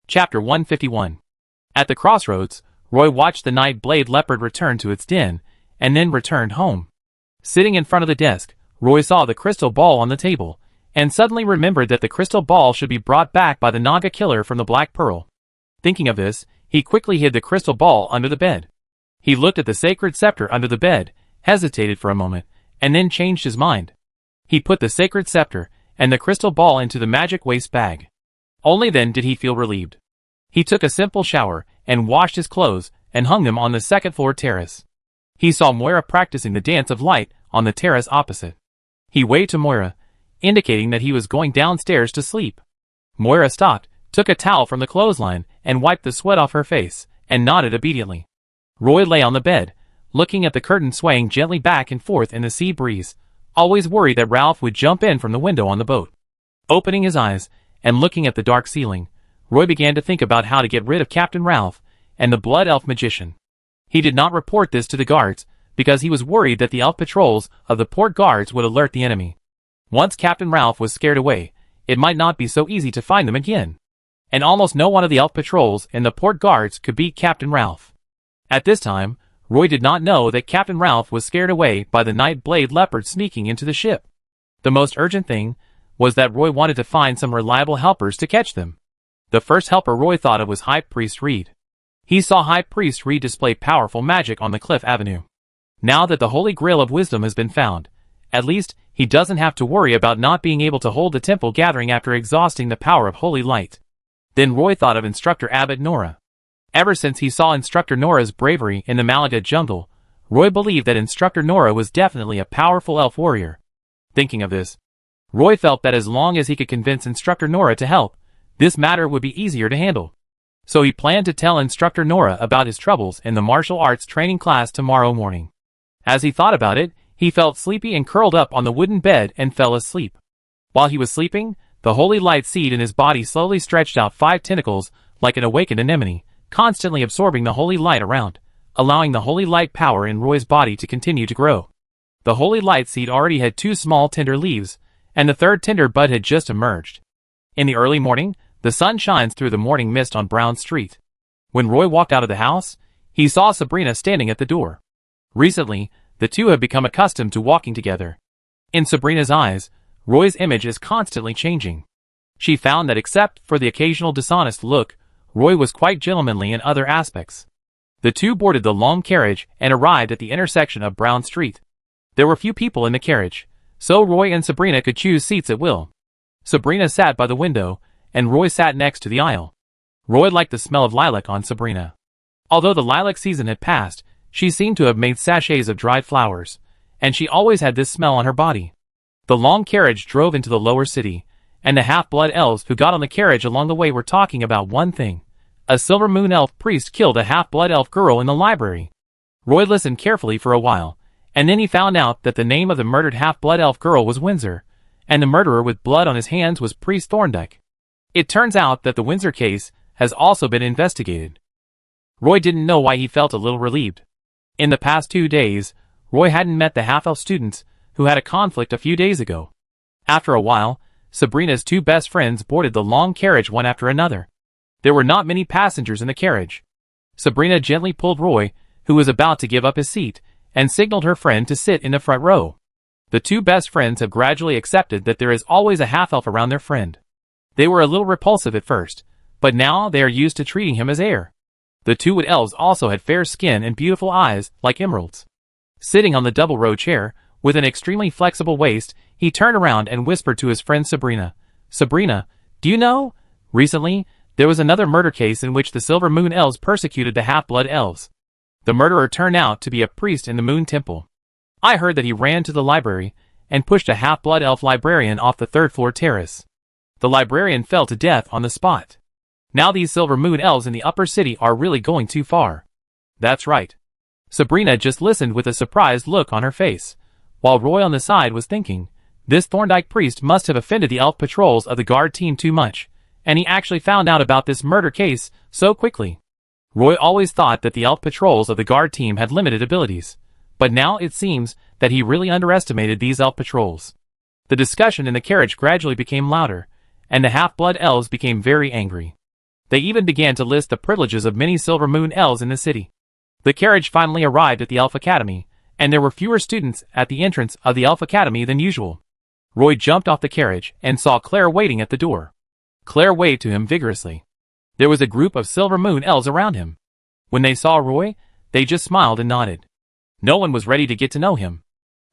Chapter 151. At the crossroads, Roy watched the night-blade leopard return to its den, and then returned home. Sitting in front of the desk, Roy saw the crystal ball on the table, and suddenly remembered that the crystal ball should be brought back by the Naga killer from the Black Pearl. Thinking of this, he quickly hid the crystal ball under the bed. He looked at the sacred scepter under the bed, hesitated for a moment, and then changed his mind. He put the sacred scepter and the crystal ball into the magic waste bag. Only then did he feel relieved. He took a simple shower and washed his clothes and hung them on the second-floor terrace. He saw Moira practicing the dance of light on the terrace opposite. He waved to Moira, indicating that he was going downstairs to sleep. Moira stopped, took a towel from the clothesline, and wiped the sweat off her face, and nodded obediently. Roy lay on the bed, looking at the curtain swaying gently back and forth in the sea breeze, always worried that Ralph would jump in from the window on the boat. Opening his eyes, and looking at the dark ceiling, Roy began to think about how to get rid of Captain Ralph and the Blood Elf magician. He did not report this to the guards, because he was worried that the elf patrols of the port guards would alert the enemy. Once Captain Ralph was scared away, it might not be so easy to find them again. And almost no one of the elf patrols and the port guards could beat Captain Ralph. At this time, Roy did not know that Captain Ralph was scared away by the night-blade leopard sneaking into the ship. The most urgent thing was that Roy wanted to find some reliable helpers to catch them. The first helper Roy thought of was High Priest Reed. He saw High Priest Reed display powerful magic on the Cliff Avenue. Now that the Holy Grail of Wisdom has been found, at least he doesn't have to worry about not being able to hold the temple gathering after exhausting the power of Holy Light. Then Roy thought of Instructor Abbot Nora. Ever since he saw Instructor Nora's bravery in the Malaga jungle, Roy believed that Instructor Nora was definitely a powerful elf warrior. Thinking of this, Roy felt that as long as he could convince Instructor Nora to help, this matter would be easier to handle. So he planned to tell Instructor Nora about his troubles in the martial arts training class tomorrow morning. As he thought about it, he felt sleepy and curled up on the wooden bed and fell asleep. While he was sleeping, the holy light seed in his body slowly stretched out 5 tentacles like an awakened anemone, constantly absorbing the holy light around, allowing the holy light power in Roy's body to continue to grow. The holy light seed already had 2 small tender leaves, and the 3rd tender bud had just emerged. In the early morning, the sun shines through the morning mist on Brown Street. When Roy walked out of the house, he saw Sabrina standing at the door. Recently, the two have become accustomed to walking together. In Sabrina's eyes, Roy's image is constantly changing. She found that except for the occasional dishonest look, Roy was quite gentlemanly in other aspects. The two boarded the long carriage and arrived at the intersection of Brown Street. There were few people in the carriage, so Roy and Sabrina could choose seats at will. Sabrina sat by the window, and Roy sat next to the aisle. Roy liked the smell of lilac on Sabrina. Although the lilac season had passed, she seemed to have made sachets of dried flowers, and she always had this smell on her body. The long carriage drove into the lower city, and the half-blood elves who got on the carriage along the way were talking about one thing. A Silver Moon elf priest killed a half-blood elf girl in the library. Roy listened carefully for a while, and then he found out that the name of the murdered half-blood elf girl was Windsor, and the murderer with blood on his hands was Priest Thorndyke. It turns out that the Windsor case has also been investigated. Roy didn't know why he felt a little relieved. In the past 2 days, Roy hadn't met the half-elf students who had a conflict a few days ago. After a while, Sabrina's 2 best friends boarded the long carriage one after another. There were not many passengers in the carriage. Sabrina gently pulled Roy, who was about to give up his seat, and signaled her friend to sit in the front row. The 2 best friends have gradually accepted that there is always a half-elf around their friend. They were a little repulsive at first, but now they are used to treating him as heir. The 2 wood elves also had fair skin and beautiful eyes like emeralds. Sitting on the double-row chair, with an extremely flexible waist, he turned around and whispered to his friend Sabrina, "Sabrina, do you know? Recently, there was another murder case in which the Silver Moon elves persecuted the half-blood elves. The murderer turned out to be a priest in the Moon Temple. I heard that he ran to the library and pushed a half-blood elf librarian off the 3rd-floor terrace. The librarian fell to death on the spot. Now these Silver Moon elves in the upper city are really going too far." "That's right." Sabrina just listened with a surprised look on her face, while Roy on the side was thinking, this Thorndyke priest must have offended the elf patrols of the guard team too much, and he actually found out about this murder case so quickly. Roy always thought that the elf patrols of the guard team had limited abilities, but now it seems that he really underestimated these elf patrols. The discussion in the carriage gradually became louder, and the half-blood elves became very angry. They even began to list the privileges of many Silver Moon elves in the city. The carriage finally arrived at the Elf Academy, and there were fewer students at the entrance of the Elf Academy than usual. Roy jumped off the carriage and saw Claire waiting at the door. Claire waved to him vigorously. There was a group of Silver Moon elves around him. When they saw Roy, they just smiled and nodded. No one was ready to get to know him.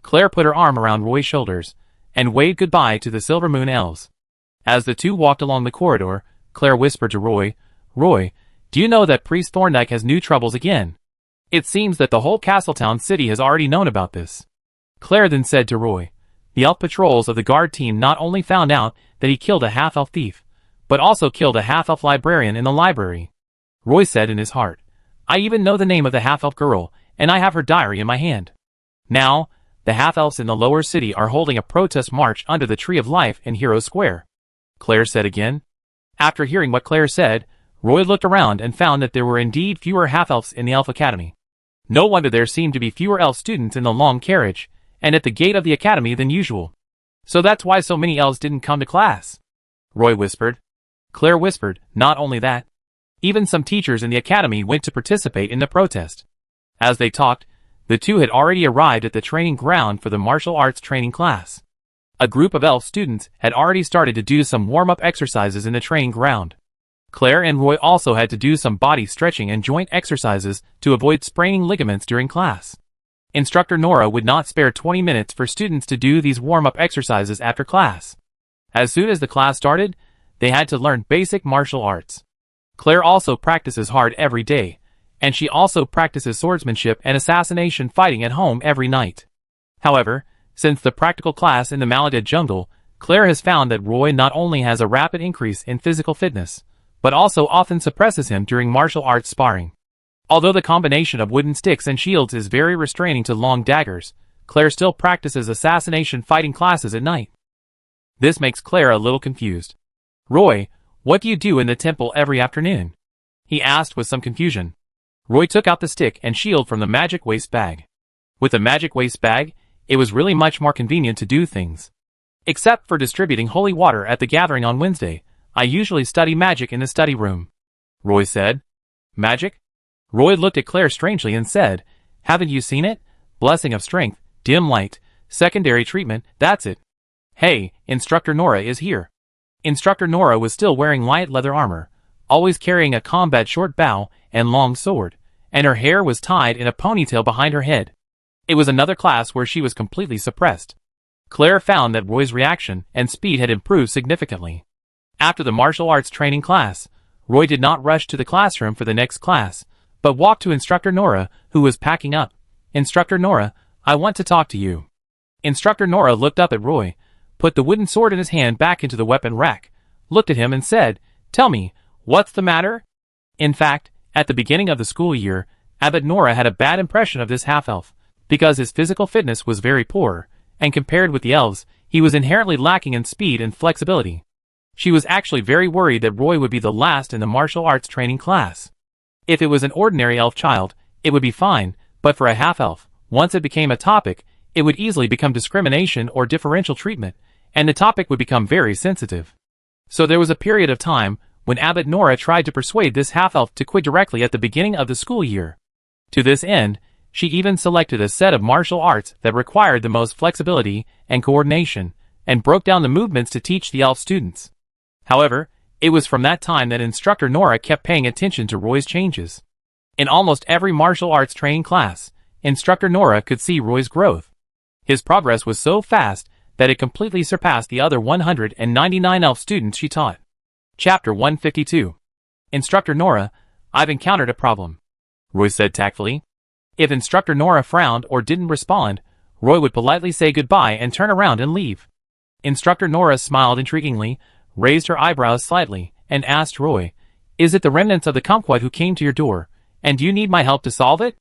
Claire put her arm around Roy's shoulders and waved goodbye to the Silver Moon elves. As the two walked along the corridor, Claire whispered to Roy, "Roy, do you know that Priest Thorndyke has new troubles again? It seems that the whole Castletown city has already known about this." Claire then said to Roy, "The elf patrols of the guard team not only found out that he killed a half-elf thief, but also killed a half-elf librarian in the library." Roy said in his heart, "I even know the name of the half-elf girl, and I have her diary in my hand." Now, the half-elves in the lower city are holding a protest march under the Tree of Life in Hero Square. Claire said again. After hearing what Claire said, Roy looked around and found that there were indeed fewer half-elves in the Elf Academy. No wonder there seemed to be fewer elf students in the long carriage and at the gate of the academy than usual. "So that's why so many elves didn't come to class," Roy whispered. Claire whispered, "Not only that. Even some teachers in the academy went to participate in the protest." As they talked, the two had already arrived at the training ground for the martial arts training class. A group of elf students had already started to do some warm-up exercises in the training ground. Claire and Roy also had to do some body stretching and joint exercises to avoid spraining ligaments during class. Instructor Nora would not spare 20 minutes for students to do these warm-up exercises after class. As soon as the class started, they had to learn basic martial arts. Claire also practices hard every day, and she also practices swordsmanship and assassination fighting at home every night. However, since the practical class in the Maladid jungle, Claire has found that Roy not only has a rapid increase in physical fitness, but also often suppresses him during martial arts sparring. Although the combination of wooden sticks and shields is very restraining to long daggers, Claire still practices assassination fighting classes at night. This makes Claire a little confused. "Roy, what do you do in the temple every afternoon?" he asked with some confusion. Roy took out the stick and shield from the magic waste bag. With the magic waste bag, it was really much more convenient to do things. "Except for distributing holy water at the gathering on Wednesday, I usually study magic in the study room," Roy said. "Magic?" Roy looked at Claire strangely and said, "Haven't you seen it? Blessing of strength, dim light, secondary treatment, that's it. Hey, Instructor Nora is here." Instructor Nora was still wearing light leather armor, always carrying a combat short bow and long sword, and her hair was tied in a ponytail behind her head. It was another class where she was completely suppressed. Claire found that Roy's reaction and speed had improved significantly. After the martial arts training class, Roy did not rush to the classroom for the next class, but walked to Instructor Nora, who was packing up. "Instructor Nora, I want to talk to you." Instructor Nora looked up at Roy, put the wooden sword in his hand back into the weapon rack, looked at him and said, "Tell me, what's the matter?" In fact, at the beginning of the school year, Abbot Nora had a bad impression of this half-elf, because his physical fitness was very poor, and compared with the elves, he was inherently lacking in speed and flexibility. She was actually very worried that Roy would be the last in the martial arts training class. If it was an ordinary elf child, it would be fine, but for a half-elf, once it became a topic, it would easily become discrimination or differential treatment, and the topic would become very sensitive. So there was a period of time when Abbot Nora tried to persuade this half-elf to quit directly at the beginning of the school year. To this end, she even selected a set of martial arts that required the most flexibility and coordination, and broke down the movements to teach the elf students. However, it was from that time that Instructor Nora kept paying attention to Roy's changes. In almost every martial arts training class, Instructor Nora could see Roy's growth. His progress was so fast that it completely surpassed the other 199 elf students she taught. Chapter 152. Instructor Nora, I've encountered a problem, Roy said tactfully. If Instructor Nora frowned or didn't respond, Roy would politely say goodbye and turn around and leave. Instructor Nora smiled intriguingly, raised her eyebrows slightly, and asked Roy, "Is it the remnants of the kumquat who came to your door, and do you need my help to solve it?"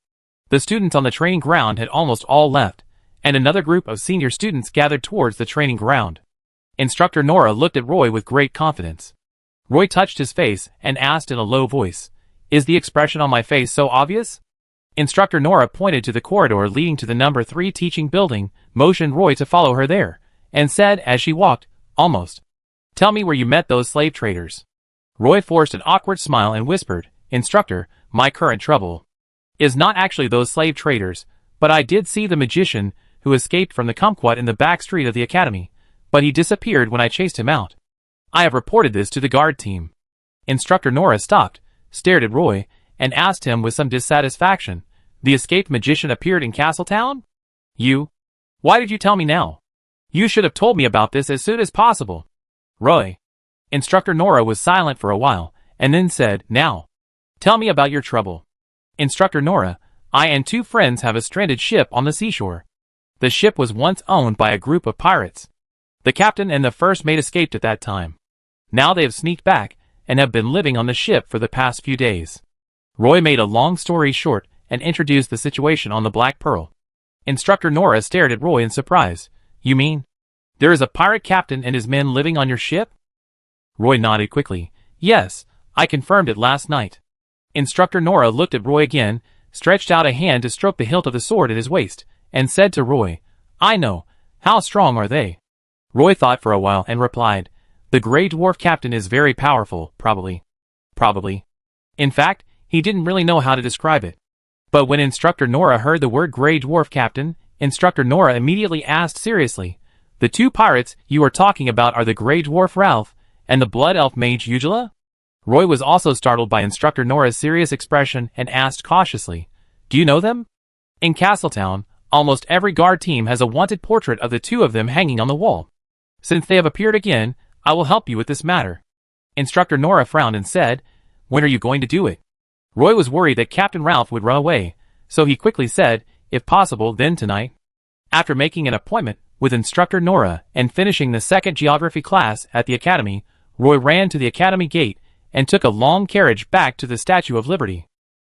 The students on the training ground had almost all left, and another group of senior students gathered towards the training ground. Instructor Nora looked at Roy with great confidence. Roy touched his face and asked in a low voice, "Is the expression on my face so obvious?" Instructor Nora pointed to the corridor leading to the number 3 teaching building, motioned Roy to follow her there, and said as she walked, almost, "Tell me where you met those slave traders." Roy forced an awkward smile and whispered, "Instructor, my current trouble is not actually those slave traders, but I did see the magician who escaped from the kumquat in the back street of the academy, but he disappeared when I chased him out. I have reported this to the guard team." Instructor Nora stopped, stared at Roy, and asked him with some dissatisfaction, "The escaped magician appeared in Castletown? Why did you tell me now? You should have told me about this as soon as possible." "Roy." Instructor Nora was silent for a while, and then said, "Now, tell me about your trouble." "Instructor Nora, I and 2 friends have a stranded ship on the seashore. The ship was once owned by a group of pirates. The captain and the first mate escaped at that time. Now they have sneaked back, and have been living on the ship for the past few days." Roy made a long story short and introduced the situation on the Black Pearl. Instructor Nora stared at Roy in surprise. "You mean there is a pirate captain and his men living on your ship?" Roy nodded quickly. "Yes, I confirmed it last night." Instructor Nora looked at Roy again, stretched out a hand to stroke the hilt of the sword at his waist, and said to Roy, "I know. How strong are they?" Roy thought for a while and replied, "The Grey Dwarf captain is very powerful, probably. In fact, he didn't really know how to describe it." But when Instructor Nora heard the word Grey Dwarf captain, Instructor Nora immediately asked seriously, "The 2 pirates you are talking about are the Grey Dwarf Ralph and the Blood Elf Mage Eugela?" Roy was also startled by Instructor Nora's serious expression and asked cautiously, "Do you know them?" "In Castletown, almost every guard team has a wanted portrait of the 2 of them hanging on the wall. Since they have appeared again, I will help you with this matter." Instructor Nora frowned and said, "When are you going to do it?" Roy was worried that Captain Ralph would run away, so he quickly said, "If possible, then tonight." After making an appointment with Instructor Nora and finishing the 2nd geography class at the academy, Roy ran to the academy gate and took a long carriage back to the Statue of Liberty.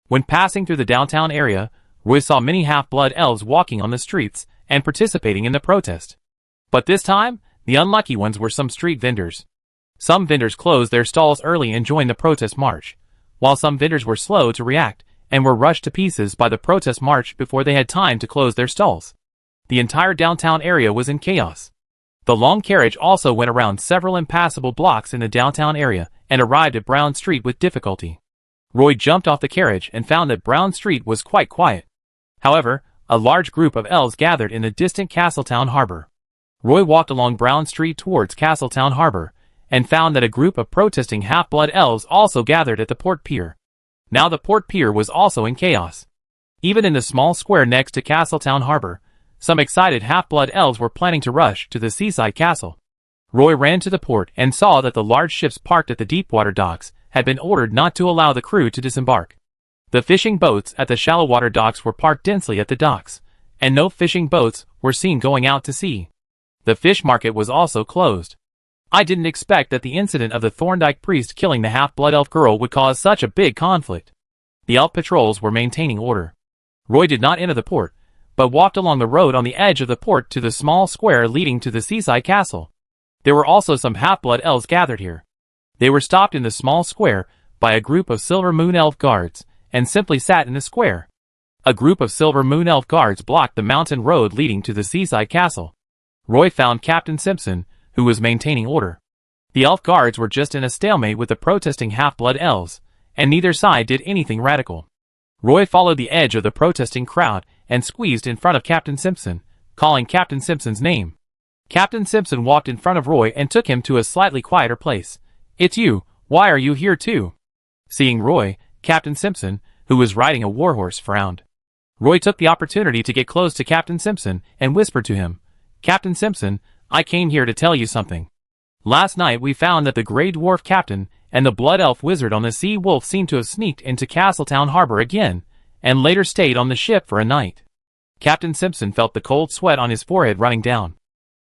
When passing through the downtown area, Roy saw many half-blood elves walking on the streets and participating in the protest. But this time, the unlucky ones were some street vendors. Some vendors closed their stalls early and joined the protest march, while some vendors were slow to react and were rushed to pieces by the protest march before they had time to close their stalls. The entire downtown area was in chaos. The long carriage also went around several impassable blocks in the downtown area and arrived at Brown Street with difficulty. Roy jumped off the carriage and found that Brown Street was quite quiet. However, a large group of elves gathered in the distant Castletown harbor. Roy walked along Brown Street towards Castletown harbor and found that a group of protesting half-blood elves also gathered at the port pier. Now the port pier was also in chaos. Even in the small square next to Castletown harbor, some excited half-blood elves were planning to rush to the seaside castle. Roy ran to the port and saw that the large ships parked at the deep-water docks had been ordered not to allow the crew to disembark. The fishing boats at the shallow-water docks were parked densely at the docks, and no fishing boats were seen going out to sea. The fish market was also closed. I didn't expect that the incident of the Thorndyke priest killing the half-blood elf girl would cause such a big conflict. The elf patrols were maintaining order. Roy did not enter the port, but walked along the road on the edge of the port to the small square leading to the seaside castle. There were also some half-blood elves gathered here. They were stopped in the small square by a group of Silver Moon Elf guards, and simply sat in the square. A group of Silver Moon Elf guards blocked the mountain road leading to the seaside castle. Roy found Captain Simpson, who was maintaining order. The elf guards were just in a stalemate with the protesting half-blood elves, and neither side did anything radical. Roy followed the edge of the protesting crowd and squeezed in front of Captain Simpson, calling Captain Simpson's name. Captain Simpson walked in front of Roy and took him to a slightly quieter place. "It's you. Why are you here too?" Seeing Roy, Captain Simpson, who was riding a warhorse, frowned. Roy took the opportunity to get close to Captain Simpson and whispered to him, "Captain Simpson, I came here to tell you something. Last night we found that the Grey Dwarf Captain and the Blood Elf Wizard on the Sea Wolf seemed to have sneaked into Castletown harbor again, and later stayed on the ship for a night." Captain Simpson felt the cold sweat on his forehead running down.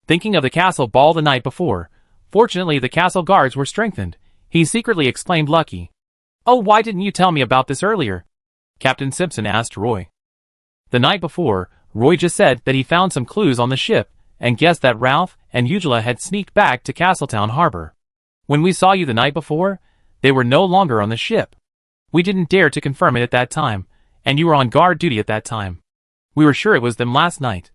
Thinking of the castle ball the night before, fortunately the castle guards were strengthened, he secretly exclaimed, "Lucky. Oh, why didn't you tell me about this earlier?" Captain Simpson asked Roy. The night before, Roy just said that he found some clues on the ship, and guessed that Ralph and Eugela had sneaked back to Castletown harbor. "When we saw you the night before, they were no longer on the ship. We didn't dare to confirm it at that time, and you were on guard duty at that time. We were sure it was them last night."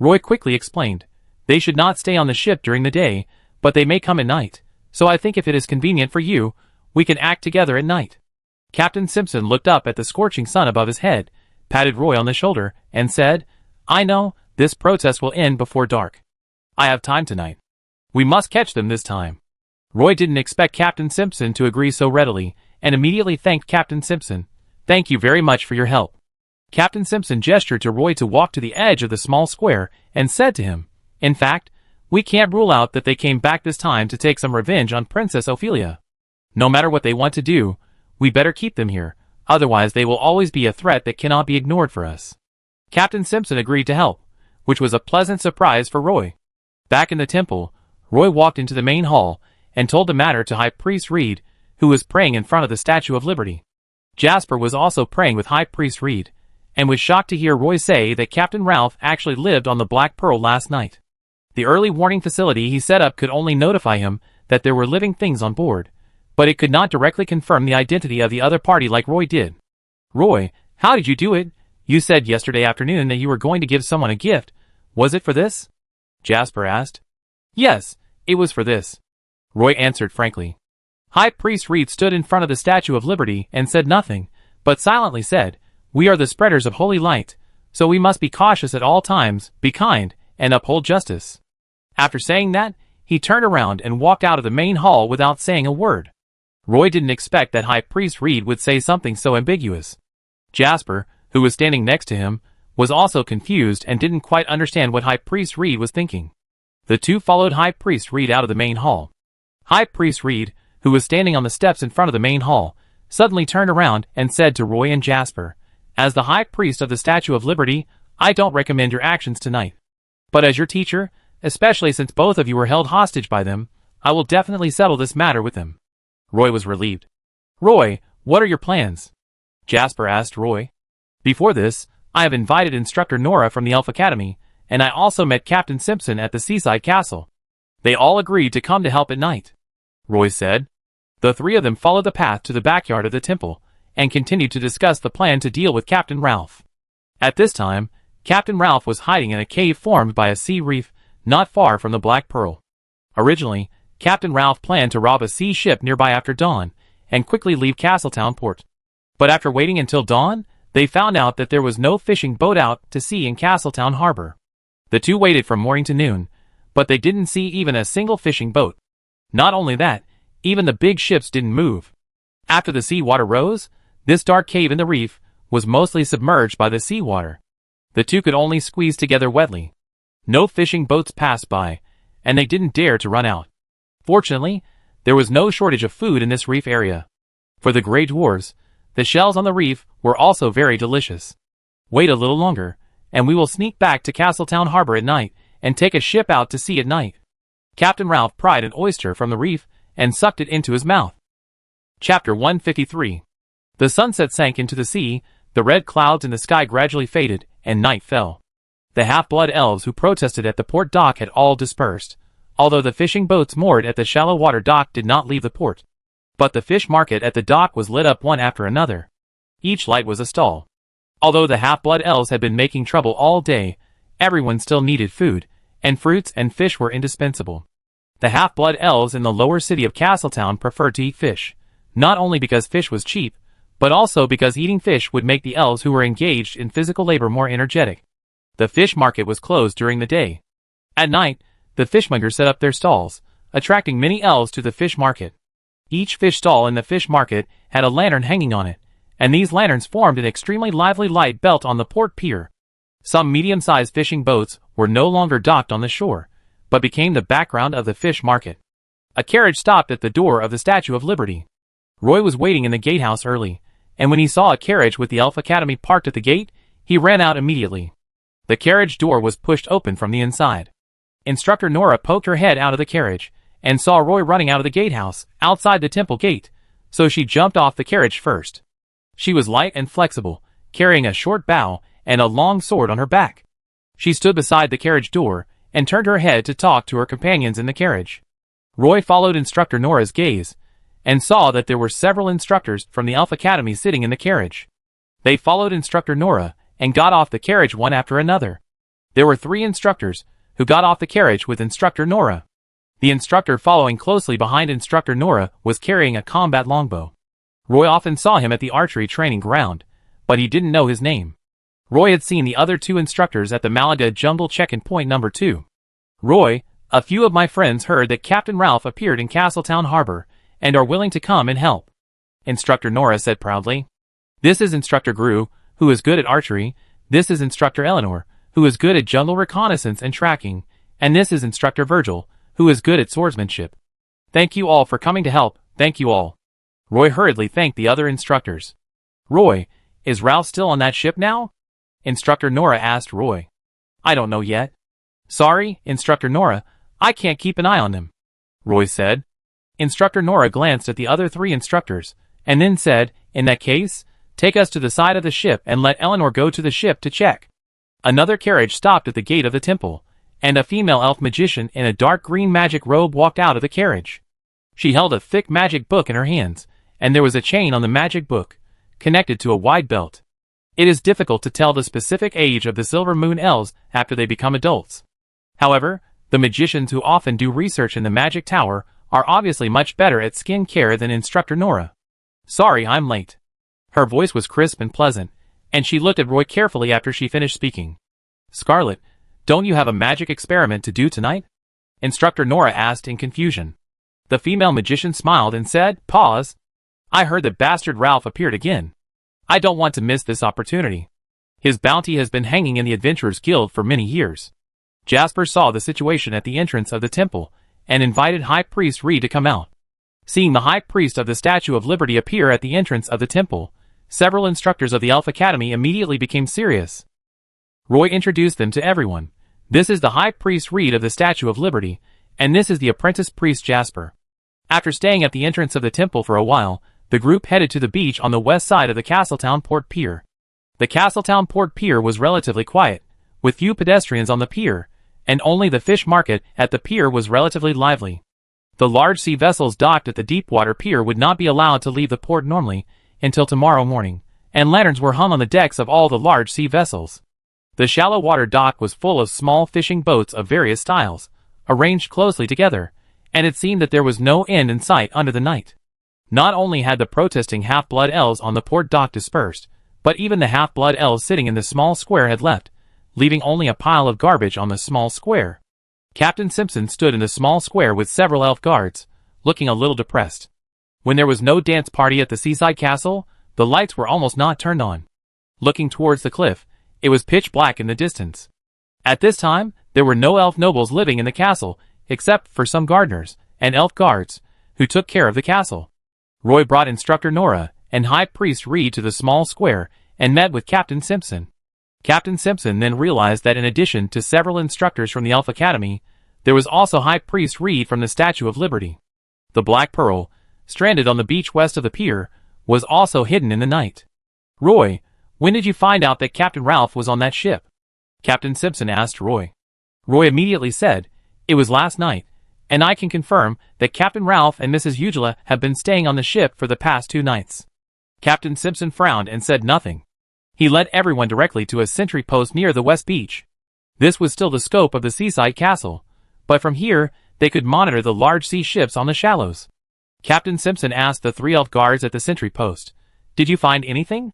Roy quickly explained, "They should not stay on the ship during the day, but they may come at night, so I think if it is convenient for you, we can act together at night." Captain Simpson looked up at the scorching sun above his head, patted Roy on the shoulder, and said, "I know, this protest will end before dark. I have time tonight. We must catch them this time." Roy didn't expect Captain Simpson to agree so readily, and immediately thanked Captain Simpson. "Thank you very much for your help." Captain Simpson gestured to Roy to walk to the edge of the small square and said to him, "In fact, we can't rule out that they came back this time to take some revenge on Princess Ophelia. No matter what they want to do, we better keep them here, otherwise they will always be a threat that cannot be ignored for us." Captain Simpson agreed to help, which was a pleasant surprise for Roy. Back in the temple, Roy walked into the main hall and told the matter to High Priest Reed, who was praying in front of the Statue of Liberty. Jasper was also praying with High Priest Reed, and was shocked to hear Roy say that Captain Ralph actually lived on the Black Pearl last night. The early warning facility he set up could only notify him that there were living things on board, but it could not directly confirm the identity of the other party like Roy did. "Roy, how did you do it? You said yesterday afternoon that you were going to give someone a gift. Was it for this?" Jasper asked. "Yes, it was for this," Roy answered frankly. High Priest Reed stood in front of the Statue of Liberty and said nothing, but silently said, "We are the spreaders of holy light, so we must be cautious at all times, be kind, and uphold justice." After saying that, he turned around and walked out of the main hall without saying a word. Roy didn't expect that High Priest Reed would say something so ambiguous. Jasper, who was standing next to him, was also confused and didn't quite understand what High Priest Reed was thinking. The two followed High Priest Reed out of the main hall. High Priest Reed, who was standing on the steps in front of the main hall, suddenly turned around and said to Roy and Jasper, "As the High Priest of the Statue of Liberty, I don't recommend your actions tonight. But as your teacher, especially since both of you were held hostage by them, I will definitely settle this matter with them." Roy was relieved. "Roy, what are your plans?" Jasper asked Roy. "Before this, I have invited Instructor Nora from the Elf Academy, and I also met Captain Simpson at the seaside castle. They all agreed to come to help at night," Roy said. The three of them followed the path to the backyard of the temple, and continued to discuss the plan to deal with Captain Ralph. At this time, Captain Ralph was hiding in a cave formed by a sea reef not far from the Black Pearl. Originally, Captain Ralph planned to rob a sea ship nearby after dawn, and quickly leave Castletown port. But after waiting until dawn, they found out that there was no fishing boat out to sea in Castletown harbor. The two waited from morning to noon, but they didn't see even a single fishing boat. Not only that, even the big ships didn't move. After the seawater rose, this dark cave in the reef was mostly submerged by the seawater. The two could only squeeze together wetly. No fishing boats passed by, and they didn't dare to run out. Fortunately, there was no shortage of food in this reef area. For the gray dwarves, the shells on the reef were also very delicious. "Wait a little longer, and we will sneak back to Castletown harbor at night and take a ship out to sea at night." Captain Ralph pried an oyster from the reef and sucked it into his mouth. Chapter 153. The sunset sank into the sea, the red clouds in the sky gradually faded, and night fell. The half-blood elves who protested at the port dock had all dispersed, although the fishing boats moored at the shallow water dock did not leave the port. But the fish market at the dock was lit up one after another. Each light was a stall. Although the half-blood elves had been making trouble all day, everyone still needed food, and fruits and fish were indispensable. The half-blood elves in the lower city of Castletown preferred to eat fish, not only because fish was cheap, but also because eating fish would make the elves who were engaged in physical labor more energetic. The fish market was closed during the day. At night, the fishmongers set up their stalls, attracting many elves to the fish market. Each fish stall in the fish market had a lantern hanging on it, and these lanterns formed an extremely lively light belt on the port pier. Some medium-sized fishing boats were no longer docked on the shore, but became the background of the fish market. A carriage stopped at the door of the Statue of Liberty. Roy was waiting in the gatehouse early, and when he saw a carriage with the Elf Academy parked at the gate, he ran out immediately. The carriage door was pushed open from the inside. Instructor Nora poked her head out of the carriage, and saw Roy running out of the gatehouse, outside the temple gate, so she jumped off the carriage first. She was light and flexible, carrying a short bow and a long sword on her back. She stood beside the carriage door, and turned her head to talk to her companions in the carriage. Roy followed Instructor Nora's gaze, and saw that there were several instructors from the Elf Academy sitting in the carriage. They followed Instructor Nora, and got off the carriage one after another. There were 3 instructors, who got off the carriage with Instructor Nora. The instructor following closely behind Instructor Nora was carrying a combat longbow. Roy often saw him at the archery training ground, but he didn't know his name. Roy had seen the other two instructors at the Malaga Jungle check-in point number 2. Roy, a few of my friends heard that Captain Ralph appeared in Castletown Harbor, and are willing to come and help. Instructor Nora said proudly. This is Instructor Gru, who is good at archery. This is Instructor Eleanor, who is good at jungle reconnaissance and tracking. And this is Instructor Virgil, who is good at swordsmanship. Thank you all for coming to help, thank you all. Roy hurriedly thanked the other instructors. Roy, is Ralph still on that ship now? Instructor Nora asked Roy. I don't know yet. Sorry, Instructor Nora, I can't keep an eye on him, Roy said. Instructor Nora glanced at the other 3 instructors, and then said, in that case, take us to the side of the ship and let Eleanor go to the ship to check. Another carriage stopped at the gate of the temple, and a female elf magician in a dark green magic robe walked out of the carriage. She held a thick magic book in her hands, and there was a chain on the magic book, connected to a wide belt. It is difficult to tell the specific age of the Silver Moon elves after they become adults. However, the magicians who often do research in the magic tower are obviously much better at skin care than Instructor Nora. Sorry I'm late. Her voice was crisp and pleasant, and she looked at Roy carefully after she finished speaking. Scarlet, don't you have a magic experiment to do tonight? Instructor Nora asked in confusion. The female magician smiled and said, Pause. I heard that bastard Ralph appeared again. I don't want to miss this opportunity. His bounty has been hanging in the Adventurers Guild for many years. Jasper saw the situation at the entrance of the temple, and invited High Priest Reed to come out. Seeing the High Priest of the Statue of Liberty appear at the entrance of the temple, several instructors of the Elf Academy immediately became serious. Roy introduced them to everyone. This is the High Priest Reed of the Statue of Liberty, and this is the Apprentice Priest Jasper. After staying at the entrance of the temple for a while, the group headed to the beach on the west side of the Castletown Port Pier. The Castletown Port Pier was relatively quiet, with few pedestrians on the pier, and only the fish market at the pier was relatively lively. The large sea vessels docked at the deepwater pier would not be allowed to leave the port normally until tomorrow morning, and lanterns were hung on the decks of all the large sea vessels. The shallow water dock was full of small fishing boats of various styles, arranged closely together, and it seemed that there was no end in sight under the night. Not only had the protesting half-blood elves on the port dock dispersed, but even the half-blood elves sitting in the small square had left, leaving only a pile of garbage on the small square. Captain Simpson stood in the small square with several elf guards, looking a little depressed. When there was no dance party at the seaside castle, the lights were almost not turned on. Looking towards the cliff, it was pitch black in the distance. At this time, there were no elf nobles living in the castle, except for some gardeners and elf guards, who took care of the castle. Roy brought Instructor Nora and High Priest Reed to the small square and met with Captain Simpson. Captain Simpson then realized that in addition to several instructors from the Elf Academy, there was also High Priest Reed from the Statue of Liberty. The Black Pearl, stranded on the beach west of the pier, was also hidden in the night. Roy, when did you find out that Captain Ralph was on that ship? Captain Simpson asked Roy. Roy immediately said, It was last night, and I can confirm that Captain Ralph and Mrs. Ugula have been staying on the ship for the past 2 nights. Captain Simpson frowned and said nothing. He led everyone directly to a sentry post near the west beach. This was still the scope of the seaside castle, but from here, they could monitor the large sea ships on the shallows. Captain Simpson asked the 3 elf guards at the sentry post, Did you find anything?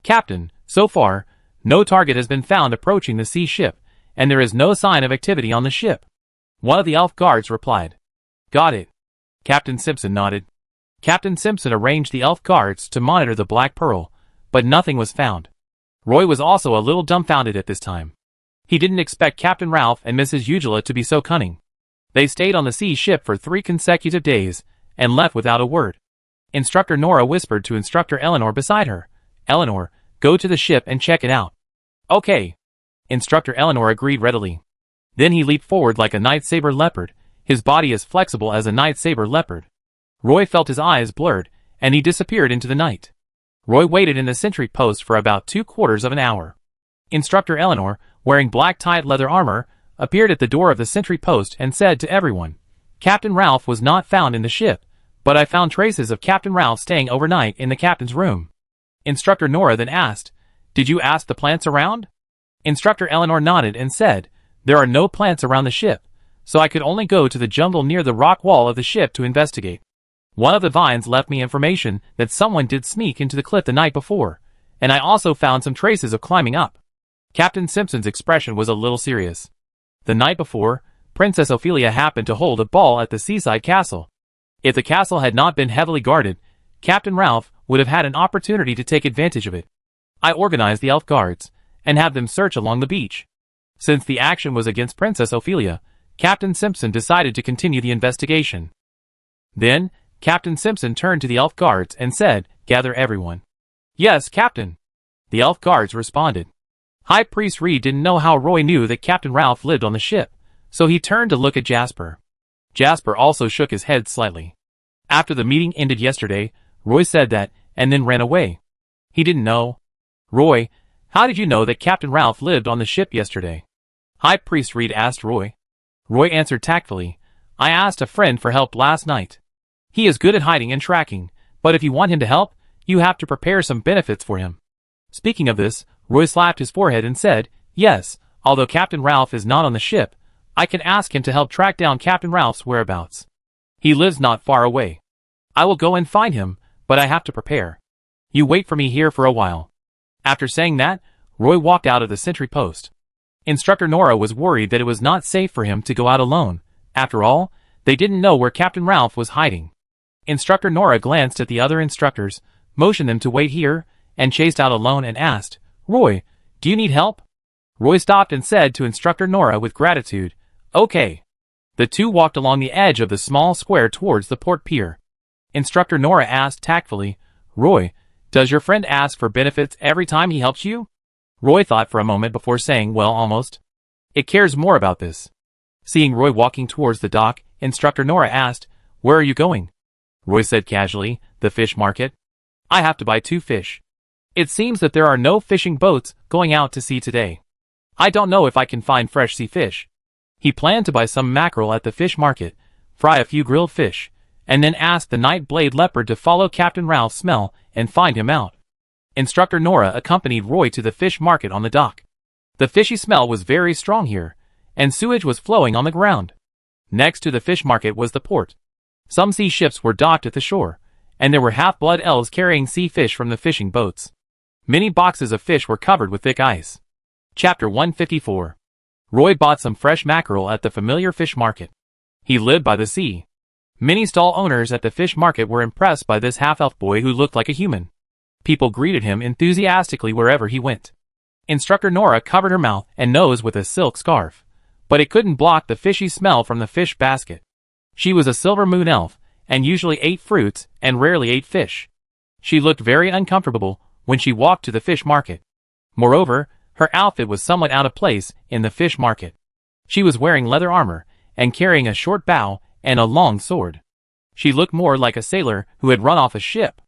Captain, so far, no target has been found approaching the sea ship, and there is no sign of activity on the ship. One of the elf guards replied. Got it. Captain Simpson nodded. Captain Simpson arranged the elf guards to monitor the Black Pearl, but nothing was found. Roy was also a little dumbfounded at this time. He didn't expect Captain Ralph and Mrs. Ugula to be so cunning. They stayed on the sea ship for 3 consecutive days, and left without a word. Instructor Nora whispered to Instructor Eleanor beside her, Eleanor, go to the ship and check it out. Okay. Instructor Eleanor agreed readily. Then he leaped forward like a night-saber leopard, his body as flexible as a night-saber leopard. Roy felt his eyes blurred, and he disappeared into the night. Roy waited in the sentry post for about 3/4 of an hour. Instructor Eleanor, wearing black tight leather armor, appeared at the door of the sentry post and said to everyone, Captain Ralph was not found in the ship, but I found traces of Captain Ralph staying overnight in the captain's room. Instructor Nora then asked, Did you ask the plants around? Instructor Eleanor nodded and said, There are no plants around the ship, so I could only go to the jungle near the rock wall of the ship to investigate. One of the vines left me information that someone did sneak into the cliff the night before, and I also found some traces of climbing up. Captain Simpson's expression was a little serious. The night before, Princess Ophelia happened to hold a ball at the seaside castle. If the castle had not been heavily guarded, Captain Ralph would have had an opportunity to take advantage of it. I organized the elf guards, and have them search along the beach. Since the action was against Princess Ophelia, Captain Simpson decided to continue the investigation. Then, Captain Simpson turned to the elf guards and said, "Gather everyone." "Yes, Captain." The elf guards responded. High Priest Reed didn't know how Roy knew that Captain Ralph lived on the ship, so he turned to look at Jasper. Jasper also shook his head slightly. After the meeting ended yesterday, Roy said that, and then ran away. He didn't know. "Roy, how did you know that Captain Ralph lived on the ship yesterday?" High Priest Reed asked Roy. Roy answered tactfully, "I asked a friend for help last night. He is good at hiding and tracking, but if you want him to help, you have to prepare some benefits for him." Speaking of this, Roy slapped his forehead and said, "Yes, although Captain Ralph is not on the ship, I can ask him to help track down Captain Ralph's whereabouts. He lives not far away. I will go and find him, but I have to prepare. You wait for me here for a while." After saying that, Roy walked out of the sentry post. Instructor Nora was worried that it was not safe for him to go out alone. After all, they didn't know where Captain Ralph was hiding. Instructor Nora glanced at the other instructors, motioned them to wait here, and chased out alone and asked, "Roy, do you need help?" Roy stopped and said to Instructor Nora with gratitude, "Okay." The two walked along the edge of the small square towards the port pier. Instructor Nora asked tactfully, "Roy, does your friend ask for benefits every time he helps you?" Roy thought for a moment before saying, "Well, almost. It cares more about this." Seeing Roy walking towards the dock, Instructor Nora asked, "Where are you going?" Roy said casually, "The fish market. I have to buy 2 fish. It seems that there are no fishing boats going out to sea today. I don't know if I can find fresh sea fish." He planned to buy some mackerel at the fish market, fry a few grilled fish, and then ask the night-blade leopard to follow Captain Ralph's smell and find him out. Instructor Nora accompanied Roy to the fish market on the dock. The fishy smell was very strong here, and sewage was flowing on the ground. Next to the fish market was the port. Some sea ships were docked at the shore, and there were half-blood elves carrying sea fish from the fishing boats. Many boxes of fish were covered with thick ice. Chapter 154. Roy bought some fresh mackerel at the familiar fish market. He lived by the sea. Many stall owners at the fish market were impressed by this half-elf boy who looked like a human. People greeted him enthusiastically wherever he went. Instructor Nora covered her mouth and nose with a silk scarf, but it couldn't block the fishy smell from the fish basket. She was a silver moon elf, and usually ate fruits and rarely ate fish. She looked very uncomfortable when she walked to the fish market. Moreover, her outfit was somewhat out of place in the fish market. She was wearing leather armor, and carrying a short bow and a long sword. She looked more like a sailor who had run off a ship.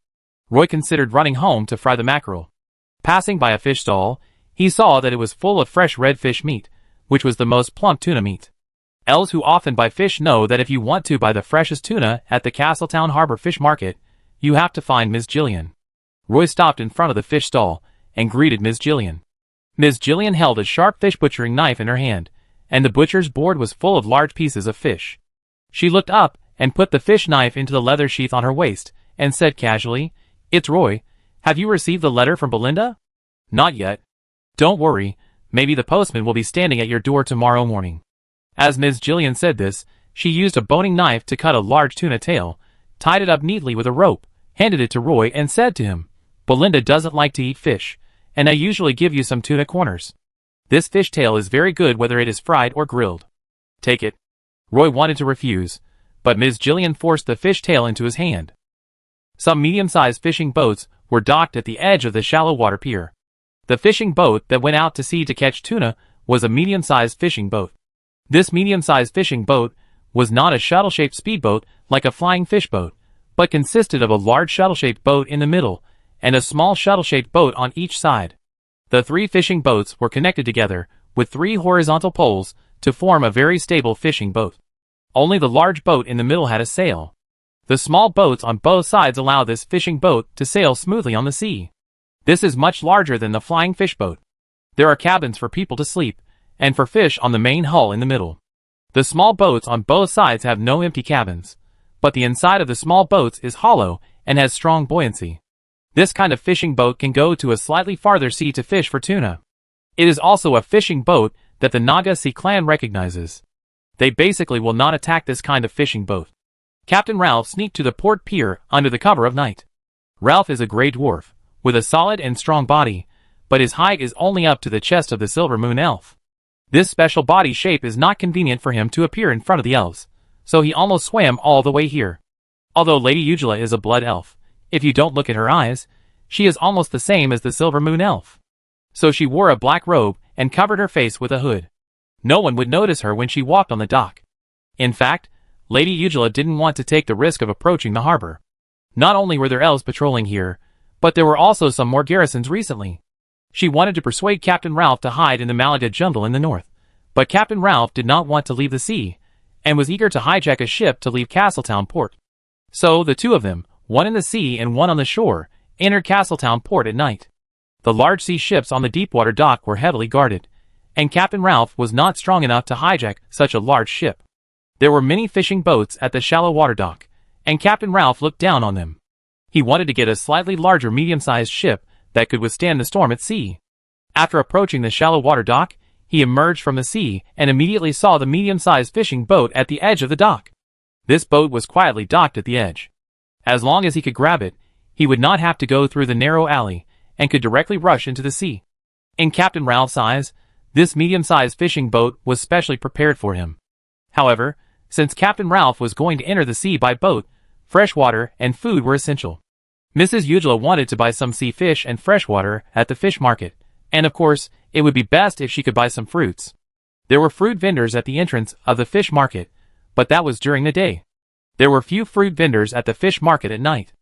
Roy considered running home to fry the mackerel. Passing by a fish stall, he saw that it was full of fresh red fish meat, which was the most plump tuna meat. Elves who often buy fish know that if you want to buy the freshest tuna at the Castletown Harbor Fish Market, you have to find Ms. Jillian. Roy stopped in front of the fish stall and greeted Ms. Jillian. Ms. Jillian held a sharp fish butchering knife in her hand, and the butcher's board was full of large pieces of fish. She looked up and put the fish knife into the leather sheath on her waist, and said casually, "It's Roy. Have you received the letter from Belinda?" "Not yet." "Don't worry, maybe the postman will be standing at your door tomorrow morning." As Ms. Jillian said this, she used a boning knife to cut a large tuna tail, tied it up neatly with a rope, handed it to Roy and said to him, "Belinda doesn't like to eat fish, and I usually give you some tuna corners. This fish tail is very good whether it is fried or grilled. Take it." Roy wanted to refuse, but Ms. Jillian forced the fish tail into his hand. Some medium-sized fishing boats were docked at the edge of the shallow water pier. The fishing boat that went out to sea to catch tuna was a medium-sized fishing boat. This medium-sized fishing boat was not a shuttle-shaped speedboat like a flying fish boat, but consisted of a large shuttle-shaped boat in the middle and a small shuttle-shaped boat on each side. The 3 fishing boats were connected together with 3 horizontal poles to form a very stable fishing boat. Only the large boat in the middle had a sail. The small boats on both sides allow this fishing boat to sail smoothly on the sea. This is much larger than the flying fish boat. There are cabins for people to sleep, and for fish on the main hull in the middle. The small boats on both sides have no empty cabins, but the inside of the small boats is hollow and has strong buoyancy. This kind of fishing boat can go to a slightly farther sea to fish for tuna. It is also a fishing boat that the Naga Sea clan recognizes. They basically will not attack this kind of fishing boat. Captain Ralph sneaked to the port pier under the cover of night. Ralph is a gray dwarf, with a solid and strong body, but his height is only up to the chest of the Silver Moon Elf. This special body shape is not convenient for him to appear in front of the elves, so he almost swam all the way here. Although Lady Ugula is a blood elf, if you don't look at her eyes, she is almost the same as the Silver Moon Elf. So she wore a black robe and covered her face with a hood. No one would notice her when she walked on the dock. In fact, Lady Ugula didn't want to take the risk of approaching the harbor. Not only were there elves patrolling here, but there were also some more garrisons recently. She wanted to persuade Captain Ralph to hide in the Malaga jungle in the north, but Captain Ralph did not want to leave the sea, and was eager to hijack a ship to leave Castletown port. So the two of them, one in the sea and one on the shore, entered Castletown port at night. The large sea ships on the deepwater dock were heavily guarded, and Captain Ralph was not strong enough to hijack such a large ship. There were many fishing boats at the shallow water dock, and Captain Ralph looked down on them. He wanted to get a slightly larger medium-sized ship that could withstand the storm at sea. After approaching the shallow water dock, he emerged from the sea and immediately saw the medium-sized fishing boat at the edge of the dock. This boat was quietly docked at the edge. As long as he could grab it, he would not have to go through the narrow alley and could directly rush into the sea. In Captain Ralph's eyes, this medium-sized fishing boat was specially prepared for him. However, since Captain Ralph was going to enter the sea by boat, fresh water and food were essential. Mrs. Ugula wanted to buy some sea fish and fresh water at the fish market, and of course, it would be best if she could buy some fruits. There were fruit vendors at the entrance of the fish market, but that was during the day. There were few fruit vendors at the fish market at night.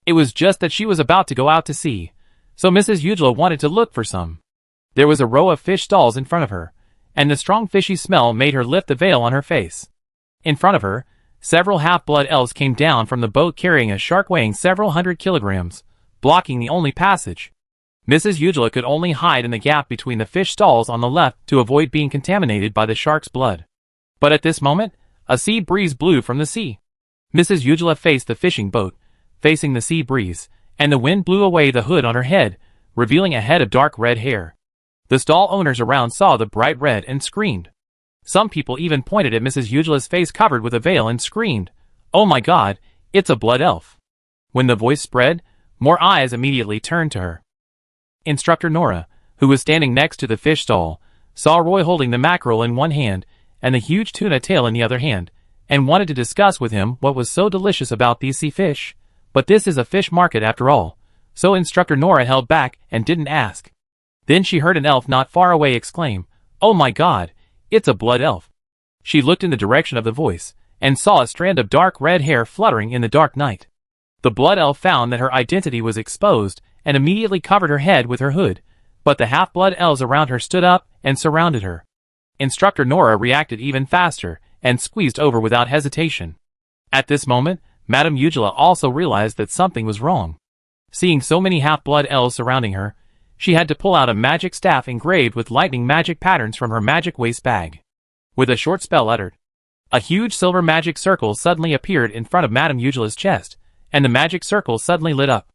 It was just that she was about to go out to sea, so Mrs. Ugula wanted to look for some. There was a row of fish stalls in front of her, and the strong fishy smell made her lift the veil on her face. In front of her, several half-blood elves came down from the boat carrying a shark weighing several hundred kilograms, blocking the only passage. Mrs. Ugula could only hide in the gap between the fish stalls on the left to avoid being contaminated by the shark's blood. But at this moment, a sea breeze blew from the sea. Mrs. Ugula faced the fishing boat, facing the sea breeze, and the wind blew away the hood on her head, revealing a head of dark red hair. The stall owners around saw the bright red and screamed. Some people even pointed at Mrs. Ugula's face covered with a veil and screamed, "Oh my God, it's a blood elf." When the voice spread, more eyes immediately turned to her. Instructor Nora, who was standing next to the fish stall, saw Roy holding the mackerel in one hand and the huge tuna tail in the other hand, and wanted to discuss with him what was so delicious about these sea fish. But this is a fish market after all, so Instructor Nora held back and didn't ask. Then she heard an elf not far away exclaim, "Oh my God, it's a blood elf." She looked in the direction of the voice, and saw a strand of dark red hair fluttering in the dark night. The blood elf found that her identity was exposed, and immediately covered her head with her hood, but the half-blood elves around her stood up and surrounded her. Instructor Nora reacted even faster, and squeezed over without hesitation. At this moment, Madame Ugula also realized that something was wrong. Seeing so many half-blood elves surrounding her, she had to pull out a magic staff engraved with lightning magic patterns from her magic waist bag. With a short spell uttered, a huge silver magic circle suddenly appeared in front of Madame Ugula's chest, and the magic circle suddenly lit up.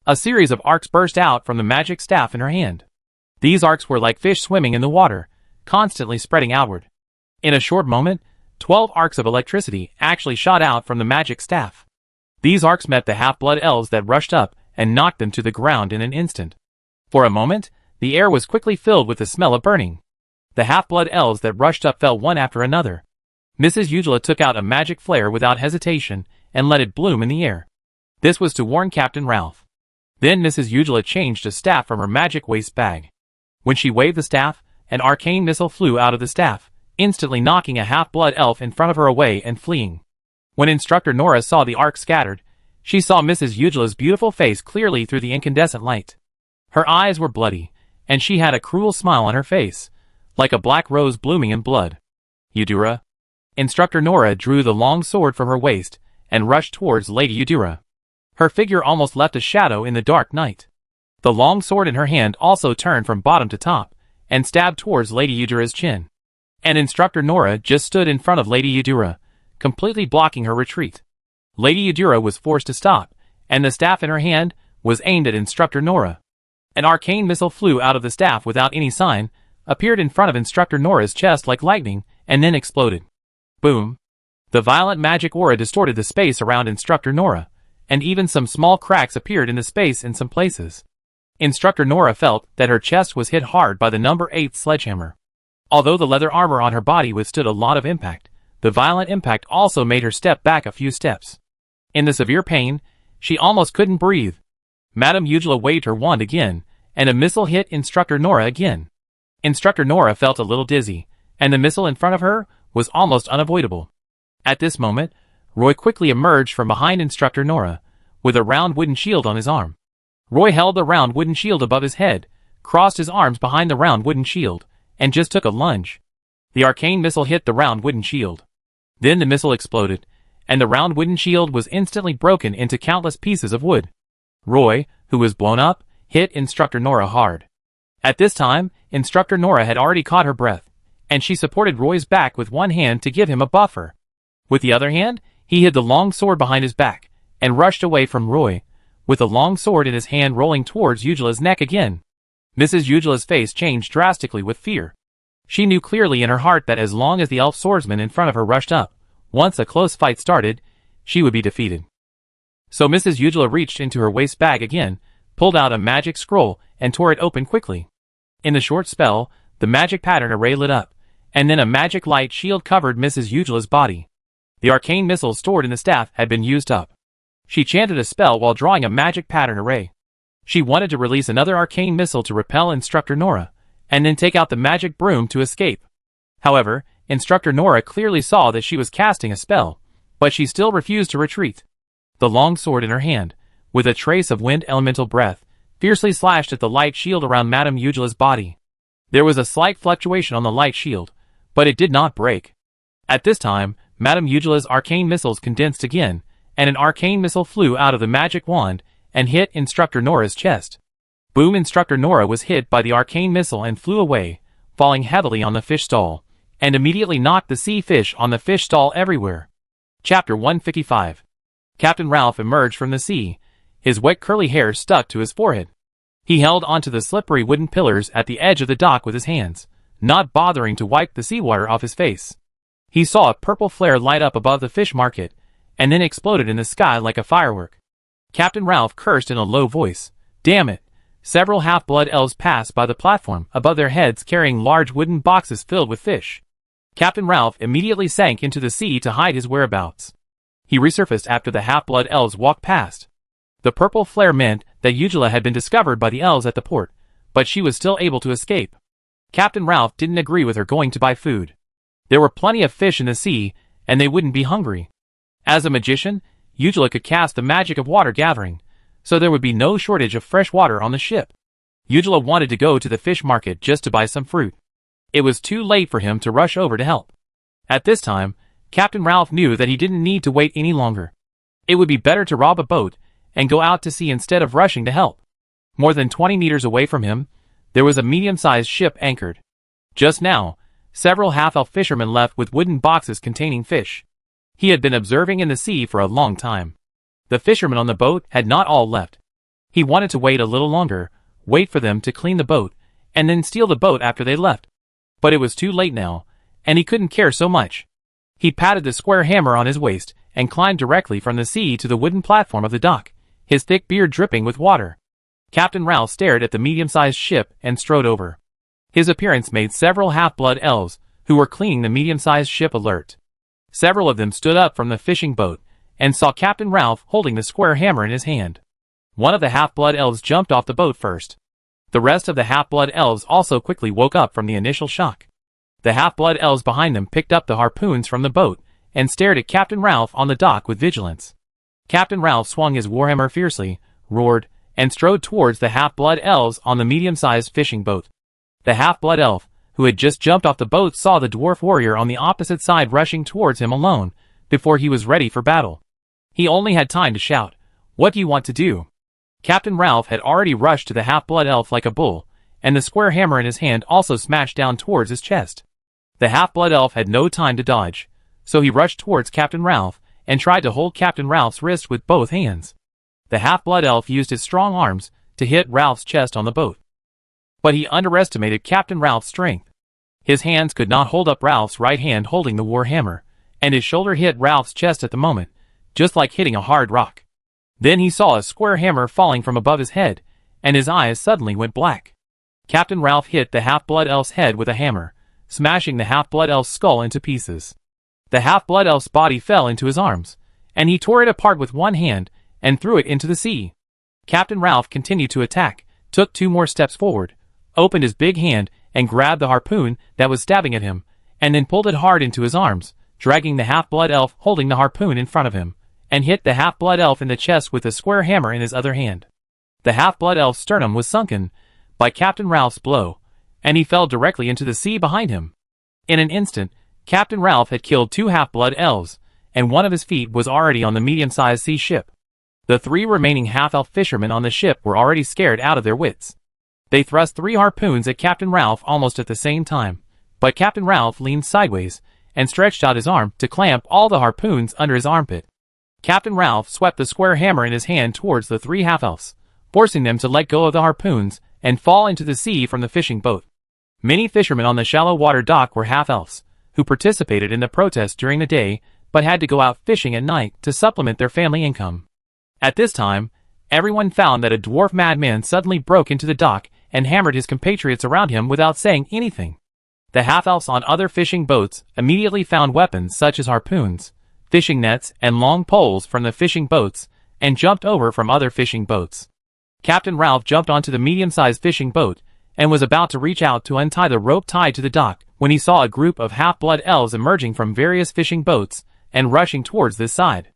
A series of arcs burst out from the magic staff in her hand. These arcs were like fish swimming in the water, constantly spreading outward. In a short moment, 12 arcs of electricity actually shot out from the magic staff. These arcs met the half-blood elves that rushed up and knocked them to the ground in an instant. For a moment, the air was quickly filled with the smell of burning. The half-blood elves that rushed up fell one after another. Mrs. Ugula took out a magic flare without hesitation and let it bloom in the air. This was to warn Captain Ralph. Then Mrs. Ugula changed a staff from her magic waist bag. When she waved the staff, an arcane missile flew out of the staff, instantly knocking a half-blood elf in front of her away and fleeing. When Instructor Nora saw the arc scattered, she saw Mrs. Ugula's beautiful face clearly through the incandescent light. Her eyes were bloody, and she had a cruel smile on her face, like a black rose blooming in blood. "Eudora." Instructor Nora drew the long sword from her waist and rushed towards Lady Eudora. Her figure almost left a shadow in the dark night. The long sword in her hand also turned from bottom to top, and stabbed towards Lady Eudora's chin. and Instructor Nora just stood in front of Lady Eudora, completely blocking her retreat. Lady Eudora was forced to stop, and the staff in her hand was aimed at Instructor Nora. An arcane missile flew out of the staff without any sign, appeared in front of Instructor Nora's chest like lightning, and then exploded. Boom! The violent magic aura distorted the space around Instructor Nora, and even some small cracks appeared in the space in some places. Instructor Nora felt that her chest was hit hard by the number 8 sledgehammer. Although the leather armor on her body withstood a lot of impact, the violent impact also made her step back a few steps. In the severe pain, she almost couldn't breathe. Madame Eugela waved her wand again, and a missile hit Instructor Nora again. Instructor Nora felt a little dizzy, and the missile in front of her was almost unavoidable. At this moment, Roy quickly emerged from behind Instructor Nora, with a round wooden shield on his arm. Roy held the round wooden shield above his head, crossed his arms behind the round wooden shield, and just took a lunge. The arcane missile hit the round wooden shield. Then the missile exploded, and the round wooden shield was instantly broken into countless pieces of wood. Roy, who was blown up, hit Instructor Nora hard. At this time, Instructor Nora had already caught her breath, and she supported Roy's back with one hand to give him a buffer. With the other hand, he hid the long sword behind his back, and rushed away from Roy, with the long sword in his hand rolling towards Eugela's neck again. Mrs. Eugela's face changed drastically with fear. She knew clearly in her heart that as long as the elf swordsman in front of her rushed up, once a close fight started, she would be defeated. So Mrs. Eugela reached into her waist bag again, pulled out a magic scroll, and tore it open quickly. In the short spell, the magic pattern array lit up, and then a magic light shield covered Mrs. Eugela's body. The arcane missiles stored in the staff had been used up. She chanted a spell while drawing a magic pattern array. She wanted to release another arcane missile to repel Instructor Nora, and then take out the magic broom to escape. However, Instructor Nora clearly saw that she was casting a spell, but she still refused to retreat. The long sword in her hand, with a trace of wind elemental breath, fiercely slashed at the light shield around Madame Eugela's body. There was a slight fluctuation on the light shield, but it did not break. At this time, Madame Eugela's arcane missiles condensed again, and an arcane missile flew out of the magic wand and hit Instructor Nora's chest. Boom! Instructor Nora was hit by the arcane missile and flew away, falling heavily on the fish stall, and immediately knocked the sea fish on the fish stall everywhere. Chapter 155. Captain Ralph emerged from the sea, his wet curly hair stuck to his forehead. He held onto the slippery wooden pillars at the edge of the dock with his hands, not bothering to wipe the seawater off his face. He saw a purple flare light up above the fish market, and then exploded in the sky like a firework. Captain Ralph cursed in a low voice. Damn it! Several half-blood elves passed by the platform above their heads carrying large wooden boxes filled with fish. Captain Ralph immediately sank into the sea to hide his whereabouts. He resurfaced after the half-blood elves walked past. The purple flare meant that Eugela had been discovered by the elves at the port, but she was still able to escape. Captain Ralph didn't agree with her going to buy food. There were plenty of fish in the sea, and they wouldn't be hungry. As a magician, Eugela could cast the magic of water gathering, so there would be no shortage of fresh water on the ship. Eugela wanted to go to the fish market just to buy some fruit. It was too late for him to rush over to help. At this time, Captain Ralph knew that he didn't need to wait any longer. It would be better to rob a boat and go out to sea instead of rushing to help. More than 20 meters away from him, there was a medium-sized ship anchored. Just now, several half-elf fishermen left with wooden boxes containing fish. He had been observing in the sea for a long time. The fishermen on the boat had not all left. He wanted to wait a little longer, wait for them to clean the boat, and then steal the boat after they left. But it was too late now, and he couldn't care so much. He patted the square hammer on his waist and climbed directly from the sea to the wooden platform of the dock, his thick beard dripping with water. Captain Ralph stared at the medium-sized ship and strode over. His appearance made several half-blood elves, who were cleaning the medium-sized ship, alert. Several of them stood up from the fishing boat, and saw Captain Ralph holding the square hammer in his hand. One of the half-blood elves jumped off the boat first. The rest of the half-blood elves also quickly woke up from the initial shock. The half-blood elves behind them picked up the harpoons from the boat, and stared at Captain Ralph on the dock with vigilance. Captain Ralph swung his warhammer fiercely, roared, and strode towards the half-blood elves on the medium-sized fishing boat. The half-blood elf, who had just jumped off the boat, saw the dwarf warrior on the opposite side rushing towards him alone, before he was ready for battle. He only had time to shout, "What do you want to do?" Captain Ralph had already rushed to the half-blood elf like a bull, and the square hammer in his hand also smashed down towards his chest. The half-blood elf had no time to dodge, so he rushed towards Captain Ralph and tried to hold Captain Ralph's wrist with both hands. The half-blood elf used his strong arms to hit Ralph's chest on the boat. But he underestimated Captain Ralph's strength. His hands could not hold up Ralph's right hand holding the war hammer, and his shoulder hit Ralph's chest at the moment, just like hitting a hard rock. Then he saw a square hammer falling from above his head, and his eyes suddenly went black. Captain Ralph hit the half-blood elf's head with a hammer, smashing the half-blood elf's skull into pieces. The half-blood elf's body fell into his arms, and he tore it apart with one hand and threw it into the sea. Captain Ralph continued to attack, took 2 more steps forward, opened his big hand and grabbed the harpoon that was stabbing at him, and then pulled it hard into his arms, dragging the half-blood elf holding the harpoon in front of him, and hit the half-blood elf in the chest with a square hammer in his other hand. The half-blood elf's sternum was sunken by Captain Ralph's blow, and he fell directly into the sea behind him. In an instant, Captain Ralph had killed 2 half-blood elves, and one of his feet was already on the medium-sized sea ship. The 3 remaining half-elf fishermen on the ship were already scared out of their wits. They thrust 3 harpoons at Captain Ralph almost at the same time, but Captain Ralph leaned sideways and stretched out his arm to clamp all the harpoons under his armpit. Captain Ralph swept the square hammer in his hand towards the 3 half-elves, forcing them to let go of the harpoons and fall into the sea from the fishing boat. Many fishermen on the shallow water dock were half-elves, who participated in the protest during the day but had to go out fishing at night to supplement their family income. At this time, everyone found that a dwarf madman suddenly broke into the dock and hammered his compatriots around him without saying anything. The half-elves on other fishing boats immediately found weapons such as harpoons, fishing nets, and long poles from the fishing boats, and jumped over from other fishing boats. Captain Ralph jumped onto the medium-sized fishing boat and was about to reach out to untie the rope tied to the dock when he saw a group of half-blood elves emerging from various fishing boats and rushing towards this side.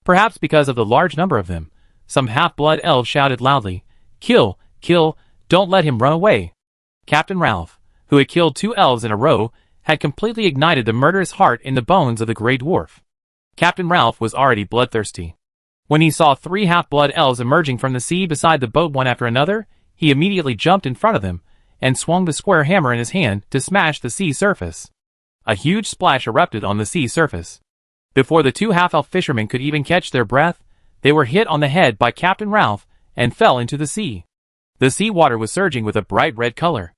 Perhaps because of the large number of them, some half-blood elves shouted loudly, "Kill! Kill! Don't let him run away!" Captain Ralph, who had killed 2 elves in a row, had completely ignited the murderous heart in the bones of the Grey Dwarf. Captain Ralph was already bloodthirsty. When he saw 3 half-blood elves emerging from the sea beside the boat one after another, he immediately jumped in front of them and swung the square hammer in his hand to smash the sea surface. A huge splash erupted on the sea surface. Before the 2 half-elf fishermen could even catch their breath, they were hit on the head by Captain Ralph and fell into the sea. The sea water was surging with a bright red color.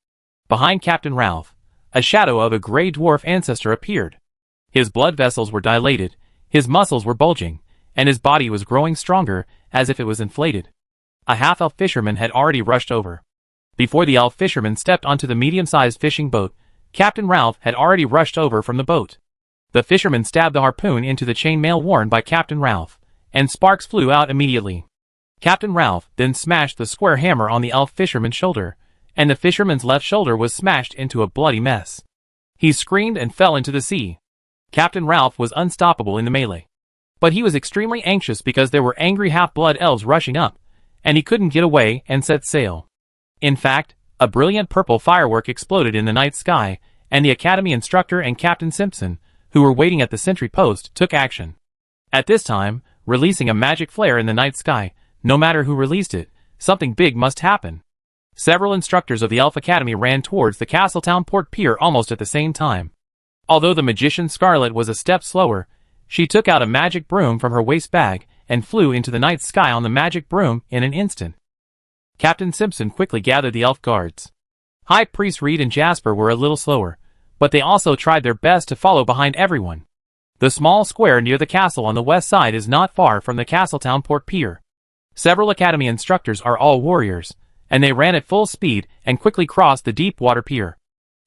Behind Captain Ralph, a shadow of a Grey Dwarf ancestor appeared. His blood vessels were dilated, his muscles were bulging, and his body was growing stronger as if it was inflated. A half-elf fisherman had already rushed over. Before the elf fisherman stepped onto the medium-sized fishing boat, Captain Ralph had already rushed over from the boat. The fisherman stabbed the harpoon into the chainmail worn by Captain Ralph, and sparks flew out immediately. Captain Ralph then smashed the square hammer on the elf fisherman's shoulder, and the fisherman's left shoulder was smashed into a bloody mess. He screamed and fell into the sea. Captain Ralph was unstoppable in the melee. But he was extremely anxious because there were angry half-blood elves rushing up, and he couldn't get away and set sail. In fact, a brilliant purple firework exploded in the night sky, and the Academy instructor and Captain Simpson, who were waiting at the sentry post, took action. At this time, releasing a magic flare in the night sky, no matter who released it, something big must happen. Several instructors of the Elf Academy ran towards the Castletown port pier almost at the same time. Although the magician Scarlet was a step slower, she took out a magic broom from her waist bag and flew into the night sky on the magic broom in an instant. Captain Simpson quickly gathered the elf guards. High Priest Reed and Jasper were a little slower, but they also tried their best to follow behind everyone. The small square near the castle on the west side is not far from the Castletown port pier. Several Academy instructors are all warriors, and they ran at full speed and quickly crossed the deep water pier.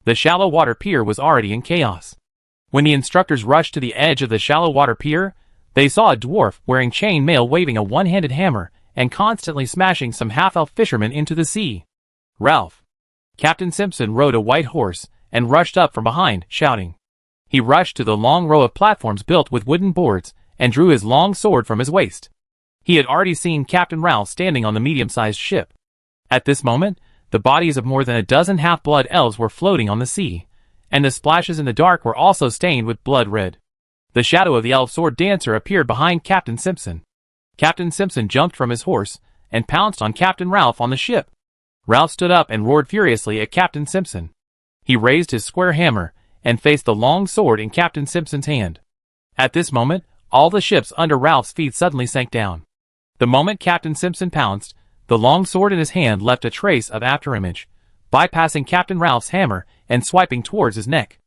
The shallow water pier was already in chaos. When the instructors rushed to the edge of the shallow water pier, they saw a dwarf wearing chain mail waving a one-handed hammer and constantly smashing some half-elf fishermen into the sea. Ralph. Captain Simpson rode a white horse and rushed up from behind, shouting. He rushed to the long row of platforms built with wooden boards and drew his long sword from his waist. He had already seen Captain Ralph standing on the medium-sized ship. At this moment, the bodies of more than a dozen half-blood elves were floating on the sea, and the splashes in the dark were also stained with blood red. The shadow of the elf sword dancer appeared behind Captain Simpson. Captain Simpson jumped from his horse and pounced on Captain Ralph on the ship. Ralph stood up and roared furiously at Captain Simpson. He raised his square hammer and faced the long sword in Captain Simpson's hand. At this moment, all the ships under Ralph's feet suddenly sank down. The moment Captain Simpson pounced, the long sword in his hand left a trace of afterimage, bypassing Captain Ralph's hammer and swiping towards his neck.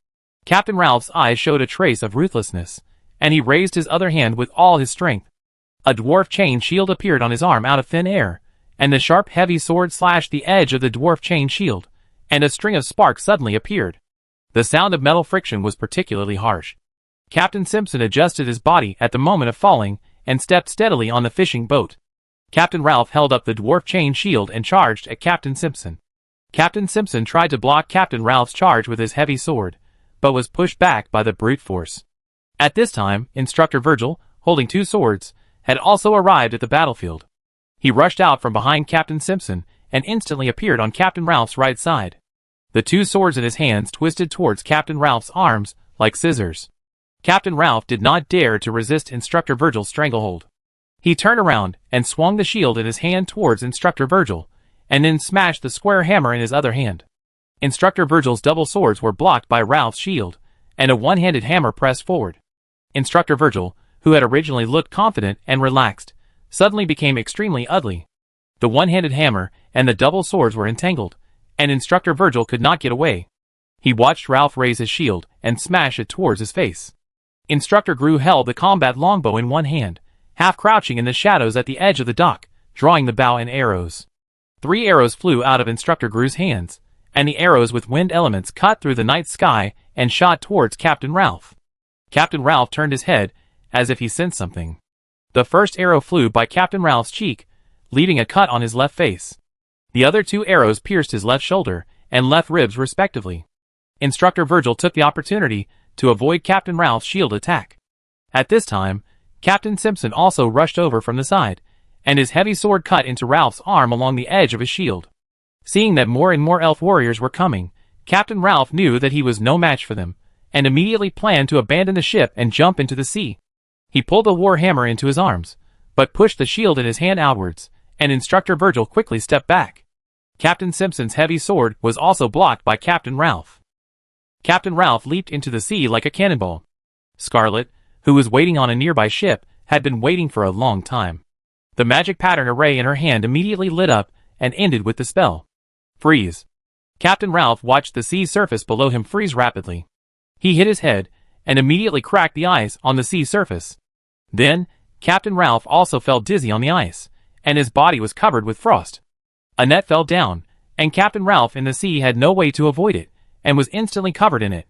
Captain Ralph's eyes showed a trace of ruthlessness, and he raised his other hand with all his strength. A dwarf chain shield appeared on his arm out of thin air, and the sharp heavy sword slashed the edge of the dwarf chain shield, and a string of sparks suddenly appeared. The sound of metal friction was particularly harsh. Captain Simpson adjusted his body at the moment of falling, and stepped steadily on the fishing boat. Captain Ralph held up the dwarf chain shield and charged at Captain Simpson. Captain Simpson tried to block Captain Ralph's charge with his heavy sword, but was pushed back by the brute force. At this time, Instructor Virgil, holding two swords, had also arrived at the battlefield. He rushed out from behind Captain Simpson and instantly appeared on Captain Ralph's right side. The two swords in his hands twisted towards Captain Ralph's arms like scissors. Captain Ralph did not dare to resist Instructor Virgil's stranglehold. He turned around and swung the shield in his hand towards Instructor Virgil, and then smashed the square hammer in his other hand. Instructor Virgil's double swords were blocked by Ralph's shield, and a one-handed hammer pressed forward. Instructor Virgil, who had originally looked confident and relaxed, suddenly became extremely ugly. The one-handed hammer and the double swords were entangled, and Instructor Virgil could not get away. He watched Ralph raise his shield and smash it towards his face. Instructor Gru held the combat longbow in one hand, half crouching in the shadows at the edge of the dock, drawing the bow and arrows. 3 arrows flew out of Instructor Gru's hands, and the arrows with wind elements cut through the night sky and shot towards Captain Ralph. Captain Ralph turned his head, as if he sensed something. The first arrow flew by Captain Ralph's cheek, leaving a cut on his left face. The other 2 arrows pierced his left shoulder and left ribs respectively. Instructor Virgil took the opportunity to avoid Captain Ralph's shield attack. At this time, Captain Simpson also rushed over from the side, and his heavy sword cut into Ralph's arm along the edge of his shield. Seeing that more and more elf warriors were coming, Captain Ralph knew that he was no match for them, and immediately planned to abandon the ship and jump into the sea. He pulled the war hammer into his arms, but pushed the shield in his hand outwards, and Instructor Virgil quickly stepped back. Captain Simpson's heavy sword was also blocked by Captain Ralph. Captain Ralph leaped into the sea like a cannonball. Scarlet, who was waiting on a nearby ship, had been waiting for a long time. The magic pattern array in her hand immediately lit up and ended with the spell. Freeze. Captain Ralph watched the sea surface below him freeze rapidly. He hit his head and immediately cracked the ice on the sea surface. Then, Captain Ralph also felt dizzy on the ice, and his body was covered with frost. A net fell down, and Captain Ralph in the sea had no way to avoid it, and was instantly covered in it.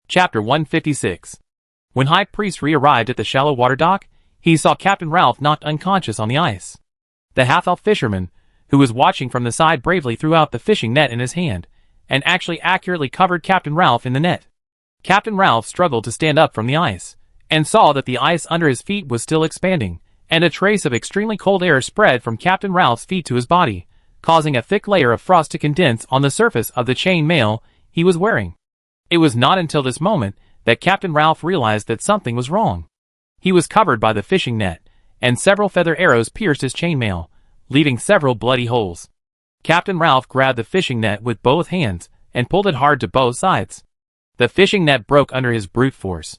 Chapter 156. When High Priest re-arrived at the shallow water dock, he saw Captain Ralph knocked unconscious on the ice. The half-elf fisherman, who was watching from the side, bravely threw out the fishing net in his hand, and actually accurately covered Captain Ralph in the net. Captain Ralph struggled to stand up from the ice, and saw that the ice under his feet was still expanding, and a trace of extremely cold air spread from Captain Ralph's feet to his body, causing a thick layer of frost to condense on the surface of the chain mail he was wearing. It was not until this moment that Captain Ralph realized that something was wrong. He was covered by the fishing net, and several feather arrows pierced his chainmail, leaving several bloody holes. Captain Ralph grabbed the fishing net with both hands and pulled it hard to both sides. The fishing net broke under his brute force.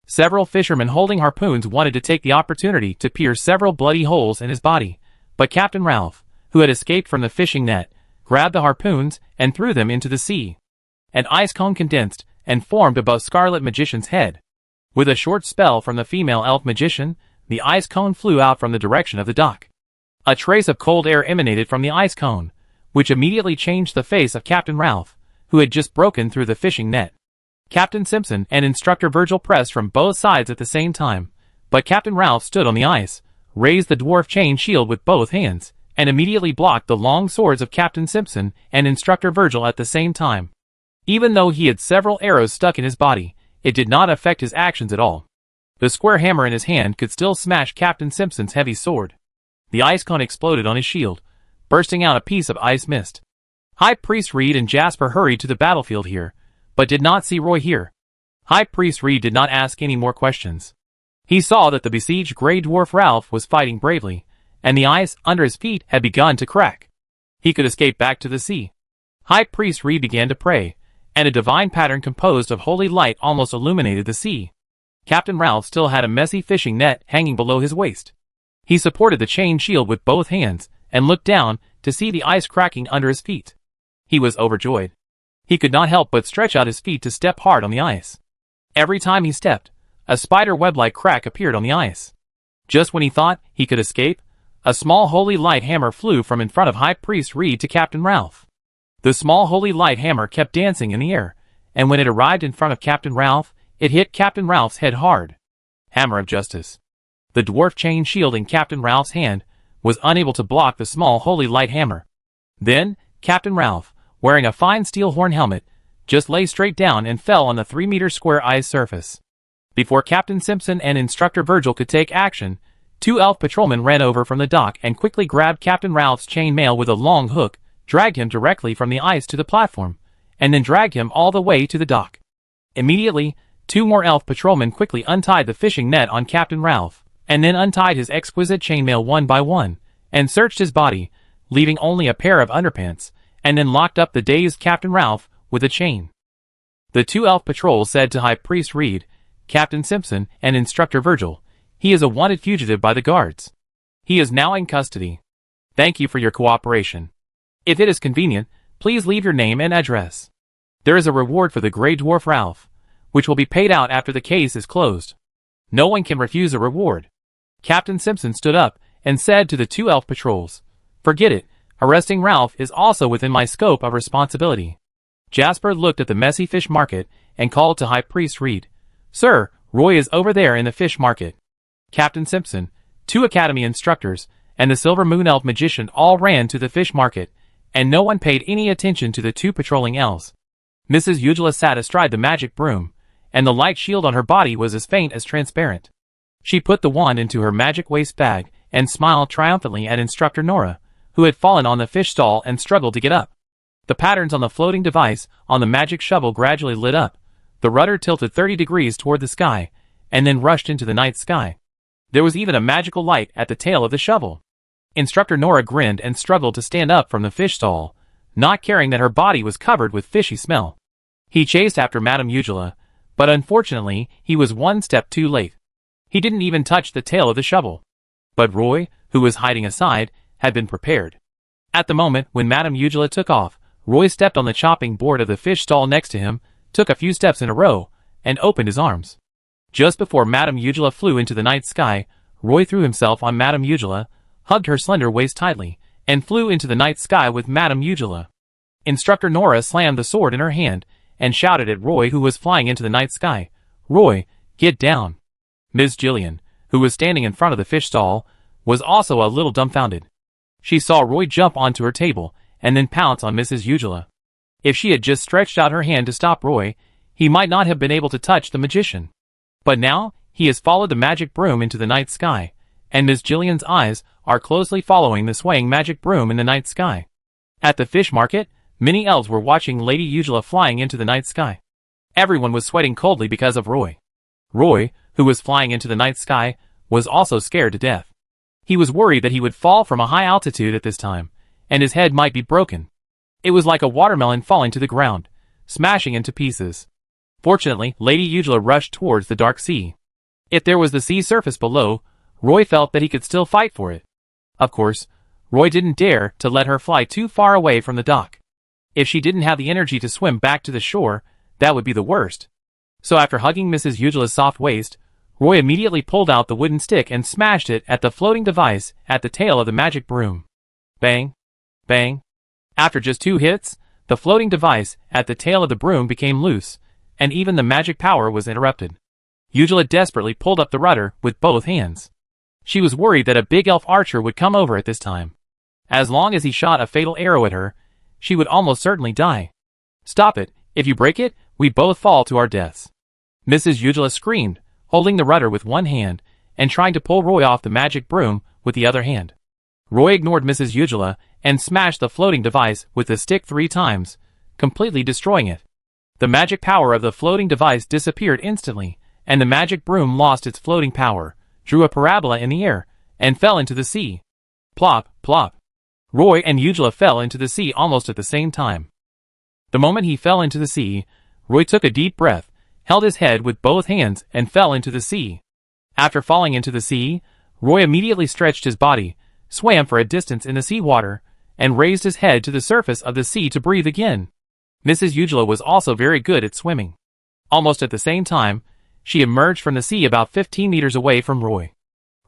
Several fishermen holding harpoons wanted to take the opportunity to pierce several bloody holes in his body, but Captain Ralph, who had escaped from the fishing net, grabbed the harpoons and threw them into the sea. An ice cone condensed and formed above Scarlet Magician's head. With a short spell from the female elf magician, the ice cone flew out from the direction of the dock. A trace of cold air emanated from the ice cone, which immediately changed the face of Captain Ralph, who had just broken through the fishing net. Captain Simpson and Instructor Virgil pressed from both sides at the same time, but Captain Ralph stood on the ice, raised the dwarf chain shield with both hands, and immediately blocked the long swords of Captain Simpson and Instructor Virgil at the same time. Even though he had several arrows stuck in his body, it did not affect his actions at all. The square hammer in his hand could still smash Captain Simpson's heavy sword. The ice cone exploded on his shield, bursting out a piece of ice mist. High Priest Reed and Jasper hurried to the battlefield here, but did not see Roy here. High Priest Reed did not ask any more questions. He saw that the besieged Grey Dwarf Ralph was fighting bravely, and the ice under his feet had begun to crack. He could escape back to the sea. High Priest Reed began to pray, and a divine pattern composed of holy light almost illuminated the sea. Captain Ralph still had a messy fishing net hanging below his waist. He supported the chain shield with both hands, and looked down to see the ice cracking under his feet. He was overjoyed. He could not help but stretch out his feet to step hard on the ice. Every time he stepped, a spider web-like crack appeared on the ice. Just when he thought he could escape, a small holy light hammer flew from in front of High Priest Reed to Captain Ralph. The small holy light hammer kept dancing in the air, and when it arrived in front of Captain Ralph, it hit Captain Ralph's head hard. Hammer of Justice. The dwarf chain shield in Captain Ralph's hand was unable to block the small holy light hammer. Then, Captain Ralph, wearing a fine steel horn helmet, just lay straight down and fell on the 3-meter square ice surface. Before Captain Simpson and Instructor Virgil could take action, 2 elf patrolmen ran over from the dock and quickly grabbed Captain Ralph's chain mail with a long hook, dragged him directly from the ice to the platform, and then dragged him all the way to the dock. Immediately, 2 more elf patrolmen quickly untied the fishing net on Captain Ralph, and then untied his exquisite chainmail one by one, and searched his body, leaving only a pair of underpants, and then locked up the dazed Captain Ralph with a chain. The 2 elf patrols said to High Priest Reed, Captain Simpson, and Instructor Virgil, "He is a wanted fugitive by the guards. He is now in custody. Thank you for your cooperation. If it is convenient, please leave your name and address. There is a reward for the Grey Dwarf Ralph, which will be paid out after the case is closed. No one can refuse a reward." Captain Simpson stood up and said to the 2 elf patrols, "Forget it, arresting Ralph is also within my scope of responsibility." Jasper looked at the messy fish market and called to High Priest Reed, "Sir, Roy is over there in the fish market." Captain Simpson, 2 academy instructors, and the Silver Moon Elf magician all ran to the fish market, and no one paid any attention to the 2 patrolling elves. Mrs. Eugela sat astride the magic broom, and the light shield on her body was as faint as transparent. She put the wand into her magic waist bag and smiled triumphantly at Instructor Nora, who had fallen on the fish stall and struggled to get up. The patterns on the floating device on the magic shovel gradually lit up. The rudder tilted 30 degrees toward the sky, and then rushed into the night sky. There was even a magical light at the tail of the shovel. Instructor Nora grinned and struggled to stand up from the fish stall, not caring that her body was covered with fishy smell. He chased after Madame Eugela, but unfortunately he was one step too late. He didn't even touch the tail of the shovel. But Roy, who was hiding aside, had been prepared. At the moment when Madame Eugela took off, Roy stepped on the chopping board of the fish stall next to him, took a few steps in a row, and opened his arms. Just before Madame Eugela flew into the night sky, Roy threw himself on Madame Eugela, hugged her slender waist tightly, and flew into the night sky with Madame Eugela. Instructor Nora slammed the sword in her hand, and shouted at Roy, who was flying into the night sky, "Roy, get down." Miss Jillian, who was standing in front of the fish stall, was also a little dumbfounded. She saw Roy jump onto her table, and then pounce on Mrs. Eugela. If she had just stretched out her hand to stop Roy, he might not have been able to touch the magician. But now, he has followed the magic broom into the night sky, and Miss Jillian's eyes are closely following the swaying magic broom in the night sky. At the fish market, many elves were watching Lady Eugela flying into the night sky. Everyone was sweating coldly because of Roy. Roy, who was flying into the night sky, was also scared to death. He was worried that he would fall from a high altitude at this time, and his head might be broken. It was like a watermelon falling to the ground, smashing into pieces. Fortunately, Lady Eugela rushed towards the dark sea. If there was the sea surface below, Roy felt that he could still fight for it. Of course, Roy didn't dare to let her fly too far away from the dock. If she didn't have the energy to swim back to the shore, that would be the worst. So after hugging Mrs. Eugela's soft waist, Roy immediately pulled out the wooden stick and smashed it at the floating device at the tail of the magic broom. Bang! Bang! After just 2 hits, the floating device at the tail of the broom became loose, and even the magic power was interrupted. Eugela desperately pulled up the rudder with both hands. She was worried that a big elf archer would come over at this time. As long as he shot a fatal arrow at her, she would almost certainly die. "Stop it, if you break it, we both fall to our deaths." Mrs. Eugela screamed, holding the rudder with one hand, and trying to pull Roy off the magic broom with the other hand. Roy ignored Mrs. Eugela and smashed the floating device with the stick 3 times, completely destroying it. The magic power of the floating device disappeared instantly, and the magic broom lost its floating power, drew a parabola in the air, and fell into the sea. Plop, plop. Roy and Eugela fell into the sea almost at the same time. The moment he fell into the sea, Roy took a deep breath, held his head with both hands, and fell into the sea. After falling into the sea, Roy immediately stretched his body, swam for a distance in the sea water, and raised his head to the surface of the sea to breathe again. Mrs. Ugula was also very good at swimming. Almost at the same time, she emerged from the sea about 15 meters away from Roy.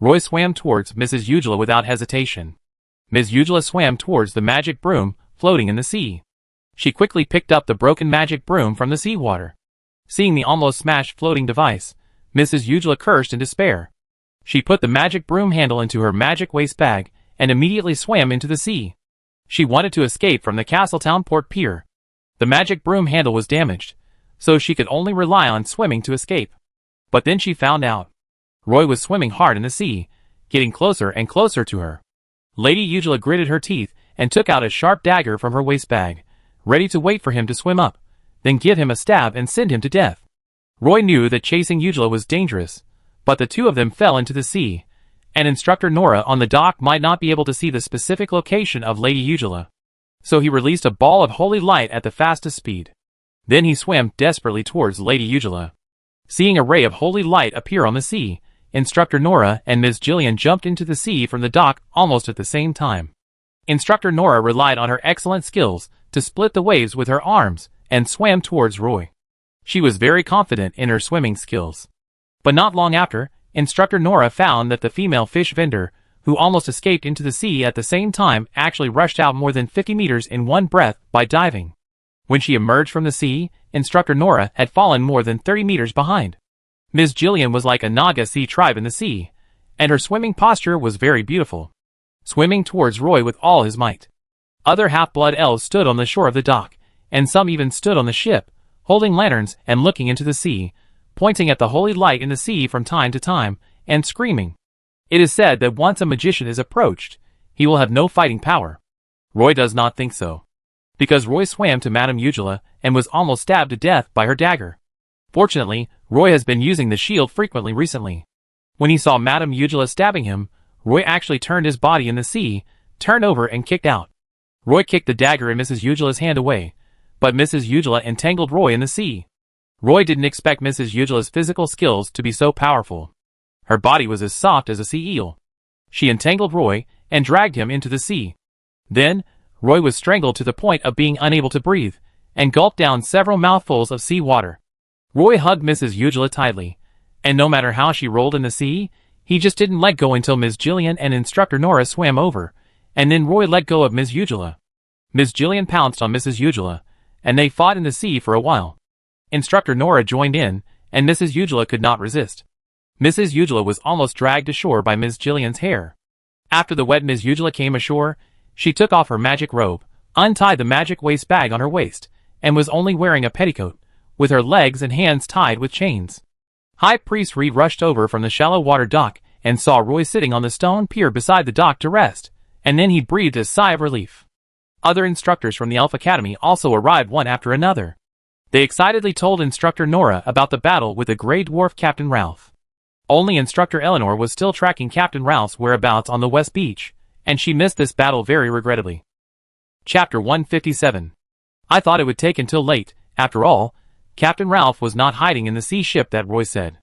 Roy swam towards Mrs. Ugula without hesitation. Ms. Ugula swam towards the magic broom floating in the sea. She quickly picked up the broken magic broom from the seawater. Seeing the almost smashed floating device, Mrs. Ugula cursed in despair. She put the magic broom handle into her magic waste bag and immediately swam into the sea. She wanted to escape from the Castletown port pier. The magic broom handle was damaged, so she could only rely on swimming to escape. But then she found out. Roy was swimming hard in the sea, getting closer and closer to her. Lady Ugula gritted her teeth and took out a sharp dagger from her waist bag, ready to wait for him to swim up, then give him a stab and send him to death. Roy knew that chasing Ugula was dangerous, but the two of them fell into the sea, and Instructor Nora on the dock might not be able to see the specific location of Lady Ugula. So he released a ball of holy light at the fastest speed. Then he swam desperately towards Lady Ugula. Seeing a ray of holy light appear on the sea, Instructor Nora and Ms. Jillian jumped into the sea from the dock almost at the same time. Instructor Nora relied on her excellent skills to split the waves with her arms and swam towards Roy. She was very confident in her swimming skills. But not long after, Instructor Nora found that the female fish vendor, who almost escaped into the sea at the same time, actually rushed out more than 50 meters in one breath by diving. When she emerged from the sea, Instructor Nora had fallen more than 30 meters behind. Ms. Jillian was like a Naga sea tribe in the sea, and her swimming posture was very beautiful, swimming towards Roy with all his might. Other half-blood elves stood on the shore of the dock, and some even stood on the ship, holding lanterns and looking into the sea, pointing at the holy light in the sea from time to time, and screaming. It is said that once a magician is approached, he will have no fighting power. Roy does not think so, because Roy swam to Madame Ugula and was almost stabbed to death by her dagger. Fortunately, Roy has been using the shield frequently recently. When he saw Madame Ugula stabbing him, Roy actually turned his body in the sea, turned over and kicked out. Roy kicked the dagger in Mrs. Ugula's hand away, but Mrs. Ugula entangled Roy in the sea. Roy didn't expect Mrs. Ugula's physical skills to be so powerful. Her body was as soft as a sea eel. She entangled Roy and dragged him into the sea. Then, Roy was strangled to the point of being unable to breathe, and gulped down several mouthfuls of sea water. Roy hugged Mrs. Ugula tightly, and no matter how she rolled in the sea, he just didn't let go until Ms. Jillian and Instructor Nora swam over, and then Roy let go of Ms. Ugula. Ms. Jillian pounced on Mrs. Ugula, and they fought in the sea for a while. Instructor Nora joined in, and Mrs. Ugula could not resist. Mrs. Ugula was almost dragged ashore by Ms. Jillian's hair. After the wet Ms. Ugula came ashore, she took off her magic robe, untied the magic waist bag on her waist, and was only wearing a petticoat, with her legs and hands tied with chains. High Priest Reed rushed over from the shallow water dock and saw Roy sitting on the stone pier beside the dock to rest, and then he breathed a sigh of relief. Other instructors from the Elf Academy also arrived one after another. They excitedly told Instructor Nora about the battle with the Grey Dwarf Captain Ralph. Only Instructor Eleanor was still tracking Captain Ralph's whereabouts on the West Beach, and she missed this battle very regrettably. Chapter 157. I thought it would take until late. After all, Captain Ralph was not hiding in the sea ship that Roy said.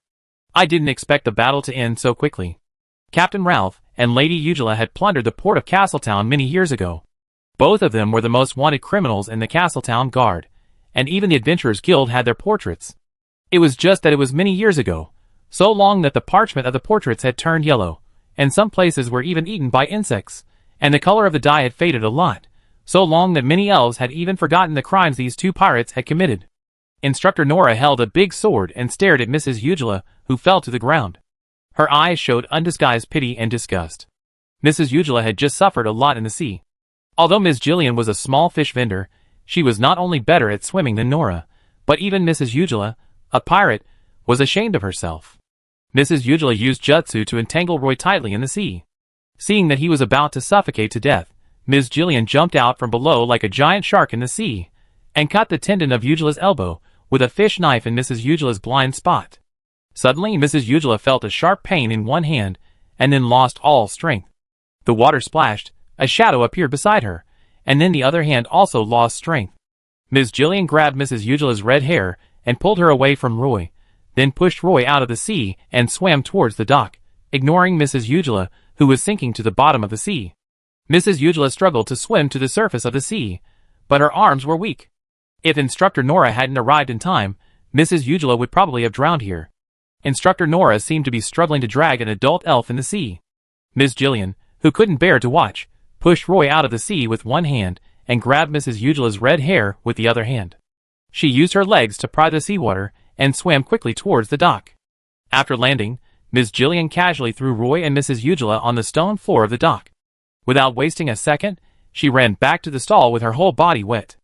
I didn't expect the battle to end so quickly. Captain Ralph and Lady Ugula had plundered the port of Castletown many years ago. Both of them were the most wanted criminals in the Castletown Guard, and even the Adventurers Guild had their portraits. It was just that it was many years ago, so long that the parchment of the portraits had turned yellow, and some places were even eaten by insects, and the color of the dye had faded a lot, so long that many elves had even forgotten the crimes these two pirates had committed. Instructor Nora held a big sword and stared at Mrs. Ugula, who fell to the ground. Her eyes showed undisguised pity and disgust. Mrs. Ugula had just suffered a lot in the sea. Although Ms. Jillian was a small fish vendor, she was not only better at swimming than Nora, but even Mrs. Ugula, a pirate, was ashamed of herself. Mrs. Ugula used jutsu to entangle Roy tightly in the sea. Seeing that he was about to suffocate to death, Ms. Jillian jumped out from below like a giant shark in the sea, and cut the tendon of Ugula's elbow with a fish knife in Mrs. Ugula's blind spot. Suddenly Mrs. Ugula felt a sharp pain in one hand, and then lost all strength. The water splashed, a shadow appeared beside her, and then the other hand also lost strength. Ms. Jillian grabbed Mrs. Eugela's red hair and pulled her away from Roy, then pushed Roy out of the sea and swam towards the dock, ignoring Mrs. Eugela, who was sinking to the bottom of the sea. Mrs. Eugela struggled to swim to the surface of the sea, but her arms were weak. If Instructor Nora hadn't arrived in time, Mrs. Eugela would probably have drowned here. Instructor Nora seemed to be struggling to drag an adult elf in the sea. Ms. Jillian, who couldn't bear to watch, pushed Roy out of the sea with one hand and grabbed Mrs. Eugela's red hair with the other hand. She used her legs to pry the seawater and swam quickly towards the dock. After landing, Ms. Jillian casually threw Roy and Mrs. Eugela on the stone floor of the dock. Without wasting a second, she ran back to the stall with her whole body wet.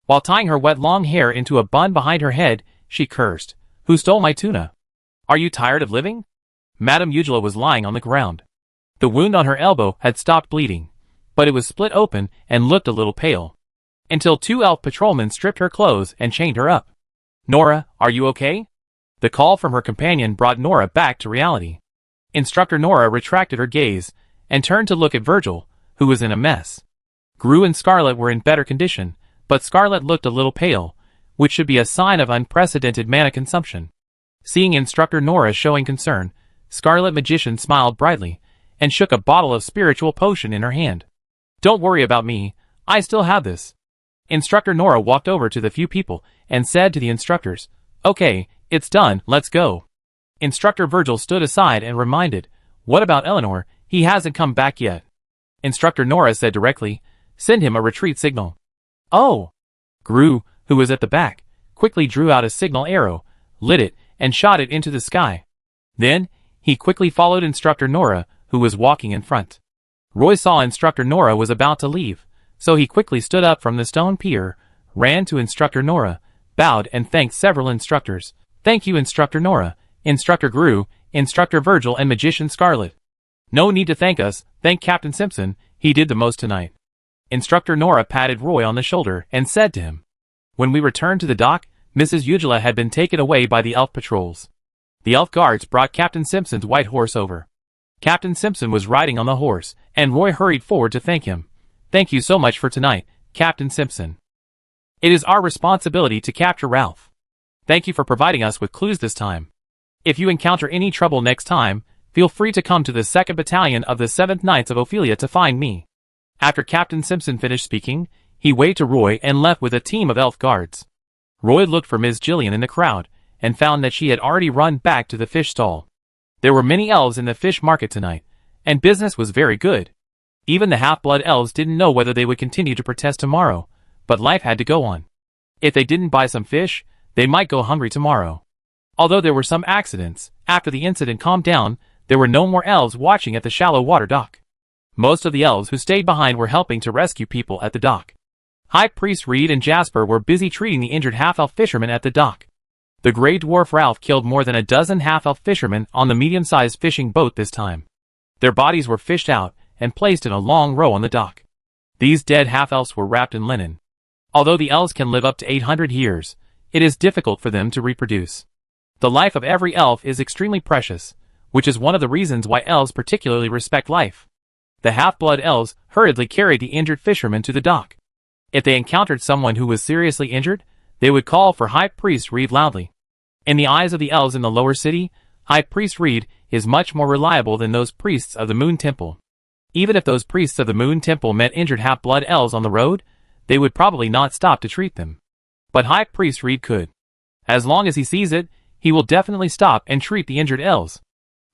While tying her wet long hair into a bun behind her head, she cursed, "Who stole my tuna? Are you tired of living?" Madame Eugela was lying on the ground. The wound on her elbow had stopped bleeding, but it was split open and looked a little pale. Until two elf patrolmen stripped her clothes and chained her up. "Nora, are you okay?" The call from her companion brought Nora back to reality. Instructor Nora retracted her gaze and turned to look at Virgil, who was in a mess. Gru and Scarlet were in better condition, but Scarlet looked a little pale, which should be a sign of unprecedented mana consumption. Seeing Instructor Nora showing concern, Scarlet Magician smiled brightly and shook a bottle of spiritual potion in her hand. "Don't worry about me, I still have this." Instructor Nora walked over to the few people and said to the instructors, "Okay, it's done, let's go." Instructor Virgil stood aside and reminded, "What about Eleanor? He hasn't come back yet." Instructor Nora said directly, "Send him a retreat signal." "Oh!" Gru, who was at the back, quickly drew out a signal arrow, lit it, and shot it into the sky. Then, he quickly followed Instructor Nora, who was walking in front. Roy saw Instructor Nora was about to leave, so he quickly stood up from the stone pier, ran to Instructor Nora, bowed and thanked several instructors. "Thank you, Instructor Nora, Instructor Gru, Instructor Virgil and Magician Scarlet." "No need to thank us, thank Captain Simpson, he did the most tonight." Instructor Nora patted Roy on the shoulder and said to him, "When we returned to the dock, Mrs. Eugela had been taken away by the elf patrols. The elf guards brought Captain Simpson's white horse over. Captain Simpson was riding on the horse, and Roy hurried forward to thank him. "Thank you so much for tonight, Captain Simpson. It is our responsibility to capture Ralph. Thank you for providing us with clues this time. If you encounter any trouble next time, feel free to come to the 2nd Battalion of the 7th Knights of Ophelia to find me." After Captain Simpson finished speaking, he waved to Roy and left with a team of elf guards. Roy looked for Ms. Jillian in the crowd, and found that she had already run back to the fish stall. There were many elves in the fish market tonight, and business was very good. Even the half-blood elves didn't know whether they would continue to protest tomorrow, but life had to go on. If they didn't buy some fish, they might go hungry tomorrow. Although there were some accidents, after the incident calmed down, there were no more elves watching at the shallow water dock. Most of the elves who stayed behind were helping to rescue people at the dock. High Priest Reed and Jasper were busy treating the injured half-elf fishermen at the dock. The Grey Dwarf Ralph killed more than a dozen half-elf fishermen on the medium-sized fishing boat this time. Their bodies were fished out and placed in a long row on the dock. These dead half-elves were wrapped in linen. Although the elves can live up to 800 years, it is difficult for them to reproduce. The life of every elf is extremely precious, which is one of the reasons why elves particularly respect life. The half-blood elves hurriedly carried the injured fishermen to the dock. If they encountered someone who was seriously injured, they would call for High Priest Reed loudly. In the eyes of the elves in the lower city, High Priest Reed is much more reliable than those priests of the Moon Temple. Even if those priests of the Moon Temple met injured half-blood elves on the road, they would probably not stop to treat them. But High Priest Reed could. As long as he sees it, he will definitely stop and treat the injured elves.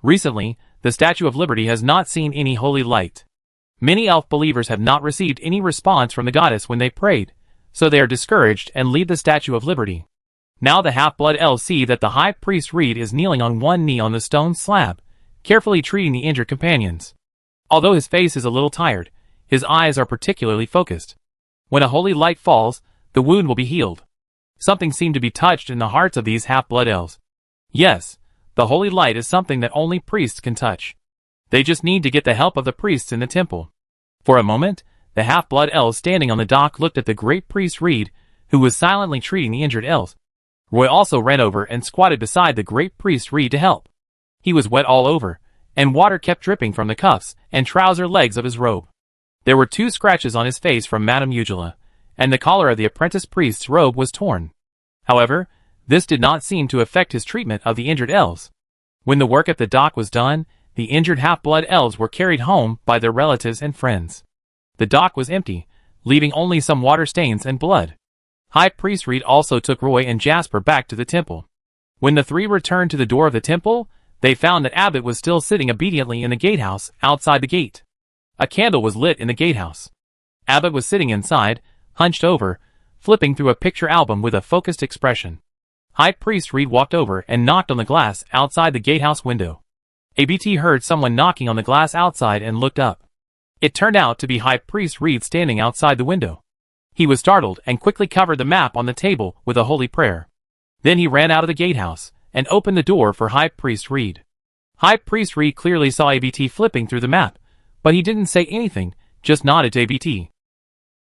Recently, the Statue of Liberty has not seen any holy light. Many elf believers have not received any response from the goddess when they prayed, so they are discouraged and leave the Statue of Liberty. Now the half-blood elves see that the High Priest Reed is kneeling on one knee on the stone slab, carefully treating the injured companions. Although his face is a little tired, his eyes are particularly focused. When a holy light falls, the wound will be healed. Something seemed to be touched in the hearts of these half-blood elves. Yes, the holy light is something that only priests can touch. They just need to get the help of the priests in the temple. For a moment, the half-blood elves standing on the dock looked at the great priest Reed, who was silently treating the injured elves. Roy also ran over and squatted beside the great priest Reed to help. He was wet all over, and water kept dripping from the cuffs and trouser legs of his robe. There were 2 scratches on his face from Madame Eugela, and the collar of the apprentice priest's robe was torn. However, this did not seem to affect his treatment of the injured elves. When the work at the dock was done, the injured half-blood elves were carried home by their relatives and friends. The dock was empty, leaving only some water stains and blood. High Priest Reed also took Roy and Jasper back to the temple. When the three returned to the door of the temple, they found that Abbott was still sitting obediently in the gatehouse outside the gate. A candle was lit in the gatehouse. Abbott was sitting inside, hunched over, flipping through a picture album with a focused expression. High Priest Reed walked over and knocked on the glass outside the gatehouse window. ABT heard someone knocking on the glass outside and looked up. It turned out to be High Priest Reed standing outside the window. He was startled and quickly covered the map on the table with a holy prayer. Then he ran out of the gatehouse and opened the door for High Priest Reed. High Priest Reed clearly saw ABT flipping through the map, but he didn't say anything, just nodded to ABT.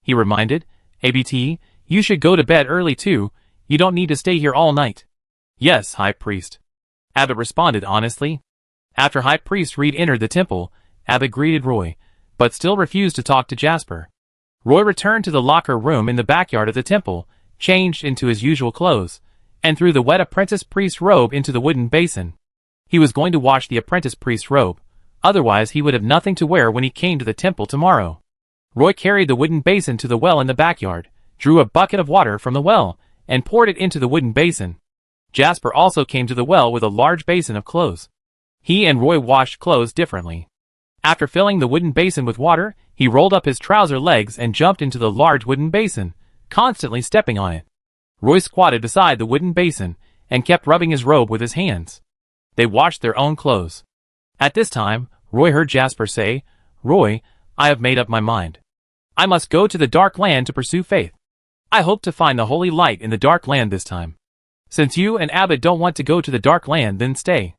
He reminded, ABT, you should go to bed early too, you don't need to stay here all night. Yes, High Priest. Abbott responded honestly. After High Priest Reed entered the temple, Abbott greeted Roy, but still refused to talk to Jasper. Roy returned to the locker room in the backyard of the temple, changed into his usual clothes, and threw the wet apprentice priest's robe into the wooden basin. He was going to wash the apprentice priest's robe, otherwise he would have nothing to wear when he came to the temple tomorrow. Roy carried the wooden basin to the well in the backyard, drew a bucket of water from the well, and poured it into the wooden basin. Jasper also came to the well with a large basin of clothes. He and Roy washed clothes differently. After filling the wooden basin with water, he rolled up his trouser legs and jumped into the large wooden basin, constantly stepping on it. Roy squatted beside the wooden basin and kept rubbing his robe with his hands. They washed their own clothes. At this time, Roy heard Jasper say, Roy, I have made up my mind. I must go to the Dark Land to pursue faith. I hope to find the holy light in the Dark Land this time. Since you and Abbott don't want to go to the Dark Land, then stay.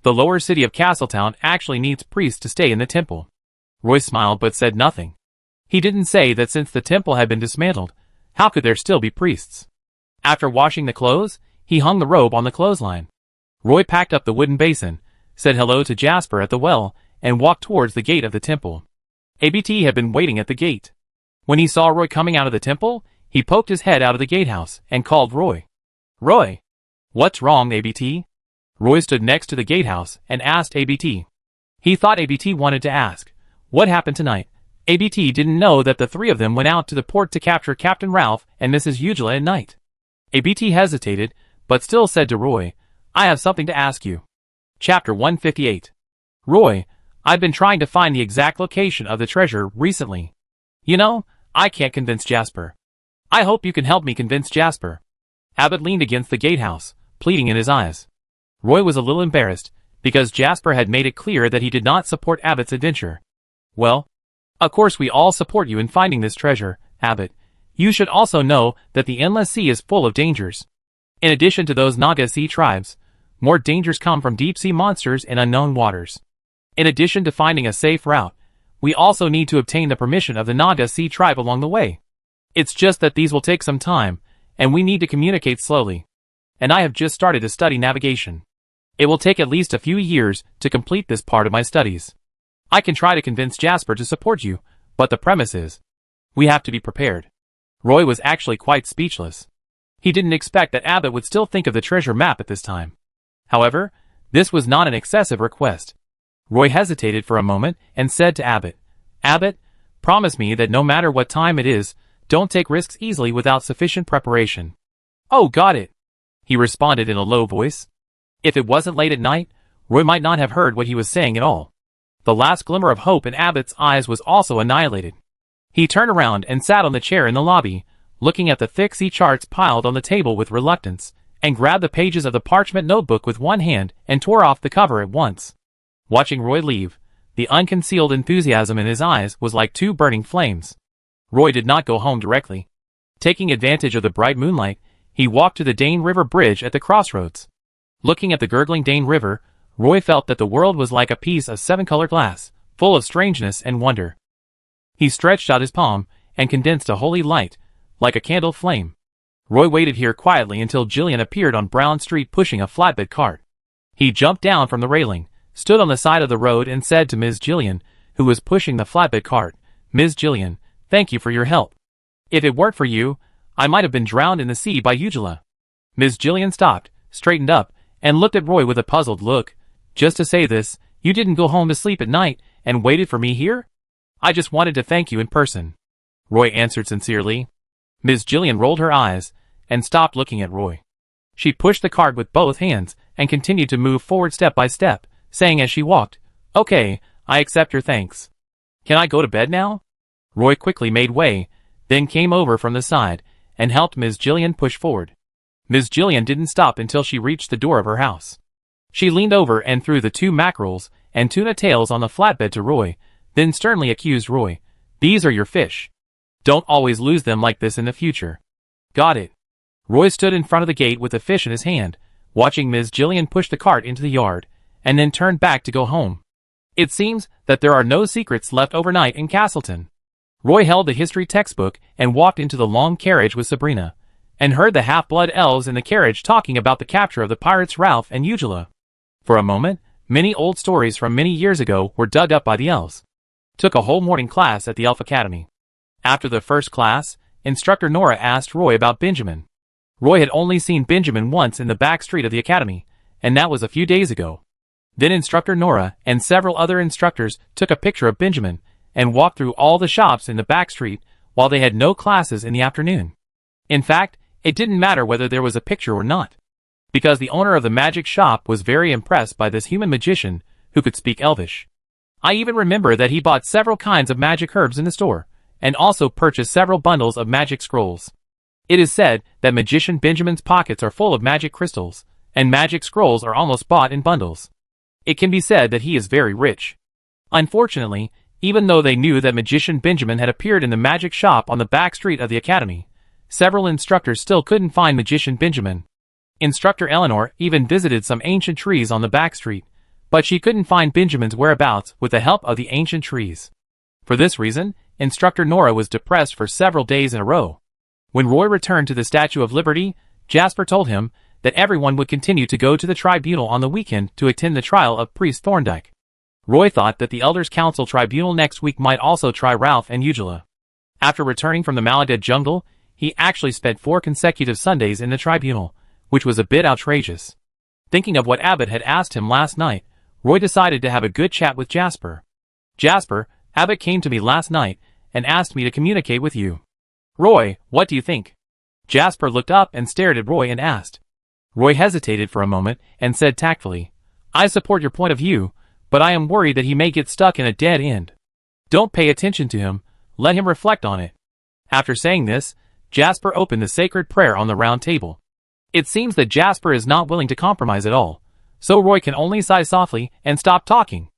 The lower city of Castletown actually needs priests to stay in the temple. Roy smiled but said nothing. He didn't say that since the temple had been dismantled, how could there still be priests? After washing the clothes, he hung the robe on the clothesline. Roy packed up the wooden basin, said hello to Jasper at the well, and walked towards the gate of the temple. ABT had been waiting at the gate. When he saw Roy coming out of the temple, he poked his head out of the gatehouse and called Roy. Roy! What's wrong, ABT? Roy stood next to the gatehouse and asked ABT. He thought ABT wanted to ask, what happened tonight? ABT didn't know that the three of them went out to the port to capture Captain Ralph and Mrs. Eugela at night. ABT hesitated, but still said to Roy, I have something to ask you. Chapter 158. Roy, I've been trying to find the exact location of the treasure recently. You know, I can't convince Jasper. I hope you can help me convince Jasper. Abbott leaned against the gatehouse, pleading in his eyes. Roy was a little embarrassed, because Jasper had made it clear that he did not support Abbott's adventure. Well, of course we all support you in finding this treasure, Abbott. You should also know that the Endless Sea is full of dangers. In addition to those Naga Sea tribes, more dangers come from deep-sea monsters and unknown waters. In addition to finding a safe route, we also need to obtain the permission of the Naga Sea tribe along the way. It's just that these will take some time, and we need to communicate slowly. And I have just started to study navigation. It will take at least a few years to complete this part of my studies. I can try to convince Jasper to support you, but the premise is, we have to be prepared. Roy was actually quite speechless. He didn't expect that Abbott would still think of the treasure map at this time. However, this was not an excessive request. Roy hesitated for a moment and said to Abbott, Abbott, promise me that no matter what time it is, don't take risks easily without sufficient preparation. Oh, got it, he responded in a low voice. If it wasn't late at night, Roy might not have heard what he was saying at all. The last glimmer of hope in Abbott's eyes was also annihilated. He turned around and sat on the chair in the lobby, looking at the thick sea charts piled on the table with reluctance, and grabbed the pages of the parchment notebook with one hand and tore off the cover at once. Watching Roy leave, the unconcealed enthusiasm in his eyes was like two burning flames. Roy did not go home directly. Taking advantage of the bright moonlight, he walked to the Dane River Bridge at the crossroads. Looking at the gurgling Dane River, Roy felt that the world was like a piece of seven-color glass, full of strangeness and wonder. He stretched out his palm and condensed a holy light, like a candle flame. Roy waited here quietly until Jillian appeared on Brown Street pushing a flatbed cart. He jumped down from the railing, stood on the side of the road and said to Ms. Jillian, who was pushing the flatbed cart, Ms. Jillian, thank you for your help. If it weren't for you, I might have been drowned in the sea by Eugela. Miss Jillian stopped, straightened up, and looked at Roy with a puzzled look. Just to say this, you didn't go home to sleep at night and waited for me here? I just wanted to thank you in person. Roy answered sincerely. Miss Jillian rolled her eyes and stopped looking at Roy. She pushed the cart with both hands and continued to move forward step by step, saying as she walked, "Okay, I accept your thanks. Can I go to bed now?" Roy quickly made way, then came over from the side and helped Miss Jillian push forward. Miss Jillian didn't stop until she reached the door of her house. She leaned over and threw the 2 mackerels and tuna tails on the flatbed to Roy, then sternly accused Roy, "These are your fish. Don't always lose them like this in the future." "Got it." Roy stood in front of the gate with the fish in his hand, watching Miss Jillian push the cart into the yard, and then turned back to go home. It seems that there are no secrets left overnight in Castleton. Roy held the history textbook and walked into the long carriage with Sabrina, and heard the half-blood elves in the carriage talking about the capture of the pirates Ralph and Eugela. For a moment, many old stories from many years ago were dug up by the elves. Took a whole morning class at the Elf Academy. After the first class, Instructor Nora asked Roy about Benjamin. Roy had only seen Benjamin once in the back street of the academy, and that was a few days ago. Then Instructor Nora and several other instructors took a picture of Benjamin and walked through all the shops in the back street while they had no classes in the afternoon. In fact, it didn't matter whether there was a picture or not, because the owner of the magic shop was very impressed by this human magician who could speak Elvish. I even remember that he bought several kinds of magic herbs in the store, and also purchased several bundles of magic scrolls. It is said that Magician Benjamin's pockets are full of magic crystals, and magic scrolls are almost bought in bundles. It can be said that he is very rich. Unfortunately, even though they knew that Magician Benjamin had appeared in the magic shop on the back street of the academy, several instructors still couldn't find Magician Benjamin. Instructor Eleanor even visited some ancient trees on the back street, but she couldn't find Benjamin's whereabouts with the help of the ancient trees. For this reason, Instructor Nora was depressed for several days in a row. When Roy returned to the Statue of Liberty, Jasper told him that everyone would continue to go to the tribunal on the weekend to attend the trial of Priest Thorndyke. Roy thought that the Elders' Council tribunal next week might also try Ralph and Eugela. After returning from the Maladed jungle, he actually spent 4 consecutive Sundays in the tribunal, which was a bit outrageous. Thinking of what Abbott had asked him last night, Roy decided to have a good chat with Jasper. "Jasper, Abbott came to me last night and asked me to communicate with you. Roy, what do you think?" Jasper looked up and stared at Roy and asked. Roy hesitated for a moment and said tactfully, "I support your point of view, but I am worried that he may get stuck in a dead end. Don't pay attention to him, let him reflect on it." After saying this, Jasper opened the sacred prayer on the round table. It seems that Jasper is not willing to compromise at all, so Roy can only sigh softly and stop talking.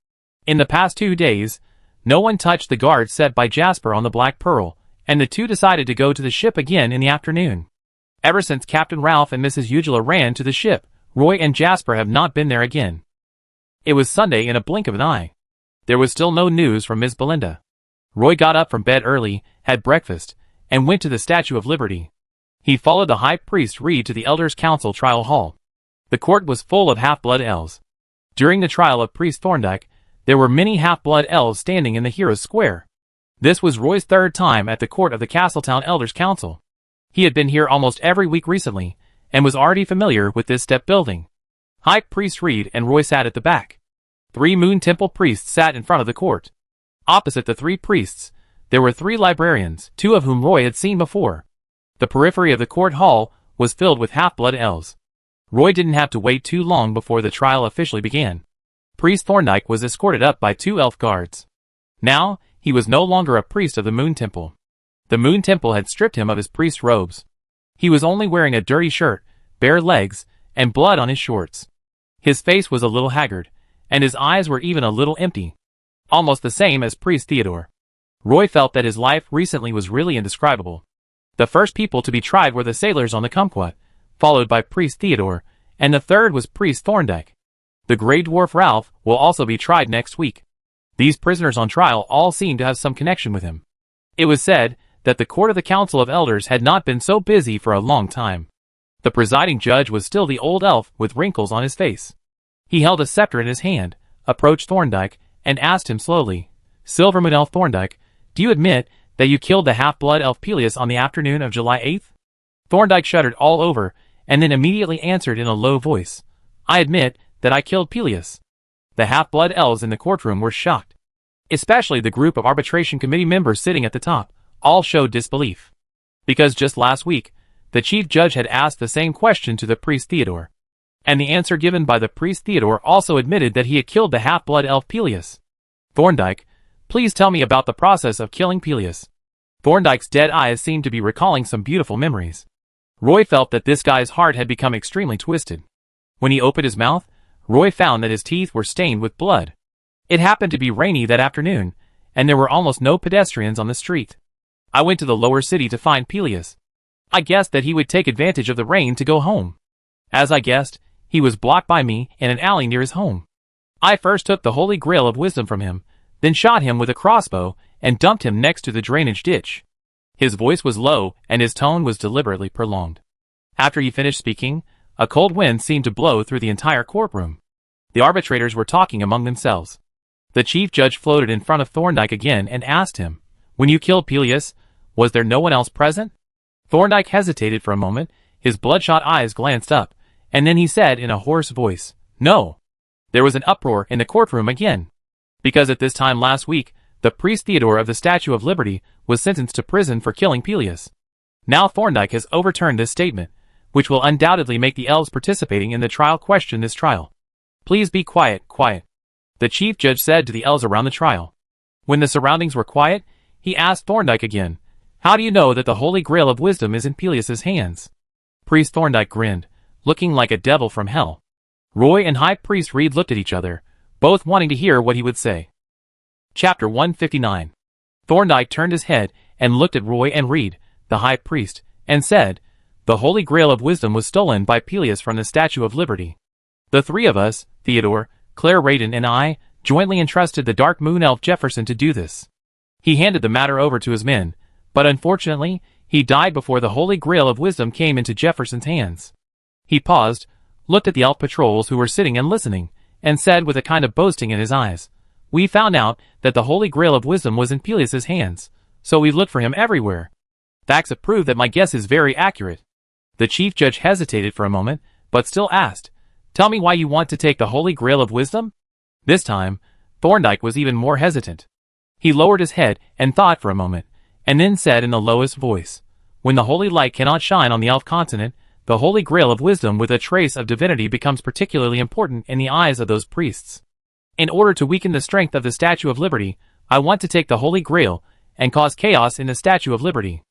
In the past 2 days, no one touched the guard set by Jasper on the Black Pearl, and the two decided to go to the ship again in the afternoon. Ever since Captain Ralph and Mrs. Eugela ran to the ship, Roy and Jasper have not been there again. It was Sunday in a blink of an eye. There was still no news from Miss Belinda. Roy got up from bed early, had breakfast, and went to the Statue of Liberty. He followed the High Priest Reed to the Elders' Council trial hall. The court was full of half-blood elves. During the trial of Priest Thorndyke, there were many half-blood elves standing in the Heroes' Square. This was Roy's 3rd time at the court of the Castletown Elders' Council. He had been here almost every week recently, and was already familiar with this step building. High Priest Reed and Roy sat at the back. 3 Moon Temple priests sat in front of the court. Opposite the 3 priests, there were 3 librarians, 2 of whom Roy had seen before. The periphery of the court hall was filled with half-blood elves. Roy didn't have to wait too long before the trial officially began. Priest Thorndyke was escorted up by 2 elf guards. Now, he was no longer a priest of the Moon Temple. The Moon Temple had stripped him of his priest robes. He was only wearing a dirty shirt, bare legs, and blood on his shorts. His face was a little haggard, and his eyes were even a little empty. Almost the same as Priest Theodore. Roy felt that his life recently was really indescribable. The first people to be tried were the sailors on the Kumquat, followed by Priest Theodore, and the third was Priest Thorndyke. The Grey Dwarf Ralph will also be tried next week. These prisoners on trial all seemed to have some connection with him. It was said that the court of the Council of Elders had not been so busy for a long time. The presiding judge was still the old elf with wrinkles on his face. He held a scepter in his hand, approached Thorndyke, and asked him slowly, "Silvermoon Elf Thorndyke, do you admit that you killed the half-blood elf Peleus on the afternoon of July 8th? Thorndyke shuddered all over, and then immediately answered in a low voice. I admit that I killed Peleus. The half-blood elves in the courtroom were shocked. Especially the group of arbitration committee members sitting at the top, all showed disbelief. Because just last week, the chief judge had asked the same question to the priest Theodore. And the answer given by the priest Theodore also admitted that he had killed the half-blood elf Peleus. Thorndyke, please tell me about the process of killing Peleus. Thorndyke's dead eyes seemed to be recalling some beautiful memories. Roy felt that this guy's heart had become extremely twisted. When he opened his mouth, Roy found that his teeth were stained with blood. It happened to be rainy that afternoon, and there were almost no pedestrians on the street. I went to the lower city to find Peleus. I guessed that he would take advantage of the rain to go home. As I guessed, he was blocked by me in an alley near his home. I first took the Holy Grail of Wisdom from him, then shot him with a crossbow and dumped him next to the drainage ditch. His voice was low and his tone was deliberately prolonged. After he finished speaking, a cold wind seemed to blow through the entire courtroom. The arbitrators were talking among themselves. The chief judge floated in front of Thorndyke again and asked him, When you killed Peleus, was there no one else present? Thorndyke hesitated for a moment, his bloodshot eyes glanced up, and then he said in a hoarse voice, No. There was an uproar in the courtroom again. Because at this time last week, the priest Theodore of the Statue of Liberty was sentenced to prison for killing Peleus. Now Thorndyke has overturned this statement, which will undoubtedly make the elves participating in the trial question this trial. Please be quiet, quiet. The chief judge said to the elves around the trial. When the surroundings were quiet, he asked Thorndyke again, How do you know that the Holy Grail of Wisdom is in Peleus's hands? Priest Thorndyke grinned, looking like a devil from hell. Roy and High Priest Reed looked at each other, both wanting to hear what he would say. Chapter 159. Thorndyke turned his head and looked at Roy and Reed, the High Priest, and said, The Holy Grail of Wisdom was stolen by Peleus from the Statue of Liberty. The three of us, Theodore, Claire Radin and I, jointly entrusted the Dark Moon Elf Jefferson to do this. He handed the matter over to his men, but unfortunately, he died before the Holy Grail of Wisdom came into Jefferson's hands. He paused, looked at the elf patrols who were sitting and listening, and said with a kind of boasting in his eyes, We found out that the Holy Grail of Wisdom was in Peleus's hands, so we looked for him everywhere. Facts have proved that my guess is very accurate. The chief judge hesitated for a moment, but still asked, Tell me why you want to take the Holy Grail of Wisdom? This time, Thorndyke was even more hesitant. He lowered his head and thought for a moment, and then said in the lowest voice, When the holy light cannot shine on the elf continent, the Holy Grail of Wisdom with a trace of divinity becomes particularly important in the eyes of those priests. In order to weaken the strength of the Statue of Liberty, I want to take the Holy Grail and cause chaos in the Statue of Liberty.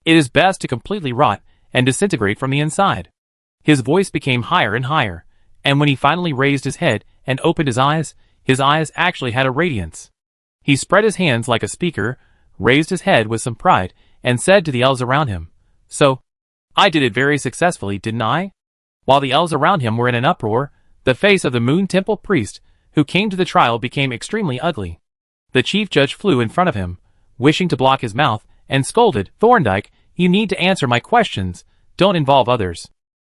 It is best to completely rot and disintegrate from the inside. His voice became higher and higher, and when he finally raised his head and opened his eyes actually had a radiance. He spread his hands like a speaker, raised his head with some pride, and said to the elves around him, So, I did it very successfully, didn't I? While the elves around him were in an uproar, the face of the Moon Temple priest, who came to the trial, became extremely ugly. The chief judge flew in front of him, wishing to block his mouth, and scolded, Thorndyke, you need to answer my questions, don't involve others.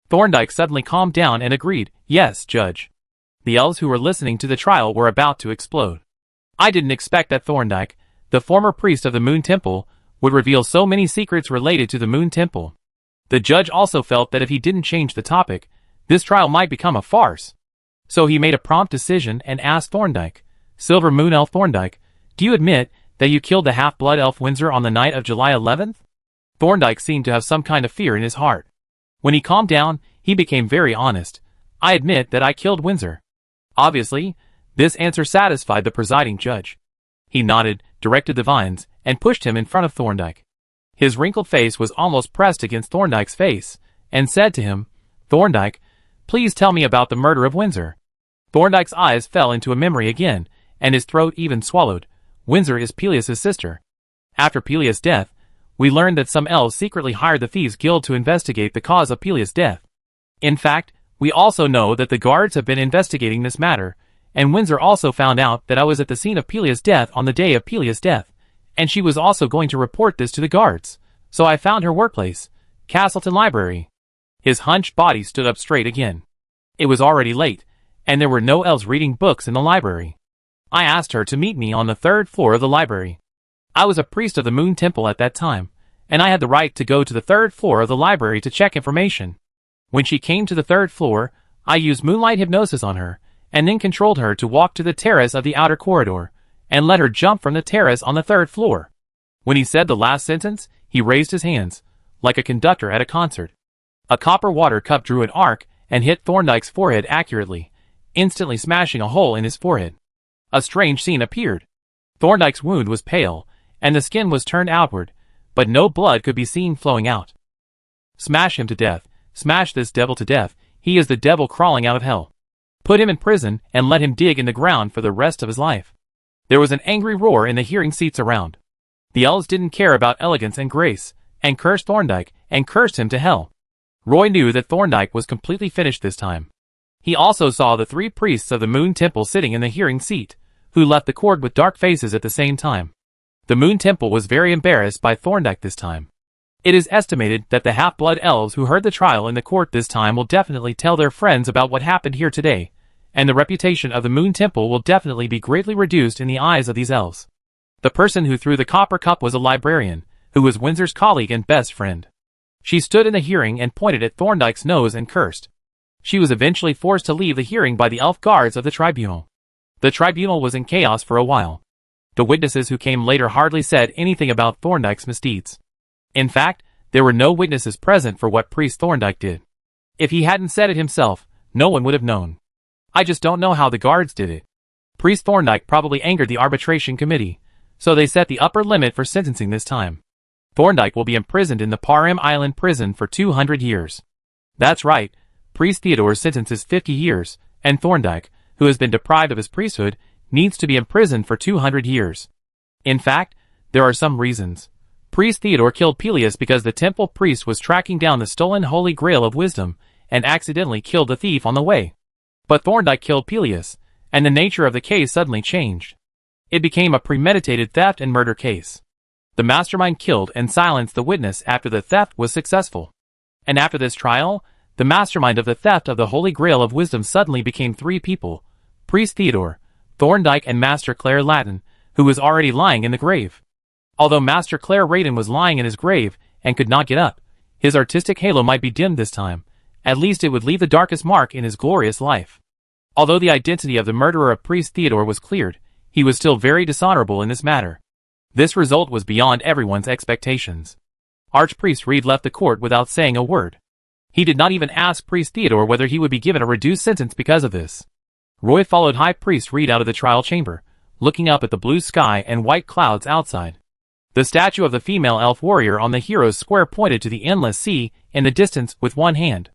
Thorndyke suddenly calmed down and agreed, Yes, Judge. The elves who were listening to the trial were about to explode. I didn't expect that Thorndyke, the former priest of the Moon Temple, would reveal so many secrets related to the Moon Temple. The judge also felt that if he didn't change the topic, this trial might become a farce. So he made a prompt decision and asked Thorndyke, Silver Moon Elf Thorndyke, do you admit that you killed the half-blood elf Windsor on the night of July 11th? Thorndyke seemed to have some kind of fear in his heart. When he calmed down, he became very honest. I admit that I killed Windsor. Obviously, this answer satisfied the presiding judge. He nodded, directed the vines, and pushed him in front of Thorndyke. His wrinkled face was almost pressed against Thorndyke's face, and said to him, Thorndyke, please tell me about the murder of Windsor. Thorndyke's eyes fell into a memory again, and his throat even swallowed. Windsor is Peleus's sister. After Peleus' death, we learned that some elves secretly hired the Thieves' Guild to investigate the cause of Peleus' death. In fact, we also know that the guards have been investigating this matter, and Windsor also found out that I was at the scene of Peleus' death on the day of Peleus' death, and she was also going to report this to the guards. So I found her workplace, Castleton Library. His hunched body stood up straight again. It was already late, and there were no elves reading books in the library. I asked her to meet me on the third floor of the library. I was a priest of the Moon Temple at that time, and I had the right to go to the 3rd floor of the library to check information. When she came to the 3rd floor, I used moonlight hypnosis on her, and then controlled her to walk to the terrace of the outer corridor, and let her jump from the terrace on the 3rd floor. When he said the last sentence, he raised his hands, like a conductor at a concert. A copper water cup drew an arc and hit Thorndyke's forehead accurately, instantly smashing a hole in his forehead. A strange scene appeared. Thorndyke's wound was pale, and the skin was turned outward, but no blood could be seen flowing out. Smash him to death. Smash this devil to death. He is the devil crawling out of hell. Put him in prison and let him dig in the ground for the rest of his life. There was an angry roar in the hearing seats around. The elves didn't care about elegance and grace, and cursed Thorndyke, and cursed him to hell. Roy knew that Thorndyke was completely finished this time. He also saw the 3 priests of the Moon Temple sitting in the hearing seat, who left the court with dark faces at the same time. The Moon Temple was very embarrassed by Thorndyke this time. It is estimated that the half-blood elves who heard the trial in the court this time will definitely tell their friends about what happened here today, and the reputation of the Moon Temple will definitely be greatly reduced in the eyes of these elves. The person who threw the copper cup was a librarian, who was Windsor's colleague and best friend. She stood in the hearing and pointed at Thorndyke's nose and cursed. She was eventually forced to leave the hearing by the elf guards of the tribunal. The tribunal was in chaos for a while. The witnesses who came later hardly said anything about Thorndyke's misdeeds. In fact, there were no witnesses present for what Priest Thorndyke did. If he hadn't said it himself, no one would have known. I just don't know how the guards did it. Priest Thorndyke probably angered the arbitration committee, so they set the upper limit for sentencing this time. Thorndyke will be imprisoned in the Parim Island prison for 200 years. That's right, Priest Theodore's sentence is 50 years, and Thorndyke, who has been deprived of his priesthood, needs to be imprisoned for 200 years. In fact, there are some reasons. Priest Theodore killed Peleus because the temple priest was tracking down the stolen Holy Grail of Wisdom, and accidentally killed the thief on the way. But Thorndyke killed Peleus, and the nature of the case suddenly changed. It became a premeditated theft and murder case. The mastermind killed and silenced the witness after the theft was successful. And after this trial, the mastermind of the theft of the Holy Grail of Wisdom suddenly became 3 people: Priest Theodore, Thorndyke, and Master Clare Latin, who was already lying in the grave. Although Master Clare Radin was lying in his grave and could not get up, his artistic halo might be dimmed this time. At least it would leave the darkest mark in his glorious life. Although the identity of the murderer of Priest Theodore was cleared, he was still very dishonorable in this matter. This result was beyond everyone's expectations. Archpriest Reed left the court without saying a word. He did not even ask Priest Theodore whether he would be given a reduced sentence because of this. Roy followed High Priest Reed out of the trial chamber, looking up at the blue sky and white clouds outside. The statue of the female elf warrior on the hero's square pointed to the endless sea in the distance with one hand.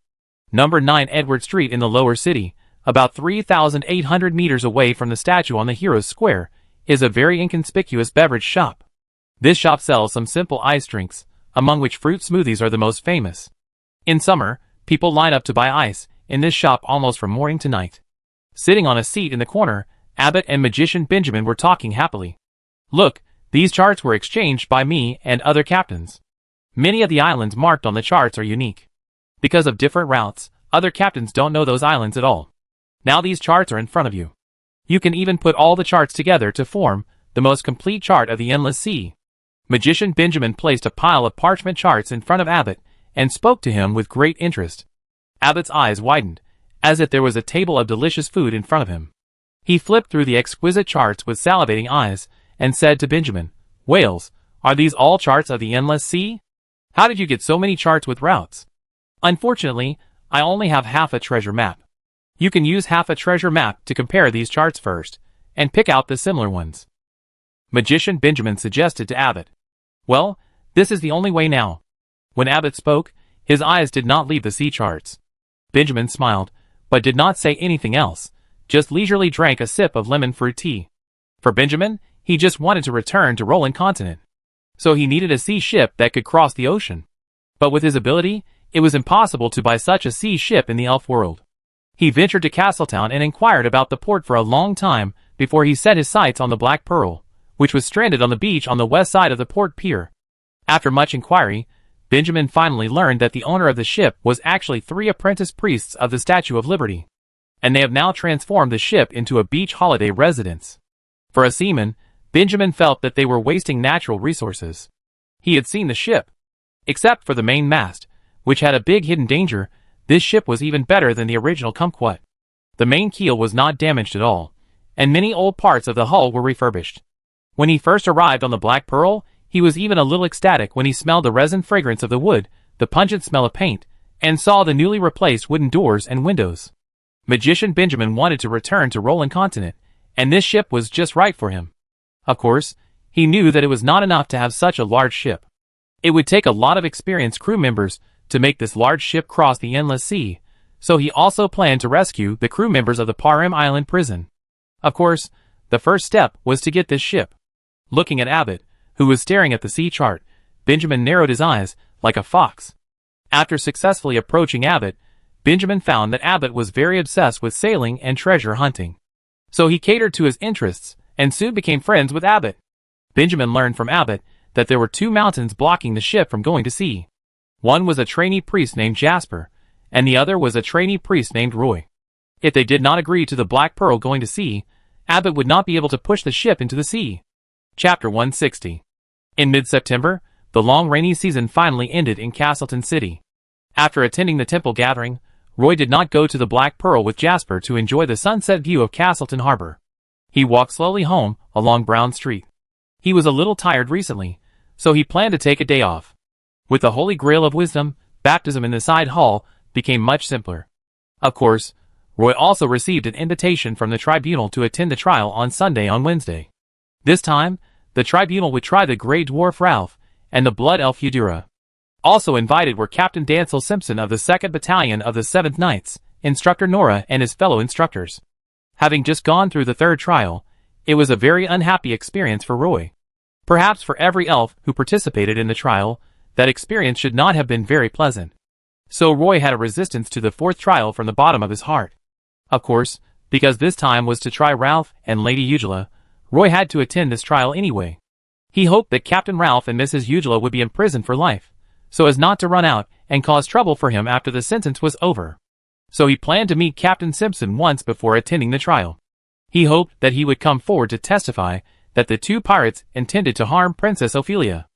Number 9 Edward Street in the lower city, about 3,800 meters away from the statue on the hero's square, is a very inconspicuous beverage shop. This shop sells some simple ice drinks, among which fruit smoothies are the most famous. In summer, people line up to buy ice in this shop almost from morning to night. Sitting on a seat in the corner, Abbott and Magician Benjamin were talking happily. Look, these charts were exchanged by me and other captains. Many of the islands marked on the charts are unique. Because of different routes, other captains don't know those islands at all. Now these charts are in front of you. You can even put all the charts together to form the most complete chart of the endless sea. Magician Benjamin placed a pile of parchment charts in front of Abbott and spoke to him with great interest. Abbott's eyes widened, as if there was a table of delicious food in front of him. He flipped through the exquisite charts with salivating eyes and said to Benjamin, "Whales, are these all charts of the endless sea? How did you get so many charts with routes?" "Unfortunately, I only have half a treasure map. You can use half a treasure map to compare these charts first, and pick out the similar ones," Magician Benjamin suggested to Abbott. "Well, this is the only way now." When Abbott spoke, his eyes did not leave the sea charts. Benjamin smiled, but did not say anything else, just leisurely drank a sip of lemon fruit tea. For Benjamin, he just wanted to return to Roland Continent. So he needed a sea ship that could cross the ocean. But with his ability, it was impossible to buy such a sea ship in the elf world. He ventured to Castletown and inquired about the port for a long time before he set his sights on the Black Pearl, which was stranded on the beach on the west side of the port pier. After much inquiry, Benjamin finally learned that the owner of the ship was actually 3 apprentice priests of the Statue of Liberty, and they have now transformed the ship into a beach holiday residence. For a seaman, Benjamin felt that they were wasting natural resources. He had seen the ship. Except for the main mast, which had a big hidden danger, this ship was even better than the original Kumquat. The main keel was not damaged at all, and many old parts of the hull were refurbished. When he first arrived on the Black Pearl, he was even a little ecstatic when he smelled the resin fragrance of the wood, the pungent smell of paint, and saw the newly replaced wooden doors and windows. Magician Benjamin wanted to return to Roland Continent, and this ship was just right for him. Of course, he knew that it was not enough to have such a large ship. It would take a lot of experienced crew members to make this large ship cross the endless sea, so he also planned to rescue the crew members of the Parim Island prison. Of course, the first step was to get this ship. Looking at Abbott, who was staring at the sea chart, Benjamin narrowed his eyes like a fox. After successfully approaching Abbott, Benjamin found that Abbott was very obsessed with sailing and treasure hunting. So he catered to his interests and soon became friends with Abbott. Benjamin learned from Abbott that there were 2 mountains blocking the ship from going to sea. One was a trainee priest named Jasper, and the other was a trainee priest named Roy. If they did not agree to the Black Pearl going to sea, Abbott would not be able to push the ship into the sea. Chapter 160. In mid-September, the long rainy season finally ended in Castleton City. After attending the temple gathering, Roy did not go to the Black Pearl with Jasper to enjoy the sunset view of Castleton Harbor. He walked slowly home along Brown Street. He was a little tired recently, so he planned to take a day off. With the Holy Grail of Wisdom, baptism in the side hall became much simpler. Of course, Roy also received an invitation from the tribunal to attend the trial on Sunday on Wednesday. This time, the tribunal would try the Grey Dwarf Ralph and the Blood Elf Eudora. Also invited were Captain Dancel Simpson of the 2nd Battalion of the 7th Knights, Instructor Nora and his fellow instructors. Having just gone through the 3rd trial, it was a very unhappy experience for Roy. Perhaps for every elf who participated in the trial, that experience should not have been very pleasant. So Roy had a resistance to the 4th trial from the bottom of his heart. Of course, because this time was to try Ralph and Lady Eugela, Roy had to attend this trial anyway. He hoped that Captain Ralph and Mrs. Eugela would be imprisoned for life, so as not to run out and cause trouble for him after the sentence was over. So he planned to meet Captain Simpson once before attending the trial. He hoped that he would come forward to testify that the 2 pirates intended to harm Princess Ophelia.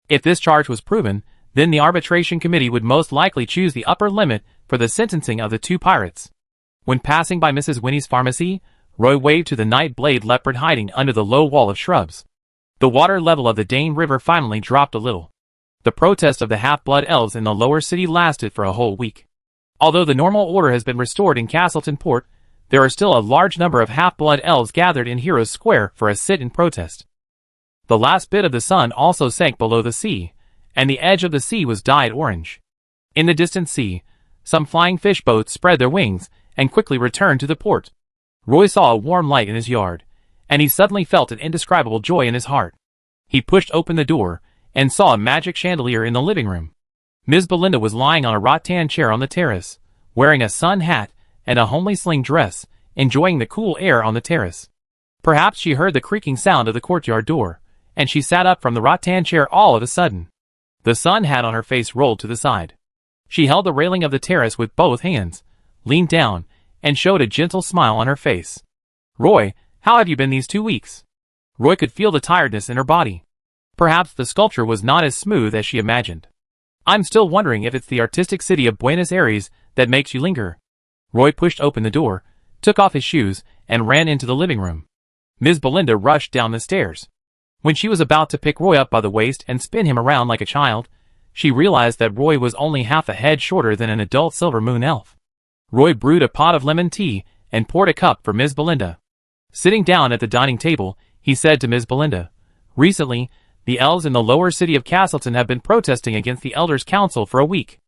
If this charge was proven, then the arbitration committee would most likely choose the upper limit for the sentencing of the 2 pirates. When passing by Mrs. Winnie's pharmacy, Roy waved to the night-blade leopard hiding under the low wall of shrubs. The water level of the Dane River finally dropped a little. The protest of the half-blood elves in the lower city lasted for a whole week. Although the normal order has been restored in Castleton Port, there are still a large number of half-blood elves gathered in Heroes Square for a sit-in protest. The last bit of the sun also sank below the sea, and the edge of the sea was dyed orange. In the distant sea, some flying fish boats spread their wings and quickly returned to the port. Roy saw a warm light in his yard, and he suddenly felt an indescribable joy in his heart. He pushed open the door and saw a magic chandelier in the living room. Ms. Belinda was lying on a rattan chair on the terrace, wearing a sun hat and a homely sling dress, enjoying the cool air on the terrace. Perhaps she heard the creaking sound of the courtyard door, and she sat up from the rattan chair all of a sudden. The sun hat on her face rolled to the side. She held the railing of the terrace with both hands, leaned down, and showed a gentle smile on her face. "Roy, how have you been these 2 weeks?" Roy could feel the tiredness in her body. Perhaps the sculpture was not as smooth as she imagined. "I'm still wondering if it's the artistic city of Buenos Aires that makes you linger." Roy pushed open the door, took off his shoes, and ran into the living room. Ms. Belinda rushed down the stairs. When she was about to pick Roy up by the waist and spin him around like a child, she realized that Roy was only half a head shorter than an adult Silver Moon elf. Roy brewed a pot of lemon tea and poured a cup for Ms. Belinda. Sitting down at the dining table, he said to Ms. Belinda, "Recently, the elves in the lower city of Castleton have been protesting against the Elders' Council for a week.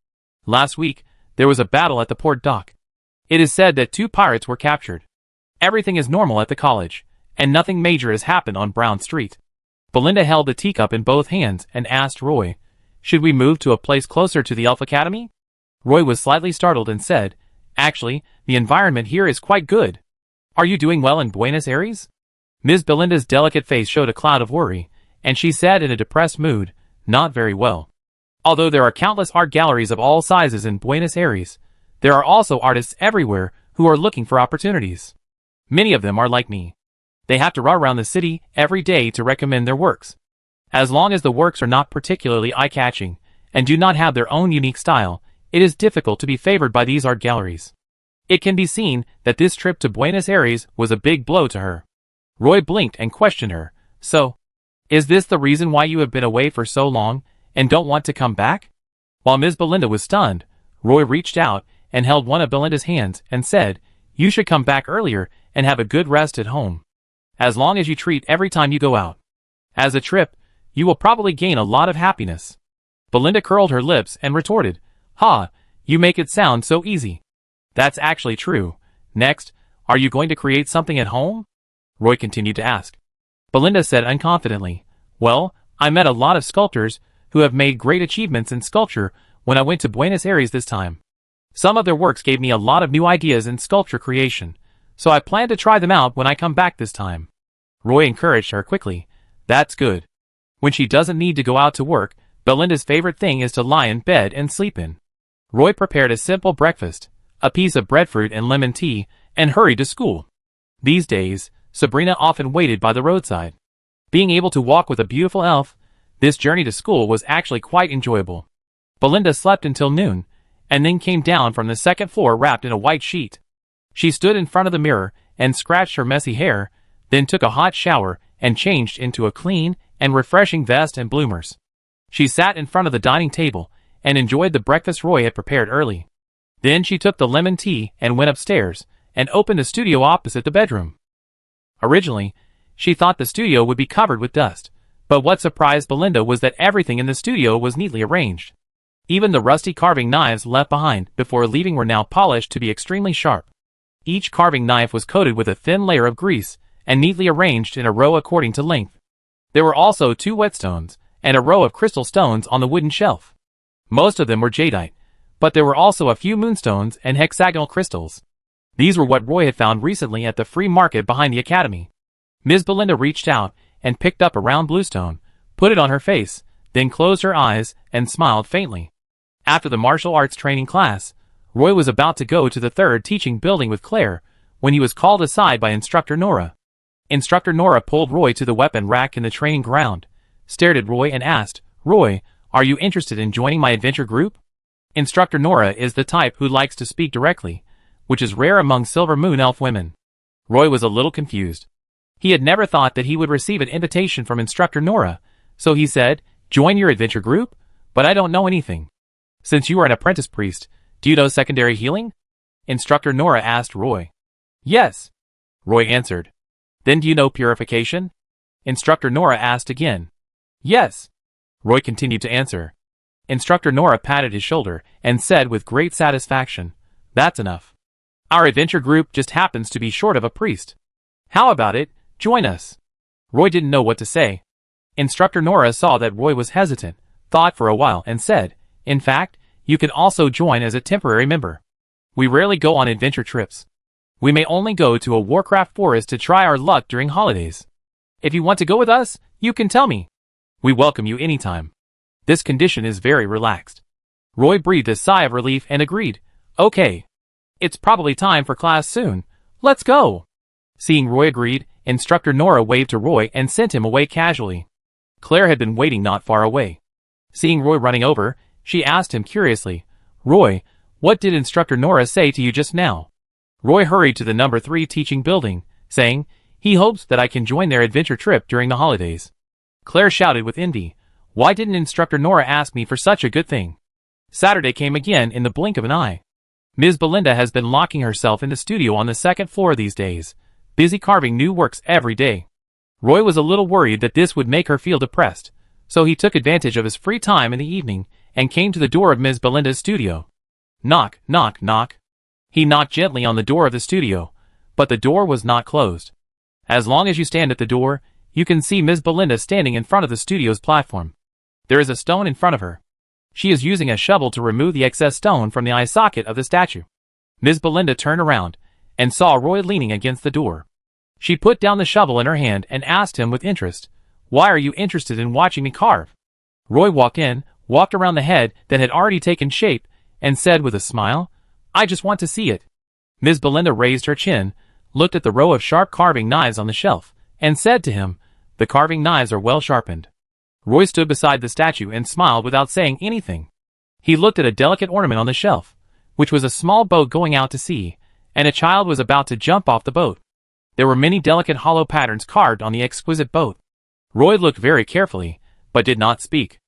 Last week, there was a battle at the port dock. It is said that 2 pirates were captured. Everything is normal at the college, and nothing major has happened on Brown Street." Belinda held the teacup in both hands and asked Roy, "Should we move to a place closer to the Elf Academy?" Roy was slightly startled and said, "Actually, the environment here is quite good. Are you doing well in Buenos Aires?" Ms. Belinda's delicate face showed a cloud of worry, and she said in a depressed mood, "Not very well. Although there are countless art galleries of all sizes in Buenos Aires, there are also artists everywhere who are looking for opportunities. Many of them are like me. They have to run around the city every day to recommend their works. As long as the works are not particularly eye-catching and do not have their own unique style, it is difficult to be favored by these art galleries. It can be seen that this trip to Buenos Aires was a big blow to her. Roy blinked and questioned her. So, is this the reason why you have been away for so long and don't want to come back? While Ms. Belinda was stunned, Roy reached out and held one of Belinda's hands and said, "You should come back earlier and have a good rest at home. As long as you treat every time you go out. As a trip, you will probably gain a lot of happiness." Belinda curled her lips and retorted, "Ha, you make it sound so easy." "That's actually true. Next, are you going to create something at home?" Roy continued to ask. Belinda said unconfidently, "Well, I met a lot of sculptors who have made great achievements in sculpture when I went to Buenos Aires this time. Some of their works gave me a lot of new ideas in sculpture creation, so I plan to try them out when I come back this time." Roy encouraged her quickly. "That's good. When she doesn't need to go out to work, Belinda's favorite thing is to lie in bed and sleep in." Roy prepared a simple breakfast, a piece of breadfruit and lemon tea, and hurried to school. These days, Sabrina often waited by the roadside. Being able to walk with a beautiful elf, this journey to school was actually quite enjoyable. Belinda slept until noon, and then came down from the second floor wrapped in a white sheet. She stood in front of the mirror and scratched her messy hair, then took a hot shower and changed into a clean and refreshing vest and bloomers. She sat in front of the dining table and enjoyed the breakfast Roy had prepared early. Then she took the lemon tea and went upstairs and opened the studio opposite the bedroom. Originally, she thought the studio would be covered with dust, but what surprised Belinda was that everything in the studio was neatly arranged. Even the rusty carving knives left behind before leaving were now polished to be extremely sharp. Each carving knife was coated with a thin layer of grease and neatly arranged in a row according to length. There were also 2 whetstones and a row of crystal stones on the wooden shelf. Most of them were jadeite, but there were also a few moonstones and hexagonal crystals. These were what Roy had found recently at the free market behind the academy. Ms. Belinda reached out and picked up a round bluestone, put it on her face, then closed her eyes and smiled faintly. After the martial arts training class, Roy was about to go to the 3rd teaching building with Claire when he was called aside by Instructor Nora. Instructor Nora pulled Roy to the weapon rack in the training ground, stared at Roy and asked, "Roy, are you interested in joining my adventure group?" Instructor Nora is the type who likes to speak directly, which is rare among Silver Moon elf women. Roy was a little confused. He had never thought that he would receive an invitation from Instructor Nora, so he said, "Join your adventure group? But I don't know anything." "Since you are an apprentice priest, do you know secondary healing?" Instructor Nora asked Roy. "Yes," Roy answered. "Then do you know purification?" Instructor Nora asked again. "Yes," Roy continued to answer. Instructor Nora patted his shoulder and said with great satisfaction, "That's enough. Our adventure group just happens to be short of a priest. How about it? Join us." Roy didn't know what to say. Instructor Nora saw that Roy was hesitant, thought for a while and said, "In fact, you can also join as a temporary member. We rarely go on adventure trips. We may only go to a Warcraft forest to try our luck during holidays. If you want to go with us, you can tell me. We welcome you anytime. This condition is very relaxed." Roy breathed a sigh of relief and agreed, "Okay. It's probably time for class soon. Let's go." Seeing Roy agreed, Instructor Nora waved to Roy and sent him away casually. Claire had been waiting not far away. Seeing Roy running over, she asked him curiously, "Roy, what did Instructor Nora say to you just now?" Roy hurried to the number 3 teaching building, saying, he hopes that I can join their adventure trip during the holidays. Claire shouted with envy, "Why didn't Instructor Nora ask me for such a good thing?" Saturday came again in the blink of an eye. Ms. Belinda has been locking herself in the studio on the 2nd floor these days, busy carving new works every day. Roy was a little worried that this would make her feel depressed, so he took advantage of his free time in the evening and came to the door of Ms. Belinda's studio. Knock, knock, knock. He knocked gently on the door of the studio, but the door was not closed. As long as you stand at the door, you can see Ms. Belinda standing in front of the studio's platform. There is a stone in front of her. She is using a shovel to remove the excess stone from the eye socket of the statue. Ms. Belinda turned around and saw Roy leaning against the door. She put down the shovel in her hand and asked him with interest, "Why are you interested in watching me carve?" Roy walked around the head that had already taken shape, and said with a smile, "I just want to see it." Ms. Belinda raised her chin, looked at the row of sharp carving knives on the shelf, and said to him, "The carving knives are well sharpened." Roy stood beside the statue and smiled without saying anything. He looked at a delicate ornament on the shelf, which was a small boat going out to sea, and a child was about to jump off the boat. There were many delicate hollow patterns carved on the exquisite boat. Roy looked very carefully, but did not speak.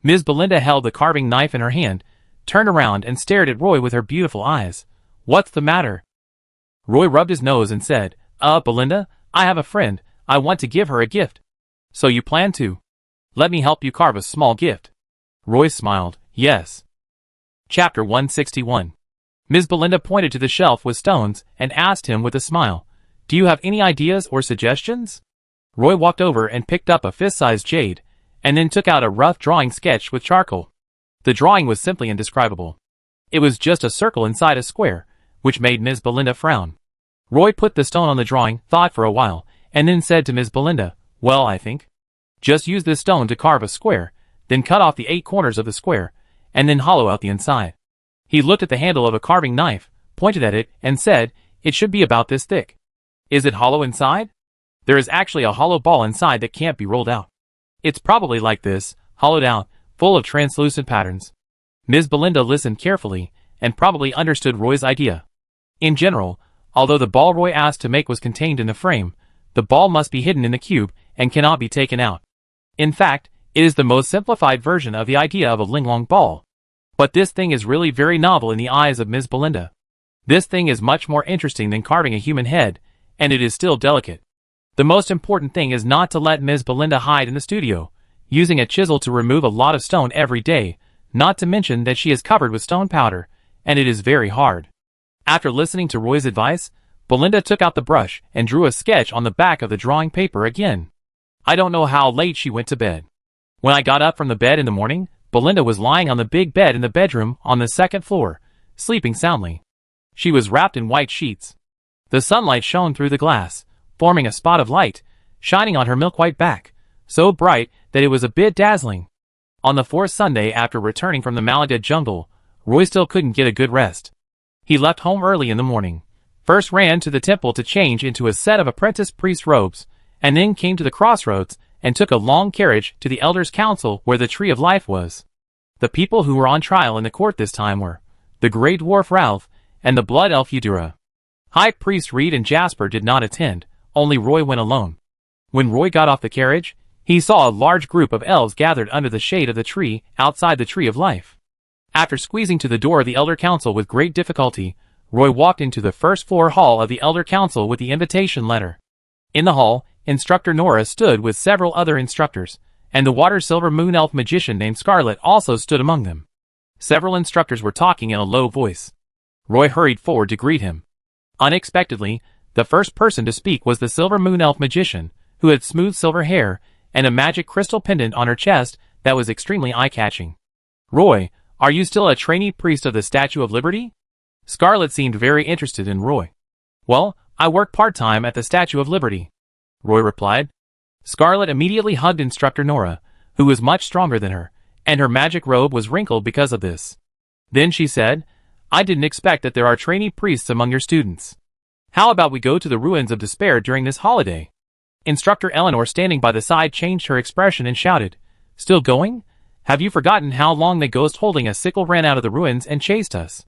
Ms. Belinda held the carving knife in her hand, turned around and stared at Roy with her beautiful eyes. "What's the matter?" Roy rubbed his nose and said, Belinda, I have a friend. I want to give her a gift." "So you plan to? Let me help you carve a small gift." Roy smiled. "Yes." Chapter 161. Ms. Belinda pointed to the shelf with stones and asked him with a smile, "Do you have any ideas or suggestions?" Roy walked over and picked up a fist-sized jade, and then took out a rough drawing sketched with charcoal. The drawing was simply indescribable. It was just a circle inside a square, which made Ms. Belinda frown. Roy put the stone on the drawing, thought for a while, and then said to Ms. Belinda, "Well, I think. Just use this stone to carve a square, then cut off the 8 corners of the square, and then hollow out the inside." He looked at the handle of a carving knife, pointed at it, and said, "It should be about this thick." "Is it hollow inside?" "There is actually a hollow ball inside that can't be rolled out. It's probably like this, hollowed out, full of translucent patterns." Ms. Belinda listened carefully, and probably understood Roy's idea. In general, although the ball Roy asked to make was contained in the frame, the ball must be hidden in the cube and cannot be taken out. In fact, it is the most simplified version of the idea of a linglong ball. But this thing is really very novel in the eyes of Ms. Belinda. This thing is much more interesting than carving a human head, and it is still delicate. The most important thing is not to let Ms. Belinda hide in the studio, using a chisel to remove a lot of stone every day, not to mention that she is covered with stone powder, and it is very hard. After listening to Roy's advice, Belinda took out the brush and drew a sketch on the back of the drawing paper again. I don't know how late she went to bed. When I got up from the bed in the morning, Belinda was lying on the big bed in the bedroom on the 2nd floor, sleeping soundly. She was wrapped in white sheets. The sunlight shone through the glass, forming a spot of light, shining on her milk-white back, so bright that it was a bit dazzling. On the 4th Sunday after returning from the Maladad jungle, Roy still couldn't get a good rest. He left home early in the morning, first ran to the temple to change into a set of apprentice priest robes, and then came to the crossroads and took a long carriage to the elders' council where the tree of life was. The people who were on trial in the court this time were the Grey Dwarf Ralph and the Blood Elf Eudora. High Priest Reed and Jasper did not attend, only Roy went alone. When Roy got off the carriage, he saw a large group of elves gathered under the shade of the tree outside the tree of life. After squeezing to the door of the Elder Council with great difficulty, Roy walked into the first-floor hall of the Elder Council with the invitation letter. In the hall, Instructor Nora stood with several other instructors, and the water-silver moon elf magician named Scarlet also stood among them. Several instructors were talking in a low voice. Roy hurried forward to greet him. Unexpectedly, the first person to speak was the silver moon elf magician, who had smooth silver hair and a magic crystal pendant on her chest that was extremely eye-catching. "Roy, are you still a trainee priest of the Statue of Liberty?" Scarlet seemed very interested in Roy. "Well, I work part-time at the Statue of Liberty," Roy replied. Scarlet immediately hugged Instructor Nora, who was much stronger than her, and her magic robe was wrinkled because of this. Then she said, "I didn't expect that there are trainee priests among your students. How about we go to the ruins of despair during this holiday?" Instructor Eleanor, standing by the side, changed her expression and shouted, "Still going? Have you forgotten how long the ghost holding a sickle ran out of the ruins and chased us?"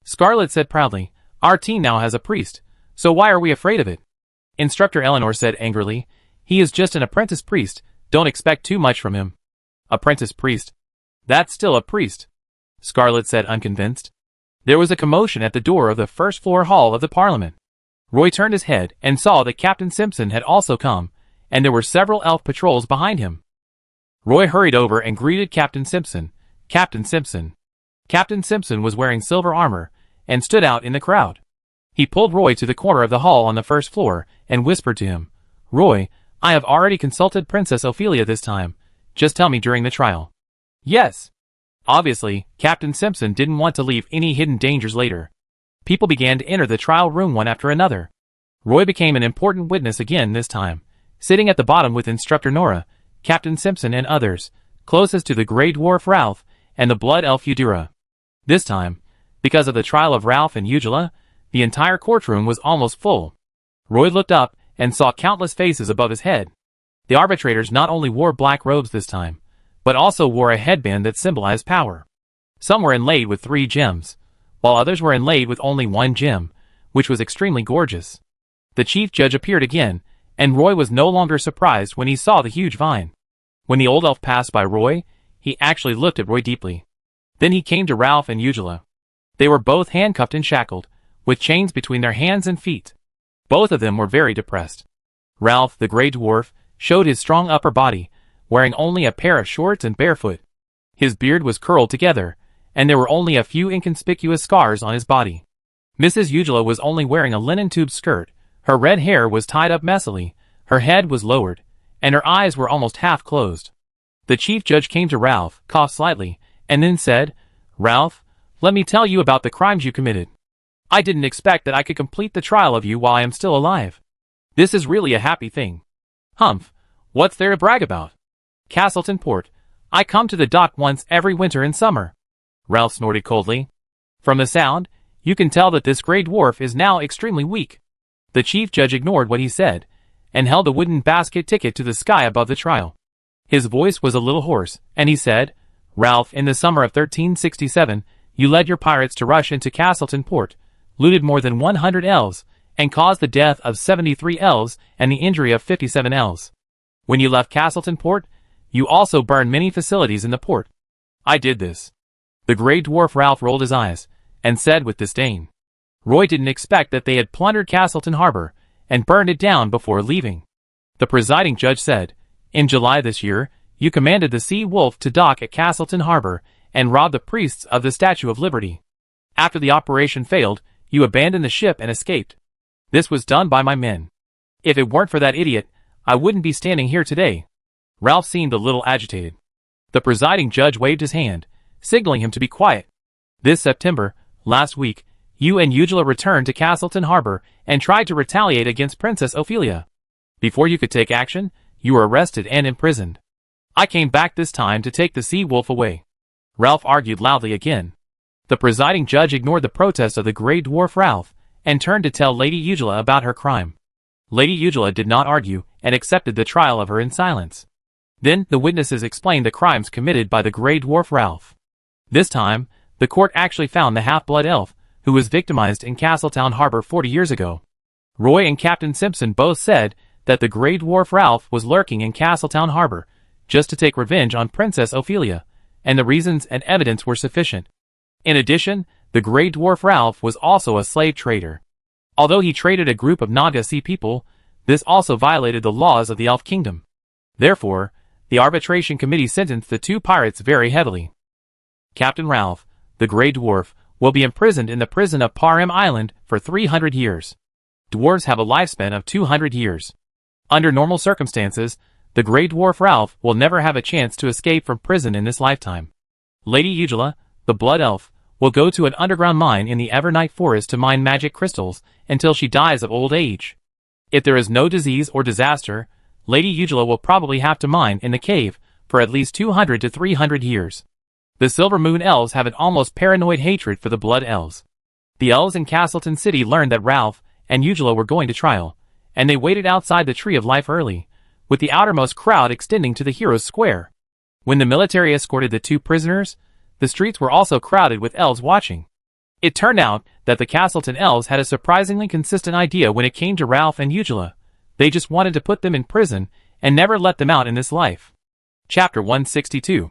Scarlet said proudly, "Our team now has a priest, so why are we afraid of it?" Instructor Eleanor said angrily, "He is just an apprentice priest, don't expect too much from him." "Apprentice priest? That's still a priest," Scarlet said unconvinced. There was a commotion at the door of the first-floor hall of the Parliament. Roy turned his head and saw that Captain Simpson had also come, and there were several elf patrols behind him. Roy hurried over and greeted Captain Simpson. Captain Simpson. Captain Simpson was wearing silver armor and stood out in the crowd. He pulled Roy to the corner of the hall on the first floor and whispered to him, "Roy, I have already consulted Princess Ophelia this time. Just tell me during the trial." "Yes." Obviously, Captain Simpson didn't want to leave any hidden dangers later. People began to enter the trial room one after another. Roy became an important witness again this time, sitting at the bottom with Instructor Nora, Captain Simpson and others, closest to the Grey Dwarf Ralph and the Blood Elf Eudora. This time, because of the trial of Ralph and Eugela, the entire courtroom was almost full. Roy looked up and saw countless faces above his head. The arbitrators not only wore black robes this time, but also wore a headband that symbolized power. Some were inlaid with 3 gems, while others were inlaid with only 1 gem, which was extremely gorgeous. The chief judge appeared again, and Roy was no longer surprised when he saw the huge vine. When the old elf passed by Roy, he actually looked at Roy deeply. Then he came to Ralph and Eugela. They were both handcuffed and shackled, with chains between their hands and feet. Both of them were very depressed. Ralph, the gray dwarf, showed his strong upper body, wearing only a pair of shorts and barefoot. His beard was curled together, and there were only a few inconspicuous scars on his body. Mrs. Eugela was only wearing a linen tube skirt, her red hair was tied up messily, her head was lowered, and her eyes were almost half closed. The chief judge came to Ralph, coughed slightly, and then said, "Ralph, let me tell you about the crimes you committed. I didn't expect that I could complete the trial of you while I am still alive. This is really a happy thing." "Humph, what's there to brag about?" "Castleton Port. I come to the dock once every winter and summer." Ralph snorted coldly. "From the sound, you can tell that this gray dwarf is now extremely weak." The chief judge ignored what he said, and held a wooden basket ticket to the sky above the trial. His voice was a little hoarse, and he said, "Ralph, in the summer of 1367, you led your pirates to rush into Castleton Port, looted more than 100 elves, and caused the death of 73 elves and the injury of 57 elves. When you left Castleton Port, you also burned many facilities in the port." "I did this." The gray dwarf Ralph rolled his eyes, and said with disdain. Roy didn't expect that they had plundered Castleton Harbor, and burned it down before leaving. The presiding judge said, "In July this year, you commanded the Sea Wolf to dock at Castleton Harbor, and robbed the priests of the Statue of Liberty. After the operation failed, you abandoned the ship and escaped. This was done by my men. If it weren't for that idiot, I wouldn't be standing here today." Ralph seemed a little agitated. The presiding judge waved his hand, signaling him to be quiet. "This September, last week, you and Eugela returned to Castleton Harbor and tried to retaliate against Princess Ophelia. Before you could take action, you were arrested and imprisoned. I came back this time to take the Sea Wolf away." Ralph argued loudly again. The presiding judge ignored the protest of the gray dwarf Ralph, and turned to tell Lady Eugela about her crime. Lady Eugela did not argue, and accepted the trial of her in silence. Then, the witnesses explained the crimes committed by the gray dwarf Ralph. This time, the court actually found the half-blood elf, who was victimized in Castletown Harbor 40 years ago. Roy and Captain Simpson both said that the gray dwarf Ralph was lurking in Castletown Harbor, just to take revenge on Princess Ophelia, and the reasons and evidence were sufficient. In addition, the gray dwarf Ralph was also a slave trader. Although he traded a group of Naga Sea people, this also violated the laws of the Elf Kingdom. Therefore, the arbitration committee sentenced the 2 pirates very heavily. Captain Ralph, the gray dwarf, will be imprisoned in the prison of Parim Island for 300 years. Dwarves have a lifespan of 200 years. Under normal circumstances, the gray dwarf Ralph will never have a chance to escape from prison in this lifetime. Lady Eugela, the blood elf, will go to an underground mine in the Evernight Forest to mine magic crystals until she dies of old age. If there is no disease or disaster, Lady Eugela will probably have to mine in the cave for at least 200 to 300 years. The Silver Moon Elves have an almost paranoid hatred for the Blood Elves. The elves in Castleton City learned that Ralph and Eugela were going to trial, and they waited outside the Tree of Life early, with the outermost crowd extending to the Heroes' Square. When the military escorted the 2 prisoners, the streets were also crowded with elves watching. It turned out that the Castleton Elves had a surprisingly consistent idea when it came to Ralph and Eugela. They just wanted to put them in prison and never let them out in this life. Chapter 162.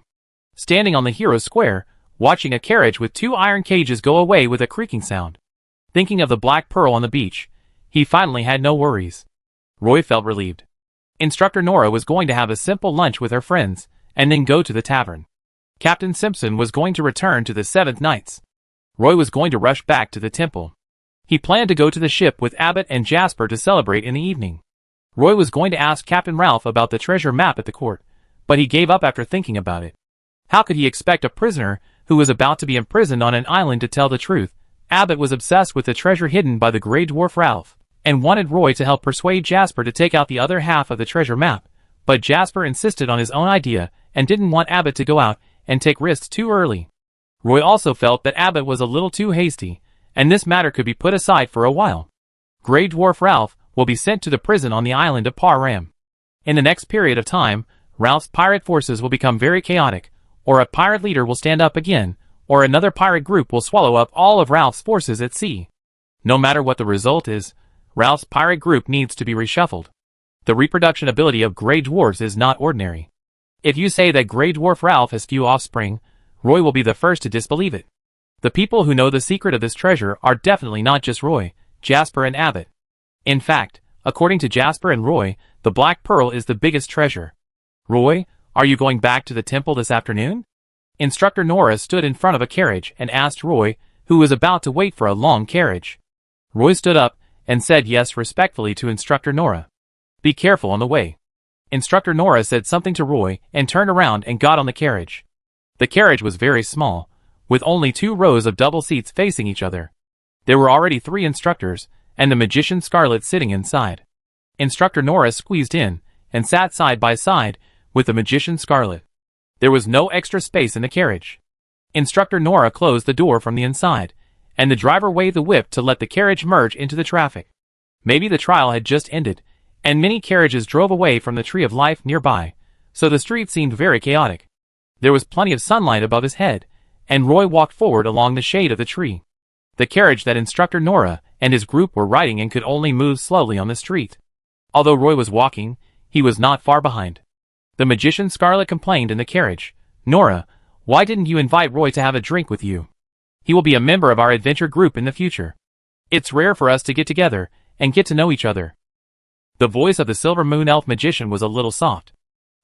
Standing on the Heroes' Square, watching a carriage with 2 iron cages go away with a creaking sound. Thinking of the black pearl on the beach, he finally had no worries. Roy felt relieved. Instructor Nora was going to have a simple lunch with her friends, and then go to the tavern. Captain Simpson was going to return to the 7th Knights. Roy was going to rush back to the temple. He planned to go to the ship with Abbott and Jasper to celebrate in the evening. Roy was going to ask Captain Ralph about the treasure map at the court, but he gave up after thinking about it. How could he expect a prisoner who was about to be imprisoned on an island to tell the truth? Abbott was obsessed with the treasure hidden by the gray dwarf Ralph, and wanted Roy to help persuade Jasper to take out the other half of the treasure map, but Jasper insisted on his own idea and didn't want Abbott to go out and take risks too early. Roy also felt that Abbott was a little too hasty, and this matter could be put aside for a while. Gray dwarf Ralph will be sent to the prison on the island of Param. In the next period of time, Ralph's pirate forces will become very chaotic, or a pirate leader will stand up again, or another pirate group will swallow up all of Ralph's forces at sea. No matter what the result is, Ralph's pirate group needs to be reshuffled. The reproduction ability of Grey Dwarfs is not ordinary. If you say that Grey Dwarf Ralph has few offspring, Roy will be the first to disbelieve it. The people who know the secret of this treasure are definitely not just Roy, Jasper and Abbott. In fact, according to Jasper and Roy, the Black Pearl is the biggest treasure. Roy, are you going back to the temple this afternoon? Instructor Nora stood in front of a carriage and asked Roy, who was about to wait for a long carriage. Roy stood up and said yes respectfully to Instructor Nora. Be careful on the way. Instructor Nora said something to Roy and turned around and got on the carriage. The carriage was very small, with only 2 rows of double seats facing each other. There were already 3 instructors, and the magician Scarlet sitting inside. Instructor Nora squeezed in and sat side by side with the magician Scarlet. There was no extra space in the carriage. Instructor Nora closed the door from the inside, and the driver waved the whip to let the carriage merge into the traffic. Maybe the trial had just ended, and many carriages drove away from the Tree of Life nearby, so the street seemed very chaotic. There was plenty of sunlight above his head, and Roy walked forward along the shade of the tree. The carriage that Instructor Nora and his group were riding in could only move slowly on the street. Although Roy was walking, he was not far behind. The magician Scarlet complained in the carriage, Nora, why didn't you invite Roy to have a drink with you? He will be a member of our adventure group in the future. It's rare for us to get together and get to know each other. The voice of the Silver Moon Elf magician was a little soft.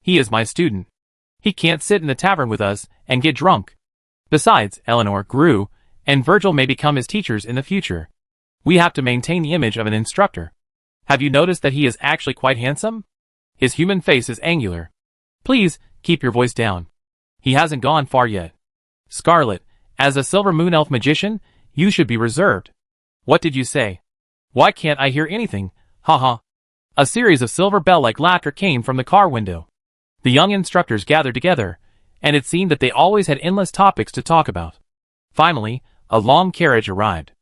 He is my student. He can't sit in the tavern with us and get drunk. Besides, Eleanor, Gru, and Virgil may become his teachers in the future. We have to maintain the image of an instructor. Have you noticed that he is actually quite handsome? His human face is angular. Please, keep your voice down. He hasn't gone far yet. Scarlet, as a Silver Moon Elf magician, you should be reserved. What did you say? Why can't I hear anything? Haha. A series of silver bell-like laughter came from the car window. The young instructors gathered together, and it seemed that they always had endless topics to talk about. Finally, a long carriage arrived.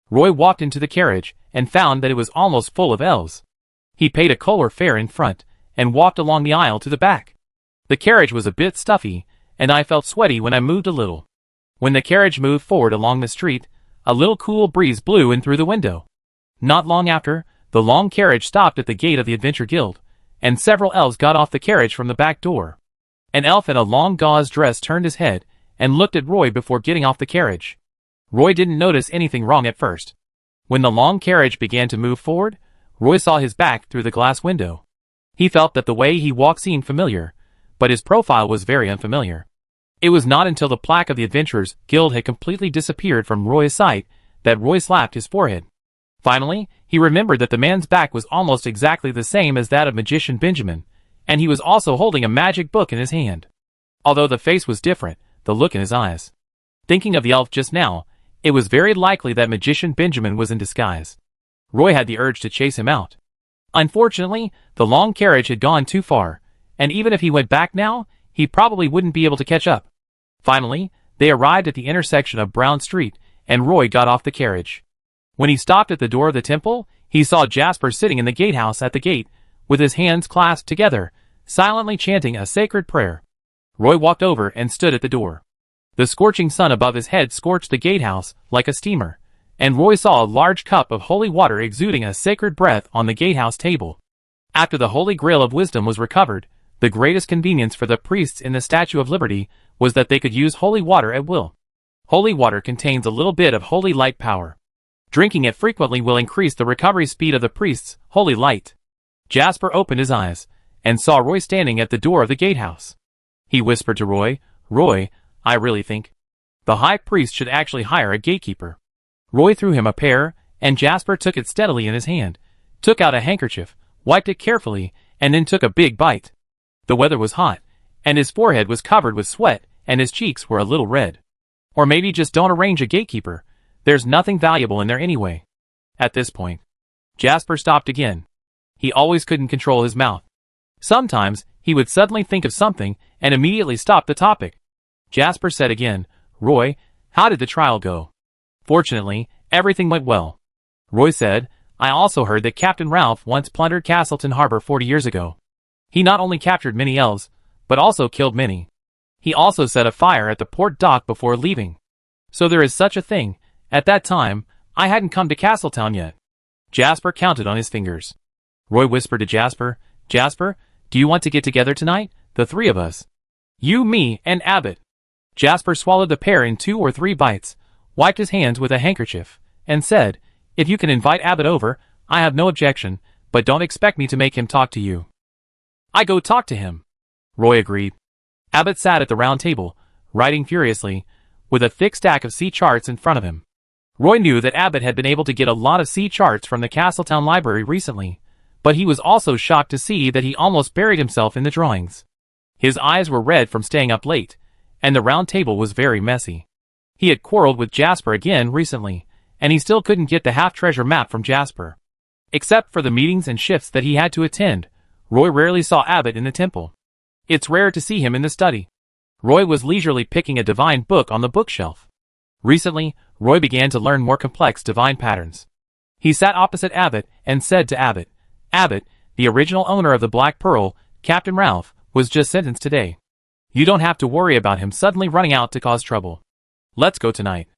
Roy walked into the carriage and found that it was almost full of elves. He paid a Kohler fare in front and walked along the aisle to the back. The carriage was a bit stuffy, and I felt sweaty when I moved a little. When the carriage moved forward along the street, a little cool breeze blew in through the window. Not long after, the long carriage stopped at the gate of the Adventure Guild, and several elves got off the carriage from the back door. An elf in a long gauze dress turned his head and looked at Roy before getting off the carriage. Roy didn't notice anything wrong at first. When the long carriage began to move forward, Roy saw his back through the glass window. He felt that the way he walked seemed familiar, but his profile was very unfamiliar. It was not until the plaque of the Adventurers Guild had completely disappeared from Roy's sight that Roy slapped his forehead. Finally, he remembered that the man's back was almost exactly the same as that of Magician Benjamin, and he was also holding a magic book in his hand. Although the face was different, the look in his eyes. Thinking of the elf just now, it was very likely that Magician Benjamin was in disguise. Roy had the urge to chase him out. Unfortunately, the long carriage had gone too far, and even if he went back now, he probably wouldn't be able to catch up. Finally, they arrived at the intersection of Brown Street, and Roy got off the carriage. When he stopped at the door of the temple, he saw Jasper sitting in the gatehouse at the gate, with his hands clasped together, silently chanting a sacred prayer. Roy walked over and stood at the door. The scorching sun above his head scorched the gatehouse like a steamer, and Roy saw a large cup of holy water exuding a sacred breath on the gatehouse table. After the Holy Grail of Wisdom was recovered, the greatest convenience for the priests in the Statue of Liberty was that they could use holy water at will. Holy water contains a little bit of holy light power. Drinking it frequently will increase the recovery speed of the priest's holy light. Jasper opened his eyes and saw Roy standing at the door of the gatehouse. He whispered to Roy, "Roy, I really think the high priest should actually hire a gatekeeper." Roy threw him a pear, and Jasper took it steadily in his hand, took out a handkerchief, wiped it carefully, and then took a big bite. The weather was hot, and his forehead was covered with sweat, and his cheeks were a little red. Or maybe just don't arrange a gatekeeper. There's nothing valuable in there anyway. At this point, Jasper stopped again. He always couldn't control his mouth. Sometimes, he would suddenly think of something and immediately stop the topic. Jasper said again, "Roy, how did the trial go?" "Fortunately, everything went well." Roy said, I also heard that Captain Ralph once plundered Castleton Harbor 40 years ago. He not only captured many elves, but also killed many. He also set a fire at the port dock before leaving. So there is such a thing. At that time, I hadn't come to Castletown yet. Jasper counted on his fingers. Roy whispered to Jasper, Jasper, do you want to get together tonight, the three of us? You, me, and Abbott. Jasper swallowed the pear in 2 or 3 bites, wiped his hands with a handkerchief, and said, if you can invite Abbott over, I have no objection, but don't expect me to make him talk to you. I go talk to him. Roy agreed. Abbott sat at the round table, writing furiously, with a thick stack of sea charts in front of him. Roy knew that Abbott had been able to get a lot of sea charts from the Castletown library recently, but he was also shocked to see that he almost buried himself in the drawings. His eyes were red from staying up late, and the round table was very messy. He had quarreled with Jasper again recently, and he still couldn't get the half-treasure map from Jasper. Except for the meetings and shifts that he had to attend, Roy rarely saw Abbott in the temple. It's rare to see him in the study. Roy was leisurely picking a divine book on the bookshelf. Recently, Roy began to learn more complex divine patterns. He sat opposite Abbott and said to Abbott, Abbott, the original owner of the Black Pearl, Captain Ralph, was just sentenced today. You don't have to worry about him suddenly running out to cause trouble. Let's go tonight.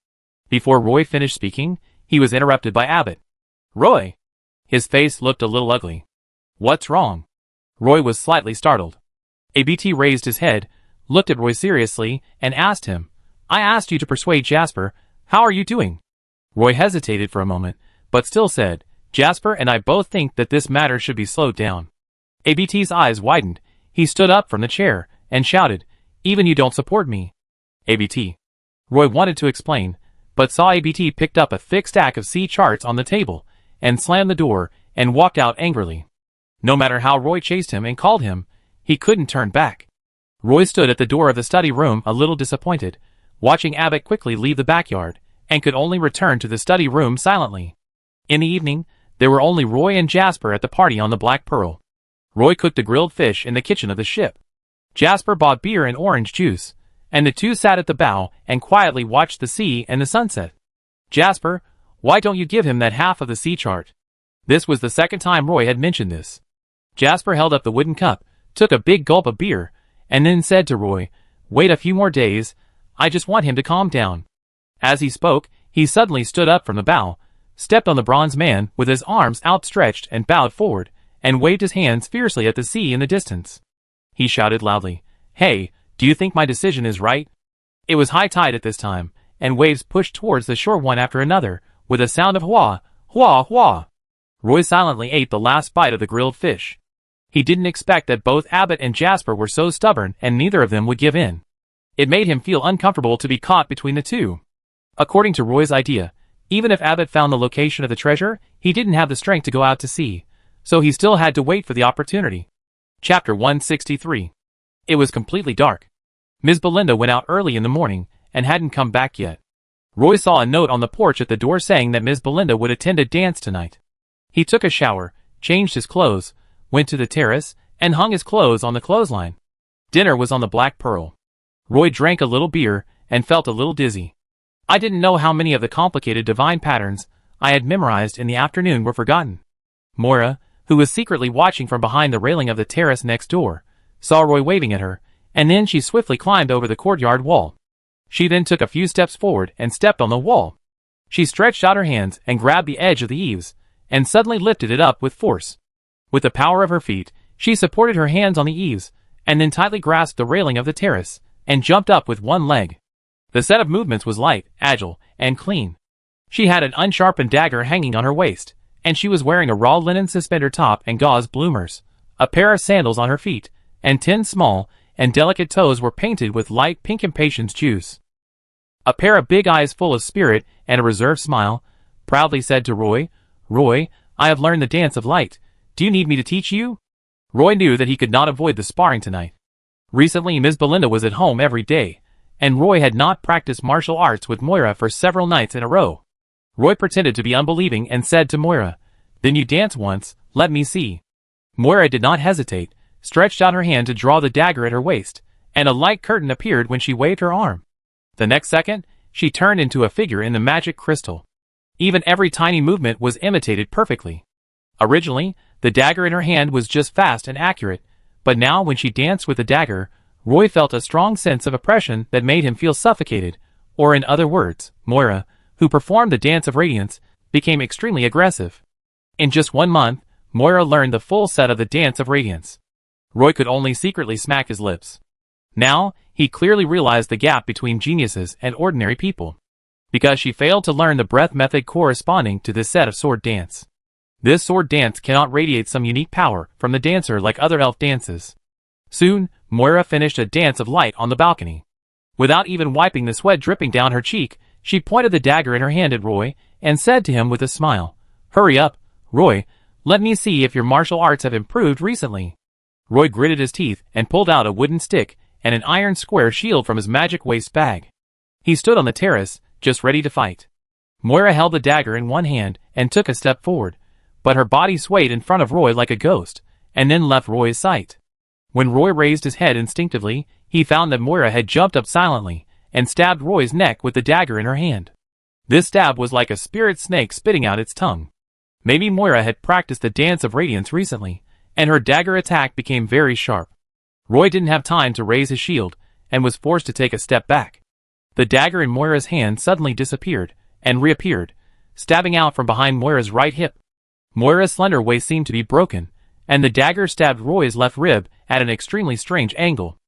Before Roy finished speaking, he was interrupted by Abbott. Roy! His face looked a little ugly. What's wrong? Roy was slightly startled. ABT raised his head, looked at Roy seriously, and asked him, I asked you to persuade Jasper. How are you doing? Roy hesitated for a moment, but still said, Jasper and I both think that this matter should be slowed down. ABT's eyes widened. He stood up from the chair and shouted, Even you don't support me. ABT. Roy wanted to explain, but saw ABT picked up a thick stack of sea charts on the table and slammed the door and walked out angrily. No matter how Roy chased him and called him, he couldn't turn back. Roy stood at the door of the study room a little disappointed, watching Abbott quickly leave the backyard, and could only return to the study room silently. In the evening, there were only Roy and Jasper at the party on the Black Pearl. Roy cooked the grilled fish in the kitchen of the ship. Jasper bought beer and orange juice, and the two sat at the bow and quietly watched the sea and the sunset. Jasper, why don't you give him that half of the sea chart? This was the second time Roy had mentioned this. Jasper held up the wooden cup, took a big gulp of beer, and then said to Roy, Wait a few more days, I just want him to calm down. As he spoke, he suddenly stood up from the bow, stepped on the bronze man with his arms outstretched and bowed forward, and waved his hands fiercely at the sea in the distance. He shouted loudly, Hey, do you think my decision is right? It was high tide at this time, and waves pushed towards the shore one after another, with a sound of hwah, hwah, hwah. Roy silently ate the last bite of the grilled fish. He didn't expect that both Abbott and Jasper were so stubborn and neither of them would give in. It made him feel uncomfortable to be caught between the two. According to Roy's idea, even if Abbott found the location of the treasure, he didn't have the strength to go out to sea, so he still had to wait for the opportunity. Chapter 163. It was completely dark. Ms. Belinda went out early in the morning and hadn't come back yet. Roy saw a note on the porch at the door saying that Ms. Belinda would attend a dance tonight. He took a shower, changed his clothes, went to the terrace, and hung his clothes on the clothesline. Dinner was on the Black Pearl. Roy drank a little beer and felt a little dizzy. I didn't know how many of the complicated divine patterns I had memorized in the afternoon were forgotten. Moira, who was secretly watching from behind the railing of the terrace next door, saw Roy waving at her, and then she swiftly climbed over the courtyard wall. She then took a few steps forward and stepped on the wall. She stretched out her hands and grabbed the edge of the eaves, and suddenly lifted it up with force. With the power of her feet, she supported her hands on the eaves, and then tightly grasped the railing of the terrace, and jumped up with one leg. The set of movements was light, agile, and clean. She had an unsharpened dagger hanging on her waist, and she was wearing a raw linen suspender top and gauze bloomers. A pair of sandals on her feet, and 10 small and delicate toes were painted with light pink impatience juice. A pair of big eyes full of spirit and a reserved smile, proudly said to Roy, Roy, I have learned the dance of light. Do you need me to teach you? Roy knew that he could not avoid the sparring tonight. Recently Ms. Belinda was at home every day, and Roy had not practiced martial arts with Moira for several nights in a row. Roy pretended to be unbelieving and said to Moira, Then you dance once, let me see. Moira did not hesitate, stretched out her hand to draw the dagger at her waist, and a light curtain appeared when she waved her arm. The next second, she turned into a figure in the magic crystal. Even every tiny movement was imitated perfectly. Originally, the dagger in her hand was just fast and accurate, but now when she danced with the dagger, Roy felt a strong sense of oppression that made him feel suffocated, or in other words, Moira, who performed the Dance of Radiance, became extremely aggressive. In just 1 month, Moira learned the full set of the Dance of Radiance. Roy could only secretly smack his lips. Now, he clearly realized the gap between geniuses and ordinary people, because she failed to learn the breath method corresponding to this set of sword dance. This sword dance cannot radiate some unique power from the dancer like other elf dances. Soon, Moira finished a dance of light on the balcony. Without even wiping the sweat dripping down her cheek, she pointed the dagger in her hand at Roy and said to him with a smile, "Hurry up, Roy, let me see if your martial arts have improved recently." Roy gritted his teeth and pulled out a wooden stick and an iron square shield from his magic waist bag. He stood on the terrace, just ready to fight. Moira held the dagger in one hand and took a step forward, but her body swayed in front of Roy like a ghost, and then left Roy's sight. When Roy raised his head instinctively, he found that Moira had jumped up silently and stabbed Roy's neck with the dagger in her hand. This stab was like a spirit snake spitting out its tongue. Maybe Moira had practiced the Dance of Radiance recently, and her dagger attack became very sharp. Roy didn't have time to raise his shield, and was forced to take a step back. The dagger in Moira's hand suddenly disappeared, and reappeared, stabbing out from behind Moira's right hip. Moira's slender waist seemed to be broken, and the dagger stabbed Roy's left rib at an extremely strange angle.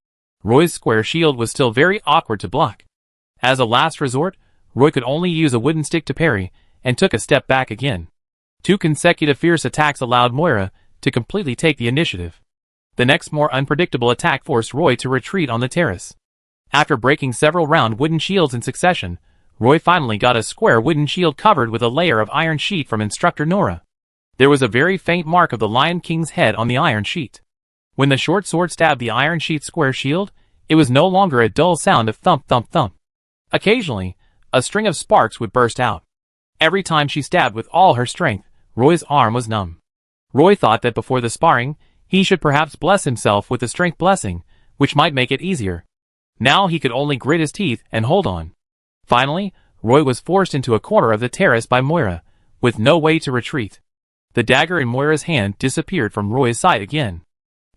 Roy's square shield was still very awkward to block. As a last resort, Roy could only use a wooden stick to parry, and took a step back again. 2 consecutive fierce attacks allowed Moira to completely take the initiative. The next more unpredictable attack forced Roy to retreat on the terrace. After breaking several round wooden shields in succession, Roy finally got a square wooden shield covered with a layer of iron sheet from instructor Nora. There was a very faint mark of the Lion King's head on the iron sheet. When the short sword stabbed the iron sheet's square shield, it was no longer a dull sound of thump thump thump. Occasionally, a string of sparks would burst out. Every time she stabbed with all her strength, Roy's arm was numb. Roy thought that before the sparring, he should perhaps bless himself with the strength blessing, which might make it easier. Now he could only grit his teeth and hold on. Finally, Roy was forced into a corner of the terrace by Moira, with no way to retreat. The dagger in Moira's hand disappeared from Roy's sight again.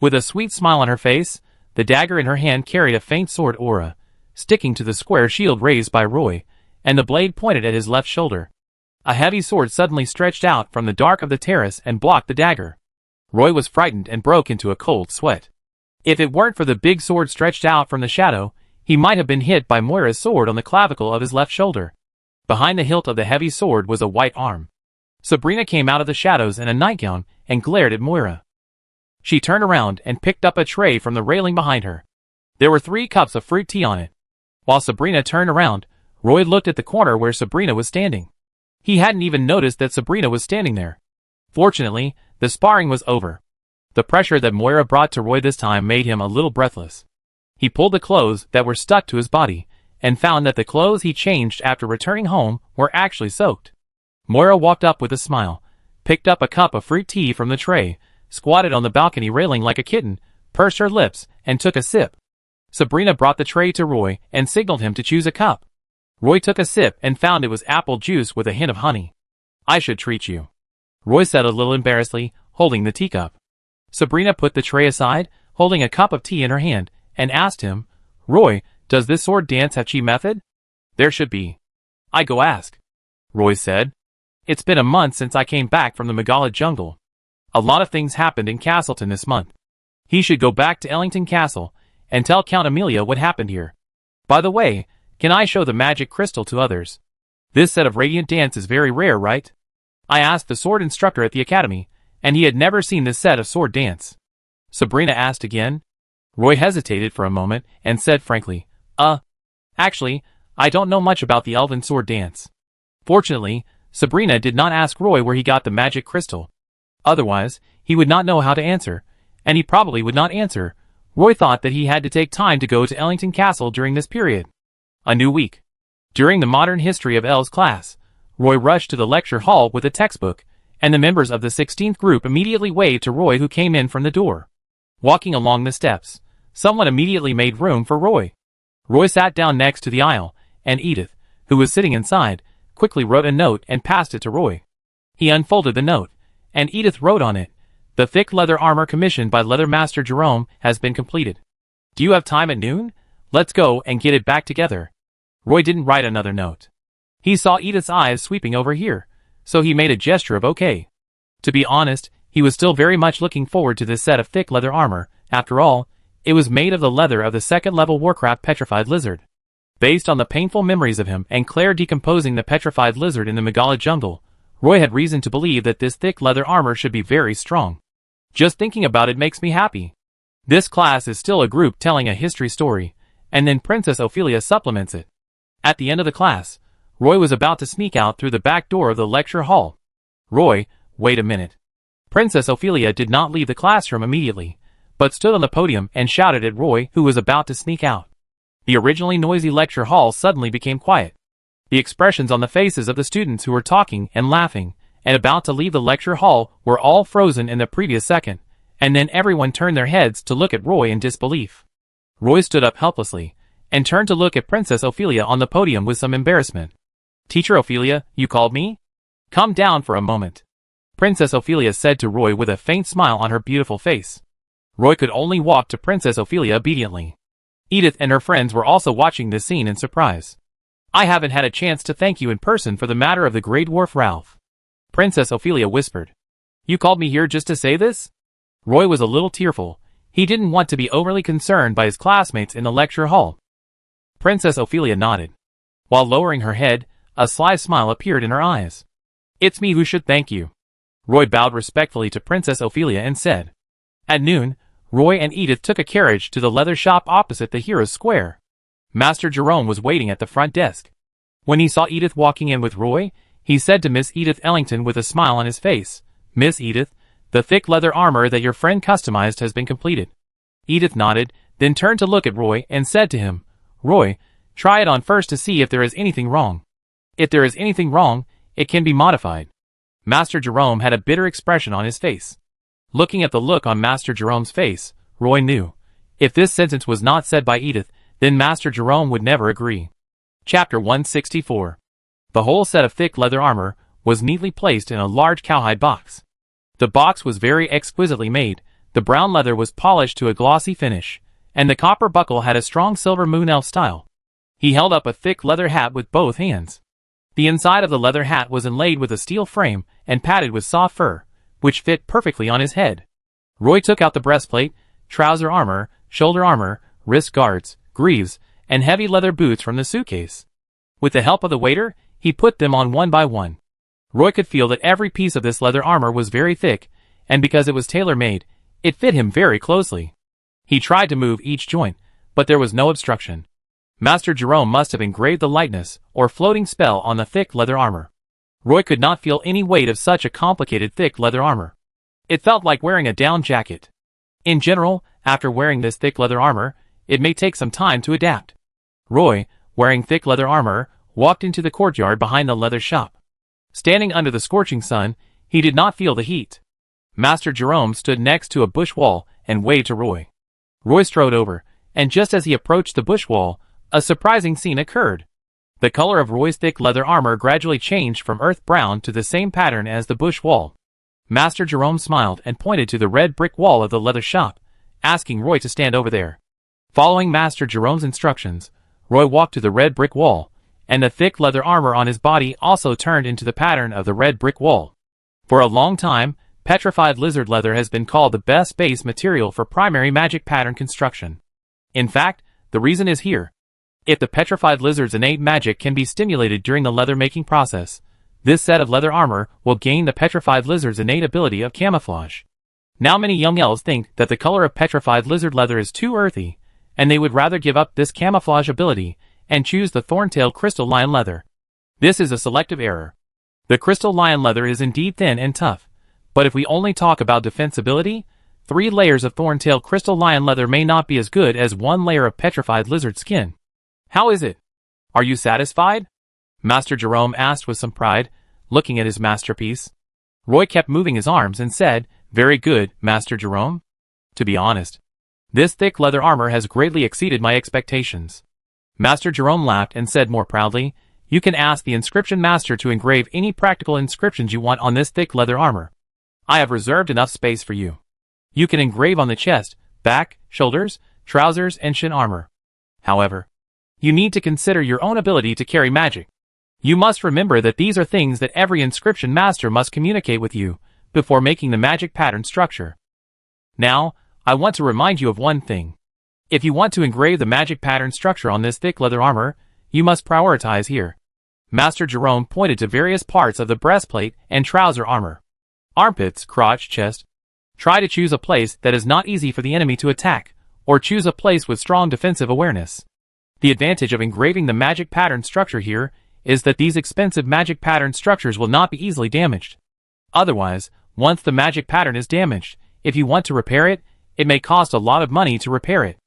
With a sweet smile on her face, the dagger in her hand carried a faint sword aura, sticking to the square shield raised by Roy, and the blade pointed at his left shoulder. A heavy sword suddenly stretched out from the dark of the terrace and blocked the dagger. Roy was frightened and broke into a cold sweat. If it weren't for the big sword stretched out from the shadow, he might have been hit by Moira's sword on the clavicle of his left shoulder. Behind the hilt of the heavy sword was a white arm. Sabrina came out of the shadows in a nightgown and glared at Moira. She turned around and picked up a tray from the railing behind her. There were 3 cups of fruit tea on it. While Sabrina turned around, Roy looked at the corner where Sabrina was standing. He hadn't even noticed that Sabrina was standing there. Fortunately, the sparring was over. The pressure that Moira brought to Roy this time made him a little breathless. He pulled the clothes that were stuck to his body, and found that the clothes he changed after returning home were actually soaked. Moira walked up with a smile, picked up a cup of fruit tea from the tray, squatted on the balcony railing like a kitten, pursed her lips, and took a sip. Sabrina brought the tray to Roy and signaled him to choose a cup. Roy took a sip and found it was apple juice with a hint of honey. "I should treat you," Roy said a little embarrassedly, holding the teacup. Sabrina put the tray aside, holding a cup of tea in her hand, and asked him, "Roy, does this sword dance have chi method?" "There should be. I go ask," Roy said. "It's been a month since I came back from the Megala jungle. A lot of things happened in Castleton this month. He should go back to Ellington Castle and tell Count Amelia what happened here. By the way, can I show the magic crystal to others? This set of radiant dance is very rare, right? I asked the sword instructor at the academy, and he had never seen this set of sword dance." Sabrina asked again. Roy hesitated for a moment and said frankly, Actually, I don't know much about the elven sword dance." Fortunately, Sabrina did not ask Roy where he got the magic crystal. Otherwise, he would not know how to answer, and he probably would not answer. Roy thought that he had to take time to go to Ellington Castle during this period. A new week. During the Modern History of Elves class, Roy rushed to the lecture hall with a textbook, and the members of the 16th group immediately waved to Roy, who came in from the door. Walking along the steps, someone immediately made room for Roy. Roy sat down next to the aisle, and Edith, who was sitting inside, quickly wrote a note and passed it to Roy. He unfolded the note, and Edith wrote on it, "The thick leather armor commissioned by Leather Master Jerome has been completed. Do you have time at noon? Let's go and get it back together." Roy didn't write another note. He saw Edith's eyes sweeping over here, so he made a gesture of okay. To be honest, he was still very much looking forward to this set of thick leather armor. After all, it was made of the leather of the second-level Warcraft petrified lizard. Based on the painful memories of him and Claire decomposing the petrified lizard in the Megala jungle, Roy had reason to believe that this thick leather armor should be very strong. Just thinking about it makes me happy. This class is still a group telling a history story, and then Princess Ophelia supplements it. At the end of the class, Roy was about to sneak out through the back door of the lecture hall. "Roy, wait a minute." Princess Ophelia did not leave the classroom immediately, but stood on the podium and shouted at Roy, who was about to sneak out. The originally noisy lecture hall suddenly became quiet. The expressions on the faces of the students who were talking and laughing and about to leave the lecture hall were all frozen in the previous second, and then everyone turned their heads to look at Roy in disbelief. Roy stood up helplessly and turned to look at Princess Ophelia on the podium with some embarrassment. "Teacher Ophelia, you called me? Come down for a moment," Princess Ophelia said to Roy with a faint smile on her beautiful face. Roy could only walk to Princess Ophelia obediently. Edith and her friends were also watching this scene in surprise. "I haven't had a chance to thank you in person for the matter of the Grey Dwarf Ralph," Princess Ophelia whispered. "You called me here just to say this?" Roy was a little tearful. He didn't want to be overly concerned by his classmates in the lecture hall. Princess Ophelia nodded. While lowering her head, a sly smile appeared in her eyes. "It's me who should thank you." Roy bowed respectfully to Princess Ophelia and said. At noon, Roy and Edith took a carriage to the leather shop opposite the Heroes' Square. Master Jerome was waiting at the front desk. When he saw Edith walking in with Roy, he said to Miss Edith Ellington with a smile on his face, "Miss Edith, the thick leather armor that your friend customized has been completed." Edith nodded, then turned to look at Roy and said to him, "Roy, try it on first to see if there is anything wrong. If there is anything wrong, it can be modified." Master Jerome had a bitter expression on his face. Looking at the look on Master Jerome's face, Roy knew. If this sentence was not said by Edith, then Master Jerome would never agree. Chapter 164. The whole set of thick leather armor was neatly placed in a large cowhide box. The box was very exquisitely made, the brown leather was polished to a glossy finish, and the copper buckle had a strong silver moon elf style. He held up a thick leather hat with both hands. The inside of the leather hat was inlaid with a steel frame and padded with soft fur, which fit perfectly on his head. Roy took out the breastplate, trouser armor, shoulder armor, wrist guards, greaves, and heavy leather boots from the suitcase. With the help of the waiter, he put them on one by one. Roy could feel that every piece of this leather armor was very thick, and because it was tailor-made, it fit him very closely. He tried to move each joint, but there was no obstruction. Master Jerome must have engraved the lightness or floating spell on the thick leather armor. Roy could not feel any weight of such a complicated thick leather armor. It felt like wearing a down jacket. In general, after wearing this thick leather armor, it may take some time to adapt. Roy, wearing thick leather armor, walked into the courtyard behind the leather shop. Standing under the scorching sun, he did not feel the heat. Master Jerome stood next to a bush wall and waved to Roy. Roy strode over, and just as he approached the bush wall, a surprising scene occurred. The color of Roy's thick leather armor gradually changed from earth brown to the same pattern as the bush wall. Master Jerome smiled and pointed to the red brick wall of the leather shop, asking Roy to stand over there. Following Master Jerome's instructions, Roy walked to the red brick wall, and the thick leather armor on his body also turned into the pattern of the red brick wall. For a long time, petrified lizard leather has been called the best base material for primary magic pattern construction. In fact, the reason is here. If the petrified lizard's innate magic can be stimulated during the leather making process, this set of leather armor will gain the petrified lizard's innate ability of camouflage. Now many young elves think that the color of petrified lizard leather is too earthy, and they would rather give up this camouflage ability and choose the thorn-tailed crystal lion leather. This is a selective error. The crystal lion leather is indeed thin and tough, but if we only talk about defensibility, 3 layers of thorn-tailed crystal lion leather may not be as good as 1 layer of petrified lizard skin. How is it? Are you satisfied? Master Jerome asked with some pride, looking at his masterpiece. Roy kept moving his arms and said, "Very good, Master Jerome. To be honest, this thick leather armor has greatly exceeded my expectations." Master Jerome laughed and said more proudly, you can ask the inscription master to engrave any practical inscriptions you want on this thick leather armor. I have reserved enough space for you. You can engrave on the chest, back, shoulders, trousers, and shin armor. However, you need to consider your own ability to carry magic. You must remember that these are things that every inscription master must communicate with you before making the magic pattern structure. Now, I want to remind you of one thing. If you want to engrave the magic pattern structure on this thick leather armor, you must prioritize here. Master Jerome pointed to various parts of the breastplate and trouser armor. Armpits, crotch, chest. Try to choose a place that is not easy for the enemy to attack, or choose a place with strong defensive awareness. The advantage of engraving the magic pattern structure here is that these expensive magic pattern structures will not be easily damaged. Otherwise, once the magic pattern is damaged, if you want to repair it, it may cost a lot of money to repair it.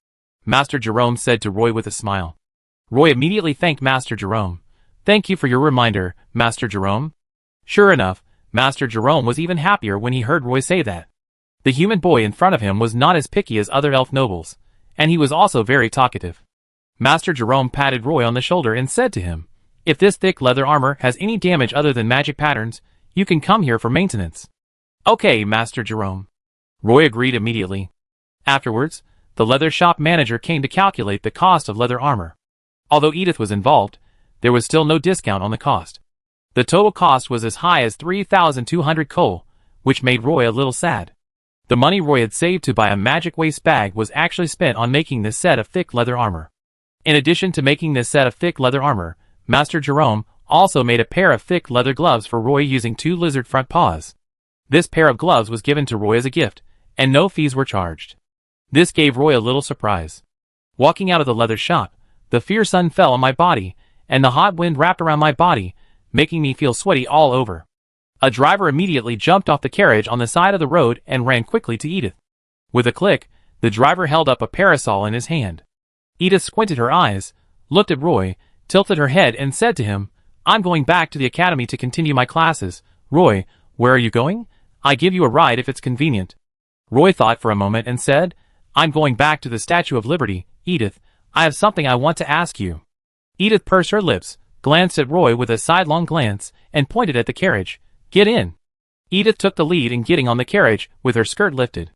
Master Jerome said to Roy with a smile. Roy immediately thanked Master Jerome. Thank you for your reminder, Master Jerome. Sure enough, Master Jerome was even happier when he heard Roy say that. The human boy in front of him was not as picky as other elf nobles, and he was also very talkative. Master Jerome patted Roy on the shoulder and said to him, if this thick leather armor has any damage other than magic patterns, you can come here for maintenance. Okay, Master Jerome. Roy agreed immediately. Afterwards, the leather shop manager came to calculate the cost of leather armor. Although Edith was involved, there was still no discount on the cost. The total cost was as high as 3,200 coal, which made Roy a little sad. The money Roy had saved to buy a magic waist bag was actually spent on making this set of thick leather armor. In addition to making this set of thick leather armor, Master Jerome also made a pair of thick leather gloves for Roy using 2 lizard front paws. This pair of gloves was given to Roy as a gift, and no fees were charged. This gave Roy a little surprise. Walking out of the leather shop, the fierce sun fell on my body, and the hot wind wrapped around my body, making me feel sweaty all over. A driver immediately jumped off the carriage on the side of the road and ran quickly to Edith. With a click, the driver held up a parasol in his hand. Edith squinted her eyes, looked at Roy, tilted her head and said to him, I'm going back to the academy to continue my classes. Roy, where are you going? I give you a ride if it's convenient. Roy thought for a moment and said, I'm going back to the Statue of Liberty. Edith, I have something I want to ask you. Edith pursed her lips, glanced at Roy with a sidelong glance, and pointed at the carriage. Get in. Edith took the lead in getting on the carriage, with her skirt lifted.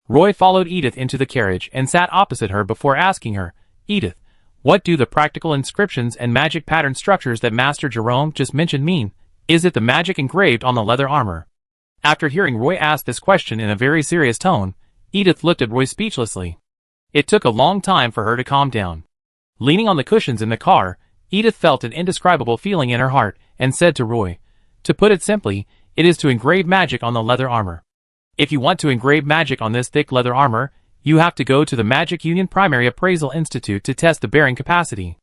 Roy followed Edith into the carriage and sat opposite her before asking her, Edith, what do the practical inscriptions and magic pattern structures that Master Jerome just mentioned mean? Is it the magic engraved on the leather armor? After hearing Roy ask this question in a very serious tone, Edith looked at Roy speechlessly. It took a long time for her to calm down. Leaning on the cushions in the car, Edith felt an indescribable feeling in her heart and said to Roy, to put it simply, it is to engrave magic on the leather armor. If you want to engrave magic on this thick leather armor, you have to go to the Magic Union Primary Appraisal Institute to test the bearing capacity.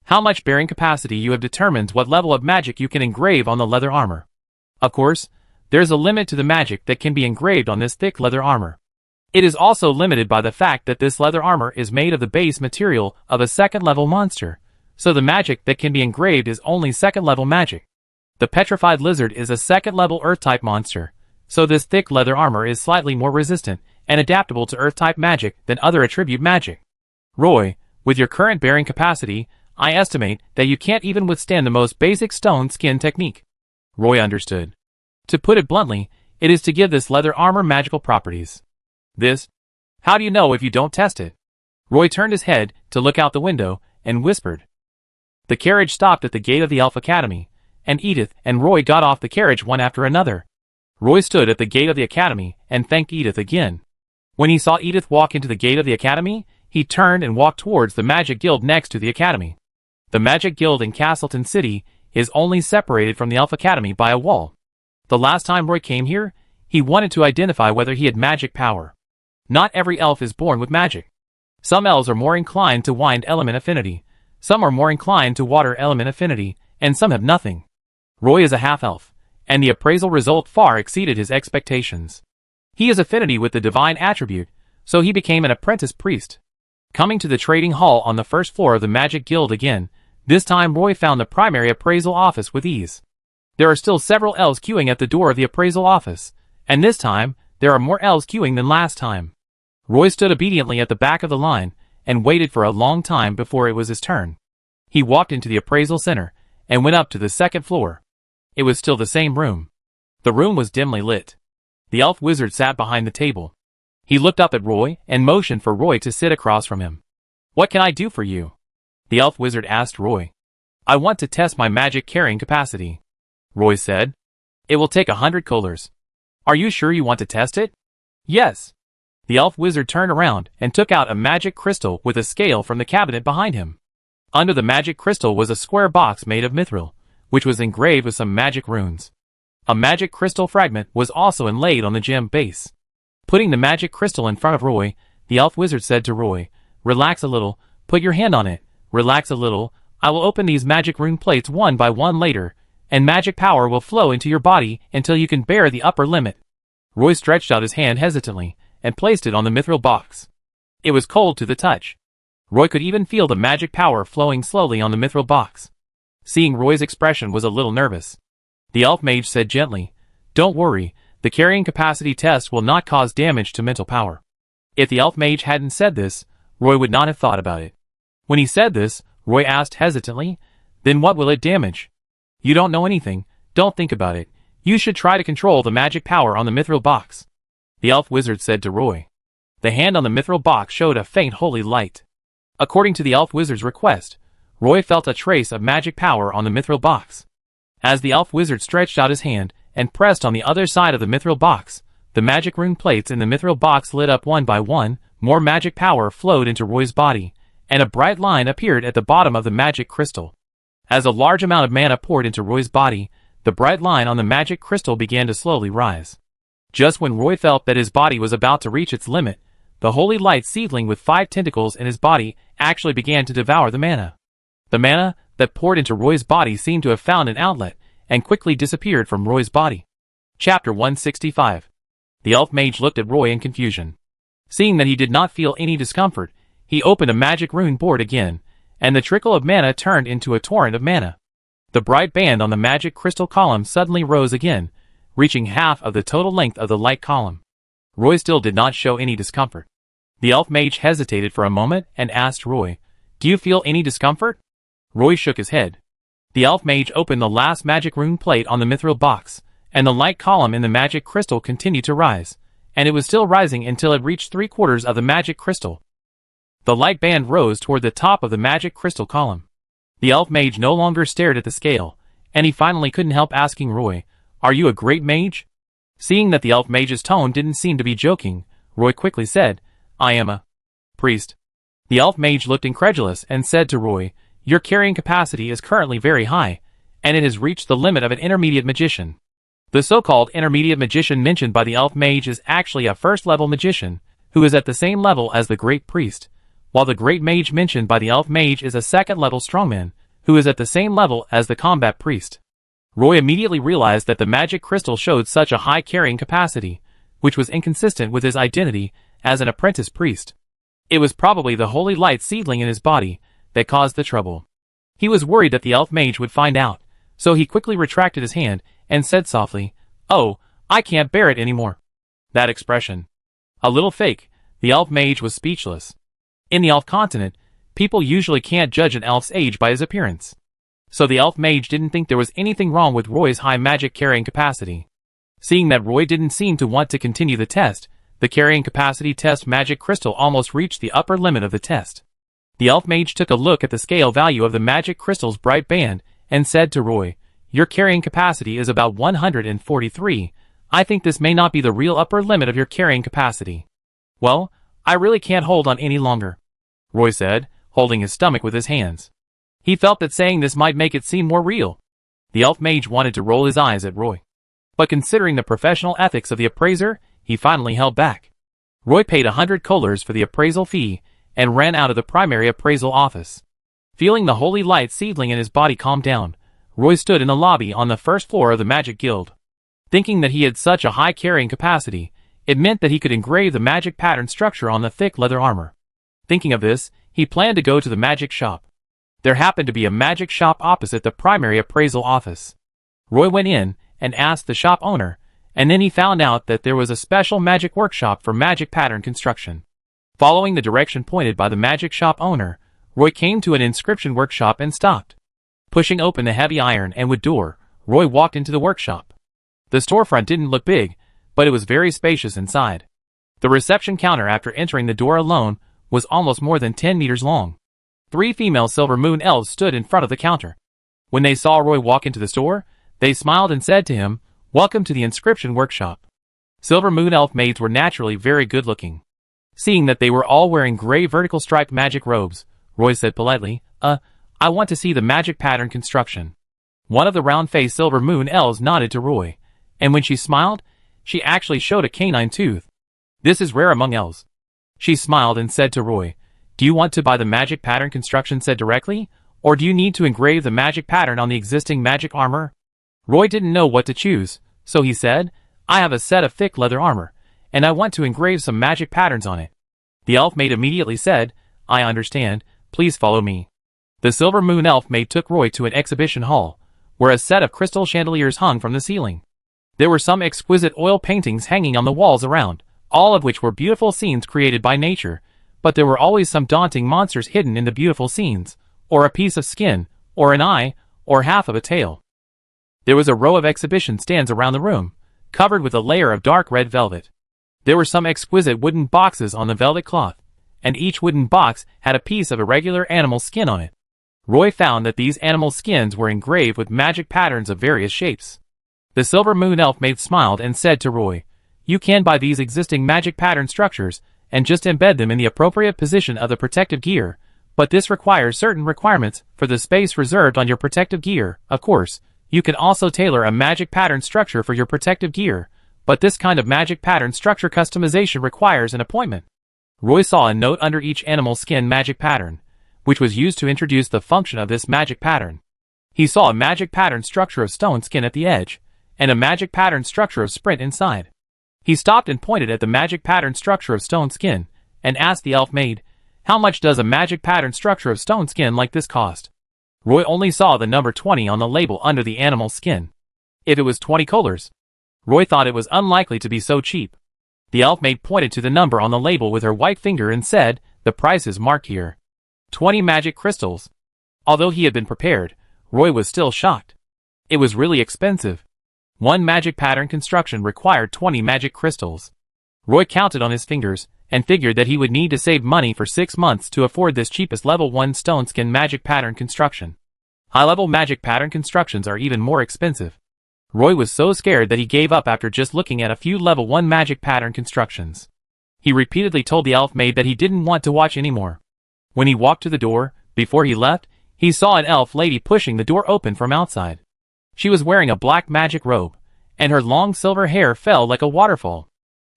How much bearing capacity you have determines what level of magic you can engrave on the leather armor. Of course, there's a limit to the magic that can be engraved on this thick leather armor. It is also limited by the fact that this leather armor is made of the base material of a second-level monster, so the magic that can be engraved is only second-level magic. The petrified lizard is a second-level Earth-type monster, so this thick leather armor is slightly more resistant and adaptable to Earth-type magic than other attribute magic. Roy, with your current bearing capacity, I estimate that you can't even withstand the most basic stone skin technique. Roy understood. To put it bluntly, it is to give this leather armor magical properties. This? How do you know if you don't test it? Roy turned his head to look out the window and whispered. The carriage stopped at the gate of the Elf Academy, and Edith and Roy got off the carriage one after another. Roy stood at the gate of the academy and thanked Edith again. When he saw Edith walk into the gate of the academy, he turned and walked towards the Magic Guild next to the academy. The Magic Guild in Castleton City is only separated from the Elf Academy by a wall. The last time Roy came here, he wanted to identify whether he had magic power. Not every elf is born with magic. Some elves are more inclined to wind element affinity, some are more inclined to water element affinity, and some have nothing. Roy is a half-elf, and the appraisal result far exceeded his expectations. He has affinity with the divine attribute, so he became an apprentice priest. Coming to the trading hall on the first floor of the Magic Guild again, this time Roy found the primary appraisal office with ease. There are still several elves queuing at the door of the appraisal office, and this time, there are more elves queuing than last time. Roy stood obediently at the back of the line, and waited for a long time before it was his turn. He walked into the appraisal center, and went up to the second floor. It was still the same room. The room was dimly lit. The elf wizard sat behind the table. He looked up at Roy and motioned for Roy to sit across from him. "What can I do for you?" the elf wizard asked Roy. "I want to test my magic carrying capacity," Roy said. "It will take 100 colors. Are you sure you want to test it?" "Yes." The elf wizard turned around and took out a magic crystal with a scale from the cabinet behind him. Under the magic crystal was a square box made of mithril, which was engraved with some magic runes. A magic crystal fragment was also inlaid on the gem base. Putting the magic crystal in front of Roy, the elf wizard said to Roy, "Relax a little, put your hand on it, relax a little, I will open these magic rune plates one by one later, and magic power will flow into your body until you can bear the upper limit." Roy stretched out his hand hesitantly, and placed it on the mithril box. It was cold to the touch. Roy could even feel the magic power flowing slowly on the mithril box. Seeing Roy's expression was a little nervous, the elf mage said gently, "Don't worry, the carrying capacity test will not cause damage to mental power." If the elf mage hadn't said this, Roy would not have thought about it. When he said this, Roy asked hesitantly, "Then what will it damage?" "You don't know anything, don't think about it. You should try to control the magic power on the mithril box," the elf wizard said to Roy. The hand on the mithril box showed a faint holy light. According to the elf wizard's request, Roy felt a trace of magic power on the mithril box. As the elf wizard stretched out his hand and pressed on the other side of the mithril box, the magic rune plates in the mithril box lit up one by one, more magic power flowed into Roy's body, and a bright line appeared at the bottom of the magic crystal. As a large amount of mana poured into Roy's body, the bright line on the magic crystal began to slowly rise. Just when Roy felt that his body was about to reach its limit, the holy light seedling with 5 tentacles in his body actually began to devour the mana. The mana that poured into Roy's body seemed to have found an outlet, and quickly disappeared from Roy's body. Chapter 165. The elf mage looked at Roy in confusion. Seeing that he did not feel any discomfort, he opened a magic rune board again, and the trickle of mana turned into a torrent of mana. The bright band on the magic crystal column suddenly rose again, reaching half of the total length of the light column. Roy still did not show any discomfort. The elf mage hesitated for a moment and asked Roy, "Do you feel any discomfort?" Roy shook his head. The elf mage opened the last magic rune plate on the mithril box, and the light column in the magic crystal continued to rise, and it was still rising until it reached 3/4 of the magic crystal. The light band rose toward the top of the magic crystal column. The elf mage no longer stared at the scale, and he finally couldn't help asking Roy, "Are you a great mage?" Seeing that the elf mage's tone didn't seem to be joking, Roy quickly said, "I am a priest." The elf mage looked incredulous and said to Roy, "Your carrying capacity is currently very high, and it has reached the limit of an intermediate magician." The so-called intermediate magician mentioned by the elf mage is actually a first-level magician, who is at the same level as the great priest, while the great mage mentioned by the elf mage is a second-level strongman, who is at the same level as the combat priest. Roy immediately realized that the magic crystal showed such a high carrying capacity, which was inconsistent with his identity as an apprentice priest. It was probably the holy light seedling in his body that caused the trouble. He was worried that the elf mage would find out, so he quickly retracted his hand and said softly, "Oh, I can't bear it anymore." That expression. A little fake, the elf mage was speechless. In the elf continent, people usually can't judge an elf's age by his appearance. So the elf mage didn't think there was anything wrong with Roy's high magic carrying capacity. Seeing that Roy didn't seem to want to continue the test, the carrying capacity test magic crystal almost reached the upper limit of the test. The elf mage took a look at the scale value of the magic crystal's bright band, and said to Roy, "Your carrying capacity is about 143. I think this may not be the real upper limit of your carrying capacity." "Well, I really can't hold on any longer," Roy said, holding his stomach with his hands. He felt that saying this might make it seem more real. The elf mage wanted to roll his eyes at Roy. But considering the professional ethics of the appraiser, he finally held back. Roy paid 100 colors for the appraisal fee, and ran out of the primary appraisal office. Feeling the holy light seedling in his body calm down, Roy stood in the lobby on the first floor of the Magic Guild. Thinking that he had such a high carrying capacity, it meant that he could engrave the magic pattern structure on the thick leather armor. Thinking of this, he planned to go to the magic shop. There happened to be a magic shop opposite the primary appraisal office. Roy went in and asked the shop owner, and then he found out that there was a special magic workshop for magic pattern construction. Following the direction pointed by the magic shop owner, Roy came to an inscription workshop and stopped. Pushing open the heavy iron and wood door, Roy walked into the workshop. The storefront didn't look big, but it was very spacious inside. The reception counter after entering the door alone was almost more than 10 meters long. 3 female Silver Moon elves stood in front of the counter. When they saw Roy walk into the store, they smiled and said to him, "Welcome to the inscription workshop." Silver Moon elf maids were naturally very good looking. Seeing that they were all wearing gray vertical striped magic robes, Roy said politely, I want to see the magic pattern construction." One of the round-faced Silver Moon elves nodded to Roy, and when she smiled, she actually showed a canine tooth. This is rare among elves. She smiled and said to Roy, "Do you want to buy the magic pattern construction set directly, or do you need to engrave the magic pattern on the existing magic armor?" Roy didn't know what to choose, so he said, "I have a set of thick leather armor, and I want to engrave some magic patterns on it." The elf maid immediately said, "I understand, please follow me." The Silver Moon elf maid took Roy to an exhibition hall, where a set of crystal chandeliers hung from the ceiling. There were some exquisite oil paintings hanging on the walls around, all of which were beautiful scenes created by nature, but there were always some daunting monsters hidden in the beautiful scenes, or a piece of skin, or an eye, or half of a tail. There was a row of exhibition stands around the room, covered with a layer of dark red velvet. There were some exquisite wooden boxes on the velvet cloth, and each wooden box had a piece of irregular animal skin on it. Roy found that these animal skins were engraved with magic patterns of various shapes. The Silver Moon elf maid smiled and said to Roy, "You can buy these existing magic pattern structures and just embed them in the appropriate position of the protective gear, but this requires certain requirements for the space reserved on your protective gear. Of course, you can also tailor a magic pattern structure for your protective gear, but this kind of magic pattern structure customization requires an appointment." Roy saw a note under each animal skin magic pattern, which was used to introduce the function of this magic pattern. He saw a magic pattern structure of stone skin at the edge, and a magic pattern structure of sprint inside. He stopped and pointed at the magic pattern structure of stone skin, and asked the elf maid, "How much does a magic pattern structure of stone skin like this cost?" Roy only saw the number 20 on the label under the animal skin. If it was 20 colors, Roy thought it was unlikely to be so cheap. The elf maid pointed to the number on the label with her white finger and said, "The price is marked here. 20 magic crystals." Although he had been prepared, Roy was still shocked. It was really expensive. One magic pattern construction required 20 magic crystals. Roy counted on his fingers, and figured that he would need to save money for 6 months to afford this cheapest level 1 stone skin magic pattern construction. High-level magic pattern constructions are even more expensive. Roy was so scared that he gave up after just looking at a few level 1 magic pattern constructions. He repeatedly told the elf maid that he didn't want to watch anymore. When he walked to the door, before he left, he saw an elf lady pushing the door open from outside. She was wearing a black magic robe, and her long silver hair fell like a waterfall.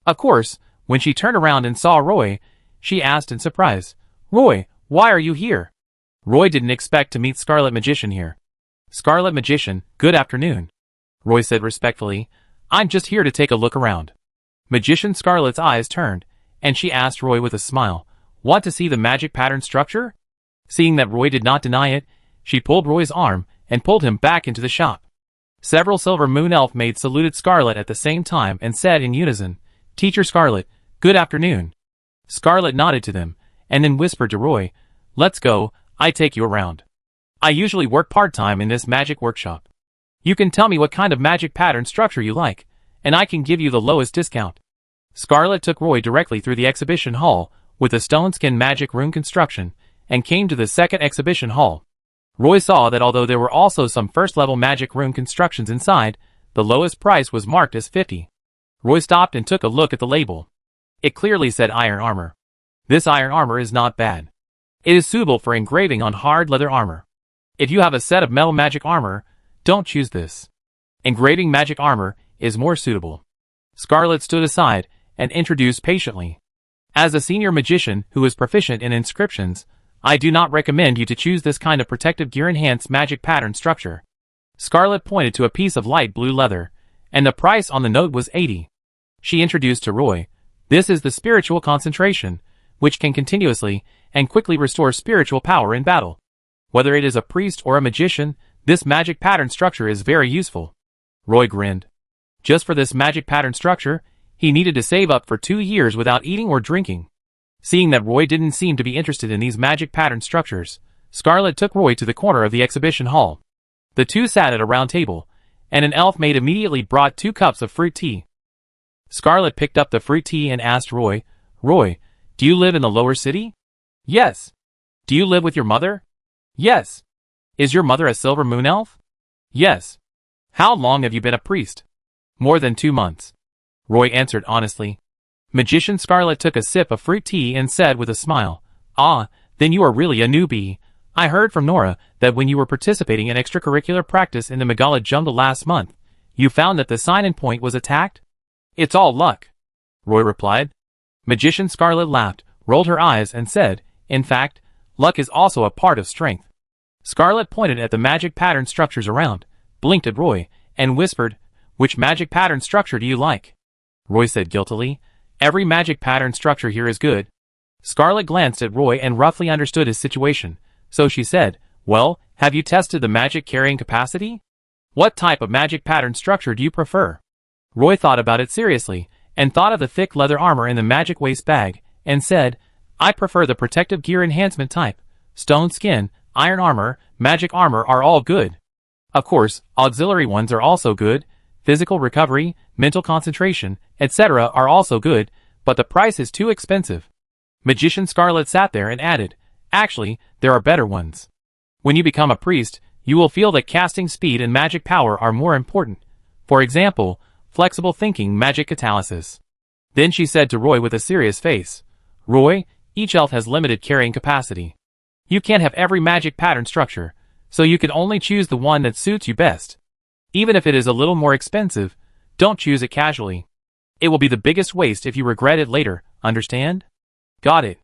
Of course, when she turned around and saw Roy, she asked in surprise, "Roy, why are you here?" Roy didn't expect to meet Scarlet Magician here. "Scarlet Magician, good afternoon," Roy said respectfully. "I'm just here to take a look around." Magician Scarlet's eyes turned, and she asked Roy with a smile, "Want to see the magic pattern structure?" Seeing that Roy did not deny it, she pulled Roy's arm and pulled him back into the shop. Several Silver Moon elf maids saluted Scarlet at the same time and said in unison, "Teacher Scarlet, good afternoon." Scarlet nodded to them, and then whispered to Roy, "Let's go, I take you around. I usually work part-time in this magic workshop. You can tell me what kind of magic pattern structure you like, and I can give you the lowest discount." Scarlet took Roy directly through the exhibition hall with a stone skin magic rune construction, and came to the second exhibition hall. Roy saw that although there were also some first-level magic rune constructions inside, the lowest price was marked as 50. Roy stopped and took a look at the label. It clearly said iron armor. This iron armor is not bad. It is suitable for engraving on hard leather armor. If you have a set of metal magic armor, don't choose this. Engraving magic armor is more suitable. Scarlet stood aside and introduced patiently. "As a senior magician who is proficient in inscriptions, I do not recommend you to choose this kind of protective gear enhanced magic pattern structure." Scarlet pointed to a piece of light blue leather, and the price on the note was 80. She introduced to Roy, "This is the spiritual concentration, which can continuously and quickly restore spiritual power in battle. Whether it is a priest or a magician, this magic pattern structure is very useful." Roy grinned. Just for this magic pattern structure, he needed to save up for 2 years without eating or drinking. Seeing that Roy didn't seem to be interested in these magic pattern structures, Scarlet took Roy to the corner of the exhibition hall. The two sat at a round table, and an elf maid immediately brought 2 cups of fruit tea. Scarlet picked up the fruit tea and asked Roy, "Roy, do you live in the lower city?" "Yes." "Do you live with your mother?" "Yes." "Is your mother a silver moon elf?" "Yes." "How long have you been a priest?" "More than 2 months." Roy answered honestly. Magician Scarlet took a sip of fruit tea and said with a smile, "Ah, then you are really a newbie. I heard from Nora that when you were participating in extracurricular practice in the Megala Jungle last month, you found that the sign-in point was attacked?" "It's all luck," Roy replied. Magician Scarlet laughed, rolled her eyes, and said, "In fact, luck is also a part of strength." Scarlet pointed at the magic pattern structures around, blinked at Roy, and whispered, "Which magic pattern structure do you like?" Roy said guiltily, "Every magic pattern structure here is good." Scarlet glanced at Roy and roughly understood his situation, so she said, "Well, have you tested the magic carrying capacity? What type of magic pattern structure do you prefer?" Roy thought about it seriously, and thought of the thick leather armor in the magic waist bag, and said, "I prefer the protective gear enhancement type. Stone skin, iron armor, magic armor are all good. Of course, auxiliary ones are also good. Physical recovery, mental concentration, etc. are also good, but the price is too expensive." Magician Scarlet sat there and added, "Actually, there are better ones. When you become a priest, you will feel that casting speed and magic power are more important. For example, flexible thinking magic catalysis." Then she said to Roy with a serious face, "Roy, each elf has limited carrying capacity. You can't have every magic pattern structure, so you can only choose the one that suits you best. Even if it is a little more expensive, don't choose it casually. It will be the biggest waste if you regret it later, understand?" "Got it."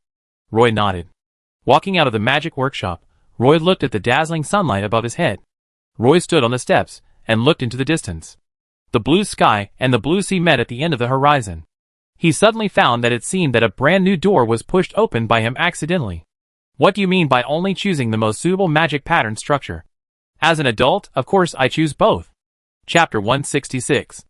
Roy nodded. Walking out of the magic workshop, Roy looked at the dazzling sunlight above his head. Roy stood on the steps and looked into the distance. The blue sky and the blue sea met at the end of the horizon. He suddenly found that it seemed that a brand new door was pushed open by him accidentally. "What do you mean by only choosing the most suitable magic pattern structure?" "As an adult, of course I choose both." Chapter 166.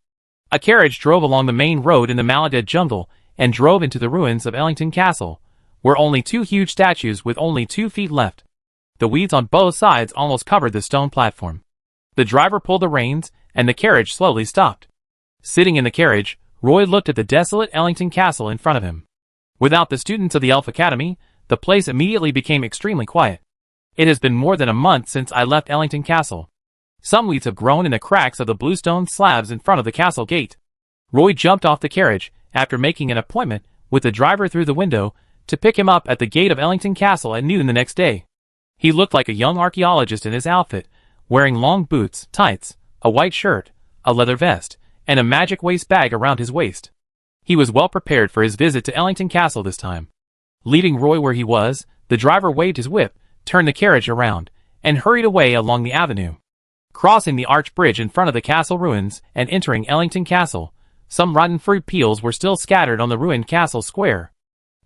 A carriage drove along the main road in the Maladed jungle and drove into the ruins of Ellington Castle, where only 2 huge statues with only 2 feet left. The weeds on both sides almost covered the stone platform. The driver pulled the reins, and the carriage slowly stopped. Sitting in the carriage, Roy looked at the desolate Ellington Castle in front of him. Without the students of the Elf Academy, the place immediately became extremely quiet. "It has been more than a month since I left Ellington Castle. Some weeds have grown in the cracks of the bluestone slabs in front of the castle gate." Roy jumped off the carriage, after making an appointment with the driver through the window, to pick him up at the gate of Ellington Castle at noon the next day. He looked like a young archaeologist in his outfit, wearing long boots, tights, a white shirt, a leather vest, and a magic waist bag around his waist. He was well prepared for his visit to Ellington Castle this time. Leaving Roy where he was, the driver waved his whip, turned the carriage around, and hurried away along the avenue. Crossing the arch bridge in front of the castle ruins and entering Ellington Castle, some rotten fruit peels were still scattered on the ruined castle square.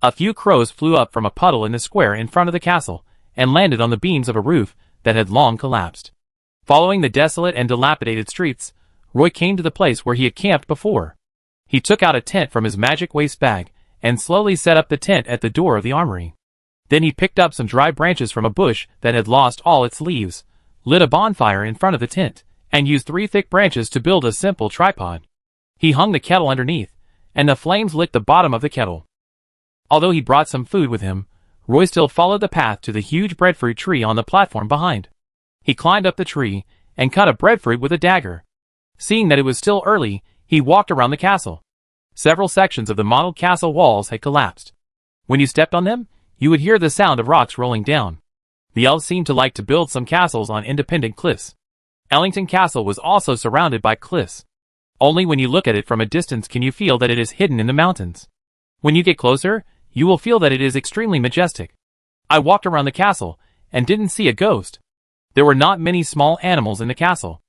A few crows flew up from a puddle in the square in front of the castle and landed on the beams of a roof that had long collapsed. Following the desolate and dilapidated streets, Roy came to the place where he had camped before. He took out a tent from his magic waist bag and slowly set up the tent at the door of the armory. Then he picked up some dry branches from a bush that had lost all its leaves, lit a bonfire in front of the tent, and used 3 thick branches to build a simple tripod. He hung the kettle underneath, and the flames licked the bottom of the kettle. Although he brought some food with him, Roy still followed the path to the huge breadfruit tree on the platform behind. He climbed up the tree and cut a breadfruit with a dagger. Seeing that it was still early, he walked around the castle. Several sections of the modeled castle walls had collapsed. When you stepped on them, you would hear the sound of rocks rolling down. The elves seemed to like to build some castles on independent cliffs. Ellington Castle was also surrounded by cliffs. Only when you look at it from a distance can you feel that it is hidden in the mountains. When you get closer, you will feel that it is extremely majestic. I walked around the castle and didn't see a ghost. There were not many small animals in the castle.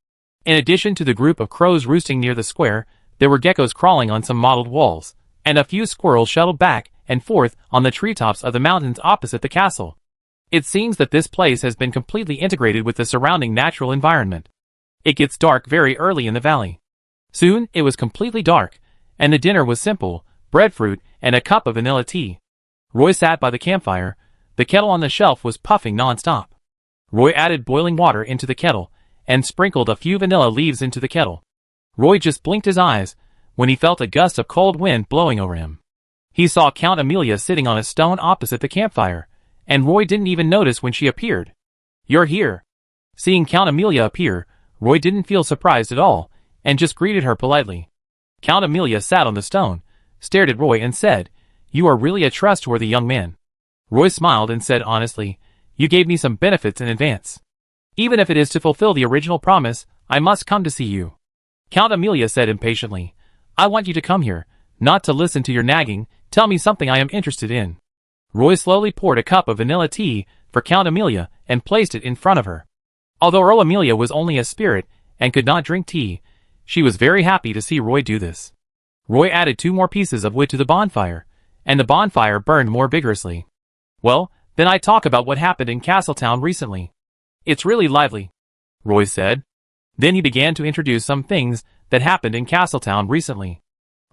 In addition to the group of crows roosting near the square, there were geckos crawling on some mottled walls, and a few squirrels shuttled back and forth on the treetops of the mountains opposite the castle. It seems that this place has been completely integrated with the surrounding natural environment. It gets dark very early in the valley. Soon, it was completely dark, and the dinner was simple, breadfruit and a cup of vanilla tea. Roy sat by the campfire. The kettle on the shelf was puffing non-stop. Roy added boiling water into the kettle, and sprinkled a few vanilla leaves into the kettle. Roy just blinked his eyes when he felt a gust of cold wind blowing over him. He saw Count Amelia sitting on a stone opposite the campfire, and Roy didn't even notice when she appeared. "You're here." Seeing Count Amelia appear, Roy didn't feel surprised at all, and just greeted her politely. Count Amelia sat on the stone, stared at Roy and said, "You are really a trustworthy young man." Roy smiled and said honestly, "You gave me some benefits in advance. Even if it is to fulfill the original promise, I must come to see you." Count Amelia said impatiently, "I want you to come here, not to listen to your nagging. Tell me something I am interested in." Roy slowly poured a cup of vanilla tea for Count Amelia and placed it in front of her. Although Earl Amelia was only a spirit and could not drink tea, she was very happy to see Roy do this. Roy added 2 more pieces of wood to the bonfire, and the bonfire burned more vigorously. "Well, then I talk about what happened in Castletown recently. It's really lively," Roy said. Then he began to introduce some things that happened in Castletown recently.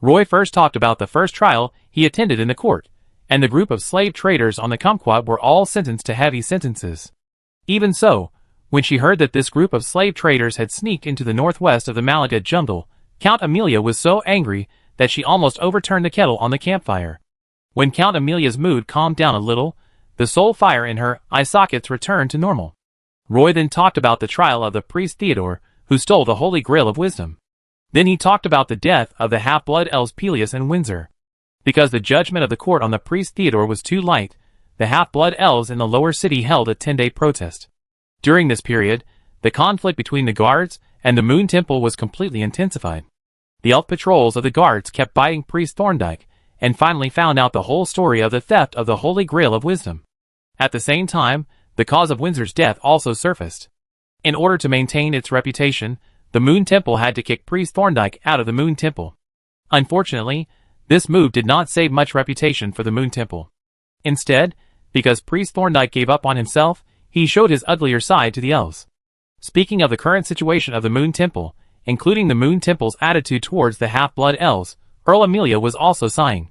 Roy first talked about the first trial he attended in the court, and the group of slave traders on the kumquat were all sentenced to heavy sentences. Even so, when she heard that this group of slave traders had sneaked into the northwest of the Malaga jungle, Count Amelia was so angry that she almost overturned the kettle on the campfire. When Count Amelia's mood calmed down a little, the soul fire in her eye sockets returned to normal. Roy then talked about the trial of the priest Theodore, who stole the Holy Grail of Wisdom. Then he talked about the death of the half-blood elves Peleus and Windsor. Because the judgment of the court on the priest Theodore was too light, the half-blood elves in the lower city held a 10-day protest. During this period, the conflict between the guards and the Moon Temple was completely intensified. The elf patrols of the guards kept biting Priest Thorndyke, and finally found out the whole story of the theft of the Holy Grail of Wisdom. At the same time, the cause of Windsor's death also surfaced. In order to maintain its reputation, the Moon Temple had to kick Priest Thorndyke out of the Moon Temple. Unfortunately, this move did not save much reputation for the Moon Temple. Instead, because Priest Thorndyke gave up on himself, he showed his uglier side to the elves. Speaking of the current situation of the Moon Temple, including the Moon Temple's attitude towards the half-blood elves, Earl Amelia was also sighing.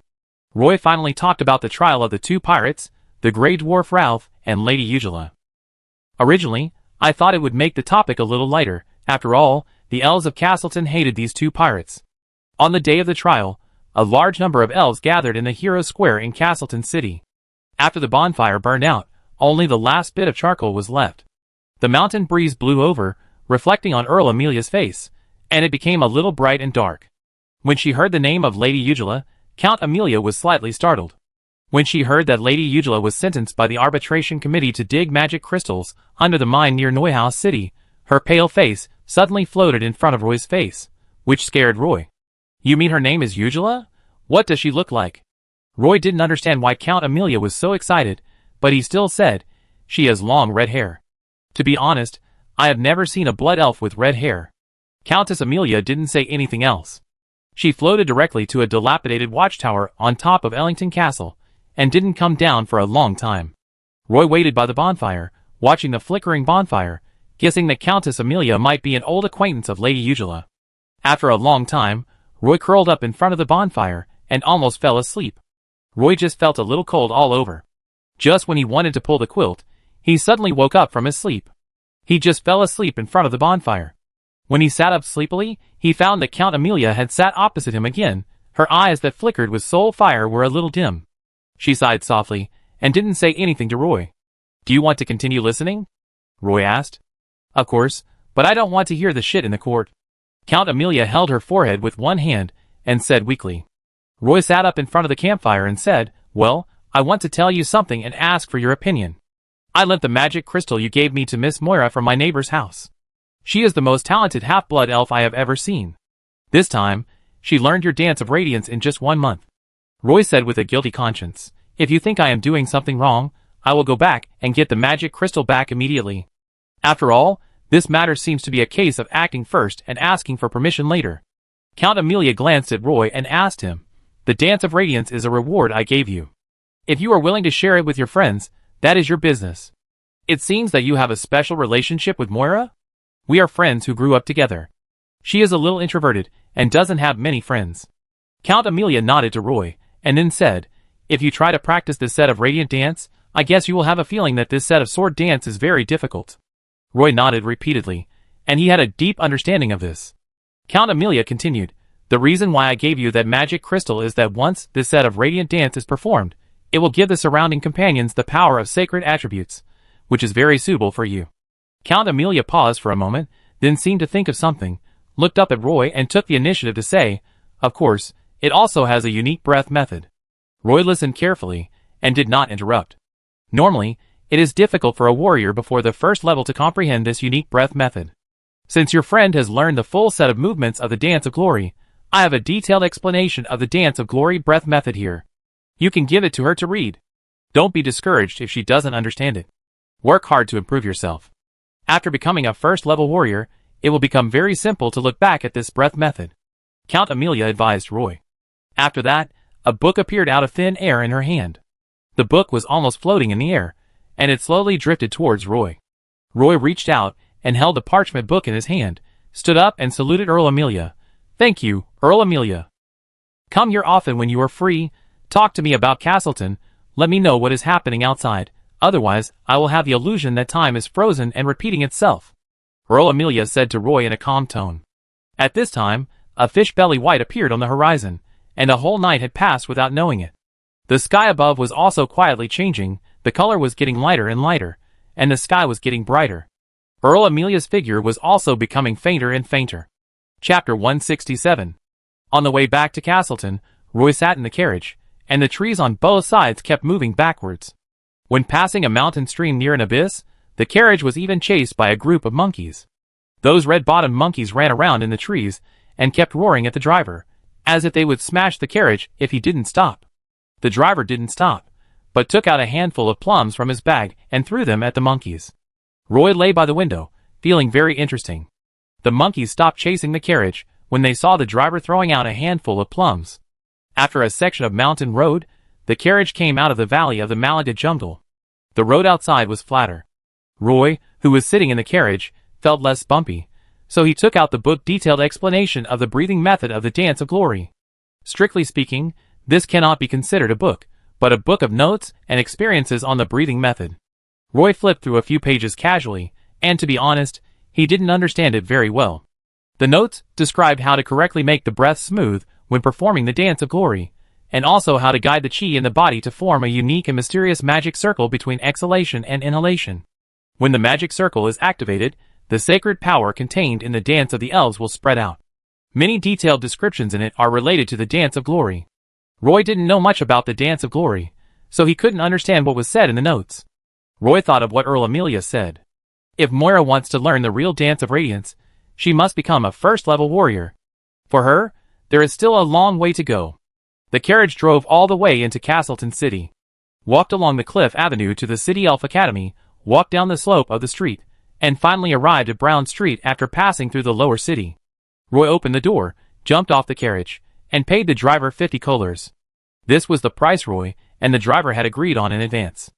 Roy finally talked about the trial of the 2 pirates, the Grey Dwarf Ralph and Lady Eugela. Originally, I thought it would make the topic a little lighter. After all, the elves of Castleton hated these 2 pirates. On the day of the trial, a large number of elves gathered in the Hero Square in Castleton City. After the bonfire burned out, only the last bit of charcoal was left. The mountain breeze blew over, reflecting on Earl Amelia's face, and it became a little bright and dark. When she heard the name of Lady Eugela, Count Amelia was slightly startled. When she heard that Lady Eugela was sentenced by the arbitration committee to dig magic crystals under the mine near Neuhaus City, her pale face suddenly floated in front of Roy's face, which scared Roy. "You mean her name is Eugela? What does she look like?" Roy didn't understand why Count Amelia was so excited, but he still said, "She has long red hair." To be honest, I have never seen a blood elf with red hair. Countess Amelia didn't say anything else. She floated directly to a dilapidated watchtower on top of Ellington Castle, and didn't come down for a long time. Roy waited by the bonfire, watching the flickering bonfire, guessing that Countess Amelia might be an old acquaintance of Lady Eugela. After a long time, Roy curled up in front of the bonfire and almost fell asleep. Roy just felt a little cold all over. Just when he wanted to pull the quilt, he suddenly woke up from his sleep. He just fell asleep in front of the bonfire. When he sat up sleepily, he found that Count Amelia had sat opposite him again. Her eyes that flickered with soul fire were a little dim. She sighed softly, and didn't say anything to Roy. "Do you want to continue listening?" Roy asked. "Of course, but I don't want to hear the shit in the court." Count Amelia held her forehead with one hand, and said weakly. Roy sat up in front of the campfire and said, "Well, I want to tell you something and ask for your opinion. I lent the magic crystal you gave me to Miss Moira from my neighbor's house. She is the most talented half-blood elf I have ever seen. This time, she learned your dance of radiance in just 1 month." Roy said with a guilty conscience, "If you think I am doing something wrong, I will go back and get the magic crystal back immediately. After all, this matter seems to be a case of acting first and asking for permission later." Count Amelia glanced at Roy and asked him, "The dance of radiance is a reward I gave you. If you are willing to share it with your friends, that is your business. It seems that you have a special relationship with Moira? We are friends who grew up together. She is a little introverted and doesn't have many friends." Count Amelia nodded to Roy, and then said, "If you try to practice this set of radiant dance, I guess you will have a feeling that this set of sword dance is very difficult." Roy nodded repeatedly, and he had a deep understanding of this. Count Amelia continued, "The reason why I gave you that magic crystal is that once this set of radiant dance is performed, it will give the surrounding companions the power of sacred attributes, which is very suitable for you." Count Amelia paused for a moment, then seemed to think of something, looked up at Roy and took the initiative to say, "Of course, it also has a unique breath method." Roy listened carefully, and did not interrupt. Normally, it is difficult for a warrior before the first level to comprehend this unique breath method. Since your friend has learned the full set of movements of the Dance of Glory, I have a detailed explanation of the Dance of Glory breath method here. You can give it to her to read. Don't be discouraged if she doesn't understand it. Work hard to improve yourself. After becoming a first-level warrior, it will become very simple to look back at this breath method. Count Amelia advised Roy. After that, a book appeared out of thin air in her hand. The book was almost floating in the air, and it slowly drifted towards Roy. Roy reached out and held the parchment book in his hand, stood up and saluted Earl Amelia. "Thank you, Earl Amelia. Come here often when you are free, talk to me about Castleton, let me know what is happening outside, otherwise I will have the illusion that time is frozen and repeating itself," Earl Amelia said to Roy in a calm tone. At this time, a fish belly white appeared on the horizon, and a whole night had passed without knowing it. The sky above was also quietly changing, the color was getting lighter and lighter, and the sky was getting brighter. Earl Amelia's figure was also becoming fainter and fainter. Chapter 167. On the way back to Castleton, Roy sat in the carriage, and the trees on both sides kept moving backwards. When passing a mountain stream near an abyss, the carriage was even chased by a group of monkeys. Those red-bottomed monkeys ran around in the trees, and kept roaring at the driver, as if they would smash the carriage if he didn't stop. The driver didn't stop, but took out a handful of plums from his bag and threw them at the monkeys. Roy lay by the window, feeling very interesting. The monkeys stopped chasing the carriage when they saw the driver throwing out a handful of plums. After a section of mountain road, the carriage came out of the valley of the Maladid jungle. The road outside was flatter. Roy, who was sitting in the carriage, felt less bumpy, so he took out the book detailed explanation of the breathing method of the Dance of Glory. Strictly speaking, this cannot be considered a book, but a book of notes and experiences on the breathing method. Roy flipped through a few pages casually, and to be honest, he didn't understand it very well. The notes described how to correctly make the breath smooth when performing the Dance of Glory, and also how to guide the chi in the body to form a unique and mysterious magic circle between exhalation and inhalation. When the magic circle is activated, the sacred power contained in the Dance of the Elves will spread out. Many detailed descriptions in it are related to the Dance of Glory. Roy didn't know much about the Dance of Glory, so he couldn't understand what was said in the notes. Roy thought of what Earl Amelia said. If Moira wants to learn the real Dance of Radiance, she must become a first-level warrior. For her, there is still a long way to go. The carriage drove all the way into Castleton City, walked along the cliff avenue to the City Elf Academy, walked down the slope of the street, and finally arrived at Brown Street after passing through the lower city. Roy opened the door, jumped off the carriage, and paid the driver 50 kohlers. This was the price Roy and the driver had agreed on in advance.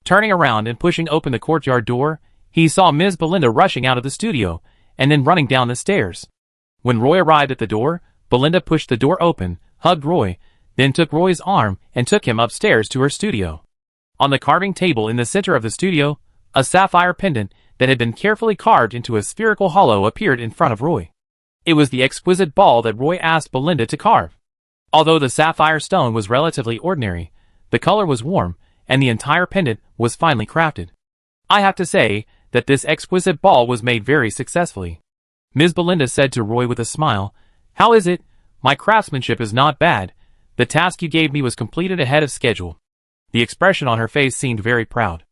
Turning around and pushing open the courtyard door, he saw Ms. Belinda rushing out of the studio, and then running down the stairs. When Roy arrived at the door, Belinda pushed the door open, hugged Roy, then took Roy's arm and took him upstairs to her studio. On the carving table in the center of the studio, a sapphire pendant that had been carefully carved into a spherical hollow appeared in front of Roy. It was the exquisite ball that Roy asked Belinda to carve. Although the sapphire stone was relatively ordinary, the color was warm, and the entire pendant was finely crafted. I have to say that this exquisite ball was made very successfully. Ms. Belinda said to Roy with a smile, "How is it? My craftsmanship is not bad. The task you gave me was completed ahead of schedule." The expression on her face seemed very proud.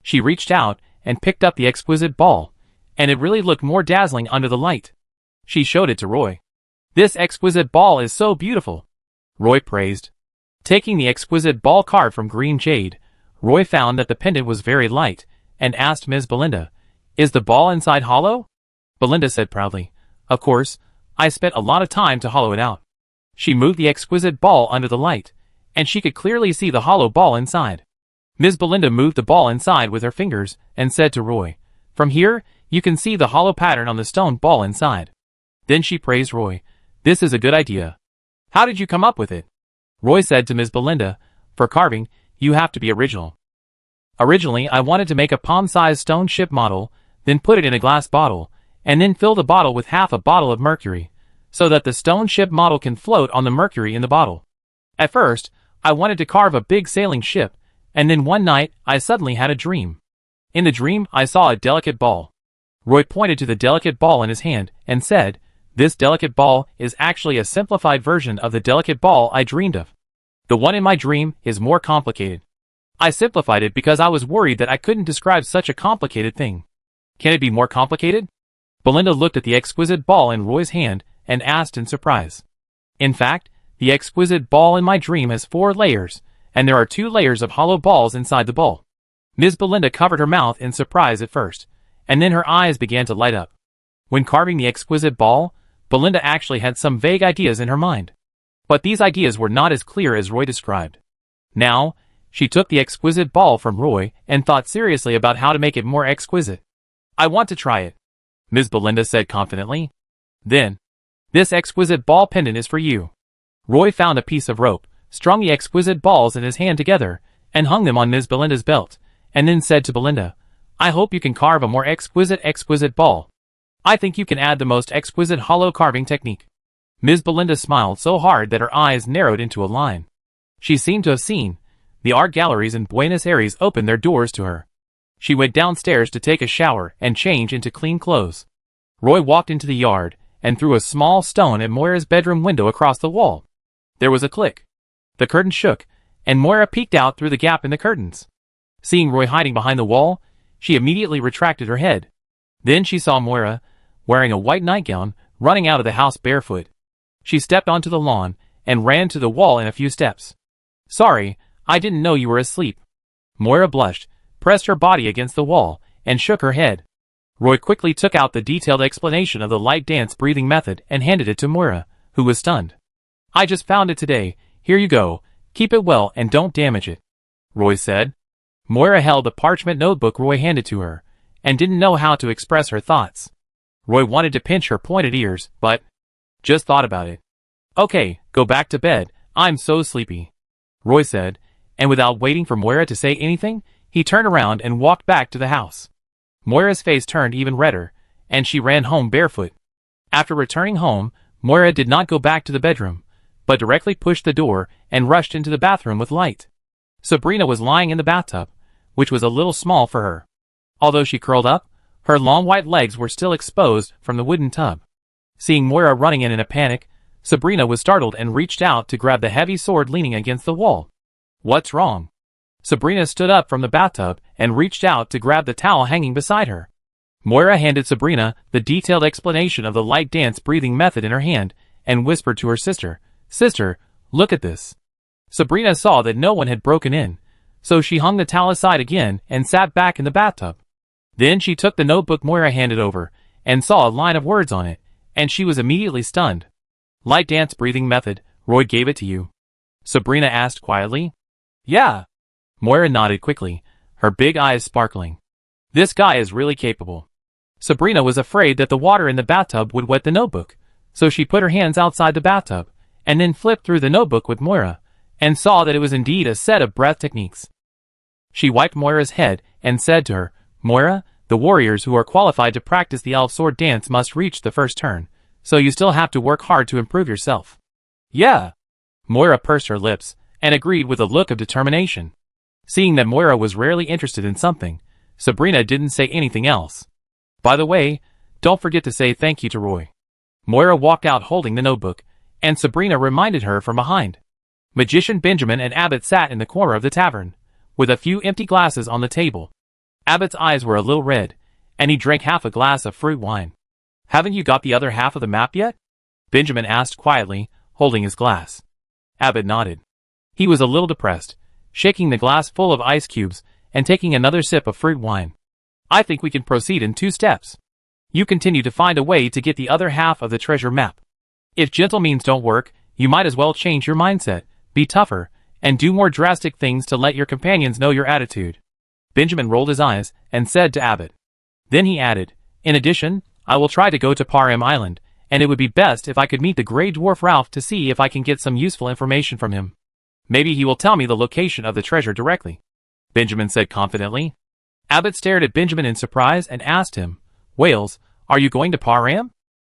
She reached out and picked up the exquisite ball, and it really looked more dazzling under the light. She showed it to Roy. "This exquisite ball is so beautiful," Roy praised. Taking the exquisite ball carved from green jade, Roy found that the pendant was very light, and asked Ms. Belinda, "Is the ball inside hollow?" Belinda said proudly, "Of course, I spent a lot of time to hollow it out." She moved the exquisite ball under the light, and she could clearly see the hollow ball inside. Ms. Belinda moved the ball inside with her fingers, and said to Roy, "From here, you can see the hollow pattern on the stone ball inside." Then she praised Roy, "This is a good idea. How did you come up with it?" Roy said to Ms. Belinda, "For carving, you have to be original. Originally, I wanted to make a palm-sized stone ship model, then put it in a glass bottle, and then fill the bottle with half a bottle of mercury, so that the stone ship model can float on the mercury in the bottle. At first, I wanted to carve a big sailing ship, and then one night I suddenly had a dream. In the dream I saw a delicate ball. Roy pointed to the delicate ball in his hand and said, "This delicate ball is actually a simplified version of the delicate ball I dreamed of. The one in my dream is more complicated. I simplified it because I was worried that I couldn't describe such a complicated thing. Can it be more complicated?" Belinda looked at the exquisite ball in Roy's hand and asked in surprise. "In fact, the exquisite ball in my dream has 4 layers, and there are 2 layers of hollow balls inside the ball." Ms. Belinda covered her mouth in surprise at first, and then her eyes began to light up. When carving the exquisite ball, Belinda actually had some vague ideas in her mind. But these ideas were not as clear as Roy described. Now, she took the exquisite ball from Roy and thought seriously about how to make it more exquisite. "I want to try it," Ms. Belinda said confidently. "Then, this exquisite ball pendant is for you." Roy found a piece of rope, strung the exquisite balls in his hand together, and hung them on Ms. Belinda's belt, and then said to Belinda, "I hope you can carve a more exquisite ball. I think you can add the most exquisite hollow carving technique." Ms. Belinda smiled so hard that her eyes narrowed into a line. She seemed to have seen the art galleries in Buenos Aires open their doors to her. She went downstairs to take a shower and change into clean clothes. Roy walked into the yard and threw a small stone at Moira's bedroom window across the wall. There was a click. The curtain shook, and Moira peeked out through the gap in the curtains. Seeing Roy hiding behind the wall, she immediately retracted her head. Then she saw Moira, wearing a white nightgown, running out of the house barefoot. She stepped onto the lawn and ran to the wall in a few steps. "Sorry, I didn't know you were asleep." Moira blushed, pressed her body against the wall, and shook her head. Roy quickly took out the detailed explanation of the light dance breathing method and handed it to Moira, who was stunned. "I just found it today. Here you go. Keep it well and don't damage it," Roy said. Moira held the parchment notebook Roy handed to her, and didn't know how to express her thoughts. Roy wanted to pinch her pointed ears, but just thought about it. "Okay, go back to bed, I'm so sleepy," Roy said, and without waiting for Moira to say anything, he turned around and walked back to the house. Moira's face turned even redder, and she ran home barefoot. After returning home, Moira did not go back to the bedroom, but directly pushed the door and rushed into the bathroom with light. Sabrina was lying in the bathtub, which was a little small for her. Although she curled up, her long white legs were still exposed from the wooden tub. Seeing Moira running in a panic, Sabrina was startled and reached out to grab the heavy sword leaning against the wall. "What's wrong?" Sabrina stood up from the bathtub and reached out to grab the towel hanging beside her. Moira handed Sabrina the detailed explanation of the light dance breathing method in her hand and whispered to her sister, "Sister, look at this." Sabrina saw that no one had broken in, so she hung the towel aside again and sat back in the bathtub. Then she took the notebook Moira handed over and saw a line of words on it, and she was immediately stunned. "Light dance breathing method, Roy gave it to you?" Sabrina asked quietly. "Yeah." Moira nodded quickly, her big eyes sparkling. "This guy is really capable." Sabrina was afraid that the water in the bathtub would wet the notebook, so she put her hands outside the bathtub, and then flipped through the notebook with Moira, and saw that it was indeed a set of breath techniques. She wiped Moira's head and said to her, "Moira, the warriors who are qualified to practice the elf sword dance must reach the first turn, so you still have to work hard to improve yourself." "Yeah." Moira pursed her lips and agreed with a look of determination. Seeing that Moira was rarely interested in something, Sabrina didn't say anything else. "By the way, don't forget to say thank you to Roy." Moira walked out holding the notebook, and Sabrina reminded her from behind. Magician Benjamin and Abbott sat in the corner of the tavern, with a few empty glasses on the table. Abbott's eyes were a little red, and he drank half a glass of fruit wine. "Haven't you got the other half of the map yet?" Benjamin asked quietly, holding his glass. Abbott nodded. He was a little depressed, shaking the glass full of ice cubes and taking another sip of fruit wine. "I think we can proceed in 2 steps. You continue to find a way to get the other half of the treasure map. If gentle means don't work, you might as well change your mindset, be tougher, and do more drastic things to let your companions know your attitude." Benjamin rolled his eyes and said to Abbott. Then he added, "In addition, I will try to go to Parim Island, and it would be best if I could meet the Grey Dwarf Ralph to see if I can get some useful information from him. Maybe he will tell me the location of the treasure directly," Benjamin said confidently. Abbott stared at Benjamin in surprise and asked him, "Wales, Are you going to Param?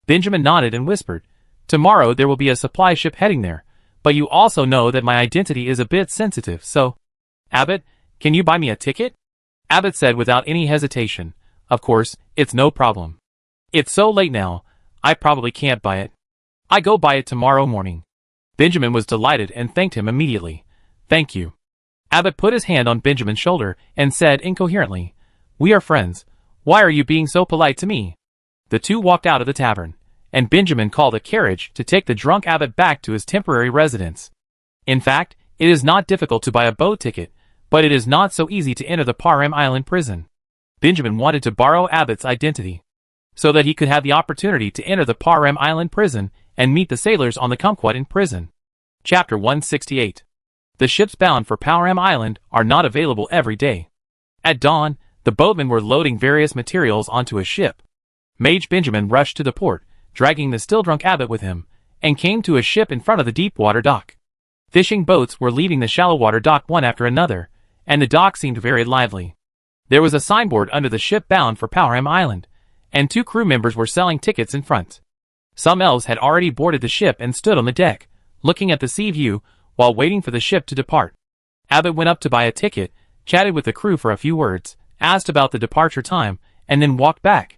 Benjamin nodded and whispered, tomorrow there will be a supply ship heading there, but you also know that my identity is a bit sensitive, so... Abbott, can you buy me a ticket? Abbott said without any hesitation, of course, it's no problem. It's so late now, I probably can't buy it. I go buy it tomorrow morning. Benjamin was delighted and thanked him immediately. Thank you. Abbott put his hand on Benjamin's shoulder and said incoherently, we are friends. Why are you being so polite to me? The two walked out of the tavern, and Benjamin called a carriage to take the drunk Abbott back to his temporary residence. In fact, it is not difficult to buy a boat ticket, but it is not so easy to enter the Param Island prison. Benjamin wanted to borrow Abbott's identity, so that he could have the opportunity to enter the Param Island prison and meet the sailors on the Kumquat in prison. Chapter 168. The ships bound for Param Island are not available every day. At dawn, the boatmen were loading various materials onto a ship. Mage Benjamin rushed to the port, dragging the still-drunk Abbott with him, and came to a ship in front of the deep-water dock. Fishing boats were leaving the shallow-water dock one after another, and the dock seemed very lively. There was a signboard under the ship bound for Param Island, and 2 crew members were selling tickets in front. Some elves had already boarded the ship and stood on the deck, looking at the sea view, while waiting for the ship to depart. Abbott went up to buy a ticket, chatted with the crew for a few words, asked about the departure time, and then walked back.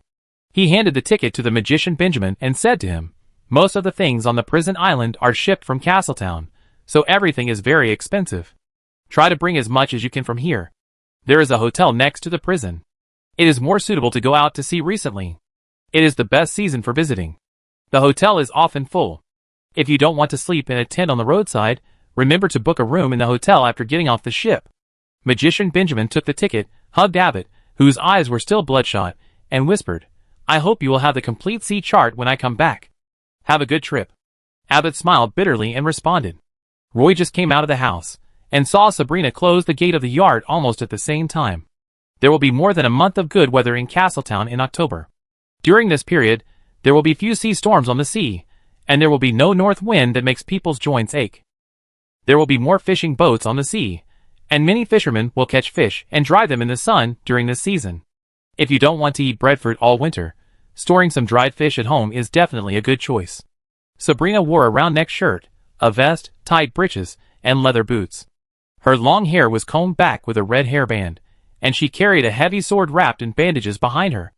He handed the ticket to the magician Benjamin and said to him, most of the things on the prison island are shipped from Castletown, so everything is very expensive. Try to bring as much as you can from here. There is a hotel next to the prison. It is more suitable to go out to sea recently. It is the best season for visiting. The hotel is often full. If you don't want to sleep in a tent on the roadside, remember to book a room in the hotel after getting off the ship. Magician Benjamin took the ticket, hugged Abbott, whose eyes were still bloodshot, and whispered, I hope you will have the complete sea chart when I come back. Have a good trip. Abbott smiled bitterly and responded. Roy just came out of the house, and saw Sabrina close the gate of the yard almost at the same time. There will be more than a month of good weather in Castletown in October. During this period, there will be few sea storms on the sea, and there will be no north wind that makes people's joints ache. There will be more fishing boats on the sea, and many fishermen will catch fish and dry them in the sun during this season. If you don't want to eat breadfruit all winter, storing some dried fish at home is definitely a good choice. Sabrina wore a round-neck shirt, a vest, tight breeches, and leather boots. Her long hair was combed back with a red hairband, and she carried a heavy sword wrapped in bandages behind her.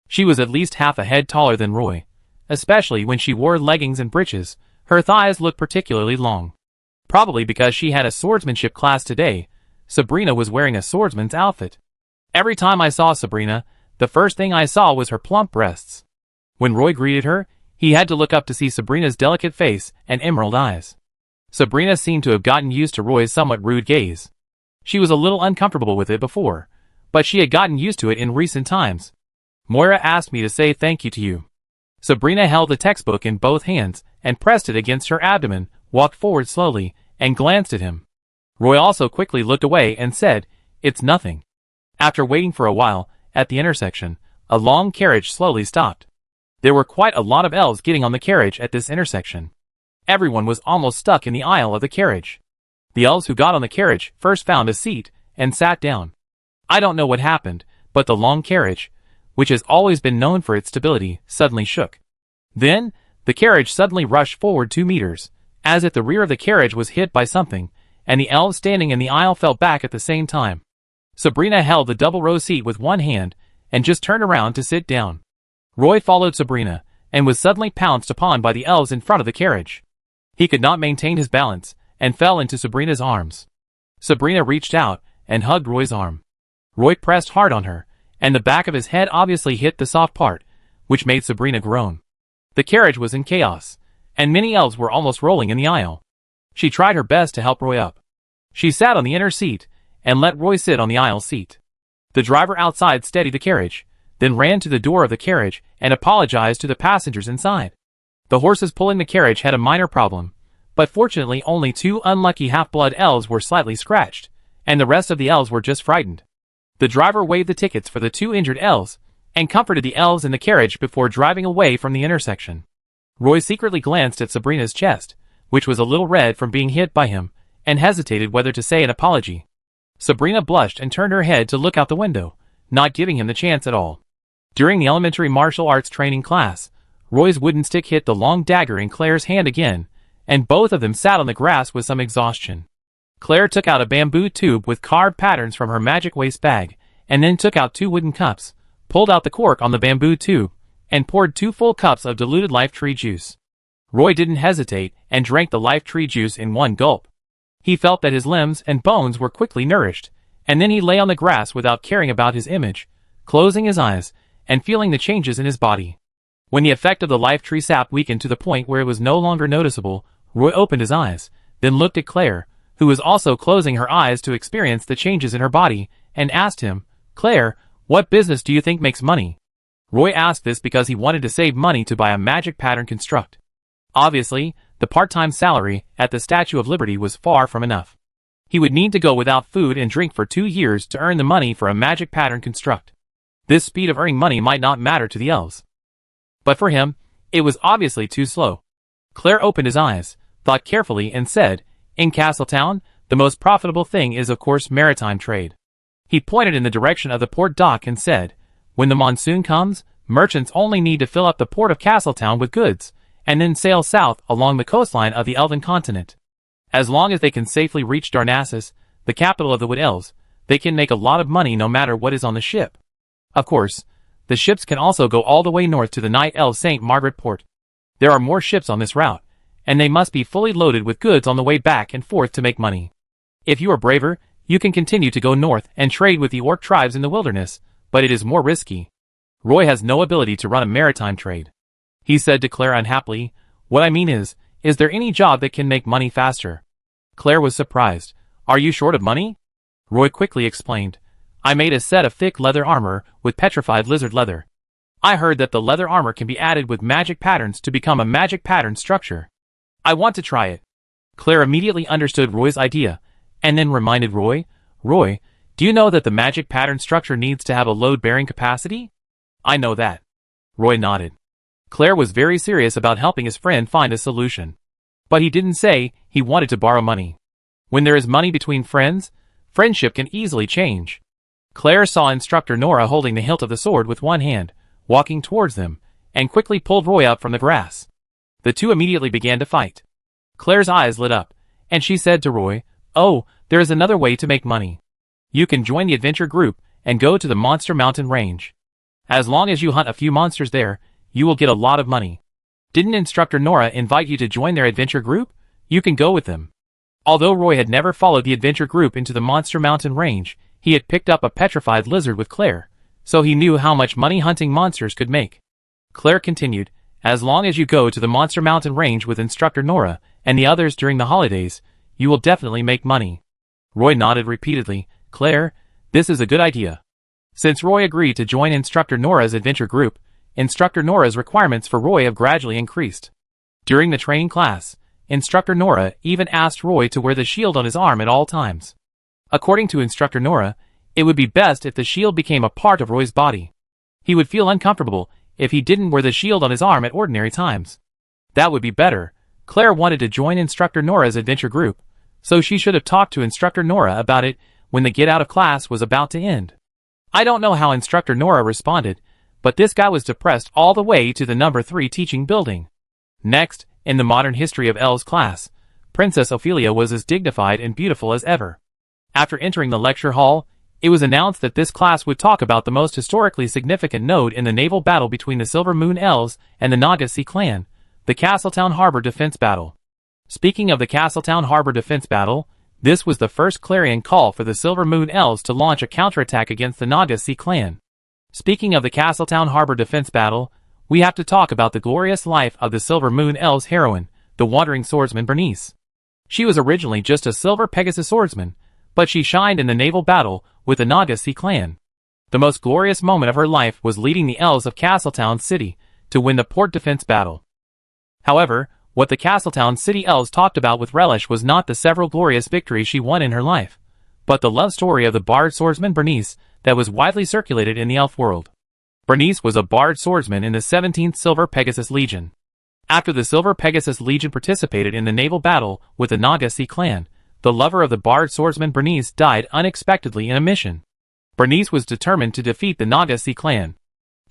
She was at least half a head taller than Roy. Especially when she wore leggings and breeches, her thighs looked particularly long. Probably because she had a swordsmanship class today, Sabrina was wearing a swordsman's outfit. Every time I saw Sabrina, the first thing I saw was her plump breasts. When Roy greeted her, he had to look up to see Sabrina's delicate face and emerald eyes. Sabrina seemed to have gotten used to Roy's somewhat rude gaze. She was a little uncomfortable with it before, but she had gotten used to it in recent times. Moira asked me to say thank you to you. Sabrina held the textbook in both hands and pressed it against her abdomen, walked forward slowly, and glanced at him. Roy also quickly looked away and said, It's nothing. After waiting for a while, at the intersection, a long carriage slowly stopped. There were quite a lot of elves getting on the carriage at this intersection. Everyone was almost stuck in the aisle of the carriage. The elves who got on the carriage first found a seat and sat down. I don't know what happened, but the long carriage, which has always been known for its stability, suddenly shook. Then, the carriage suddenly rushed forward 2 meters, as if the rear of the carriage was hit by something, and the elves standing in the aisle fell back at the same time. Sabrina held the double-row seat with one hand, and just turned around to sit down. Roy followed Sabrina, and was suddenly pounced upon by the elves in front of the carriage. He could not maintain his balance, and fell into Sabrina's arms. Sabrina reached out, and hugged Roy's arm. Roy pressed hard on her, and the back of his head obviously hit the soft part, which made Sabrina groan. The carriage was in chaos, and many elves were almost rolling in the aisle. She tried her best to help Roy up. She sat on the inner seat, and let Roy sit on the aisle seat. The driver outside steadied the carriage, then ran to the door of the carriage and apologized to the passengers inside. The horses pulling the carriage had a minor problem, but fortunately only 2 unlucky half-blood elves were slightly scratched, and the rest of the elves were just frightened. The driver waved the tickets for the 2 injured elves, and comforted the elves in the carriage before driving away from the intersection. Roy secretly glanced at Sabrina's chest, which was a little red from being hit by him, and hesitated whether to say an apology. Sabrina blushed and turned her head to look out the window, not giving him the chance at all. During the elementary martial arts training class, Roy's wooden stick hit the long dagger in Claire's hand again, and both of them sat on the grass with some exhaustion. Claire took out a bamboo tube with carved patterns from her magic waste bag, and then took out 2 wooden cups, pulled out the cork on the bamboo tube, and poured 2 full cups of diluted life tree juice. Roy didn't hesitate and drank the life tree juice in one gulp. He felt that his limbs and bones were quickly nourished, and then he lay on the grass without caring about his image, closing his eyes and feeling the changes in his body. When the effect of the life tree sap weakened to the point where it was no longer noticeable, Roy opened his eyes, then looked at Claire, who was also closing her eyes to experience the changes in her body, and asked him, "Claire, what business do you think makes money?" Roy asked this because he wanted to save money to buy a magic pattern construct. Obviously, the part-time salary at the Statue of Liberty was far from enough. He would need to go without food and drink for 2 years to earn the money for a magic pattern construct. This speed of earning money might not matter to the elves, but for him, it was obviously too slow. Claire opened his eyes, thought carefully, and said, "In Castletown, the most profitable thing is of course maritime trade." He pointed in the direction of the port dock and said, "When the monsoon comes, merchants only need to fill up the port of Castletown with goods, and then sail south along the coastline of the Elven continent. As long as they can safely reach Darnassus, the capital of the Wood Elves, they can make a lot of money no matter what is on the ship. Of course, the ships can also go all the way north to the Night Elf St. Margaret port. There are more ships on this route, and they must be fully loaded with goods on the way back and forth to make money. If you are braver, you can continue to go north and trade with the orc tribes in the wilderness, but it is more risky. Roy has no ability to run a maritime trade." He said to Claire unhappily, "What I mean is there any job that can make money faster?" Claire was surprised. "Are you short of money?" Roy quickly explained, "I made a set of thick leather armor with petrified lizard leather. I heard that the leather armor can be added with magic patterns to become a magic pattern structure. I want to try it." Claire immediately understood Roy's idea, and then reminded Roy, "Roy, do you know that the magic pattern structure needs to have a load-bearing capacity?" "I know that." Roy nodded. Claire was very serious about helping his friend find a solution. But he didn't say he wanted to borrow money. When there is money between friends, friendship can easily change. Claire saw Instructor Nora holding the hilt of the sword with one hand, walking towards them, and quickly pulled Roy up from the grass. The two immediately began to fight. Claire's eyes lit up, and she said to Roy, "Oh, there is another way to make money. You can join the adventure group and go to the Monster Mountain Range. As long as you hunt a few monsters there, you will get a lot of money. Didn't Instructor Nora invite you to join their adventure group? You can go with them." Although Roy had never followed the adventure group into the Monster Mountain Range, he had picked up a petrified lizard with Claire, so he knew how much money hunting monsters could make. Claire continued, "As long as you go to the Monster Mountain Range with Instructor Nora and the others during the holidays, you will definitely make money." Roy nodded repeatedly. "Claire, this is a good idea." Since Roy agreed to join Instructor Nora's adventure group, Instructor Nora's requirements for Roy have gradually increased. During the training class, Instructor Nora even asked Roy to wear the shield on his arm at all times. According to Instructor Nora, it would be best if the shield became a part of Roy's body. He would feel uncomfortable if he didn't wear the shield on his arm at ordinary times. That would be better. Claire wanted to join Instructor Nora's adventure group, so she should have talked to Instructor Nora about it when the get out of class was about to end. I don't know how Instructor Nora responded, but this guy was depressed all the way to the number 3 teaching building. Next, in the Modern History of Elves class, Princess Ophelia was as dignified and beautiful as ever. After entering the lecture hall, it was announced that this class would talk about the most historically significant node in the naval battle between the Silver Moon Elves and the Nagasea clan, the Castletown Harbor Defense Battle. Speaking of the Castletown Harbor Defense Battle, this was the first clarion call for the Silver Moon Elves to launch a counterattack against the Nagasea clan. Speaking of the Castletown Harbor Defense Battle, we have to talk about the glorious life of the Silver Moon Elves heroine, the wandering swordsman Bernice. She was originally just a silver Pegasus swordsman, but she shined in the naval battle with the Nagasea clan. The most glorious moment of her life was leading the elves of Castletown City to win the port defense battle. However, what the Castletown City elves talked about with relish was not the several glorious victories she won in her life, but the love story of the bard swordsman Bernice that was widely circulated in the elf world. Bernice was a bard swordsman in the 17th Silver Pegasus Legion. After the Silver Pegasus Legion participated in the naval battle with the Nagasea clan, the lover of the bard swordsman Bernice died unexpectedly in a mission. Bernice was determined to defeat the Nagasea clan.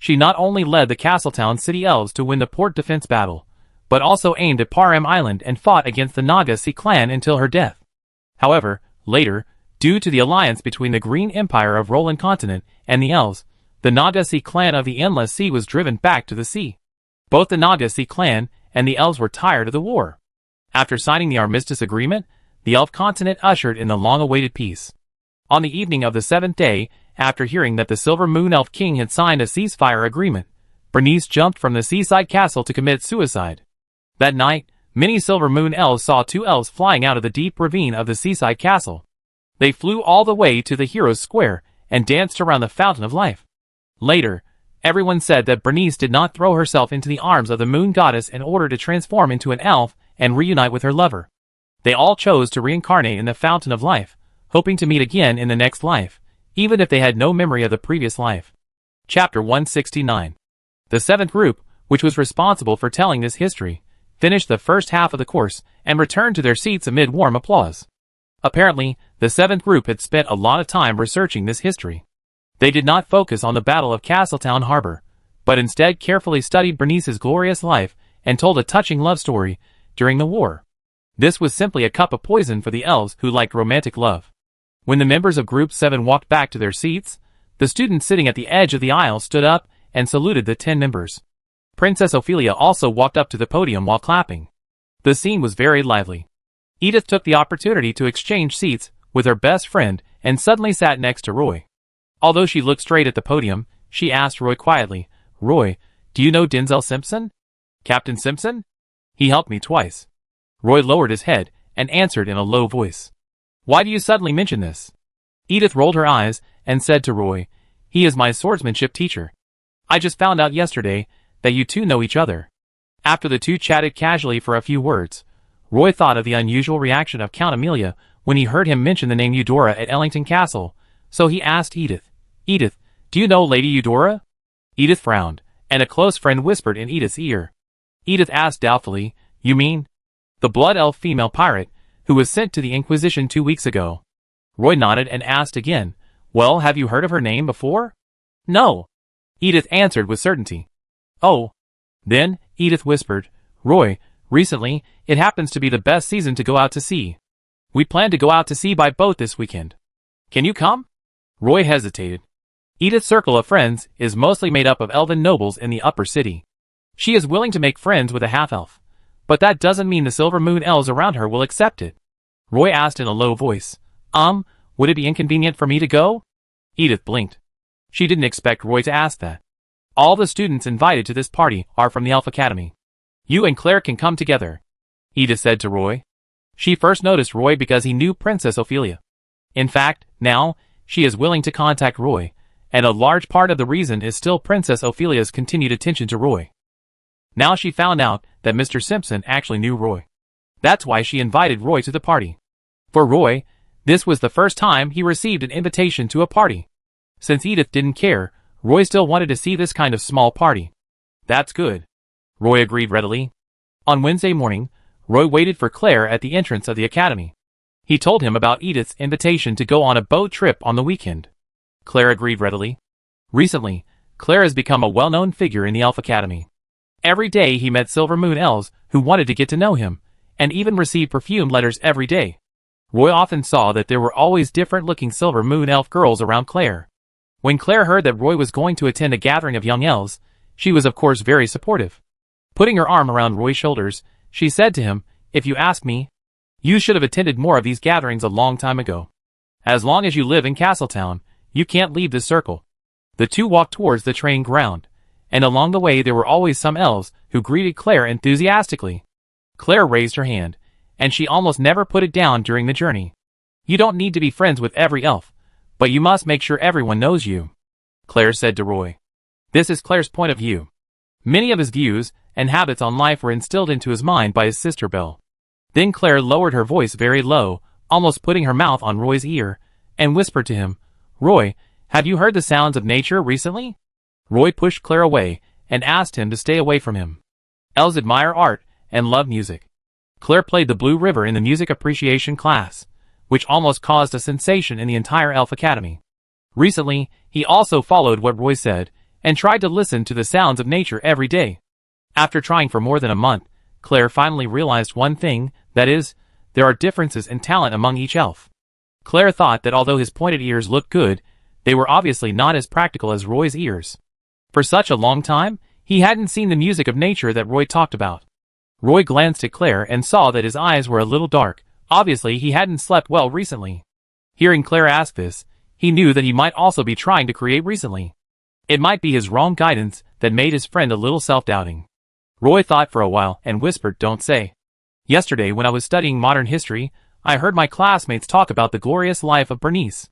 She not only led the Castletown City Elves to win the port defense battle, but also aimed at Param Island and fought against the Naga Sea clan until her death. However, later, due to the alliance between the Green Empire of Roland Continent and the Elves, the Naga Sea clan of the Endless Sea was driven back to the sea. Both the Naga Sea clan and the Elves were tired of the war. After signing the Armistice Agreement, the Elf continent ushered in the long-awaited peace. On the evening of the 7th day, after hearing that the Silver Moon Elf King had signed a ceasefire agreement, Bernice jumped from the seaside castle to commit suicide. That night, many Silver Moon Elves saw 2 elves flying out of the deep ravine of the seaside castle. They flew all the way to the Heroes' Square and danced around the Fountain of Life. Later, everyone said that Bernice did not throw herself into the arms of the Moon Goddess in order to transform into an elf and reunite with her lover. They all chose to reincarnate in the Fountain of Life, hoping to meet again in the next life, even if they had no memory of the previous life. Chapter 169. The 7th group, which was responsible for telling this history, finished the first half of the course and returned to their seats amid warm applause. Apparently, the 7th group had spent a lot of time researching this history. They did not focus on the Battle of Castletown Harbor, but instead carefully studied Bernice's glorious life and told a touching love story during the war. This was simply a cup of poison for the elves who liked romantic love. When the members of Group 7 walked back to their seats, the students sitting at the edge of the aisle stood up and saluted the 10 members. Princess Ophelia also walked up to the podium while clapping. The scene was very lively. Edith took the opportunity to exchange seats with her best friend and suddenly sat next to Roy. Although she looked straight at the podium, she asked Roy quietly, "Roy, do you know Denzel Simpson? Captain Simpson? He helped me twice." Roy lowered his head and answered in a low voice. "Why do you suddenly mention this?" Edith rolled her eyes and said to Roy, "He is my swordsmanship teacher. I just found out yesterday that you two know each other." After the two chatted casually for a few words, Roy thought of the unusual reaction of Count Amelia when he heard him mention the name Eudora at Ellington Castle, so he asked Edith, "Edith, do you know Lady Eudora?" Edith frowned, and a close friend whispered in Edith's ear. Edith asked doubtfully, "You mean the Blood Elf female pirate who was sent to the Inquisition 2 weeks ago?" Roy nodded and asked again, "Well, have you heard of her name before?" "No," Edith answered with certainty. "Oh." Then, Edith whispered, "Roy, recently, it happens to be the best season to go out to sea. We plan to go out to sea by boat this weekend. Can you come?" Roy hesitated. Edith's circle of friends is mostly made up of elven nobles in the upper city. She is willing to make friends with a half-elf, but that doesn't mean the Silver Moon elves around her will accept it. Roy asked in a low voice, Would it be inconvenient for me to go?" Edith blinked. She didn't expect Roy to ask that. "All the students invited to this party are from the Elf Academy. You and Claire can come together," Edith said to Roy. She first noticed Roy because he knew Princess Ophelia. In fact, now, she is willing to contact Roy, and a large part of the reason is still Princess Ophelia's continued attention to Roy. Now she found out that Mr. Simpson actually knew Roy. That's why she invited Roy to the party. For Roy, this was the first time he received an invitation to a party. Since Edith didn't care, Roy still wanted to see this kind of small party. "That's good," Roy agreed readily. On Wednesday morning, Roy waited for Claire at the entrance of the academy. He told him about Edith's invitation to go on a boat trip on the weekend. Claire agreed readily. Recently, Claire has become a well-known figure in the Elf Academy. Every day he met Silver Moon elves who wanted to get to know him, and even received perfumed letters every day. Roy often saw that there were always different-looking Silver Moon elf girls around Claire. When Claire heard that Roy was going to attend a gathering of young elves, she was of course very supportive. Putting her arm around Roy's shoulders, she said to him, "If you ask me, you should have attended more of these gatherings a long time ago. As long as you live in Castletown, you can't leave this circle." The two walked towards the train ground, and along the way there were always some elves who greeted Claire enthusiastically. Claire raised her hand, and she almost never put it down during the journey. "You don't need to be friends with every elf, but you must make sure everyone knows you," Claire said to Roy. This is Claire's point of view. Many of his views and habits on life were instilled into his mind by his sister Belle. Then Claire lowered her voice very low, almost putting her mouth on Roy's ear, and whispered to him, "Roy, have you heard the sounds of nature recently?" Roy pushed Claire away and asked him to stay away from him. Elves admire art and love music. Claire played the Blue River in the music appreciation class, which almost caused a sensation in the entire Elf Academy. Recently, he also followed what Roy said, and tried to listen to the sounds of nature every day. After trying for more than a month, Claire finally realized one thing, that is, there are differences in talent among each elf. Claire thought that although his pointed ears looked good, they were obviously not as practical as Roy's ears. For such a long time, he hadn't seen the music of nature that Roy talked about. Roy glanced at Claire and saw that his eyes were a little dark. Obviously he hadn't slept well recently. Hearing Claire ask this, he knew that he might also be trying to create recently. It might be his wrong guidance that made his friend a little self-doubting. Roy thought for a while and whispered, "Don't say. Yesterday when I was studying modern history, I heard my classmates talk about the glorious life of Bernice.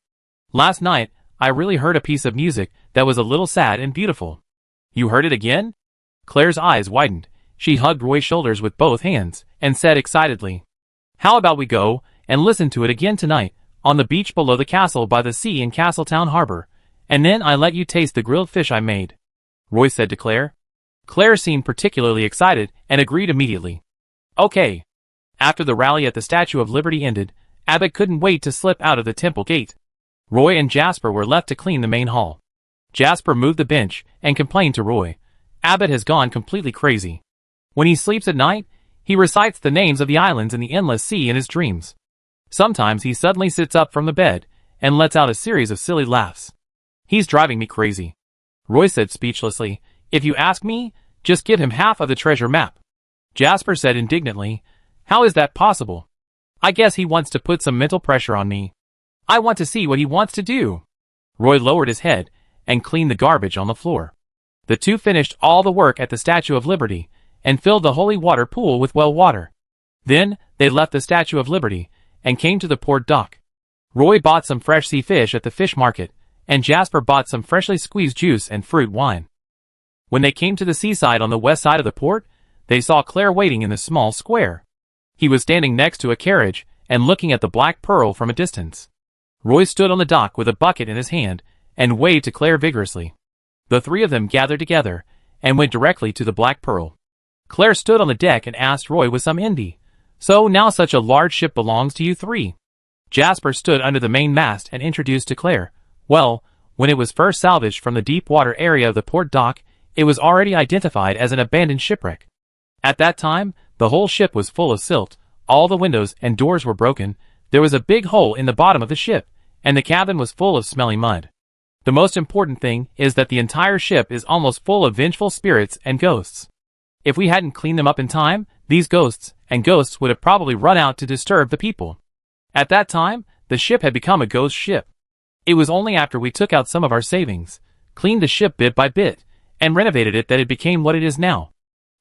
Last night, I really heard a piece of music that was a little sad and beautiful." "You heard it again?" Claire's eyes widened. She hugged Roy's shoulders with both hands and said excitedly, "How about we go and listen to it again tonight, on the beach below the castle by the sea in Castletown Harbor, and then I let you taste the grilled fish I made," Roy said to Claire. Claire seemed particularly excited and agreed immediately. "Okay." After the rally at the Statue of Liberty ended, Abbott couldn't wait to slip out of the temple gate. Roy and Jasper were left to clean the main hall. Jasper moved the bench and complained to Roy, "Abbott has gone completely crazy. When he sleeps at night, he recites the names of the islands in the endless sea in his dreams. Sometimes he suddenly sits up from the bed and lets out a series of silly laughs. He's driving me crazy." Roy said speechlessly, "If you ask me, just give him half of the treasure map." Jasper said indignantly, "How is that possible? I guess he wants to put some mental pressure on me. I want to see what he wants to do." Roy lowered his head and cleaned the garbage on the floor. The two finished all the work at the Statue of Liberty and filled the holy water pool with well water. Then they left the Statue of Liberty and came to the port dock. Roy bought some fresh sea fish at the fish market, and Jasper bought some freshly squeezed juice and fruit wine. When they came to the seaside on the west side of the port, they saw Claire waiting in the small square. He was standing next to a carriage and looking at the Black Pearl from a distance. Roy stood on the dock with a bucket in his hand and waved to Claire vigorously. The three of them gathered together and went directly to the Black Pearl. Claire stood on the deck and asked Roy with some envy, "So now such a large ship belongs to you three?" Jasper stood under the main mast and introduced to Claire, "Well, when it was first salvaged from the deep water area of the port dock, it was already identified as an abandoned shipwreck. At that time, the whole ship was full of silt, all the windows and doors were broken, there was a big hole in the bottom of the ship, and the cabin was full of smelly mud. The most important thing is that the entire ship is almost full of vengeful spirits and ghosts. If we hadn't cleaned them up in time, these ghosts would have probably run out to disturb the people. At that time, the ship had become a ghost ship. It was only after we took out some of our savings, cleaned the ship bit by bit, and renovated it that it became what it is now.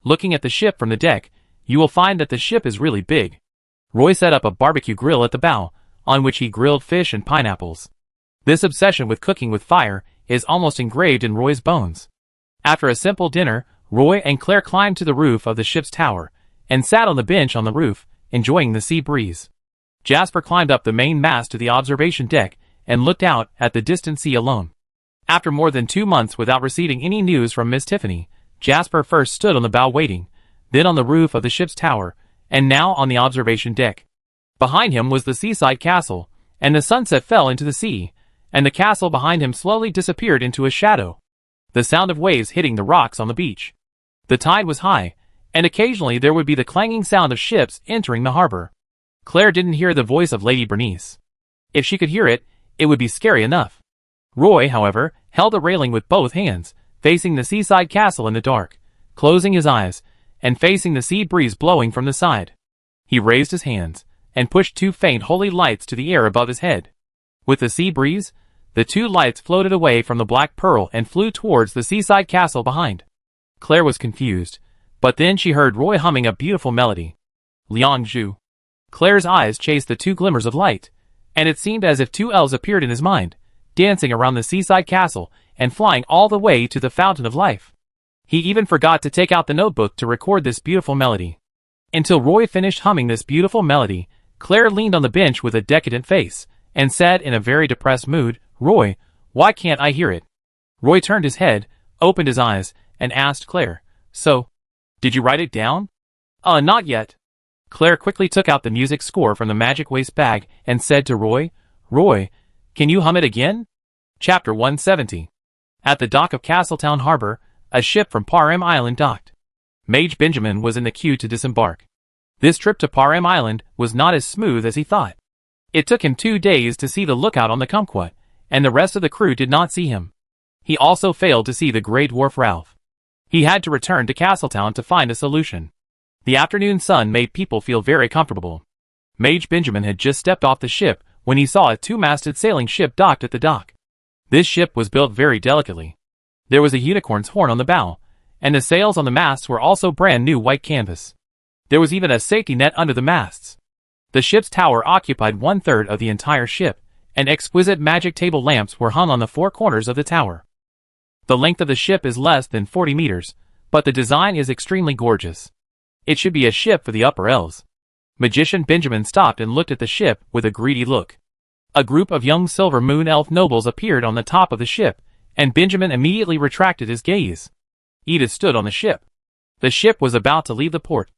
Looking at the ship from the deck, you will find that the ship is really big." Roy set up a barbecue grill at the bow, on which he grilled fish and pineapples. This obsession with cooking with fire is almost engraved in Roy's bones. After a simple dinner, Roy and Claire climbed to the roof of the ship's tower, and sat on the bench on the roof, enjoying the sea breeze. Jasper climbed up the main mast to the observation deck, and looked out at the distant sea alone. After more than 2 months without receiving any news from Miss Tiffany, Jasper first stood on the bow waiting, then on the roof of the ship's tower, and now on the observation deck. Behind him was the seaside castle, and the sunset fell into the sea, and the castle behind him slowly disappeared into a shadow. The sound of waves hitting the rocks on the beach. The tide was high, and occasionally there would be the clanging sound of ships entering the harbor. Claire didn't hear the voice of Lady Bernice. If she could hear it, it would be scary enough. Roy, however, held the railing with both hands, facing the seaside castle in the dark, closing his eyes, and facing the sea breeze blowing from the side. He raised his hands, and pushed 2 faint holy lights to the air above his head. With the sea breeze, the 2 lights floated away from the Black Pearl and flew towards the seaside castle behind. Claire was confused, but then she heard Roy humming a beautiful melody. Liang Zhu. Claire's eyes chased the 2 glimmers of light, and it seemed as if 2 elves appeared in his mind, dancing around the seaside castle and flying all the way to the fountain of life. He even forgot to take out the notebook to record this beautiful melody. Until Roy finished humming this beautiful melody, Claire leaned on the bench with a decadent face, and said in a very depressed mood, "Roy, why can't I hear it?" Roy turned his head, opened his eyes, and asked Claire, "So, did you write it down?" Not yet." Claire quickly took out the music score from the magic waste bag and said to Roy, "Roy, can you hum it again?" Chapter 170. At the dock of Castletown Harbor, a ship from Parham Island docked. Mage Benjamin was in the queue to disembark. This trip to Parham Island was not as smooth as he thought. It took him 2 days to see the lookout on the kumquat, and the rest of the crew did not see him. He also failed to see the Grey Dwarf Ralph. He had to return to Castletown to find a solution. The afternoon sun made people feel very comfortable. Mage Benjamin had just stepped off the ship when he saw a 2-masted sailing ship docked at the dock. This ship was built very delicately. There was a unicorn's horn on the bow, and the sails on the masts were also brand new white canvas. There was even a safety net under the masts. The ship's tower occupied 1/3 of the entire ship, and exquisite magic table lamps were hung on the 4 corners of the tower. The length of the ship is less than 40 meters, but the design is extremely gorgeous. It should be a ship for the upper elves. Magician Benjamin stopped and looked at the ship with a greedy look. A group of young Silver Moon Elf nobles appeared on the top of the ship, and Benjamin immediately retracted his gaze. Edith stood on the ship. The ship was about to leave the port.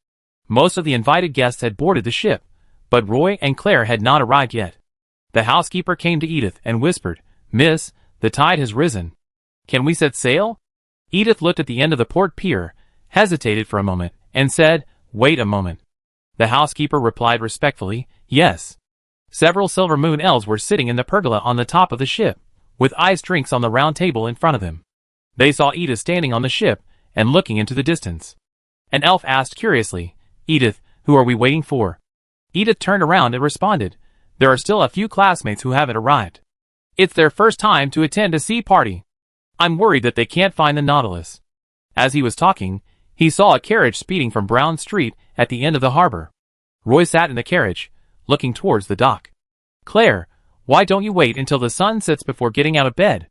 Most of the invited guests had boarded the ship, but Roy and Claire had not arrived yet. The housekeeper came to Edith and whispered, "Miss, the tide has risen. Can we set sail?" Edith looked at the end of the port pier, hesitated for a moment, and said, "Wait a moment." The housekeeper replied respectfully, "Yes." Several Silver Moon elves were sitting in the pergola on the top of the ship, with iced drinks on the round table in front of them. They saw Edith standing on the ship and looking into the distance. An elf asked curiously, "Edith, who are we waiting for?" Edith turned around and responded, "There are still a few classmates who haven't arrived. It's their first time to attend a sea party. I'm worried that they can't find the Nautilus." As he was talking, he saw a carriage speeding from Brown Street at the end of the harbor. Roy sat in the carriage, looking towards the dock. "Claire, why don't you wait until the sun sets before getting out of bed?"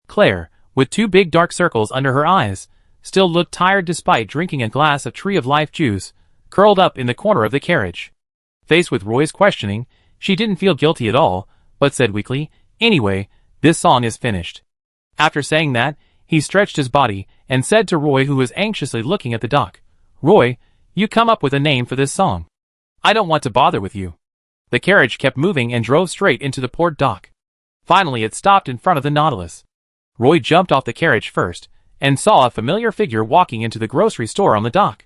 Claire, with 2 big dark circles under her eyes, still looked tired despite drinking a glass of Tree of Life juice, curled up in the corner of the carriage. Faced with Roy's questioning, she didn't feel guilty at all, but said weakly, "Anyway, this song is finished." After saying that, he stretched his body and said to Roy, who was anxiously looking at the dock, "Roy, you come up with a name for this song. I don't want to bother with you." The carriage kept moving and drove straight into the port dock. Finally it stopped in front of the Nautilus. Roy jumped off the carriage first, and saw a familiar figure walking into the grocery store on the dock.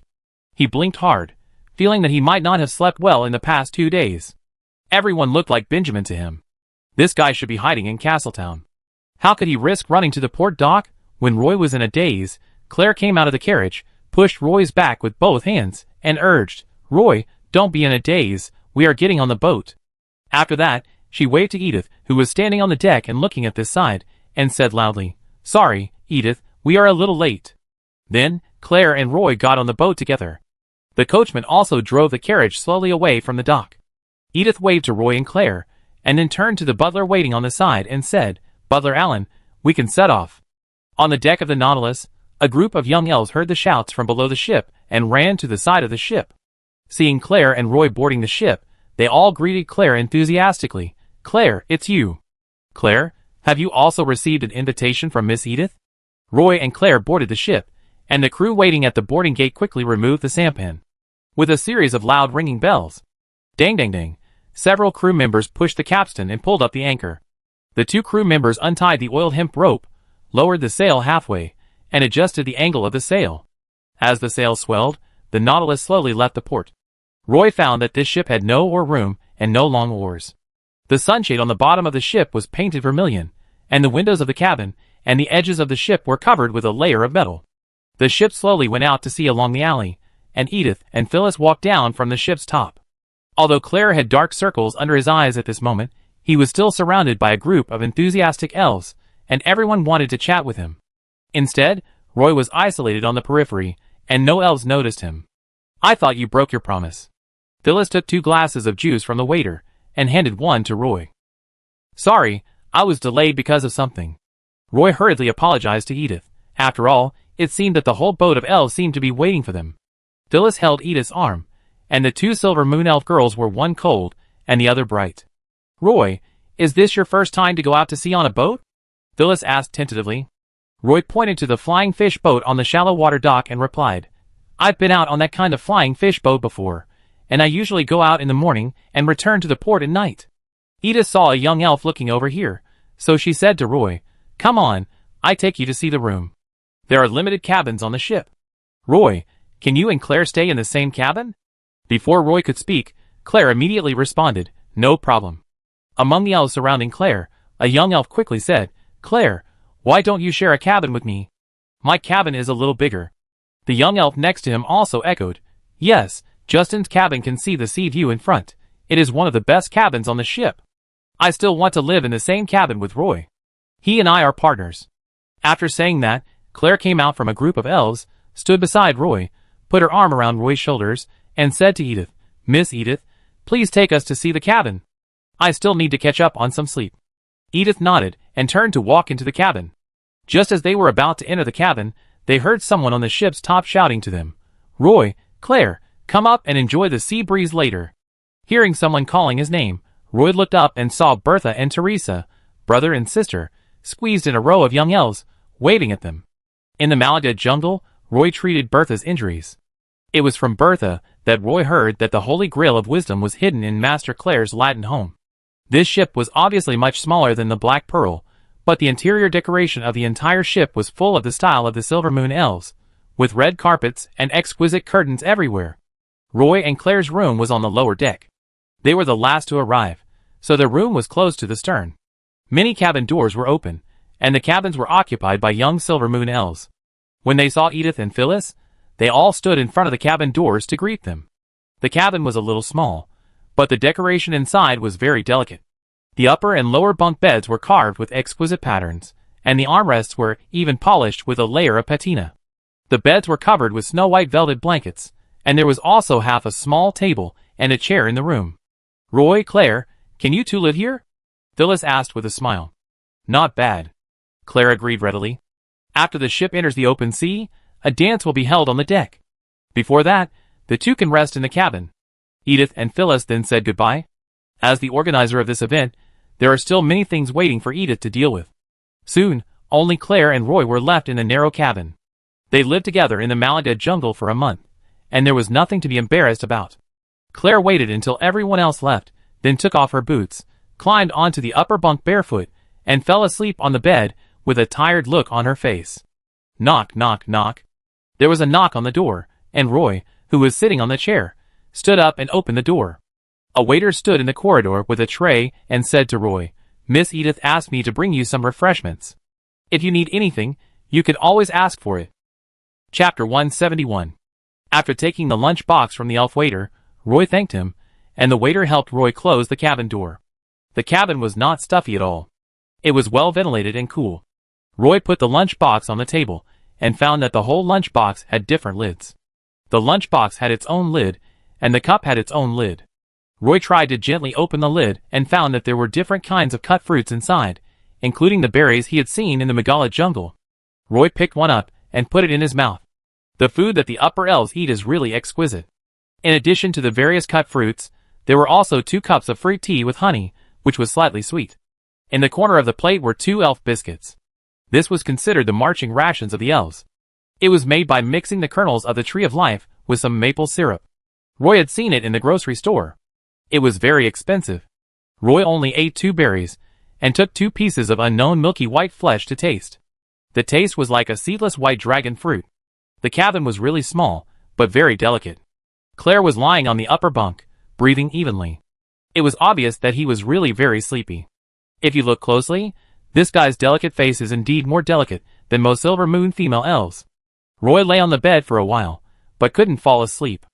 He blinked hard, feeling that he might not have slept well in the past 2 days. Everyone looked like Benjamin to him. This guy should be hiding in Castletown. How could he risk running to the port dock? When Roy was in a daze, Claire came out of the carriage, pushed Roy's back with both hands, and urged, "Roy, don't be in a daze, we are getting on the boat." After that, she waved to Edith, who was standing on the deck and looking at this side, and said loudly, "Sorry, Edith, we are a little late." Then, Claire and Roy got on the boat together. The coachman also drove the carriage slowly away from the dock. Edith waved to Roy and Claire, and then turned to the butler waiting on the side and said, "Butler Allen, we can set off." On the deck of the Nautilus, a group of young elves heard the shouts from below the ship and ran to the side of the ship. Seeing Claire and Roy boarding the ship, they all greeted Claire enthusiastically. "Claire, it's you." "Claire, have you also received an invitation from Miss Edith?" Roy and Claire boarded the ship, and the crew waiting at the boarding gate quickly removed the sampan. With a series of loud ringing bells, dang dang dang, several crew members pushed the capstan and pulled up the anchor. The 2 crew members untied the oiled hemp rope, lowered the sail halfway, and adjusted the angle of the sail. As the sail swelled, the Nautilus slowly left the port. Roy found that this ship had no oar room and no long oars. The sunshade on the bottom of the ship was painted vermilion, and the windows of the cabin and the edges of the ship were covered with a layer of metal. The ship slowly went out to sea along the alley, and Edith and Phyllis walked down from the ship's top. Although Claire had dark circles under his eyes at this moment, he was still surrounded by a group of enthusiastic elves, and everyone wanted to chat with him. Instead, Roy was isolated on the periphery, and no elves noticed him. "I thought you broke your promise." Phyllis took 2 glasses of juice from the waiter, and handed one to Roy. "Sorry, I was delayed because of something." Roy hurriedly apologized to Edith. After all, it seemed that the whole boat of elves seemed to be waiting for them. Phyllis held Edith's arm, and the 2 Silver Moon Elf girls were one cold, and the other bright. "Roy, is this your first time to go out to sea on a boat?" Phyllis asked tentatively. Roy pointed to the flying fish boat on the shallow water dock and replied, "I've been out on that kind of flying fish boat before, and I usually go out in the morning and return to the port at night." Edith saw a young elf looking over here, so she said to Roy, "Come on, I take you to see the room. There are limited cabins on the ship. Roy, can you and Claire stay in the same cabin? Before Roy could speak, Claire immediately responded, no problem. Among the elves surrounding Claire, a young elf quickly said, Claire, why don't you share a cabin with me? My cabin is a little bigger. The young elf next to him also echoed, yes, Justin's cabin can see the sea view in front. It is one of the best cabins on the ship. I still want to live in the same cabin with Roy. He and I are partners. After saying that, Claire came out from a group of elves, stood beside Roy, put her arm around Roy's shoulders, and said to Edith, Miss Edith, please take us to see the cabin. I still need to catch up on some sleep. Edith nodded and turned to walk into the cabin. Just as they were about to enter the cabin, they heard someone on the ship's top shouting to them, Roy, Claire, come up and enjoy the sea breeze later. Hearing someone calling his name, Roy looked up and saw Bertha and Teresa, brother and sister, squeezed in a row of young elves, waving at them. In the Maladad jungle, Roy treated Bertha's injuries. It was from Bertha that Roy heard that the Holy Grail of Wisdom was hidden in Master Claire's Latin home. This ship was obviously much smaller than the Black Pearl, but the interior decoration of the entire ship was full of the style of the Silver Moon elves, with red carpets and exquisite curtains everywhere. Roy and Claire's room was on the lower deck. They were the last to arrive, so their room was close to the stern. Many cabin doors were open, and the cabins were occupied by young Silver Moon elves. When they saw Edith and Phyllis, they all stood in front of the cabin doors to greet them. The cabin was a little small, but the decoration inside was very delicate. The upper and lower bunk beds were carved with exquisite patterns, and the armrests were even polished with a layer of patina. The beds were covered with snow-white velvet blankets, and there was also half a small table and a chair in the room. Roy, Claire, can you two live here? Phyllis asked with a smile. Not bad. Claire agreed readily. After the ship enters the open sea, a dance will be held on the deck. Before that, the two can rest in the cabin. Edith and Phyllis then said goodbye. As the organizer of this event, there are still many things waiting for Edith to deal with. Soon, only Claire and Roy were left in the narrow cabin. They lived together in the Maladad jungle for a month, and there was nothing to be embarrassed about. Claire waited until everyone else left, then took off her boots, climbed onto the upper bunk barefoot, and fell asleep on the bed with a tired look on her face. Knock, knock, knock. There was a knock on the door, and Roy, who was sitting on the chair, stood up and opened the door. A waiter stood in the corridor with a tray and said to Roy, Miss Edith asked me to bring you some refreshments. If you need anything, you can always ask for it. Chapter 171. After taking the lunch box from the elf waiter, Roy thanked him, and the waiter helped Roy close the cabin door. The cabin was not stuffy at all. It was well ventilated and cool. Roy put the lunch box on the table, and found that the whole lunch box had different lids. The lunch box had its own lid, and the cup had its own lid. Roy tried to gently open the lid and found that there were different kinds of cut fruits inside, including the berries he had seen in the Megala jungle. Roy picked one up and put it in his mouth. The food that the upper elves eat is really exquisite. In addition to the various cut fruits, there were also 2 cups of fruit tea with honey, which was slightly sweet. In the corner of the plate were 2 elf biscuits. This was considered the marching rations of the elves. It was made by mixing the kernels of the tree of life with some maple syrup. Roy had seen it in the grocery store. It was very expensive. Roy only ate 2 berries, and took 2 pieces of unknown milky white flesh to taste. The taste was like a seedless white dragon fruit. The cabin was really small, but very delicate. Claire was lying on the upper bunk, breathing evenly. It was obvious that he was really very sleepy. If you look closely, this guy's delicate face is indeed more delicate than most Silver Moon female elves. Roy lay on the bed for a while, but couldn't fall asleep.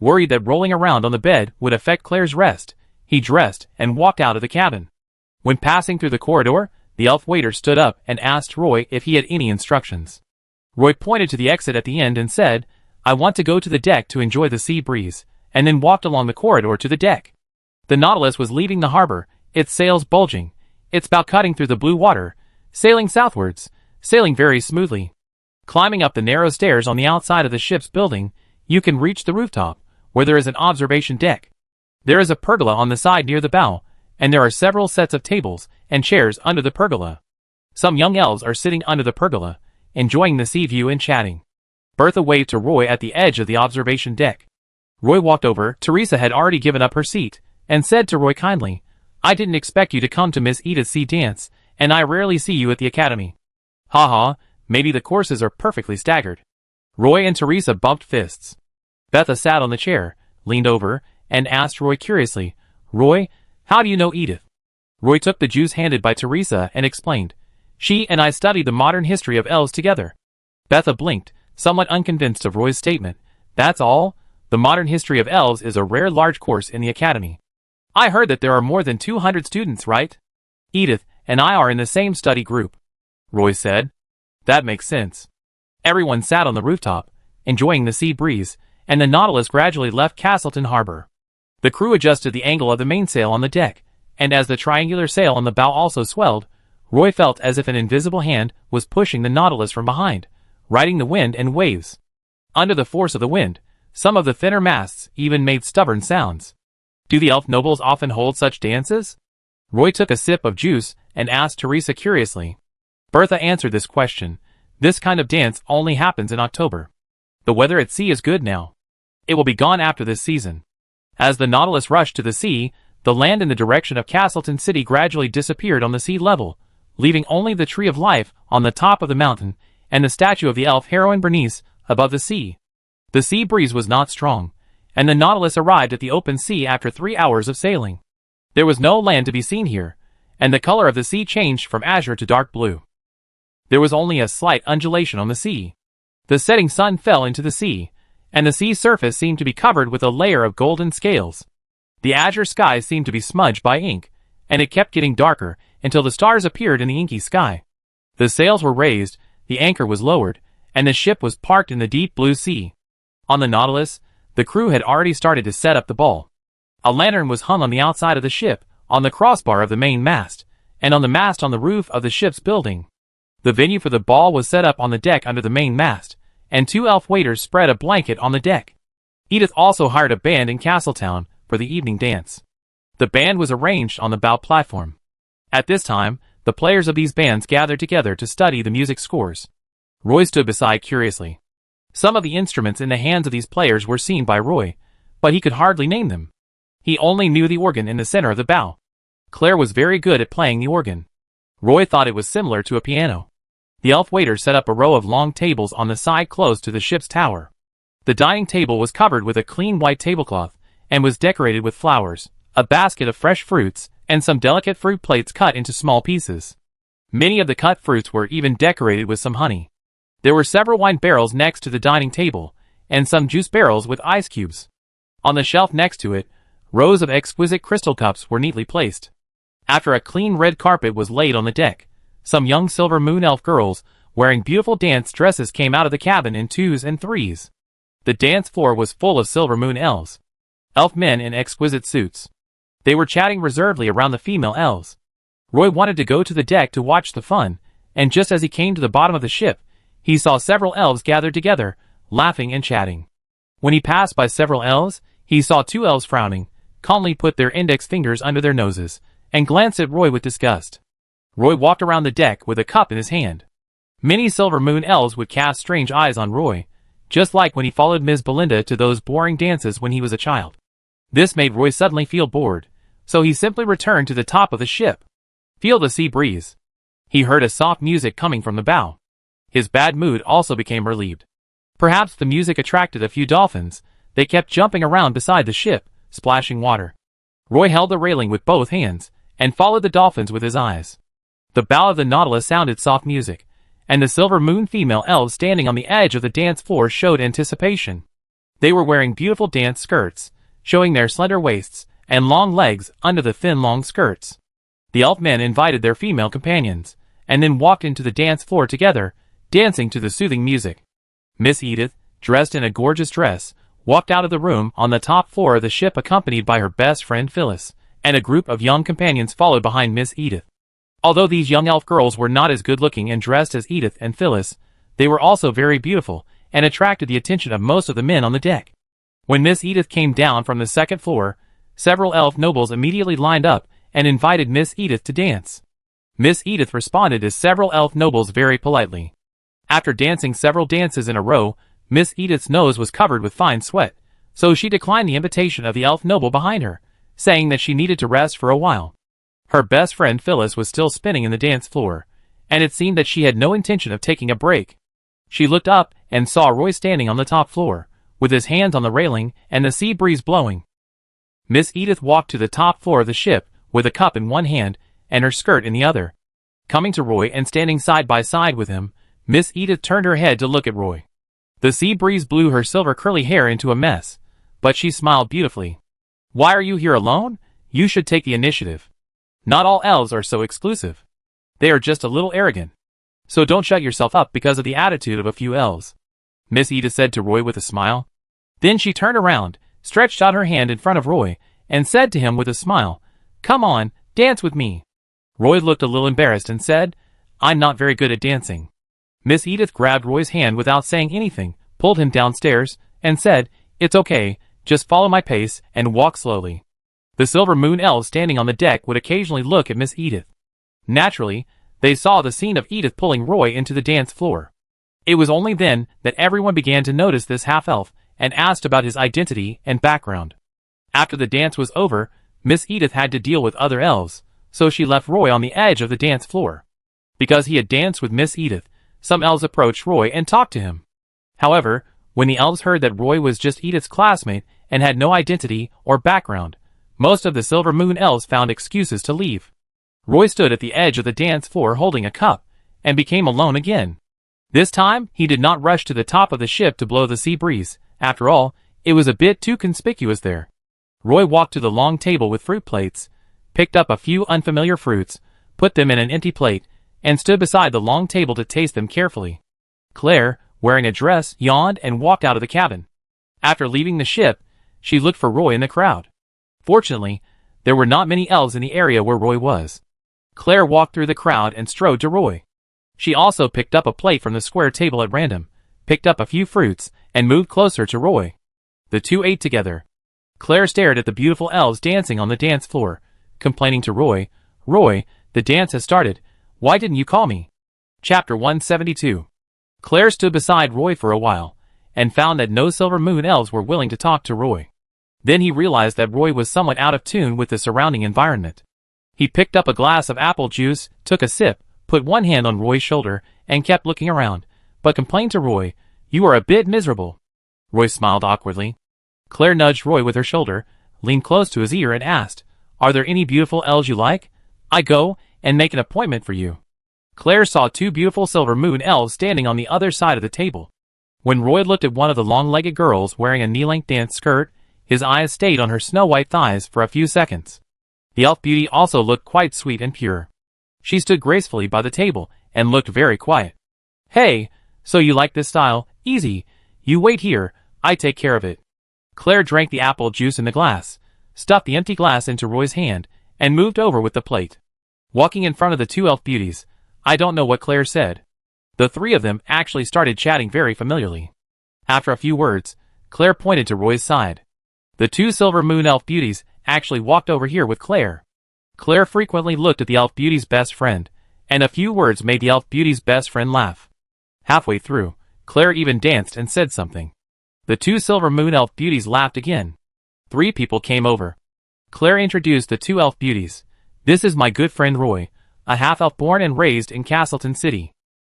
Worried that rolling around on the bed would affect Claire's rest, he dressed and walked out of the cabin. When passing through the corridor, the elf waiter stood up and asked Roy if he had any instructions. Roy pointed to the exit at the end and said, I want to go to the deck to enjoy the sea breeze, and then walked along the corridor to the deck. The Nautilus was leaving the harbor, its sails bulging, its bow cutting through the blue water, sailing southwards, sailing very smoothly. Climbing up the narrow stairs on the outside of the ship's building, you can reach the rooftop, where there is an observation deck. There is a pergola on the side near the bow, and there are several sets of tables and chairs under the pergola. Some young elves are sitting under the pergola, enjoying the sea view and chatting. Bertha waved to Roy at the edge of the observation deck. Roy walked over. Teresa had already given up her seat, and said to Roy kindly, I didn't expect you to come to Miss Edith's sea dance, and I rarely see you at the academy. Ha, maybe the courses are perfectly staggered. Roy and Teresa bumped fists. Betha sat on the chair, leaned over, and asked Roy curiously, "Roy, how do you know Edith?" Roy took the juice handed by Teresa and explained, "She and I studied the modern history of elves together." Betha blinked, somewhat unconvinced of Roy's statement. "That's all? The modern history of elves is a rare large course in the academy. I heard that there are more than 200 students, right?" "Edith and I are in the same study group," Roy said. "That makes sense." Everyone sat on the rooftop, enjoying the sea breeze, and the Nautilus gradually left Castleton Harbor. The crew adjusted the angle of the mainsail on the deck, and as the triangular sail on the bow also swelled, Roy felt as if an invisible hand was pushing the Nautilus from behind, riding the wind and waves. Under the force of the wind, some of the thinner masts even made stubborn sounds. "Do the elf nobles often hold such dances?" Roy took a sip of juice and asked Teresa curiously. Bertha answered this question. "This kind of dance only happens in October. The weather at sea is good now. It will be gone after this season." As the Nautilus rushed to the sea, the land in the direction of Castleton City gradually disappeared on the sea level, leaving only the Tree of Life on the top of the mountain and the statue of the elf heroine Bernice above the sea. The sea breeze was not strong, and the Nautilus arrived at the open sea after 3 hours of sailing. There was no land to be seen here, and the color of the sea changed from azure to dark blue. There was only a slight undulation on the sea. The setting sun fell into the sea, and the sea surface seemed to be covered with a layer of golden scales. The azure sky seemed to be smudged by ink, and it kept getting darker until the stars appeared in the inky sky. The sails were raised, the anchor was lowered, and the ship was parked in the deep blue sea. On the Nautilus, the crew had already started to set up the ball. A lantern was hung on the outside of the ship, on the crossbar of the main mast, and on the mast on the roof of the ship's building. The venue for the ball was set up on the deck under the main mast, and 2 elf waiters spread a blanket on the deck. Edith also hired a band in Castletown for the evening dance. The band was arranged on the bow platform. At this time, the players of these bands gathered together to study the music scores. Roy stood beside curiously. Some of the instruments in the hands of these players were seen by Roy, but he could hardly name them. He only knew the organ in the center of the bow. Claire was very good at playing the organ. Roy thought it was similar to a piano. The elf waiter set up a row of long tables on the side close to the ship's tower. The dining table was covered with a clean white tablecloth, and was decorated with flowers, a basket of fresh fruits, and some delicate fruit plates cut into small pieces. Many of the cut fruits were even decorated with some honey. There were several wine barrels next to the dining table, and some juice barrels with ice cubes. On the shelf next to it, rows of exquisite crystal cups were neatly placed. After a clean red carpet was laid on the deck, some young silver moon elf girls, wearing beautiful dance dresses, came out of the cabin in 2s and 3s. The dance floor was full of silver moon elves. Elf men in exquisite suits. They were chatting reservedly around the female elves. Roy wanted to go to the deck to watch the fun, and just as he came to the bottom of the ship, he saw several elves gathered together, laughing and chatting. When he passed by several elves, he saw 2 elves frowning, calmly put their index fingers under their noses, and glanced at Roy with disgust. Roy walked around the deck with a cup in his hand. Many silver moon elves would cast strange eyes on Roy, just like when he followed Ms. Belinda to those boring dances when he was a child. This made Roy suddenly feel bored, so he simply returned to the top of the ship. Feel the sea breeze. He heard a soft music coming from the bow. His bad mood also became relieved. Perhaps the music attracted a few dolphins. They kept jumping around beside the ship, splashing water. Roy held the railing with both hands, and followed the dolphins with his eyes. The bow of the Nautilus sounded soft music, and the silver moon female elves standing on the edge of the dance floor showed anticipation. They were wearing beautiful dance skirts, showing their slender waists and long legs under the thin long skirts. The elf men invited their female companions, and then walked into the dance floor together, dancing to the soothing music. Miss Edith, dressed in a gorgeous dress, walked out of the room on the top floor of the ship accompanied by her best friend Phyllis, and a group of young companions followed behind Miss Edith. Although these young elf girls were not as good-looking and dressed as Edith and Phyllis, they were also very beautiful, and attracted the attention of most of the men on the deck. When Miss Edith came down from the second floor, several elf nobles immediately lined up and invited Miss Edith to dance. Miss Edith responded to several elf nobles very politely. After dancing several dances in a row, Miss Edith's nose was covered with fine sweat, so she declined the invitation of the elf noble behind her, saying that she needed to rest for a while. Her best friend Phyllis was still spinning in the dance floor, and it seemed that she had no intention of taking a break. She looked up and saw Roy standing on the top floor, with his hands on the railing and the sea breeze blowing. Miss Edith walked to the top floor of the ship, with a cup in one hand and her skirt in the other. Coming to Roy and standing side by side with him, Miss Edith turned her head to look at Roy. The sea breeze blew her silver curly hair into a mess, but she smiled beautifully. "Why are you here alone? You should take the initiative. Not all elves are so exclusive. They are just a little arrogant. So don't shut yourself up because of the attitude of a few elves," Miss Edith said to Roy with a smile. Then she turned around, stretched out her hand in front of Roy, and said to him with a smile, "Come on, dance with me." Roy looked a little embarrassed and said, "I'm not very good at dancing." Miss Edith grabbed Roy's hand without saying anything, pulled him downstairs, and said, "It's okay, just follow my pace and walk slowly." The Silver Moon elves standing on the deck would occasionally look at Miss Edith. Naturally, they saw the scene of Edith pulling Roy into the dance floor. It was only then that everyone began to notice this half-elf and asked about his identity and background. After the dance was over, Miss Edith had to deal with other elves, so she left Roy on the edge of the dance floor. Because he had danced with Miss Edith, some elves approached Roy and talked to him. However, when the elves heard that Roy was just Edith's classmate and had no identity or background, most of the Silver Moon elves found excuses to leave. Roy stood at the edge of the dance floor holding a cup, and became alone again. This time, he did not rush to the top of the ship to blow the sea breeze. After all, it was a bit too conspicuous there. Roy walked to the long table with fruit plates, picked up a few unfamiliar fruits, put them in an empty plate, and stood beside the long table to taste them carefully. Claire, wearing a dress, yawned and walked out of the cabin. After leaving the ship, she looked for Roy in the crowd. Fortunately, there were not many elves in the area where Roy was. Claire walked through the crowd and strode to Roy. She also picked up a plate from the square table at random, picked up a few fruits, and moved closer to Roy. The two ate together. Claire stared at the beautiful elves dancing on the dance floor, complaining to Roy, "Roy, the dance has started. Why didn't you call me?" Chapter 172. Claire stood beside Roy for a while, and found that no Silver Moon elves were willing to talk to Roy. Then he realized that Roy was somewhat out of tune with the surrounding environment. He picked up a glass of apple juice, took a sip, put one hand on Roy's shoulder, and kept looking around, but complained to Roy, "You are a bit miserable." Roy smiled awkwardly. Claire nudged Roy with her shoulder, leaned close to his ear and asked, "Are there any beautiful elves you like? I go and make an appointment for you." Claire saw two beautiful Silver Moon elves standing on the other side of the table. When Roy looked at one of the long-legged girls wearing a knee-length dance skirt, his eyes stayed on her snow-white thighs for a few seconds. The elf beauty also looked quite sweet and pure. She stood gracefully by the table and looked very quiet. "Hey, so you like this style? Easy. You wait here, I take care of it." Claire drank the apple juice in the glass, stuffed the empty glass into Roy's hand, and moved over with the plate. Walking in front of the two elf beauties, I don't know what Claire said. The three of them actually started chatting very familiarly. After a few words, Claire pointed to Roy's side. The two Silver Moon elf beauties actually walked over here with Claire. Claire frequently looked at the elf beauty's best friend, and a few words made the elf beauty's best friend laugh. Halfway through, Claire even danced and said something. The two Silver Moon elf beauties laughed again. 3 people came over. Claire introduced the two elf beauties. "This is my good friend Roy, a half-elf born and raised in Castleton City."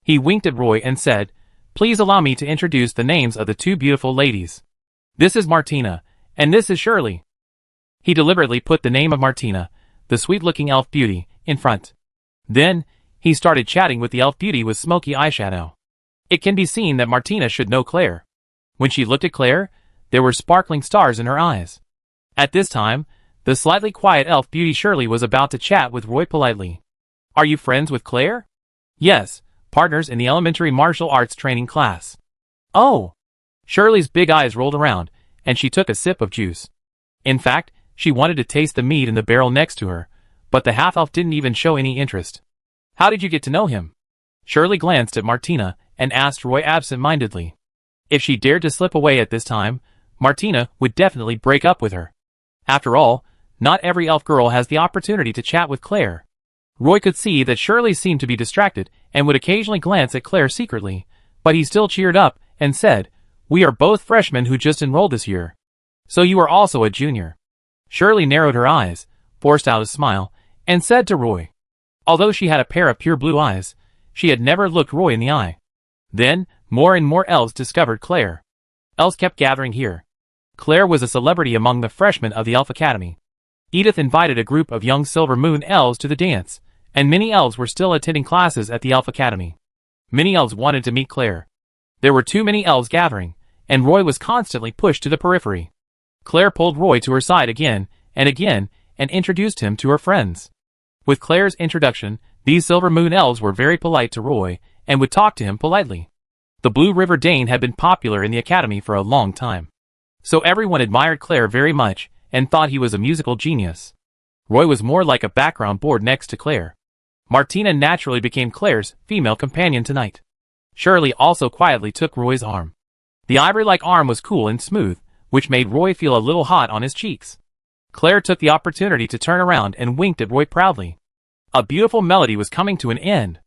He winked at Roy and said, "Please allow me to introduce the names of the two beautiful ladies. This is Martina, and this is Shirley." He deliberately put the name of Martina, the sweet-looking elf beauty, in front. Then, he started chatting with the elf beauty with smoky eyeshadow. It can be seen that Martina should know Claire. When she looked at Claire, there were sparkling stars in her eyes. At this time, the slightly quiet elf beauty Shirley was about to chat with Roy politely. "Are you friends with Claire?" "Yes, partners in the elementary martial arts training class." "Oh!" Shirley's big eyes rolled around, and she took a sip of juice. In fact, she wanted to taste the meat in the barrel next to her, but the half-elf didn't even show any interest. "How did you get to know him?" Shirley glanced at Martina and asked Roy absent-mindedly. If she dared to slip away at this time, Martina would definitely break up with her. After all, not every elf girl has the opportunity to chat with Claire. Roy could see that Shirley seemed to be distracted and would occasionally glance at Claire secretly, but he still cheered up and said, "We are both freshmen who just enrolled this year. So you are also a junior." Shirley narrowed her eyes, forced out a smile, and said to Roy. Although she had a pair of pure blue eyes, She had never looked Roy in the eye. Then, more and more elves discovered Claire. Elves kept gathering here. Claire was a celebrity among the freshmen of the Elf Academy. Edith invited a group of young Silver Moon elves to the dance, and many elves were still attending classes at the Elf Academy. Many elves wanted to meet Claire. There were too many elves gathering, and Roy was constantly pushed to the periphery. Claire pulled Roy to her side again, and introduced him to her friends. With Claire's introduction, these Silver Moon elves were very polite to Roy, and would talk to him politely. The Blue River Dane had been popular in the academy for a long time. So everyone admired Claire very much, and thought he was a musical genius. Roy was more like a background board next to Claire. Martina naturally became Claire's female companion tonight. Shirley also quietly took Roy's arm. The ivory-like arm was cool and smooth, which made Roy feel a little hot on his cheeks. Claire took the opportunity to turn around and winked at Roy proudly. A beautiful melody was coming to an end.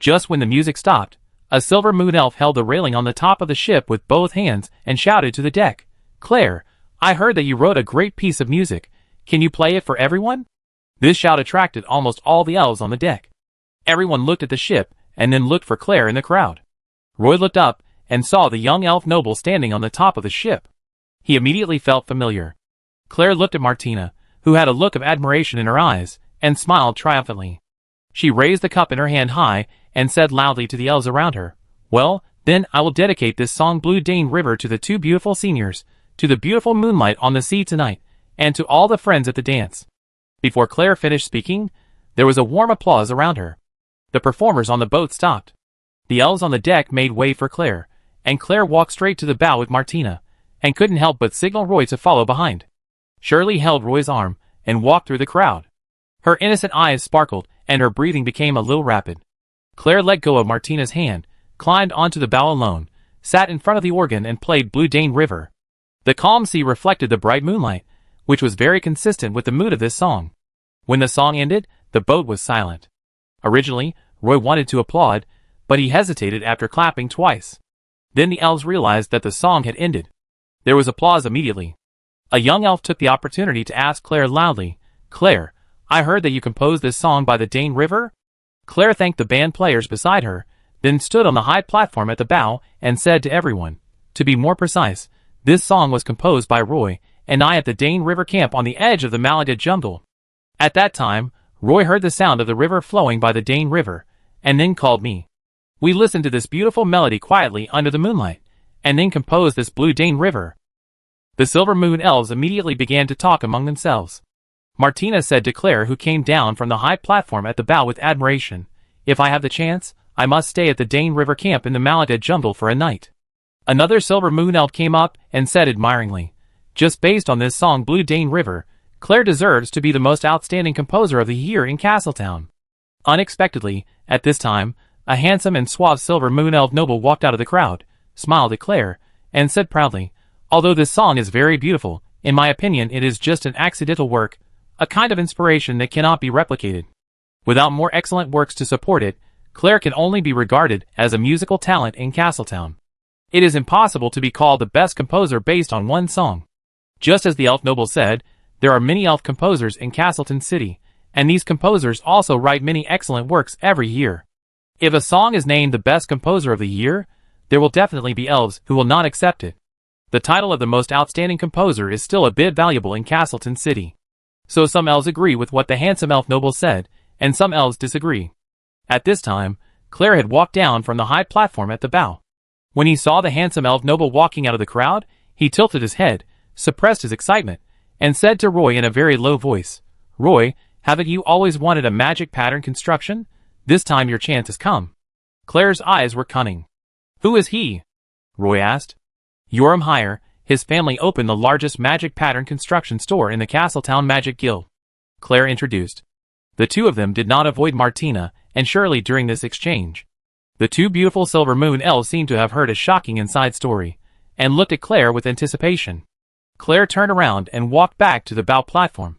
Just when the music stopped, a Silver Moon elf held the railing on the top of the ship with both hands and shouted to the deck, "Claire, I heard that you wrote a great piece of music. Can you play it for everyone?" This shout attracted almost all the elves on the deck. Everyone looked at the ship, and then looked for Claire in the crowd. Roy looked up, and saw the young elf noble standing on the top of the ship. He immediately felt familiar. Claire looked at Martina, who had a look of admiration in her eyes, and smiled triumphantly. She raised the cup in her hand high, and said loudly to the elves around her, "Well, then I will dedicate this song Blue Dane River to the two beautiful seniors, to the beautiful moonlight on the sea tonight, and to all the friends at the dance." Before Claire finished speaking, there was a warm applause around her. The performers on the boat stopped. The elves on the deck made way for Claire, and Claire walked straight to the bow with Martina, and couldn't help but signal Roy to follow behind. Shirley held Roy's arm, and walked through the crowd. Her innocent eyes sparkled, and her breathing became a little rapid. Claire let go of Martina's hand, climbed onto the bow alone, sat in front of the organ and played Blue Dane River. The calm sea reflected the bright moonlight, which was very consistent with the mood of this song. When the song ended, the boat was silent. Originally, Roy wanted to applaud, but he hesitated after clapping twice. Then the elves realized that the song had ended. There was applause immediately. A young elf took the opportunity to ask Claire loudly, "Claire, I heard that you composed this song by the Dane River?" Claire thanked the band players beside her, then stood on the high platform at the bow and said to everyone, "To be more precise, this song was composed by Roy and I at the Dane River camp on the edge of the Maladid jungle." At that time, Roy heard the sound of the river flowing by the Dane River, and then called me. We listened to this beautiful melody quietly under the moonlight, and then composed this Blue Dane River. The Silver Moon elves immediately began to talk among themselves. Martina said to Claire, who came down from the high platform at the bow with admiration, "If I have the chance, I must stay at the Dane River camp in the Maladid jungle for a night." Another Silver Moon elf came up and said admiringly, "Just based on this song Blue Dane River, Claire deserves to be the most outstanding composer of the year in Castletown." Unexpectedly, at this time, a handsome and suave Silver Moon elf noble walked out of the crowd, smiled at Claire, and said proudly, "Although this song is very beautiful, in my opinion it is just an accidental work, a kind of inspiration that cannot be replicated. Without more excellent works to support it, Claire can only be regarded as a musical talent in Castletown. It is impossible to be called the best composer based on one song." Just as the elf noble said, there are many elf composers in Castleton City, and these composers also write many excellent works every year. If a song is named the best composer of the year, there will definitely be elves who will not accept it. The title of the most outstanding composer is still a bit valuable in Castleton City. So some elves agree with what the handsome elf noble said, and some elves disagree. At this time, Claire had walked down from the high platform at the bow. When he saw the handsome elf noble walking out of the crowd, he tilted his head, suppressed his excitement, and said to Roy in a very low voice, "Roy, haven't you always wanted a magic pattern construction? This time your chance has come." Claire's eyes were cunning. "Who is he?" Roy asked. "Yoram Hire. His family opened the largest magic pattern construction store in the Castletown Magic Guild," Claire introduced. The two of them did not avoid Martina and Shirley during this exchange. The two beautiful Silver Moon elves seemed to have heard a shocking inside story, and looked at Claire with anticipation. Claire turned around and walked back to the bow platform.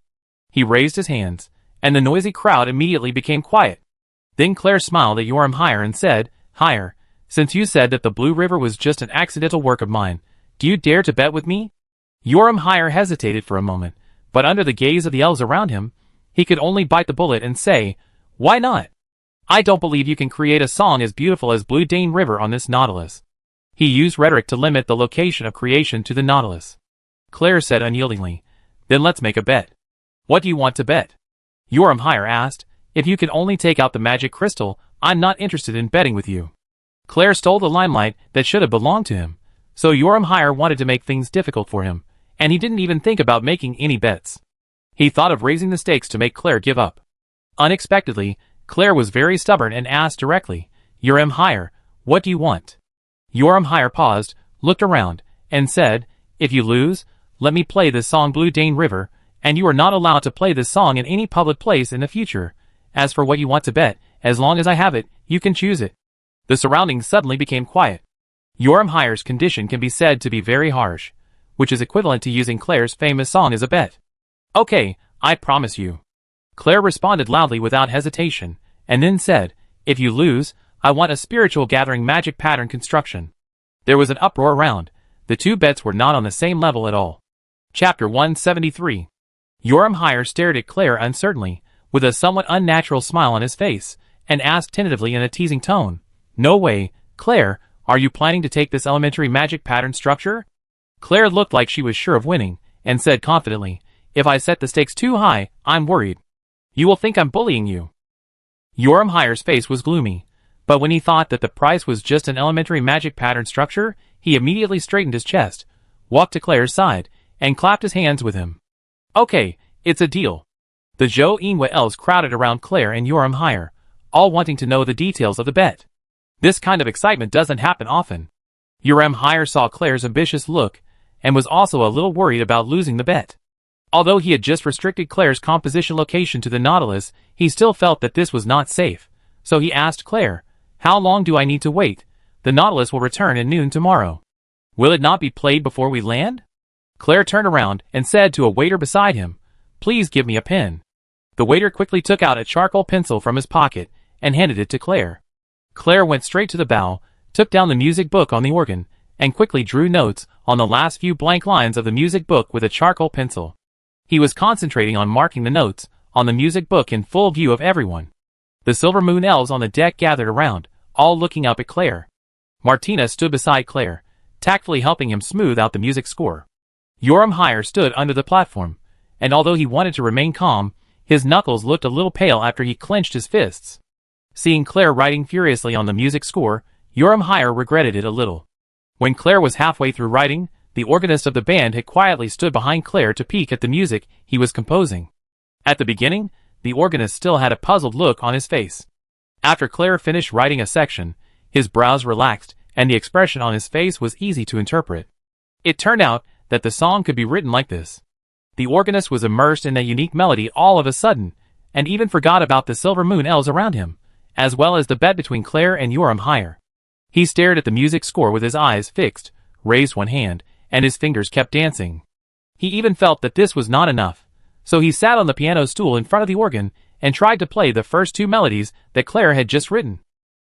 He raised his hands, and the noisy crowd immediately became quiet. Then Claire smiled at Yoram Hire and said, "Hire, since you said that the Blue River was just an accidental work of mine, do you dare to bet with me?" Yoram Hire hesitated for a moment, but under the gaze of the elves around him, he could only bite the bullet and say, "Why not?" I don't believe you can create a song as beautiful as Blue Dane River on this Nautilus. He used rhetoric to limit the location of creation to the Nautilus. Claire said unyieldingly, then let's make a bet. What do you want to bet? Joramhire asked. If you can only take out the magic crystal, I'm not interested in betting with you. Claire stole the limelight that should have belonged to him, so Joramhire wanted to make things difficult for him, and he didn't even think about making any bets. He thought of raising the stakes to make Claire give up. Unexpectedly, Claire was very stubborn and asked directly, Joramhire, what do you want? Joramhire paused, looked around, and said, if you lose, let me play this song Blue Dane River, and you are not allowed to play this song in any public place in the future. As for what you want to bet, as long as I have it, you can choose it. The surroundings suddenly became quiet. Joramhire's condition can be said to be very harsh, which is equivalent to using Claire's famous song as a bet. Okay, I promise you. Claire responded loudly without hesitation, and then said, if you lose, I want a spiritual gathering magic pattern construction. There was an uproar around. The two bets were not on the same level at all. Chapter 173. Joramhire stared at Claire uncertainly, with a somewhat unnatural smile on his face, and asked tentatively in a teasing tone, no way, Claire, are you planning to take this elementary magic pattern structure? Claire looked like she was sure of winning, and said confidently, if I set the stakes too high, I'm worried. You will think I'm bullying you. Joramhire's face was gloomy, but when he thought that the price was just an elementary magic pattern structure, he immediately straightened his chest, walked to Claire's side, and clapped his hands with him. Okay, it's a deal. The Jo Inwa elves crowded around Claire and Joramhire, all wanting to know the details of the bet. This kind of excitement doesn't happen often. Joramhire saw Claire's ambitious look, and was also a little worried about losing the bet. Although he had just restricted Claire's composition location to the Nautilus, he still felt that this was not safe, so he asked Claire, how long do I need to wait? The Nautilus will return at noon tomorrow. Will it not be played before we land? Claire turned around and said to a waiter beside him, please give me a pen. The waiter quickly took out a charcoal pencil from his pocket and handed it to Claire. Claire went straight to the bow, took down the music book on the organ, and quickly drew notes on the last few blank lines of the music book with a charcoal pencil. He was concentrating on marking the notes on the music book in full view of everyone. The Silver Moon elves on the deck gathered around, all looking up at Claire. Martina stood beside Claire, tactfully helping him smooth out the music score. Joramhire stood under the platform, and although he wanted to remain calm, his knuckles looked a little pale after he clenched his fists. Seeing Claire writing furiously on the music score, Joramhire regretted it a little. When Claire was halfway through writing, the organist of the band had quietly stood behind Claire to peek at the music he was composing. At the beginning, the organist still had a puzzled look on his face. After Claire finished writing a section, his brows relaxed, and the expression on his face was easy to interpret. It turned out that the song could be written like this. The organist was immersed in a unique melody all of a sudden, and even forgot about the Silver Moon elves around him, as well as the bet between Claire and Joramhire. He stared at the music score with his eyes fixed, raised one hand, and his fingers kept dancing. He even felt that this was not enough, so he sat on the piano stool in front of the organ and tried to play the first two melodies that Claire had just written.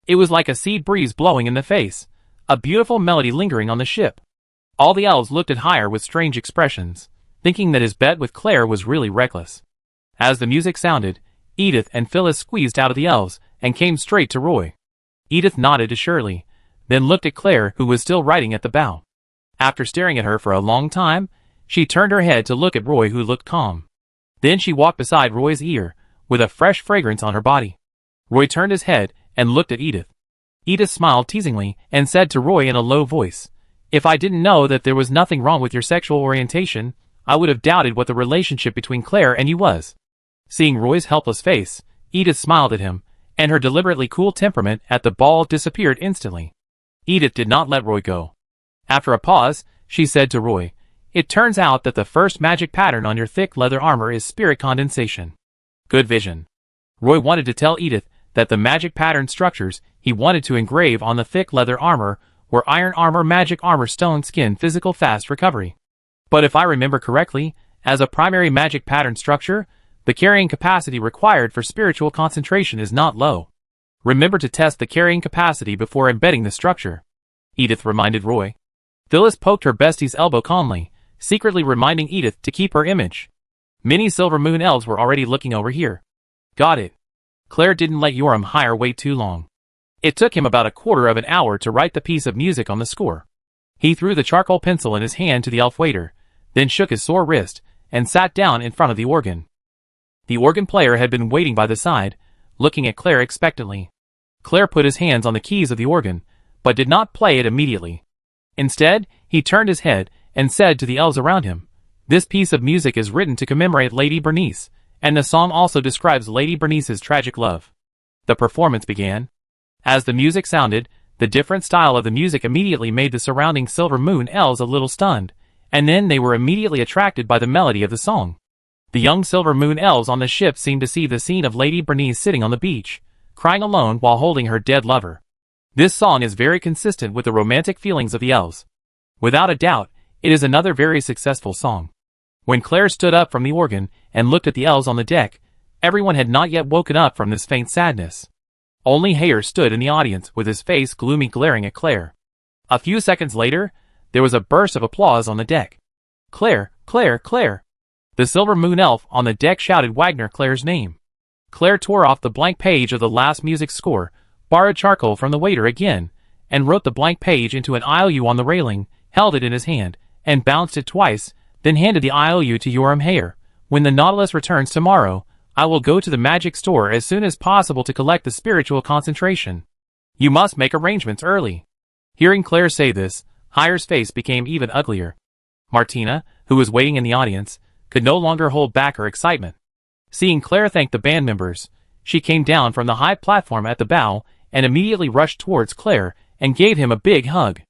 It was like a sea breeze blowing in the face, a beautiful melody lingering on the ship. All the elves looked at Hire with strange expressions, thinking that his bet with Claire was really reckless. As the music sounded, Edith and Phyllis squeezed out of the elves and came straight to Roy. Edith nodded to Shirley, then looked at Claire, who was still writing at the bow. After staring at her for a long time, she turned her head to look at Roy, who looked calm. Then she walked beside Roy's ear, with a fresh fragrance on her body. Roy turned his head and looked at Edith. Edith smiled teasingly and said to Roy in a low voice, if I didn't know that there was nothing wrong with your sexual orientation, I would have doubted what the relationship between Claire and you was. Seeing Roy's helpless face, Edith smiled at him, and her deliberately cool temperament at the ball disappeared instantly. Edith did not let Roy go. After a pause, she said to Roy, it turns out that the first magic pattern on your thick leather armor is spirit condensation. Good vision. Roy wanted to tell Edith that the magic pattern structures he wanted to engrave on the thick leather armor were iron armor, magic armor, stone skin, physical fast recovery. But if I remember correctly, as a primary magic pattern structure, the carrying capacity required for spiritual concentration is not low. Remember to test the carrying capacity before embedding the structure, Edith reminded Roy. Phyllis poked her bestie's elbow calmly, secretly reminding Edith to keep her image. Many Silver Moon elves were already looking over here. Got it. Claire didn't let Yoram Hire wait too long. It took him about a quarter of an hour to write the piece of music on the score. He threw the charcoal pencil in his hand to the elf waiter, then shook his sore wrist, and sat down in front of the organ. The organ player had been waiting by the side, looking at Claire expectantly. Claire put his hands on the keys of the organ, but did not play it immediately. Instead, he turned his head and said to the elves around him, "This piece of music is written to commemorate Lady Bernice, and the song also describes Lady Bernice's tragic love." The performance began. As the music sounded, the different style of the music immediately made the surrounding Silver Moon elves a little stunned, and then they were immediately attracted by the melody of the song. The young Silver Moon elves on the ship seemed to see the scene of Lady Bernice sitting on the beach, crying alone while holding her dead lover. This song is very consistent with the romantic feelings of the elves. Without a doubt, it is another very successful song. When Claire stood up from the organ and looked at the elves on the deck, everyone had not yet woken up from this faint sadness. Only Hare stood in the audience with his face gloomy, glaring at Claire. A few seconds later, there was a burst of applause on the deck. "Claire, Claire, Claire!" The Silver Moon elf on the deck shouted Wagner Claire's name. Claire tore off the blank page of the last music score, borrowed charcoal from the waiter again, and wrote the blank page into an IOU on the railing, held it in his hand, and bounced it twice, then handed the IOU to Yoram Hare. "When the Nautilus returns tomorrow, I will go to the magic store as soon as possible to collect the spiritual concentration. You must make arrangements early." Hearing Claire say this, Hare's face became even uglier. Martina, who was waiting in the audience, could no longer hold back her excitement. Seeing Claire thank the band members, she came down from the high platform at the bow and immediately rushed towards Claire and gave him a big hug.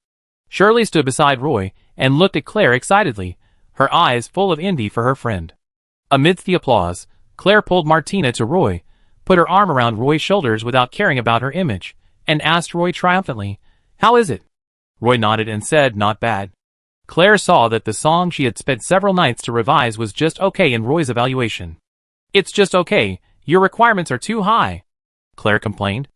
Shirley stood beside Roy and looked at Claire excitedly, her eyes full of envy for her friend. Amidst the applause, Claire pulled Martina to Roy, put her arm around Roy's shoulders without caring about her image, and asked Roy triumphantly, "How is it?" Roy nodded and said, "Not bad." Claire saw that the song she had spent several nights to revise was just okay in Roy's evaluation. "It's just okay, your requirements are too high," Claire complained.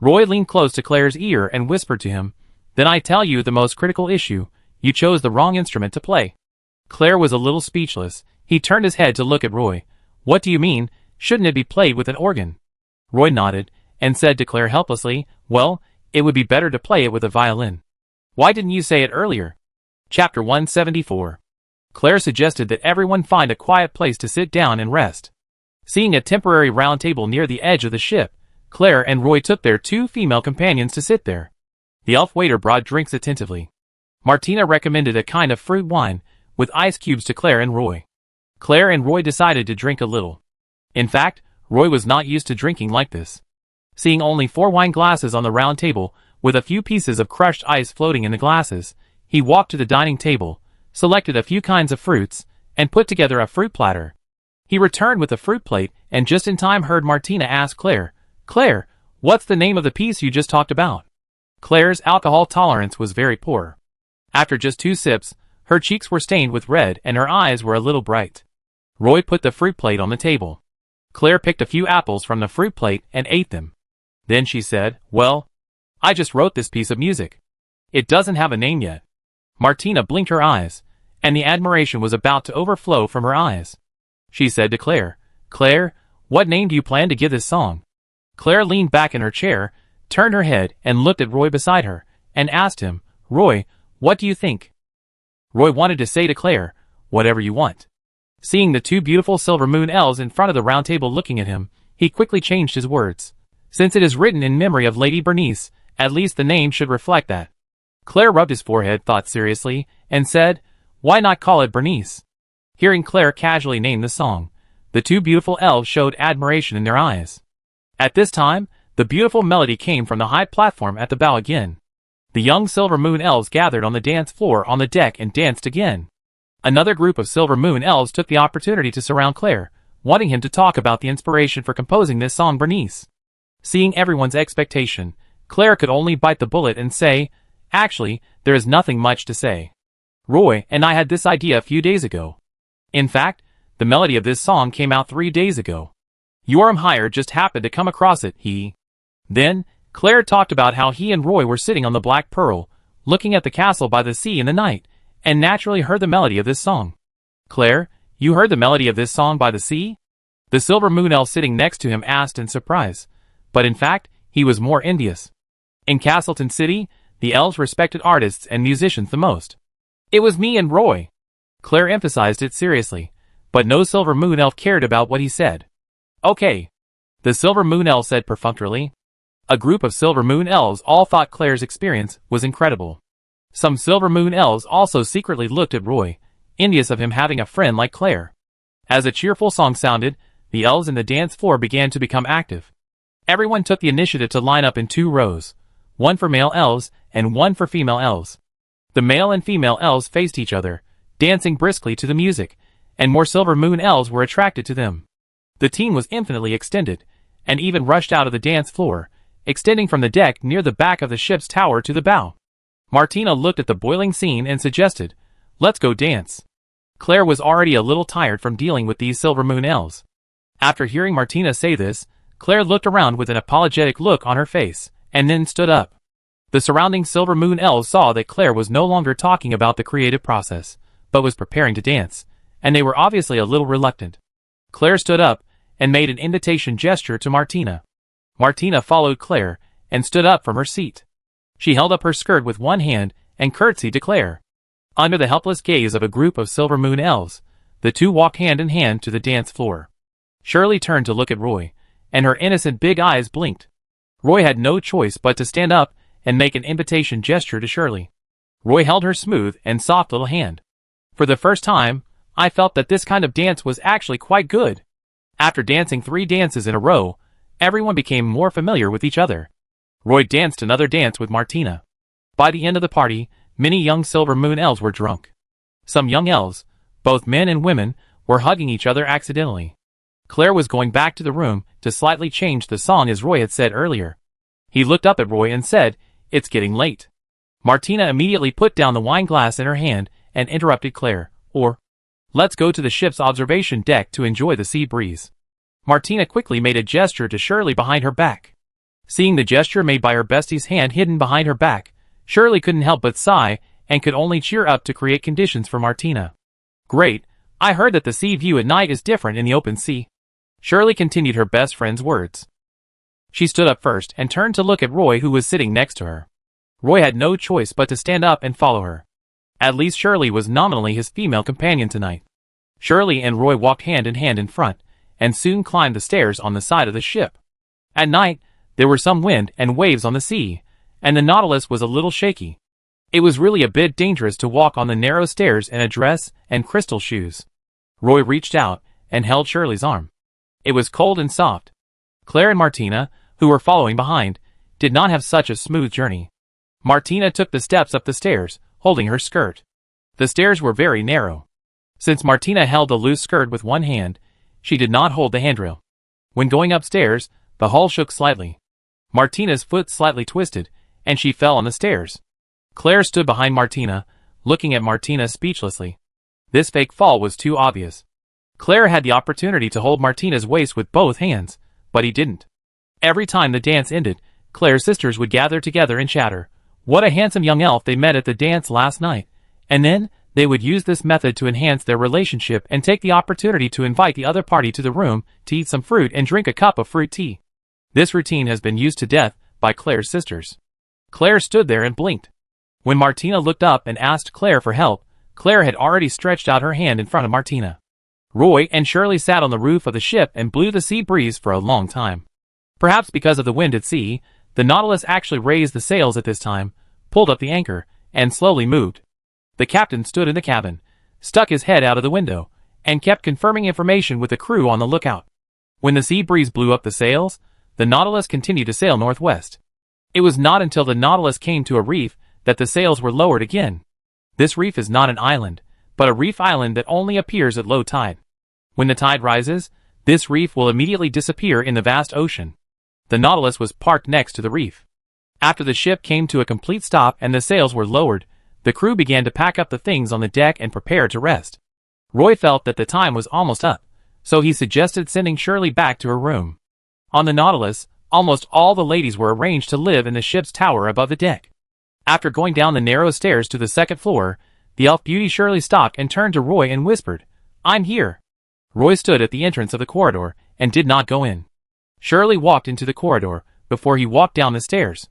Roy leaned close to Claire's ear and whispered to him, "Then I tell you the most critical issue, you chose the wrong instrument to play." Claire was a little speechless. He turned his head to look at Roy. "What do you mean, shouldn't it be played with an organ?" Roy nodded, and said to Claire helplessly, "Well, it would be better to play it with a violin. Why didn't you say it earlier?" Chapter 174. Claire suggested that everyone find a quiet place to sit down and rest. Seeing a temporary round table near the edge of the ship, Claire and Roy took their two female companions to sit there. The elf waiter brought drinks attentively. Martina recommended a kind of fruit wine, with ice cubes to Claire and Roy. Claire and Roy decided to drink a little. In fact, Roy was not used to drinking like this. Seeing only 4 wine glasses on the round table, with a few pieces of crushed ice floating in the glasses, he walked to the dining table, selected a few kinds of fruits, and put together a fruit platter. He returned with a fruit plate and just in time heard Martina ask Claire, "Claire, what's the name of the piece you just talked about?" Claire's alcohol tolerance was very poor. After just 2 sips, her cheeks were stained with red and her eyes were a little bright. Roy put the fruit plate on the table. Claire picked a few apples from the fruit plate and ate them. Then she said, "Well, I just wrote this piece of music. It doesn't have a name yet." Martina blinked her eyes, and the admiration was about to overflow from her eyes. She said to Claire, "Claire, what name do you plan to give this song?" Claire leaned back in her chair, turned her head and looked at Roy beside her, and asked him, "Roy, what do you think?" Roy wanted to say to Claire, "Whatever you want." Seeing the 2 beautiful Silver Moon elves in front of the round table looking at him, he quickly changed his words. "Since it is written in memory of Lady Bernice, at least the name should reflect that." Claire rubbed his forehead, thought seriously, and said, "Why not call it Bernice?" Hearing Claire casually name the song, the 2 beautiful elves showed admiration in their eyes. At this time, the beautiful melody came from the high platform at the bow again. The young Silver Moon elves gathered on the dance floor on the deck and danced again. Another group of Silver Moon elves took the opportunity to surround Claire, wanting him to talk about the inspiration for composing this song Bernice. Seeing everyone's expectation, Claire could only bite the bullet and say, "Actually, there is nothing much to say. Roy and I had this idea a few days ago. In fact, the melody of this song came out 3 days ago. Yoram Hire just happened to come across it, Then, Claire talked about how he and Roy were sitting on the Black Pearl, looking at the castle by the sea in the night, and naturally heard the melody of this song. "Claire, you heard the melody of this song by the sea?" The Silver Moon elf sitting next to him asked in surprise. but in fact, he was more envious. In Castleton City, the elves respected artists and musicians the most. It was me and Roy. Claire emphasized it seriously, but no Silver Moon Elf cared about what he said. Okay, the Silver Moon Elf said perfunctorily. A group of Silver Moon Elves all thought Claire's experience was incredible. Some Silver Moon Elves also secretly looked at Roy, envious of him having a friend like Claire. As a cheerful song sounded, the elves in the dance floor began to become active. Everyone took the initiative to line up in 2 rows, one for male elves and one for female elves. The male and female elves faced each other, dancing briskly to the music, and more Silver Moon Elves were attracted to them. The team was infinitely extended, and even rushed out of the dance floor, extending from the deck near the back of the ship's tower to the bow. Martina looked at the boiling scene and suggested, "Let's go dance." Claire was already a little tired from dealing with these Silver Moon Elves. After hearing Martina say this, Claire looked around with an apologetic look on her face, and then stood up. The surrounding Silver Moon Elves saw that Claire was no longer talking about the creative process, but was preparing to dance, and they were obviously a little reluctant. Claire stood up, and made an invitation gesture to Martina. Martina followed Claire, and stood up from her seat. She held up her skirt with one hand, and curtsied to Claire. Under the helpless gaze of a group of Silver Moon Elves, the two walked hand in hand to the dance floor. Shirley turned to look at Roy, and her innocent big eyes blinked. Roy had no choice but to stand up and make an invitation gesture to Shirley. Roy held her smooth and soft little hand. For the first time, I felt that this kind of dance was actually quite good. After dancing 3 dances in a row, everyone became more familiar with each other. Roy danced another dance with Martina. By the end of the party, many young Silver Moon Elves were drunk. Some young elves, both men and women, were hugging each other accidentally. Claire was going back to the room to slightly change the song as Roy had said earlier. He looked up at Roy and said, "It's getting late." Martina immediately put down the wine glass in her hand and interrupted Claire, "Let's go to the ship's observation deck to enjoy the sea breeze." Martina quickly made a gesture to Shirley behind her back. Seeing the gesture made by her bestie's hand hidden behind her back, Shirley couldn't help but sigh and could only cheer up to create conditions for Martina. "Great, I heard that the sea view at night is different in the open sea." Shirley continued her best friend's words. She stood up first and turned to look at Roy, who was sitting next to her. Roy had no choice but to stand up and follow her. At least Shirley was nominally his female companion tonight. Shirley and Roy walked hand in front, and soon climbed the stairs on the side of the ship. At night, there were some wind and waves on the sea, and the Nautilus was a little shaky. It was really a bit dangerous to walk on the narrow stairs in a dress and crystal shoes. Roy reached out and held Shirley's arm. It was cold and soft. Claire and Martina, who were following behind, did not have such a smooth journey. Martina took the steps up the stairs, holding her skirt. The stairs were very narrow. Since Martina held the loose skirt with one hand, she did not hold the handrail. When going upstairs, the hull shook slightly. Martina's foot slightly twisted, and she fell on the stairs. Claire stood behind Martina, looking at Martina speechlessly. This fake fall was too obvious. Claire had the opportunity to hold Martina's waist with both hands, but he didn't. Every time the dance ended, Claire's sisters would gather together and chatter, "What a handsome young elf they met at the dance last night," and then they would use this method to enhance their relationship and take the opportunity to invite the other party to the room to eat some fruit and drink a cup of fruit tea. This routine has been used to death by Claire's sisters. Claire stood there and blinked. When Martina looked up and asked Claire for help, Claire had already stretched out her hand in front of Martina. Roy and Shirley sat on the roof of the ship and blew the sea breeze for a long time. Perhaps because of the wind at sea, the Nautilus actually raised the sails at this time, pulled up the anchor, and slowly moved. The captain stood in the cabin, stuck his head out of the window, and kept confirming information with the crew on the lookout. When the sea breeze blew up the sails, the Nautilus continued to sail northwest. It was not until the Nautilus came to a reef that the sails were lowered again. This reef is not an island, but a reef island that only appears at low tide. When the tide rises, this reef will immediately disappear in the vast ocean. The Nautilus was parked next to the reef. After the ship came to a complete stop and the sails were lowered, the crew began to pack up the things on the deck and prepare to rest. Roy felt that the time was almost up, so he suggested sending Shirley back to her room. On the Nautilus, almost all the ladies were arranged to live in the ship's tower above the deck. After going down the narrow stairs to the second floor, the elf beauty Shirley stopped and turned to Roy and whispered, "I'm here." Roy stood at the entrance of the corridor and did not go in. Shirley walked into the corridor before he walked down the stairs.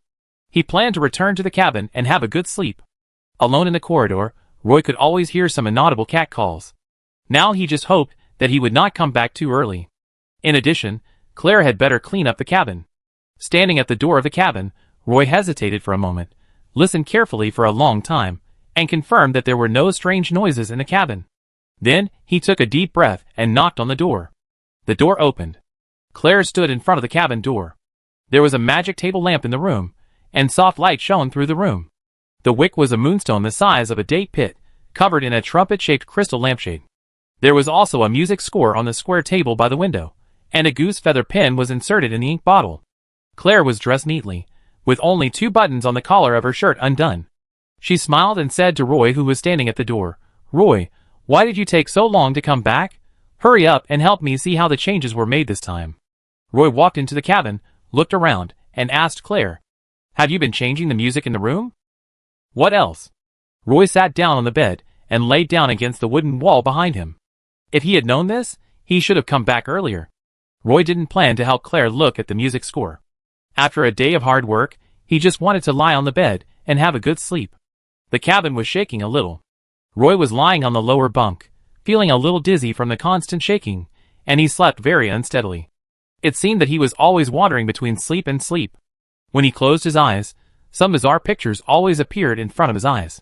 He planned to return to the cabin and have a good sleep. Alone in the corridor, Roy could always hear some inaudible cat calls. Now he just hoped that he would not come back too early. In addition, Claire had better clean up the cabin. Standing at the door of the cabin, Roy hesitated for a moment, listened carefully for a long time, and confirmed that there were no strange noises in the cabin. Then, he took a deep breath and knocked on the door. The door opened. Claire stood in front of the cabin door. There was a magic table lamp in the room, and soft light shone through the room. The wick was a moonstone the size of a date pit, covered in a trumpet-shaped crystal lampshade. There was also a music score on the square table by the window, and a goose feather pen was inserted in the ink bottle. Claire was dressed neatly, with only 2 buttons on the collar of her shirt undone. She smiled and said to Roy, who was standing at the door, "Roy, why did you take so long to come back? Hurry up and help me see how the changes were made this time." Roy walked into the cabin, looked around, and asked Claire, "Have you been changing the music in the room?" "What else?" Roy sat down on the bed and laid down against the wooden wall behind him. If he had known this, he should have come back earlier. Roy didn't plan to help Claire look at the music score. After a day of hard work, he just wanted to lie on the bed and have a good sleep. The cabin was shaking a little. Roy was lying on the lower bunk, feeling a little dizzy from the constant shaking, and he slept very unsteadily. It seemed that he was always wandering between sleep and sleep. When he closed his eyes, some bizarre pictures always appeared in front of his eyes.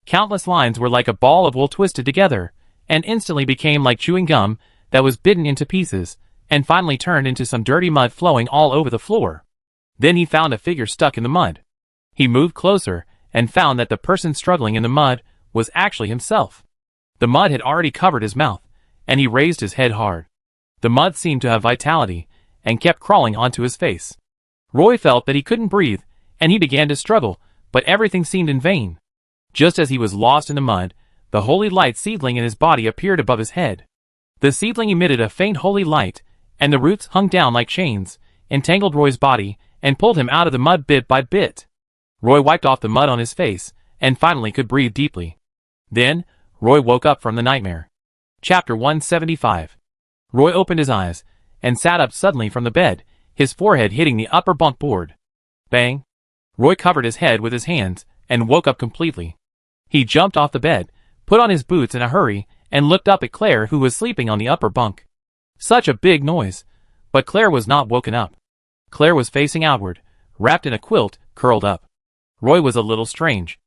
Countless lines were like a ball of wool twisted together, and instantly became like chewing gum that was bitten into pieces, and finally turned into some dirty mud flowing all over the floor. Then he found a figure stuck in the mud. He moved closer, and found that the person struggling in the mud was actually himself. The mud had already covered his mouth, and he raised his head hard. The mud seemed to have vitality, and kept crawling onto his face. Roy felt that he couldn't breathe, and he began to struggle, but everything seemed in vain. Just as he was lost in the mud, the holy light seedling in his body appeared above his head. The seedling emitted a faint holy light, and the roots hung down like chains, entangled Roy's body, and pulled him out of the mud bit by bit. Roy wiped off the mud on his face, and finally could breathe deeply. Then, Roy woke up from the nightmare. Chapter 175. Roy opened his eyes, and sat up suddenly from the bed, his forehead hitting the upper bunk board. Bang! Roy covered his head with his hands, and woke up completely. He jumped off the bed, put on his boots in a hurry, and looked up at Claire, who was sleeping on the upper bunk. Such a big noise! But Claire was not woken up. Claire was facing outward, wrapped in a quilt, curled up. Roy was a little strange.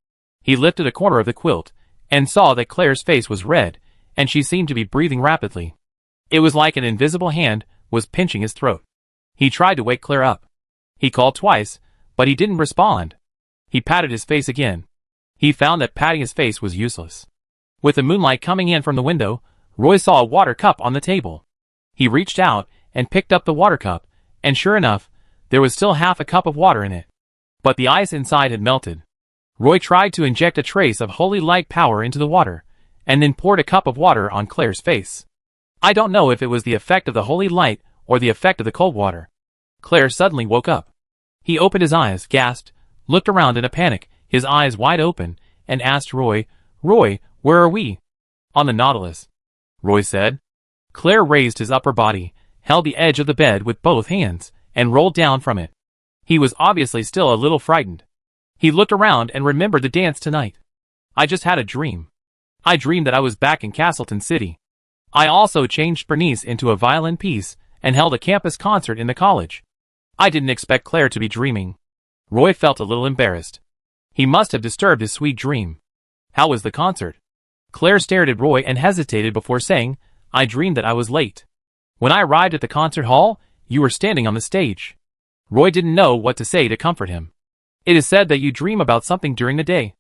He lifted a corner of the quilt, and saw that Claire's face was red, and she seemed to be breathing rapidly. It was like an invisible hand was pinching his throat. He tried to wake Claire up. He called twice, but he didn't respond. He patted his face again. He found that patting his face was useless. With the moonlight coming in from the window, Roy saw a water cup on the table. He reached out and picked up the water cup, and sure enough, there was still half a cup of water in it. But the ice inside had melted. Roy tried to inject a trace of holy light power into the water, and then poured a cup of water on Claire's face. I don't know if it was the effect of the holy light or the effect of the cold water. Claire suddenly woke up. He opened his eyes, gasped, looked around in a panic, his eyes wide open, and asked Roy, "Roy, where are we?" "On the Nautilus," Roy said. Claire raised his upper body, held the edge of the bed with both hands, and rolled down from it. He was obviously still a little frightened. He looked around and remembered the dance tonight. "I just had a dream. I dreamed that I was back in Castleton City. I also changed Bernice into a violin piece and held a campus concert in the college. I didn't expect Claire to be dreaming." Roy felt a little embarrassed. He must have disturbed his sweet dream. "How was the concert?" Claire stared at Roy and hesitated before saying, "I dreamed that I was late. When I arrived at the concert hall, you were standing on the stage." Roy didn't know what to say to comfort him. "It is said that you dream about something during the day."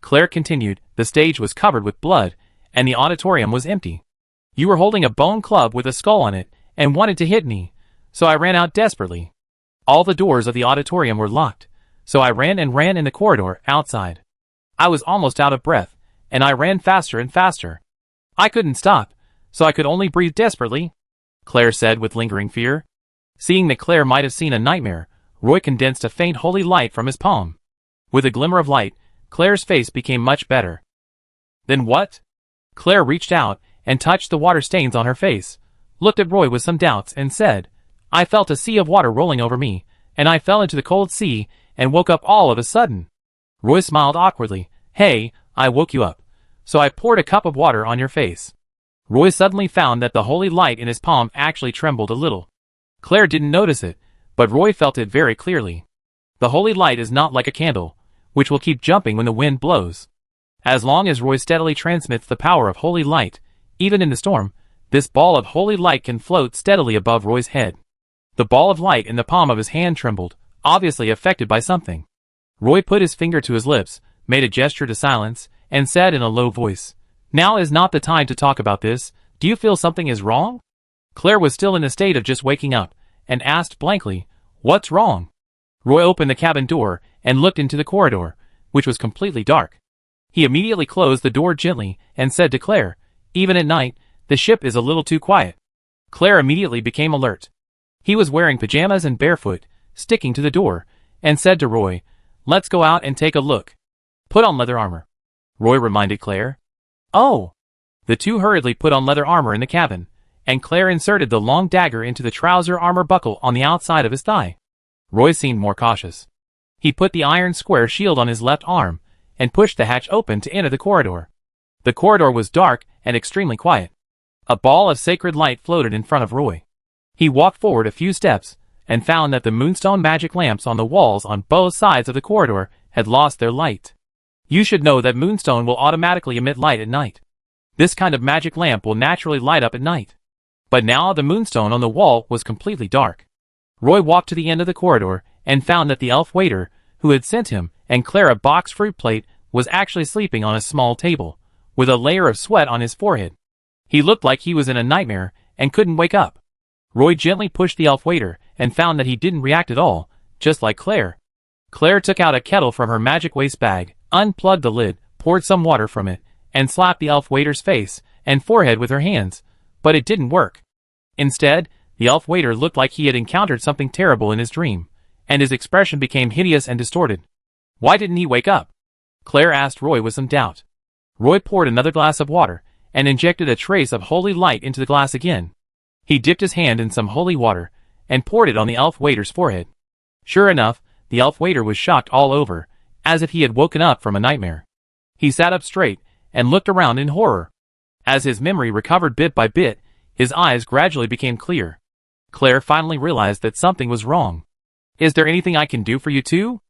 Claire continued, "The stage was covered with blood, and the auditorium was empty. You were holding a bone club with a skull on it, and wanted to hit me, so I ran out desperately. All the doors of the auditorium were locked, so I ran in the corridor outside. I was almost out of breath, and I ran faster and faster. I couldn't stop, so I could only breathe desperately," Claire said with lingering fear. Seeing that Claire might have seen a nightmare, Roy condensed a faint holy light from his palm. With a glimmer of light, Claire's face became much better. "Then what?" Claire reached out and touched the water stains on her face, looked at Roy with some doubts, and said, I felt a sea of water rolling over me, and I fell into the cold sea and woke up all of a sudden. Roy smiled awkwardly. Hey, I woke you up. So I poured a cup of water on your face. Roy suddenly found that the holy light in his palm actually trembled a little. Claire didn't notice it, but Roy felt it very clearly. The holy light is not like a candle, which will keep jumping when the wind blows. As long as Roy steadily transmits the power of holy light, even in the storm, this ball of holy light can float steadily above Roy's head. The ball of light in the palm of his hand trembled, obviously affected by something. Roy put his finger to his lips, made a gesture to silence, and said in a low voice, Now is not the time to talk about this. Do you feel something is wrong? Claire was still in a state of just waking up, and asked blankly, What's wrong? Roy opened the cabin door and looked into the corridor, which was completely dark. He immediately closed the door gently and said to Claire, Even at night, the ship is a little too quiet. Claire immediately became alert. He was wearing pajamas and barefoot, sticking to the door, and said to Roy, Let's go out and take a look. Put on leather armor. Roy reminded Claire. Oh! The two hurriedly put on leather armor in the cabin, and Claire inserted the long dagger into the trouser armor buckle on the outside of his thigh. Roy seemed more cautious. He put the iron square shield on his left arm, and pushed the hatch open to enter the corridor. The corridor was dark and extremely quiet. A ball of sacred light floated in front of Roy. He walked forward a few steps, and found that the moonstone magic lamps on the walls on both sides of the corridor had lost their light. You should know that moonstone will automatically emit light at night. This kind of magic lamp will naturally light up at night. But now the moonstone on the wall was completely dark. Roy walked to the end of the corridor and found that the elf waiter, who had sent him and Claire a boxed fruit plate, was actually sleeping on a small table, with a layer of sweat on his forehead. He looked like he was in a nightmare and couldn't wake up. Roy gently pushed the elf waiter and found that he didn't react at all, just like Claire. Claire took out a kettle from her magic waste bag, unplugged the lid, poured some water from it, and slapped the elf waiter's face and forehead with her hands, but it didn't work. Instead, the elf waiter looked like he had encountered something terrible in his dream, and his expression became hideous and distorted. Why didn't he wake up? Claire asked Roy with some doubt. Roy poured another glass of water, and injected a trace of holy light into the glass again. He dipped his hand in some holy water, and poured it on the elf waiter's forehead. Sure enough, the elf waiter was shocked all over, as if he had woken up from a nightmare. He sat up straight, and looked around in horror. As his memory recovered bit by bit, his eyes gradually became clear. Claire finally realized that something was wrong. Is there anything I can do for you too?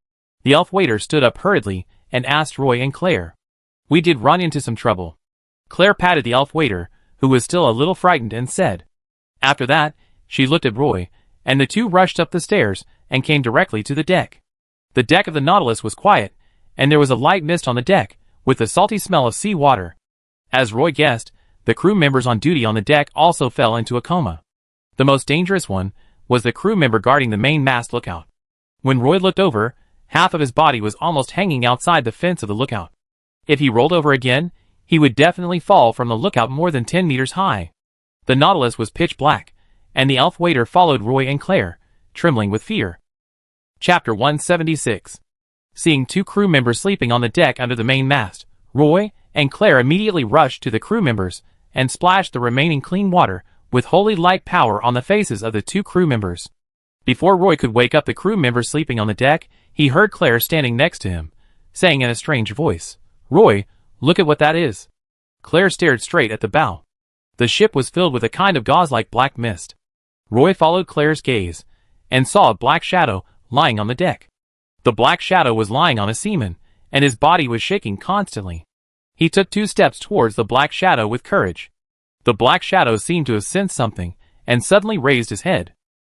The elf waiter stood up hurriedly, and asked Roy and Claire. We did run into some trouble. Claire patted the elf waiter, who was still a little frightened, and said. After that, she looked at Roy, and the two rushed up the stairs, and came directly to the deck. The deck of the Nautilus was quiet, and there was a light mist on the deck, with the salty smell of sea water. As Roy guessed, the crew members on duty on the deck also fell into a coma. The most dangerous one was the crew member guarding the main mast lookout. When Roy looked over, half of his body was almost hanging outside the fence of the lookout. If he rolled over again, he would definitely fall from the lookout more than 10 meters high. The Nautilus was pitch black, and the elf waiter followed Roy and Claire, trembling with fear. Chapter 176. Seeing two crew members sleeping on the deck under the main mast, Roy and Claire immediately rushed to the crew members and splashed the remaining clean water with holy light power on the faces of the two crew members. Before Roy could wake up the crew members sleeping on the deck, he heard Claire standing next to him, saying in a strange voice, Roy, look at what that is. Claire stared straight at the bow. The ship was filled with a kind of gauze-like black mist. Roy followed Claire's gaze, and saw a black shadow lying on the deck. The black shadow was lying on a seaman, and his body was shaking constantly. He took 2 steps towards the black shadow with courage. The black shadow seemed to have sensed something, and suddenly raised his head.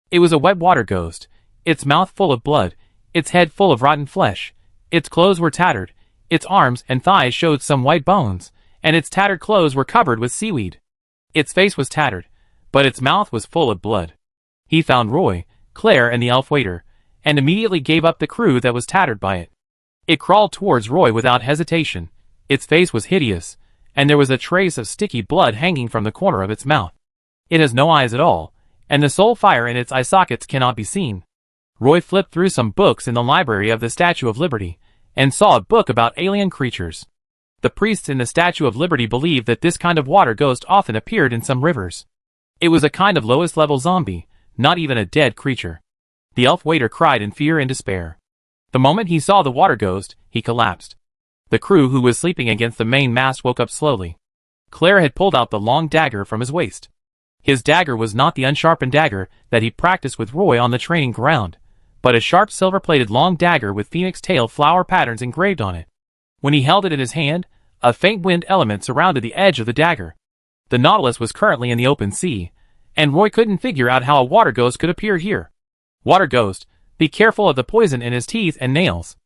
It was a wet water ghost, its mouth full of blood, its head full of rotten flesh, its clothes were tattered, its arms and thighs showed some white bones, and its tattered clothes were covered with seaweed. Its face was tattered, but its mouth was full of blood. He found Roy, Claire and the elf waiter, and immediately gave up the crew that was tattered by it. It crawled towards Roy without hesitation. Its face was hideous, and there was a trace of sticky blood hanging from the corner of its mouth. It has no eyes at all, and the soul fire in its eye sockets cannot be seen. Roy flipped through some books in the library of the Statue of Liberty, and saw a book about alien creatures. The priests in the Statue of Liberty believed that this kind of water ghost often appeared in some rivers. It was a kind of lowest level zombie, not even a dead creature. The elf waiter cried in fear and despair. The moment he saw the water ghost, he collapsed. The crew who was sleeping against the main mast woke up slowly. Claire had pulled out the long dagger from his waist. His dagger was not the unsharpened dagger that he practiced with Roy on the training ground, but a sharp silver-plated long dagger with phoenix tail flower patterns engraved on it. When he held it in his hand, a faint wind element surrounded the edge of the dagger. The Nautilus was currently in the open sea, and Roy couldn't figure out how a water ghost could appear here. Water ghost, be careful of the poison in his teeth and nails.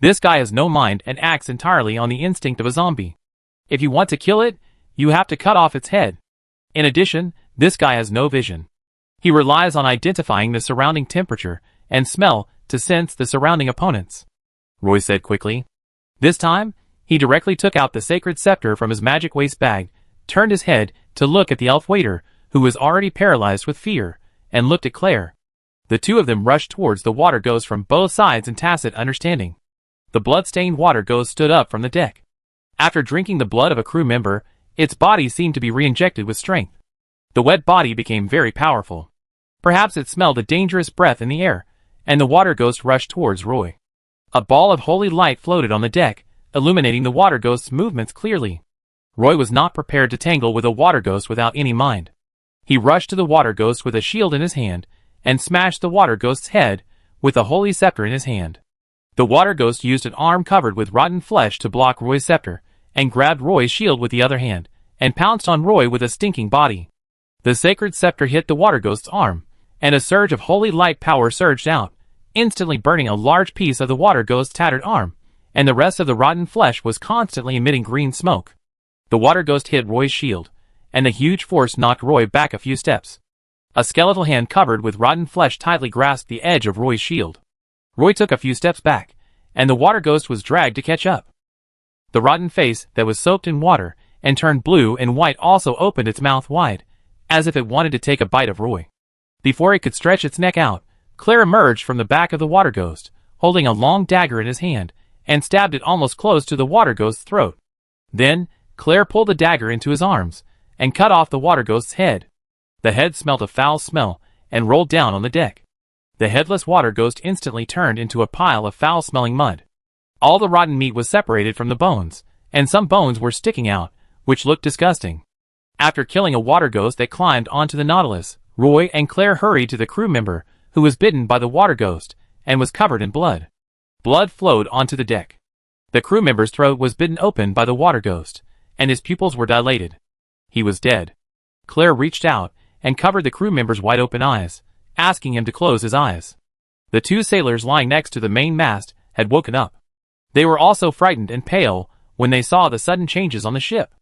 This guy has no mind and acts entirely on the instinct of a zombie. If you want to kill it, you have to cut off its head. In addition, this guy has no vision. He relies on identifying the surrounding temperature and smell to sense the surrounding opponents, Roy said quickly. This time, he directly took out the sacred scepter from his magic waist bag, turned his head to look at the elf waiter, who was already paralyzed with fear, and looked at Claire. The two of them rushed towards the water ghost from both sides in tacit understanding. The blood-stained water ghost stood up from the deck. After drinking the blood of a crew member, its body seemed to be re-injected with strength. The wet body became very powerful. Perhaps it smelled a dangerous breath in the air, and the water ghost rushed towards Roy. A ball of holy light floated on the deck, illuminating the water ghost's movements clearly. Roy was not prepared to tangle with a water ghost without any mind. He rushed to the water ghost with a shield in his hand, and smashed the water ghost's head with a holy scepter in his hand. The water ghost used an arm covered with rotten flesh to block Roy's scepter, and grabbed Roy's shield with the other hand, and pounced on Roy with a stinking body. The sacred scepter hit the water ghost's arm, and a surge of holy light power surged out, instantly burning a large piece of the water ghost's tattered arm, and the rest of the rotten flesh was constantly emitting green smoke. The water ghost hit Roy's shield, and the huge force knocked Roy back a few steps. A skeletal hand covered with rotten flesh tightly grasped the edge of Roy's shield. Roy took a few steps back, and the water ghost was dragged to catch up. The rotten face that was soaked in water and turned blue and white also opened its mouth wide, as if it wanted to take a bite of Roy. Before it could stretch its neck out, Claire emerged from the back of the water ghost, holding a long dagger in his hand, and stabbed it almost close to the water ghost's throat. Then, Claire pulled the dagger into his arms, and cut off the water ghost's head. The head smelt a foul smell, and rolled down on the deck. The headless water ghost instantly turned into a pile of foul-smelling mud. All the rotten meat was separated from the bones, and some bones were sticking out, which looked disgusting. After killing a water ghost that climbed onto the Nautilus, Roy and Claire hurried to the crew member, who was bitten by the water ghost, and was covered in blood. Blood flowed onto the deck. The crew member's throat was bitten open by the water ghost, and his pupils were dilated. He was dead. Claire reached out, and covered the crew member's wide-open eyes, asking him to close his eyes. The two sailors lying next to the main mast had woken up. They were also frightened and pale when they saw the sudden changes on the ship.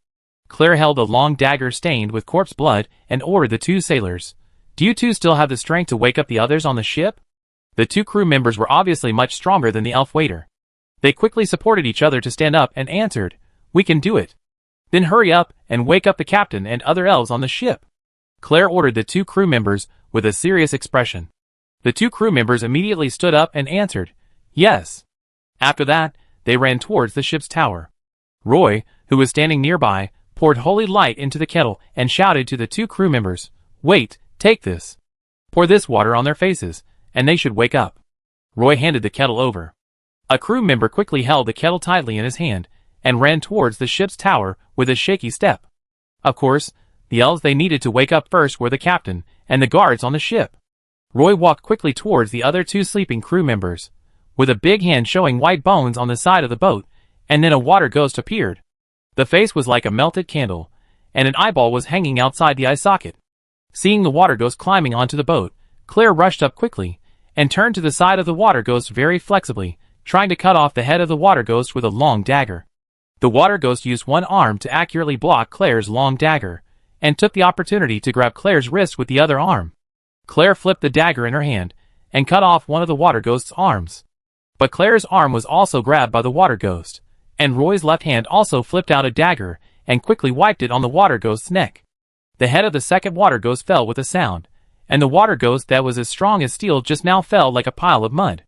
Claire held a long dagger stained with corpse blood and ordered the two sailors, "Do you two still have the strength to wake up the others on the ship?" The two crew members were obviously much stronger than the elf waiter. They quickly supported each other to stand up and answered, "We can do it." "Then hurry up and wake up the captain and other elves on the ship," Claire ordered the two crew members with a serious expression. The two crew members immediately stood up and answered, "Yes." After that, they ran towards the ship's tower. Roy, who was standing nearby, poured holy light into the kettle and shouted to the two crew members, "Wait, take this. Pour this water on their faces, and they should wake up." Roy handed the kettle over. A crew member quickly held the kettle tightly in his hand and ran towards the ship's tower with a shaky step. Of course, the elves they needed to wake up first were the captain and the guards on the ship. Roy walked quickly towards the other two sleeping crew members, with a big hand showing white bones on the side of the boat, and then a water ghost appeared. The face was like a melted candle, and an eyeball was hanging outside the eye socket. Seeing the water ghost climbing onto the boat, Claire rushed up quickly, and turned to the side of the water ghost very flexibly, trying to cut off the head of the water ghost with a long dagger. The water ghost used one arm to accurately block Claire's long dagger, and took the opportunity to grab Claire's wrist with the other arm. Claire flipped the dagger in her hand, and cut off one of the water ghost's arms. But Claire's arm was also grabbed by the water ghost, and Roy's left hand also flipped out a dagger, and quickly wiped it on the water ghost's neck. The head of the second water ghost fell with a sound, and the water ghost that was as strong as steel just now fell like a pile of mud.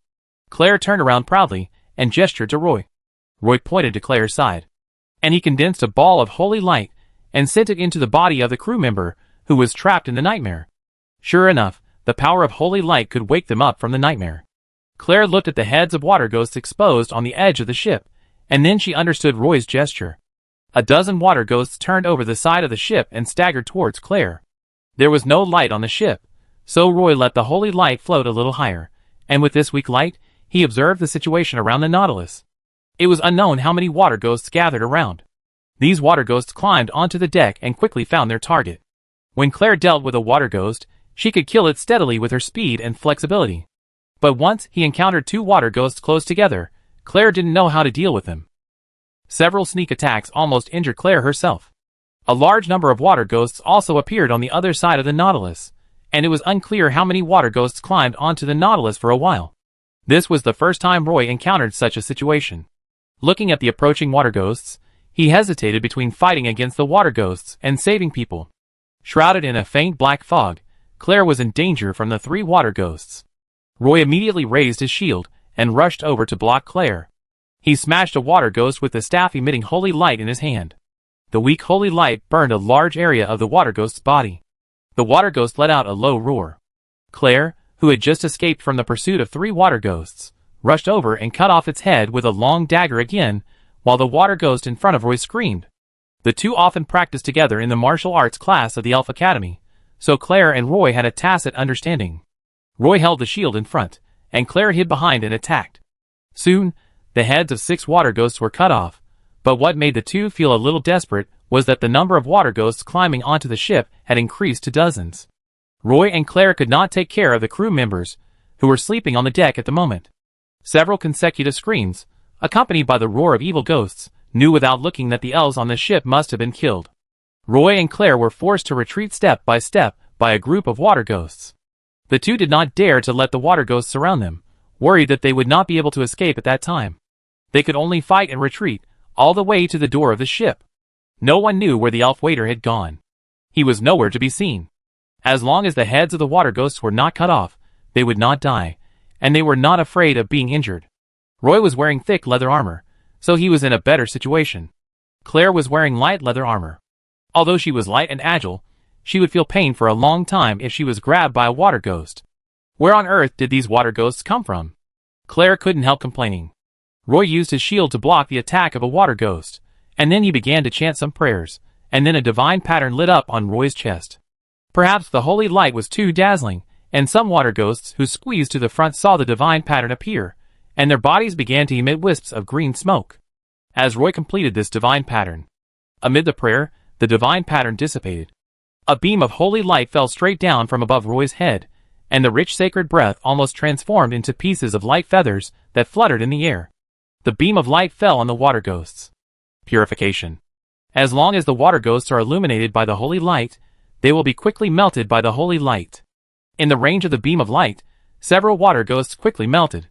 Claire turned around proudly, and gestured to Roy. Roy pointed to Claire's side, and he condensed a ball of holy light, and sent it into the body of the crew member, who was trapped in the nightmare. Sure enough, the power of holy light could wake them up from the nightmare. Claire looked at the heads of water ghosts exposed on the edge of the ship, and then she understood Roy's gesture. A dozen water ghosts turned over the side of the ship and staggered towards Claire. There was no light on the ship, so Roy let the holy light float a little higher, and with this weak light, he observed the situation around the Nautilus. It was unknown how many water ghosts gathered around. These water ghosts climbed onto the deck and quickly found their target. When Claire dealt with a water ghost, she could kill it steadily with her speed and flexibility. But once he encountered two water ghosts close together, Claire didn't know how to deal with them. Several sneak attacks almost injured Claire herself. A large number of water ghosts also appeared on the other side of the Nautilus, and it was unclear how many water ghosts climbed onto the Nautilus for a while. This was the first time Roy encountered such a situation. Looking at the approaching water ghosts, he hesitated between fighting against the water ghosts and saving people. Shrouded in a faint black fog, Claire was in danger from the three water ghosts. Roy immediately raised his shield and rushed over to block Claire. He smashed a water ghost with the staff emitting holy light in his hand. The weak holy light burned a large area of the water ghost's body. The water ghost let out a low roar. Claire, who had just escaped from the pursuit of three water ghosts, rushed over and cut off its head with a long dagger again, while the water ghost in front of Roy screamed. The two often practiced together in the martial arts class of the Elf Academy, so Claire and Roy had a tacit understanding. Roy held the shield in front, and Claire hid behind and attacked. Soon, the heads of 6 water ghosts were cut off, but what made the two feel a little desperate was that the number of water ghosts climbing onto the ship had increased to dozens. Roy and Claire could not take care of the crew members, who were sleeping on the deck at the moment. Several consecutive screams, accompanied by the roar of evil ghosts, knew without looking that the elves on the ship must have been killed. Roy and Claire were forced to retreat step by a group of water ghosts. The two did not dare to let the water ghosts surround them, worried that they would not be able to escape at that time. They could only fight and retreat, all the way to the door of the ship. No one knew where the elf waiter had gone. He was nowhere to be seen. As long as the heads of the water ghosts were not cut off, they would not die, and they were not afraid of being injured. Roy was wearing thick leather armor, so he was in a better situation. Claire was wearing light leather armor. Although she was light and agile, she would feel pain for a long time if she was grabbed by a water ghost. Where on earth did these water ghosts come from? Claire couldn't help complaining. Roy used his shield to block the attack of a water ghost, and then he began to chant some prayers, and then a divine pattern lit up on Roy's chest. Perhaps the holy light was too dazzling, and some water ghosts who squeezed to the front saw the divine pattern appear, and their bodies began to emit wisps of green smoke. As Roy completed this divine pattern, amid the prayer, the divine pattern dissipated. A beam of holy light fell straight down from above Roy's head, and the rich sacred breath almost transformed into pieces of light feathers that fluttered in the air. The beam of light fell on the water ghosts. Purification. As long as the water ghosts are illuminated by the holy light, they will be quickly melted by the holy light. In the range of the beam of light, several water ghosts quickly melted.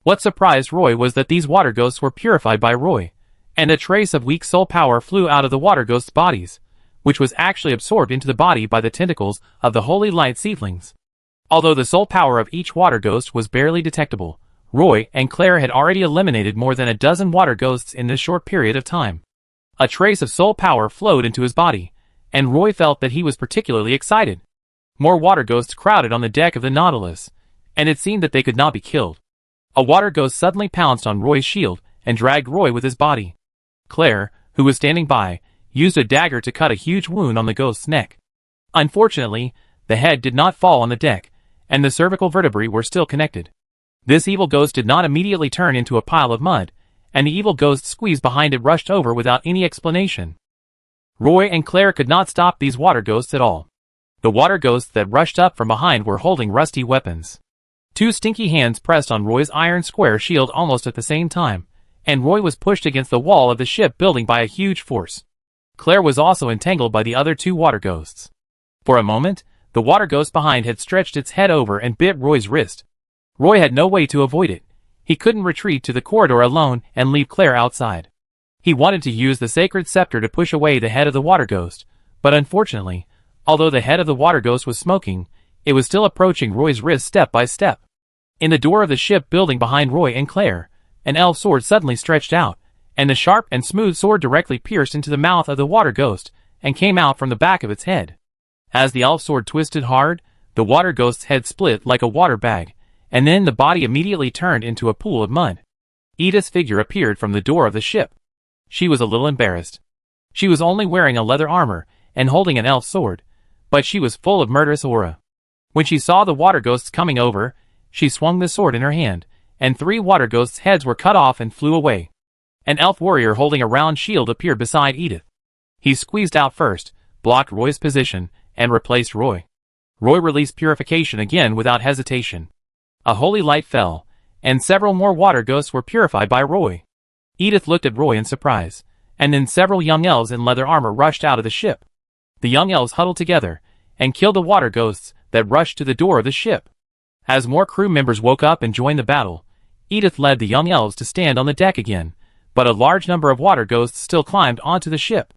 What surprised Roy was that these water ghosts were purified by Roy, and a trace of weak soul power flew out of the water ghosts' bodies, which was actually absorbed into the body by the tentacles of the holy light seedlings. Although the soul power of each water ghost was barely detectable, Roy and Claire had already eliminated more than a dozen water ghosts in this short period of time. A trace of soul power flowed into his body, and Roy felt that he was particularly excited. More water ghosts crowded on the deck of the Nautilus, and it seemed that they could not be killed. A water ghost suddenly pounced on Roy's shield and dragged Roy with his body. Claire, who was standing by, used a dagger to cut a huge wound on the ghost's neck. Unfortunately, the head did not fall on the deck, and the cervical vertebrae were still connected. This evil ghost did not immediately turn into a pile of mud, and the evil ghost squeezed behind it rushed over without any explanation. Roy and Claire could not stop these water ghosts at all. The water ghosts that rushed up from behind were holding rusty weapons. 2 stinky hands pressed on Roy's iron square shield almost at the same time, and Roy was pushed against the wall of the ship building by a huge force. Claire was also entangled by the other 2 water ghosts. For a moment, the water ghost behind had stretched its head over and bit Roy's wrist. Roy had no way to avoid it. He couldn't retreat to the corridor alone and leave Claire outside. He wanted to use the sacred scepter to push away the head of the water ghost, but unfortunately, although the head of the water ghost was smoking, it was still approaching Roy's wrist step by step. In the door of the ship building behind Roy and Claire, an elf sword suddenly stretched out, and the sharp and smooth sword directly pierced into the mouth of the water ghost and came out from the back of its head. As the elf sword twisted hard, the water ghost's head split like a water bag, and then the body immediately turned into a pool of mud. Edith's figure appeared from the door of the ship. She was a little embarrassed. She was only wearing a leather armor and holding an elf sword, but she was full of murderous aura. When she saw the water ghosts coming over, she swung the sword in her hand, and 3 water ghosts' heads were cut off and flew away. An elf warrior holding a round shield appeared beside Edith. He squeezed out first, blocked Roy's position, and replaced Roy. Roy released purification again without hesitation. A holy light fell, and several more water ghosts were purified by Roy. Edith looked at Roy in surprise, and then several young elves in leather armor rushed out of the ship. The young elves huddled together and killed the water ghosts that rushed to the door of the ship. As more crew members woke up and joined the battle, Edith led the young elves to stand on the deck again, but a large number of water ghosts still climbed onto the ship.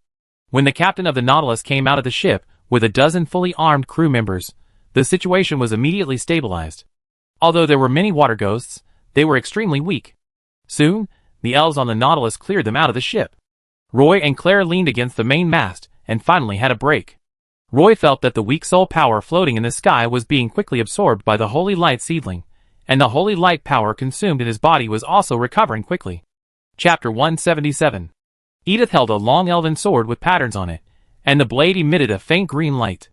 When the captain of the Nautilus came out of the ship with a dozen fully armed crew members, the situation was immediately stabilized. Although there were many water ghosts, they were extremely weak. Soon, the elves on the Nautilus cleared them out of the ship. Roy and Claire leaned against the main mast and finally had a break. Roy felt that the weak soul power floating in the sky was being quickly absorbed by the holy light seedling, and the holy light power consumed in his body was also recovering quickly. Chapter 177. Edith held a long elven sword with patterns on it, and the blade emitted a faint green light.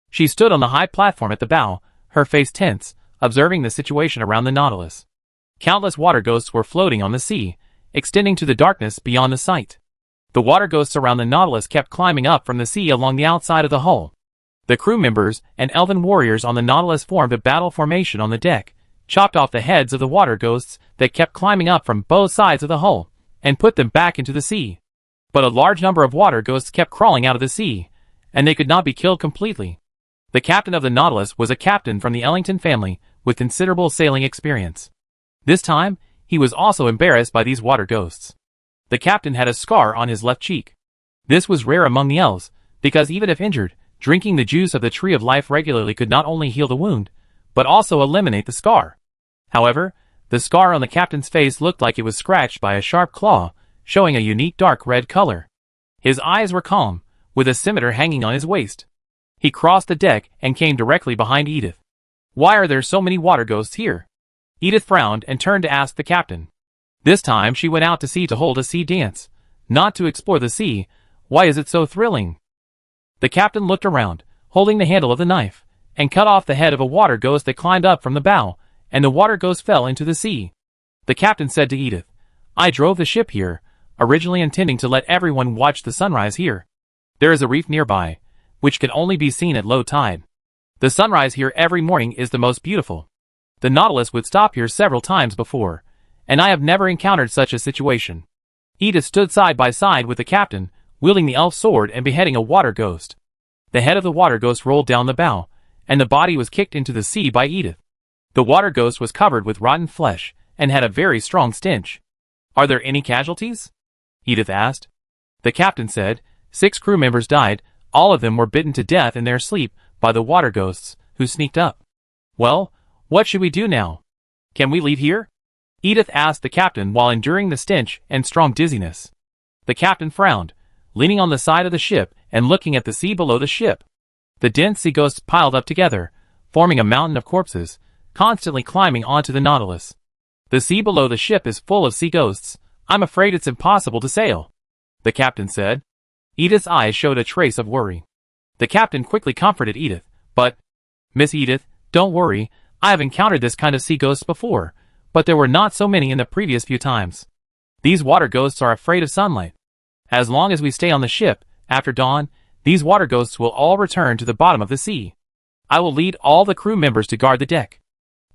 She stood on the high platform at the bow, her face tense, observing the situation around the Nautilus. Countless water ghosts were floating on the sea, extending to the darkness beyond the sight. The water ghosts around the Nautilus kept climbing up from the sea along the outside of the hull. The crew members and elven warriors on the Nautilus formed a battle formation on the deck, chopped off the heads of the water ghosts that kept climbing up from both sides of the hull, and put them back into the sea. But a large number of water ghosts kept crawling out of the sea, and they could not be killed completely. The captain of the Nautilus was a captain from the Ellington family with considerable sailing experience. This time, he was also embarrassed by these water ghosts. The captain had a scar on his left cheek. This was rare among the elves, because even if injured, drinking the juice of the Tree of Life regularly could not only heal the wound, but also eliminate the scar. However, the scar on the captain's face looked like it was scratched by a sharp claw, showing a unique dark red color. His eyes were calm, with a scimitar hanging on his waist. He crossed the deck and came directly behind Edith. "Why are there so many water ghosts here?" Edith frowned and turned to ask the captain. This time she went out to sea to hold a sea dance, not to explore the sea. Why is it so thrilling? The captain looked around, holding the handle of the knife, and cut off the head of a water ghost that climbed up from the bow, and the water ghost fell into the sea. The captain said to Edith, "I drove the ship here, originally intending to let everyone watch the sunrise here. There is a reef nearby, which can only be seen at low tide. The sunrise here every morning is the most beautiful. The Nautilus would stop here several times before, and I have never encountered such a situation." Edith stood side by side with the captain, wielding the elf sword and beheading a water ghost. The head of the water ghost rolled down the bow, and the body was kicked into the sea by Edith. The water ghost was covered with rotten flesh, and had a very strong stench. "Are there any casualties?" Edith asked. The captain said, 6 crew members died, all of them were bitten to death in their sleep by the water ghosts, who sneaked up. "Well, what should we do now? Can we leave here?" Edith asked the captain while enduring the stench and strong dizziness. The captain frowned, leaning on the side of the ship and looking at the sea below the ship. The dense sea ghosts piled up together, forming a mountain of corpses, constantly climbing onto the Nautilus. "The sea below the ship is full of sea ghosts. I'm afraid it's impossible to sail," the captain said. Edith's eyes showed a trace of worry. The captain quickly comforted Edith, "But, Miss Edith, don't worry, I have encountered this kind of sea ghosts before, but there were not so many in the previous few times. These water ghosts are afraid of sunlight. As long as we stay on the ship, after dawn, these water ghosts will all return to the bottom of the sea. I will lead all the crew members to guard the deck."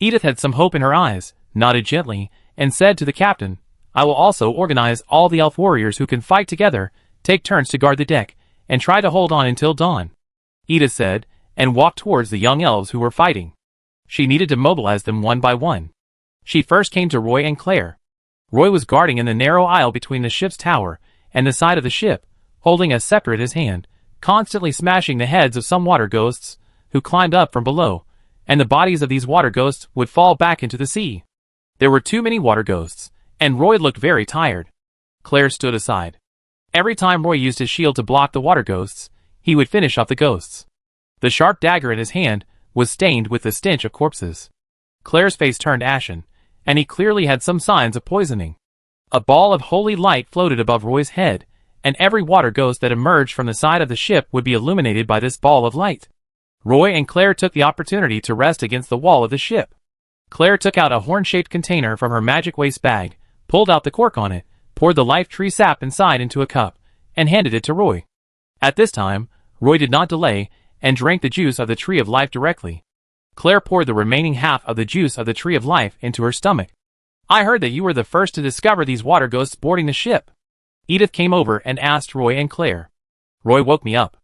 Edith had some hope in her eyes, nodded gently, and said to the captain, "I will also organize all the elf warriors who can fight together, take turns to guard the deck, and try to hold on until dawn," Edith said, and walked towards the young elves who were fighting. She needed to mobilize them one by one. She first came to Roy and Claire. Roy was guarding in the narrow aisle between the ship's tower and the side of the ship, holding a scepter in his hand, constantly smashing the heads of some water ghosts who climbed up from below, and the bodies of these water ghosts would fall back into the sea. There were too many water ghosts, and Roy looked very tired. Claire stood aside. Every time Roy used his shield to block the water ghosts, he would finish off the ghosts. The sharp dagger in his hand was stained with the stench of corpses. Claire's face turned ashen, and he clearly had some signs of poisoning. A ball of holy light floated above Roy's head, and every water ghost that emerged from the side of the ship would be illuminated by this ball of light. Roy and Claire took the opportunity to rest against the wall of the ship. Claire took out a horn-shaped container from her magic waste bag, pulled out the cork on it, poured the life tree sap inside into a cup, and handed it to Roy. At this time, Roy did not delay, and drank the juice of the tree of life directly. Claire poured the remaining half of the juice of the tree of life into her stomach. I heard that you were the first to discover these water ghosts boarding the ship. Edith came over and asked Roy and Claire. Roy woke me up,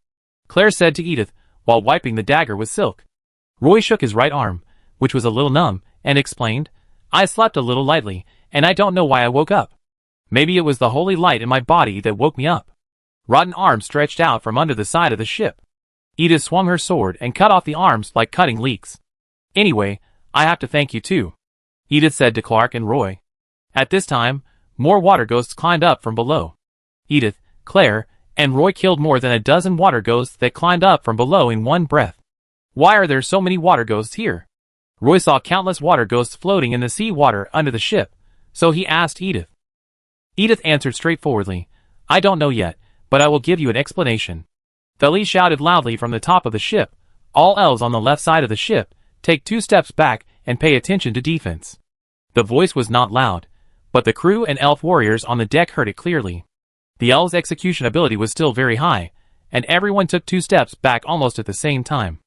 Claire said to Edith, while wiping the dagger with silk. Roy shook his right arm, which was a little numb, and explained, I slept a little lightly, and I don't know why I woke up. Maybe it was the holy light in my body that woke me up. Rotten arms stretched out from under the side of the ship. Edith swung her sword and cut off the arms like cutting leeks. Anyway, I have to thank you too, Edith said to Clark and Roy. At this time, more water ghosts climbed up from below. Edith, Claire, and Roy killed more than a dozen water ghosts that climbed up from below in one breath. Why are there so many water ghosts here? Roy saw countless water ghosts floating in the sea water under the ship, so he asked Edith. Edith answered straightforwardly, I don't know yet, but I will give you an explanation. Felice shouted loudly from the top of the ship, all elves on the left side of the ship, take 2 steps back and pay attention to defense. The voice was not loud, but the crew and elf warriors on the deck heard it clearly. The elves' execution ability was still very high, and everyone took 2 steps back almost at the same time.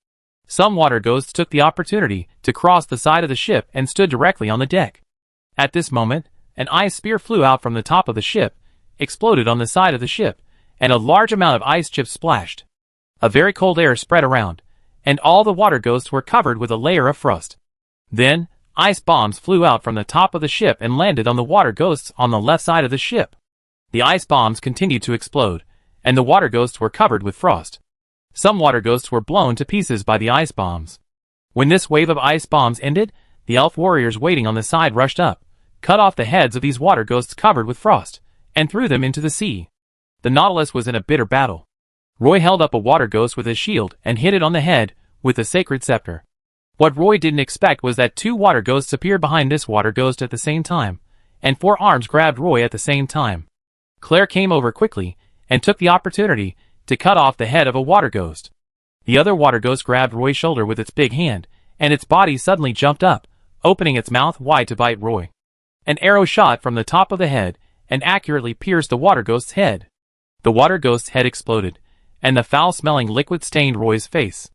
Some water ghosts took the opportunity to cross the side of the ship and stood directly on the deck. At this moment, an ice spear flew out from the top of the ship, exploded on the side of the ship, and a large amount of ice chips splashed. A very cold air spread around, and all the water ghosts were covered with a layer of frost. Then, ice bombs flew out from the top of the ship and landed on the water ghosts on the left side of the ship. The ice bombs continued to explode, and the water ghosts were covered with frost. Some water ghosts were blown to pieces by the ice bombs. When this wave of ice bombs ended, the elf warriors waiting on the side rushed up, cut off the heads of these water ghosts covered with frost, and threw them into the sea. The Nautilus was in a bitter battle. Roy held up a water ghost with his shield and hit it on the head with the sacred scepter. What Roy didn't expect was that 2 water ghosts appeared behind this water ghost at the same time, and 4 arms grabbed Roy at the same time. Claire came over quickly and took the opportunity to cut off the head of a water ghost. The other water ghost grabbed Roy's shoulder with its big hand, and its body suddenly jumped up, opening its mouth wide to bite Roy. An arrow shot from the top of the head and accurately pierced the water ghost's head. The water ghost's head exploded, and the foul-smelling liquid stained Roy's face.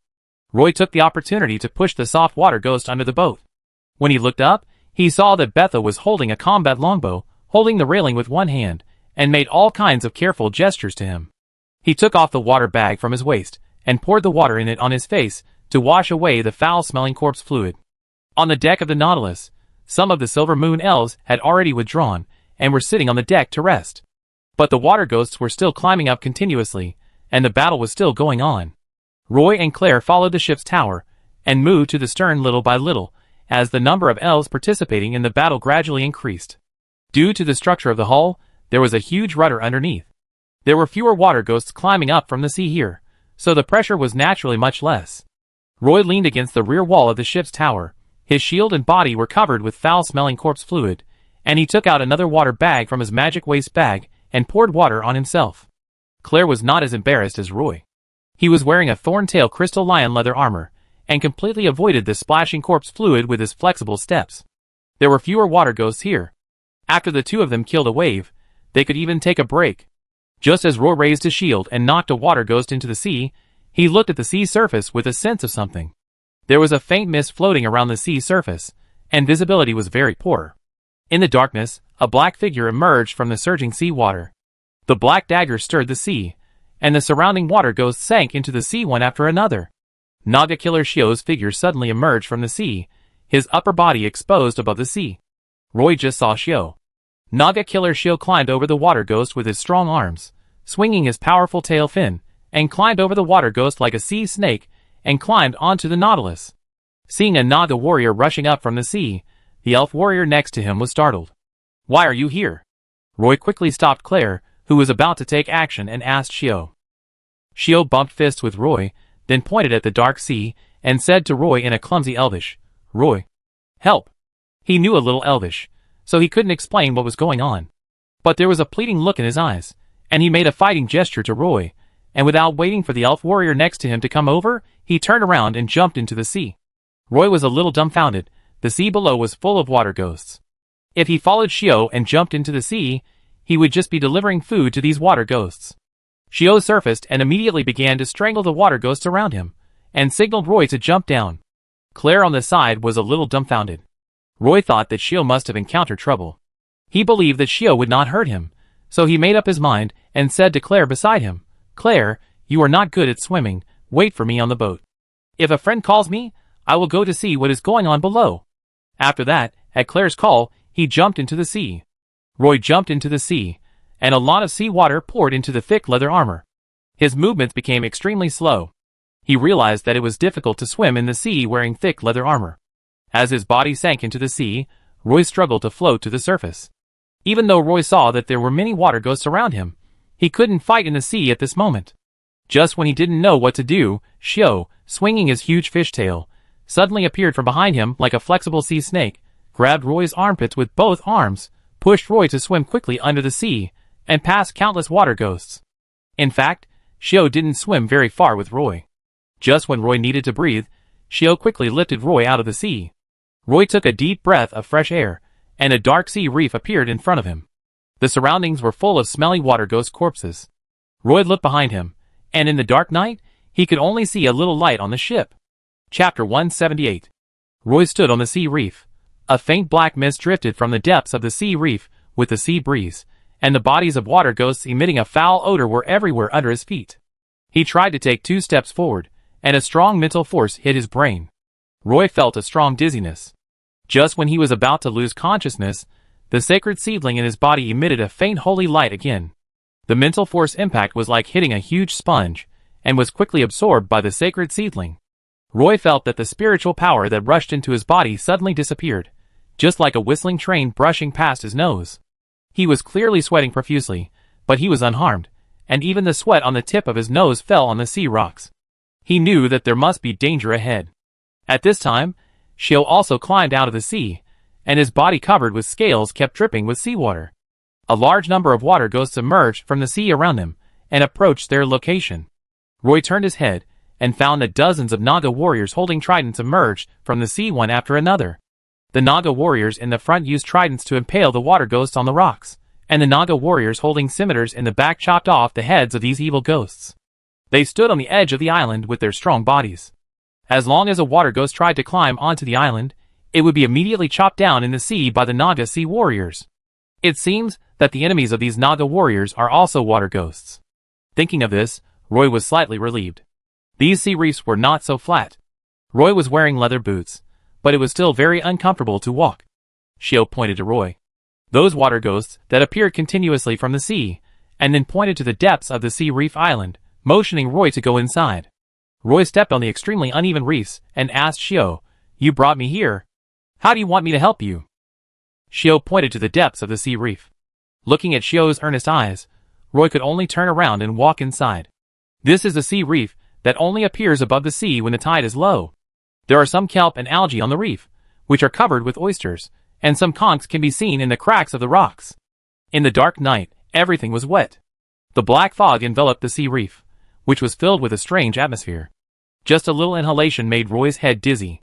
Roy took the opportunity to push the soft water ghost under the boat. When he looked up, he saw that Betha was holding a combat longbow, holding the railing with one hand, and made all kinds of careful gestures to him. He took off the water bag from his waist, and poured the water in it on his face to wash away the foul-smelling corpse fluid. On the deck of the Nautilus, some of the Silver Moon elves had already withdrawn, and were sitting on the deck to rest. But the water ghosts were still climbing up continuously, and the battle was still going on. Roy and Claire followed the ship's tower, and moved to the stern little by little, as the number of elves participating in the battle gradually increased. Due to the structure of the hull, there was a huge rudder underneath. There were fewer water ghosts climbing up from the sea here, so the pressure was naturally much less. Roy leaned against the rear wall of the ship's tower. His shield and body were covered with foul-smelling corpse fluid, and he took out another water bag from his magic waste bag and poured water on himself. Claire was not as embarrassed as Roy. He was wearing a thorn-tail crystal lion leather armor, and completely avoided the splashing corpse fluid with his flexible steps. There were fewer water ghosts here. After the 2 of them killed a wave, they could even take a break. Just as Roy raised his shield and knocked a water ghost into the sea, he looked at the sea surface with a sense of something. There was a faint mist floating around the sea surface, and visibility was very poor. In the darkness, a black figure emerged from the surging sea water. The black dagger stirred the sea, and the surrounding water ghosts sank into the sea one after another. Naga Killer Shio's figure suddenly emerged from the sea, his upper body exposed above the sea. Roy just saw Shio. Naga Killer Shio climbed over the water ghost with his strong arms, swinging his powerful tail fin, and climbed over the water ghost like a sea snake, and climbed onto the Nautilus. Seeing a Naga warrior rushing up from the sea, the elf warrior next to him was startled. Why are you here? Roy quickly stopped Claire, who was about to take action, and asked Shio. Shio bumped fists with Roy, then pointed at the dark sea, and said to Roy in a clumsy Elvish, "Roy, help." He knew a little Elvish, so he couldn't explain what was going on. But there was a pleading look in his eyes, and he made a fighting gesture to Roy, and without waiting for the elf warrior next to him to come over, he turned around and jumped into the sea. Roy was a little dumbfounded. The sea below was full of water ghosts. If he followed Xiao and jumped into the sea, he would just be delivering food to these water ghosts. Xiao surfaced and immediately began to strangle the water ghosts around him, and signaled Roy to jump down. Claire on the side was a little dumbfounded. Roy thought that Xiao must have encountered trouble. He believed that Xiao would not hurt him, so he made up his mind and said to Claire beside him, "Claire, you are not good at swimming, wait for me on the boat. If a friend calls me, I will go to see what is going on below." After that, at Claire's call, he jumped into the sea. Roy jumped into the sea, and a lot of sea water poured into the thick leather armor. His movements became extremely slow. He realized that it was difficult to swim in the sea wearing thick leather armor. As his body sank into the sea, Roy struggled to float to the surface. Even though Roy saw that there were many water ghosts around him, he couldn't fight in the sea at this moment. Just when he didn't know what to do, Xiao, swinging his huge fishtail, suddenly appeared from behind him like a flexible sea snake, grabbed Roy's armpits with both arms, pushed Roy to swim quickly under the sea, and past countless water ghosts. In fact, Xiao didn't swim very far with Roy. Just when Roy needed to breathe, Xiao quickly lifted Roy out of the sea. Roy took a deep breath of fresh air, and a dark sea reef appeared in front of him. The surroundings were full of smelly water ghost corpses. Roy looked behind him, and in the dark night, he could only see a little light on the ship. Chapter 178. Roy stood on the sea reef. A faint black mist drifted from the depths of the sea reef with the sea breeze, and the bodies of water ghosts emitting a foul odor were everywhere under his feet. He tried to take 2 steps forward, and a strong mental force hit his brain. Roy felt a strong dizziness. Just when he was about to lose consciousness, the sacred seedling in his body emitted a faint holy light again. The mental force impact was like hitting a huge sponge, and was quickly absorbed by the sacred seedling. Roy felt that the spiritual power that rushed into his body suddenly disappeared, just like a whistling train brushing past his nose. He was clearly sweating profusely, but he was unharmed, and even the sweat on the tip of his nose fell on the sea rocks. He knew that there must be danger ahead. At this time, Xiao also climbed out of the sea, and his body covered with scales kept dripping with seawater. A large number of water ghosts emerged from the sea around them, and approached their location. Roy turned his head, and found that dozens of Naga warriors holding tridents emerged from the sea one after another. The Naga warriors in the front used tridents to impale the water ghosts on the rocks, and the Naga warriors holding scimitars in the back chopped off the heads of these evil ghosts. They stood on the edge of the island with their strong bodies. As long as a water ghost tried to climb onto the island, it would be immediately chopped down in the sea by the Naga sea warriors. It seems that the enemies of these Naga warriors are also water ghosts. Thinking of this, Roy was slightly relieved. These sea reefs were not so flat. Roy was wearing leather boots, but it was still very uncomfortable to walk. Xiao pointed to Roy. Those water ghosts that appeared continuously from the sea, and then pointed to the depths of the sea reef island, motioning Roy to go inside. Roy stepped on the extremely uneven reefs and asked Xiao, "You brought me here. How do you want me to help you?" Xiao pointed to the depths of the sea reef. Looking at Xiao's earnest eyes, Roy could only turn around and walk inside. This is a sea reef that only appears above the sea when the tide is low. There are some kelp and algae on the reef, which are covered with oysters, and some conchs can be seen in the cracks of the rocks. In the dark night, everything was wet. The black fog enveloped the sea reef, which was filled with a strange atmosphere. Just a little inhalation made Roy's head dizzy.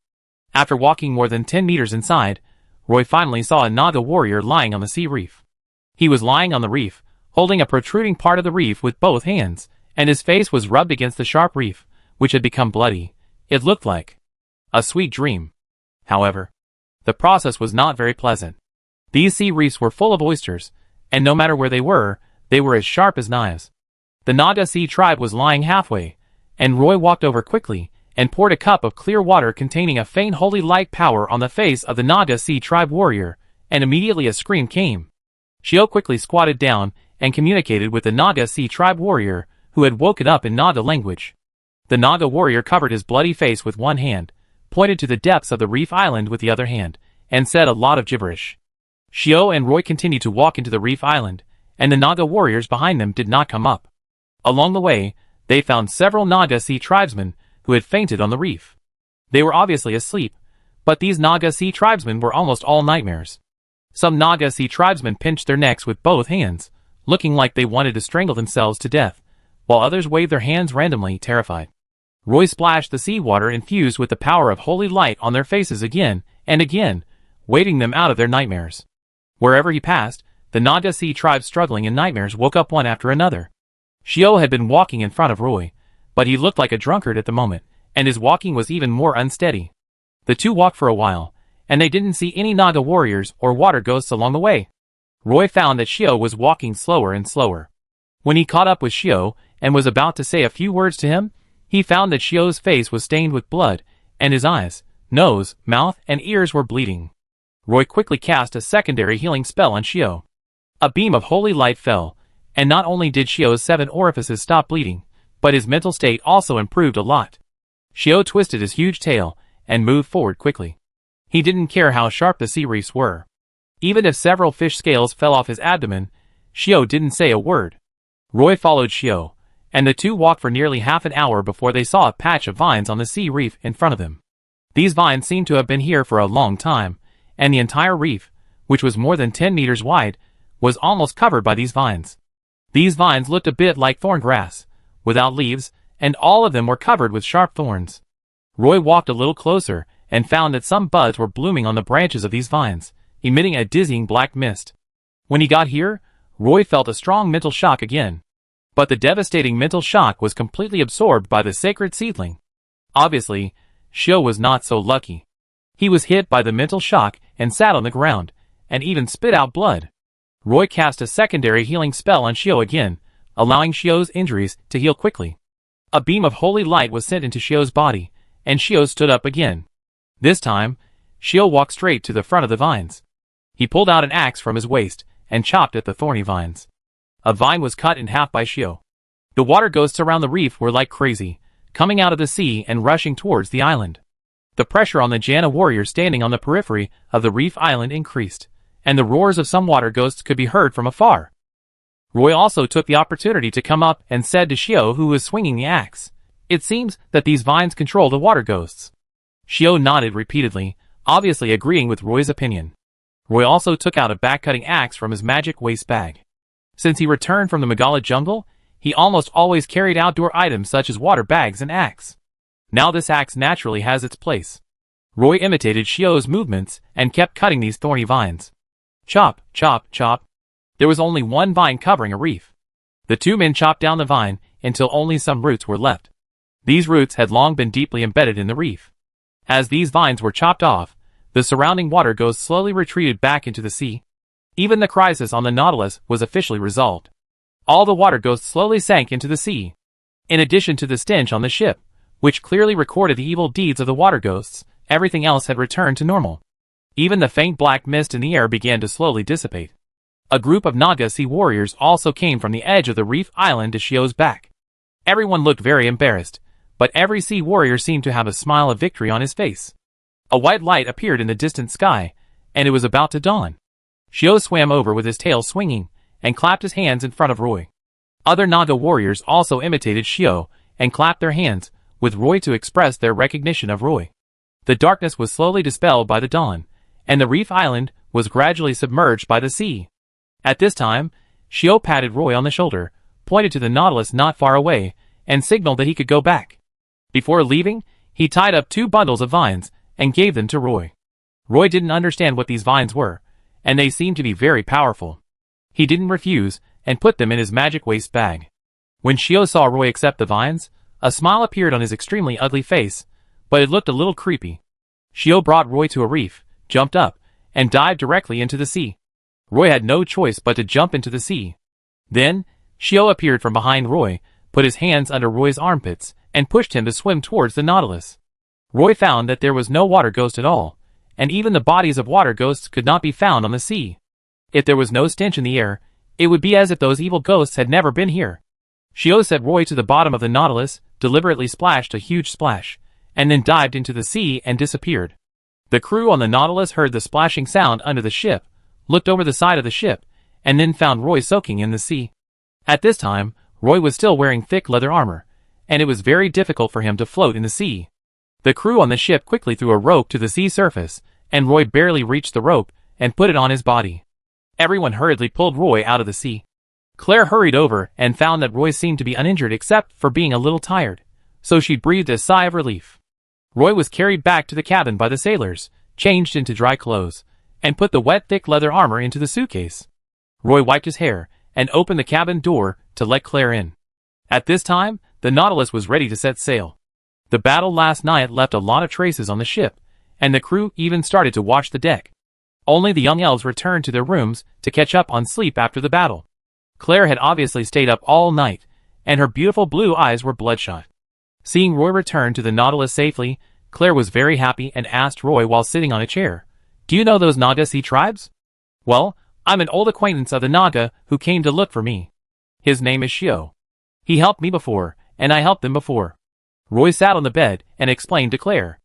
After walking more than 10 meters inside, Roy finally saw a Naga warrior lying on the sea reef. He was lying on the reef, holding a protruding part of the reef with both hands, and his face was rubbed against the sharp reef, which had become bloody. It looked like a sweet dream. However, the process was not very pleasant. These sea reefs were full of oysters, and no matter where they were as sharp as knives. The Naga sea tribe was lying halfway, and Roy walked over quickly and poured a cup of clear water containing a faint holy light power on the face of the Naga sea tribe warrior, and immediately a scream came. Xiao quickly squatted down and communicated with the Naga sea tribe warrior, who had woken up in Naga language. The Naga warrior covered his bloody face with one hand, pointed to the depths of the reef island with the other hand, and said a lot of gibberish. Xiao and Roy continued to walk into the reef island, and the Naga warriors behind them did not come up. Along the way, they found several Naga sea tribesmen who had fainted on the reef. They were obviously asleep, but these Naga sea tribesmen were almost all nightmares. Some Naga sea tribesmen pinched their necks with both hands, looking like they wanted to strangle themselves to death, while others waved their hands randomly, terrified. Roy splashed the seawater infused with the power of holy light on their faces again and again, waving them out of their nightmares. Wherever he passed, the Naga sea tribes struggling in nightmares woke up one after another. Shio had been walking in front of Roy, but he looked like a drunkard at the moment, and his walking was even more unsteady. The two walked for a while, and they didn't see any Naga warriors or water ghosts along the way. Roy found that Shio was walking slower and slower. When he caught up with Shio and was about to say a few words to him, he found that Shio's face was stained with blood, and his eyes, nose, mouth, and ears were bleeding. Roy quickly cast a secondary healing spell on Shio. A beam of holy light fell, and not only did Shio's 7 orifices stop bleeding, but his mental state also improved a lot. Shio twisted his huge tail and moved forward quickly. He didn't care how sharp the sea reefs were. Even if several fish scales fell off his abdomen, Shio didn't say a word. Roy followed Shio, and the two walked for nearly half an hour before they saw a patch of vines on the sea reef in front of them. These vines seemed to have been here for a long time, and the entire reef, which was more than 10 meters wide, was almost covered by these vines. These vines looked a bit like thorn grass, without leaves, and all of them were covered with sharp thorns. Roy walked a little closer and found that some buds were blooming on the branches of these vines, emitting a dizzying black mist. When he got here, Roy felt a strong mental shock again. But the devastating mental shock was completely absorbed by the sacred seedling. Obviously, Shio was not so lucky. He was hit by the mental shock and sat on the ground, and even spit out blood. Roy cast a secondary healing spell on Shio again, allowing Shio's injuries to heal quickly. A beam of holy light was sent into Shio's body, and Shio stood up again. This time, Shio walked straight to the front of the vines. He pulled out an axe from his waist and chopped at the thorny vines. A vine was cut in half by Shio. The water ghosts around the reef were like crazy, coming out of the sea and rushing towards the island. The pressure on the Jana warriors standing on the periphery of the reef island increased, and the roars of some water ghosts could be heard from afar. Roy also took the opportunity to come up and said to Shio, who was swinging the axe, "It seems that these vines control the water ghosts." Shio nodded repeatedly, obviously agreeing with Roy's opinion. Roy also took out a back-cutting axe from his magic waste bag. Since he returned from the Megala jungle, he almost always carried outdoor items such as water bags and axe. Now this axe naturally has its place. Roy imitated Shio's movements and kept cutting these thorny vines. Chop, chop, chop. There was only one vine covering a reef. The two men chopped down the vine until only some roots were left. These roots had long been deeply embedded in the reef. As these vines were chopped off, the surrounding water ghosts slowly retreated back into the sea. Even the crisis on the Nautilus was officially resolved. All the water ghosts slowly sank into the sea. In addition to the stench on the ship, which clearly recorded the evil deeds of the water ghosts, everything else had returned to normal. Even the faint black mist in the air began to slowly dissipate. A group of Naga sea warriors also came from the edge of the reef island to Shio's back. Everyone looked very embarrassed, but every sea warrior seemed to have a smile of victory on his face. A white light appeared in the distant sky, and it was about to dawn. Shio swam over with his tail swinging, and clapped his hands in front of Roy. Other Naga warriors also imitated Shio, and clapped their hands, with Roy to express their recognition of Roy. The darkness was slowly dispelled by the dawn, and the reef island was gradually submerged by the sea. At this time, Shio patted Roy on the shoulder, pointed to the Nautilus not far away, and signaled that he could go back. Before leaving, he tied up 2 bundles of vines and gave them to Roy. Roy didn't understand what these vines were, and they seemed to be very powerful. He didn't refuse, and put them in his magic waste bag. When Shio saw Roy accept the vines, a smile appeared on his extremely ugly face, but it looked a little creepy. Shio brought Roy to a reef, jumped up, and dived directly into the sea. Roy had no choice but to jump into the sea. Then, Shio appeared from behind Roy, put his hands under Roy's armpits, and pushed him to swim towards the Nautilus. Roy found that there was no water ghost at all, and even the bodies of water ghosts could not be found on the sea. If there was no stench in the air, it would be as if those evil ghosts had never been here. Shio set Roy to the bottom of the Nautilus, deliberately splashed a huge splash, and then dived into the sea and disappeared. The crew on the Nautilus heard the splashing sound under the ship, looked over the side of the ship, and then found Roy soaking in the sea. At this time, Roy was still wearing thick leather armor, and it was very difficult for him to float in the sea. The crew on the ship quickly threw a rope to the sea surface, and Roy barely reached the rope and put it on his body. Everyone hurriedly pulled Roy out of the sea. Claire hurried over and found that Roy seemed to be uninjured except for being a little tired, so she breathed a sigh of relief. Roy was carried back to the cabin by the sailors, changed into dry clothes, and put the wet thick leather armor into the suitcase. Roy wiped his hair and opened the cabin door to let Claire in. At this time, the Nautilus was ready to set sail. The battle last night left a lot of traces on the ship, and the crew even started to watch the deck. Only the young elves returned to their rooms to catch up on sleep after the battle. Claire had obviously stayed up all night, and her beautiful blue eyes were bloodshot. Seeing Roy return to the Nautilus safely, Claire was very happy and asked Roy while sitting on a chair, "Do you know those Naga sea tribes?" "Well, I'm an old acquaintance of the Naga who came to look for me. His name is Shio. He helped me before, and I helped them before." Roy sat on the bed and explained to Claire,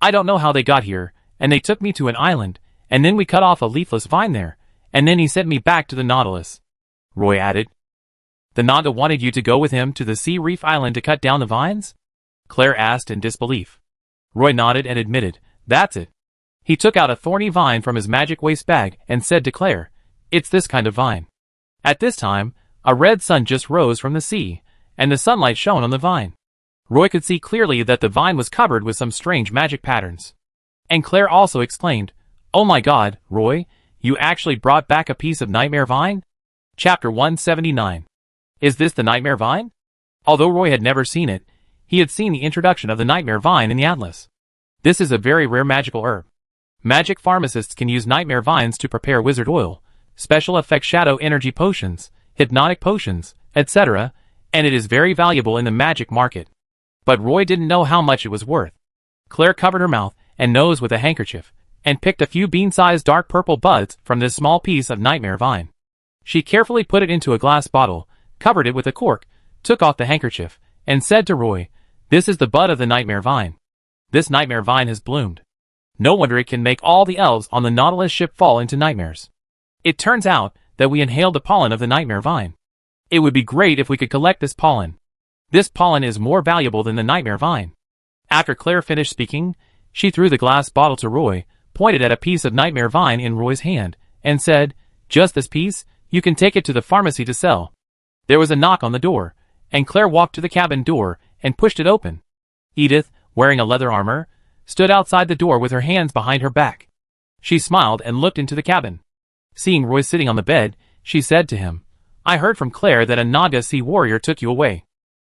"I don't know how they got here, and they took me to an island, and then we cut off a leafless vine there, and then he sent me back to the Nautilus." Roy added, "The Naga wanted you to go with him to the sea reef island to cut down the vines?" Claire asked in disbelief. Roy nodded and admitted, "That's it. He took out a thorny vine from his magic waste bag and said to Claire, 'It's this kind of vine.' At this time, a red sun just rose from the sea, and the sunlight shone on the vine. Roy could see clearly that the vine was covered with some strange magic patterns. And Claire also exclaimed, 'Oh my God, Roy, you actually brought back a piece of Nightmare Vine?' Chapter 179. Is this the Nightmare Vine? Although Roy had never seen it, he had seen the introduction of the Nightmare Vine in the Atlas. This is a very rare magical herb. Magic pharmacists can use Nightmare Vines to prepare wizard oil, special effect shadow energy potions, hypnotic potions, etc., and it is very valuable in the magic market. But Roy didn't know how much it was worth. Claire covered her mouth and nose with a handkerchief, and picked a few bean-sized dark purple buds from this small piece of Nightmare Vine. She carefully put it into a glass bottle, covered it with a cork, took off the handkerchief, and said to Roy, "This is the bud of the Nightmare Vine. This Nightmare Vine has bloomed. No wonder it can make all the elves on the Nautilus ship fall into nightmares. It turns out that we inhaled the pollen of the Nightmare Vine. It would be great if we could collect this pollen. This pollen is more valuable than the Nightmare Vine." After Claire finished speaking, she threw the glass bottle to Roy, pointed at a piece of Nightmare Vine in Roy's hand, and said, "Just this piece? You can take it to the pharmacy to sell." There was a knock on the door, and Claire walked to the cabin door and pushed it open. Edith, wearing a leather armor, stood outside the door with her hands behind her back. She smiled and looked into the cabin. Seeing Roy sitting on the bed, she said to him, "I heard from Claire that a Naga sea warrior took you away."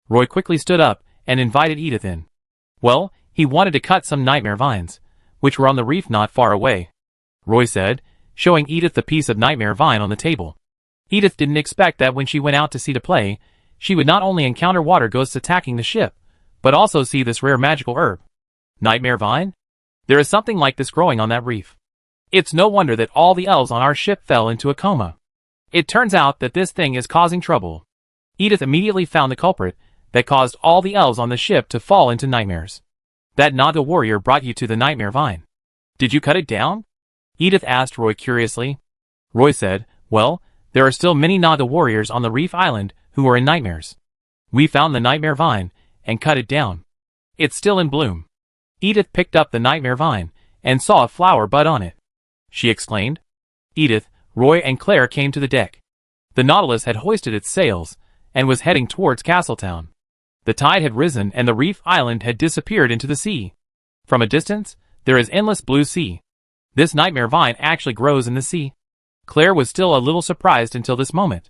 Roy quickly stood up and invited Edith in. Well, he wanted to cut some Nightmare Vines, which were on the reef not far away. Roy said, showing Edith the piece of Nightmare Vine on the table. Edith didn't expect that when she went out to sea to play, she would not only encounter water ghosts attacking the ship, but also see this rare magical herb. Nightmare Vine? There is something like this growing on that reef. It's no wonder that all the elves on our ship fell into a coma. It turns out that this thing is causing trouble. Edith immediately found the culprit that caused all the elves on the ship to fall into nightmares. That Naga warrior brought you to the Nightmare Vine. Did you cut it down? Edith asked Roy curiously. Roy said, "Well, there are still many Naga warriors on the reef island who are in nightmares. We found the Nightmare Vine and cut it down. It's still in bloom." Edith picked up the Nightmare Vine and saw a flower bud on it. She exclaimed. Edith, Roy and Claire came to the deck. The Nautilus had hoisted its sails and was heading towards Castletown. The tide had risen and the reef island had disappeared into the sea. From a distance, there is endless blue sea. This Nightmare Vine actually grows in the sea. Claire was still a little surprised until this moment.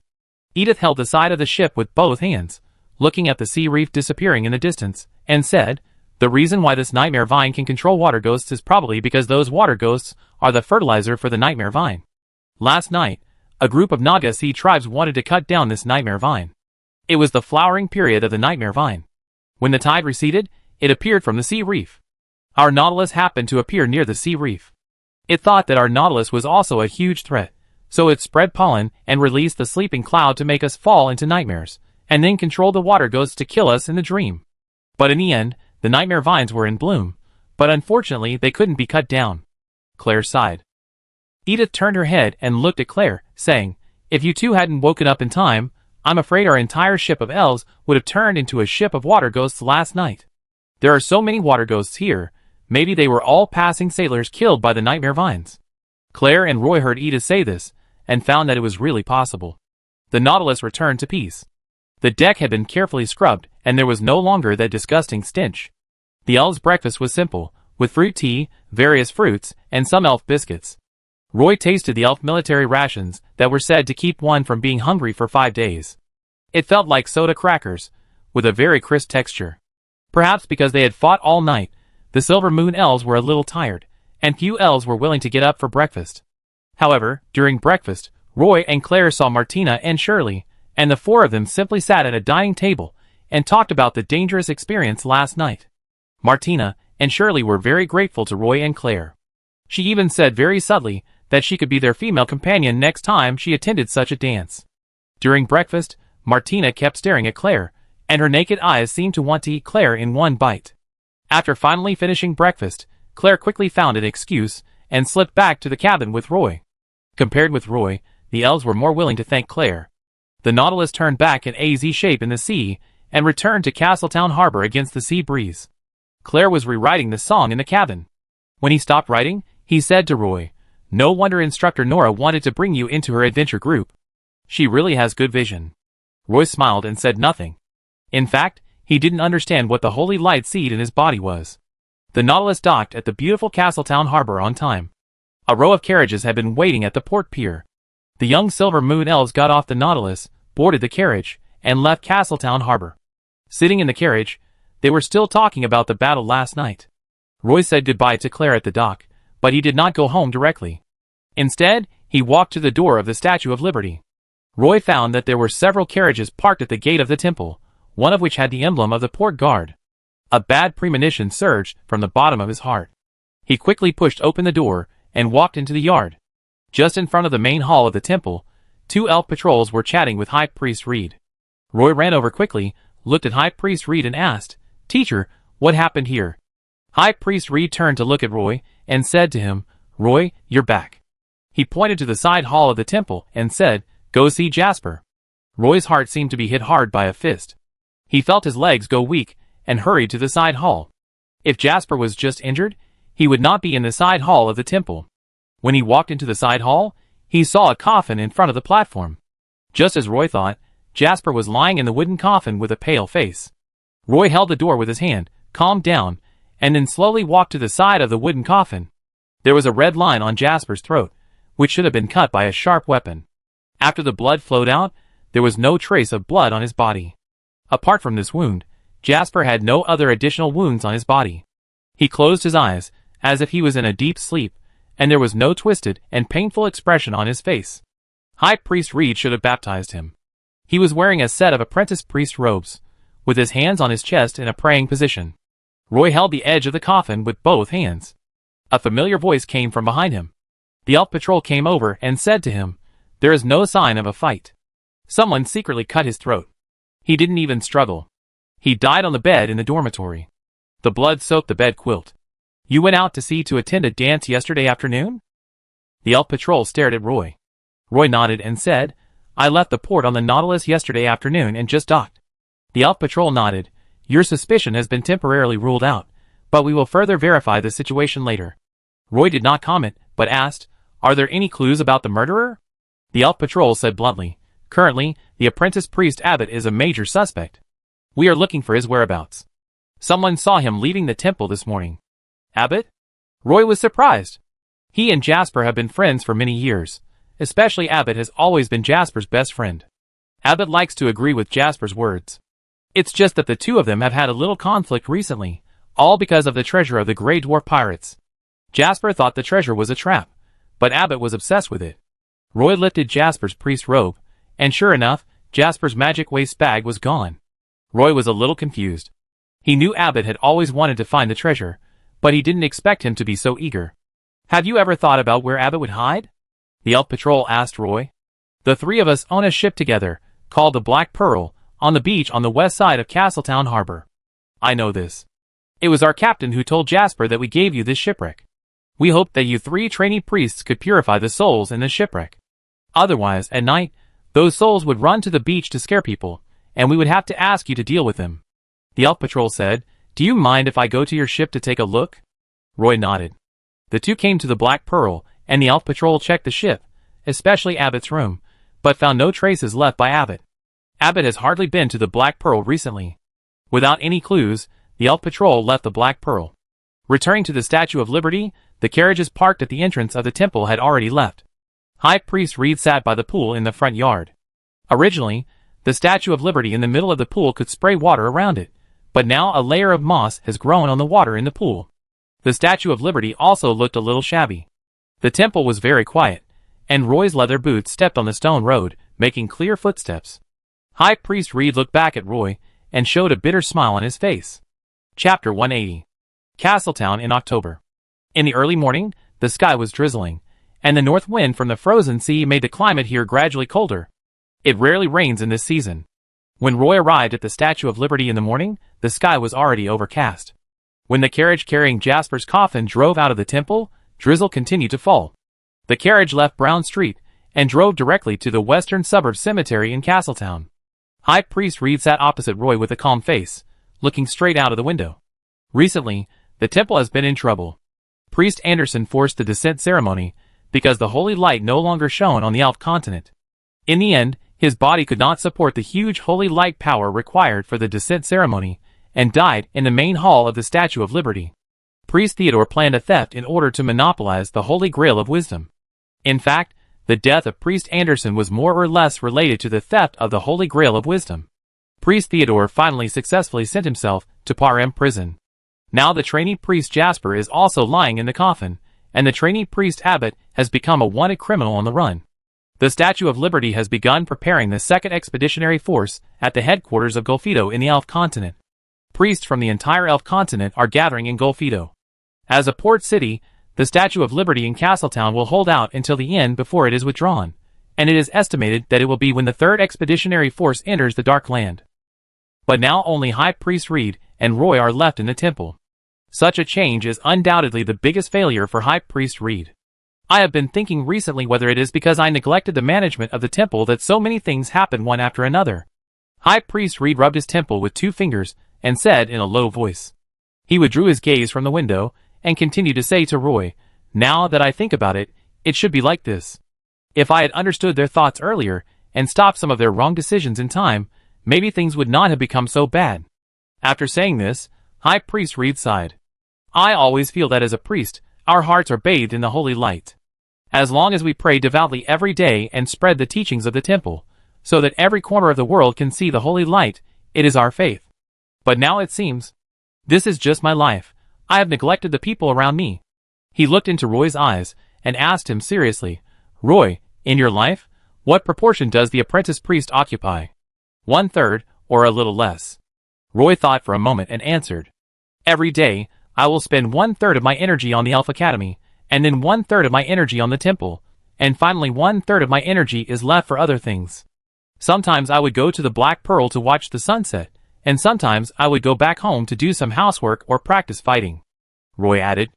Edith held the side of the ship with both hands, looking at the sea reef disappearing in the distance, and said, "The reason why this Nightmare Vine can control water ghosts is probably because those water ghosts are the fertilizer for the Nightmare Vine. Last night, a group of Naga sea tribes wanted to cut down this Nightmare Vine. It was the flowering period of the Nightmare Vine. When the tide receded, it appeared from the sea reef. Our Nautilus happened to appear near the sea reef. It thought that our Nautilus was also a huge threat, so it spread pollen and released the sleeping cloud to make us fall into nightmares, and then control the water ghosts to kill us in the dream. But in the end, the Nightmare Vines were in bloom, but unfortunately they couldn't be cut down." Claire sighed. Edith turned her head and looked at Claire, saying, "If you two hadn't woken up in time, I'm afraid our entire ship of elves would have turned into a ship of water ghosts last night." There are so many water ghosts here, maybe they were all passing sailors killed by the nightmare vines. Claire and Roy heard Edith say this, and found that it was really possible. The Nautilus returned to peace. The deck had been carefully scrubbed, and there was no longer that disgusting stench. The elves' breakfast was simple, with fruit tea, various fruits, and some elf biscuits. Roy tasted the elf military rations that were said to keep one from being hungry for 5 days. It felt like soda crackers, with a very crisp texture. Perhaps because they had fought all night, the Silver Moon elves were a little tired, and few elves were willing to get up for breakfast. However, during breakfast, Roy and Claire saw Martina and Shirley, and the four of them simply sat at a dining table and talked about the dangerous experience last night. Martina and Shirley were very grateful to Roy and Claire. She even said very subtly that she could be their female companion next time she attended such a dance. During breakfast, Martina kept staring at Claire, and her naked eyes seemed to want to eat Claire in one bite. After finally finishing breakfast, Claire quickly found an excuse and slipped back to the cabin with Roy. Compared with Roy, the elves were more willing to thank Claire. The Nautilus turned back in a Z shape in the sea and returned to Castletown Harbor against the sea breeze. Claire was rewriting the song in the cabin. When he stopped writing, he said to Roy, "No wonder instructor Nora wanted to bring you into her adventure group. She really has good vision." Roy smiled and said nothing. In fact, he didn't understand what the holy light seed in his body was. The Nautilus docked at the beautiful Castletown Harbor on time. A row of carriages had been waiting at the port pier. The young Silver Moon elves got off the Nautilus, boarded the carriage, and left Castletown Harbor. Sitting in the carriage, they were still talking about the battle last night. Roy said goodbye to Claire at the dock, but he did not go home directly. Instead, he walked to the door of the Statue of Liberty. Roy found that there were several carriages parked at the gate of the temple, one of which had the emblem of the port guard. A bad premonition surged from the bottom of his heart. He quickly pushed open the door and walked into the yard. Just in front of the main hall of the temple, 2 elf patrols were chatting with High Priest Reed. Roy ran over quickly, looked at High Priest Reed and asked, "Teacher, what happened here?" High Priest Reed turned to look at Roy and said to him, "Roy, you're back." He pointed to the side hall of the temple and said, "Go see Jasper." Roy's heart seemed to be hit hard by a fist. He felt his legs go weak and hurried to the side hall. If Jasper was just injured, he would not be in the side hall of the temple. When he walked into the side hall, he saw a coffin in front of the platform. Just as Roy thought, Jasper was lying in the wooden coffin with a pale face. Roy held the door with his hand, calmed down, and then slowly walked to the side of the wooden coffin. There was a red line on Jasper's throat, which should have been cut by a sharp weapon. After the blood flowed out, there was no trace of blood on his body. Apart from this wound, Jasper had no other additional wounds on his body. He closed his eyes, as if he was in a deep sleep, and there was no twisted and painful expression on his face. High Priest Reed should have baptized him. He was wearing a set of apprentice priest robes, with his hands on his chest in a praying position. Roy held the edge of the coffin with both hands. A familiar voice came from behind him. The elf patrol came over and said to him, "There is no sign of a fight. Someone secretly cut his throat. He didn't even struggle. He died on the bed in the dormitory. The blood soaked the bed quilt. You went out to sea to attend a dance yesterday afternoon?" The elf patrol stared at Roy. Roy nodded and said, "I left the port on the Nautilus yesterday afternoon and just docked." The elf patrol nodded. "Your suspicion has been temporarily ruled out, but we will further verify the situation later." Roy did not comment, but asked, "Are there any clues about the murderer?" The elf patrol said bluntly, "Currently, the apprentice priest Abbott is a major suspect. We are looking for his whereabouts. Someone saw him leaving the temple this morning." "Abbott?" Roy was surprised. He and Jasper have been friends for many years. Especially Abbott has always been Jasper's best friend. Abbott likes to agree with Jasper's words. It's just that the two of them have had a little conflict recently, all because of the treasure of the Grey Dwarf pirates. Jasper thought the treasure was a trap, but Abbott was obsessed with it. Roy lifted Jasper's priest robe, and sure enough, Jasper's magic waste bag was gone. Roy was a little confused. He knew Abbott had always wanted to find the treasure, but he didn't expect him to be so eager. "Have you ever thought about where Abbott would hide?" the elf patrol asked Roy. "The three of us own a ship together, called the Black Pearl, on the beach on the west side of Castletown Harbor. I know this. It was our captain who told Jasper that we gave you this shipwreck. We hoped that you 3 trainee priests could purify the souls in the shipwreck. Otherwise, at night, those souls would run to the beach to scare people, and we would have to ask you to deal with them." The elf patrol said, "Do you mind if I go to your ship to take a look?" Roy nodded. The two came to the Black Pearl, and the elf patrol checked the ship, especially Abbott's room, but found no traces left by Abbott. Abbott has hardly been to the Black Pearl recently. Without any clues, the elf patrol left the Black Pearl. Returning to the Statue of Liberty, the carriages parked at the entrance of the temple had already left. High Priest Reed sat by the pool in the front yard. Originally, the Statue of Liberty in the middle of the pool could spray water around it, but now a layer of moss has grown on the water in the pool. The Statue of Liberty also looked a little shabby. The temple was very quiet, and Roy's leather boots stepped on the stone road, making clear footsteps. High Priest Reed looked back at Roy, and showed a bitter smile on his face. Chapter 180. Castletown in October. In the early morning, the sky was drizzling, and the north wind from the frozen sea made the climate here gradually colder. It rarely rains in this season. When Roy arrived at the Statue of Liberty in the morning, the sky was already overcast. When the carriage carrying Jasper's coffin drove out of the temple, drizzle continued to fall. The carriage left Brown Street, and drove directly to the Western Suburbs Cemetery in Castletown. High Priest Reed sat opposite Roy with a calm face, looking straight out of the window. Recently, the temple has been in trouble. Priest Anderson forced the descent ceremony, because the holy light no longer shone on the elf continent. In the end, his body could not support the huge holy light power required for the descent ceremony, and died in the main hall of the Statue of Liberty. Priest Theodore planned a theft in order to monopolize the Holy Grail of Wisdom. In fact, the death of Priest Anderson was more or less related to the theft of the Holy Grail of Wisdom. Priest Theodore finally successfully sent himself to Parham prison. Now the trainee priest Jasper is also lying in the coffin, and the trainee priest Abbott has become a wanted criminal on the run. The Statue of Liberty has begun preparing the second expeditionary force at the headquarters of Golfito in the Elf Continent. Priests from the entire Elf Continent are gathering in Golfito. As a port city, the Statue of Liberty in Castletown will hold out until the end before it is withdrawn, and it is estimated that it will be when the third expeditionary force enters the Dark Land. But now only High Priest Reed and Roy are left in the temple. Such a change is undoubtedly the biggest failure for High Priest Reed. I have been thinking recently whether it is because I neglected the management of the temple that so many things happen one after another. High Priest Reed rubbed his temple with 2 fingers and said in a low voice. He withdrew his gaze from the window and continued to say to Roy, "Now that I think about it, it should be like this. If I had understood their thoughts earlier and stopped some of their wrong decisions in time, maybe things would not have become so bad." After saying this, High Priest Reed sighed. "I always feel that as a priest, our hearts are bathed in the holy light. As long as we pray devoutly every day and spread the teachings of the temple, so that every corner of the world can see the holy light, it is our faith. But now it seems, this is just my life. I have neglected the people around me." He looked into Roy's eyes and asked him seriously, "Roy, in your life, what proportion does the apprentice priest occupy? 1/3, or a little less?" Roy thought for a moment and answered, "Every day, I will spend 1/3 of my energy on the Elf Academy, and then 1/3 of my energy on the temple, and finally 1/3 of my energy is left for other things. Sometimes I would go to the Black Pearl to watch the sunset, and sometimes I would go back home to do some housework or practice fighting," Roy added.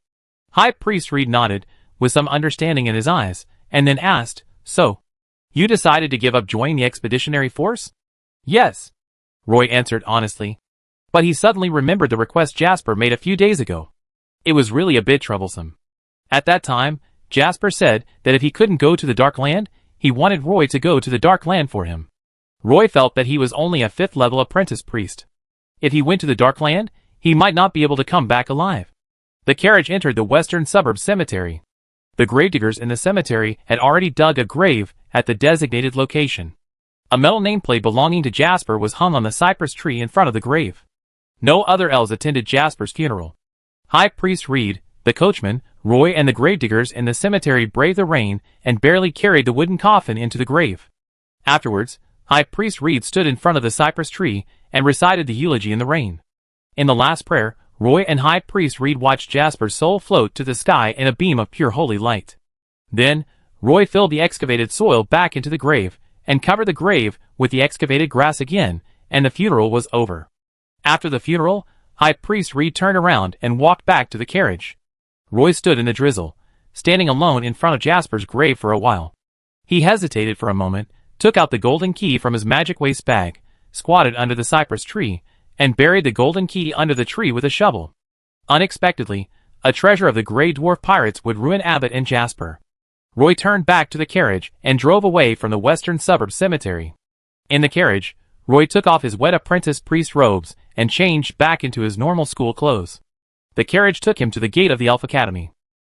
High Priest Reed nodded, with some understanding in his eyes, and then asked, "So, you decided to give up joining the expeditionary force?" "Yes," Roy answered honestly. But he suddenly remembered the request Jasper made a few days ago. It was really a bit troublesome. At that time, Jasper said that if he couldn't go to the Dark Land, he wanted Roy to go to the Dark Land for him. Roy felt that he was only a 5th-level apprentice priest. If he went to the Dark Land, he might not be able to come back alive. The carriage entered the Western Suburbs Cemetery. The gravediggers in the cemetery had already dug a grave at the designated location. A metal nameplate belonging to Jasper was hung on the cypress tree in front of the grave. No other elves attended Jasper's funeral. High Priest Reed, the coachman, Roy and the gravediggers in the cemetery braved the rain and barely carried the wooden coffin into the grave. Afterwards, High Priest Reed stood in front of the cypress tree and recited the eulogy in the rain. In the last prayer, Roy and High Priest Reed watched Jasper's soul float to the sky in a beam of pure holy light. Then, Roy filled the excavated soil back into the grave and covered the grave with the excavated grass again, and the funeral was over. After the funeral, High Priest Reed turned around and walked back to the carriage. Roy stood in the drizzle, standing alone in front of Jasper's grave for a while. He hesitated for a moment, took out the golden key from his magic waste bag, squatted under the cypress tree, and buried the golden key under the tree with a shovel. Unexpectedly, a treasure of the Grey Dwarf pirates would ruin Abbott and Jasper. Roy turned back to the carriage and drove away from the western suburb cemetery. In the carriage, Roy took off his wet apprentice priest robes and changed back into his normal school clothes. The carriage took him to the gate of the Elf Academy.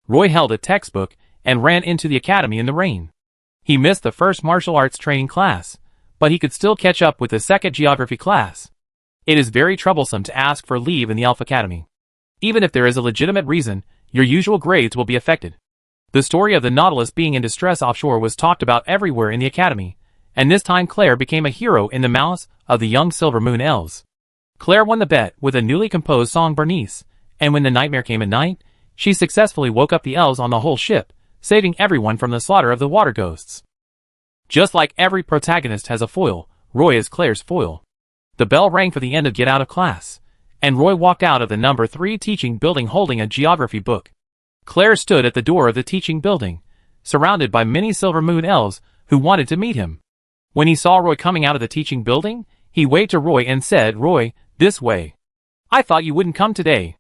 Roy held a textbook and ran into the academy in the rain. He missed the first martial arts training class, but he could still catch up with the second geography class. It is very troublesome to ask for leave in the Elf Academy. Even if there is a legitimate reason, your usual grades will be affected. The story of the Nautilus being in distress offshore was talked about everywhere in the academy, and this time Claire became a hero in the mouths of the young Silver Moon elves. Claire won the bet with a newly composed song Bernice, and when the nightmare came at night, she successfully woke up the elves on the whole ship, saving everyone from the slaughter of the water ghosts. Just like every protagonist has a foil, Roy is Claire's foil. The bell rang for the end of Get Out of Class, and Roy walked out of the number 3 teaching building holding a geography book. Claire stood at the door of the teaching building, surrounded by many Silver Moon elves who wanted to meet him. When he saw Roy coming out of the teaching building, he waved to Roy and said, "Roy, this way. I thought you wouldn't come today."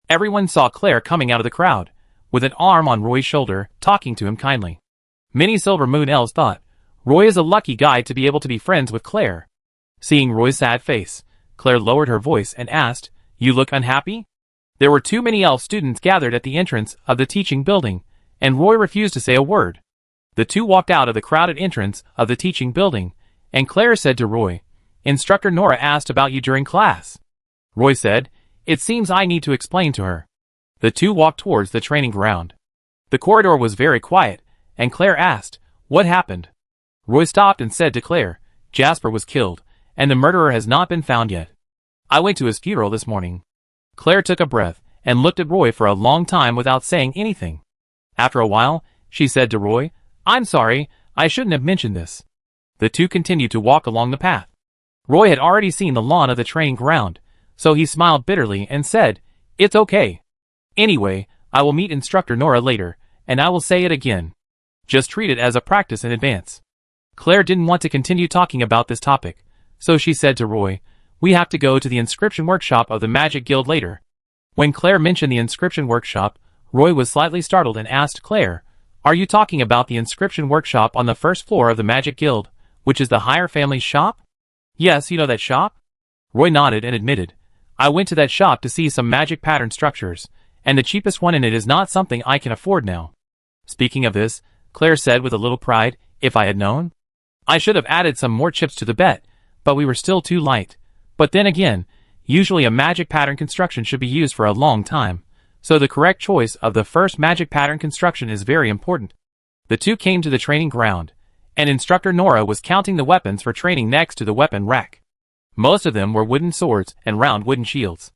Everyone saw Claire coming out of the crowd, with an arm on Roy's shoulder, talking to him kindly. Many Silver Moon elves thought, Roy is a lucky guy to be able to be friends with Claire. Seeing Roy's sad face, Claire lowered her voice and asked, "You look unhappy?" There were too many elf students gathered at the entrance of the teaching building, and Roy refused to say a word. The two walked out of the crowded entrance of the teaching building, and Claire said to Roy, "Instructor Nora asked about you during class." Roy said, "It seems I need to explain to her." The two walked towards the training ground. The corridor was very quiet, and Claire asked, "What happened?" Roy stopped and said to Claire, "Jasper was killed, and the murderer has not been found yet. I went to his funeral this morning." Claire took a breath and looked at Roy for a long time without saying anything. After a while, she said to Roy, "I'm sorry, I shouldn't have mentioned this." The two continued to walk along the path. Roy had already seen the lawn of the training ground, so he smiled bitterly and said, "It's okay. Anyway, I will meet Instructor Nora later, and I will say it again. Just treat it as a practice in advance." Claire didn't want to continue talking about this topic, so she said to Roy, "We have to go to the inscription workshop of the Magic Guild later." When Claire mentioned the inscription workshop, Roy was slightly startled and asked Claire, "Are you talking about the inscription workshop on the first floor of the Magic Guild, which is the higher family's shop?" "Yes, you know that shop?" Roy nodded and admitted, "I went to that shop to see some magic pattern structures, and the cheapest one in it is not something I can afford now." Speaking of this, Claire said with a little pride, "If I had known, I should have added some more chips to the bet, but we were still too light. But then again, usually a magic pattern construction should be used for a long time, so the correct choice of the first magic pattern construction is very important." The two came to the training ground, and Instructor Nora was counting the weapons for training next to the weapon rack. Most of them were wooden swords and round wooden shields.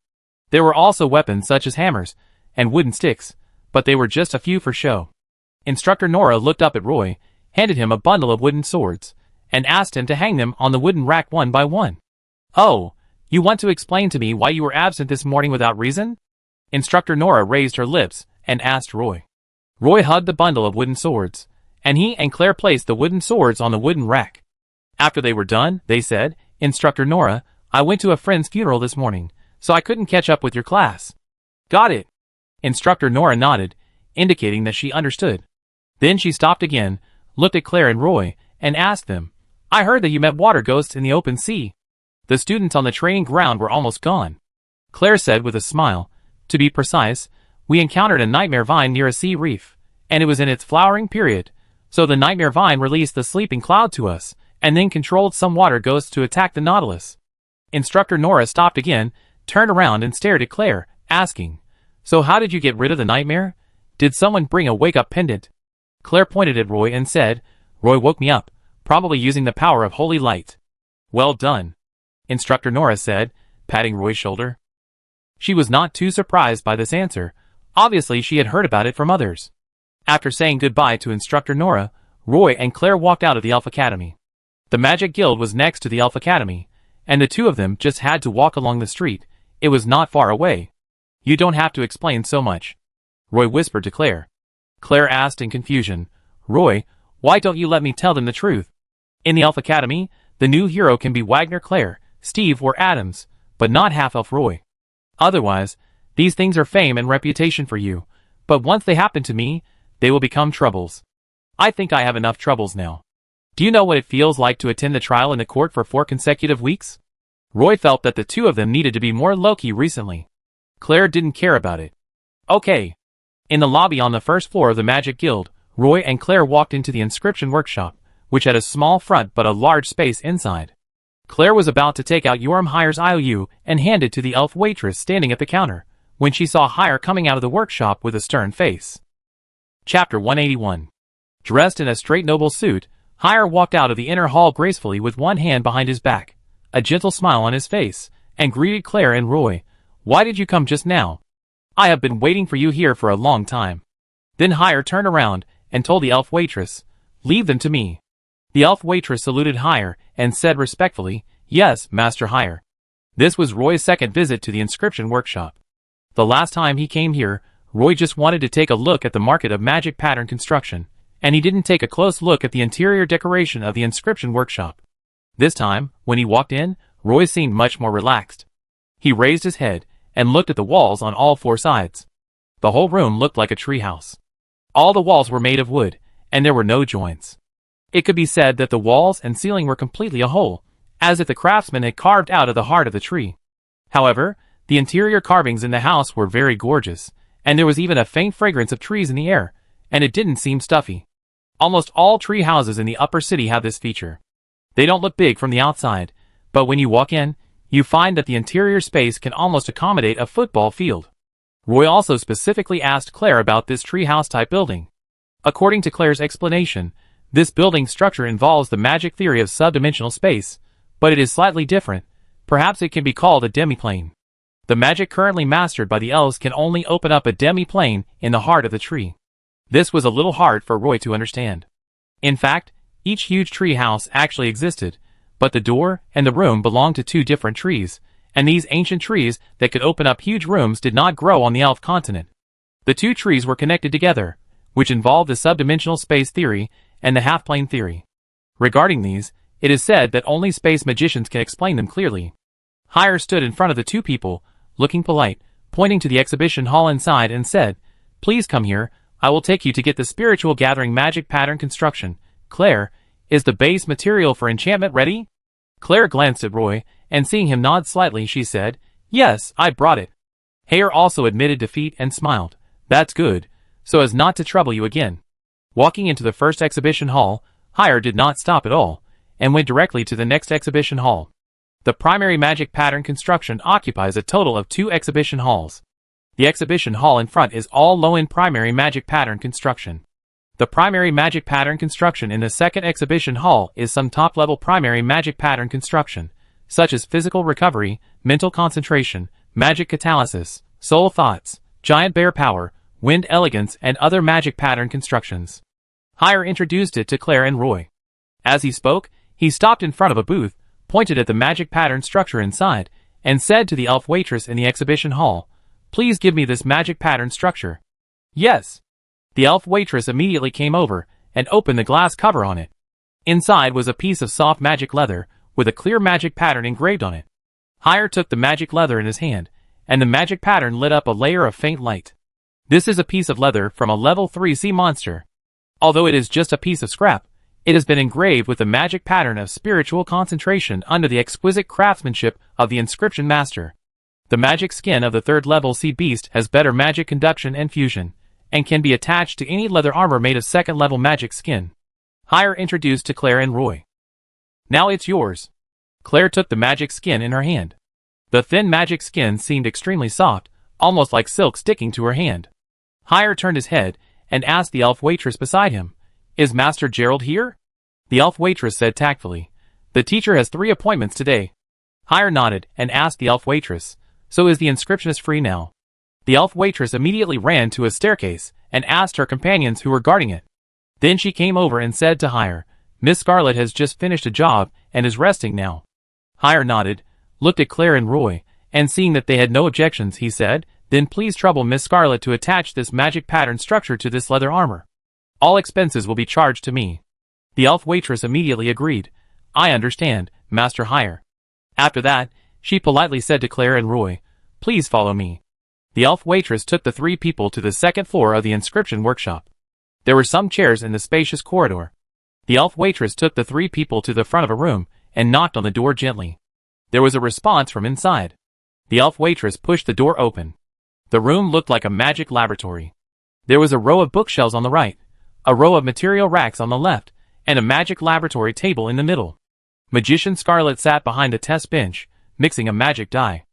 There were also weapons such as hammers and wooden sticks, but they were just a few for show. Instructor Nora looked up at Roy, handed him a bundle of wooden swords, and asked him to hang them on the wooden rack one by one. "Oh, you want to explain to me why you were absent this morning without reason?" Instructor Nora raised her lips and asked Roy. Roy hugged the bundle of wooden swords, and he and Claire placed the wooden swords on the wooden rack. After they were done, they said, "Instructor Nora, I went to a friend's funeral this morning, so I couldn't catch up with your class." "Got it." Instructor Nora nodded, indicating that she understood. Then she stopped again, looked at Claire and Roy, and asked them, "I heard that you met water ghosts in the open sea." The students on the training ground were almost gone. Claire said with a smile, "To be precise, we encountered a nightmare vine near a sea reef, and it was in its flowering period, so the nightmare vine released the sleeping cloud to us, and then controlled some water ghosts to attack the Nautilus." Instructor Nora stopped again, turned around and stared at Claire, asking, "So how did you get rid of the nightmare? Did someone bring a wake-up pendant?" Claire pointed at Roy and said, "Roy woke me up, probably using the power of holy light." "Well done," Instructor Nora said, patting Roy's shoulder. She was not too surprised by this answer. Obviously she had heard about it from others. After saying goodbye to Instructor Nora, Roy and Claire walked out of the Elf Academy. The Magic Guild was next to the Elf Academy, and the two of them just had to walk along the street. It was not far away. "You don't have to explain so much," Roy whispered to Claire. Claire asked in confusion, "Roy, why don't you let me tell them the truth? In the Elf Academy, the new hero can be Wagner, Claire, Steve, or Adams, but not half-elf Roy. Otherwise, these things are fame and reputation for you, but once they happen to me, they will become troubles. I think I have enough troubles now. Do you know what it feels like to attend the trial in the court for 4 consecutive weeks? Roy felt that the two of them needed to be more low-key recently. Claire didn't care about it. Okay. In the lobby on the first floor of the Magic Guild, Roy and Claire walked into the inscription workshop, which had a small front but a large space inside. Claire was about to take out Yoram Hire's IOU and hand it to the elf waitress standing at the counter, when she saw Hire coming out of the workshop with a stern face. Chapter 181. Dressed in a straight noble suit, Hire walked out of the inner hall gracefully with one hand behind his back, a gentle smile on his face, and greeted Claire and Roy. "Why did you come just now? I have been waiting for you here for a long time." Then Hire turned around and told the elf waitress, "Leave them to me." The elf waitress saluted Hire and said respectfully, "Yes, Master Hire." This was Roy's second visit to the inscription workshop. The last time he came here, Roy just wanted to take a look at the market of magic pattern construction, and he didn't take a close look at the interior decoration of the inscription workshop. This time, when he walked in, Roy seemed much more relaxed. He raised his head and looked at the walls on all 4 sides. The whole room looked like a treehouse. All the walls were made of wood, and there were no joints. It could be said that the walls and ceiling were completely a hole, as if the craftsman had carved out of the heart of the tree. However, the interior carvings in the house were very gorgeous, and there was even a faint fragrance of trees in the air, and it didn't seem stuffy. Almost all tree houses in the upper city have this feature. They don't look big from the outside, but when you walk in, you find that the interior space can almost accommodate a football field. Roy also specifically asked Claire about this treehouse type building. According to Claire's explanation, this building structure involves the magic theory of subdimensional space, but it is slightly different. Perhaps it can be called a demiplane. The magic currently mastered by the elves can only open up a demiplane in the heart of the tree. This was a little hard for Roy to understand. In fact, each huge tree house actually existed, but the door and the room belonged to 2 different trees, and these ancient trees that could open up huge rooms did not grow on the elf continent. The 2 trees were connected together, which involved the subdimensional space theory and the half-plane theory. Regarding these, it is said that only space magicians can explain them clearly. Hire stood in front of the 2 people, looking polite, pointing to the exhibition hall inside and said, "Please come here, I will take you to get the spiritual gathering magic pattern construction. Claire, is the base material for enchantment ready?" Claire glanced at Roy, and seeing him nod slightly she said, "Yes, I brought it." Hare also admitted defeat and smiled. "That's good, so as not to trouble you again." Walking into the first exhibition hall, Hire did not stop at all, and went directly to the next exhibition hall. The primary magic pattern construction occupies a total of 2 exhibition halls. The exhibition hall in front is all low-end primary magic pattern construction. The primary magic pattern construction in the second exhibition hall is some top-level primary magic pattern construction, such as physical recovery, mental concentration, magic catalysis, soul thoughts, giant bear power, wind elegance, and other magic pattern constructions. Hire introduced it to Claire and Roy. As he spoke, he stopped in front of a booth, pointed at the magic pattern structure inside, and said to the elf waitress in the exhibition hall, "Please give me this magic pattern structure." "Yes." The elf waitress immediately came over and opened the glass cover on it. Inside was a piece of soft magic leather with a clear magic pattern engraved on it. Hire took the magic leather in his hand, and the magic pattern lit up a layer of faint light. This is a piece of leather from a level 3 sea monster. Although it is just a piece of scrap, it has been engraved with the magic pattern of spiritual concentration under the exquisite craftsmanship of the inscription master. The magic skin of the 3rd level sea beast has better magic conduction and fusion, and can be attached to any leather armor made of 2nd level magic skin. Hire introduced to Claire and Roy. "Now it's yours." Claire took the magic skin in her hand. The thin magic skin seemed extremely soft, almost like silk sticking to her hand. Hire turned his head and asked the elf waitress beside him, "Is Master Gerald here?" The elf waitress said tactfully, "The teacher has 3 appointments today." Hire nodded and asked the elf waitress, "So is the inscriptionist free now?" The elf waitress immediately ran to a staircase and asked her companions who were guarding it. Then she came over and said to Hire, "Miss Scarlet has just finished a job and is resting now." Hire nodded, looked at Claire and Roy, and seeing that they had no objections, he said, "Then please trouble Miss Scarlet to attach this magic pattern structure to this leather armor. All expenses will be charged to me." The elf waitress immediately agreed. "I understand, Master Hire." After that, She politely said to Claire and Roy, "Please follow me." The elf waitress took the three people to the second floor of the inscription workshop. There were some chairs in the spacious corridor. The elf waitress took the three people to the front of a room and knocked on the door gently. There was a response from inside. The elf waitress pushed the door open. The room looked like a magic laboratory. There was a row of bookshelves on the right, a row of material racks on the left, and a magic laboratory table in the middle. Magician Scarlet sat behind the test bench, mixing a magic dye.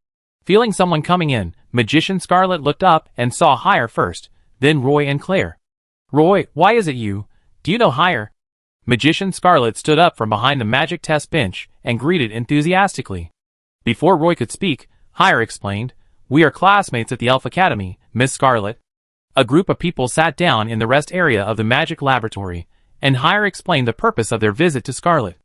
Feeling someone coming in, Magician Scarlet looked up and saw Hire first, then Roy and Claire. "Roy, why is it you? Do you know Hire?" Magician Scarlet stood up from behind the magic test bench and greeted enthusiastically. Before Roy could speak, Hire explained, "We are classmates at the Elf Academy, Miss Scarlet." A group of people sat down in the rest area of the magic laboratory, and Hire explained the purpose of their visit to Scarlet.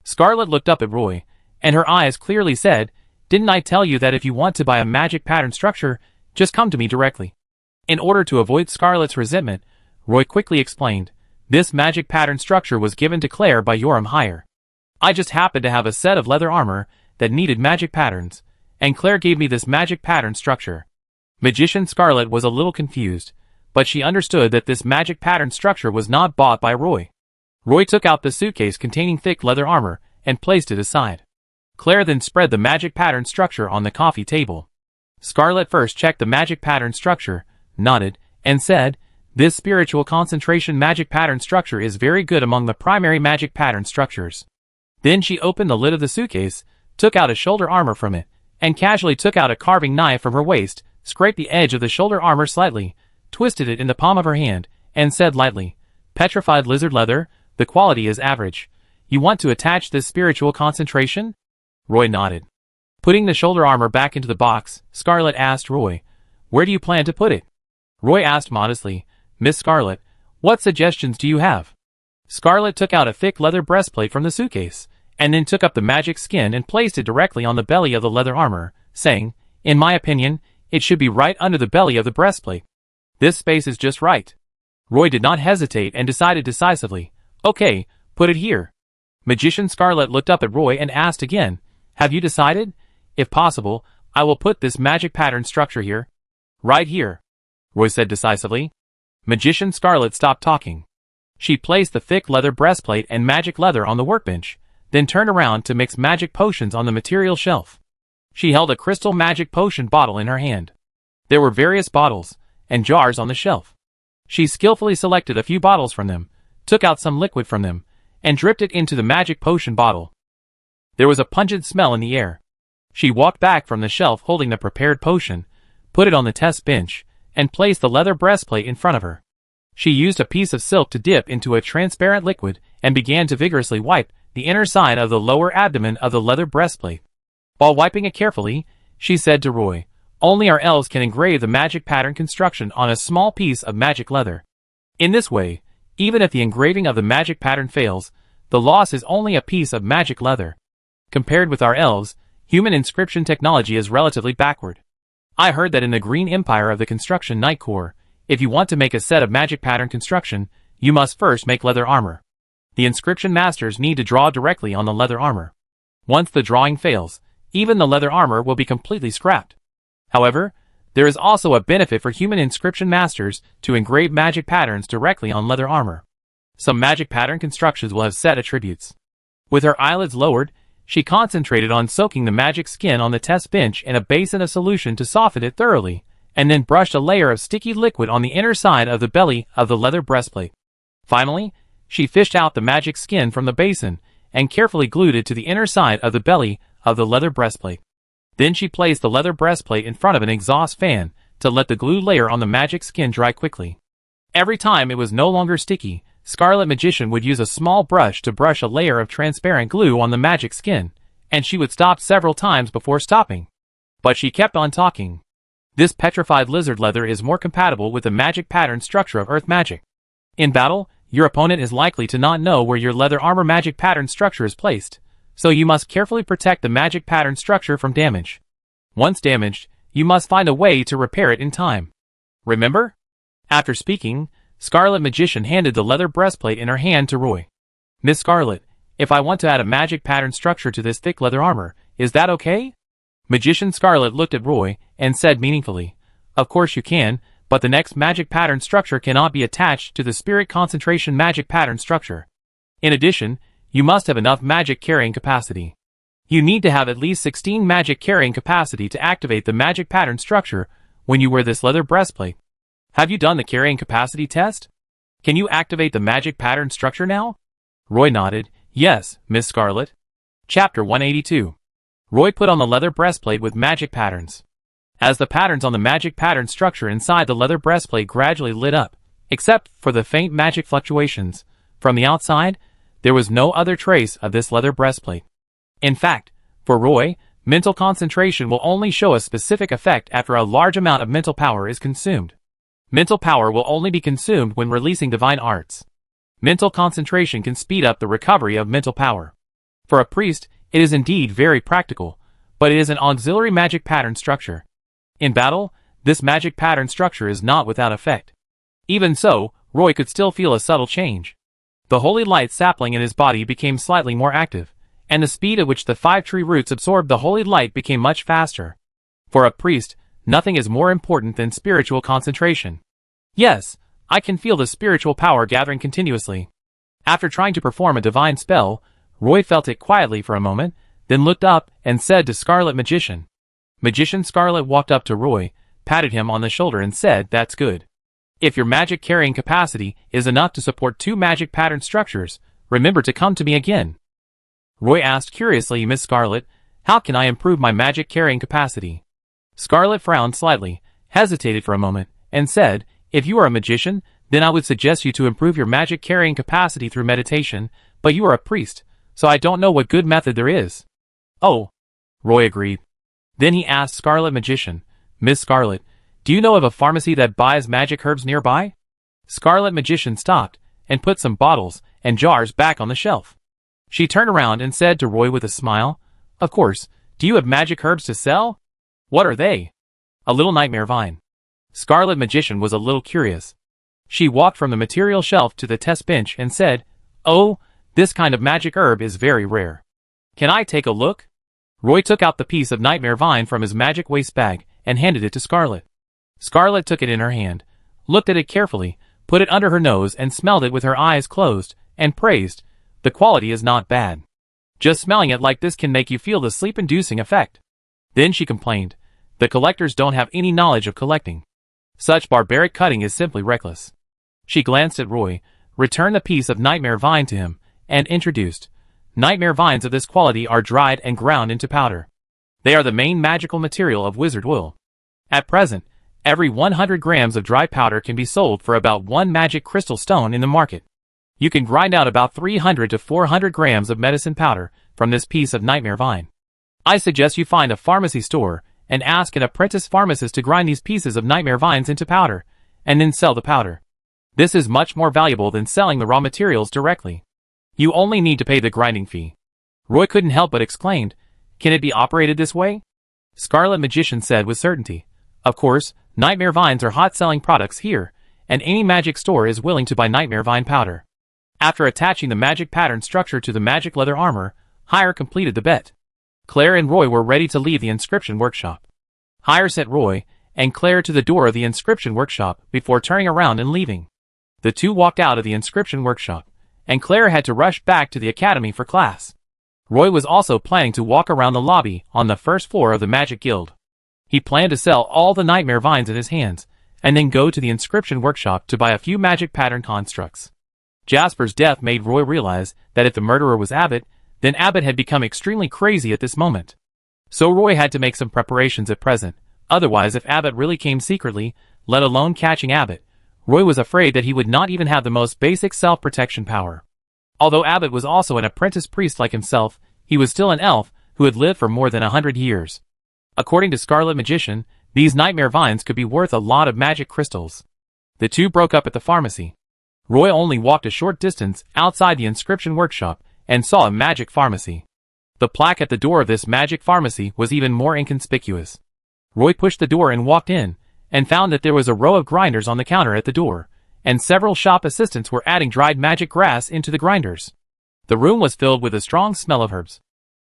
Scarlet looked up at Roy, and her eyes clearly said, "Didn't I tell you that if you want to buy a magic pattern structure, just come to me directly?" In order to avoid Scarlet's resentment, Roy quickly explained, "This magic pattern structure was given to Claire by Yoram Hire. I just happened to have a set of leather armor that needed magic patterns, and Claire gave me this magic pattern structure." Magician Scarlet was a little confused, but she understood that this magic pattern structure was not bought by Roy. Roy took out the suitcase containing thick leather armor and placed it aside. Claire then spread the magic pattern structure on the coffee table. Scarlet first checked the magic pattern structure, nodded, and said, "This spiritual concentration magic pattern structure is very good among the primary magic pattern structures." Then she opened the lid of the suitcase, took out a shoulder armor from it, and casually took out a carving knife from her waist, scraped the edge of the shoulder armor slightly, twisted it in the palm of her hand, and said lightly, "Petrified lizard leather, the quality is average. You want to attach this spiritual concentration?" Roy nodded. Putting the shoulder armor back into the box, Scarlet asked Roy, "Where do you plan to put it?" Roy asked modestly, "Miss Scarlet, what suggestions do you have?" Scarlet took out a thick leather breastplate from the suitcase, and then took up the magic skin and placed it directly on the belly of the leather armor, saying, "In my opinion, it should be right under the belly of the breastplate. This space is just right." Roy did not hesitate and decided decisively, "Okay, put it here." Magician Scarlet looked up at Roy and asked again, "Have you decided? If possible, I will put this magic pattern structure here." "Right here," Roy said decisively. Magician Scarlet stopped talking. She placed the thick leather breastplate and magic leather on the workbench, then turned around to mix magic potions on the material shelf. She held a crystal magic potion bottle in her hand. There were various bottles and jars on the shelf. She skillfully selected a few bottles from them, took out some liquid from them, and dripped it into the magic potion bottle. There was a pungent smell in the air. She walked back from the shelf holding the prepared potion, put it on the test bench, and placed the leather breastplate in front of her. She used a piece of silk to dip into a transparent liquid and began to vigorously wipe the inner side of the lower abdomen of the leather breastplate. While wiping it carefully, she said to Roy, "Only our elves can engrave the magic pattern construction on a small piece of magic leather. In this way, even if the engraving of the magic pattern fails, the loss is only a piece of magic leather. Compared with our elves, human inscription technology is relatively backward. I heard that in the Green Empire of the Construction Night Corps, if you want to make a set of magic pattern construction, you must first make leather armor. The inscription masters need to draw directly on the leather armor. Once the drawing fails, even the leather armor will be completely scrapped. However, there is also a benefit for human inscription masters to engrave magic patterns directly on leather armor. Some magic pattern constructions will have set attributes." With her eyelids lowered, she concentrated on soaking the magic skin on the test bench in a basin of solution to soften it thoroughly, and then brushed a layer of sticky liquid on the inner side of the belly of the leather breastplate. Finally, she fished out the magic skin from the basin and carefully glued it to the inner side of the belly of the leather breastplate. Then she placed the leather breastplate in front of an exhaust fan to let the glue layer on the magic skin dry quickly. Every time it was no longer sticky, Scarlet Magician would use a small brush to brush a layer of transparent glue on the magic skin, and she would stop several times before stopping. But she kept on talking. "This petrified lizard leather is more compatible with the magic pattern structure of earth magic. In battle, your opponent is likely to not know where your leather armor magic pattern structure is placed, so you must carefully protect the magic pattern structure from damage. Once damaged, you must find a way to repair it in time. Remember?" After speaking, Scarlet Magician handed the leather breastplate in her hand to Roy. "Miss Scarlet, if I want to add a magic pattern structure to this thick leather armor, is that okay?" Magician Scarlet looked at Roy and said meaningfully, "Of course you can, but the next magic pattern structure cannot be attached to the spirit concentration magic pattern structure. In addition, you must have enough magic carrying capacity. You need to have at least 16 magic carrying capacity to activate the magic pattern structure when you wear this leather breastplate. Have you done the carrying capacity test? Can you activate the magic pattern structure now?" Roy nodded. "Yes, Miss Scarlet." Chapter 182. Roy put on the leather breastplate with magic patterns. As the patterns on the magic pattern structure inside the leather breastplate gradually lit up, except for the faint magic fluctuations, from the outside, there was no other trace of this leather breastplate. In fact, for Roy, mental concentration will only show a specific effect after a large amount of mental power is consumed. Mental power will only be consumed when releasing divine arts. Mental concentration can speed up the recovery of mental power. For a priest, it is indeed very practical, but it is an auxiliary magic pattern structure. In battle, this magic pattern structure is not without effect. Even so, Roy could still feel a subtle change. The holy light sapling in his body became slightly more active, and the speed at which the 5 tree roots absorbed the holy light became much faster. For a priest, nothing is more important than spiritual concentration. Yes, I can feel the spiritual power gathering continuously. After trying to perform a divine spell, Roy felt it quietly for a moment, then looked up and said to Scarlet Magician. Magician Scarlet walked up to Roy, patted him on the shoulder and said, "That's good. If your magic carrying capacity is enough to support 2 magic pattern structures, remember to come to me again." Roy asked curiously, "Miss Scarlet, how can I improve my magic carrying capacity?" Scarlet frowned slightly, hesitated for a moment, and said, "If you are a magician, then I would suggest you to improve your magic carrying capacity through meditation, but you are a priest, so I don't know what good method there is." "Oh," Roy agreed. Then he asked Scarlet Magician, "Miss Scarlet, do you know of a pharmacy that buys magic herbs nearby?" Scarlet Magician stopped and put some bottles and jars back on the shelf. She turned around and said to Roy with a smile, "Of course, do you have magic herbs to sell? What are they?" "A little nightmare vine." Scarlet Magician was a little curious. She walked from the material shelf to the test bench and said, "Oh, this kind of magic herb is very rare. Can I take a look?" Roy took out the piece of nightmare vine from his magic waste bag and handed it to Scarlet. Scarlet took it in her hand, looked at it carefully, put it under her nose and smelled it with her eyes closed, and praised, "The quality is not bad. Just smelling it like this can make you feel the sleep-inducing effect." Then she complained, "The collectors don't have any knowledge of collecting. Such barbaric cutting is simply reckless." She glanced at Roy, returned the piece of nightmare vine to him, and introduced, "Nightmare vines of this quality are dried and ground into powder. They are the main magical material of wizard oil. At present, every 100 grams of dry powder can be sold for about 1 magic crystal stone in the market. You can grind out about 300 to 400 grams of medicine powder from this piece of nightmare vine. I suggest you find a pharmacy store and ask an apprentice pharmacist to grind these pieces of nightmare vines into powder, and then sell the powder. This is much more valuable than selling the raw materials directly. You only need to pay the grinding fee." Roy couldn't help but exclaimed, "Can it be operated this way?" Scarlet Magician said with certainty, "Of course, nightmare vines are hot-selling products here, and any magic store is willing to buy nightmare vine powder." After attaching the magic pattern structure to the magic leather armor, Hire completed the bet. Claire and Roy were ready to leave the inscription workshop. Hire sent Roy and Claire to the door of the inscription workshop before turning around and leaving. The two walked out of the inscription workshop, and Claire had to rush back to the academy for class. Roy was also planning to walk around the lobby on the first floor of the Magic Guild. He planned to sell all the nightmare vines in his hands, and then go to the inscription workshop to buy a few magic pattern constructs. Jasper's death made Roy realize that if the murderer was Abbott, then Abbott had become extremely crazy at this moment. So Roy had to make some preparations at present. Otherwise, if Abbott really came secretly, let alone catching Abbott, Roy was afraid that he would not even have the most basic self-protection power. Although Abbott was also an apprentice priest like himself, he was still an elf who had lived for more than 100 years. According to Scarlet Magician, these nightmare vines could be worth a lot of magic crystals. The two broke up at the pharmacy. Roy only walked a short distance outside the inscription workshop and saw a magic pharmacy. The plaque at the door of this magic pharmacy was even more inconspicuous. Roy pushed the door and walked in, and found that there was a row of grinders on the counter at the door, and several shop assistants were adding dried magic grass into the grinders. The room was filled with a strong smell of herbs.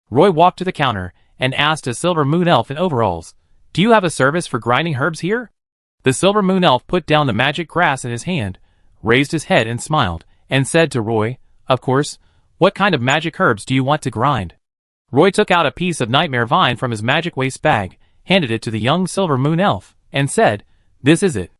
Roy walked to the counter and asked a Silver Moon Elf in overalls, "Do you have a service for grinding herbs here?" The Silver Moon Elf put down the magic grass in his hand, raised his head and smiled, and said to Roy, "Of course, what kind of magic herbs do you want to grind?" Roy took out a piece of nightmare vine from his magic waste bag, handed it to the young Silver Moon Elf, and said, "This is it."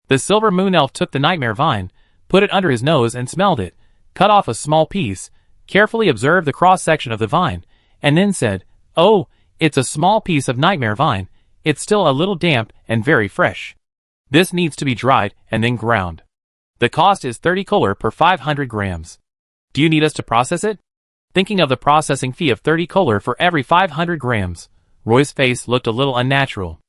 The Silver Moon Elf took the nightmare vine, put it under his nose and smelled it, cut off a small piece, carefully observed the cross-section of the vine, and then said, "Oh, it's a small piece of nightmare vine. It's still a little damp and very fresh. This needs to be dried and then ground. The cost is 30 kolar per 500 grams. Do you need us to process it?" Thinking of the processing fee of 30 kolar for every 500 grams, Roy's face looked a little unnatural.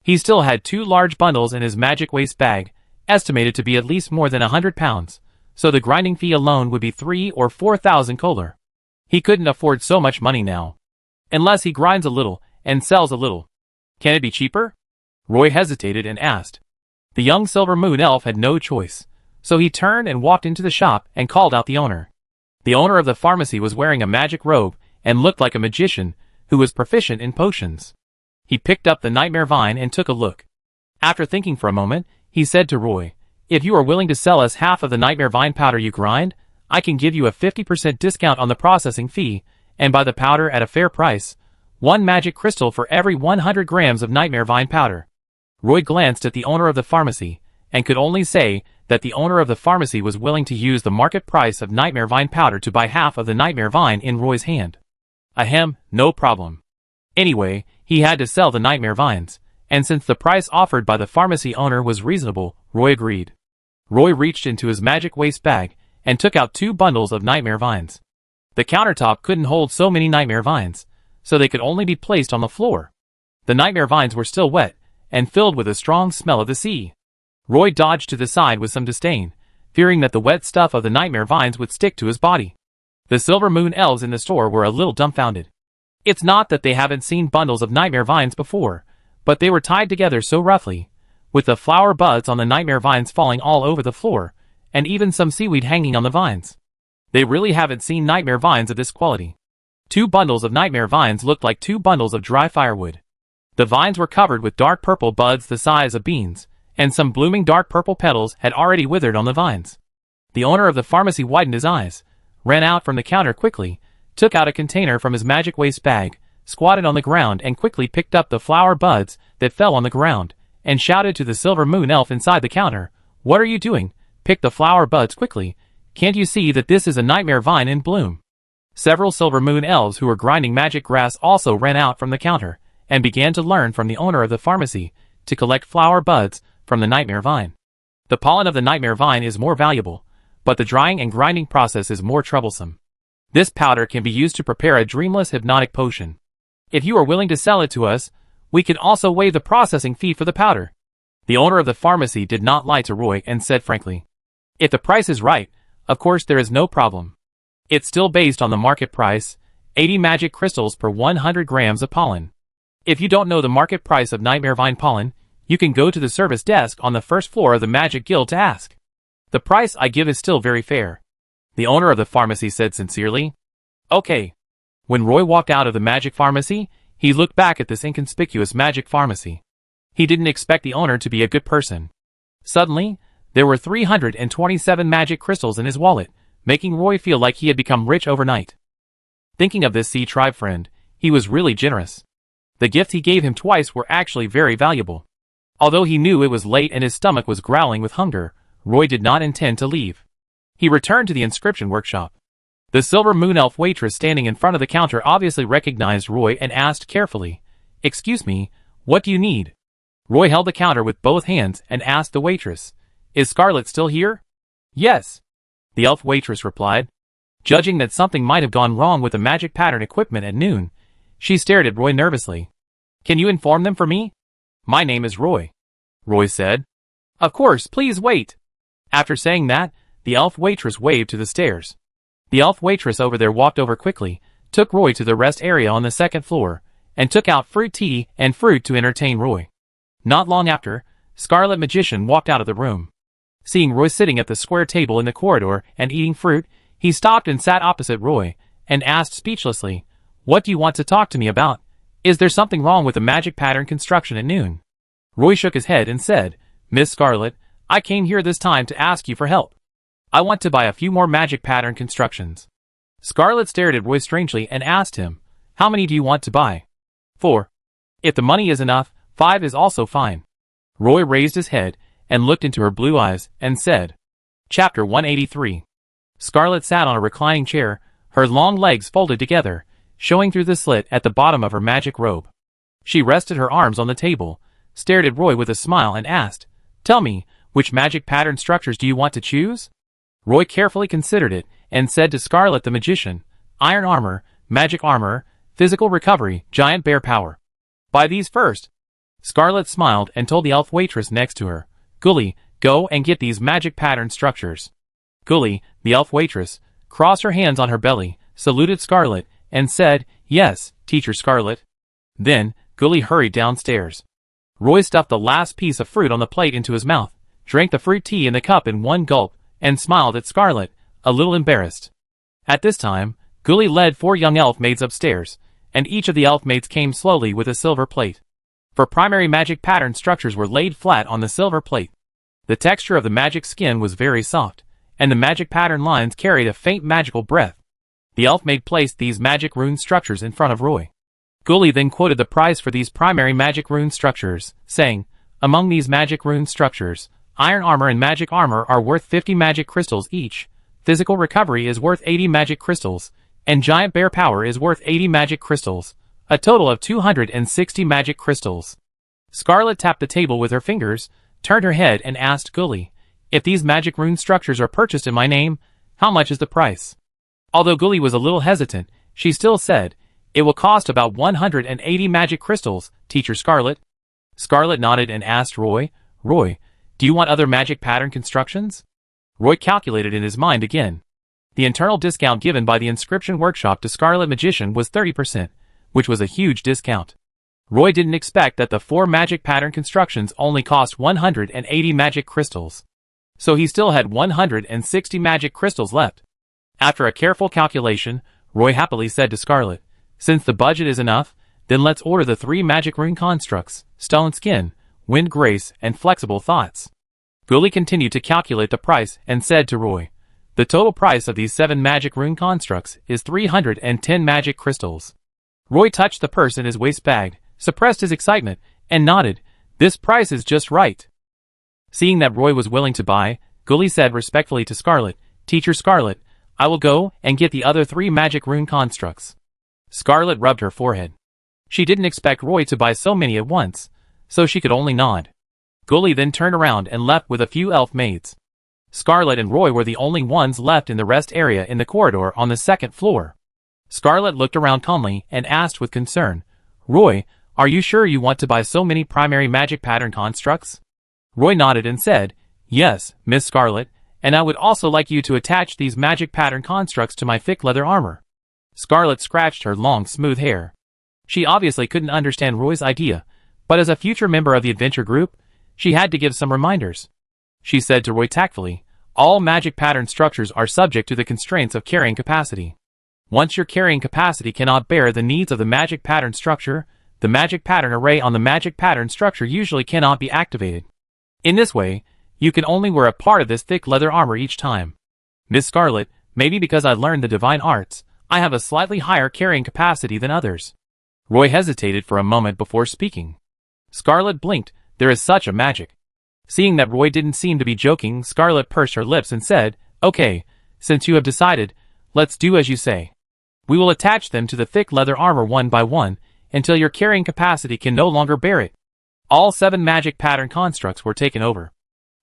He still had 2 large bundles in his magic waste bag, estimated to be at least more than 100 pounds, so the grinding fee alone would be 3 or 4,000 kolar. He couldn't afford so much money now. Unless he grinds a little and sells a little. Can it be cheaper? Roy hesitated and asked. The young Silver Moon Elf had no choice, so he turned and walked into the shop and called out the owner. The owner of the pharmacy was wearing a magic robe and looked like a magician who was proficient in potions. He picked up the nightmare vine and took a look. After thinking for a moment, he said to Roy, "If you are willing to sell us half of the nightmare vine powder you grind, I can give you a 50% discount on the processing fee, and buy the powder at a fair price, 1 magic crystal for every 100 grams of nightmare vine powder." Roy glanced at the owner of the pharmacy, and could only say that the owner of the pharmacy was willing to use the market price of nightmare vine powder to buy half of the nightmare vine in Roy's hand. Ahem, no problem. Anyway, he had to sell the nightmare vines, and since the price offered by the pharmacy owner was reasonable, Roy agreed. Roy reached into his magic waste bag and took out 2 bundles of nightmare vines. The countertop couldn't hold so many nightmare vines, so they could only be placed on the floor. The nightmare vines were still wet, and filled with a strong smell of the sea. Roy dodged to the side with some disdain, fearing that the wet stuff of the nightmare vines would stick to his body. The Silver Moon Elves in the store were a little dumbfounded. It's not that they haven't seen bundles of nightmare vines before, but they were tied together so roughly, with the flower buds on the nightmare vines falling all over the floor, and even some seaweed hanging on the vines. They really haven't seen nightmare vines of this quality. 2 bundles of nightmare vines looked like 2 bundles of dry firewood. The vines were covered with dark purple buds the size of beans, and some blooming dark purple petals had already withered on the vines. The owner of the pharmacy widened his eyes, ran out from the counter quickly, took out a container from his magic waste bag, squatted on the ground and quickly picked up the flower buds that fell on the ground, and shouted to the Silver Moon Elf inside the counter, "What are you doing? Pick the flower buds quickly. Can't you see that this is a nightmare vine in bloom?" Several Silver Moon Elves who were grinding magic grass also ran out from the counter, and began to learn from the owner of the pharmacy to collect flower buds from the nightmare vine. The pollen of the nightmare vine is more valuable, but the drying and grinding process is more troublesome. This powder can be used to prepare a dreamless hypnotic potion. If you are willing to sell it to us, we can also waive the processing fee for the powder. The owner of the pharmacy did not lie to Roy and said frankly, "If the price is right, of course there is no problem. It's still based on the market price, 80 magic crystals per 100 grams of pollen. If you don't know the market price of nightmare vine pollen, you can go to the service desk on the first floor of the Magic Guild to ask. The price I give is still very fair." The owner of the pharmacy said sincerely. "Okay." When Roy walked out of the magic pharmacy, he looked back at this inconspicuous magic pharmacy. He didn't expect the owner to be a good person. Suddenly, there were 327 magic crystals in his wallet, making Roy feel like he had become rich overnight. Thinking of this sea tribe friend, he was really generous. The gifts he gave him twice were actually very valuable. Although he knew it was late and his stomach was growling with hunger, Roy did not intend to leave. He returned to the inscription workshop. The Silver Moon Elf waitress standing in front of the counter obviously recognized Roy and asked carefully, "Excuse me, what do you need?" Roy held the counter with both hands and asked the waitress, "Is Scarlet still here?" "Yes," the elf waitress replied. Judging that something might have gone wrong with the magic pattern equipment at noon, she stared at Roy nervously. "Can you inform them for me?" "My name is Roy," Roy said. "Of course, please wait." After saying that, the elf waitress waved to the stairs. The elf waitress over there walked over quickly, took Roy to the rest area on the second floor, and took out fruit tea and fruit to entertain Roy. Not long after, Scarlet Magician walked out of the room. Seeing Roy sitting at the square table in the corridor and eating fruit, he stopped and sat opposite Roy, and asked speechlessly, "What do you want to talk to me about, Is there something wrong with the magic pattern construction at noon? Roy shook his head and said, Miss Scarlet, I came here this time to ask you for help. I want to buy a few more magic pattern constructions. Scarlet stared at Roy strangely and asked him, How many do you want to buy? 4. If the money is enough, 5 is also fine. Roy raised his head and looked into her blue eyes and said, Chapter 183. Scarlet sat on a reclining chair, her long legs folded together, showing through the slit at the bottom of her magic robe. She rested her arms on the table, stared at Roy with a smile and asked, Tell me, which magic pattern structures do you want to choose? Roy carefully considered it and said to Scarlet the Magician, Iron armor, magic armor, physical recovery, giant bear power. Buy these first. Scarlet smiled and told the elf waitress next to her, Gully, go and get these magic pattern structures. Gully, the elf waitress, crossed her hands on her belly, saluted Scarlet, and said, Yes, Teacher Scarlet. Then, Gully hurried downstairs. Roy stuffed the last piece of fruit on the plate into his mouth, drank the fruit tea in the cup in one gulp, and smiled at Scarlet, a little embarrassed. At this time, Gully led 4 young elf maids upstairs, and each of the elf maids came slowly with a silver plate. For primary magic pattern structures were laid flat on the silver plate. The texture of the magic skin was very soft, and the magic pattern lines carried a faint magical breath. The elf maid placed these magic rune structures in front of Roy. Gully then quoted the price for these primary magic rune structures, saying, Among these magic rune structures, iron armor and magic armor are worth 50 magic crystals each, physical recovery is worth 80 magic crystals, and giant bear power is worth 80 magic crystals, a total of 260 magic crystals. Scarlet tapped the table with her fingers, turned her head and asked Gully, If these magic rune structures are purchased in my name, how much is the price? Although Gully was a little hesitant, she still said, It will cost about 180 magic crystals, Teacher Scarlet. Scarlet nodded and asked Roy, do you want other magic pattern constructions? Roy calculated in his mind again. The internal discount given by the inscription workshop to Scarlet Magician was 30%, which was a huge discount. Roy didn't expect that the 4 magic pattern constructions only cost 180 magic crystals. So he still had 160 magic crystals left. After a careful calculation, Roy happily said to Scarlet, Since the budget is enough, then let's order the 3 magic rune constructs, Stone Skin, Wind Grace, and Flexible Thoughts. Gully continued to calculate the price and said to Roy, The total price of these 7 magic rune constructs is 310 magic crystals. Roy touched the purse in his waist bag, suppressed his excitement, and nodded, This price is just right. Seeing that Roy was willing to buy, Gully said respectfully to Scarlet, Teacher Scarlet, I will go and get the other 3 magic rune constructs. Scarlet rubbed her forehead. She didn't expect Roy to buy so many at once, so she could only nod. Gully then turned around and left with a few elf maids. Scarlet and Roy were the only ones left in the rest area in the corridor on the 2nd floor. Scarlet looked around calmly and asked with concern, Roy, are you sure you want to buy so many primary magic pattern constructs? Roy nodded and said, Yes, Miss Scarlet, and I would also like you to attach these magic pattern constructs to my thick leather armor. Scarlet scratched her long smooth hair. She obviously couldn't understand Roy's idea, but as a future member of the adventure group, she had to give some reminders. She said to Roy tactfully, All magic pattern structures are subject to the constraints of carrying capacity. Once your carrying capacity cannot bear the needs of the magic pattern structure, the magic pattern array on the magic pattern structure usually cannot be activated. In this way, you can only wear a part of this thick leather armor each time. Miss Scarlet, maybe because I learned the divine arts, I have a slightly higher carrying capacity than others. Roy hesitated for a moment before speaking. Scarlet blinked, There is such a magic. Seeing that Roy didn't seem to be joking, Scarlet pursed her lips and said, Okay, since you have decided, let's do as you say. We will attach them to the thick leather armor one by one, until your carrying capacity can no longer bear it. All 7 magic pattern constructs were taken over.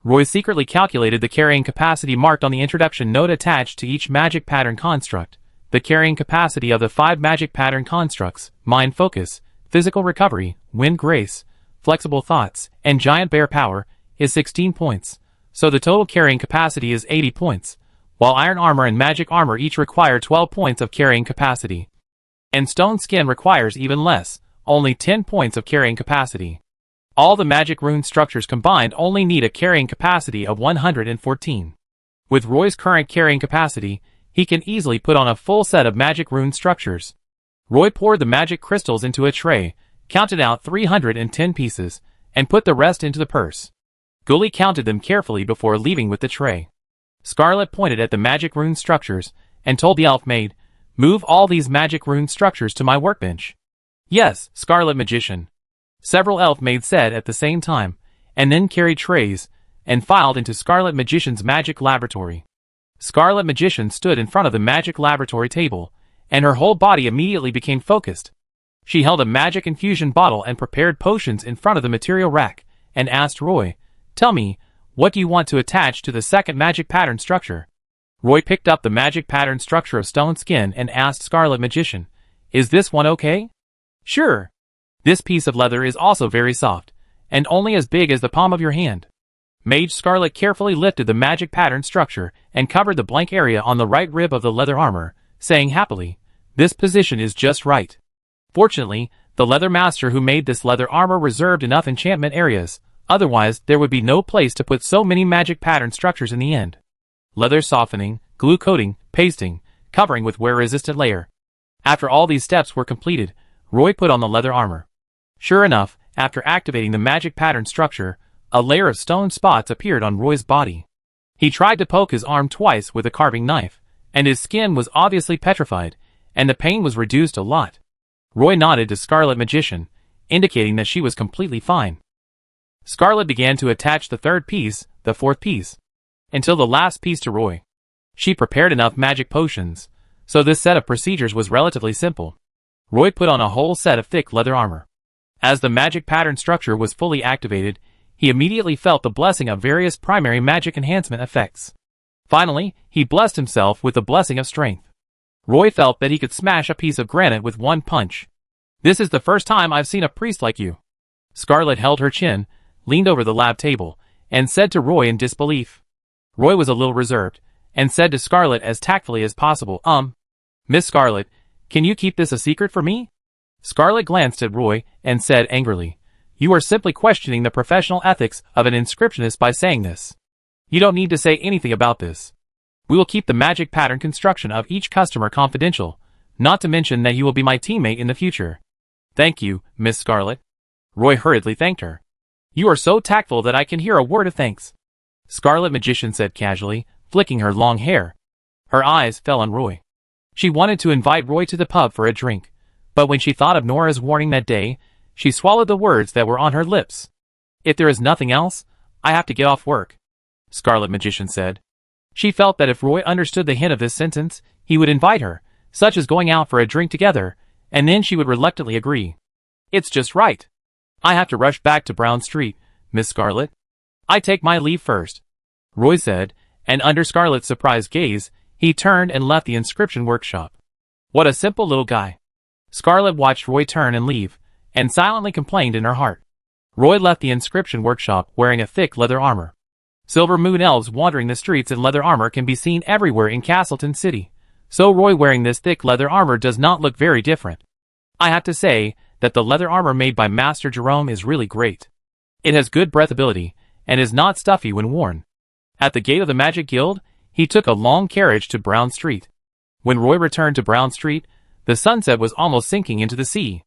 Roy secretly calculated the carrying capacity marked on the introduction note attached to each magic pattern construct. The carrying capacity of the 5 magic pattern constructs, Mind Focus, Physical Recovery, Wind Grace, Flexible Thoughts, and Giant Bear Power, is 16 points, so the total carrying capacity is 80 points, while Iron Armor and Magic Armor each require 12 points of carrying capacity. And Stone Skin requires even less, only 10 points of carrying capacity. All the magic rune structures combined only need a carrying capacity of 114. With Roy's current carrying capacity, he can easily put on a full set of magic rune structures. Roy poured the magic crystals into a tray, counted out 310 pieces, and put the rest into the purse. Gully counted them carefully before leaving with the tray. Scarlet pointed at the magic rune structures, and told the elf maid, "Move all these magic rune structures to my workbench." "Yes, Scarlet Magician," several elf maids said at the same time, and then carried trays, and filed into Scarlet Magician's magic laboratory. Scarlet Magician stood in front of the magic laboratory table, and her whole body immediately became focused. She held a magic infusion bottle and prepared potions in front of the material rack, and asked Roy, "Tell me, what do you want to attach to the second magic pattern structure?" Roy picked up the magic pattern structure of stone skin and asked Scarlet Magician, "Is this one okay?" "Sure. This piece of leather is also very soft, and only as big as the palm of your hand." Mage Scarlet carefully lifted the magic pattern structure and covered the blank area on the right rib of the leather armor, saying happily, "This position is just right." Fortunately, the leather master who made this leather armor reserved enough enchantment areas, otherwise there would be no place to put so many magic pattern structures in the end. Leather softening, glue coating, pasting, covering with wear-resistant layer. After all these steps were completed, Roy put on the leather armor. Sure enough, after activating the magic pattern structure, a layer of stone spots appeared on Roy's body. He tried to poke his arm twice with a carving knife, and his skin was obviously petrified, and the pain was reduced a lot. Roy nodded to Scarlet Magician, indicating that she was completely fine. Scarlet began to attach the third piece, the fourth piece, until the last piece to Roy. She prepared enough magic potions, so this set of procedures was relatively simple. Roy put on a whole set of thick leather armor. As the magic pattern structure was fully activated, he immediately felt the blessing of various primary magic enhancement effects. Finally, he blessed himself with the blessing of strength. Roy felt that he could smash a piece of granite with one punch. "This is the first time I've seen a priest like you." Scarlet held her chin, leaned over the lab table, and said to Roy in disbelief. Roy was a little reserved, and said to Scarlet as tactfully as possible, "Miss Scarlet, can you keep this a secret for me?" Scarlet glanced at Roy, and said angrily, "You are simply questioning the professional ethics of an inscriptionist by saying this. You don't need to say anything about this. We will keep the magic pattern construction of each customer confidential, not to mention that you will be my teammate in the future." "Thank you, Miss Scarlet." Roy hurriedly thanked her. "You are so tactful that I can hear a word of thanks," Scarlet Magician said casually, flicking her long hair. Her eyes fell on Roy. She wanted to invite Roy to the pub for a drink, but when she thought of Nora's warning that day, she swallowed the words that were on her lips. "If there is nothing else, I have to get off work," Scarlet Magician said. She felt that if Roy understood the hint of this sentence, he would invite her, such as going out for a drink together, and then she would reluctantly agree. "It's just right. I have to rush back to Brown Street, Miss Scarlet. I take my leave first," Roy said, and under Scarlet's surprised gaze, he turned and left the inscription workshop. What a simple little guy. Scarlet watched Roy turn and leave, and silently complained in her heart. Roy left the inscription workshop wearing a thick leather armor. Silver Moon elves wandering the streets in leather armor can be seen everywhere in Castleton City, so Roy wearing this thick leather armor does not look very different. I have to say that the leather armor made by Master Jerome is really great. It has good breathability, and is not stuffy when worn. At the gate of the Magic Guild, he took a long carriage to Brown Street. When Roy returned to Brown Street, the sunset was almost sinking into the sea.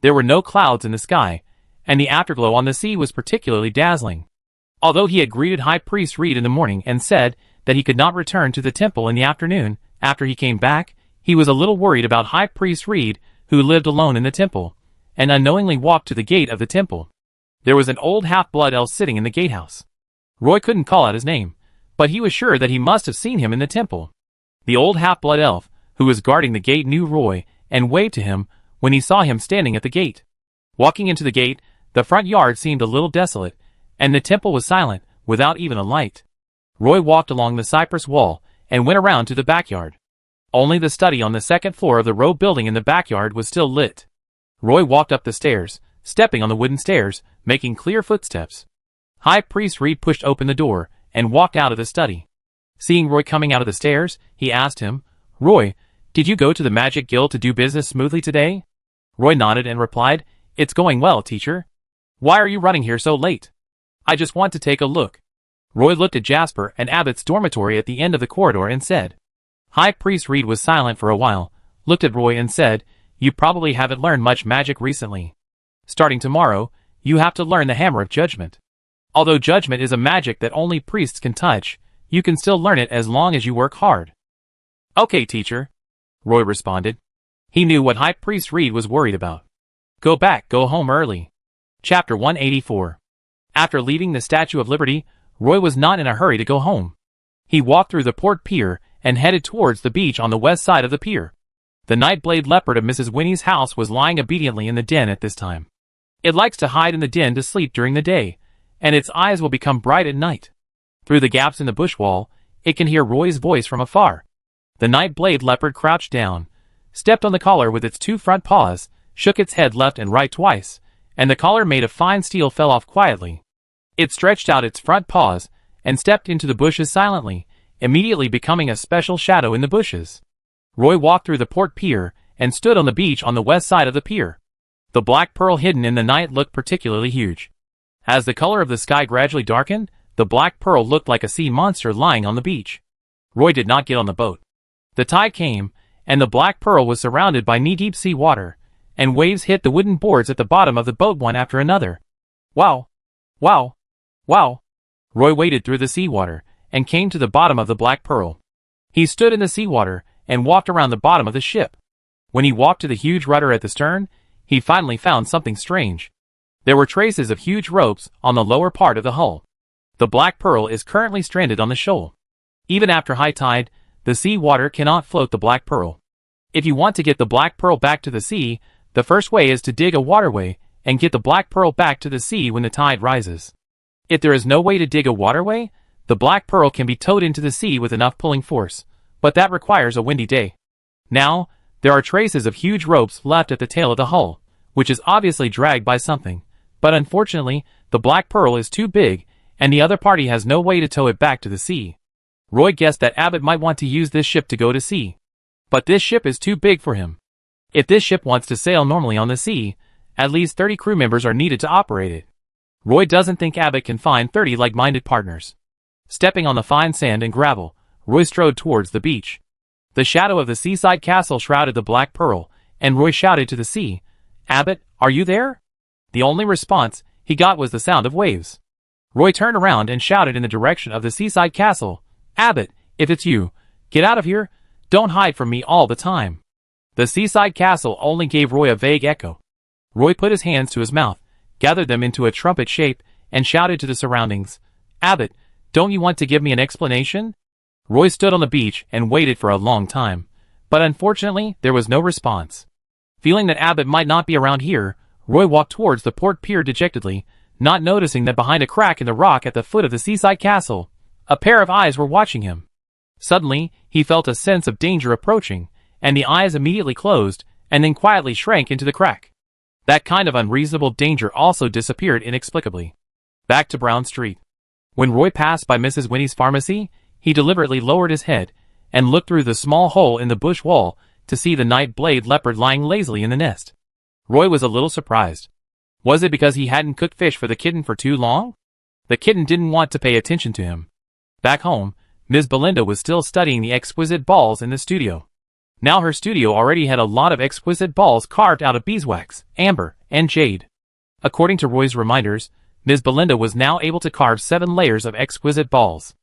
There were no clouds in the sky, and the afterglow on the sea was particularly dazzling. Although he had greeted High Priest Reed in the morning and said that he could not return to the temple in the afternoon, after he came back, he was a little worried about High Priest Reed, who lived alone in the temple, and unknowingly walked to the gate of the temple. There was an old half-blood elf sitting in the gatehouse. Roy couldn't call out his name, but he was sure that he must have seen him in the temple. The old half-blood elf, who was guarding the gate, knew Roy, and waved to him when he saw him standing at the gate. Walking into the gate, the front yard seemed a little desolate, and the temple was silent, without even a light. Roy walked along the cypress wall, and went around to the backyard. Only the study on the second floor of the row building in the backyard was still lit. Roy walked up the stairs, stepping on the wooden stairs, making clear footsteps. High Priest Reed pushed open the door, and walked out of the study. Seeing Roy coming out of the stairs, he asked him, "Roy, did you go to the Magic Guild to do business smoothly today?" Roy nodded and replied, "It's going well, teacher. Why are you running here so late?" "I just want to take a look." Roy looked at Jasper and Abbott's dormitory at the end of the corridor and said. High Priest Reed was silent for a while, looked at Roy and said, You probably haven't learned much magic recently. Starting tomorrow, you have to learn the Hammer of Judgment. Although Judgment is a magic that only priests can touch, you can still learn it as long as you work hard. Okay, teacher, Roy responded. He knew what High Priest Reed was worried about. Go home early. Chapter 184. After leaving the Statue of Liberty, Roy was not in a hurry to go home. He walked through the port pier and headed towards the beach on the west side of the pier. The Nightblade leopard of Mrs. Winnie's house was lying obediently in the den at this time. It likes to hide in the den to sleep during the day, and its eyes will become bright at night. Through the gaps in the bush wall, it can hear Roy's voice from afar. The Nightblade leopard crouched down, stepped on the collar with its two front paws, shook its head left and right twice, and the collar made of fine steel fell off quietly. It stretched out its front paws and stepped into the bushes silently, immediately becoming a special shadow in the bushes. Roy walked through the port pier and stood on the beach on the west side of the pier. The black pearl hidden in the night looked particularly huge. As the color of the sky gradually darkened, the black pearl looked like a sea monster lying on the beach. Roy did not get on the boat. The tide came, and the black pearl was surrounded by knee-deep sea water, and waves hit the wooden boards at the bottom of the boat one after another. Wow! Wow! Wow! Roy waded through the seawater and came to the bottom of the black pearl. He stood in the seawater and walked around the bottom of the ship. When he walked to the huge rudder at the stern, he finally found something strange. There were traces of huge ropes on the lower part of the hull. The black pearl is currently stranded on the shoal. Even after high tide, the sea water cannot float the black pearl. If you want to get the black pearl back to the sea, the first way is to dig a waterway and get the black pearl back to the sea when the tide rises. If there is no way to dig a waterway, the black pearl can be towed into the sea with enough pulling force, but that requires a windy day. Now, there are traces of huge ropes left at the tail of the hull, which is obviously dragged by something, but unfortunately, the black pearl is too big, and the other party has no way to tow it back to the sea. Roy guessed that Abbott might want to use this ship to go to sea. But this ship is too big for him. If this ship wants to sail normally on the sea, at least 30 crew members are needed to operate it. Roy doesn't think Abbott can find 30 like-minded partners. Stepping on the fine sand and gravel, Roy strode towards the beach. The shadow of the seaside castle shrouded the black pearl, and Roy shouted to the sea, "Abbott, are you there?" The only response he got was the sound of waves. Roy turned around and shouted in the direction of the seaside castle, "Abbott, if it's you, get out of here. Don't hide from me all the time." The seaside castle only gave Roy a vague echo. Roy put his hands to his mouth, gathered them into a trumpet shape, and shouted to the surroundings, "Abbott, don't you want to give me an explanation?" Roy stood on the beach and waited for a long time, but unfortunately there was no response. Feeling that Abbott might not be around here, Roy walked towards the port pier dejectedly, not noticing that behind a crack in the rock at the foot of the seaside castle, a pair of eyes were watching him. Suddenly, he felt a sense of danger approaching, and the eyes immediately closed, and then quietly shrank into the crack. That kind of unreasonable danger also disappeared inexplicably. Back to Brown Street. When Roy passed by Mrs. Winnie's pharmacy, he deliberately lowered his head, and looked through the small hole in the bush wall, to see the Nightblade leopard lying lazily in the nest. Roy was a little surprised. Was it because he hadn't cooked fish for the kitten for too long? The kitten didn't want to pay attention to him. Back home, Ms. Belinda was still studying the exquisite balls in the studio. Now her studio already had a lot of exquisite balls carved out of beeswax, amber, and jade. According to Roy's reminders, Ms. Belinda was now able to carve 7 layers of exquisite balls.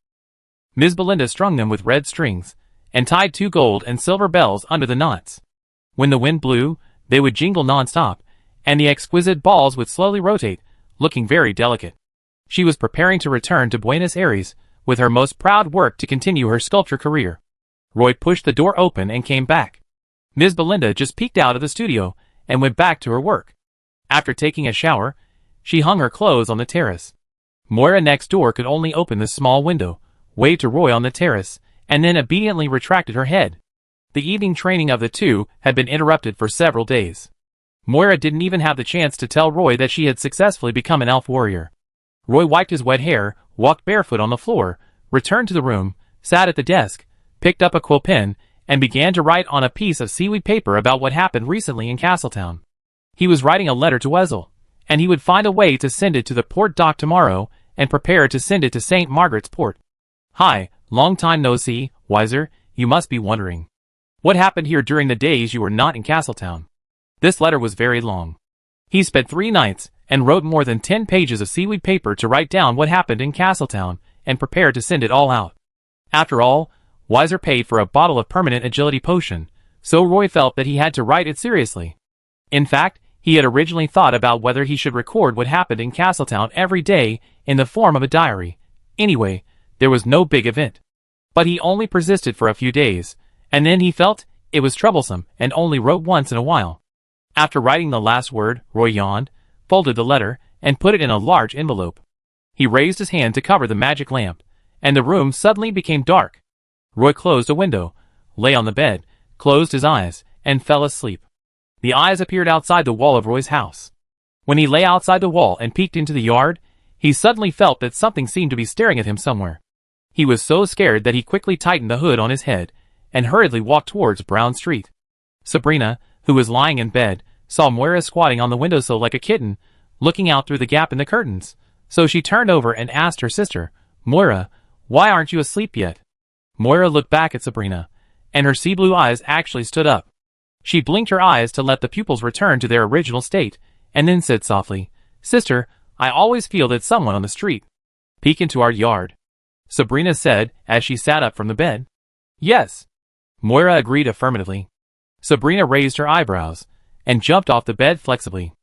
Ms. Belinda strung them with red strings, and tied 2 gold and silver bells under the knots. When the wind blew, they would jingle non-stop, and the exquisite balls would slowly rotate, looking very delicate. She was preparing to return to Buenos Aires, with her most proud work to continue her sculpture career. Roy pushed the door open and came back. Ms. Belinda just peeked out of the studio, and went back to her work. After taking a shower, she hung her clothes on the terrace. Moira next door could only open the small window, waved to Roy on the terrace, and then obediently retracted her head. The evening training of the two had been interrupted for several days. Moira didn't even have the chance to tell Roy that she had successfully become an elf warrior. Roy wiped his wet hair, walked barefoot on the floor, returned to the room, sat at the desk, picked up a quill pen, and began to write on a piece of seaweed paper about what happened recently in Castletown. He was writing a letter to Wesel, and he would find a way to send it to the port dock tomorrow, and prepare to send it to St. Margaret's Port. "Hi, long time no see, Weiser, you must be wondering. What happened here during the days you were not in Castletown? This letter was very long. He spent 3 nights and wrote more than 10 pages of seaweed paper to write down what happened in Castletown and prepared to send it all out. After all, Weiser paid for a bottle of permanent agility potion, so Roy felt that he had to write it seriously. In fact, he had originally thought about whether he should record what happened in Castletown every day in the form of a diary. Anyway, there was no big event. But he only persisted for a few days, and then he felt it was troublesome and only wrote once in a while. After writing the last word, Roy yawned, folded the letter, and put it in a large envelope. He raised his hand to cover the magic lamp, and the room suddenly became dark. Roy closed a window, lay on the bed, closed his eyes, and fell asleep. The eyes appeared outside the wall of Roy's house. When he lay outside the wall and peeked into the yard, he suddenly felt that something seemed to be staring at him somewhere. He was so scared that he quickly tightened the hood on his head and hurriedly walked towards Brown Street. Sabrina, who was lying in bed, saw Moira squatting on the windowsill like a kitten, looking out through the gap in the curtains, so she turned over and asked her sister, "Moira, why aren't you asleep yet?" Moira looked back at Sabrina, and her sea-blue eyes actually stood up. She blinked her eyes to let the pupils return to their original state, and then said softly, "Sister, I always feel that someone on the street." "Peek into our yard," Sabrina said as she sat up from the bed. "Yes." Moira agreed affirmatively. Sabrina raised her eyebrows and jumped off the bed flexibly.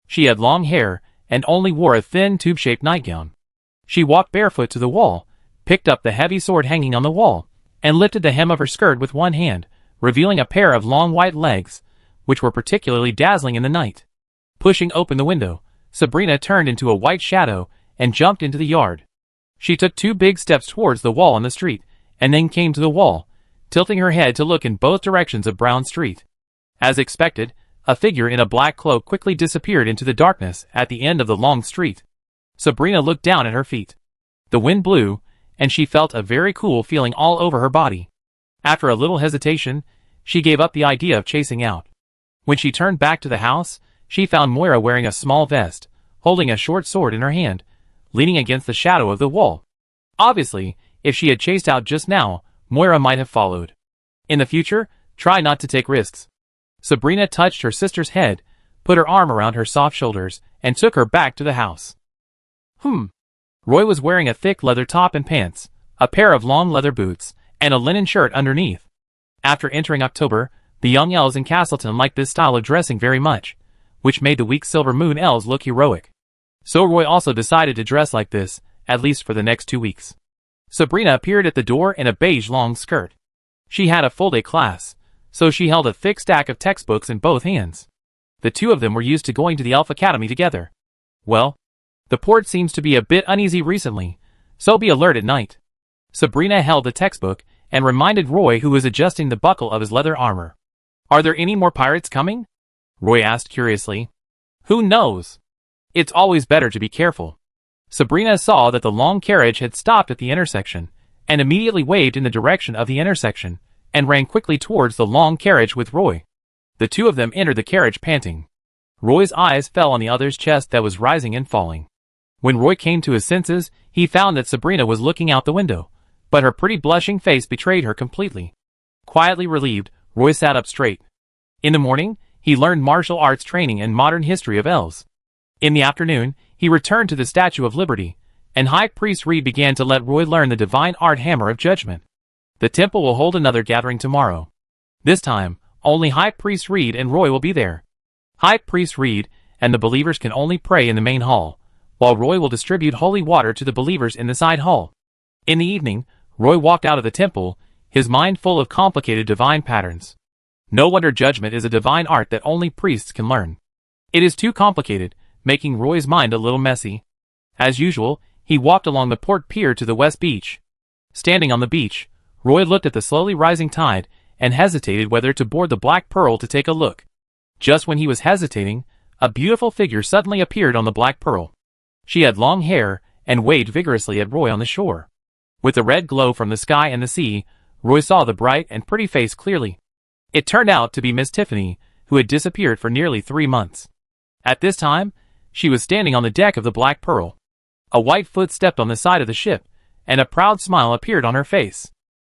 She had long hair and only wore a thin tube-shaped nightgown. She walked barefoot to the wall, picked up the heavy sword hanging on the wall, and lifted the hem of her skirt with one hand, revealing a pair of long white legs, which were particularly dazzling in the night. Pushing open the window, Sabrina turned into a white shadow and jumped into the yard. She took 2 big steps towards the wall on the street, and then came to the wall, tilting her head to look in both directions of Brown Street. As expected, a figure in a black cloak quickly disappeared into the darkness at the end of the long street. Sabrina looked down at her feet. The wind blew, and she felt a very cool feeling all over her body. After a little hesitation, she gave up the idea of chasing out. When she turned back to the house, she found Moira wearing a small vest, holding a short sword in her hand, leaning against the shadow of the wall. Obviously, if she had chased out just now, Moira might have followed. In the future, try not to take risks. Sabrina touched her sister's head, put her arm around her soft shoulders, and took her back to the house. Roy was wearing a thick leather top and pants, a pair of long leather boots, and a linen shirt underneath. After entering October, the young elves in Castleton liked this style of dressing very much, which made the weak Silver Moon elves look heroic. So Roy also decided to dress like this, at least for the next 2 weeks. Sabrina appeared at the door in a beige long skirt. She had a full-day class, so she held a thick stack of textbooks in both hands. The two of them were used to going to the Elf Academy together. Well, the port seems to be a bit uneasy recently, so be alert at night. Sabrina held the textbook and reminded Roy, who was adjusting the buckle of his leather armor. "Are there any more pirates coming?" Roy asked curiously. "Who knows? It's always better to be careful." Sabrina saw that the long carriage had stopped at the intersection, and immediately waved in the direction of the intersection, and ran quickly towards the long carriage with Roy. The two of them entered the carriage panting. Roy's eyes fell on the other's chest that was rising and falling. When Roy came to his senses, he found that Sabrina was looking out the window, but her pretty blushing face betrayed her completely. Quietly relieved, Roy sat up straight. In the morning, he learned martial arts training and modern history of elves. In the afternoon, he returned to the Statue of Liberty, and High Priest Reed began to let Roy learn the divine art hammer of judgment. The temple will hold another gathering tomorrow. This time, only High Priest Reed and Roy will be there. High Priest Reed and the believers can only pray in the main hall, while Roy will distribute holy water to the believers in the side hall. In the evening, Roy walked out of the temple, his mind full of complicated divine patterns. No wonder judgment is a divine art that only priests can learn. It is too complicated, making Roy's mind a little messy. As usual, he walked along the port pier to the west beach. Standing on the beach, Roy looked at the slowly rising tide and hesitated whether to board the Black Pearl to take a look. Just when he was hesitating, a beautiful figure suddenly appeared on the Black Pearl. She had long hair and waved vigorously at Roy on the shore. With the red glow from the sky and the sea, Roy saw the bright and pretty face clearly. It turned out to be Miss Tiffany, who had disappeared for nearly 3 months. At this time, she was standing on the deck of the Black Pearl. A white foot stepped on the side of the ship, and a proud smile appeared on her face.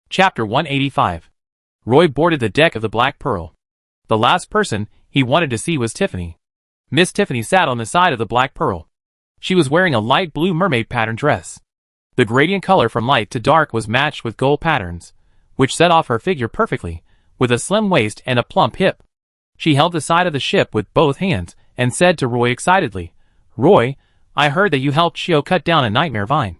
Chapter 185. Roy boarded the deck of the Black Pearl. The last person he wanted to see was Tiffany. Miss Tiffany sat on the side of the Black Pearl. She was wearing a light blue mermaid pattern dress. The gradient color from light to dark was matched with gold patterns, which set off her figure perfectly, with a slim waist and a plump hip. She held the side of the ship with both hands and said to Roy excitedly, "Roy, I heard that you helped Shio cut down a nightmare vine.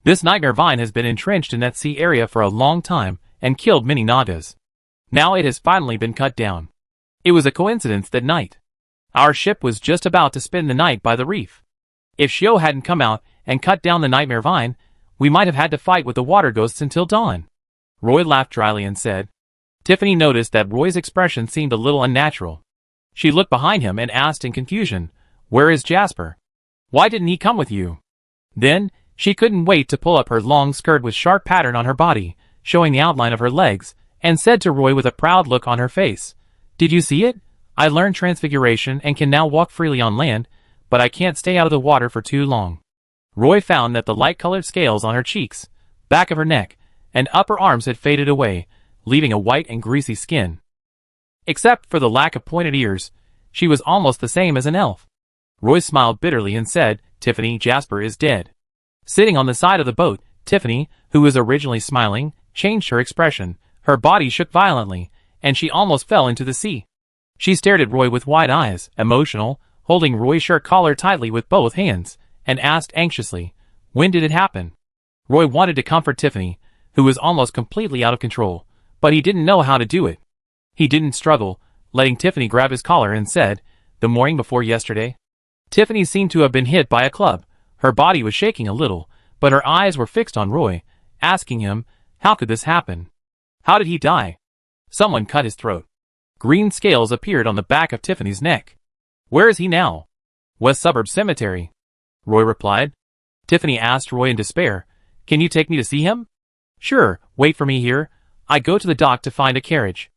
This nightmare vine has been entrenched in that sea area for a long time and killed many Nagas. Now it has finally been cut down. It was a coincidence that night. Our ship was just about to spend the night by the reef. If Shio hadn't come out and cut down the nightmare vine, we might have had to fight with the water ghosts until dawn." Roy laughed dryly and said. Tiffany noticed that Roy's expression seemed a little unnatural. She looked behind him and asked in confusion, "Where is Jasper? Why didn't he come with you?" Then, she couldn't wait to pull up her long skirt with sharp pattern on her body, showing the outline of her legs, and said to Roy with a proud look on her face, "Did you see it? I learned transfiguration and can now walk freely on land, but I can't stay out of the water for too long." Roy found that the light-colored scales on her cheeks, back of her neck, and upper arms had faded away, leaving a white and greasy skin. Except for the lack of pointed ears, she was almost the same as an elf. Roy smiled bitterly and said, "Tiffany, Jasper is dead." Sitting on the side of the boat, Tiffany, who was originally smiling, changed her expression. Her body shook violently, and she almost fell into the sea. She stared at Roy with wide eyes, emotional, holding Roy's shirt collar tightly with both hands, and asked anxiously, "When did it happen?" Roy wanted to comfort Tiffany, who was almost completely out of control, but he didn't know how to do it. He didn't struggle, letting Tiffany grab his collar and said, "The morning before yesterday." Tiffany seemed to have been hit by a club. Her body was shaking a little, but her eyes were fixed on Roy, asking him, how could this happen? How did he die? Someone cut his throat. Green scales appeared on the back of Tiffany's neck. "Where is he now?" "West Suburb Cemetery," Roy replied. Tiffany asked Roy in despair, "Can you take me to see him?" "Sure, wait for me here. I go to the dock to find a carriage."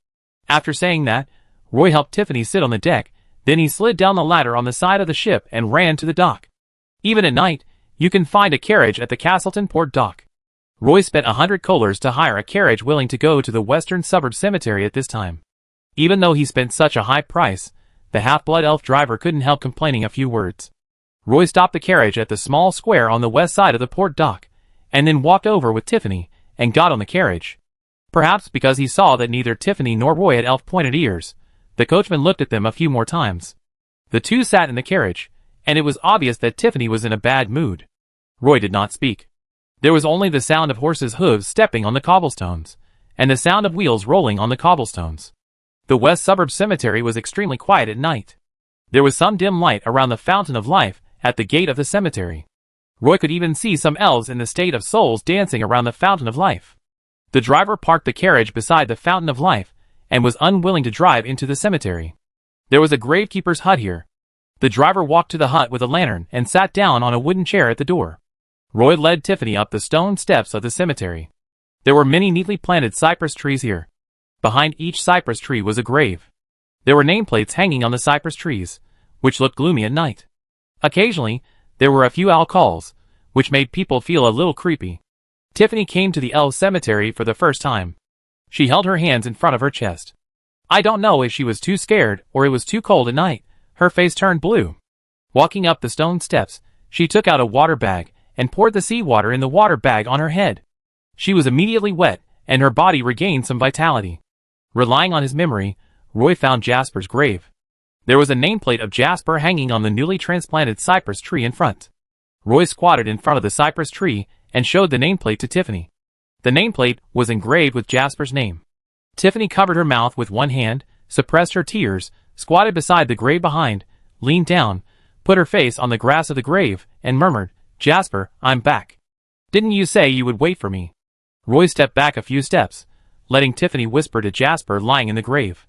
After saying that, Roy helped Tiffany sit on the deck, then he slid down the ladder on the side of the ship and ran to the dock. Even at night, you can find a carriage at the Castleton Port Dock. Roy spent 100 kohlers to hire a carriage willing to go to the Western Suburb Cemetery at this time. Even though he spent such a high price, the half-blood elf driver couldn't help complaining a few words. Roy stopped the carriage at the small square on the west side of the port dock, and then walked over with Tiffany, and got on the carriage. Perhaps because he saw that neither Tiffany nor Roy had elf-pointed ears, the coachman looked at them a few more times. The two sat in the carriage, and it was obvious that Tiffany was in a bad mood. Roy did not speak. There was only the sound of horses' hooves stepping on the cobblestones, and the sound of wheels rolling on the cobblestones. The West Suburb Cemetery was extremely quiet at night. There was some dim light around the Fountain of Life at the gate of the cemetery. Roy could even see some elves in the state of souls dancing around the Fountain of Life. The driver parked the carriage beside the Fountain of Life, and was unwilling to drive into the cemetery. There was a gravekeeper's hut here. The driver walked to the hut with a lantern and sat down on a wooden chair at the door. Roy led Tiffany up the stone steps of the cemetery. There were many neatly planted cypress trees here. Behind each cypress tree was a grave. There were nameplates hanging on the cypress trees, which looked gloomy at night. Occasionally, there were a few owl calls, which made people feel a little creepy. Tiffany came to the elf cemetery for the first time. She held her hands in front of her chest. I don't know if she was too scared or it was too cold at night. Her face turned blue. Walking up the stone steps, she took out a water bag and poured the seawater in the water bag on her head. She was immediately wet, and her body regained some vitality. Relying on his memory, Roy found Jasper's grave. There was a nameplate of Jasper hanging on the newly transplanted cypress tree in front. Roy squatted in front of the cypress tree and showed the nameplate to Tiffany. The nameplate was engraved with Jasper's name. Tiffany covered her mouth with one hand, suppressed her tears, squatted beside the grave behind, leaned down, put her face on the grass of the grave, and murmured, "Jasper, I'm back. Didn't you say you would wait for me?" Roy stepped back a few steps, letting Tiffany whisper to Jasper lying in the grave.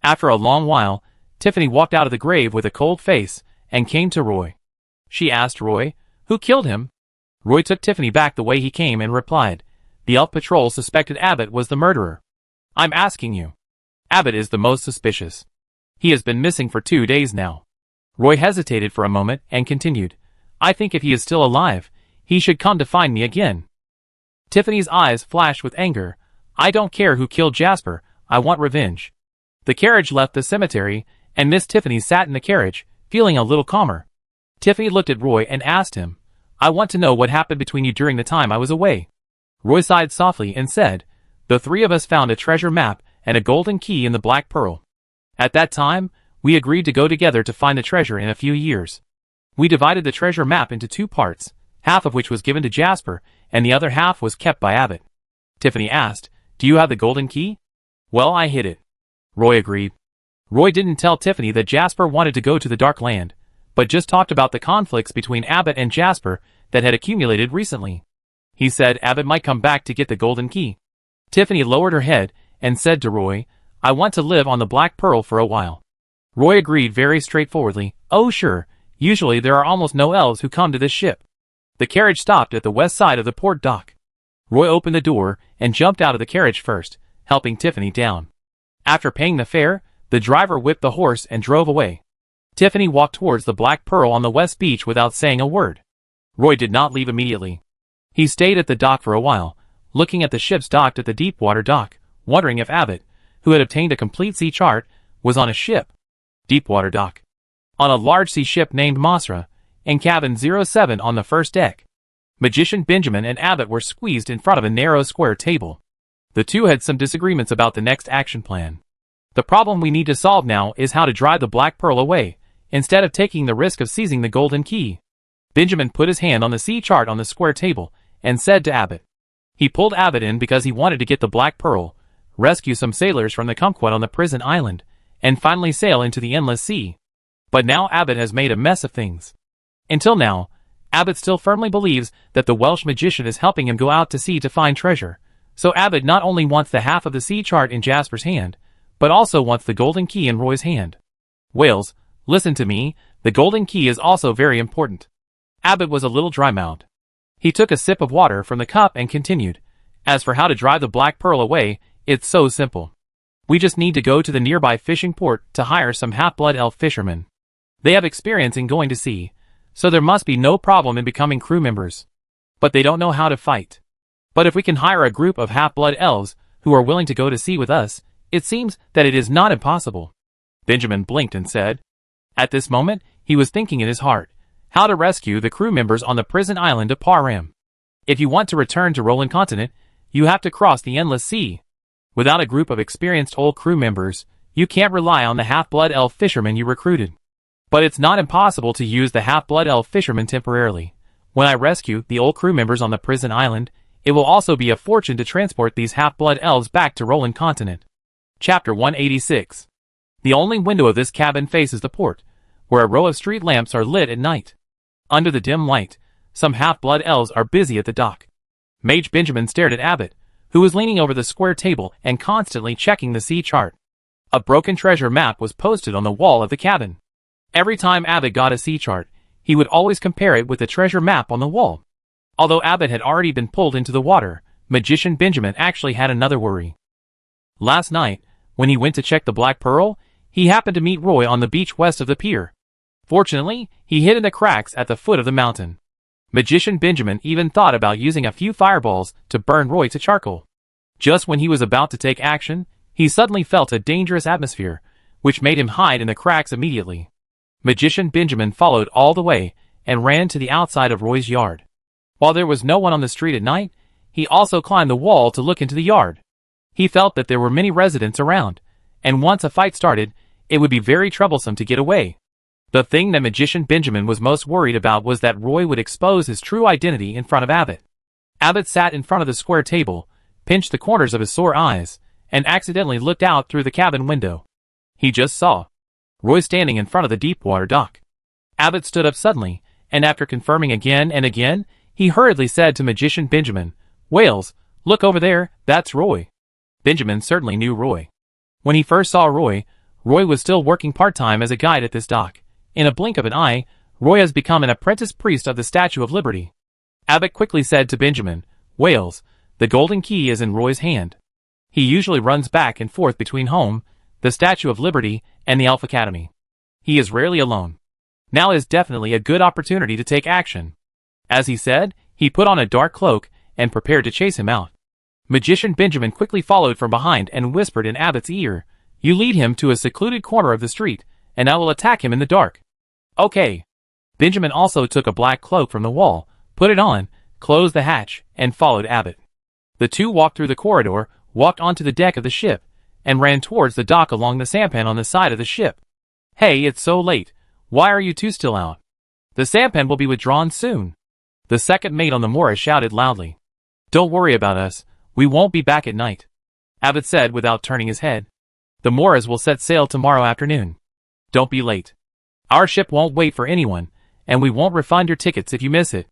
After a long while, Tiffany walked out of the grave with a cold face and came to Roy. She asked Roy, "Who killed him?" Roy took Tiffany back the way he came and replied, "The elf patrol suspected Abbott was the murderer. I'm asking you. Abbott is the most suspicious. He has been missing for 2 days now." Roy hesitated for a moment and continued, "I think if he is still alive, he should come to find me again." Tiffany's eyes flashed with anger. "I don't care who killed Jasper, I want revenge." The carriage left the cemetery, and Miss Tiffany sat in the carriage, feeling a little calmer. Tiffany looked at Roy and asked him, "I want to know what happened between you during the time I was away." Roy sighed softly and said, "The three of us found a treasure map and a golden key in the Black Pearl. At that time, we agreed to go together to find the treasure in a few years. We divided the treasure map into two parts, half of which was given to Jasper, and the other half was kept by Abbott." Tiffany asked, "Do you have the golden key?" "Well, I hid it," Roy agreed. Roy didn't tell Tiffany that Jasper wanted to go to the Dark Land, but just talked about the conflicts between Abbott and Jasper that had accumulated recently. He said Abbott might come back to get the golden key. Tiffany lowered her head and said to Roy, "I want to live on the Black Pearl for a while." Roy agreed very straightforwardly, "Oh sure, usually there are almost no elves who come to this ship." The carriage stopped at the west side of the port dock. Roy opened the door and jumped out of the carriage first, helping Tiffany down. After paying the fare, the driver whipped the horse and drove away. Tiffany walked towards the Black Pearl on the west beach without saying a word. Roy did not leave immediately. He stayed at the dock for a while, looking at the ships docked at the Deepwater dock, wondering if Abbott, who had obtained a complete sea chart, was on a ship. Deepwater dock. On a large sea ship named Masra, in cabin 07 on the first deck. Magician Benjamin and Abbott were squeezed in front of a narrow square table. The two had some disagreements about the next action plan. "The problem we need to solve now is how to drive the Black Pearl away, instead of taking the risk of seizing the golden key." Benjamin put his hand on the sea chart on the square table and said to Abbott. He pulled Abbott in because he wanted to get the Black Pearl, rescue some sailors from the kumquat on the prison island, and finally sail into the endless sea. But now Abbott has made a mess of things. Until now, Abbott still firmly believes that the Welsh magician is helping him go out to sea to find treasure, so Abbott not only wants the half of the sea chart in Jasper's hand, but also wants the golden key in Roy's hand. "Wales, listen to me, the golden key is also very important." Abbott was a little dry-mouthed. He took a sip of water from the cup and continued, "As for how to drive the Black Pearl away, it's so simple. We just need to go to the nearby fishing port to hire some half-blood elf fishermen. They have experience in going to sea, so there must be no problem in becoming crew members. But they don't know how to fight. But if we can hire a group of half-blood elves who are willing to go to sea with us, it seems that it is not impossible." Benjamin blinked and said. At this moment, he was thinking in his heart, how to rescue the crew members on the prison island of Param. If you want to return to Roland Continent, you have to cross the endless sea. Without a group of experienced old crew members, you can't rely on the half-blood elf fishermen you recruited. But it's not impossible to use the half-blood elf fishermen temporarily. When I rescue the old crew members on the prison island, it will also be a fortune to transport these half-blood elves back to Roland Continent. Chapter 186. The only window of this cabin faces the port, where a row of street lamps are lit at night. Under the dim light, some half-blood elves are busy at the dock. Mage Benjamin stared at Abbott, who was leaning over the square table and constantly checking the sea chart. A broken treasure map was posted on the wall of the cabin. Every time Abbott got a sea chart, he would always compare it with the treasure map on the wall. Although Abbott had already been pulled into the water, Magician Benjamin actually had another worry. Last night, when he went to check the Black Pearl, he happened to meet Roy on the beach west of the pier. Fortunately, he hid in the cracks at the foot of the mountain. Magician Benjamin even thought about using a few fireballs to burn Roy to charcoal. Just when he was about to take action, he suddenly felt a dangerous atmosphere, which made him hide in the cracks immediately. Magician Benjamin followed all the way and ran to the outside of Roy's yard. While there was no one on the street at night, he also climbed the wall to look into the yard. He felt that there were many residents around, and once a fight started, it would be very troublesome to get away. The thing that Magician Benjamin was most worried about was that Roy would expose his true identity in front of Abbott. Abbott sat in front of the square table, pinched the corners of his sore eyes, and accidentally looked out through the cabin window. He just saw Roy standing in front of the Deepwater dock. Abbott stood up suddenly, and after confirming again and again, he hurriedly said to Magician Benjamin, "Wales, look over there, that's Roy." Benjamin certainly knew Roy. When he first saw Roy, Roy was still working part-time as a guide at this dock. In a blink of an eye, Roy has become an apprentice priest of the Statue of Liberty. Abbott quickly said to Benjamin, "Wales, the golden key is in Roy's hand. He usually runs back and forth between home, the Statue of Liberty, and the Elf Academy. He is rarely alone. Now is definitely a good opportunity to take action." As he said, he put on a dark cloak and prepared to chase him out. Magician Benjamin quickly followed from behind and whispered in Abbott's ear, "You lead him to a secluded corner of the street, and I will attack him in the dark. Okay. Benjamin also took a black cloak from the wall, put it on, closed the hatch, and followed Abbott. The two walked through the corridor, walked onto the deck of the ship, and ran towards the dock along the sampan on the side of the ship. Hey, it's so late. Why are you two still out? The sampan will be withdrawn soon. The second mate on the Morris shouted loudly. Don't worry about us. We won't be back at night, Abbott said without turning his head. The Morris will set sail tomorrow afternoon. Don't be late. Our ship won't wait for anyone, and we won't refund your tickets if you miss it.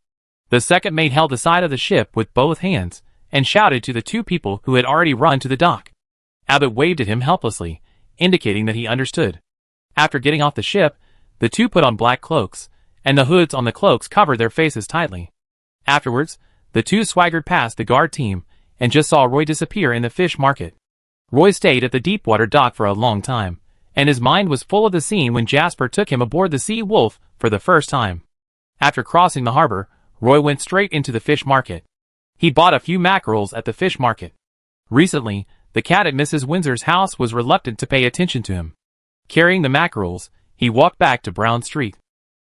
The second mate held the side of the ship with both hands and shouted to the two people who had already run to the dock. Abbott waved at him helplessly, indicating that he understood. After getting off the ship, the two put on black cloaks, and the hoods on the cloaks covered their faces tightly. Afterwards, the two swaggered past the guard team and just saw Roy disappear in the fish market. Roy stayed at the Deepwater dock for a long time, and his mind was full of the scene when Jasper took him aboard the Sea Wolf for the first time. After crossing the harbor, Roy went straight into the fish market. He bought a few mackerels at the fish market. Recently, the cat at Mrs. Windsor's house was reluctant to pay attention to him. Carrying the mackerels, he walked back to Brown Street.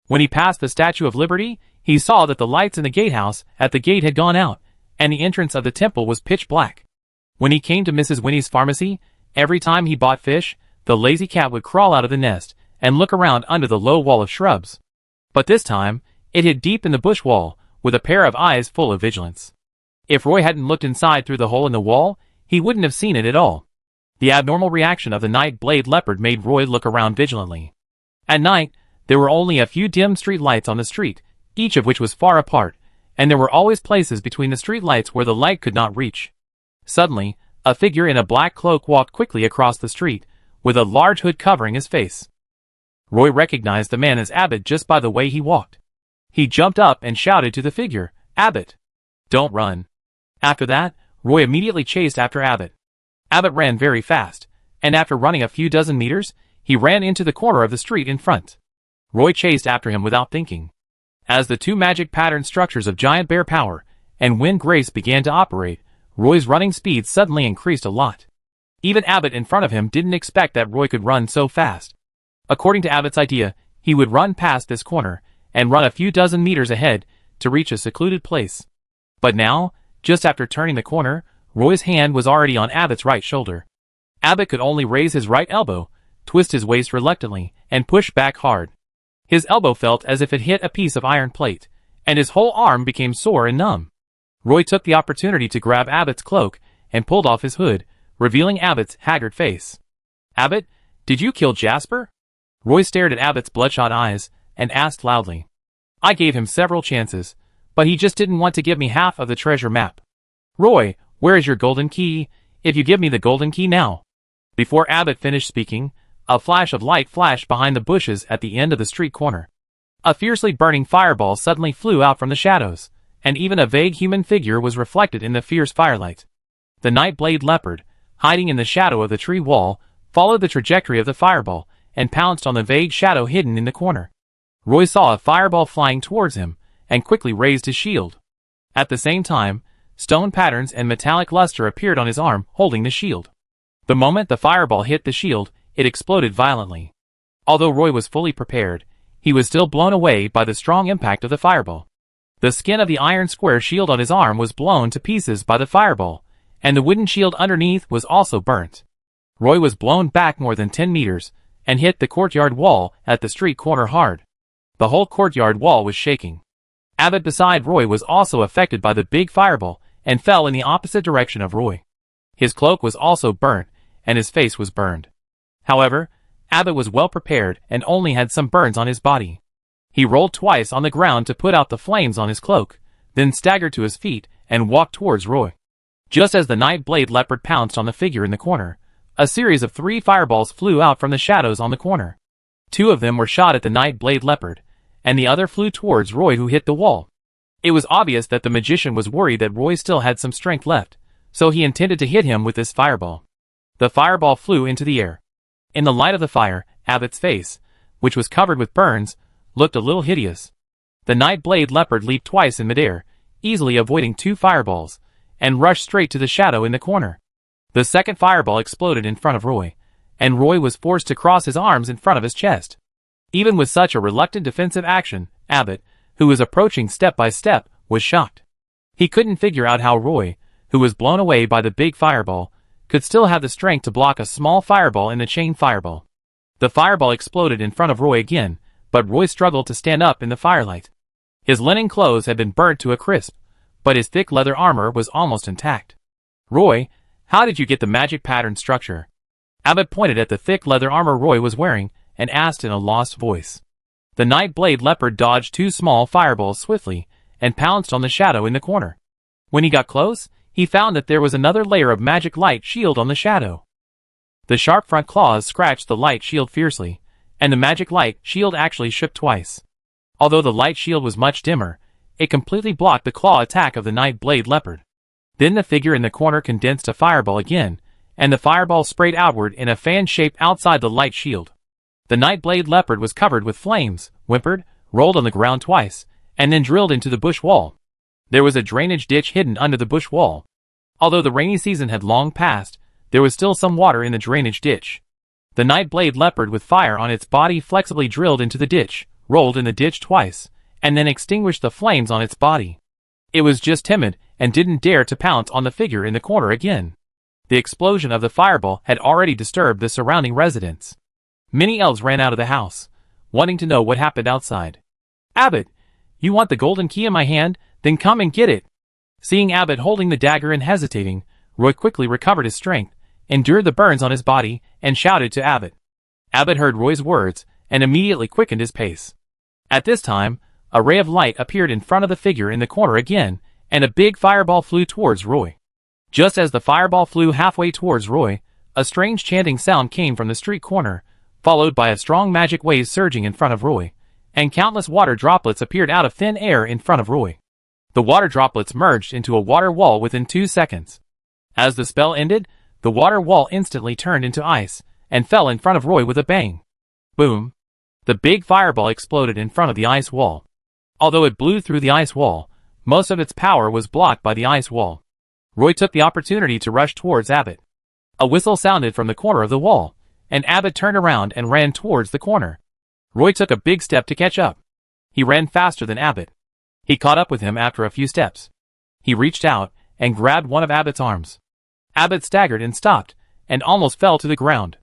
When he passed the Statue of Liberty, he saw that the lights in the gatehouse at the gate had gone out, and the entrance of the temple was pitch black. When he came to Mrs. Winnie's pharmacy, every time he bought fish, the lazy cat would crawl out of the nest and look around under the low wall of shrubs. But this time, it hid deep in the bush wall, with a pair of eyes full of vigilance. If Roy hadn't looked inside through the hole in the wall, he wouldn't have seen it at all. The abnormal reaction of the night-blade leopard made Roy look around vigilantly. At night, there were only a few dim street lights on the street, each of which was far apart, and there were always places between the street lights where the light could not reach. Suddenly, a figure in a black cloak walked quickly across the street, with a large hood covering his face. Roy recognized the man as Abbott just by the way he walked. He jumped up and shouted to the figure, "Abbott! Don't run!" After that, Roy immediately chased after Abbott. Abbott ran very fast, and after running a few dozen meters, he ran into the corner of the street in front. Roy chased after him without thinking. As the two magic pattern structures of Giant Bear Power and Wind Grace began to operate, Roy's running speed suddenly increased a lot. Even Abbott in front of him didn't expect that Roy could run so fast. According to Abbott's idea, he would run past this corner and run a few dozen meters ahead to reach a secluded place. But now, just after turning the corner, Roy's hand was already on Abbott's right shoulder. Abbott could only raise his right elbow, twist his waist reluctantly, and push back hard. His elbow felt as if it hit a piece of iron plate, and his whole arm became sore and numb. Roy took the opportunity to grab Abbott's cloak and pulled off his hood, revealing Abbott's haggard face. "Abbott, did you kill Jasper?" Roy stared at Abbott's bloodshot eyes and asked loudly. "I gave him several chances, but he just didn't want to give me half of the treasure map." "Roy, where is your golden key? If you give me the golden key now." Before Abbott finished speaking, a flash of light flashed behind the bushes at the end of the street corner. A fiercely burning fireball suddenly flew out from the shadows, and even a vague human figure was reflected in the fierce firelight. The Nightblade Leopard, hiding in the shadow of the tree wall, followed the trajectory of the fireball and pounced on the vague shadow hidden in the corner. Roy saw a fireball flying towards him and quickly raised his shield. At the same time, stone patterns and metallic luster appeared on his arm, holding the shield. The moment the fireball hit the shield, it exploded violently. Although Roy was fully prepared, he was still blown away by the strong impact of the fireball. The skin of the iron square shield on his arm was blown to pieces by the fireball, and the wooden shield underneath was also burnt. Roy was blown back more than 10 meters and hit the courtyard wall at the street corner hard. The whole courtyard wall was shaking. Abbott beside Roy was also affected by the big fireball and fell in the opposite direction of Roy. His cloak was also burnt, and his face was burned. However, Abbott was well prepared and only had some burns on his body. He rolled twice on the ground to put out the flames on his cloak, then staggered to his feet and walked towards Roy. Just as the Nightblade Leopard pounced on the figure in the corner, a series of 3 fireballs flew out from the shadows on the corner. 2 of them were shot at the Nightblade Leopard, and the other flew towards Roy, who hit the wall. It was obvious that the magician was worried that Roy still had some strength left, so he intended to hit him with this fireball. The fireball flew into the air. In the light of the fire, Abbott's face, which was covered with burns, looked a little hideous. The Nightblade Leopard leaped twice in midair, easily avoiding 2 fireballs, and rushed straight to the shadow in the corner. The second fireball exploded in front of Roy, and Roy was forced to cross his arms in front of his chest. Even with such a reluctant defensive action, Abbott, who was approaching step by step, was shocked. He couldn't figure out how Roy, who was blown away by the big fireball, could still have the strength to block a small fireball in the chain fireball. The fireball exploded in front of Roy again, but Roy struggled to stand up in the firelight. His linen clothes had been burnt to a crisp, but his thick leather armor was almost intact. "Roy, how did you get the magic pattern structure?" Abbott pointed at the thick leather armor Roy was wearing and asked in a lost voice. The Nightblade Leopard dodged 2 small fireballs swiftly and pounced on the shadow in the corner. When he got close, he found that there was another layer of magic light shield on the shadow. The sharp front claws scratched the light shield fiercely, and the magic light shield actually shook twice. Although the light shield was much dimmer, it completely blocked the claw attack of the Nightblade Leopard. Then the figure in the corner condensed a fireball again, and the fireball sprayed outward in a fan shape outside the light shield. The Nightblade Leopard was covered with flames, whimpered, rolled on the ground twice, and then drilled into the bush wall. There was a drainage ditch hidden under the bush wall. Although the rainy season had long passed, there was still some water in the drainage ditch. The Nightblade Leopard with fire on its body flexibly drilled into the ditch, rolled in the ditch twice, and then extinguished the flames on its body. It was just timid and didn't dare to pounce on the figure in the corner again. The explosion of the fireball had already disturbed the surrounding residents. Many elves ran out of the house, wanting to know what happened outside. "Abbott, you want the golden key in my hand? Then come and get it." Seeing Abbott holding the dagger and hesitating, Roy quickly recovered his strength, endured the burns on his body, and shouted to Abbott. Abbott heard Roy's words and immediately quickened his pace. At this time, a ray of light appeared in front of the figure in the corner again, and a big fireball flew towards Roy. Just as the fireball flew halfway towards Roy, a strange chanting sound came from the street corner, followed by a strong magic wave surging in front of Roy, and countless water droplets appeared out of thin air in front of Roy. The water droplets merged into a water wall within 2 seconds. As the spell ended, the water wall instantly turned into ice, and fell in front of Roy with a bang. Boom! The big fireball exploded in front of the ice wall. Although it blew through the ice wall, most of its power was blocked by the ice wall. Roy took the opportunity to rush towards Abbott. A whistle sounded from the corner of the wall, and Abbott turned around and ran towards the corner. Roy took a big step to catch up. He ran faster than Abbott. He caught up with him after a few steps. He reached out and grabbed one of Abbott's arms. Abbott staggered and stopped, and almost fell to the ground.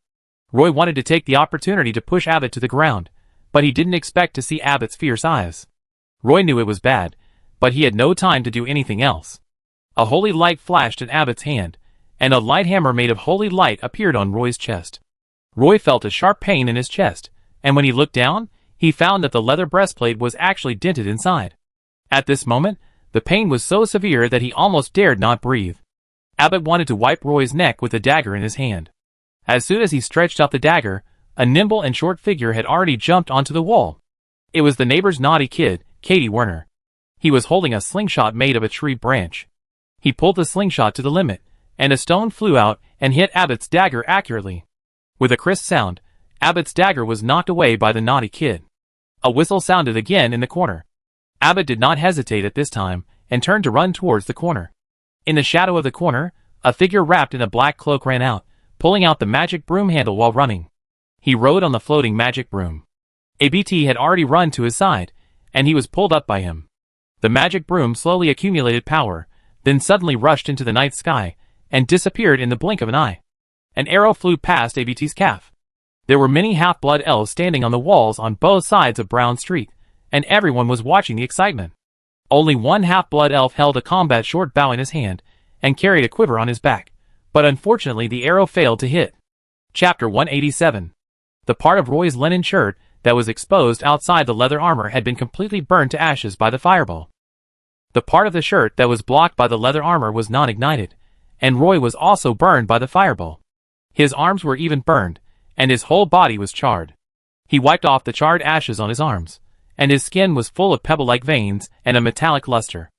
Roy wanted to take the opportunity to push Abbott to the ground, but he didn't expect to see Abbott's fierce eyes. Roy knew it was bad, but he had no time to do anything else. A holy light flashed in Abbott's hand, and a light hammer made of holy light appeared on Roy's chest. Roy felt a sharp pain in his chest, and when he looked down, he found that the leather breastplate was actually dented inside. At this moment, the pain was so severe that he almost dared not breathe. Abbott wanted to wipe Roy's neck with the dagger in his hand. As soon as he stretched out the dagger, a nimble and short figure had already jumped onto the wall. It was the neighbor's naughty kid, Katie Werner. He was holding a slingshot made of a tree branch. He pulled the slingshot to the limit, and a stone flew out and hit Abbott's dagger accurately. With a crisp sound, Abbott's dagger was knocked away by the naughty kid. A whistle sounded again in the corner. Abbott did not hesitate at this time, and turned to run towards the corner. In the shadow of the corner, a figure wrapped in a black cloak ran out, pulling out the magic broom handle while running. He rode on the floating magic broom. ABT had already run to his side, and he was pulled up by him. The magic broom slowly accumulated power, then suddenly rushed into the night sky, and disappeared in the blink of an eye. An arrow flew past ABT's calf. There were many half-blood elves standing on the walls on both sides of Brown Street, and everyone was watching the excitement. Only one half-blood elf held a combat short bow in his hand, and carried a quiver on his back, but unfortunately the arrow failed to hit. Chapter 187. The part of Roy's linen shirt that was exposed outside the leather armor had been completely burned to ashes by the fireball. The part of the shirt that was blocked by the leather armor was non-ignited, and Roy was also burned by the fireball. His arms were even burned, and his whole body was charred. He wiped off the charred ashes on his arms, and his skin was full of pebble-like veins and a metallic luster.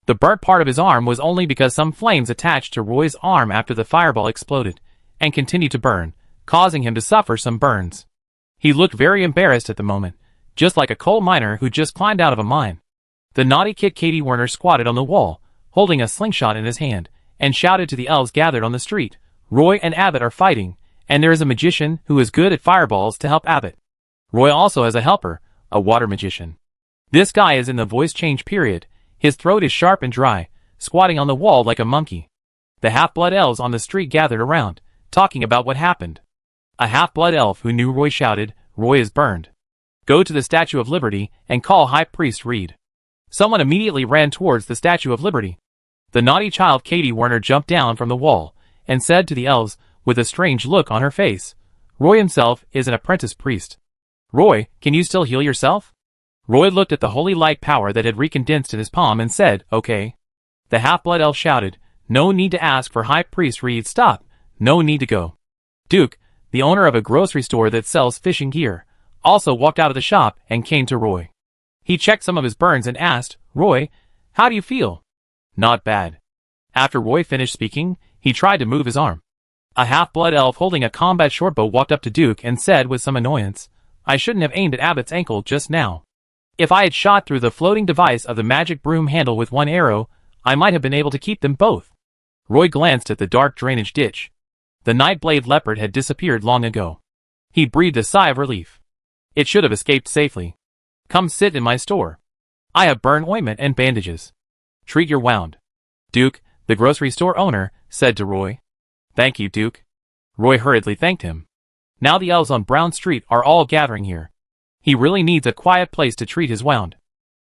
The burnt part of his arm was only because some flames attached to Roy's arm after the fireball exploded, and continued to burn, causing him to suffer some burns. He looked very embarrassed at the moment, just like a coal miner who just climbed out of a mine. The naughty kid Katie Werner squatted on the wall, holding a slingshot in his hand, and shouted to the elves gathered on the street, "Roy and Abbott are fighting, and there is a magician who is good at fireballs to help Abbott. Roy also has a helper, a water magician. This guy is in the voice change period. His throat is sharp and dry, squatting on the wall like a monkey. The half-blood elves on the street gathered around, talking about what happened. A half-blood elf who knew Roy shouted, "Roy is burned. Go to the Statue of Liberty and call High Priest Reed." Someone immediately ran towards the Statue of Liberty. The naughty child Katie Warner jumped down from the wall and said to the elves, with a strange look on her face, "Roy himself is an apprentice priest. Roy, can you still heal yourself?" Roy looked at the holy light power that had recondensed in his palm and said, "Okay." The half-blood elf shouted, "No need to ask for High Priest Reed. Stop. No need to go." Duke, the owner of a grocery store that sells fishing gear, also walked out of the shop and came to Roy. He checked some of his burns and asked, "Roy, how do you feel?" "Not bad." After Roy finished speaking, he tried to move his arm. A half-blood elf holding a combat shortbow walked up to Duke and said with some annoyance, "I shouldn't have aimed at Abbott's ankle just now. If I had shot through the floating device of the magic broom handle with one arrow, I might have been able to keep them both." Roy glanced at the dark drainage ditch. The Nightblade leopard had disappeared long ago. He breathed a sigh of relief. It should have escaped safely. "Come sit in my store. I have burn ointment and bandages. Treat your wound." Duke, the grocery store owner, said to Roy. "Thank you, Duke." Roy hurriedly thanked him. Now the elves on Brown Street are all gathering here. He really needs a quiet place to treat his wound.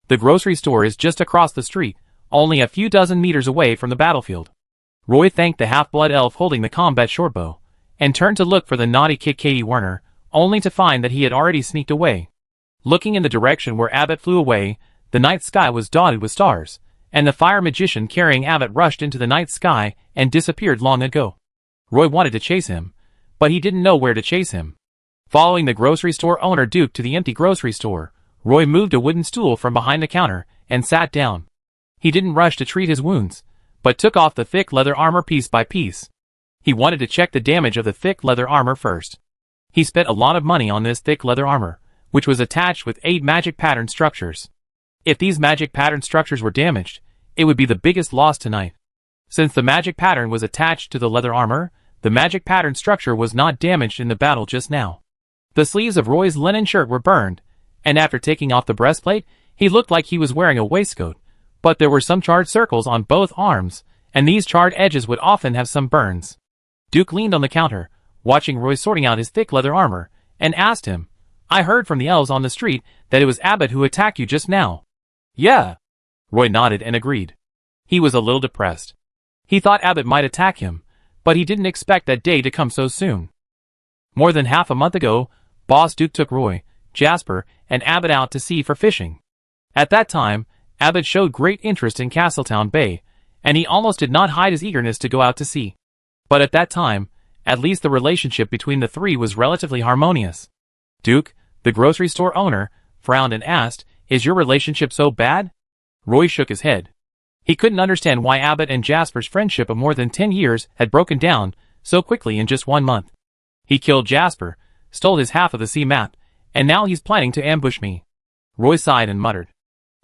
The grocery store is just across the street, only a few dozen meters away from the battlefield. Roy thanked the half-blood elf holding the combat shortbow, and turned to look for the naughty kid Katie Warner, only to find that he had already sneaked away. Looking in the direction where Abbott flew away, the night sky was dotted with stars, and the fire magician carrying Abbott rushed into the night sky and disappeared long ago. Roy wanted to chase him, but he didn't know where to chase him. Following the grocery store owner Duke to the empty grocery store, Roy moved a wooden stool from behind the counter and sat down. He didn't rush to treat his wounds, but took off the thick leather armor piece by piece. He wanted to check the damage of the thick leather armor first. He spent a lot of money on this thick leather armor, which was attached with 8 magic pattern structures. If these magic pattern structures were damaged, it would be the biggest loss tonight. Since the magic pattern was attached to the leather armor, the magic pattern structure was not damaged in the battle just now. The sleeves of Roy's linen shirt were burned, and after taking off the breastplate, he looked like he was wearing a waistcoat, but there were some charred circles on both arms, and these charred edges would often have some burns. Duke leaned on the counter, watching Roy sorting out his thick leather armor, and asked him, "I heard from the elves on the street that it was Abbott who attacked you just now." "Yeah." Roy nodded and agreed. He was a little depressed. He thought Abbott might attack him, but he didn't expect that day to come so soon. More than half a month ago, Boss Duke took Roy, Jasper, and Abbott out to sea for fishing. At that time, Abbott showed great interest in Castletown Bay, and he almost did not hide his eagerness to go out to sea. But at that time, at least the relationship between the three was relatively harmonious. Duke, the grocery store owner, frowned and asked, "Is your relationship so bad?" Roy shook his head. He couldn't understand why Abbott and Jasper's friendship of more than 10 years had broken down so quickly in just 1 month. He killed Jasper, stole his half of the sea map, and now he's planning to ambush me. Roy sighed and muttered.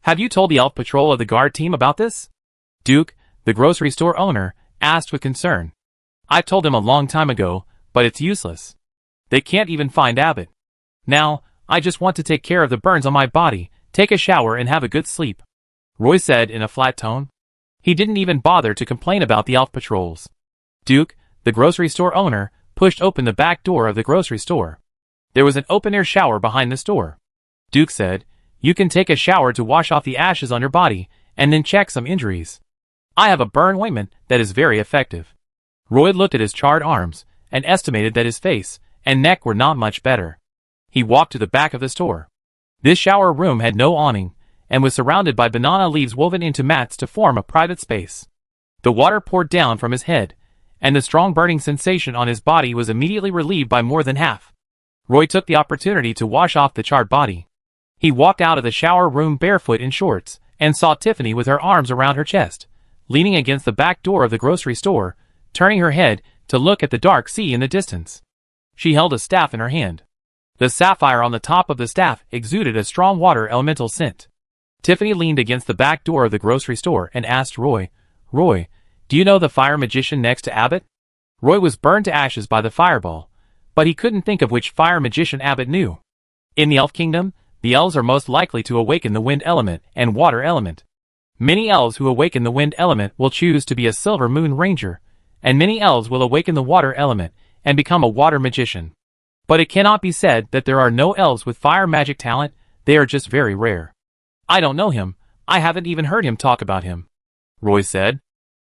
"Have you told the elf patrol of the guard team about this?" Duke, the grocery store owner, asked with concern. "I told them a long time ago, but it's useless. They can't even find Abbott. Now, I just want to take care of the burns on my body, take a shower and have a good sleep," Roy said in a flat tone. He didn't even bother to complain about the elf patrols. Duke, the grocery store owner, pushed open the back door of the grocery store. There was an open-air shower behind the store. Duke said, "You can take a shower to wash off the ashes on your body, and then check some injuries. I have a burn ointment that is very effective." Roy looked at his charred arms, and estimated that his face and neck were not much better. He walked to the back of the store. This shower room had no awning, and was surrounded by banana leaves woven into mats to form a private space. The water poured down from his head, and the strong burning sensation on his body was immediately relieved by more than half. Roy took the opportunity to wash off the charred body. He walked out of the shower room barefoot in shorts, and saw Tiffany with her arms around her chest, leaning against the back door of the grocery store, turning her head to look at the dark sea in the distance. She held a staff in her hand. The sapphire on the top of the staff exuded a strong water elemental scent. Tiffany leaned against the back door of the grocery store and asked Roy, "Roy, do you know the fire magician next to Abbott?" Roy was burned to ashes by the fireball, but he couldn't think of which fire magician Abbott knew. In the elf kingdom, the elves are most likely to awaken the wind element and water element. Many elves who awaken the wind element will choose to be a silver moon ranger, and many elves will awaken the water element and become a water magician. But it cannot be said that there are no elves with fire magic talent, they are just very rare. I don't know him, I haven't even heard him talk about him, Roy said.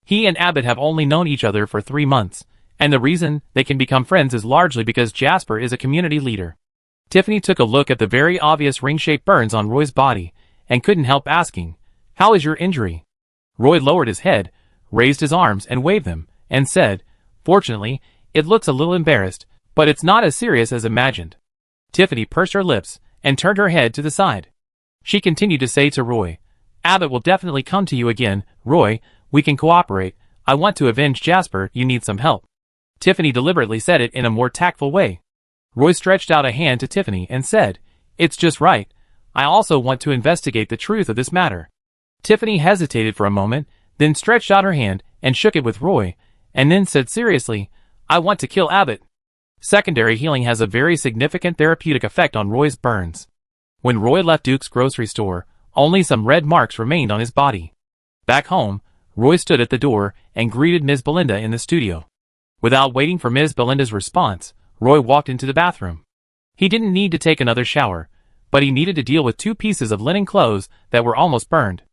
He and Abbott have only known each other for 3 months, and the reason they can become friends is largely because Jasper is a community leader. Tiffany took a look at the very obvious ring-shaped burns on Roy's body, and couldn't help asking, "How is your injury?" Roy lowered his head, raised his arms and waved them, and said, "Fortunately, it looks a little embarrassed, but it's not as serious as imagined." Tiffany pursed her lips, and turned her head to the side. She continued to say to Roy, "Abbott will definitely come to you again, Roy, we can cooperate, I want to avenge Jasper, you need some help." Tiffany deliberately said it in a more tactful way. Roy stretched out a hand to Tiffany and said, "It's just right, I also want to investigate the truth of this matter." Tiffany hesitated for a moment, then stretched out her hand and shook it with Roy, and then said seriously, "I want to kill Abbott." Secondary healing has a very significant therapeutic effect on Roy's burns. When Roy left Duke's grocery store, only some red marks remained on his body. Back home, Roy stood at the door and greeted Ms. Belinda in the studio. Without waiting for Ms. Belinda's response, Roy walked into the bathroom. He didn't need to take another shower, but he needed to deal with 2 pieces of linen clothes that were almost burned.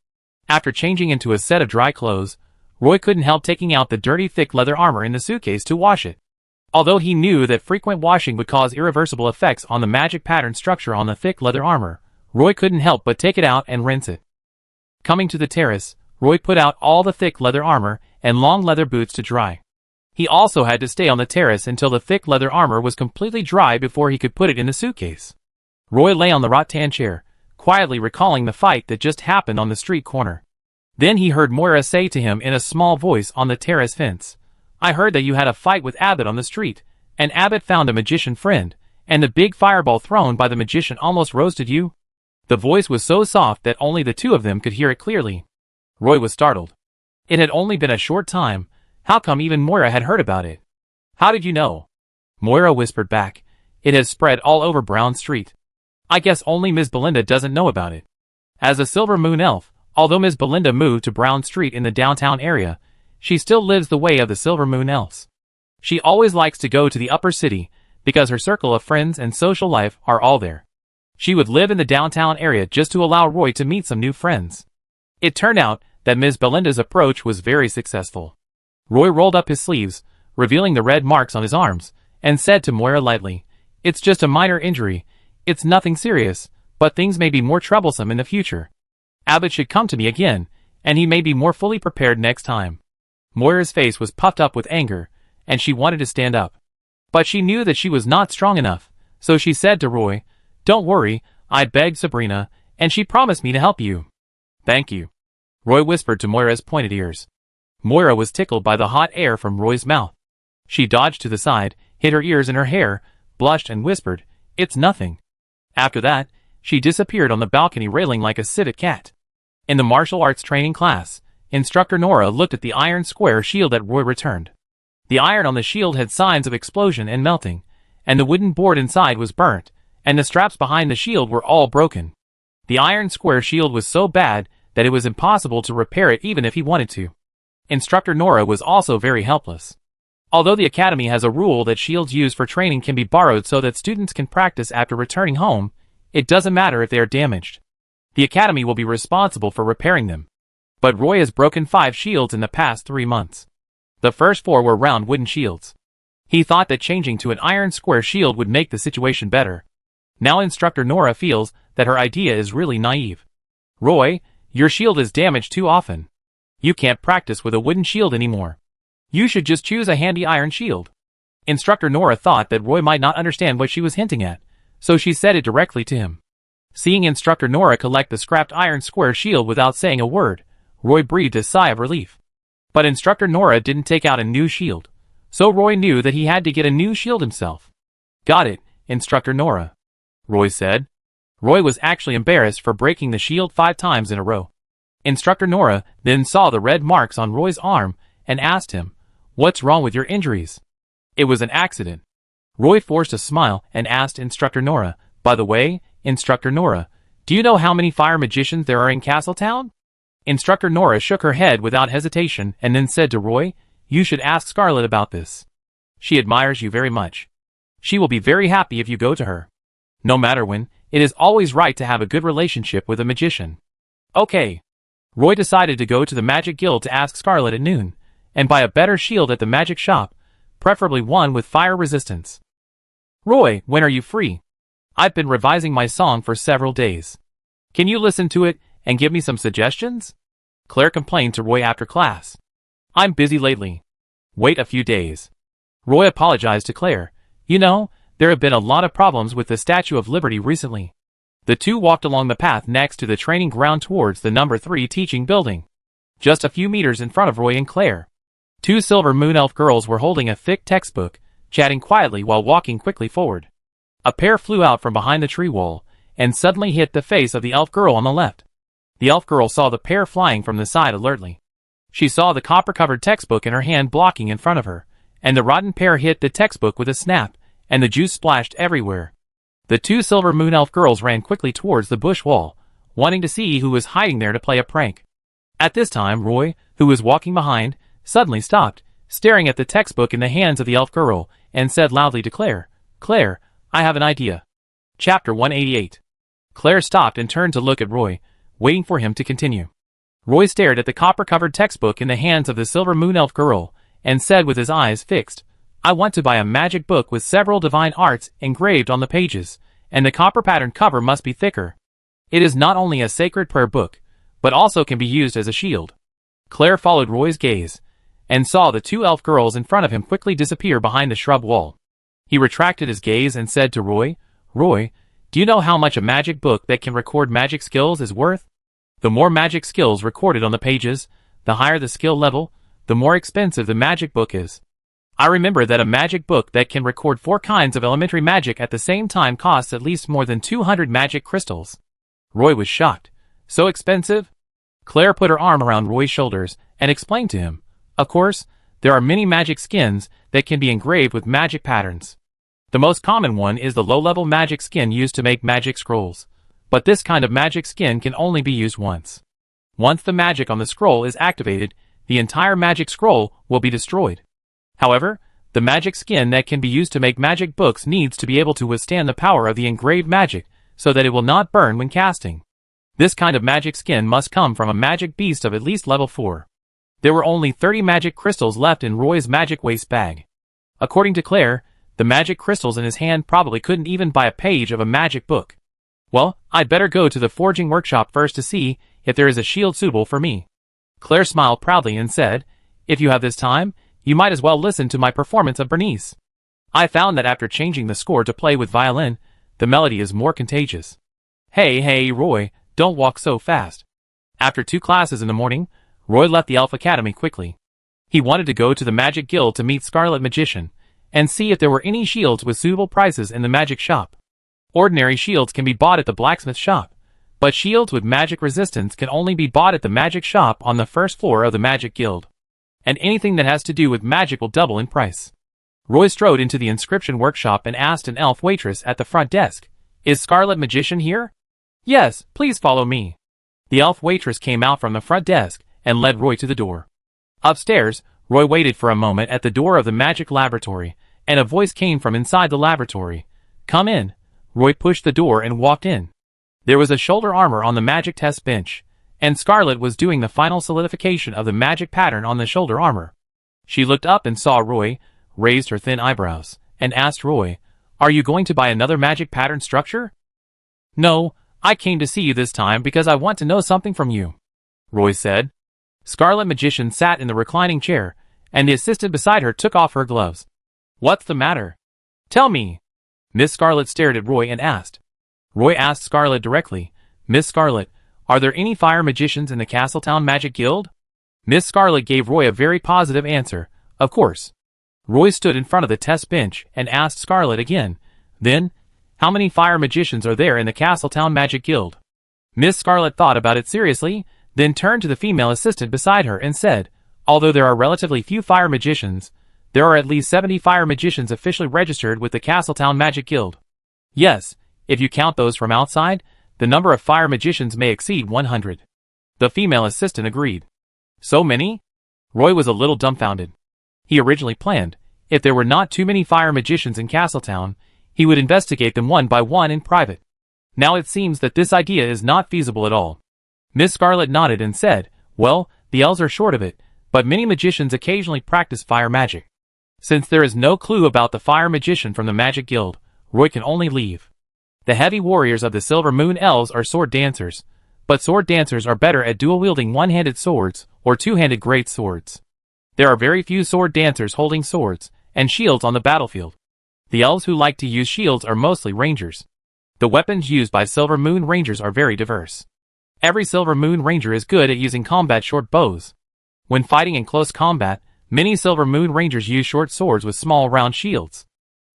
After changing into a set of dry clothes, Roy couldn't help taking out the dirty thick leather armor in the suitcase to wash it. Although he knew that frequent washing would cause irreversible effects on the magic pattern structure on the thick leather armor, Roy couldn't help but take it out and rinse it. Coming to the terrace, Roy put out all the thick leather armor and long leather boots to dry. He also had to stay on the terrace until the thick leather armor was completely dry before he could put it in the suitcase. Roy lay on the rattan chair, quietly recalling the fight that just happened on the street corner. Then he heard Moira say to him in a small voice on the terrace fence, "I heard that you had a fight with Abbott on the street, and Abbott found a magician friend, and the big fireball thrown by the magician almost roasted you?" The voice was so soft that only the 2 of them could hear it clearly. Roy was startled. It had only been a short time. How come even Moira had heard about it? "How did you know?" Moira whispered back, "It has spread all over Brown Street. I guess only Ms. Belinda doesn't know about it." As a Silver Moon elf, although Ms. Belinda moved to Brown Street in the downtown area, she still lives the way of the Silver Moon elves. She always likes to go to the upper city, because her circle of friends and social life are all there. She would live in the downtown area just to allow Roy to meet some new friends. It turned out that Ms. Belinda's approach was very successful. Roy rolled up his sleeves, revealing the red marks on his arms, and said to Moira lightly, "It's just a minor injury, it's nothing serious, but things may be more troublesome in the future. Abbott should come to me again, and he may be more fully prepared next time." Moira's face was puffed up with anger, and she wanted to stand up. But she knew that she was not strong enough, so she said to Roy, "Don't worry, I begged Sabrina, and she promised me to help you." "Thank you," Roy whispered to Moira's pointed ears. Moira was tickled by the hot air from Roy's mouth. She dodged to the side, hid her ears in her hair, blushed and whispered, "It's nothing." After that, she disappeared on the balcony railing like a civet cat. In the martial arts training class, Instructor Nora looked at the iron square shield that Roy returned. The iron on the shield had signs of explosion and melting, and the wooden board inside was burnt, and the straps behind the shield were all broken. The iron square shield was so bad that it was impossible to repair it even if he wanted to. Instructor Nora was also very helpless. Although the academy has a rule that shields used for training can be borrowed so that students can practice after returning home, it doesn't matter if they are damaged. The academy will be responsible for repairing them. But Roy has broken 5 shields in the past 3 months. The first 4 were round wooden shields. He thought that changing to an iron square shield would make the situation better. Now Instructor Nora feels that her idea is really naive. "Roy, your shield is damaged too often. You can't practice with a wooden shield anymore. You should just choose a handy iron shield." Instructor Nora thought that Roy might not understand what she was hinting at, so she said it directly to him. Seeing Instructor Nora collect the scrapped iron square shield without saying a word, Roy breathed a sigh of relief. But Instructor Nora didn't take out a new shield, so Roy knew that he had to get a new shield himself. "Got it, Instructor Nora," Roy said. Roy was actually embarrassed for breaking the shield 5 times in a row. Instructor Nora then saw the red marks on Roy's arm and asked him, "What's wrong with your injuries?" "It was an accident," Roy forced a smile and asked Instructor Nora, "By the way, Instructor Nora, do you know how many fire magicians there are in Castletown?" Instructor Nora shook her head without hesitation and then said to Roy, "You should ask Scarlet about this. She admires you very much. She will be very happy if you go to her. No matter when, it is always right to have a good relationship with a magician." Okay. Roy decided to go to the Magic Guild to ask Scarlet at noon, and buy a better shield at the magic shop, preferably one with fire resistance. "Roy, when are you free? I've been revising my song for several days. Can you listen to it and give me some suggestions?" Claire complained to Roy after class. "I'm busy lately. Wait a few days." Roy apologized to Claire. "You know, there have been a lot of problems with the Statue of Liberty recently." The two walked along the path next to the training ground towards the number 3 teaching building. Just a few meters in front of Roy and Claire, 2 Silver Moon Elf girls were holding a thick textbook, chatting quietly while walking quickly forward. A pair flew out from behind the tree wall, and suddenly hit the face of the elf girl on the left. The elf girl saw the pair flying from the side alertly. She saw the copper-covered textbook in her hand blocking in front of her, and the rotten pair hit the textbook with a snap, and the juice splashed everywhere. The 2 Silver Moon Elf girls ran quickly towards the bush wall, wanting to see who was hiding there to play a prank. At this time, Roy, who was walking behind, suddenly stopped, staring at the textbook in the hands of the elf girl, and said loudly to Claire, "Claire, I have an idea." Chapter 188. Claire stopped and turned to look at Roy, waiting for him to continue. Roy stared at the copper-covered textbook in the hands of the Silver Moon Elf girl, and said with his eyes fixed, "I want to buy a magic book with several divine arts engraved on the pages, and the copper pattern cover must be thicker. It is not only a sacred prayer book, but also can be used as a shield." Claire followed Roy's gaze, and saw the 2 elf girls in front of him quickly disappear behind the shrub wall. He retracted his gaze and said to Roy, "Roy, do you know how much a magic book that can record magic skills is worth? The more magic skills recorded on the pages, the higher the skill level, the more expensive the magic book is. I remember that a magic book that can record 4 kinds of elementary magic at the same time costs at least more than 200 magic crystals." Roy was shocked. "So expensive?" Claire put her arm around Roy's shoulders and explained to him, "Of course, there are many magic skins that can be engraved with magic patterns. The most common one is the low-level magic skin used to make magic scrolls, but this kind of magic skin can only be used once. Once the magic on the scroll is activated, the entire magic scroll will be destroyed. However, the magic skin that can be used to make magic books needs to be able to withstand the power of the engraved magic so that it will not burn when casting. This kind of magic skin must come from a magic beast of at least level 4. There were only 30 magic crystals left in Roy's magic waste bag. According to Claire, the magic crystals in his hand probably couldn't even buy a page of a magic book. "Well, I'd better go to the forging workshop first to see if there is a shield suitable for me." Claire smiled proudly and said, "If you have this time, you might as well listen to my performance of Bernice. I found that after changing the score to play with violin, the melody is more contagious." Hey, Roy, don't walk so fast." After 2 classes in the morning, Roy left the Elf Academy quickly. He wanted to go to the Magic Guild to meet Scarlet Magician, and see if there were any shields with suitable prices in the magic shop. Ordinary shields can be bought at the blacksmith shop, but shields with magic resistance can only be bought at the magic shop on the first floor of the Magic Guild. And anything that has to do with magic will double in price. Roy strode into the inscription workshop and asked an elf waitress at the front desk, "Is Scarlet Magician here?" "Yes, please follow me." The elf waitress came out from the front desk and led Roy to the door. Upstairs, Roy waited for a moment at the door of the magic laboratory, and a voice came from inside the laboratory. "Come in." Roy pushed the door and walked in. There was a shoulder armor on the magic test bench, and Scarlet was doing the final solidification of the magic pattern on the shoulder armor. She looked up and saw Roy, raised her thin eyebrows, and asked Roy, "Are you going to buy another magic pattern structure?" "No, I came to see you this time because I want to know something from you," Roy said. Scarlet Magician sat in the reclining chair, and the assistant beside her took off her gloves. "What's the matter? Tell me." Miss Scarlet stared at Roy and asked. Roy asked Scarlet directly, "Miss Scarlet, are there any fire magicians in the Castletown Magic Guild?" Miss Scarlet gave Roy a very positive answer, "Of course." Roy stood in front of the test bench and asked Scarlet again, "Then, how many fire magicians are there in the Castletown Magic Guild?" Miss Scarlet thought about it seriously, then turned to the female assistant beside her and said, "Although there are relatively few fire magicians, there are at least 70 fire magicians officially registered with the Castletown Magic Guild. Yes, if you count those from outside, the number of fire magicians may exceed 100. The female assistant agreed. So many? Roy was a little dumbfounded. He originally planned, if there were not too many fire magicians in Castletown, he would investigate them one by one in private. Now it seems that this idea is not feasible at all. Miss Scarlet nodded and said, well, the elves are short of it, but many magicians occasionally practice fire magic. Since there is no clue about the fire magician from the Magic Guild, Roy can only leave. The heavy warriors of the Silver Moon Elves are sword dancers, but sword dancers are better at dual-wielding one-handed swords or two-handed great swords. There are very few sword dancers holding swords and shields on the battlefield. The elves who like to use shields are mostly rangers. The weapons used by Silver Moon Rangers are very diverse. Every Silver Moon Ranger is good at using combat short bows. When fighting in close combat, many Silver Moon Rangers use short swords with small round shields.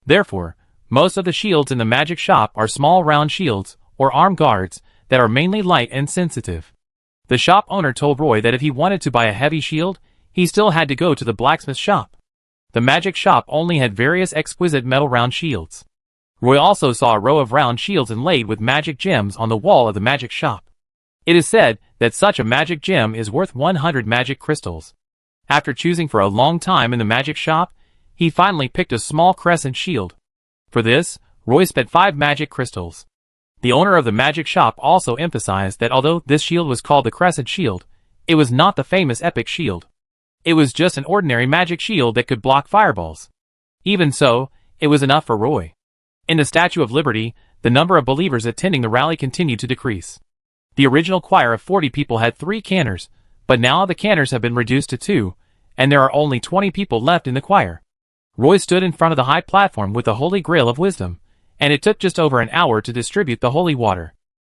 Therefore, most of the shields in the magic shop are small round shields, or arm guards, that are mainly light and sensitive. The shop owner told Roy that if he wanted to buy a heavy shield, he still had to go to the blacksmith shop. The magic shop only had various exquisite metal round shields. Roy also saw a row of round shields inlaid with magic gems on the wall of the magic shop. It is said that such a magic gem is worth 100 magic crystals. After choosing for a long time in the magic shop, he finally picked a small crescent shield. For this, Roy spent 5 magic crystals. The owner of the magic shop also emphasized that although this shield was called the Crescent Shield, it was not the famous epic shield. It was just an ordinary magic shield that could block fireballs. Even so, it was enough for Roy. In the Statue of Liberty, the number of believers attending the rally continued to decrease. The original choir of 40 people had 3 canners, but now the canners have been reduced to 2, and there are only 20 people left in the choir. Roy stood in front of the high platform with the Holy Grail of Wisdom, and it took just over an hour to distribute the holy water.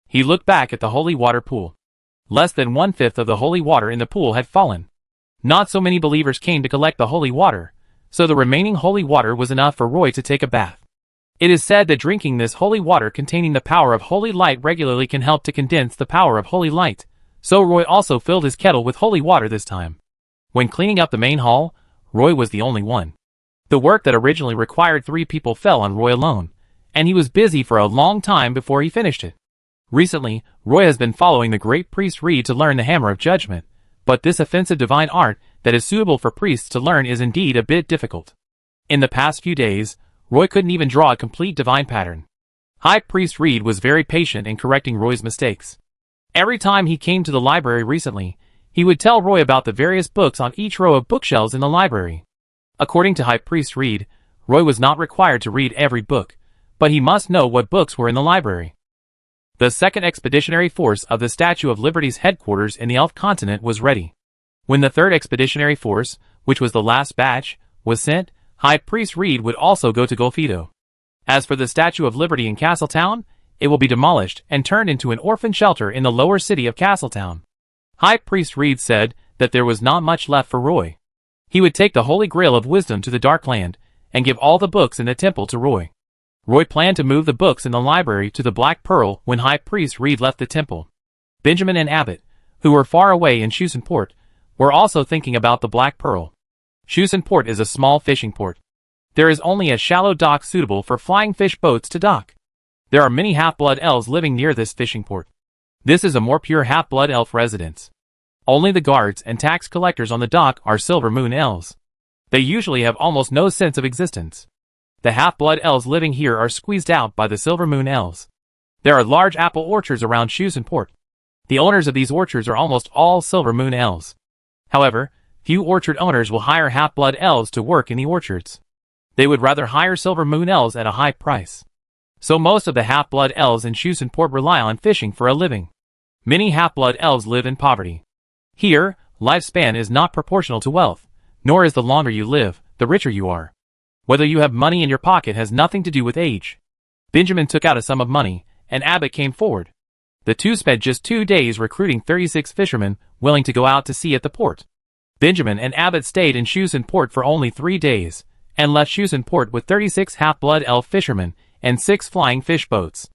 He looked back at the holy water pool. Less than 1/5 of the holy water in the pool had fallen. Not so many believers came to collect the holy water, so the remaining holy water was enough for Roy to take a bath. It is said that drinking this holy water containing the power of holy light regularly can help to condense the power of holy light, so Roy also filled his kettle with holy water this time. When cleaning up the main hall, Roy was the only one. The work that originally required 3 people fell on Roy alone, and he was busy for a long time before he finished it. Recently, Roy has been following the great priest Reed to learn the Hammer of Judgment, but this offensive divine art that is suitable for priests to learn is indeed a bit difficult. In the past few days, Roy couldn't even draw a complete divine pattern. High Priest Reed was very patient in correcting Roy's mistakes. Every time he came to the library recently, he would tell Roy about the various books on each row of bookshelves in the library. According to High Priest Reed, Roy was not required to read every book, but he must know what books were in the library. The 2nd Expeditionary Force of the Statue of Liberty's headquarters in the Elf Continent was ready. When the 3rd Expeditionary Force, which was the last batch, was sent, High Priest Reed would also go to Golfito. As for the Statue of Liberty in Castletown, it will be demolished and turned into an orphan shelter in the lower city of Castletown. High Priest Reed said that there was not much left for Roy. He would take the Holy Grail of Wisdom to the Dark Land and give all the books in the temple to Roy. Roy planned to move the books in the library to the Black Pearl when High Priest Reed left the temple. Benjamin and Abbott, who were far away in Schusenport, were also thinking about the Black Pearl. Schusenport is a small fishing port. There is only a shallow dock suitable for flying fish boats to dock. There are many half-blood elves living near this fishing port. This is a more pure half-blood elf residence. Only the guards and tax collectors on the dock are Silver Moon elves. They usually have almost no sense of existence. The half-blood elves living here are squeezed out by the Silver Moon elves. There are large apple orchards around Schusenport. The owners of these orchards are almost all Silver Moon elves. However, few orchard owners will hire half-blood elves to work in the orchards. They would rather hire Silver Moon elves at a high price. So most of the half-blood elves in Schusenport rely on fishing for a living. Many half-blood elves live in poverty. Here, lifespan is not proportional to wealth, nor is the longer you live, the richer you are. Whether you have money in your pocket has nothing to do with age. Benjamin took out a sum of money, and Abbott came forward. The two spent just 2 days recruiting 36 fishermen willing to go out to sea at the port. Benjamin and Abbott stayed in Schusenport for only 3 days, and left Schusenport with 36 half-blood elf fishermen and 6 flying fish boats.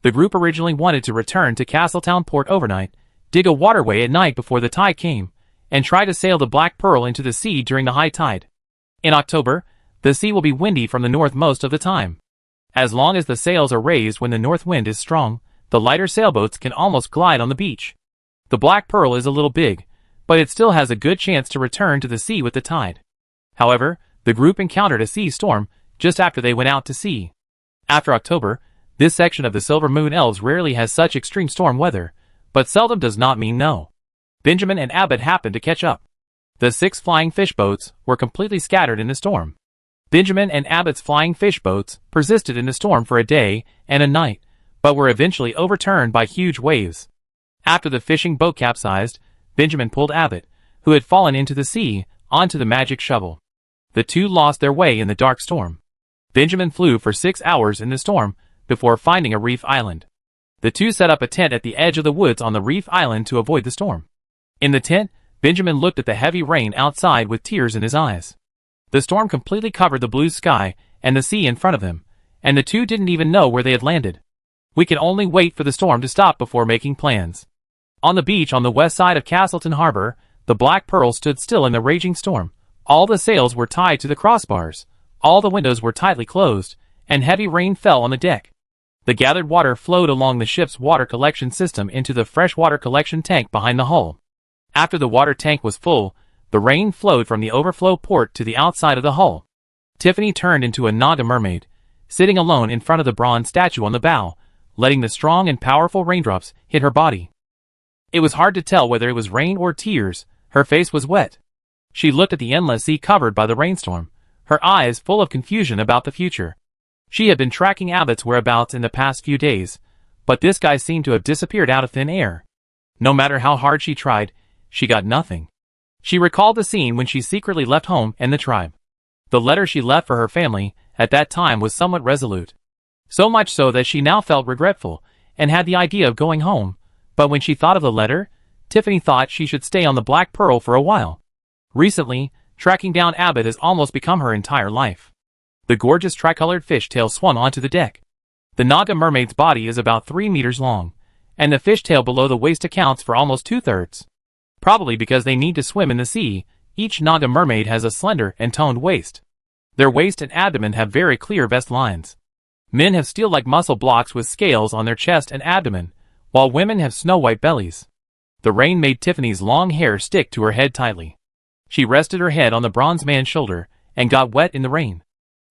The group originally wanted to return to Castletown Port overnight, dig a waterway at night before the tide came, and try to sail the Black Pearl into the sea during the high tide. In October, the sea will be windy from the north most of the time. As long as the sails are raised when the north wind is strong, the lighter sailboats can almost glide on the beach. The Black Pearl is a little big, but it still has a good chance to return to the sea with the tide. However, the group encountered a sea storm just after they went out to sea. After October, this section of the Silver Moon Elves rarely has such extreme storm weather, but seldom does not mean no. Benjamin and Abbott happened to catch up. The 6 flying fish boats were completely scattered in the storm. Benjamin and Abbott's flying fish boats persisted in the storm for a day and a night, but were eventually overturned by huge waves. After the fishing boat capsized, Benjamin pulled Abbott, who had fallen into the sea, onto the magic shovel. The two lost their way in the dark storm. Benjamin flew for 6 hours in the storm before finding a reef island. The two set up a tent at the edge of the woods on the reef island to avoid the storm. In the tent, Benjamin looked at the heavy rain outside with tears in his eyes. The storm completely covered the blue sky and the sea in front of them, and the two didn't even know where they had landed. We can only wait for the storm to stop before making plans. On the beach on the west side of Castleton Harbor, the Black Pearl stood still in the raging storm. All the sails were tied to the crossbars, all the windows were tightly closed, and heavy rain fell on the deck. The gathered water flowed along the ship's water collection system into the freshwater collection tank behind the hull. After the water tank was full, the rain flowed from the overflow port to the outside of the hull. Tiffany turned into a Naga mermaid, sitting alone in front of the bronze statue on the bow, letting the strong and powerful raindrops hit her body. It was hard to tell whether it was rain or tears. Her face was wet. She looked at the endless sea covered by the rainstorm, her eyes full of confusion about the future. She had been tracking Abbott's whereabouts in the past few days, but this guy seemed to have disappeared out of thin air. No matter how hard she tried, she got nothing. She recalled the scene when she secretly left home and the tribe. The letter she left for her family at that time was somewhat resolute. So much so that she now felt regretful and had the idea of going home, but when she thought of the letter, Tiffany thought she should stay on the Black Pearl for a while. Recently, tracking down Abbott has almost become her entire life. The gorgeous tricolored fishtail swung onto the deck. The Naga mermaid's body is about 3 meters long, and the fishtail below the waist accounts for almost 2/3. Probably because they need to swim in the sea, each Naga mermaid has a slender and toned waist. Their waist and abdomen have very clear vest lines. Men have steel-like muscle blocks with scales on their chest and abdomen, while women have snow-white bellies. The rain made Tiffany's long hair stick to her head tightly. She rested her head on the bronze man's shoulder and got wet in the rain.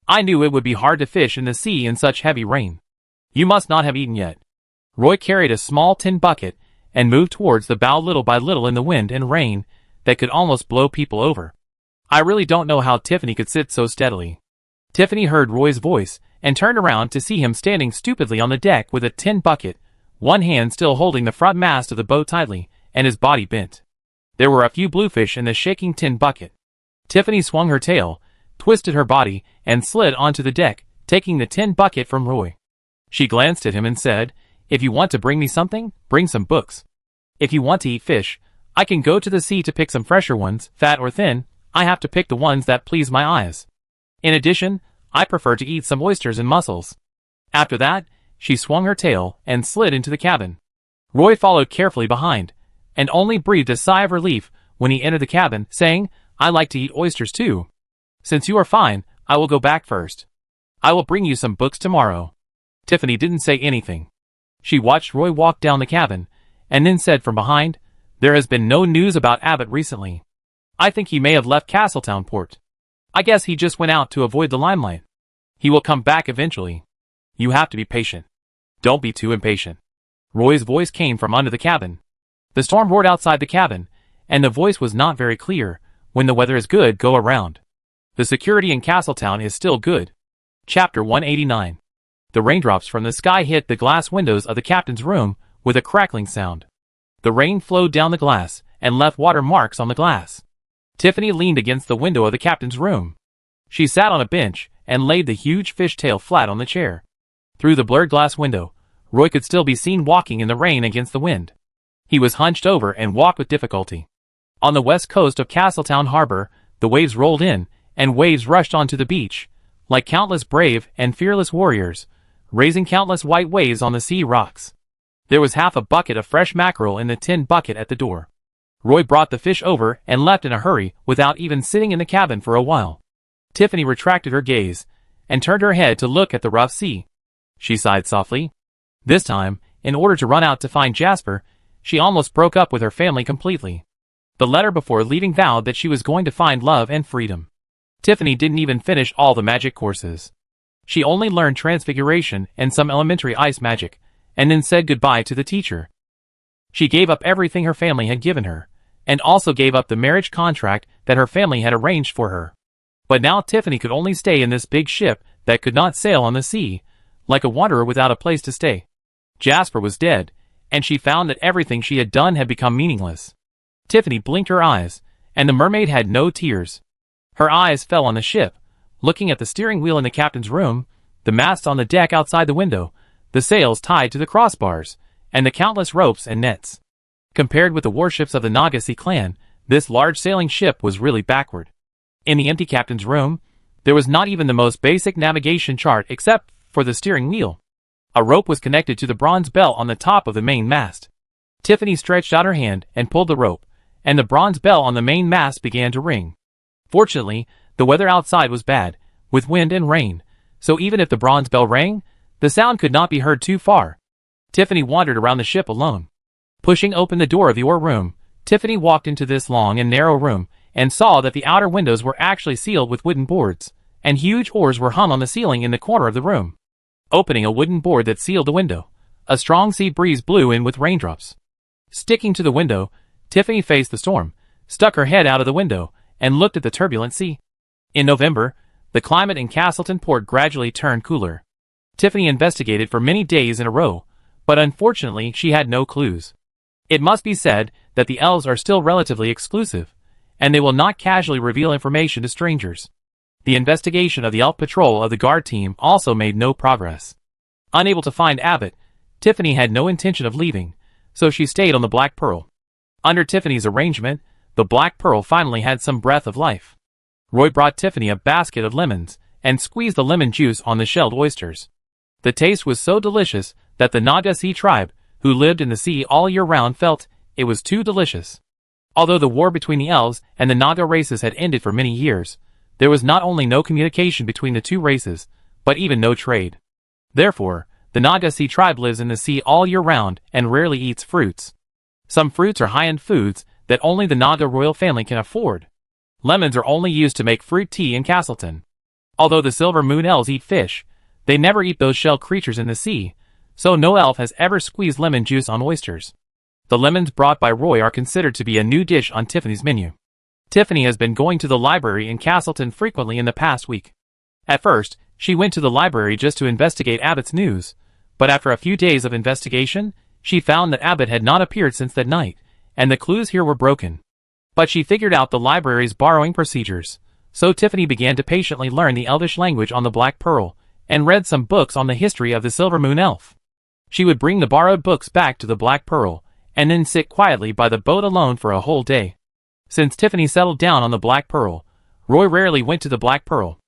I knew it would be hard to fish in the sea in such heavy rain. You must not have eaten yet. Roy carried a small tin bucket and moved towards the bow little by little in the wind and rain that could almost blow people over. I really don't know how Tiffany could sit so steadily. Tiffany heard Roy's voice and turned around to see him standing stupidly on the deck with a tin bucket, one hand still holding the front mast of the boat tightly, and his body bent. There were a few bluefish in the shaking tin bucket. Tiffany swung her tail, twisted her body, and slid onto the deck, taking the tin bucket from Roy. She glanced at him and said, "If you want to bring me something, bring some books. If you want to eat fish, I can go to the sea to pick some fresher ones, fat or thin. I have to pick the ones that please my eyes. In addition, I prefer to eat some oysters and mussels." After that, she swung her tail and slid into the cabin. Roy followed carefully behind, and only breathed a sigh of relief when he entered the cabin, saying, "I like to eat oysters too. Since you are fine, I will go back first. I will bring you some books tomorrow." Tiffany didn't say anything. She watched Roy walk down the cabin, and then said from behind, "There has been no news about Abbott recently. I think he may have left Castletown Port. I guess he just went out to avoid the limelight. He will come back eventually. You have to be patient. Don't be too impatient." Roy's voice came from under the cabin. The storm roared outside the cabin, and the voice was not very clear. When the weather is good, go around. The security in Castletown is still good. Chapter 189. The raindrops from the sky hit the glass windows of the captain's room with a crackling sound. The rain flowed down the glass and left water marks on the glass. Tiffany leaned against the window of the captain's room. She sat on a bench and laid the huge fishtail flat on the chair. Through the blurred glass window, Roy could still be seen walking in the rain against the wind. He was hunched over and walked with difficulty. On the west coast of Castletown Harbor, the waves rolled in, and waves rushed onto the beach, like countless brave and fearless warriors, raising countless white waves on the sea rocks. There was half a bucket of fresh mackerel in the tin bucket at the door. Roy brought the fish over and left in a hurry without even sitting in the cabin for a while. Tiffany retracted her gaze and turned her head to look at the rough sea. She sighed softly. This time, in order to run out to find Jasper, she almost broke up with her family completely. The letter before leaving vowed that she was going to find love and freedom. Tiffany didn't even finish all the magic courses. She only learned transfiguration and some elementary ice magic, and then said goodbye to the teacher. She gave up everything her family had given her, and also gave up the marriage contract that her family had arranged for her. But now Tiffany could only stay in this big ship that could not sail on the sea, like a wanderer without a place to stay. Jasper was dead, and she found that everything she had done had become meaningless. Tiffany blinked her eyes, and the mermaid had no tears. Her eyes fell on the ship, looking at the steering wheel in the captain's room, the masts on the deck outside the window, the sails tied to the crossbars, and the countless ropes and nets. Compared with the warships of the Nagasaki clan, this large sailing ship was really backward. In the empty captain's room, there was not even the most basic navigation chart except for the steering wheel. A rope was connected to the bronze bell on the top of the main mast. Tiffany stretched out her hand and pulled the rope, and the bronze bell on the main mast began to ring. Fortunately, the weather outside was bad, with wind and rain, so even if the bronze bell rang, the sound could not be heard too far. Tiffany wandered around the ship alone. Pushing open the door of the oar room, Tiffany walked into this long and narrow room, and saw that the outer windows were actually sealed with wooden boards, and huge oars were hung on the ceiling in the corner of the room. Opening a wooden board that sealed the window, a strong sea breeze blew in with raindrops. Sticking to the window, Tiffany faced the storm, stuck her head out of the window, and looked at the turbulent sea. In November, the climate in Castleton Port gradually turned cooler. Tiffany investigated for many days in a row, but unfortunately she had no clues. It must be said that the elves are still relatively exclusive, and they will not casually reveal information to strangers. The investigation of the elf patrol of the guard team also made no progress. Unable to find Abbott, Tiffany had no intention of leaving, so she stayed on the Black Pearl. Under Tiffany's arrangement, the Black Pearl finally had some breath of life. Roy brought Tiffany a basket of lemons, and squeezed the lemon juice on the shelled oysters. The taste was so delicious that the Nagasaki tribe, who lived in the sea all year round, felt it was too delicious. Although the war between the elves and the Naga races had ended for many years, there was not only no communication between the two races, but even no trade. Therefore, the Nagasaki tribe lives in the sea all year round and rarely eats fruits. Some fruits are high-end foods that only the Naga royal family can afford. Lemons are only used to make fruit tea in Castleton. Although the Silver Moon elves eat fish, they never eat those shell creatures in the sea, so no elf has ever squeezed lemon juice on oysters. The lemons brought by Roy are considered to be a new dish on Tiffany's menu. Tiffany has been going to the library in Castleton frequently in the past week. At first, she went to the library just to investigate Abbott's news, but after a few days of investigation, she found that Abbott had not appeared since that night, and the clues here were broken. But she figured out the library's borrowing procedures, so Tiffany began to patiently learn the Elvish language on the Black Pearl, and read some books on the history of the Silver Moon elf. She would bring the borrowed books back to the Black Pearl, and then sit quietly by the boat alone for a whole day. Since Tiffany settled down on the Black Pearl, Roy rarely went to the Black Pearl.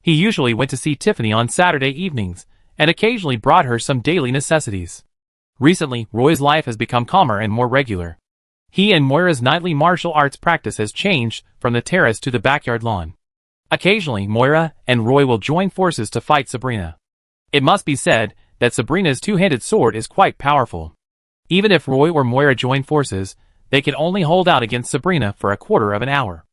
He usually went to see Tiffany on Saturday evenings, and occasionally brought her some daily necessities. Recently, Roy's life has become calmer and more regular. He and Moira's nightly martial arts practice has changed from the terrace to the backyard lawn. Occasionally, Moira and Roy will join forces to fight Sabrina. It must be said that Sabrina's two-handed sword is quite powerful. Even if Roy or Moira join forces, they can only hold out against Sabrina for a quarter of an hour.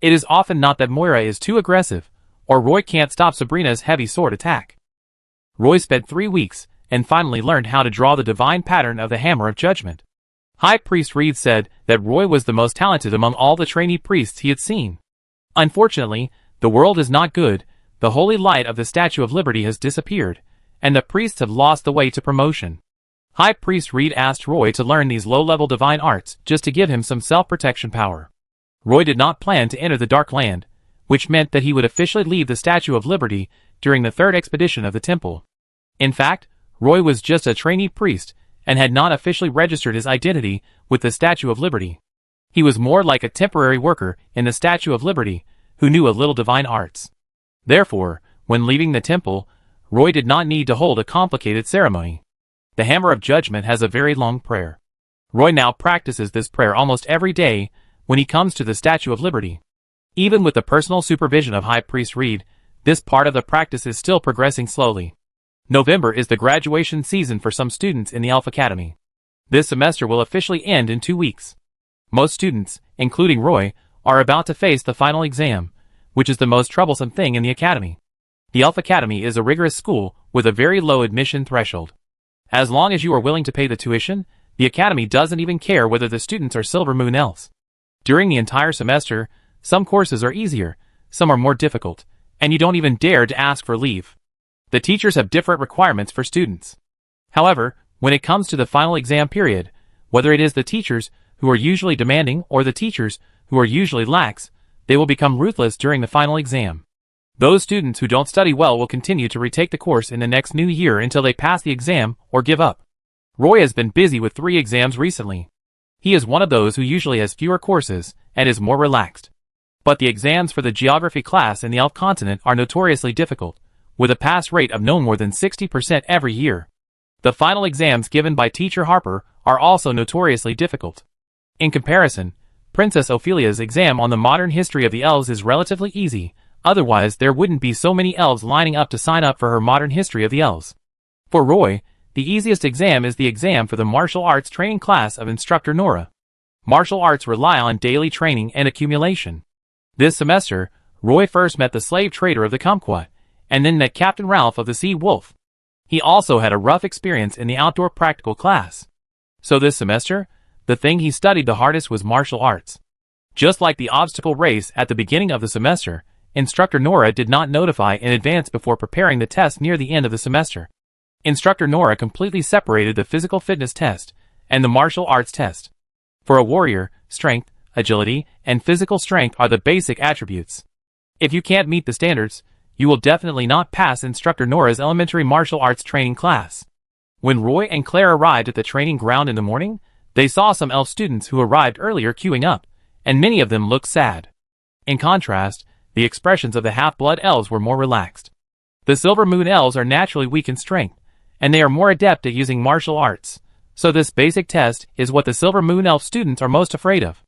It is often not that Moira is too aggressive, or Roy can't stop Sabrina's heavy sword attack. Roy spent 3 weeks, and finally learned how to draw the divine pattern of the Hammer of Judgment. High Priest Reed said that Roy was the most talented among all the trainee priests he had seen. Unfortunately, the world is not good, the holy light of the Statue of Liberty has disappeared, and the priests have lost the way to promotion. High Priest Reed asked Roy to learn these low-level divine arts just to give him some self-protection power. Roy did not plan to enter the Dark Land, which meant that he would officially leave the Statue of Liberty during the third expedition of the temple. In fact, Roy was just a trainee priest, and had not officially registered his identity with the Statue of Liberty. He was more like a temporary worker in the Statue of Liberty, who knew a little divine arts. Therefore, when leaving the temple, Roy did not need to hold a complicated ceremony. The Hammer of Judgment has a very long prayer. Roy now practices this prayer almost every day when he comes to the Statue of Liberty. Even with the personal supervision of High Priest Reed, this part of the practice is still progressing slowly. November is the graduation season for some students in the Elf Academy. This semester will officially end in 2 weeks. Most students, including Roy, are about to face the final exam, which is the most troublesome thing in the academy. The Elf Academy is a rigorous school with a very low admission threshold. As long as you are willing to pay the tuition, the academy doesn't even care whether the students are Silver Moon Elves. During the entire semester, some courses are easier, some are more difficult, and you don't even dare to ask for leave. The teachers have different requirements for students. However, when it comes to the final exam period, whether it is the teachers who are usually demanding or the teachers who are usually lax, they will become ruthless during the final exam. Those students who don't study well will continue to retake the course in the next new year until they pass the exam or give up. Roy has been busy with 3 exams recently. He is one of those who usually has fewer courses and is more relaxed. But the exams for the geography class in the Elf continent are notoriously difficult, with a pass rate of no more than 60% every year. The final exams given by Teacher Harper are also notoriously difficult. In comparison, Princess Ophelia's exam on the modern history of the elves is relatively easy, otherwise there wouldn't be so many elves lining up to sign up for her modern history of the elves. For Roy, the easiest exam is the exam for the martial arts training class of Instructor Nora. Martial arts rely on daily training and accumulation. This semester, Roy first met the slave trader of the Kumquat, and then met Captain Ralph of the Sea Wolf. He also had a rough experience in the outdoor practical class. So this semester, the thing he studied the hardest was martial arts. Just like the obstacle race at the beginning of the semester, Instructor Nora did not notify in advance before preparing the test near the end of the semester. Instructor Nora completely separated the physical fitness test and the martial arts test. For a warrior, strength, agility, and physical strength are the basic attributes. If you can't meet the standards, you will definitely not pass Instructor Nora's elementary martial arts training class. When Roy and Claire arrived at the training ground in the morning, they saw some elf students who arrived earlier queuing up, and many of them looked sad. In contrast, the expressions of the half-blood elves were more relaxed. The Silver Moon elves are naturally weak in strength, and they are more adept at using martial arts, so this basic test is what the Silver Moon elf students are most afraid of.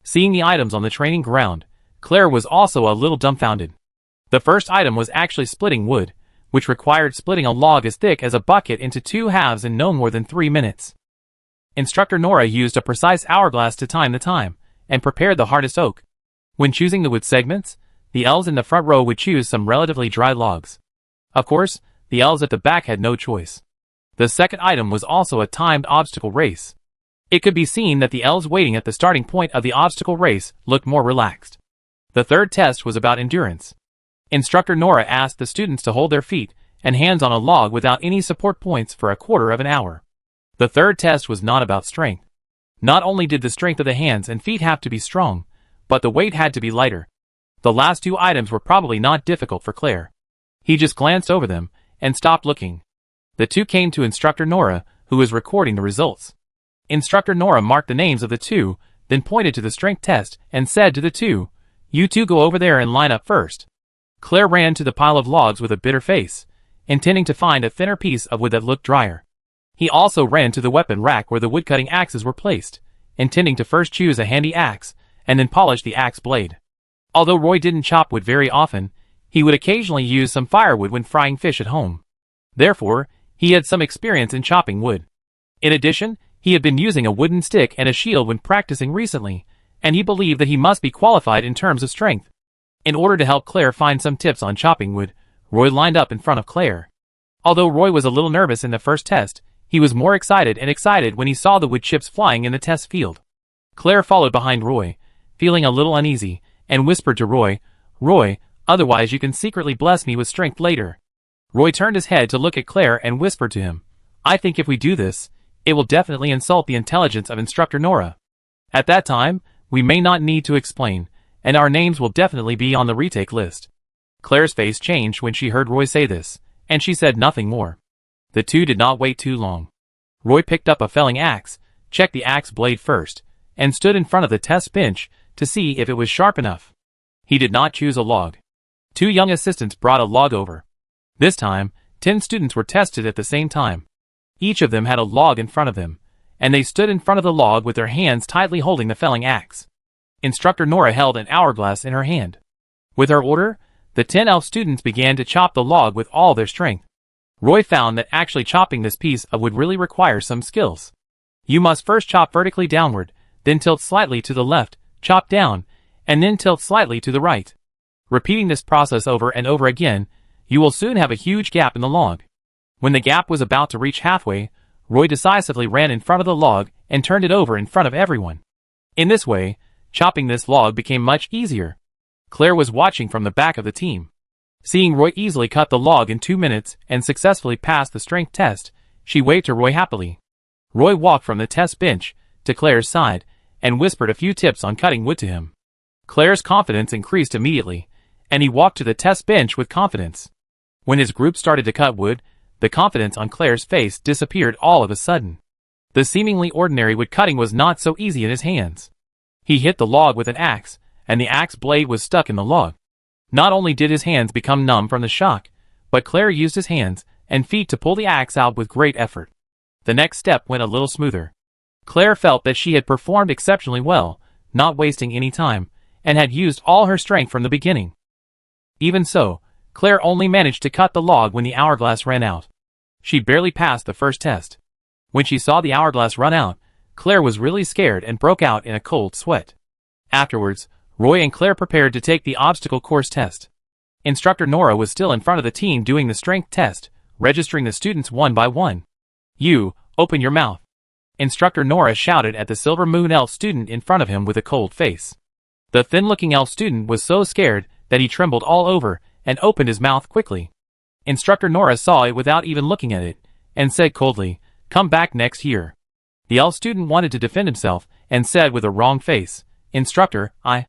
Seeing the items on the training ground, Claire was also a little dumbfounded. The first item was actually splitting wood, which required splitting a log as thick as a bucket into 2 halves in no more than 3 minutes. Instructor Nora used a precise hourglass to time the time, and prepared the hardest oak. When choosing the wood segments, the elves in the front row would choose some relatively dry logs. Of course, the elves at the back had no choice. The second item was also a timed obstacle race. It could be seen that the elves waiting at the starting point of the obstacle race looked more relaxed. The third test was about endurance. Instructor Nora asked the students to hold their feet and hands on a log without any support points for a quarter of an hour. The third test was not about strength. Not only did the strength of the hands and feet have to be strong, but the weight had to be lighter. The last 2 items were probably not difficult for Claire. He just glanced over them and stopped looking. The 2 came to Instructor Nora, who was recording the results. Instructor Nora marked the names of the 2, then pointed to the strength test and said to the 2, "You 2 go over there and line up first." Claire ran to the pile of logs with a bitter face, intending to find a thinner piece of wood that looked drier. He also ran to the weapon rack where the woodcutting axes were placed, intending to first choose a handy axe and then polish the axe blade. Although Roy didn't chop wood very often, he would occasionally use some firewood when frying fish at home. Therefore, he had some experience in chopping wood. In addition, he had been using a wooden stick and a shield when practicing recently, and he believed that he must be qualified in terms of strength. In order to help Claire find some tips on chopping wood, Roy lined up in front of Claire. Although Roy was a little nervous in the first test, he was more excited when he saw the wood chips flying in the test field. Claire followed behind Roy, feeling a little uneasy, and whispered to Roy, "Roy, otherwise you can secretly bless me with strength later." Roy turned his head to look at Claire and whispered to him, "I think if we do this, it will definitely insult the intelligence of Instructor Nora. At that time, we may not need to explain, and our names will definitely be on the retake list." Claire's face changed when she heard Roy say this, and she said nothing more. The 2 did not wait too long. Roy picked up a felling axe, checked the axe blade first, and stood in front of the test bench to see if it was sharp enough. He did not choose a log. 2 young assistants brought a log over. This time, 10 students were tested at the same time. Each of them had a log in front of them, and they stood in front of the log with their hands tightly holding the felling axe. Instructor Nora held an hourglass in her hand. With her order, the 10 elf students began to chop the log with all their strength. Roy found that actually chopping this piece of wood really requires some skills. You must first chop vertically downward, then tilt slightly to the left, chop down, and then tilt slightly to the right. Repeating this process over and over again, you will soon have a huge gap in the log. When the gap was about to reach halfway, Roy decisively ran in front of the log and turned it over in front of everyone. In this way, chopping this log became much easier. Claire was watching from the back of the team. Seeing Roy easily cut the log in 2 minutes and successfully pass the strength test, she waved to Roy happily. Roy walked from the test bench to Claire's side and whispered a few tips on cutting wood to him. Claire's confidence increased immediately, and he walked to the test bench with confidence. When his group started to cut wood, the confidence on Claire's face disappeared all of a sudden. The seemingly ordinary wood cutting was not so easy in his hands. He hit the log with an axe, and the axe blade was stuck in the log. Not only did his hands become numb from the shock, but Claire used his hands and feet to pull the axe out with great effort. The next step went a little smoother. Claire felt that she had performed exceptionally well, not wasting any time, and had used all her strength from the beginning. Even so, Claire only managed to cut the log when the hourglass ran out. She barely passed the first test. When she saw the hourglass run out, Claire was really scared and broke out in a cold sweat. Afterwards, Roy and Claire prepared to take the obstacle course test. Instructor Nora was still in front of the team doing the strength test, registering the students one by one. "You, open your mouth." Instructor Nora shouted at the Silver Moon Elf student in front of him with a cold face. The thin-looking elf student was so scared that he trembled all over and opened his mouth quickly. Instructor Nora saw it without even looking at it, and said coldly, "Come back next year." The elf student wanted to defend himself, and said with a wrong face, "Instructor, I..."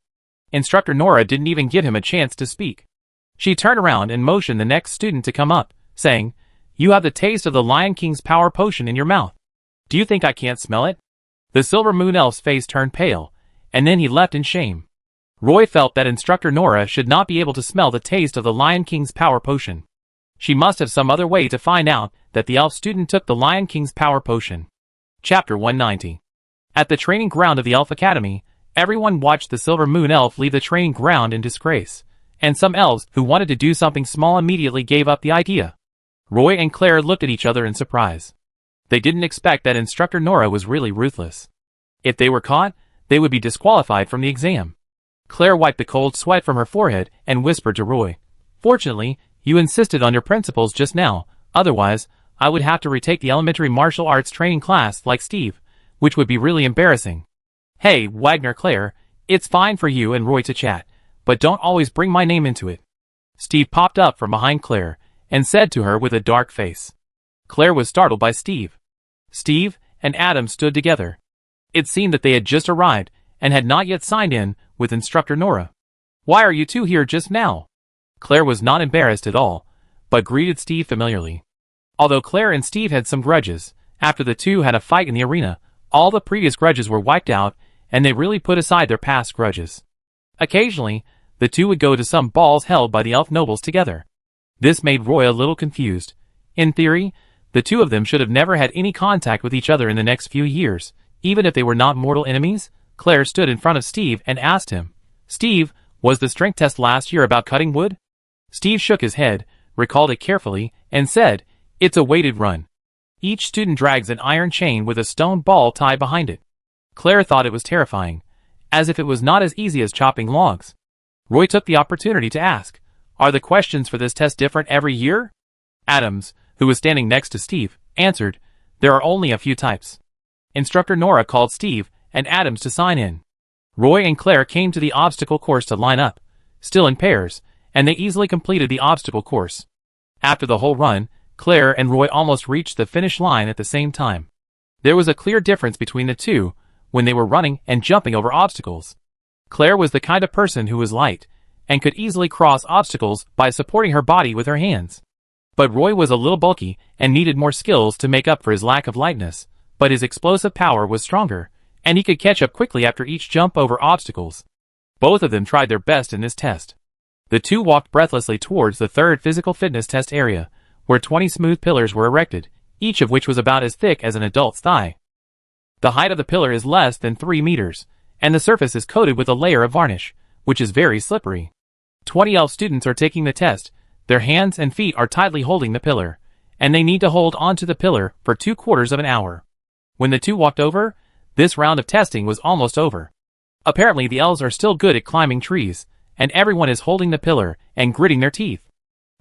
Instructor Nora didn't even give him a chance to speak. She turned around and motioned the next student to come up, saying, "You have the taste of the Lion King's power potion in your mouth. Do you think I can't smell it?" The Silver Moon Elf's face turned pale, and then he left in shame. Roy felt that Instructor Nora should not be able to smell the taste of the Lion King's power potion. She must have some other way to find out that the elf student took the Lion King's power potion. Chapter 190. At the training ground of the Elf Academy, everyone watched the Silver Moon Elf leave the training ground in disgrace, and some elves who wanted to do something small immediately gave up the idea. Roy and Claire looked at each other in surprise. They didn't expect that Instructor Nora was really ruthless. If they were caught, they would be disqualified from the exam. Claire wiped the cold sweat from her forehead and whispered to Roy, "Fortunately, you insisted on your principles just now, otherwise, I would have to retake the elementary martial arts training class like Steve, which would be really embarrassing." "Hey, Wagner Claire, it's fine for you and Roy to chat, but don't always bring my name into it." Steve popped up from behind Claire and said to her with a dark face. Claire was startled by Steve. Steve and Adam stood together. It seemed that they had just arrived and had not yet signed in with Instructor Nora. "Why are you two here just now?" Claire was not embarrassed at all, but greeted Steve familiarly. Although Claire and Steve had some grudges, after the two had a fight in the arena, all the previous grudges were wiped out, and they really put aside their past grudges. Occasionally, the two would go to some balls held by the elf nobles together. This made Roy a little confused. In theory, the two of them should have never had any contact with each other in the next few years, even if they were not mortal enemies. Claire stood in front of Steve and asked him, "Steve, was the strength test last year about cutting wood?" Steve shook his head, recalled it carefully, and said, "It's a weighted run. Each student drags an iron chain with a stone ball tied behind it." Claire thought it was terrifying, as if it was not as easy as chopping logs. Roy took the opportunity to ask, "Are the questions for this test different every year?" Adams, who was standing next to Steve, answered, "There are only a few types." Instructor Nora called Steve and Adams to sign in. Roy and Claire came to the obstacle course to line up, still in pairs, and they easily completed the obstacle course. After the whole run, Claire and Roy almost reached the finish line at the same time. There was a clear difference between the two when they were running and jumping over obstacles. Claire was the kind of person who was light and could easily cross obstacles by supporting her body with her hands. But Roy was a little bulky and needed more skills to make up for his lack of lightness, but his explosive power was stronger, and he could catch up quickly after each jump over obstacles. Both of them tried their best in this test. The two walked breathlessly towards the third physical fitness test area, where 20 smooth pillars were erected, each of which was about as thick as an adult's thigh. The height of the pillar is less than 3 meters, and the surface is coated with a layer of varnish, which is very slippery. 20 elf students are taking the test. Their hands and feet are tightly holding the pillar, and they need to hold onto the pillar for 3/4 of an hour. When the two walked over, this round of testing was almost over. Apparently the elves are still good at climbing trees, and everyone is holding the pillar and gritting their teeth.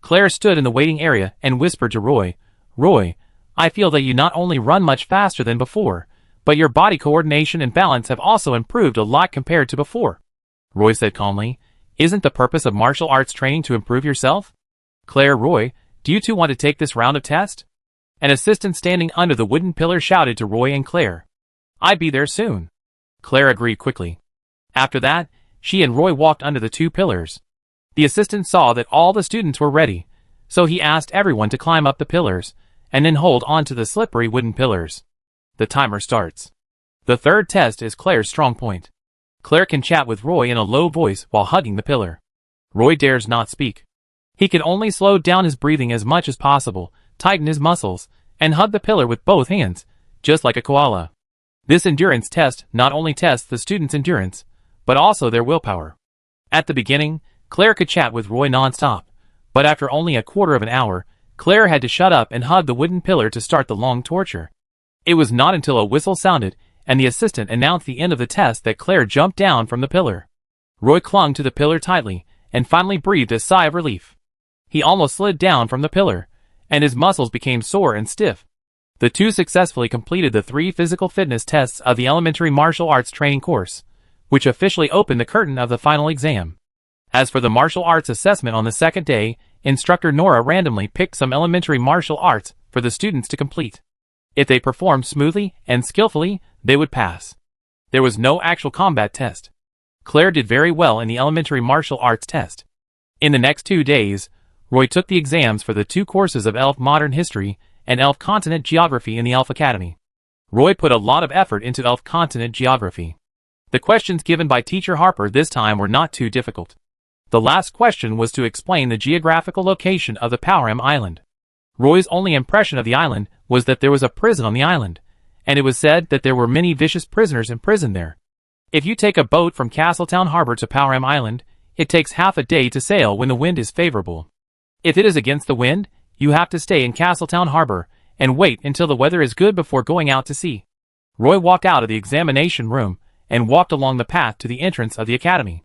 Claire stood in the waiting area and whispered to Roy, "Roy, I feel that you not only run much faster than before, but your body coordination and balance have also improved a lot compared to before." Roy said calmly, "Isn't the purpose of martial arts training to improve yourself?" "Claire, Roy, do you two want to take this round of test?" An assistant standing under the wooden pillar shouted to Roy and Claire. "I'd be there soon." Claire agreed quickly. After that, she and Roy walked under the two pillars. The assistant saw that all the students were ready, so he asked everyone to climb up the pillars, and then hold on to the slippery wooden pillars. The timer starts. The third test is Claire's strong point. Claire can chat with Roy in a low voice while hugging the pillar. Roy dares not speak. He can only slow down his breathing as much as possible, tighten his muscles, and hug the pillar with both hands, just like a koala. This endurance test not only tests the students' endurance, but also their willpower. At the beginning, Claire could chat with Roy non-stop, but after only 1/4 of an hour, Claire had to shut up and hug the wooden pillar to start the long torture. It was not until a whistle sounded and the assistant announced the end of the test that Claire jumped down from the pillar. Roy clung to the pillar tightly and finally breathed a sigh of relief. He almost slid down from the pillar, and his muscles became sore and stiff. The two successfully completed the 3 physical fitness tests of the elementary martial arts training course, which officially opened the curtain of the final exam. As for the martial arts assessment on the second day, instructor Nora randomly picked some elementary martial arts for the students to complete. If they performed smoothly and skillfully, they would pass. There was no actual combat test. Claire did very well in the elementary martial arts test. In the next 2 days, Roy took the exams for the 2 courses of Elf Modern History and Elf Continent Geography in the Elf Academy. Roy put a lot of effort into Elf Continent Geography. The questions given by Teacher Harper this time were not too difficult. The last question was to explain the geographical location of the Powram Island. Roy's only impression of the island was that there was a prison on the island, and it was said that there were many vicious prisoners imprisoned there. If you take a boat from Castletown Harbor to Powram Island, it takes half a day to sail when the wind is favorable. If it is against the wind, you have to stay in Castletown Harbor and wait until the weather is good before going out to sea. Roy walked out of the examination room and walked along the path to the entrance of the academy.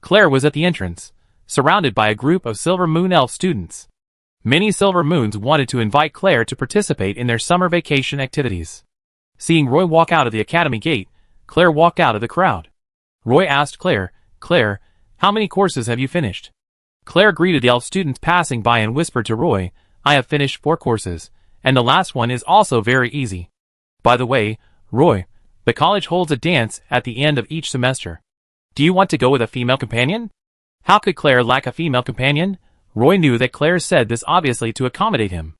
Claire was at the entrance, surrounded by a group of Silver Moon Elf students. Many Silver Moons wanted to invite Claire to participate in their summer vacation activities. Seeing Roy walk out of the academy gate, Claire walked out of the crowd. Roy asked Claire, "Claire, how many courses have you finished?" Claire greeted the elf students passing by and whispered to Roy, "I have finished 4 courses, and the last one is also very easy. By the way, Roy, the college holds a dance at the end of each semester. Do you want to go with a female companion?" How could Claire lack a female companion? Roy knew that Claire said this obviously to accommodate him.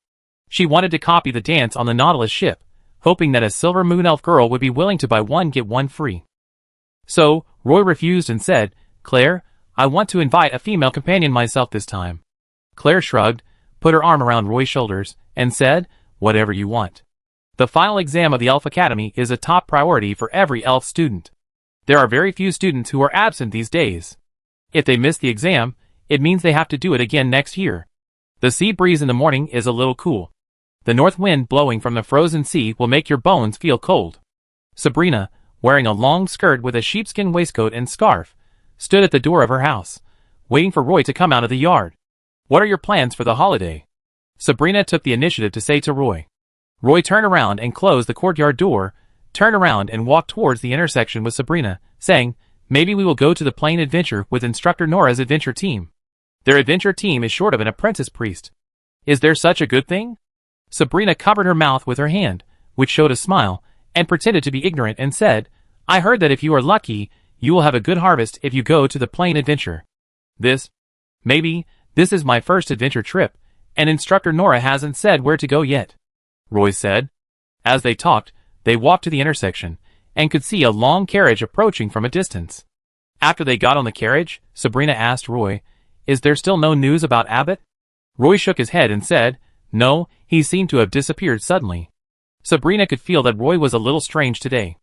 She wanted to copy the dance on the Nautilus ship, hoping that a Silver Moon Elf girl would be willing to buy one get one free. So, Roy refused and said, "Claire, I want to invite a female companion myself this time." Claire shrugged, put her arm around Roy's shoulders, and said, "Whatever you want." The final exam of the Elf Academy is a top priority for every elf student. There are very few students who are absent these days. If they miss the exam, it means they have to do it again next year. The sea breeze in the morning is a little cool. The north wind blowing from the frozen sea will make your bones feel cold. Sabrina, wearing a long skirt with a sheepskin waistcoat and scarf, stood at the door of her house, waiting for Roy to come out of the yard. "What are your plans for the holiday?" Sabrina took the initiative to say to Roy. Roy turned around and closed the courtyard door, turned around and walked towards the intersection with Sabrina, saying, "Maybe we will go to the plane adventure with Instructor Nora's adventure team. Their adventure team is short of an apprentice priest. Is there such a good thing?" Sabrina covered her mouth with her hand, which showed a smile, and pretended to be ignorant and said, "I heard that if you are lucky, you will have a good harvest if you go to the plane adventure. This is my first adventure trip, and Instructor Nora hasn't said where to go yet," Roy said. As they talked, they walked to the intersection, and could see a long carriage approaching from a distance. After they got on the carriage, Sabrina asked Roy, "Is there still no news about Abbott?" Roy shook his head and said, "No, he seemed to have disappeared suddenly." Sabrina could feel that Roy was a little strange today.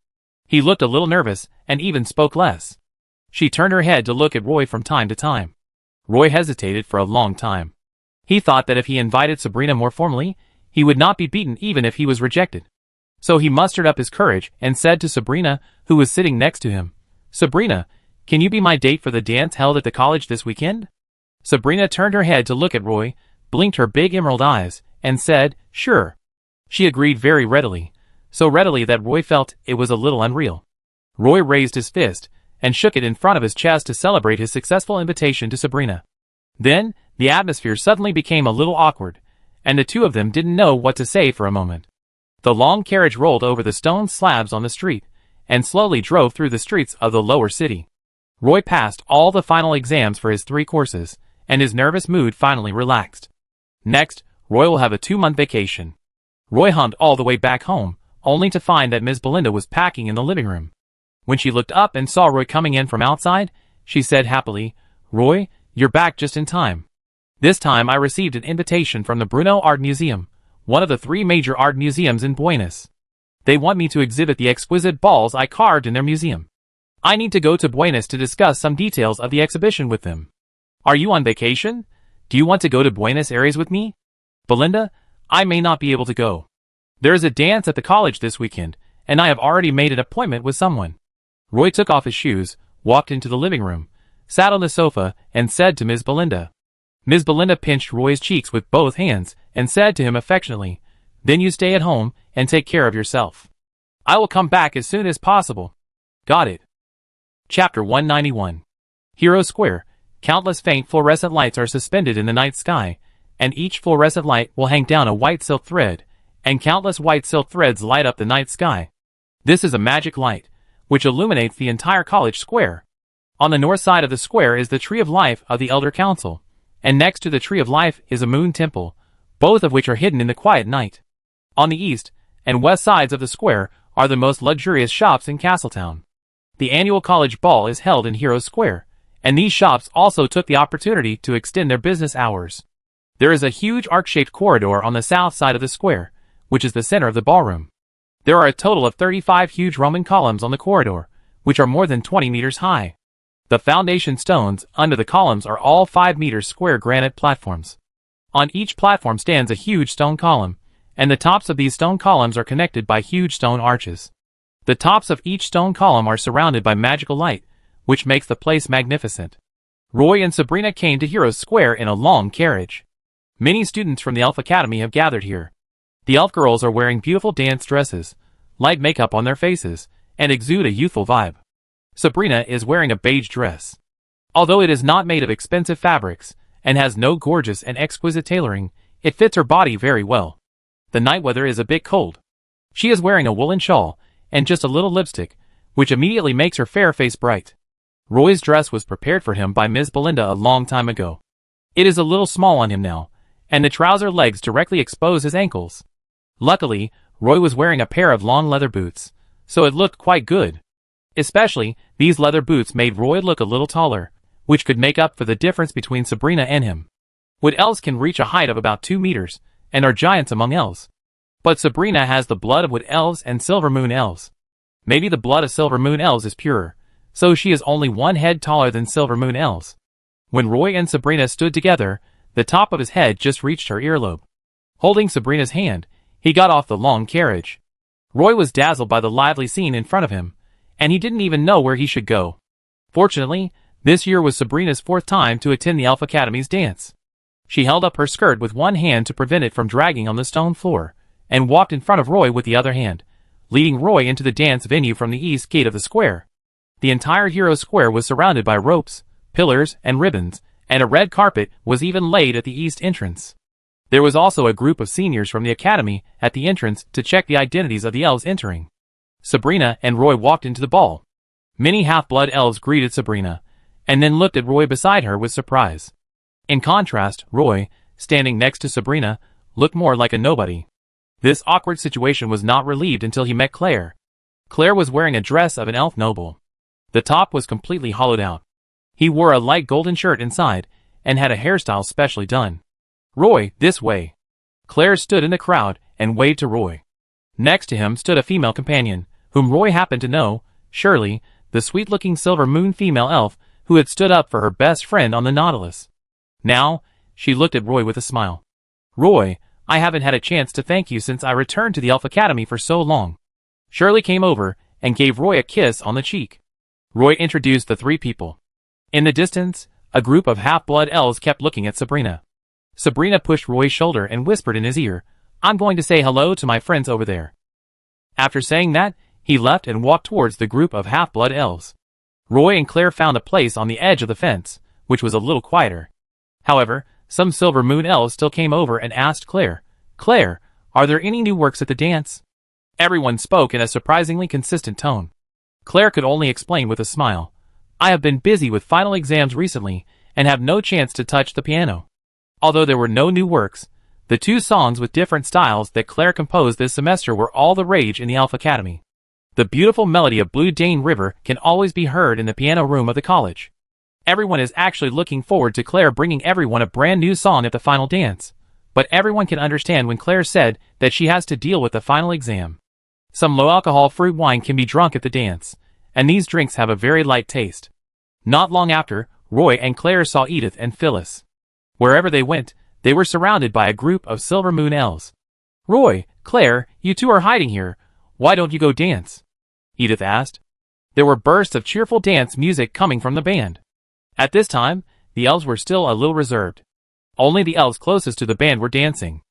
He looked a little nervous and even spoke less. She turned her head to look at Roy from time to time. Roy hesitated for a long time. He thought that if he invited Sabrina more formally, he would not be beaten even if he was rejected. So he mustered up his courage and said to Sabrina, who was sitting next to him, "Sabrina, can you be my date for the dance held at the college this weekend?" Sabrina turned her head to look at Roy, blinked her big emerald eyes, and said, "Sure." She agreed very readily, so readily that Roy felt it was a little unreal. Roy raised his fist and shook it in front of his chest to celebrate his successful invitation to Sabrina. Then, the atmosphere suddenly became a little awkward, and the two of them didn't know what to say for a moment. The long carriage rolled over the stone slabs on the street, and slowly drove through the streets of the lower city. Roy passed all the final exams for his 3 courses, and his nervous mood finally relaxed. Next, Roy will have a 2-month vacation. Roy hummed all the way back home, only to find that Miss Belinda was packing in the living room. When she looked up and saw Roy coming in from outside, she said happily, "Roy, you're back just in time. This time I received an invitation from the Brno Art Museum, one of the 3 major art museums in Buenos. They want me to exhibit the exquisite balls I carved in their museum. I need to go to Buenos to discuss some details of the exhibition with them. Are you on vacation? Do you want to go to Buenos Aires with me? Belinda, I may not be able to go. There is a dance at the college this weekend, and I have already made an appointment with someone." Roy took off his shoes, walked into the living room, sat on the sofa, and said to Ms. Belinda. Ms. Belinda pinched Roy's cheeks with both hands and said to him affectionately, "Then you stay at home and take care of yourself. I will come back as soon as possible." Got it. Chapter 191. Hero Square. Countless faint fluorescent lights are suspended in the night sky, and each fluorescent light will hang down a white silk thread, and countless white silk threads light up the night sky. This is a magic light, which illuminates the entire college square. On the north side of the square is the Tree of Life of the Elder Council, and next to the Tree of Life is a moon temple, both of which are hidden in the quiet night. On the east and west sides of the square are the most luxurious shops in Castletown. The annual college ball is held in Hero Square, and these shops also took the opportunity to extend their business hours. There is a huge arc-shaped corridor on the south side of the square, which is the center of the ballroom. There are a total of 35 huge Roman columns on the corridor, which are more than 20 meters high. The foundation stones under the columns are all 5 meters square granite platforms. On each platform stands a huge stone column, and the tops of these stone columns are connected by huge stone arches. The tops of each stone column are surrounded by magical light, which makes the place magnificent. Roy and Sabrina came to Hero Square in a long carriage. Many students from the Elf Academy have gathered here. The elf girls are wearing beautiful dance dresses, light makeup on their faces, and exude a youthful vibe. Sabrina is wearing a beige dress. Although it is not made of expensive fabrics, and has no gorgeous and exquisite tailoring, it fits her body very well. The night weather is a bit cold. She is wearing a woolen shawl, and just a little lipstick, which immediately makes her fair face bright. Roy's dress was prepared for him by Ms. Belinda a long time ago. It is a little small on him now, and the trouser legs directly expose his ankles. Luckily, Roy was wearing a pair of long leather boots, so it looked quite good. Especially, these leather boots made Roy look a little taller, which could make up for the difference between Sabrina and him. Wood elves can reach a height of about 2 meters, and are giants among elves. But Sabrina has the blood of wood elves and silver moon elves. Maybe the blood of silver moon elves is purer, so she is only 1 head taller than silver moon elves. When Roy and Sabrina stood together, the top of his head just reached her earlobe. Holding Sabrina's hand, he got off the long carriage. Roy was dazzled by the lively scene in front of him, and he didn't even know where he should go. Fortunately, this year was Sabrina's 4th time to attend the Elf Academy's dance. She held up her skirt with one hand to prevent it from dragging on the stone floor, and walked in front of Roy with the other hand, leading Roy into the dance venue from the east gate of the square. The entire Hero Square was surrounded by ropes, pillars, and ribbons, and a red carpet was even laid at the east entrance. There was also a group of seniors from the academy at the entrance to check the identities of the elves entering. Sabrina and Roy walked into the ball. Many half-blood elves greeted Sabrina, and then looked at Roy beside her with surprise. In contrast, Roy, standing next to Sabrina, looked more like a nobody. This awkward situation was not relieved until he met Claire. Claire was wearing a dress of an elf noble. The top was completely hollowed out. He wore a light golden shirt inside, and had a hairstyle specially done. "Roy, this way." Claire stood in the crowd, and waved to Roy. Next to him stood a female companion, whom Roy happened to know, Shirley, the sweet-looking Silver Moon female elf who had stood up for her best friend on the Nautilus. Now, she looked at Roy with a smile. Roy, I haven't had a chance to thank you since I returned to the Elf Academy for so long. Shirley came over and gave Roy a kiss on the cheek. Roy introduced the three people. In the distance, a group of half-blood elves kept looking at Sabrina. Sabrina pushed Roy's shoulder and whispered in his ear, I'm going to say hello to my friends over there. After saying that, he left and walked towards the group of half-blood elves. Roy and Claire found a place on the edge of the fence, which was a little quieter. However, some Silver Moon elves still came over and asked Claire, Claire, are there any new works at the dance? Everyone spoke in a surprisingly consistent tone. Claire could only explain with a smile, I have been busy with final exams recently and have no chance to touch the piano. Although there were no new works, the two songs with different styles that Claire composed this semester were all the rage in the Elf Academy. The beautiful melody of Blue Dane River can always be heard in the piano room of the college. Everyone is actually looking forward to Claire bringing everyone a brand new song at the final dance, but everyone can understand when Claire said that she has to deal with the final exam. Some low-alcohol fruit wine can be drunk at the dance, and these drinks have a very light taste. Not long after, Roy and Claire saw Edith and Phyllis. Wherever they went, they were surrounded by a group of Silver Moon elves. Roy, Claire, you two are hiding here. Why don't you go dance? Edith asked. There were bursts of cheerful dance music coming from the band. At this time, the elves were still a little reserved. Only the elves closest to the band were dancing.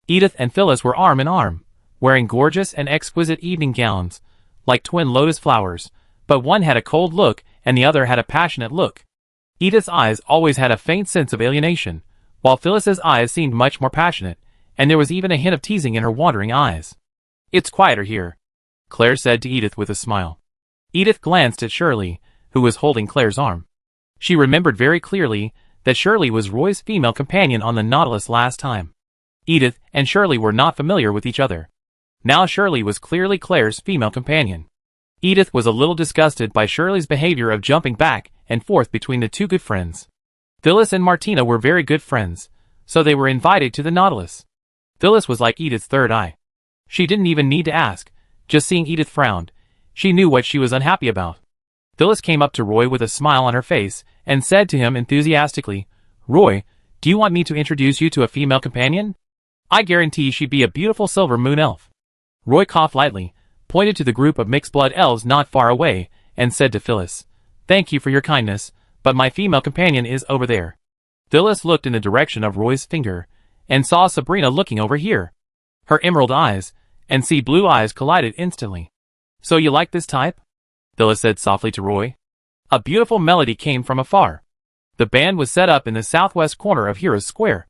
Edith and Phyllis were arm in arm, wearing gorgeous and exquisite evening gowns, like twin lotus flowers, but one had a cold look and the other had a passionate look. Edith's eyes always had a faint sense of alienation, while Phyllis's eyes seemed much more passionate, and there was even a hint of teasing in her wandering eyes. It's quieter here, Claire said to Edith with a smile. Edith glanced at Shirley, who was holding Claire's arm. She remembered very clearly that Shirley was Roy's female companion on the Nautilus last time. Edith and Shirley were not familiar with each other. Now Shirley was clearly Claire's female companion. Edith was a little disgusted by Shirley's behavior of jumping back and forth between the two good friends. Phyllis and Martina were very good friends, so they were invited to the Nautilus. Phyllis was like Edith's third eye. She didn't even need to ask, just seeing Edith frowned, she knew what she was unhappy about. Phyllis came up to Roy with a smile on her face and said to him enthusiastically, Roy, do you want me to introduce you to a female companion? I guarantee she'd be a beautiful Silver Moon elf. Roy coughed lightly, pointed to the group of mixed-blood elves not far away, and said to Phyllis, Thank you for your kindness, but my female companion is over there. Phyllis looked in the direction of Roy's finger, and saw Sabrina looking over here. Her emerald eyes and sea blue eyes collided instantly. So you like this type? Phyllis said softly to Roy. A beautiful melody came from afar. The band was set up in the southwest corner of Heroes Square.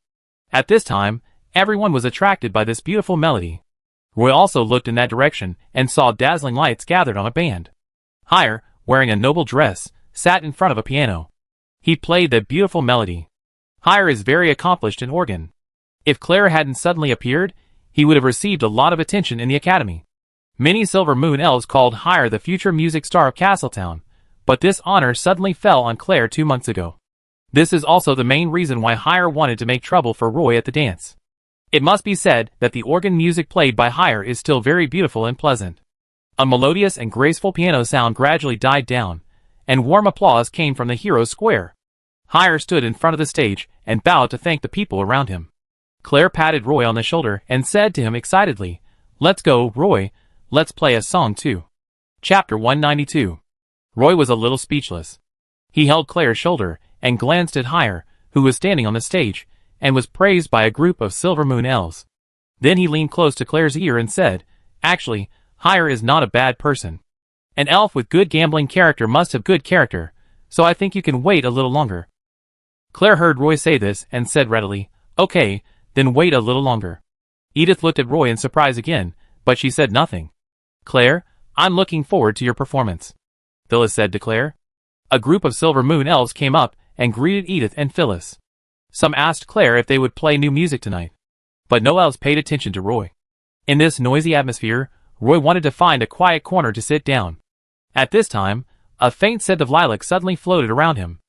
At this time, everyone was attracted by this beautiful melody. Roy also looked in that direction and saw dazzling lights gathered on a band. Higher, wearing a noble dress, sat in front of a piano. He played that beautiful melody. Higher is very accomplished in organ. If Claire hadn't suddenly appeared, he would have received a lot of attention in the academy. Many Silver Moon elves called Higher the future music star of Castletown, but this honor suddenly fell on Claire 2 months ago. This is also the main reason why Higher wanted to make trouble for Roy at the dance. It must be said that the organ music played by Higher is still very beautiful and pleasant. A melodious and graceful piano sound gradually died down, and warm applause came from the Heroes Square. Higher stood in front of the stage and bowed to thank the people around him. Claire patted Roy on the shoulder and said to him excitedly, Let's go, Roy, let's play a song too. Chapter 192. Roy was a little speechless. He held Claire's shoulder and glanced at Higher, who was standing on the stage, and was praised by a group of Silver Moon elves. Then he leaned close to Claire's ear and said, Actually, Higher is not a bad person. An elf with good gambling character must have good character, so I think you can wait a little longer. Claire heard Roy say this and said readily, Okay, then wait a little longer. Edith looked at Roy in surprise again, but she said nothing. Claire, I'm looking forward to your performance, Phyllis said to Claire. A group of Silver Moon elves came up and greeted Edith and Phyllis. Some asked Claire if they would play new music tonight, but no elves paid attention to Roy. In this noisy atmosphere, Roy wanted to find a quiet corner to sit down. At this time, a faint scent of lilac suddenly floated around him.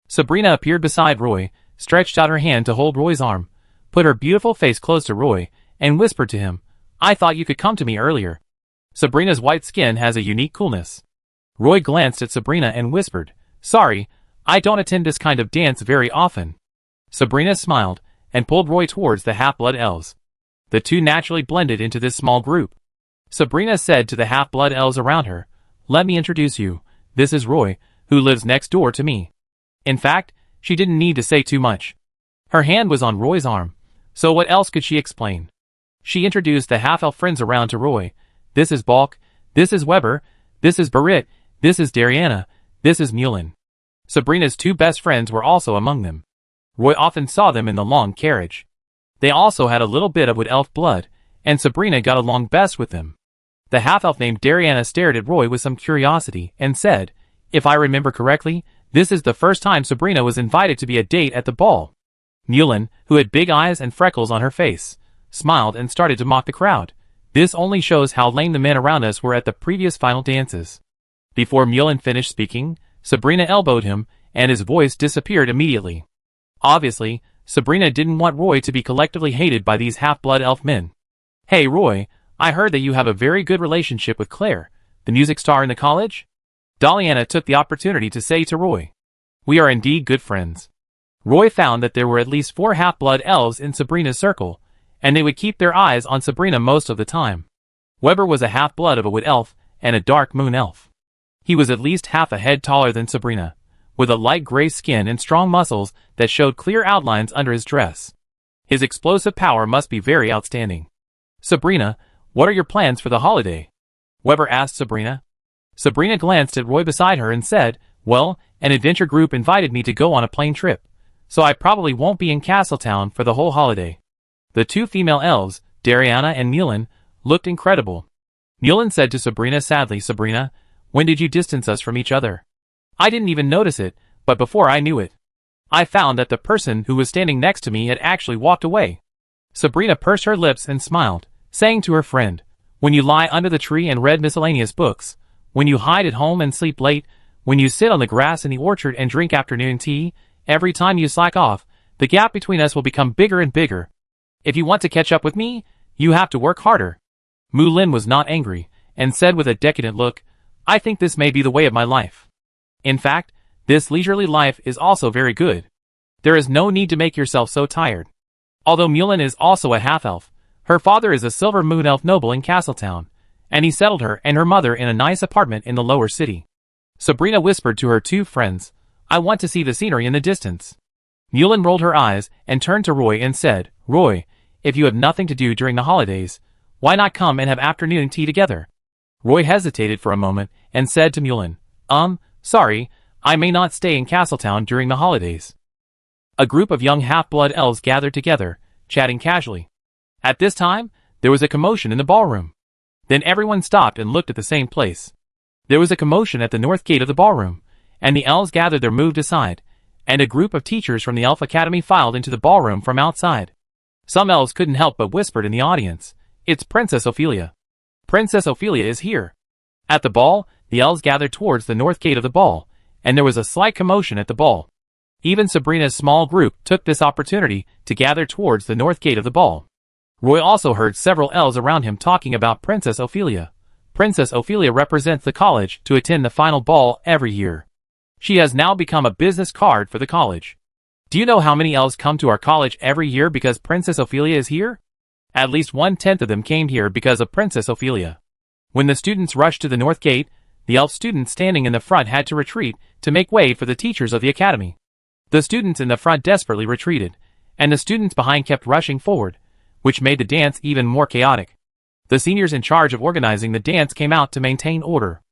Sabrina appeared beside Roy, stretched out her hand to hold Roy's arm, put her beautiful face close to Roy, and whispered to him, I thought you could come to me earlier. Sabrina's white skin has a unique coolness. Roy glanced at Sabrina and whispered, "Sorry, I don't attend this kind of dance very often." Sabrina smiled and pulled Roy towards the half-blood elves. The two naturally blended into this small group. Sabrina said to the half-blood elves around her, "Let me introduce you. This is Roy, who lives next door to me." In fact, she didn't need to say too much. Her hand was on Roy's arm, so what else could she explain? She introduced the half-elf friends around to Roy. "This is Balk, this is Weber, this is Barit, this is Dariana, this is Mulin." Sabrina's two best friends were also among them. Roy often saw them in the long carriage. They also had a little bit of wood elf blood, and Sabrina got along best with them. The half-elf named Dariana stared at Roy with some curiosity and said, "If I remember correctly, this is the first time Sabrina was invited to be a date at the ball." Mulin, who had big eyes and freckles on her face, smiled and started to mock the crowd. "This only shows how lame the men around us were at the previous final dances." Before Mulin finished speaking, Sabrina elbowed him, and his voice disappeared immediately. Obviously, Sabrina didn't want Roy to be collectively hated by these half-blood elf men. "Hey Roy, I heard that you have a very good relationship with Claire, the music star in the college?" Daliana took the opportunity to say to Roy. "We are indeed good friends." Roy found that there were at least 4 half-blood elves in Sabrina's circle, and they would keep their eyes on Sabrina most of the time. Weber was a half-blood of a wood elf and a dark moon elf. He was at least half a head taller than Sabrina, with a light gray skin and strong muscles that showed clear outlines under his dress. His explosive power must be very outstanding. "Sabrina, what are your plans for the holiday?" Weber asked Sabrina. Sabrina glanced at Roy beside her and said, "Well, an adventure group invited me to go on a plane trip, so I probably won't be in Castletown for the whole holiday." The two female elves, Dariana and Mulin, looked incredible. Mulin said to Sabrina sadly, "Sabrina, when did you distance us from each other? I didn't even notice it, but before I knew it, I found that the person who was standing next to me had actually walked away." Sabrina pursed her lips and smiled, saying to her friend, "When you lie under the tree and read miscellaneous books, when you hide at home and sleep late, when you sit on the grass in the orchard and drink afternoon tea, every time you slack off, the gap between us will become bigger and bigger. If you want to catch up with me, you have to work harder." Mulin was not angry, and said with a decadent look, "I think this may be the way of my life. In fact, this leisurely life is also very good. There is no need to make yourself so tired." Although Mulin is also a half-elf, her father is a silver moon elf noble in Castletown, and he settled her and her mother in a nice apartment in the lower city. Sabrina whispered to her two friends, "I want to see the scenery in the distance." Mulin rolled her eyes and turned to Roy and said, "Roy, if you have nothing to do during the holidays, why not come and have afternoon tea together?" Roy hesitated for a moment and said to Mulin, Sorry, I may not stay in Castletown during the holidays." A group of young half-blood elves gathered together, chatting casually. At this time, there was a commotion in the ballroom. Then everyone stopped and looked at the same place. There was a commotion at the north gate of the ballroom, and the elves gathered there moved aside, and a group of teachers from the Elf Academy filed into the ballroom from outside. Some elves couldn't help but whispered in the audience, "It's Princess Ophelia. Princess Ophelia is here." At the ball, the elves gathered towards the north gate of the ball, and there was a slight commotion at the ball. Even Sabrina's small group took this opportunity to gather towards the north gate of the ball. Roy also heard several elves around him talking about Princess Ophelia. Princess Ophelia represents the college to attend the final ball every year. She has now become a business card for the college. Do you know how many elves come to our college every year because Princess Ophelia is here? At least 1/10 of them came here because of Princess Ophelia. When the students rushed to the north gate, the elf students standing in the front had to retreat to make way for the teachers of the academy. The students in the front desperately retreated, and the students behind kept rushing forward, which made the dance even more chaotic. The seniors in charge of organizing the dance came out to maintain order.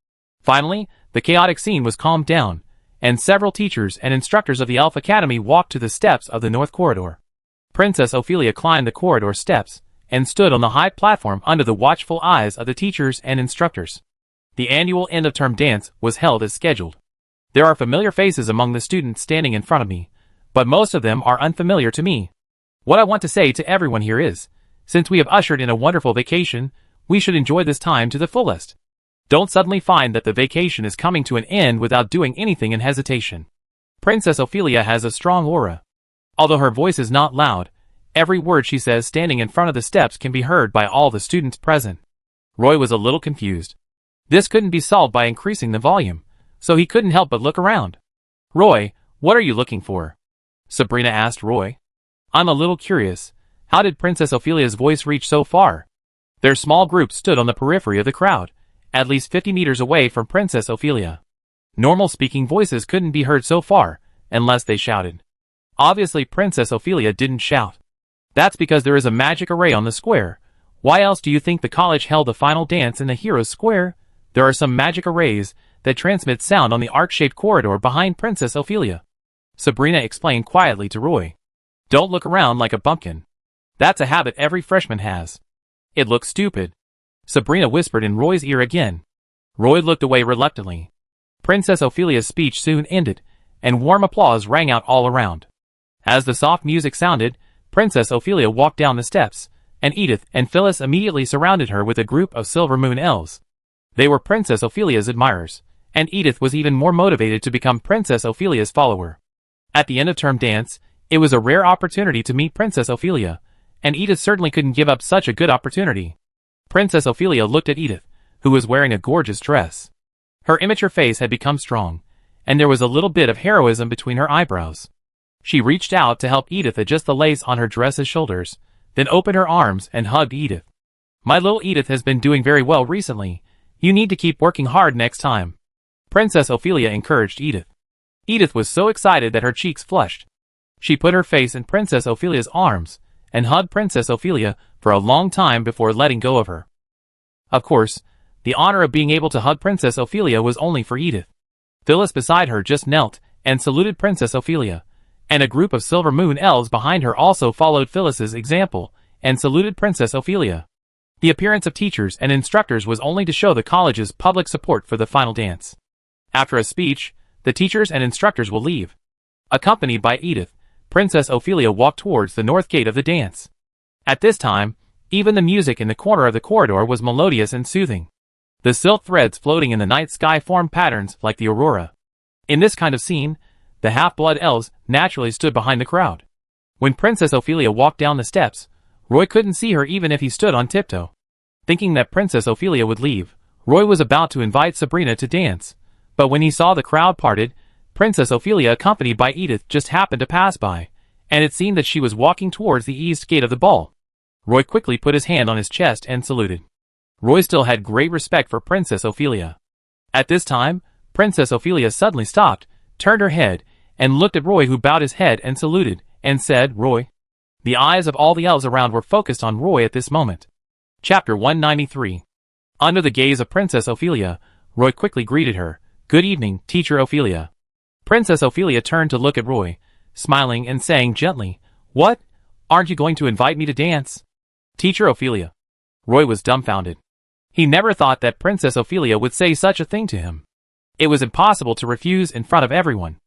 Finally, the chaotic scene was calmed down, and several teachers and instructors of the Elf Academy walked to the steps of the north corridor. Princess Ophelia climbed the corridor steps and stood on the high platform under the watchful eyes of the teachers and instructors. The annual end-of-term dance was held as scheduled. There are familiar faces among the students standing in front of me, but most of them are unfamiliar to me. What I want to say to everyone here is, since we have ushered in a wonderful vacation, we should enjoy this time to the fullest. Don't suddenly find that the vacation is coming to an end without doing anything in hesitation. Princess Ophelia has a strong aura. Although her voice is not loud, every word she says standing in front of the steps can be heard by all the students present. Roy was a little confused. This couldn't be solved by increasing the volume, so he couldn't help but look around. "Roy, what are you looking for?" Sabrina asked Roy. "I'm a little curious. How did Princess Ophelia's voice reach so far?" Their small group stood on the periphery of the crowd, at least 50 meters away from Princess Ophelia. Normal speaking voices couldn't be heard so far, unless they shouted. Obviously Princess Ophelia didn't shout. That's because there is a magic array on the square. Why else do you think the college held the final dance in the Heroes Square? There are some magic arrays that transmit sound on the arc-shaped corridor behind Princess Ophelia. Sabrina explained quietly to Roy. "Don't look around like a bumpkin. That's a habit every freshman has. It looks stupid." Sabrina whispered in Roy's ear again. Roy looked away reluctantly. Princess Ophelia's speech soon ended, and warm applause rang out all around. As the soft music sounded, Princess Ophelia walked down the steps, and Edith and Phyllis immediately surrounded her with a group of Silver Moon elves. They were Princess Ophelia's admirers, and Edith was even more motivated to become Princess Ophelia's follower. At the end of term dance, it was a rare opportunity to meet Princess Ophelia, and Edith certainly couldn't give up such a good opportunity. Princess Ophelia looked at Edith, who was wearing a gorgeous dress. Her immature face had become strong, and there was a little bit of heroism between her eyebrows. She reached out to help Edith adjust the lace on her dress's shoulders, then opened her arms and hugged Edith. "My little Edith has been doing very well recently. You need to keep working hard next time." Princess Ophelia encouraged Edith. Edith was so excited that her cheeks flushed. She put her face in Princess Ophelia's arms, and hugged Princess Ophelia for a long time before letting go of her. Of course, the honor of being able to hug Princess Ophelia was only for Edith. Phyllis beside her just knelt and saluted Princess Ophelia, and a group of Silver Moon elves behind her also followed Phyllis's example and saluted Princess Ophelia. The appearance of teachers and instructors was only to show the college's public support for the final dance. After a speech, the teachers and instructors will leave. Accompanied by Edith, Princess Ophelia walked towards the north gate of the dance. At this time, even the music in the corner of the corridor was melodious and soothing. The silk threads floating in the night sky formed patterns like the aurora. In this kind of scene, the half-blood elves naturally stood behind the crowd. When Princess Ophelia walked down the steps, Roy couldn't see her even if he stood on tiptoe. Thinking that Princess Ophelia would leave, Roy was about to invite Sabrina to dance, but when he saw the crowd parted, Princess Ophelia accompanied by Edith just happened to pass by, and it seemed that she was walking towards the east gate of the ball. Roy quickly put his hand on his chest and saluted. Roy still had great respect for Princess Ophelia. At this time, Princess Ophelia suddenly stopped, turned her head, and looked at Roy, who bowed his head and saluted, and said, "Roy." The eyes of all the elves around were focused on Roy at this moment. Chapter 193. Under the gaze of Princess Ophelia, Roy quickly greeted her. "Good evening, Teacher Ophelia." Princess Ophelia turned to look at Roy, smiling and saying gently, "What? Aren't you going to invite me to dance?" "Teacher Ophelia." Roy was dumbfounded. He never thought that Princess Ophelia would say such a thing to him. It was impossible to refuse in front of everyone.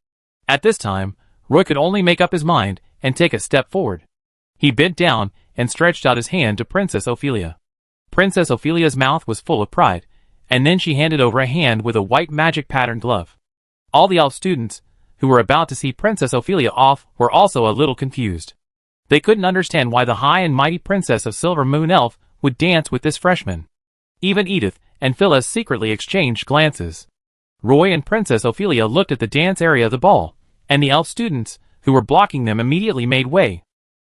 At this time, Roy could only make up his mind and take a step forward. He bent down and stretched out his hand to Princess Ophelia. Princess Ophelia's mouth was full of pride, and then she handed over a hand with a white magic patterned glove. All the elf students, who were about to see Princess Ophelia off, were also a little confused. They couldn't understand why the high and mighty Princess of Silver Moon Elf would dance with this freshman. Even Edith and Phyllis secretly exchanged glances. Roy and Princess Ophelia looked at the dance area of the ball, and the elf students, who were blocking them, immediately made way.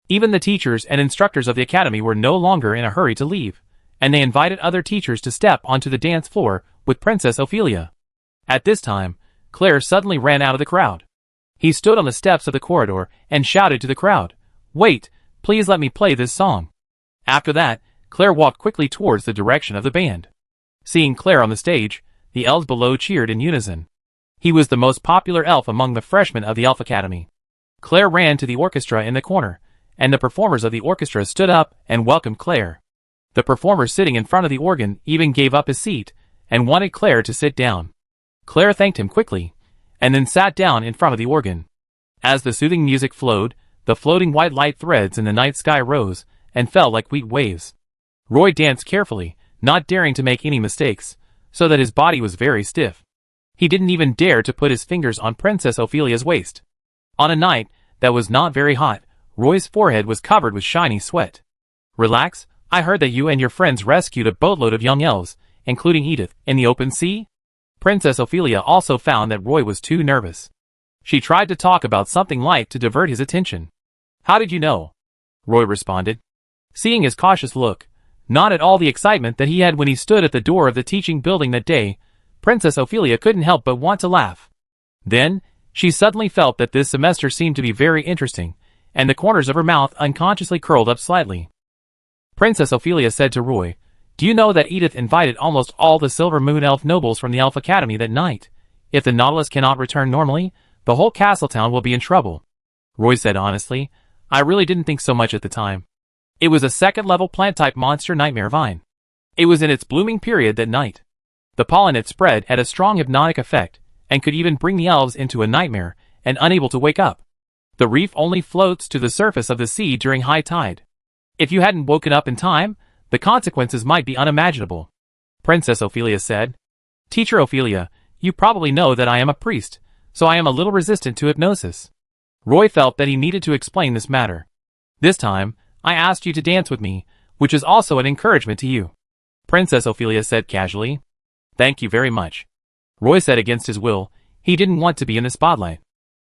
Even the teachers and instructors of the academy were no longer in a hurry to leave, and they invited other teachers to step onto the dance floor with Princess Ophelia. At this time, Claire suddenly ran out of the crowd. He stood on the steps of the corridor and shouted to the crowd, "Wait, please let me play this song." After that, Claire walked quickly towards the direction of the band. Seeing Claire on the stage, the elves below cheered in unison. He was the most popular elf among the freshmen of the Elf Academy. Claire ran to the orchestra in the corner, and the performers of the orchestra stood up and welcomed Claire. The performer sitting in front of the organ even gave up his seat and wanted Claire to sit down. Claire thanked him quickly, and then sat down in front of the organ. As the soothing music flowed, the floating white light threads in the night sky rose and fell like wheat waves. Roy danced carefully, not daring to make any mistakes, so that his body was very stiff. He didn't even dare to put his fingers on Princess Ophelia's waist. On a night that was not very hot, Roy's forehead was covered with shiny sweat. "Relax, I heard that you and your friends rescued a boatload of young elves, including Edith, in the open sea? Princess Ophelia also found that Roy was too nervous. She tried to talk about something light to divert his attention. "How did you know?" Roy responded. Seeing his cautious look, not at all the excitement that he had when he stood at the door of the teaching building that day, Princess Ophelia couldn't help but want to laugh. Then, she suddenly felt that this semester seemed to be very interesting, and the corners of her mouth unconsciously curled up slightly. Princess Ophelia said to Roy, "Do you know that Edith invited almost all the Silver Moon Elf nobles from the Elf Academy that night? If the Nautilus cannot return normally, the whole Castletown will be in trouble." Roy said honestly, "I really didn't think so much at the time. It was a second-level plant-type monster nightmare vine. It was in its blooming period that night. The pollen it spread had a strong hypnotic effect, and could even bring the elves into a nightmare and unable to wake up. The reef only floats to the surface of the sea during high tide. If you hadn't woken up in time, the consequences might be unimaginable." Princess Ophelia said, "Teacher Ophelia, you probably know that I am a priest, so I am a little resistant to hypnosis." Roy felt that he needed to explain this matter. "This time, I asked you to dance with me, which is also an encouragement to you," Princess Ophelia said casually. "Thank you very much." Roy said against his will, he didn't want to be in the spotlight.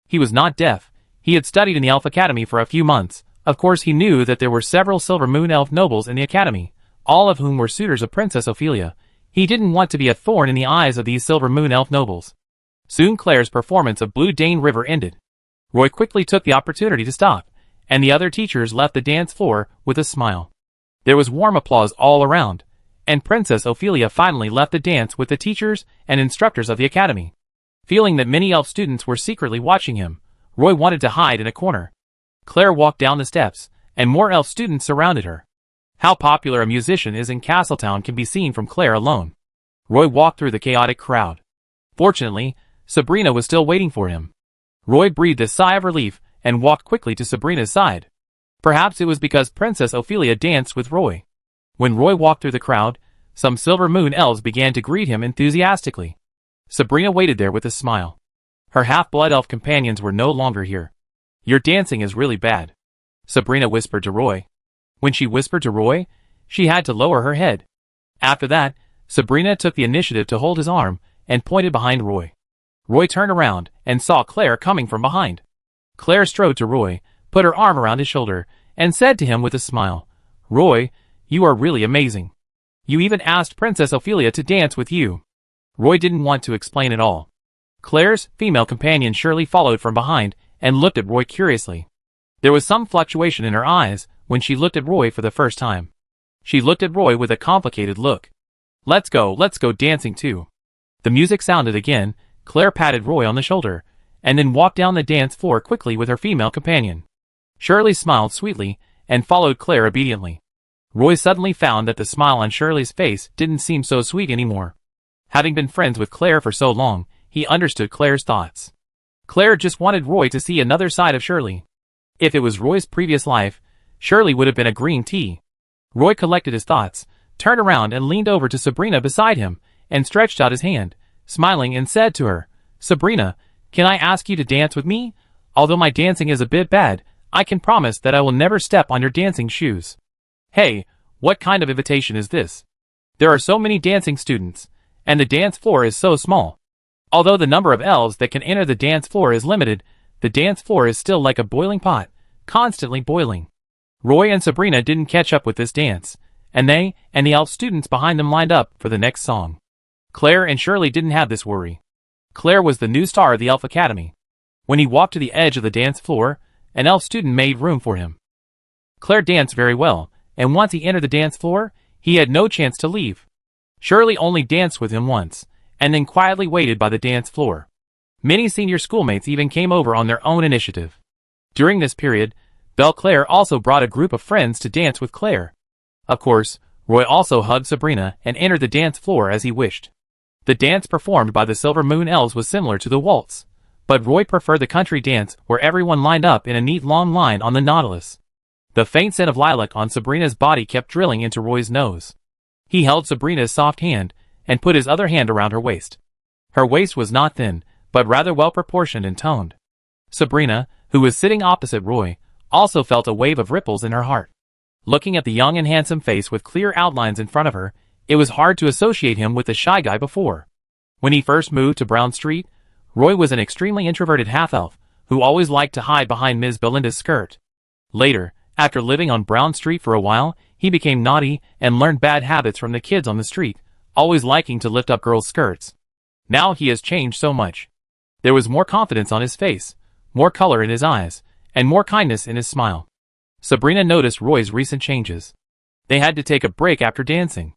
He was not deaf. He had studied in the Elf Academy for a few months. Of course he knew that there were several Silver Moon Elf nobles in the Academy, all of whom were suitors of Princess Ophelia. He didn't want to be a thorn in the eyes of these Silver Moon Elf nobles. Soon Claire's performance of Blue Dane River ended. Roy quickly took the opportunity to stop, and the other teachers left the dance floor with a smile. There was warm applause all around, and Princess Ophelia finally left the dance with the teachers and instructors of the Academy. Feeling that many elf students were secretly watching him, Roy wanted to hide in a corner. Claire walked down the steps, and more elf students surrounded her. How popular a musician is in Castletown can be seen from Claire alone. Roy walked through the chaotic crowd. Fortunately, Sabrina was still waiting for him. Roy breathed a sigh of relief and walked quickly to Sabrina's side. Perhaps it was because Princess Ophelia danced with Roy. When Roy walked through the crowd, some Silver Moon elves began to greet him enthusiastically. Sabrina waited there with a smile. Her half-blood elf companions were no longer here. "Your dancing is really bad," Sabrina whispered to Roy. When she whispered to Roy, she had to lower her head. After that, Sabrina took the initiative to hold his arm and pointed behind Roy. Roy turned around and saw Claire coming from behind. Claire strode to Roy, put her arm around his shoulder, and said to him with a smile, "Roy, you are really amazing. You even asked Princess Ophelia to dance with you." Roy didn't want to explain at all. Claire's female companion Shirley followed from behind and looked at Roy curiously. There was some fluctuation in her eyes when she looked at Roy for the first time. She looked at Roy with a complicated look. Let's go dancing too." The music sounded again. Claire patted Roy on the shoulder, and then walked down the dance floor quickly with her female companion. Shirley smiled sweetly, and followed Claire obediently. Roy suddenly found that the smile on Shirley's face didn't seem so sweet anymore. Having been friends with Claire for so long, he understood Claire's thoughts. Claire just wanted Roy to see another side of Shirley. If it was Roy's previous life, Shirley would have been a green tea. Roy collected his thoughts, turned around and leaned over to Sabrina beside him, and stretched out his hand, smiling, and said to her, "Sabrina, can I ask you to dance with me? Although my dancing is a bit bad, I can promise that I will never step on your dancing shoes." Hey, what kind of invitation is this? There are so many dancing students, and the dance floor is so small. Although the number of elves that can enter the dance floor is limited, the dance floor is still like a boiling pot, constantly boiling. Roy and Sabrina didn't catch up with this dance, and they and the elf students behind them lined up for the next song. Claire and Shirley didn't have this worry. Claire was the new star of the Elf Academy. When he walked to the edge of the dance floor, an elf student made room for him. Claire danced very well, and once he entered the dance floor, he had no chance to leave. Shirley only danced with him once, and then quietly waited by the dance floor. Many senior schoolmates even came over on their own initiative. During this period, Claire also brought a group of friends to dance with Claire. Of course, Roy also hugged Sabrina and entered the dance floor as he wished. The dance performed by the Silver Moon Elves was similar to the waltz, but Roy preferred the country dance where everyone lined up in a neat long line on the Nautilus. The faint scent of lilac on Sabrina's body kept drilling into Roy's nose. He held Sabrina's soft hand and put his other hand around her waist. Her waist was not thin, but rather well proportioned and toned. Sabrina, who was sitting opposite Roy, also felt a wave of ripples in her heart. Looking at the young and handsome face with clear outlines in front of her, It was hard to associate him with the shy guy before. When he first moved to Brown Street, Roy was an extremely introverted half-elf who always liked to hide behind Ms. Belinda's skirt. Later, after living on Brown Street for a while, he became naughty and learned bad habits from the kids on the street, always liking to lift up girls' skirts. Now he has changed so much. There was more confidence on his face, more color in his eyes, and more kindness in his smile. Sabrina noticed Roy's recent changes. They had to take a break after dancing.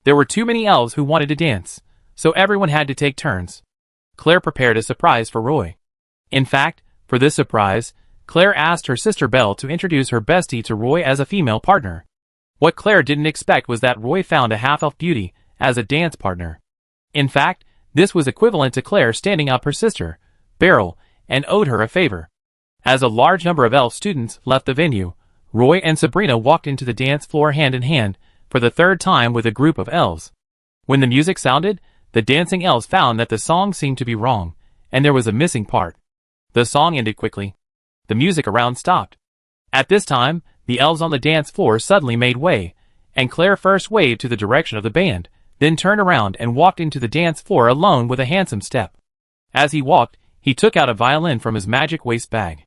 There were too many elves who wanted to dance, so everyone had to take turns. Claire prepared a surprise for Roy. In fact, for this surprise, Claire asked her sister Belle to introduce her bestie to Roy as a female partner. What Claire didn't expect was that Roy found a half-elf beauty as a dance partner. In fact, this was equivalent to Claire standing up her sister, Beryl, and owed her a favor. As a large number of elf students left the venue, Roy and Sabrina walked into the dance floor hand in hand for the third time with a group of elves. When the music sounded, the dancing elves found that the song seemed to be wrong, and there was a missing part. The song ended quickly. The music around stopped. At this time, the elves on the dance floor suddenly made way, and Claire first waved to the direction of the band, then turned around and walked into the dance floor alone with a handsome step. As he walked, he took out a violin from his magic waist bag.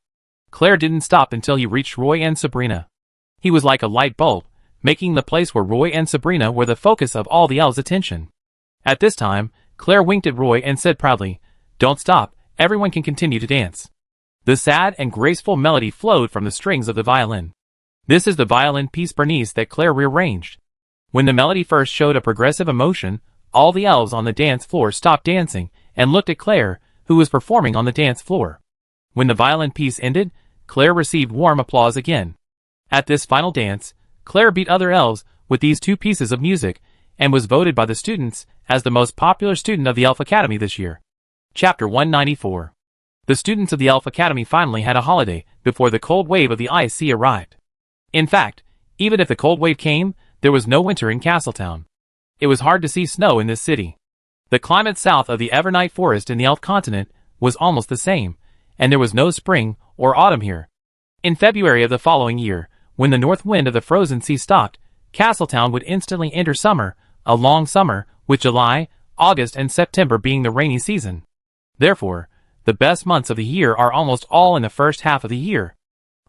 Claire didn't stop until he reached Roy and Sabrina. He was like a light bulb, making the place where Roy and Sabrina were the focus of all the elves' attention. At this time, Claire winked at Roy and said proudly, "Don't stop, everyone can continue to dance." The sad and graceful melody flowed from the strings of the violin. This is the violin piece Bernice that Claire rearranged. When the melody first showed a progressive emotion, all the elves on the dance floor stopped dancing and looked at Claire, who was performing on the dance floor. When the violin piece ended, Claire received warm applause again. At this final dance, Claire beat other elves with these two pieces of music and was voted by the students as the most popular student of the Elf Academy this year. Chapter 194. The students of the Elf Academy finally had a holiday before the cold wave of the ice sea arrived. In fact, even if the cold wave came, there was no winter in Castletown. It was hard to see snow in this city. The climate south of the Evernight Forest in the Elf continent was almost the same, and there was no spring or autumn here. In February of the following year, when the north wind of the frozen sea stopped, Castletown would instantly enter summer, a long summer, with July, August, and September being the rainy season. Therefore, the best months of the year are almost all in the first half of the year.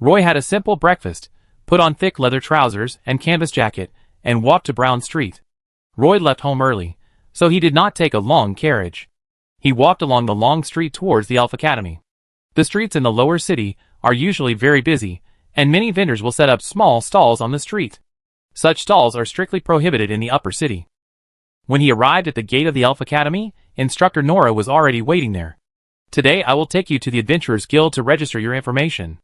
Roy had a simple breakfast, put on thick leather trousers and canvas jacket, and walked to Brown Street. Roy left home early, so he did not take a long carriage. He walked along the long street towards the Elf Academy. The streets in the lower city are usually very busy, and many vendors will set up small stalls on the street. Such stalls are strictly prohibited in the upper city. When he arrived at the gate of the Elf Academy, Instructor Nora was already waiting there. "Today I will take you to the Adventurers Guild to register your information.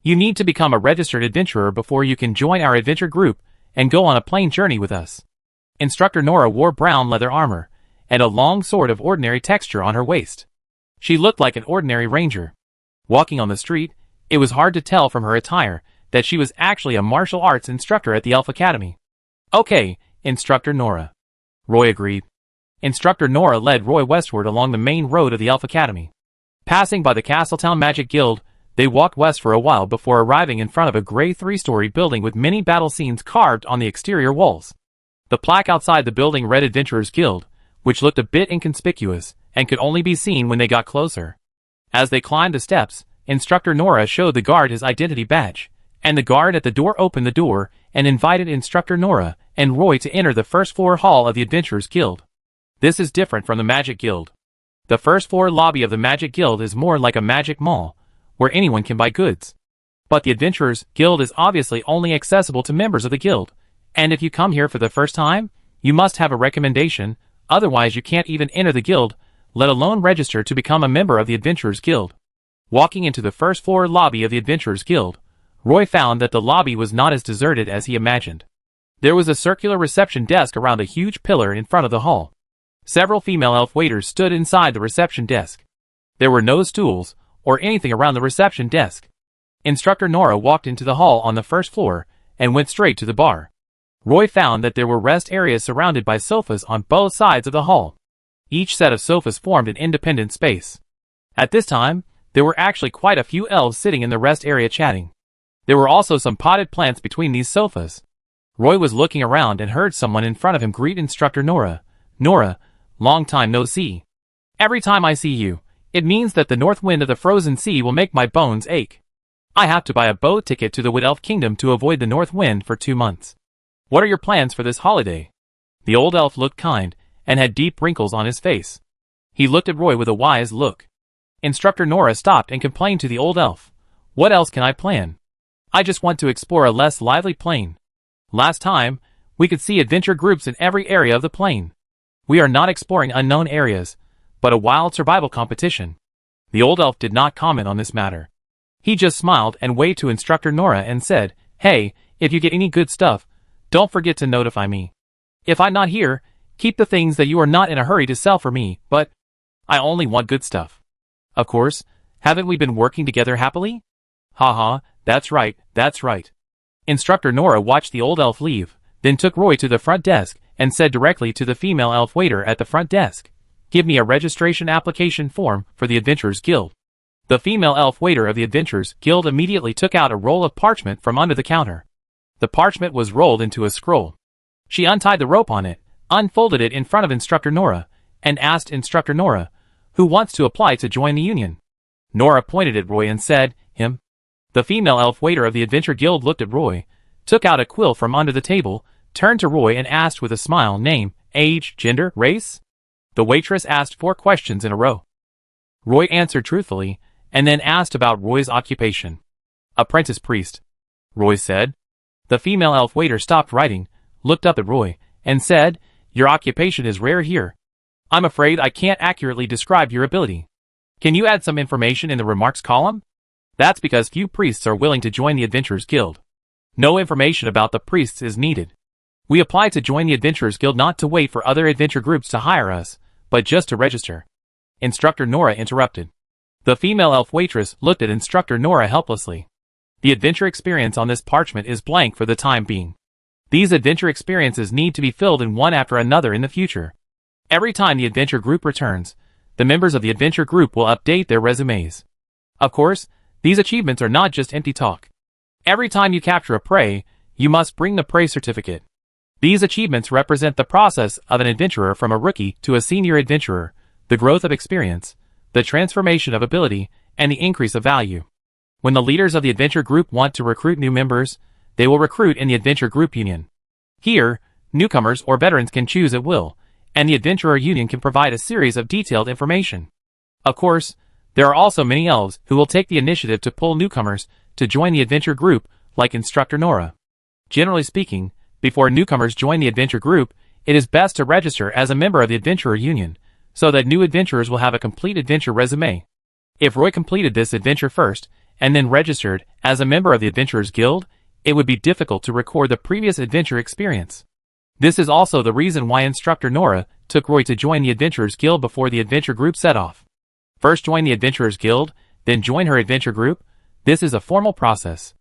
You need to become a registered adventurer before you can join our adventure group and go on a plane journey with us." Instructor Nora wore brown leather armor and a long sword of ordinary texture on her waist. She looked like an ordinary ranger. Walking on the street, it was hard to tell from her attire that she was actually a martial arts instructor at the Elf Academy. "Okay, Instructor Nora," Roy agreed. Instructor Nora led Roy westward along the main road of the Elf Academy. Passing by the Castletown Magic Guild, they walked west for a while before arriving in front of a gray three-story building with many battle scenes carved on the exterior walls. The plaque outside the building read Adventurers Guild, which looked a bit inconspicuous and could only be seen when they got closer. As they climbed the steps, Instructor Nora showed the guard his identity badge, and the guard at the door opened the door and invited Instructor Nora and Roy to enter the first floor hall of the Adventurers Guild. This is different from the Magic Guild. The first floor lobby of the Magic Guild is more like a magic mall, where anyone can buy goods. But the Adventurers Guild is obviously only accessible to members of the guild, and if you come here for the first time, you must have a recommendation, otherwise you can't even enter the guild, let alone register to become a member of the Adventurers Guild. Walking into the first floor lobby of the Adventurers Guild, Roy found that the lobby was not as deserted as he imagined. There was a circular reception desk around a huge pillar in front of the hall. Several female elf waiters stood inside the reception desk. There were no stools or anything around the reception desk. Instructor Nora walked into the hall on the first floor and went straight to the bar. Roy found that there were rest areas surrounded by sofas on both sides of the hall. Each set of sofas formed an independent space. At this time, there were actually quite a few elves sitting in the rest area chatting. There were also some potted plants between these sofas. Roy was looking around and heard someone in front of him greet Instructor Nora. "Nora, long time no see. Every time I see you, it means that the north wind of the frozen sea will make my bones ache. I have to buy a boat ticket to the Wood Elf Kingdom to avoid the north wind for 2 months. What are your plans for this holiday?" The old elf looked kind, and had deep wrinkles on his face. He looked at Roy with a wise look. Instructor Nora stopped and complained to the old elf. "What else can I plan? I just want to explore a less lively plane. Last time, we could see adventure groups in every area of the plane. We are not exploring unknown areas, but a wild survival competition." The old elf did not comment on this matter. He just smiled and waved to Instructor Nora and said, "Hey, if you get any good stuff, don't forget to notify me. If I'm not here, keep the things that you are not in a hurry to sell for me, but I only want good stuff. Of course, haven't we been working together happily?" "Haha, that's right, that's right." Instructor Nora watched the old elf leave, then took Roy to the front desk and said directly to the female elf waiter at the front desk, "Give me a registration application form for the Adventurers Guild." The female elf waiter of the Adventurers Guild immediately took out a roll of parchment from under the counter. The parchment was rolled into a scroll. She untied the rope on it, unfolded it in front of Instructor Nora, and asked Instructor Nora, "Who wants to apply to join the union?" Nora pointed at Roy and said, "Him." The female elf waiter of the Adventure Guild looked at Roy, took out a quill from under the table, turned to Roy and asked with a smile, "Name, age, gender, race?" The waitress asked 4 questions in a row. Roy answered truthfully, and then asked about Roy's occupation. "Apprentice priest," Roy said. The female elf waiter stopped writing, looked up at Roy, and said, "Your occupation is rare here. I'm afraid I can't accurately describe your ability. Can you add some information in the remarks column? That's because few priests are willing to join the Adventurers Guild. No information about the priests is needed. We apply to join the Adventurers Guild not to wait for other adventure groups to hire us, but just to register." Instructor Nora interrupted. The female elf waitress looked at Instructor Nora helplessly. The adventure experience on this parchment is blank for the time being. These adventure experiences need to be filled in one after another in the future. Every time the adventure group returns, the members of the adventure group will update their resumes. Of course, these achievements are not just empty talk. Every time you capture a prey, you must bring the prey certificate. These achievements represent the process of an adventurer from a rookie to a senior adventurer, the growth of experience, the transformation of ability, and the increase of value. When the leaders of the adventure group want to recruit new members, they will recruit in the adventure group union. Here, newcomers or veterans can choose at will, and the adventurer union can provide a series of detailed information. Of course, there are also many elves who will take the initiative to pull newcomers to join the adventure group, like Instructor Nora. Generally speaking, before newcomers join the adventure group, it is best to register as a member of the adventurer union, so that new adventurers will have a complete adventure resume. If Roy completed this adventure first, and then registered as a member of the Adventurers Guild, it would be difficult to record the previous adventure experience. This is also the reason why Instructor Nora took Roy to join the Adventurers Guild before the adventure group set off. First join the Adventurers Guild, then join her adventure group. This is a formal process.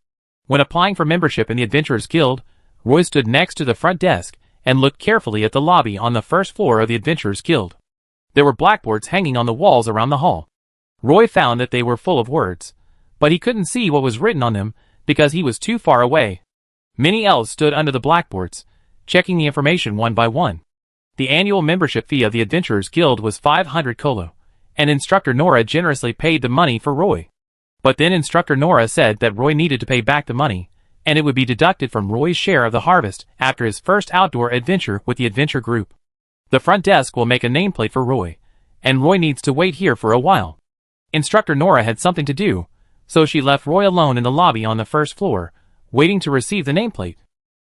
When applying for membership in the Adventurers Guild, Roy stood next to the front desk and looked carefully at the lobby on the first floor of the Adventurers Guild. There were blackboards hanging on the walls around the hall. Roy found that they were full of words, but he couldn't see what was written on them because he was too far away. Many elves stood under the blackboards, checking the information one by one. The annual membership fee of the Adventurers Guild was 500 kolo, and Instructor Nora generously paid the money for Roy. But then Instructor Nora said that Roy needed to pay back the money, and it would be deducted from Roy's share of the harvest after his first outdoor adventure with the adventure group. The front desk will make a nameplate for Roy, and Roy needs to wait here for a while. Instructor Nora had something to do, so she left Roy alone in the lobby on the first floor, waiting to receive the nameplate.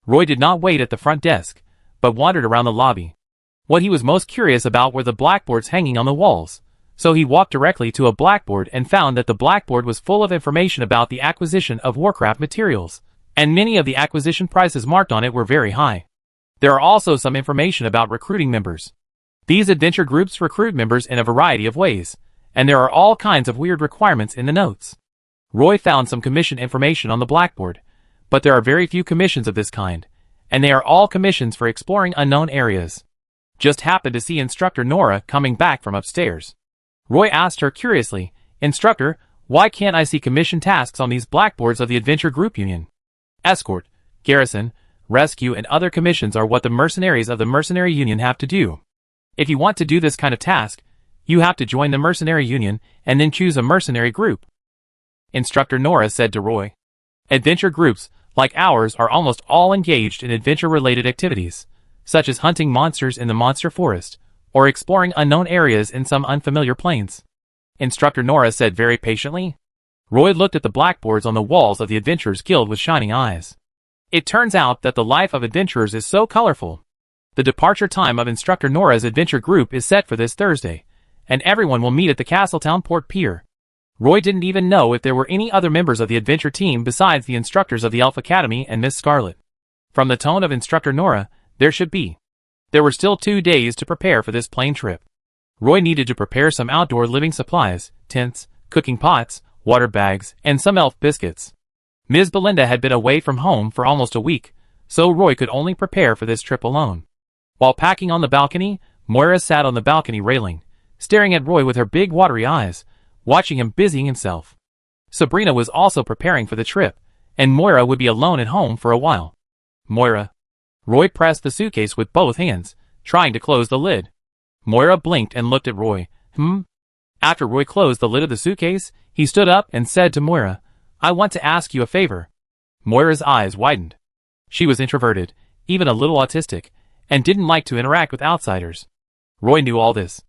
Roy did not wait at the front desk, but wandered around the lobby. What he was most curious about were the blackboards hanging on the walls, so he walked directly to a blackboard and found that the blackboard was full of information about the acquisition of Warcraft materials, and many of the acquisition prices marked on it were very high. There are also some information about recruiting members. These adventure groups recruit members in a variety of ways, and there are all kinds of weird requirements in the notes. Roy found some commission information on the blackboard, but there are very few commissions of this kind, and they are all commissions for exploring unknown areas. Just happened to see Instructor Nora coming back from upstairs. Roy asked her curiously, "Instructor, why can't I see commission tasks on these blackboards of the Adventure Group Union?" Escort, Garrison, rescue and other commissions are what the mercenaries of the Mercenary Union have to do. If you want to do this kind of task, you have to join the Mercenary Union and then choose a mercenary group. Instructor Nora said to Roy. Adventure groups, like ours, are almost all engaged in adventure-related activities, such as hunting monsters in the monster forest, or exploring unknown areas in some unfamiliar plains. Instructor Nora said very patiently. Roy looked at the blackboards on the walls of the Adventurers Guild with shining eyes. It turns out that the life of adventurers is so colorful. The departure time of Instructor Nora's adventure group is set for this Thursday, and everyone will meet at the Castletown Port Pier. Roy didn't even know if there were any other members of the adventure team besides the instructors of the Elf Academy and Miss Scarlet. From the tone of Instructor Nora, there should be. There were still 2 days to prepare for this plane trip. Roy needed to prepare some outdoor living supplies, tents, cooking pots, water bags, and some elf biscuits. Ms. Belinda had been away from home for almost a week, so Roy could only prepare for this trip alone. While packing on the balcony, Moira sat on the balcony railing, staring at Roy with her big watery eyes, watching him busying himself. Sabrina was also preparing for the trip, and Moira would be alone at home for a while. Moira. Roy pressed the suitcase with both hands, trying to close the lid. Moira blinked and looked at Roy. After Roy closed the lid of the suitcase, he stood up and said to Moira, I want to ask you a favor. Moira's eyes widened. She was introverted, even a little autistic, and didn't like to interact with outsiders. Roy knew all this.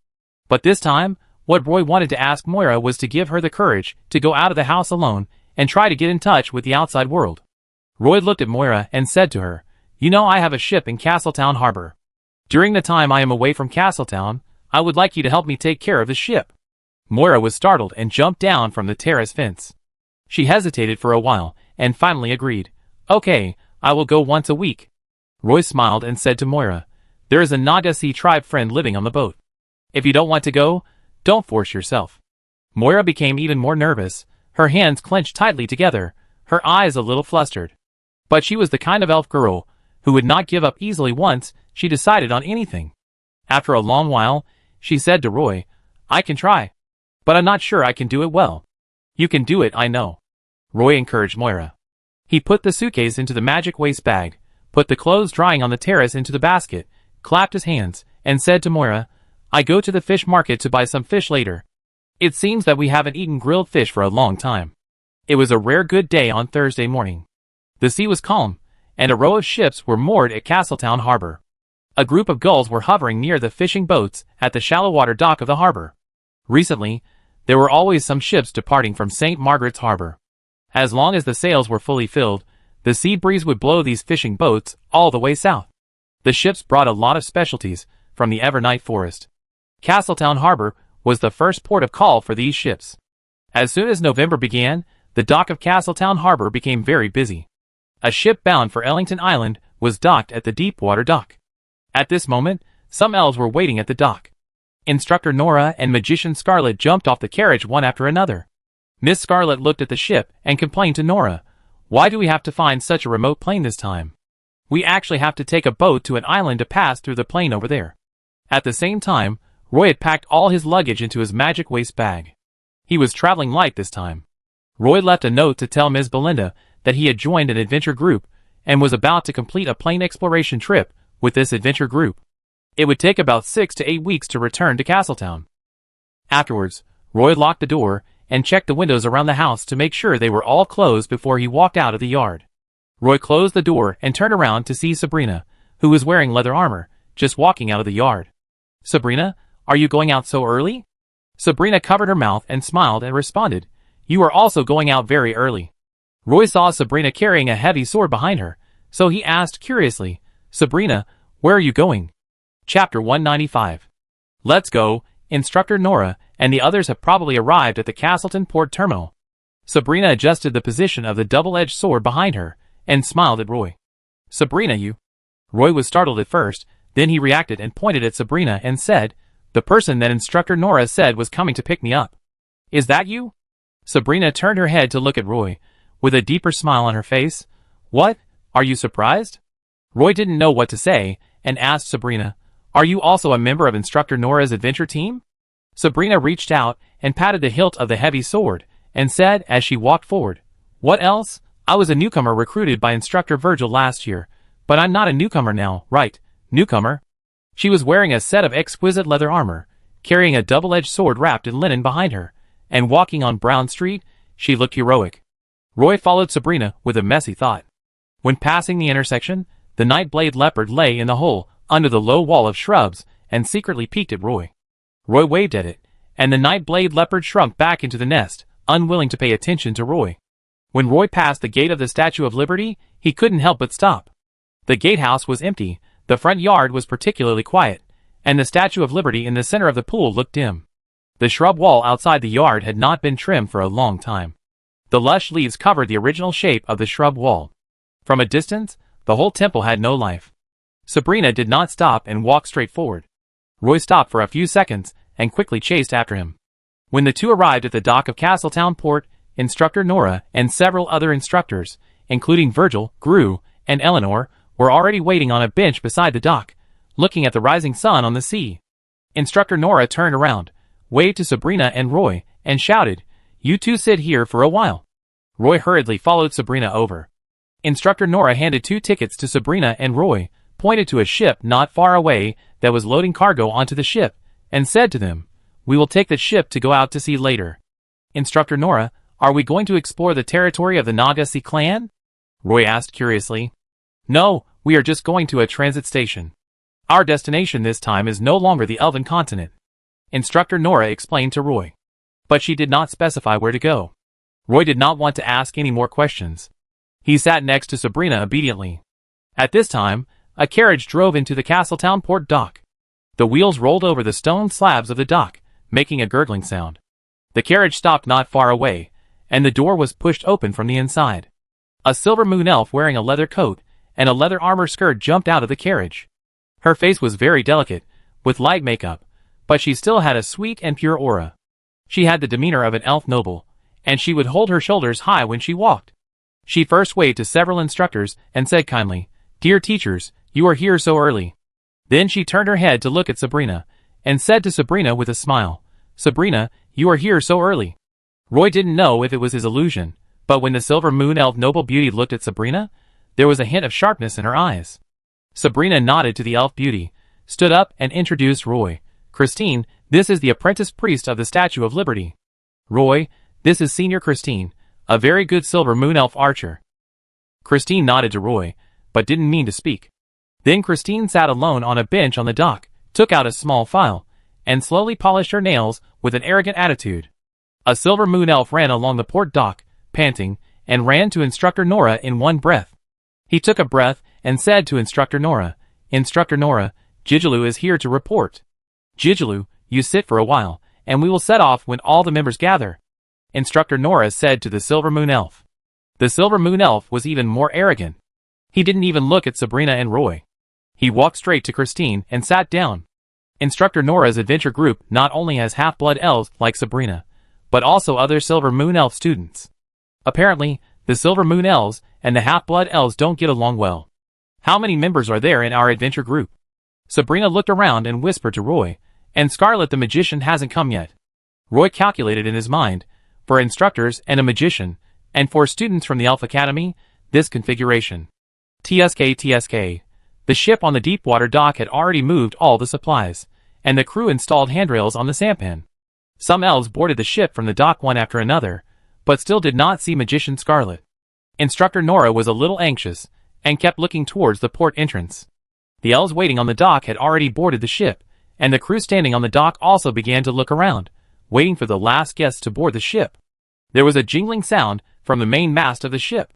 But this time, what Roy wanted to ask Moira was to give her the courage to go out of the house alone and try to get in touch with the outside world. Roy looked at Moira and said to her, You know I have a ship in Castletown Harbor. During the time I am away from Castletown, I would like you to help me take care of the ship. Moira was startled and jumped down from the terrace fence. She hesitated for a while, and finally agreed. Okay, I will go once a week. Roy smiled and said to Moira, There is a Naga-Sea tribe friend living on the boat. If you don't want to go, don't force yourself. Moira became even more nervous, her hands clenched tightly together, her eyes a little flustered. But she was the kind of elf girl who would not give up easily once she decided on anything. After a long while, she said to Roy, I can try. But I'm not sure I can do it well. You can do it, I know. Roy encouraged Moira. He put the suitcase into the magic waste bag, put the clothes drying on the terrace into the basket, clapped his hands, and said to Moira, I go to the fish market to buy some fish later. It seems that we haven't eaten grilled fish for a long time. It was a rare good day on Thursday morning. The sea was calm, and a row of ships were moored at Castletown Harbor. A group of gulls were hovering near the fishing boats at the shallow water dock of the harbor. Recently, there were always some ships departing from St. Margaret's Harbor. As long as the sails were fully filled, the sea breeze would blow these fishing boats all the way south. The ships brought a lot of specialties from the Evernight Forest. Castletown Harbor was the first port of call for these ships. As soon as November began, the dock of Castletown Harbor became very busy. A ship bound for Ellington Island was docked at the deep water dock. At this moment, some elves were waiting at the dock. Instructor Nora and Magician Scarlet jumped off the carriage one after another. Miss Scarlet looked at the ship and complained to Nora, Why do we have to find such a remote plane this time? We actually have to take a boat to an island to pass through the plane over there. At the same time, Roy had packed all his luggage into his magic waste bag. He was traveling light this time. Roy left a note to tell Ms. Belinda that he had joined an adventure group and was about to complete a plane exploration trip with this adventure group. It would take about 6 to 8 weeks to return to Castletown. Afterwards, Roy locked the door and checked the windows around the house to make sure they were all closed before he walked out of the yard. Roy closed the door and turned around to see Sabrina, who was wearing leather armor, just walking out of the yard. Sabrina, are you going out so early? Sabrina covered her mouth and smiled and responded, You are also going out very early. Roy saw Sabrina carrying a heavy sword behind her, so he asked curiously, Sabrina, where are you going? Chapter 195. Let's go. Instructor Nora and the others have probably arrived at the Castleton Port Terminal. Sabrina adjusted the position of the double-edged sword behind her and smiled at Roy. Sabrina, you. Roy was startled at first, then he reacted and pointed at Sabrina and said, The person that Instructor Nora said was coming to pick me up. Is that you? Sabrina turned her head to look at Roy, with a deeper smile on her face. What? Are you surprised? Roy didn't know what to say, and asked Sabrina, Are you also a member of Instructor Nora's adventure team? Sabrina reached out and patted the hilt of the heavy sword, and said as she walked forward, What else? I was a newcomer recruited by Instructor Virgil last year, But I'm not a newcomer now, right, newcomer? She was wearing a set of exquisite leather armor, carrying a double-edged sword wrapped in linen behind her, and walking on Brown Street, she looked heroic. Roy followed Sabrina with a messy thought. When passing the intersection, the night-blade leopard lay in the hole under the low wall of shrubs and secretly peeked at Roy. Roy waved at it, and the night-blade leopard shrunk back into the nest, unwilling to pay attention to Roy. When Roy passed the gate of the Statue of Liberty, he couldn't help but stop. The gatehouse was empty, the front yard was particularly quiet, and the Statue of Liberty in the center of the pool looked dim. The shrub wall outside the yard had not been trimmed for a long time. The lush leaves covered the original shape of the shrub wall. From a distance, the whole temple had no life. Sabrina did not stop and walked straight forward. Roy stopped for a few seconds and quickly chased after him. When the two arrived at the dock of Castletown Port, Instructor Nora and several other instructors, including Virgil, Gru, and Eleanor, were already waiting on a bench beside the dock, looking at the rising sun on the sea. Instructor Nora turned around, waved to Sabrina and Roy, and shouted, "You two sit here for a while." Roy hurriedly followed Sabrina over. Instructor Nora handed 2 tickets to Sabrina and Roy, pointed to a ship not far away that was loading cargo onto the ship, and said to them, "We will take the ship to go out to sea later." "Instructor Nora, are we going to explore the territory of the Nagasi clan?" Roy asked curiously. "No, we are just going to a transit station. Our destination this time is no longer the Elven continent," Instructor Nora explained to Roy. But she did not specify where to go. Roy did not want to ask any more questions. He sat next to Sabrina obediently. At this time, a carriage drove into the Castletown Port dock. The wheels rolled over the stone slabs of the dock, making a gurgling sound. The carriage stopped not far away, and the door was pushed open from the inside. A silver moon elf wearing a leather coat and a leather armor skirt jumped out of the carriage. Her face was very delicate, with light makeup, but she still had a sweet and pure aura. She had the demeanor of an elf noble, and she would hold her shoulders high when she walked. She first waved to several instructors and said kindly, "Dear teachers, you are here so early." Then she turned her head to look at Sabrina, and said to Sabrina with a smile, "Sabrina, you are here so early." Roy didn't know if it was his illusion, but when the silver moon elf noble beauty looked at Sabrina, there was a hint of sharpness in her eyes. Sabrina nodded to the elf beauty, stood up and introduced Roy. "Christine, this is the apprentice priest of the Statue of Liberty. Roy, this is Senior Christine, a very good silver moon elf archer." Christine nodded to Roy, but didn't mean to speak. Then Christine sat alone on a bench on the dock, took out a small file, and slowly polished her nails with an arrogant attitude. A silver moon elf ran along the port dock, panting, and ran to Instructor Nora in one breath. He took a breath and said to Instructor Nora, "Instructor Nora, Jijilu is here to report." "Jijilu, you sit for a while, and we will set off when all the members gather," Instructor Nora said to the silver moon elf. The silver moon elf was even more arrogant. He didn't even look at Sabrina and Roy. He walked straight to Christine and sat down. Instructor Nora's adventure group not only has half-blood elves like Sabrina, but also other silver moon elf students. Apparently, the silver moon elves and the half-blood elves don't get along well. "How many members are there in our adventure group?" Sabrina looked around and whispered to Roy, "And Scarlet the magician hasn't come yet." Roy calculated in his mind, for instructors and a magician, and for students from the Elf Academy, this configuration. TSK. The ship on the deep-water dock had already moved all the supplies, and the crew installed handrails on the sampan. Some elves boarded the ship from the dock one after another, but still did not see Magician Scarlet. Instructor Nora was a little anxious, and kept looking towards the port entrance. The elves waiting on the dock had already boarded the ship, and the crew standing on the dock also began to look around, waiting for the last guests to board the ship. There was a jingling sound from the main mast of the ship.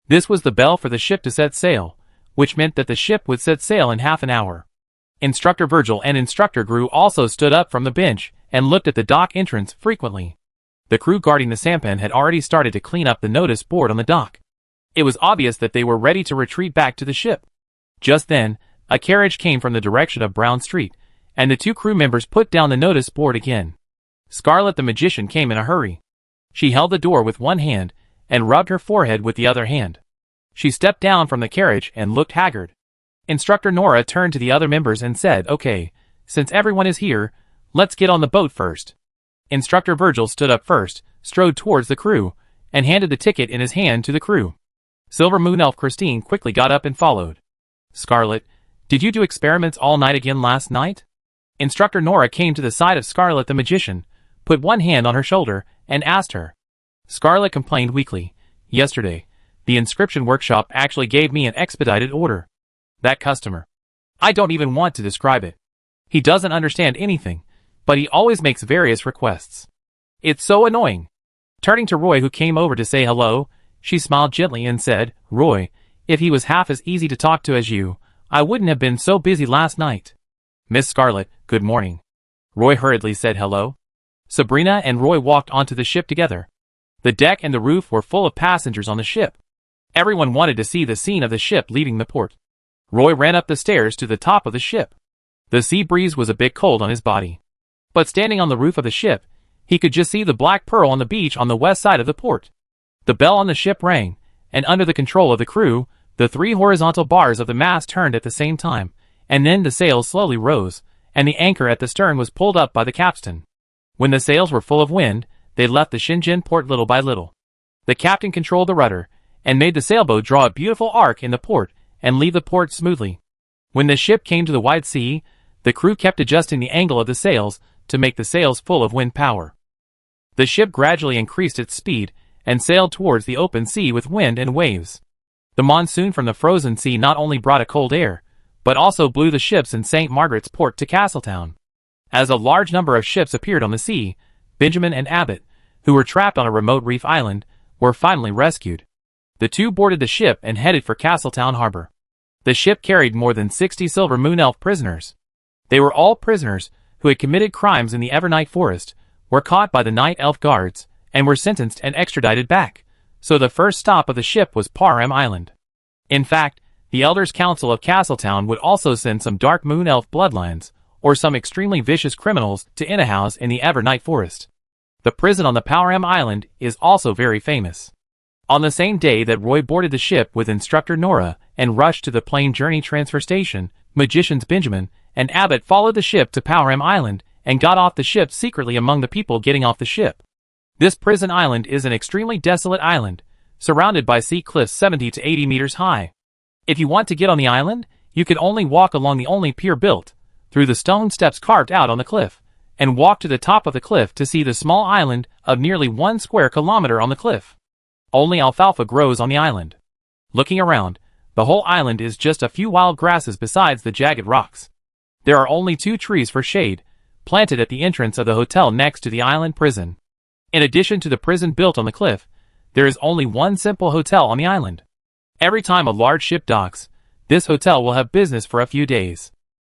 This was the bell for the ship to set sail, which meant that the ship would set sail in half an hour. Instructor Virgil and Instructor Gru also stood up from the bench and looked at the dock entrance frequently. The crew guarding the sampan had already started to clean up the notice board on the dock. It was obvious that they were ready to retreat back to the ship. Just then, a carriage came from the direction of Brown Street, and the 2 crew members put down the notice board again. Scarlet the magician came in a hurry. She held the door with one hand and rubbed her forehead with the other hand. She stepped down from the carriage and looked haggard. Instructor Nora turned to the other members and said, "Okay, since everyone is here, let's get on the boat first." Instructor Virgil stood up first, strode towards the crew, and handed the ticket in his hand to the crew. Silver Moon Elf Christine quickly got up and followed. Scarlet, did you do experiments all night again last night? Instructor Nora came to the side of Scarlet the magician, put one hand on her shoulder, and asked her. Scarlet complained weakly. Yesterday, the inscription workshop actually gave me an expedited order. That customer. I don't even want to describe it. He doesn't understand anything, but he always makes various requests. It's so annoying. Turning to Roy, who came over to say hello, she smiled gently and said, Roy, if he was half as easy to talk to as you, I wouldn't have been so busy last night. Miss Scarlet, good morning. Roy hurriedly said hello. Sabrina and Roy walked onto the ship together. The deck and the roof were full of passengers on the ship. Everyone wanted to see the scene of the ship leaving the port. Roy ran up the stairs to the top of the ship. The sea breeze was a bit cold on his body. But standing on the roof of the ship, he could just see the Black Pearl on the beach on the west side of the port. The bell on the ship rang, and under the control of the crew, the 3 horizontal bars of the mast turned at the same time, and then the sails slowly rose, and the anchor at the stern was pulled up by the capstan. When the sails were full of wind, they left the Shenzhen port little by little. The captain controlled the rudder, and made the sailboat draw a beautiful arc in the port, and leave the port smoothly. When the ship came to the wide sea, the crew kept adjusting the angle of the sails to make the sails full of wind power. The ship gradually increased its speed, and sailed towards the open sea with wind and waves. The monsoon from the frozen sea not only brought a cold air, but also blew the ships in St. Margaret's Port to Castletown. As a large number of ships appeared on the sea, Benjamin and Abbott, who were trapped on a remote reef island, were finally rescued. The two boarded the ship and headed for Castletown Harbor. The ship carried more than 60 Silver Moon Elf prisoners. They were all prisoners who had committed crimes in the Evernight Forest, were caught by the Night Elf guards, and were sentenced and extradited back, so the first stop of the ship was Parham Island. In fact, the Elders' Council of Castletown would also send some Dark Moon Elf bloodlines, or some extremely vicious criminals, to inn a house in the Evernight Forest. The prison on the Parham Island is also very famous. On the same day that Roy boarded the ship with Instructor Nora and rushed to the plane journey transfer station, magicians Benjamin and Abbott followed the ship to Parham Island and got off the ship secretly among the people getting off the ship. This prison island is an extremely desolate island, surrounded by sea cliffs 70 to 80 meters high. If you want to get on the island, you can only walk along the only pier built, through the stone steps carved out on the cliff, and walk to the top of the cliff to see the small island of nearly 1 square kilometer on the cliff. Only alfalfa grows on the island. Looking around, the whole island is just a few wild grasses besides the jagged rocks. There are only 2 trees for shade, planted at the entrance of the hotel next to the island prison. In addition to the prison built on the cliff, there is only one simple hotel on the island. Every time a large ship docks, this hotel will have business for a few days.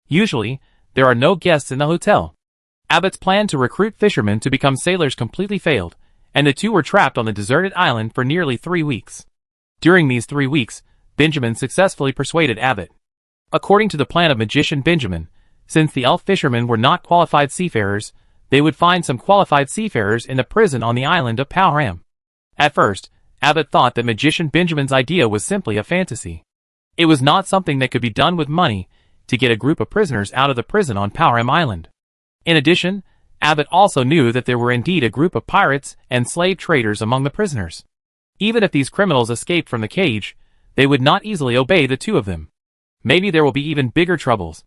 Usually, there are no guests in the hotel. Abbott's plan to recruit fishermen to become sailors completely failed, and the two were trapped on the deserted island for nearly 3 weeks. During these 3 weeks, Benjamin successfully persuaded Abbott. According to the plan of magician Benjamin, since the elf fishermen were not qualified seafarers, they would find some qualified seafarers in the prison on the island of Parham. At first, Abbott thought that magician Benjamin's idea was simply a fantasy. It was not something that could be done with money to get a group of prisoners out of the prison on Parham Island. In addition, Abbott also knew that there were indeed a group of pirates and slave traders among the prisoners. Even if these criminals escaped from the cage, they would not easily obey the two of them. Maybe there will be even bigger troubles.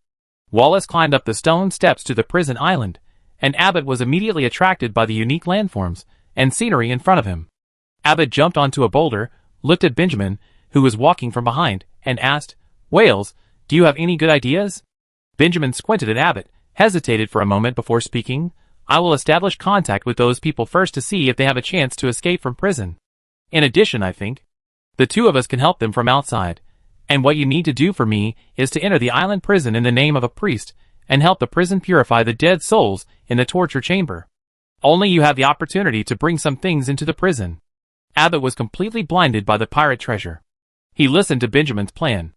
Wallace climbed up the stone steps to the prison island, and Abbott was immediately attracted by the unique landforms and scenery in front of him. Abbott jumped onto a boulder, looked at Benjamin, who was walking from behind, and asked, "Wales, do you have any good ideas?" Benjamin squinted at Abbott, hesitated for a moment before speaking. "I will establish contact with those people first to see if they have a chance to escape from prison. In addition, I think the two of us can help them from outside. And what you need to do for me is to enter the island prison in the name of a priest and help the prison purify the dead souls in the torture chamber. Only you have the opportunity to bring some things into the prison." Abbott was completely blinded by the pirate treasure. He listened to Benjamin's plan.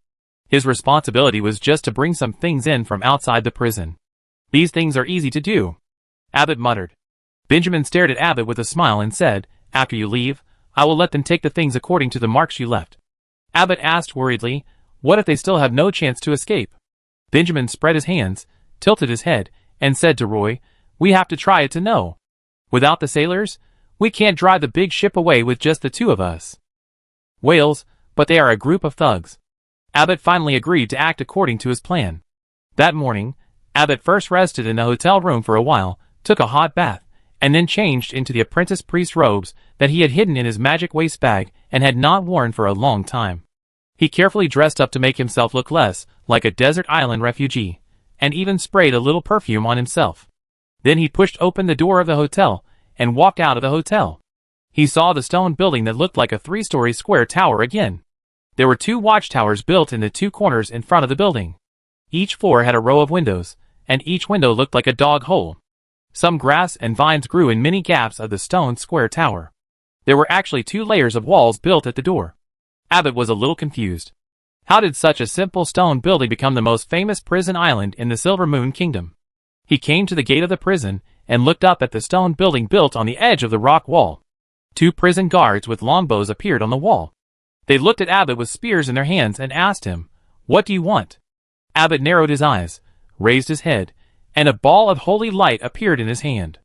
His responsibility was just to bring some things in from outside the prison. "These things are easy to do," Abbott muttered. Benjamin stared at Abbott with a smile and said, "After you leave, I will let them take the things according to the marks you left." Abbott asked worriedly, "What if they still have no chance to escape?" Benjamin spread his hands, tilted his head, and said to Roy, "We have to try it to know. Without the sailors, we can't drive the big ship away with just the two of us. Wales, but they are a group of thugs. Abbott finally agreed to act according to his plan. That morning, Abbott first rested in a hotel room for a while, took a hot bath, and then changed into the apprentice priest's robes that he had hidden in his magic waist bag and had not worn for a long time. He carefully dressed up to make himself look less like a desert island refugee, and even sprayed a little perfume on himself. Then he pushed open the door of the hotel and walked out of the hotel. He saw the stone building that looked like a 3-story square tower again. There were 2 watchtowers built in the 2 corners in front of the building. Each floor had a row of windows, and each window looked like a dog hole. Some grass and vines grew in many gaps of the stone square tower. There were actually 2 layers of walls built at the door. Abbott was a little confused. How did such a simple stone building become the most famous prison island in the Silver Moon Kingdom? He came to the gate of the prison and looked up at the stone building built on the edge of the rock wall. 2 prison guards with longbows appeared on the wall. They looked at Abbott with spears in their hands and asked him, "What do you want?" Abbott narrowed his eyes, raised his head, and a ball of holy light appeared in his hand.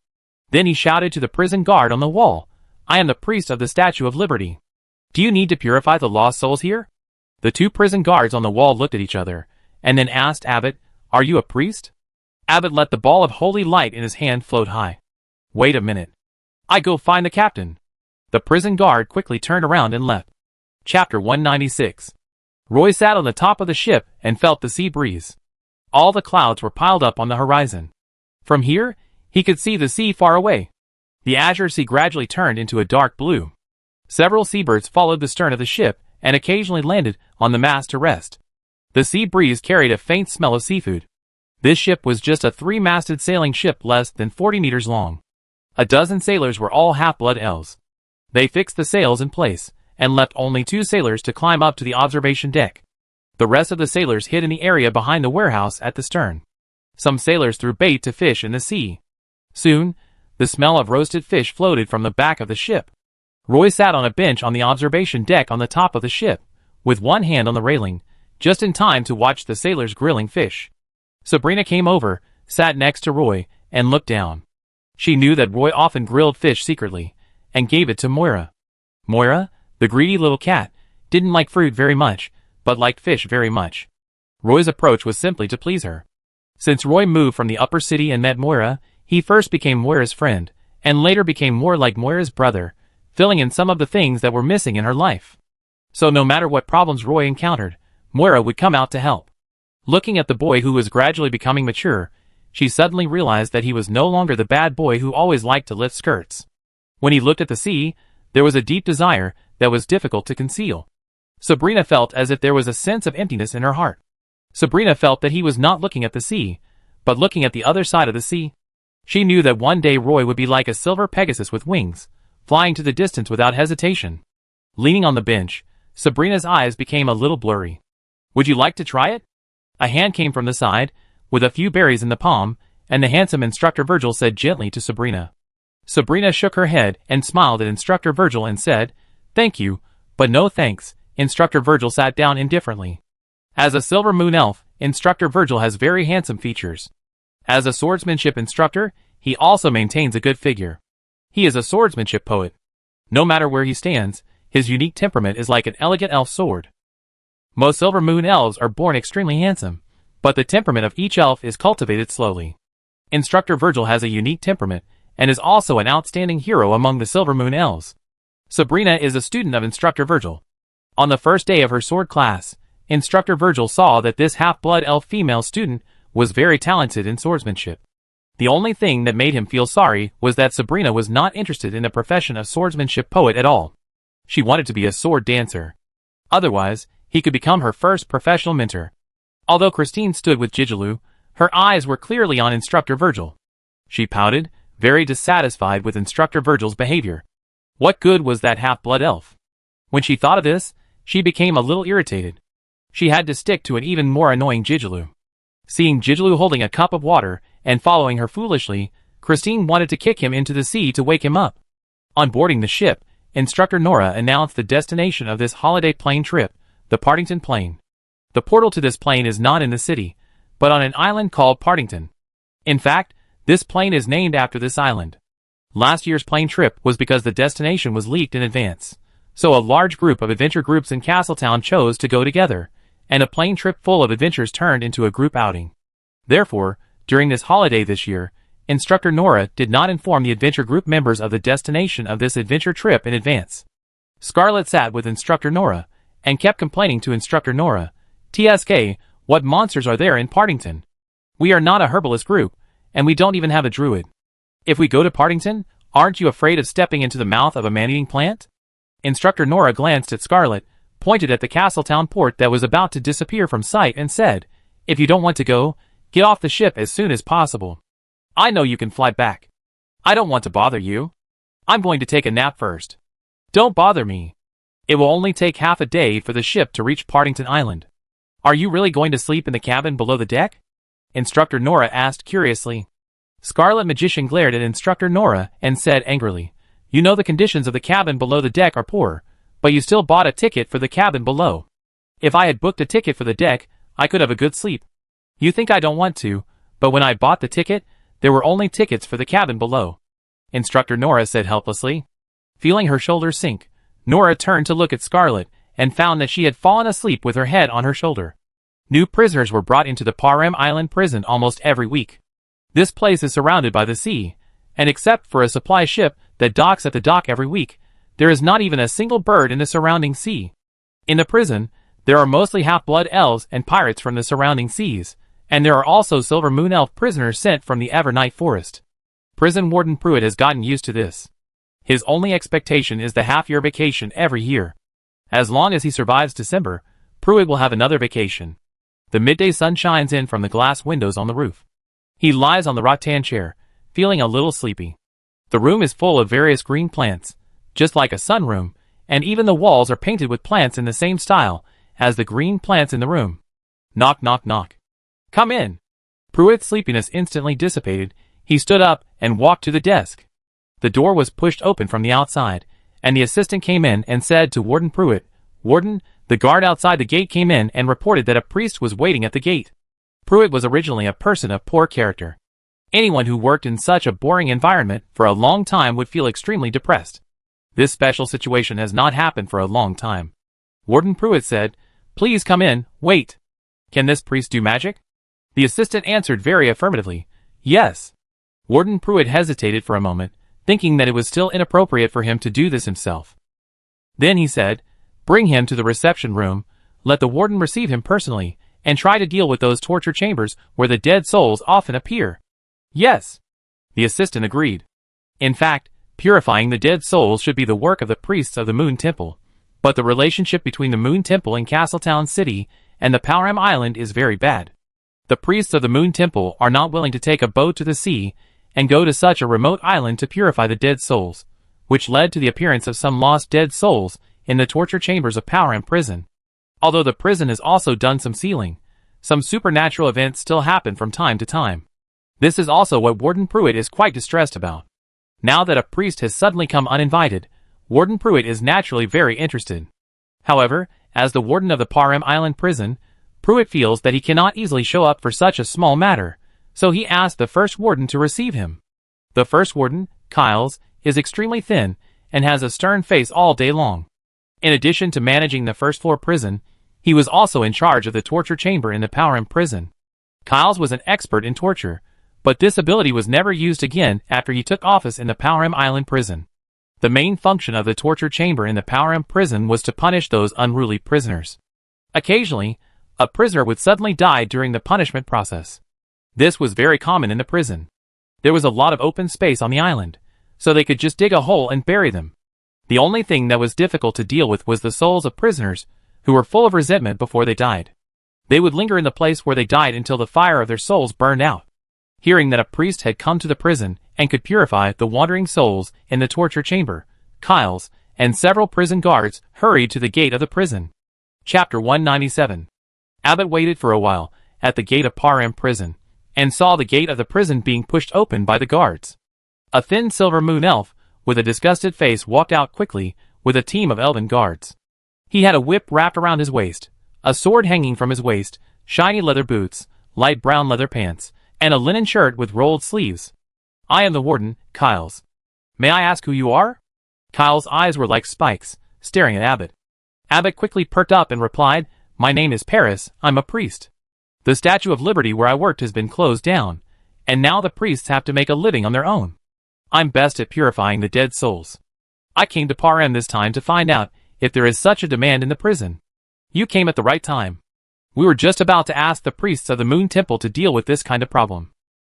Then he shouted to the prison guard on the wall, "I am the priest of the Statue of Liberty. Do you need to purify the lost souls here?" The 2 prison guards on the wall looked at each other, and then asked Abbott, "Are you a priest?" Abbott let the ball of holy light in his hand float high. "Wait a minute. I go find the captain." The prison guard quickly turned around and left. Chapter 196. Roy sat on the top of the ship and felt the sea breeze. All the clouds were piled up on the horizon. From here, he could see the sea far away. The azure sea gradually turned into a dark blue. Several seabirds followed the stern of the ship and occasionally landed on the mast to rest. The sea breeze carried a faint smell of seafood. This ship was just a 3-masted sailing ship less than 40 meters long. A dozen sailors were all half-blood elves. They fixed the sails in place and left only 2 sailors to climb up to the observation deck. The rest of the sailors hid in the area behind the warehouse at the stern. Some sailors threw bait to fish in the sea. Soon, the smell of roasted fish floated from the back of the ship. Roy sat on a bench on the observation deck on the top of the ship, with one hand on the railing, just in time to watch the sailors grilling fish. Sabrina came over, sat next to Roy, and looked down. She knew that Roy often grilled fish secretly, and gave it to Moira. Moira, the greedy little cat, didn't like fruit very much, but liked fish very much. Roy's approach was simply to please her. Since Roy moved from the upper city and met Moira, he first became Moira's friend, and later became more like Moira's brother, filling in some of the things that were missing in her life. So no matter what problems Roy encountered, Moira would come out to help. Looking at the boy who was gradually becoming mature, she suddenly realized that he was no longer the bad boy who always liked to lift skirts. When he looked at the sea, there was a deep desire that was difficult to conceal. Sabrina felt as if there was a sense of emptiness in her heart. Sabrina felt that he was not looking at the sea, but looking at the other side of the sea. She knew that one day Roy would be like a silver Pegasus with wings, flying to the distance without hesitation. Leaning on the bench, Sabrina's eyes became a little blurry. "Would you like to try it?" A hand came from the side, with a few berries in the palm, and the handsome Instructor Virgil said gently to Sabrina. Sabrina shook her head and smiled at Instructor Virgil and said, "Thank you, but no thanks." Instructor Virgil sat down indifferently. As a Silver Moon elf, Instructor Virgil has very handsome features. As a swordsmanship instructor, he also maintains a good figure. He is a swordsmanship poet. No matter where he stands, his unique temperament is like an elegant elf sword. Most Silver Moon elves are born extremely handsome, but the temperament of each elf is cultivated slowly. Instructor Virgil has a unique temperament, and is also an outstanding hero among the Silver Moon elves. Sabrina is a student of Instructor Virgil. On the first day of her sword class, Instructor Virgil saw that this half-blood elf female student was very talented in swordsmanship. The only thing that made him feel sorry was that Sabrina was not interested in the profession of swordsmanship poet at all. She wanted to be a sword dancer. Otherwise, he could become her first professional mentor. Although Christine stood with Jijilu, her eyes were clearly on Instructor Virgil. She pouted, very dissatisfied with Instructor Virgil's behavior. What good was that half-blood elf? When she thought of this, she became a little irritated. She had to stick to an even more annoying Jijilu. Seeing Jijilu holding a cup of water and following her foolishly, Christine wanted to kick him into the sea to wake him up. On boarding the ship, Instructor Nora announced the destination of this holiday plane trip, the Partington Plain. The portal to this plane is not in the city, but on an island called Partington. In fact, this plane is named after this island. Last year's plane trip was because the destination was leaked in advance, so a large group of adventure groups in Castletown chose to go together, and a plane trip full of adventures turned into a group outing. Therefore, during this holiday this year, Instructor Nora did not inform the adventure group members of the destination of this adventure trip in advance. Scarlet sat with Instructor Nora, and kept complaining to Instructor Nora, "TSK, what monsters are there in Partington? We are not a herbalist group, and we don't even have a druid. If we go to Partington, aren't you afraid of stepping into the mouth of a man-eating plant?" Instructor Nora glanced at Scarlet, pointed at the Castletown port that was about to disappear from sight and said, "If you don't want to go, get off the ship as soon as possible. I know you can fly back. I don't want to bother you. I'm going to take a nap first. Don't bother me. It will only take half a day for the ship to reach Partington Island. Are you really going to sleep in the cabin below the deck?" Instructor Nora asked curiously. Scarlet Magician glared at Instructor Nora and said angrily, "You know the conditions of the cabin below the deck are poor, but you still bought a ticket for the cabin below. If I had booked a ticket for the deck, I could have a good sleep. You think I don't want to, but when I bought the ticket, there were only tickets for the cabin below," Instructor Nora said helplessly. Feeling her shoulders sink, Nora turned to look at Scarlet and found that she had fallen asleep with her head on her shoulder. New prisoners were brought into the Parham Island prison almost every week. This place is surrounded by the sea, and except for a supply ship that docks at the dock every week, there is not even a single bird in the surrounding sea. In the prison, there are mostly half-blood elves and pirates from the surrounding seas, and there are also Silver Moon Elf prisoners sent from the Evernight Forest. Prison Warden Pruitt has gotten used to this. His only expectation is the half-year vacation every year. As long as he survives December, Pruitt will have another vacation. The midday sun shines in from the glass windows on the roof. He lies on the rattan chair, feeling a little sleepy. The room is full of various green plants, just like a sunroom, and even the walls are painted with plants in the same style as the green plants in the room. Knock, knock, knock. "Come in." Pruitt's sleepiness instantly dissipated. He stood up and walked to the desk. The door was pushed open from the outside, and the assistant came in and said to Warden Pruitt, "Warden, the guard outside the gate came in and reported that a priest was waiting at the gate." Pruitt was originally a person of poor character. Anyone who worked in such a boring environment for a long time would feel extremely depressed. This special situation has not happened for a long time. Warden Pruitt said, "Please come in, wait. Can this priest do magic?" The assistant answered very affirmatively, "Yes." Warden Pruitt hesitated for a moment, thinking that it was still inappropriate for him to do this himself. Then he said, "Bring him to the reception room, let the warden receive him personally, and try to deal with those torture chambers where the dead souls often appear." "Yes." The assistant agreed. In fact, purifying the dead souls should be the work of the priests of the Moon Temple, but the relationship between the Moon Temple in Castletown City and the Parham Island is very bad. The priests of the Moon Temple are not willing to take a boat to the sea and go to such a remote island to purify the dead souls, which led to the appearance of some lost dead souls in the torture chambers of Parham Prison. Although the prison has also done some sealing, some supernatural events still happen from time to time. This is also what Warden Pruitt is quite distressed about. Now that a priest has suddenly come uninvited, Warden Pruitt is naturally very interested. However, as the warden of the Parham Island prison, Pruitt feels that he cannot easily show up for such a small matter, so he asked the first warden to receive him. The first warden, Kyles, is extremely thin and has a stern face all day long. In addition to managing the first floor prison, he was also in charge of the torture chamber in the Parham prison. Kyles was an expert in torture, but this ability was never used again after he took office in the Parham Island prison. The main function of the torture chamber in the Parham prison was to punish those unruly prisoners. Occasionally, a prisoner would suddenly die during the punishment process. This was very common in the prison. There was a lot of open space on the island, so they could just dig a hole and bury them. The only thing that was difficult to deal with was the souls of prisoners who were full of resentment before they died. They would linger in the place where they died until the fire of their souls burned out. Hearing that a priest had come to the prison and could purify the wandering souls in the torture chamber, Kyles and several prison guards hurried to the gate of the prison. Chapter 197. Abbott waited for a while at the gate of Parham prison, and saw the gate of the prison being pushed open by the guards. A thin Silver Moon Elf with a disgusted face walked out quickly with a team of elven guards. He had a whip wrapped around his waist, a sword hanging from his waist, shiny leather boots, light brown leather pants, and a linen shirt with rolled sleeves. "I am the warden, Kyles. May I ask who you are?" Kyles' eyes were like spikes, staring at Abbott. Abbott quickly perked up and replied, my name is Paris, I'm a priest. The Statue of Liberty where I worked has been closed down, and now the priests have to make a living on their own. I'm best at purifying the dead souls. I came to Parem this time to find out if there is such a demand in the prison. You came at the right time. We were just about to ask the priests of the Moon Temple to deal with this kind of problem.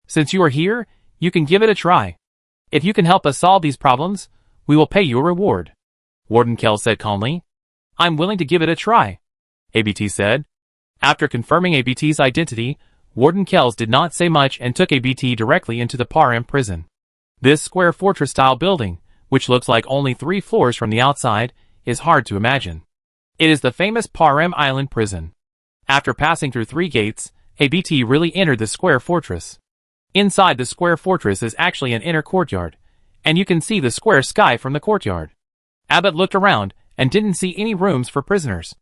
Since you are here, you can give it a try. If you can help us solve these problems, we will pay you a reward. Warden Kells said calmly. I'm willing to give it a try, ABT said. After confirming ABT's identity, Warden Kells did not say much and took ABT directly into the Parem prison. This square fortress-style building, which looks like only 3 floors from the outside, is hard to imagine. It is the famous Parem Island prison. After passing through 3 gates, ABT really entered the square fortress. Inside the square fortress is actually an inner courtyard, and you can see the square sky from the courtyard. Abbott looked around and didn't see any rooms for prisoners.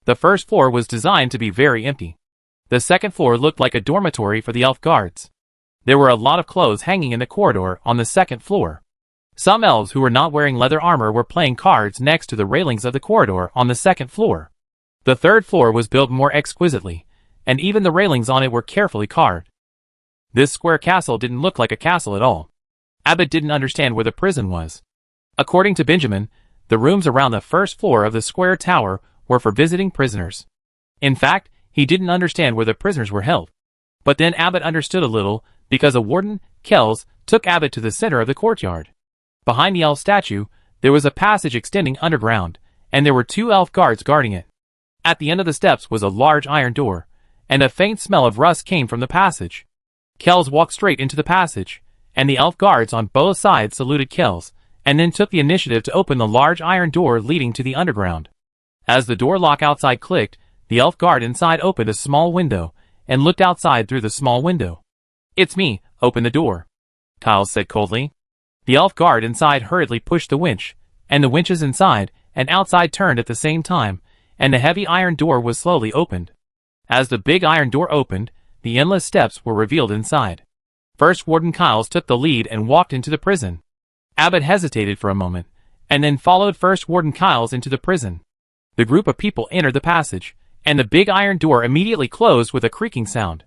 The first floor was designed to be very empty. The second floor looked like a dormitory for the elf guards. There were a lot of clothes hanging in the corridor on the second floor. Some elves who were not wearing leather armor were playing cards next to the railings of the corridor on the second floor. The third floor was built more exquisitely, and even the railings on it were carefully carved. This square castle didn't look like a castle at all. Abbott didn't understand where the prison was. According to Benjamin, the rooms around the first floor of the square tower were for visiting prisoners. In fact, he didn't understand where the prisoners were held. But then Abbott understood a little, because a warden, Kells, took Abbott to the center of the courtyard. Behind the elf statue, there was a passage extending underground, and there were 2 elf guards guarding it. At the end of the steps was a large iron door, and a faint smell of rust came from the passage. Kells walked straight into the passage, and the elf guards on both sides saluted Kells, and then took the initiative to open the large iron door leading to the underground. As the door lock outside clicked, the elf guard inside opened a small window, and looked outside through the small window. It's me, open the door, Kyles said coldly. The elf guard inside hurriedly pushed the winch, and the winches inside and outside turned at the same time, and the heavy iron door was slowly opened. As the big iron door opened, the endless steps were revealed inside. First Warden Kyles took the lead and walked into the prison. Abbott hesitated for a moment, and then followed First Warden Kyles into the prison. The group of people entered the passage, and the big iron door immediately closed with a creaking sound.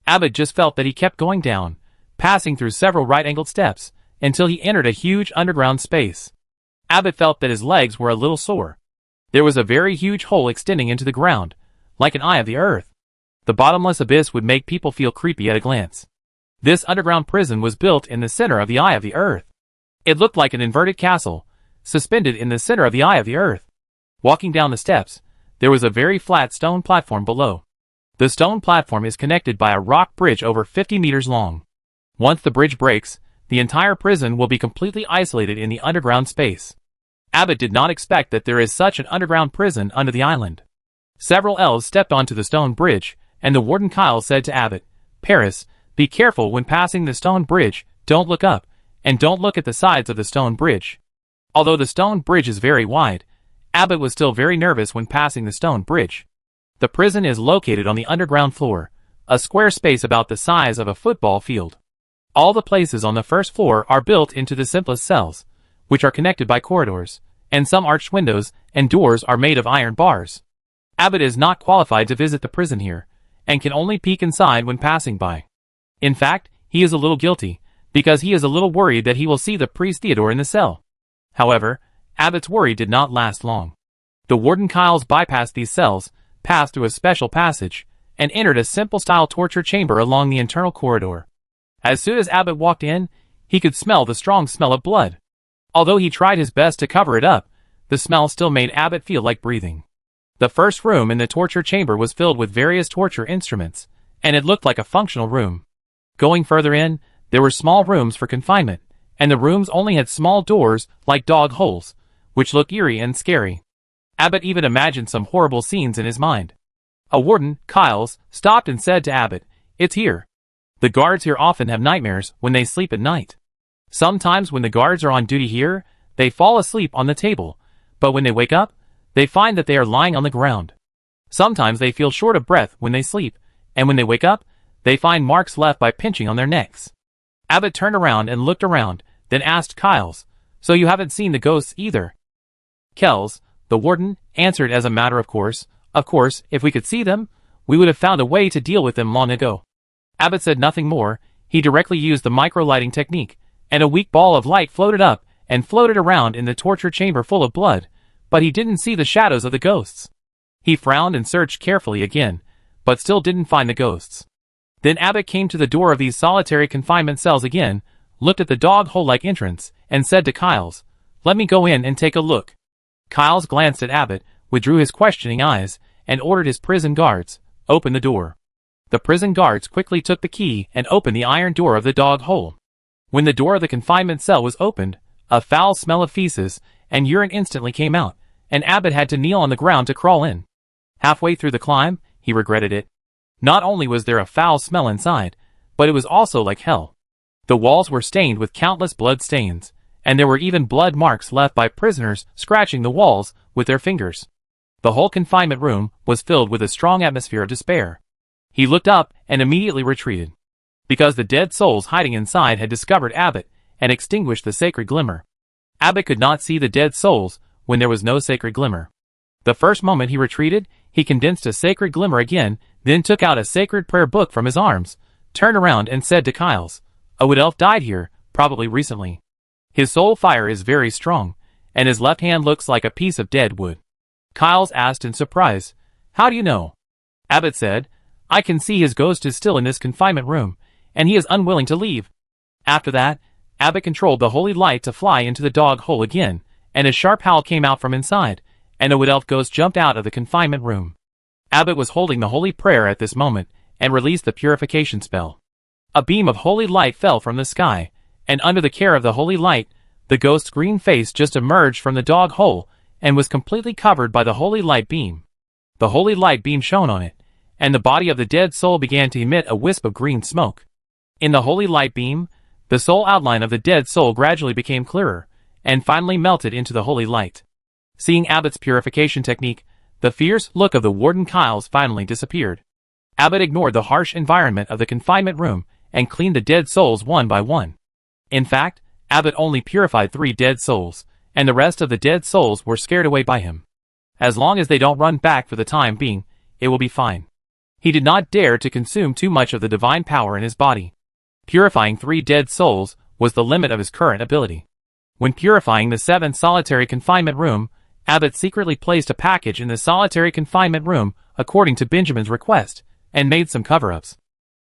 Abbott just felt that he kept going down, passing through several right-angled steps, until he entered a huge underground space. Abbott felt that his legs were a little sore. There was a very huge hole extending into the ground, like an eye of the earth. The bottomless abyss would make people feel creepy at a glance. This underground prison was built in the center of the eye of the earth. It looked like an inverted castle, suspended in the center of the eye of the earth. Walking down the steps, there was a very flat stone platform below. The stone platform is connected by a rock bridge over 50 meters long. Once the bridge breaks, the entire prison will be completely isolated in the underground space. Abbott did not expect that there is such an underground prison under the island. Several elves stepped onto the stone bridge, and the Warden Kyle said to Abbott, Paris, be careful when passing the stone bridge, don't look up, and don't look at the sides of the stone bridge. Although the stone bridge is very wide, Abbott was still very nervous when passing the stone bridge. The prison is located on the underground floor, a square space about the size of a football field. All the places on the first floor are built into the simplest cells, which are connected by corridors, and some arched windows and doors are made of iron bars. Abbott is not qualified to visit the prison here, and can only peek inside when passing by. In fact, he is a little guilty, because he is a little worried that he will see the priest Theodore in the cell. However, Abbott's worry did not last long. The Warden Kyles bypassed these cells, passed through a special passage, and entered a simple-style torture chamber along the internal corridor. As soon as Abbott walked in, he could smell the strong smell of blood. Although he tried his best to cover it up, the smell still made Abbott feel like breathing. The first room in the torture chamber was filled with various torture instruments, and it looked like a functional room. Going further in, there were small rooms for confinement, and the rooms only had small doors like dog holes, which looked eerie and scary. Abbott even imagined some horrible scenes in his mind. A warden, Kyles, stopped and said to Abbott, "It's here. The guards here often have nightmares when they sleep at night. Sometimes when the guards are on duty here, they fall asleep on the table, but when they wake up, they find that they are lying on the ground. Sometimes they feel short of breath when they sleep, and when they wake up, they find marks left by pinching on their necks." Abbott turned around and looked around, then asked Kyles, "So you haven't seen the ghosts either?" Kells, the warden, answered as a matter of course, Of course, if we could see them, we would have found a way to deal with them long ago. Abbott said nothing more. He directly used the micro-lighting technique, and a weak ball of light floated up and floated around in the torture chamber full of blood, but he didn't see the shadows of the ghosts. He frowned and searched carefully again, but still didn't find the ghosts. Then Abbott came to the door of these solitary confinement cells again, looked at the dog hole-like entrance, and said to Kyles, "Let me go in and take a look." Kyles glanced at Abbott, withdrew his questioning eyes, and ordered his prison guards, "Open the door." The prison guards quickly took the key and opened the iron door of the dog hole. When the door of the confinement cell was opened, a foul smell of feces and urine instantly came out, and Abbott had to kneel on the ground to crawl in. Halfway through the climb, he regretted it. Not only was there a foul smell inside, but it was also like hell. The walls were stained with countless blood stains, and there were even blood marks left by prisoners scratching the walls with their fingers. The whole confinement room was filled with a strong atmosphere of despair. He looked up and immediately retreated, because the dead souls hiding inside had discovered Abbott and extinguished the sacred glimmer. Abbott could not see the dead souls when there was no sacred glimmer. The first moment he retreated, he condensed a sacred glimmer again, then took out a sacred prayer book from his arms, turned around and said to Kyles, "A wood elf died here, probably recently. His soul fire is very strong, and his left hand looks like a piece of dead wood." Kyles asked in surprise, "How do you know?" Abbott said, "I can see his ghost is still in this confinement room, and he is unwilling to leave." After that, Abbott controlled the holy light to fly into the dog hole again, and a sharp howl came out from inside, and a wood elf ghost jumped out of the confinement room. Abbott was holding the holy prayer at this moment, and released the purification spell. A beam of holy light fell from the sky, and under the care of the holy light, the ghost's green face just emerged from the dog hole, and was completely covered by the holy light beam. The holy light beam shone on it, and the body of the dead soul began to emit a wisp of green smoke. In the holy light beam, the soul outline of the dead soul gradually became clearer, and finally melted into the holy light. Seeing Abbott's purification technique, the fierce look of the warden Kyles finally disappeared. Abbott ignored the harsh environment of the confinement room, and cleaned the dead souls one by one. In fact, Abbott only purified 3 dead souls, and the rest of the dead souls were scared away by him. As long as they don't run back for the time being, it will be fine. He did not dare to consume too much of the divine power in his body. Purifying 3 dead souls was the limit of his current ability. When purifying the 7th solitary confinement room, Abbott secretly placed a package in the solitary confinement room according to Benjamin's request, and made some cover-ups.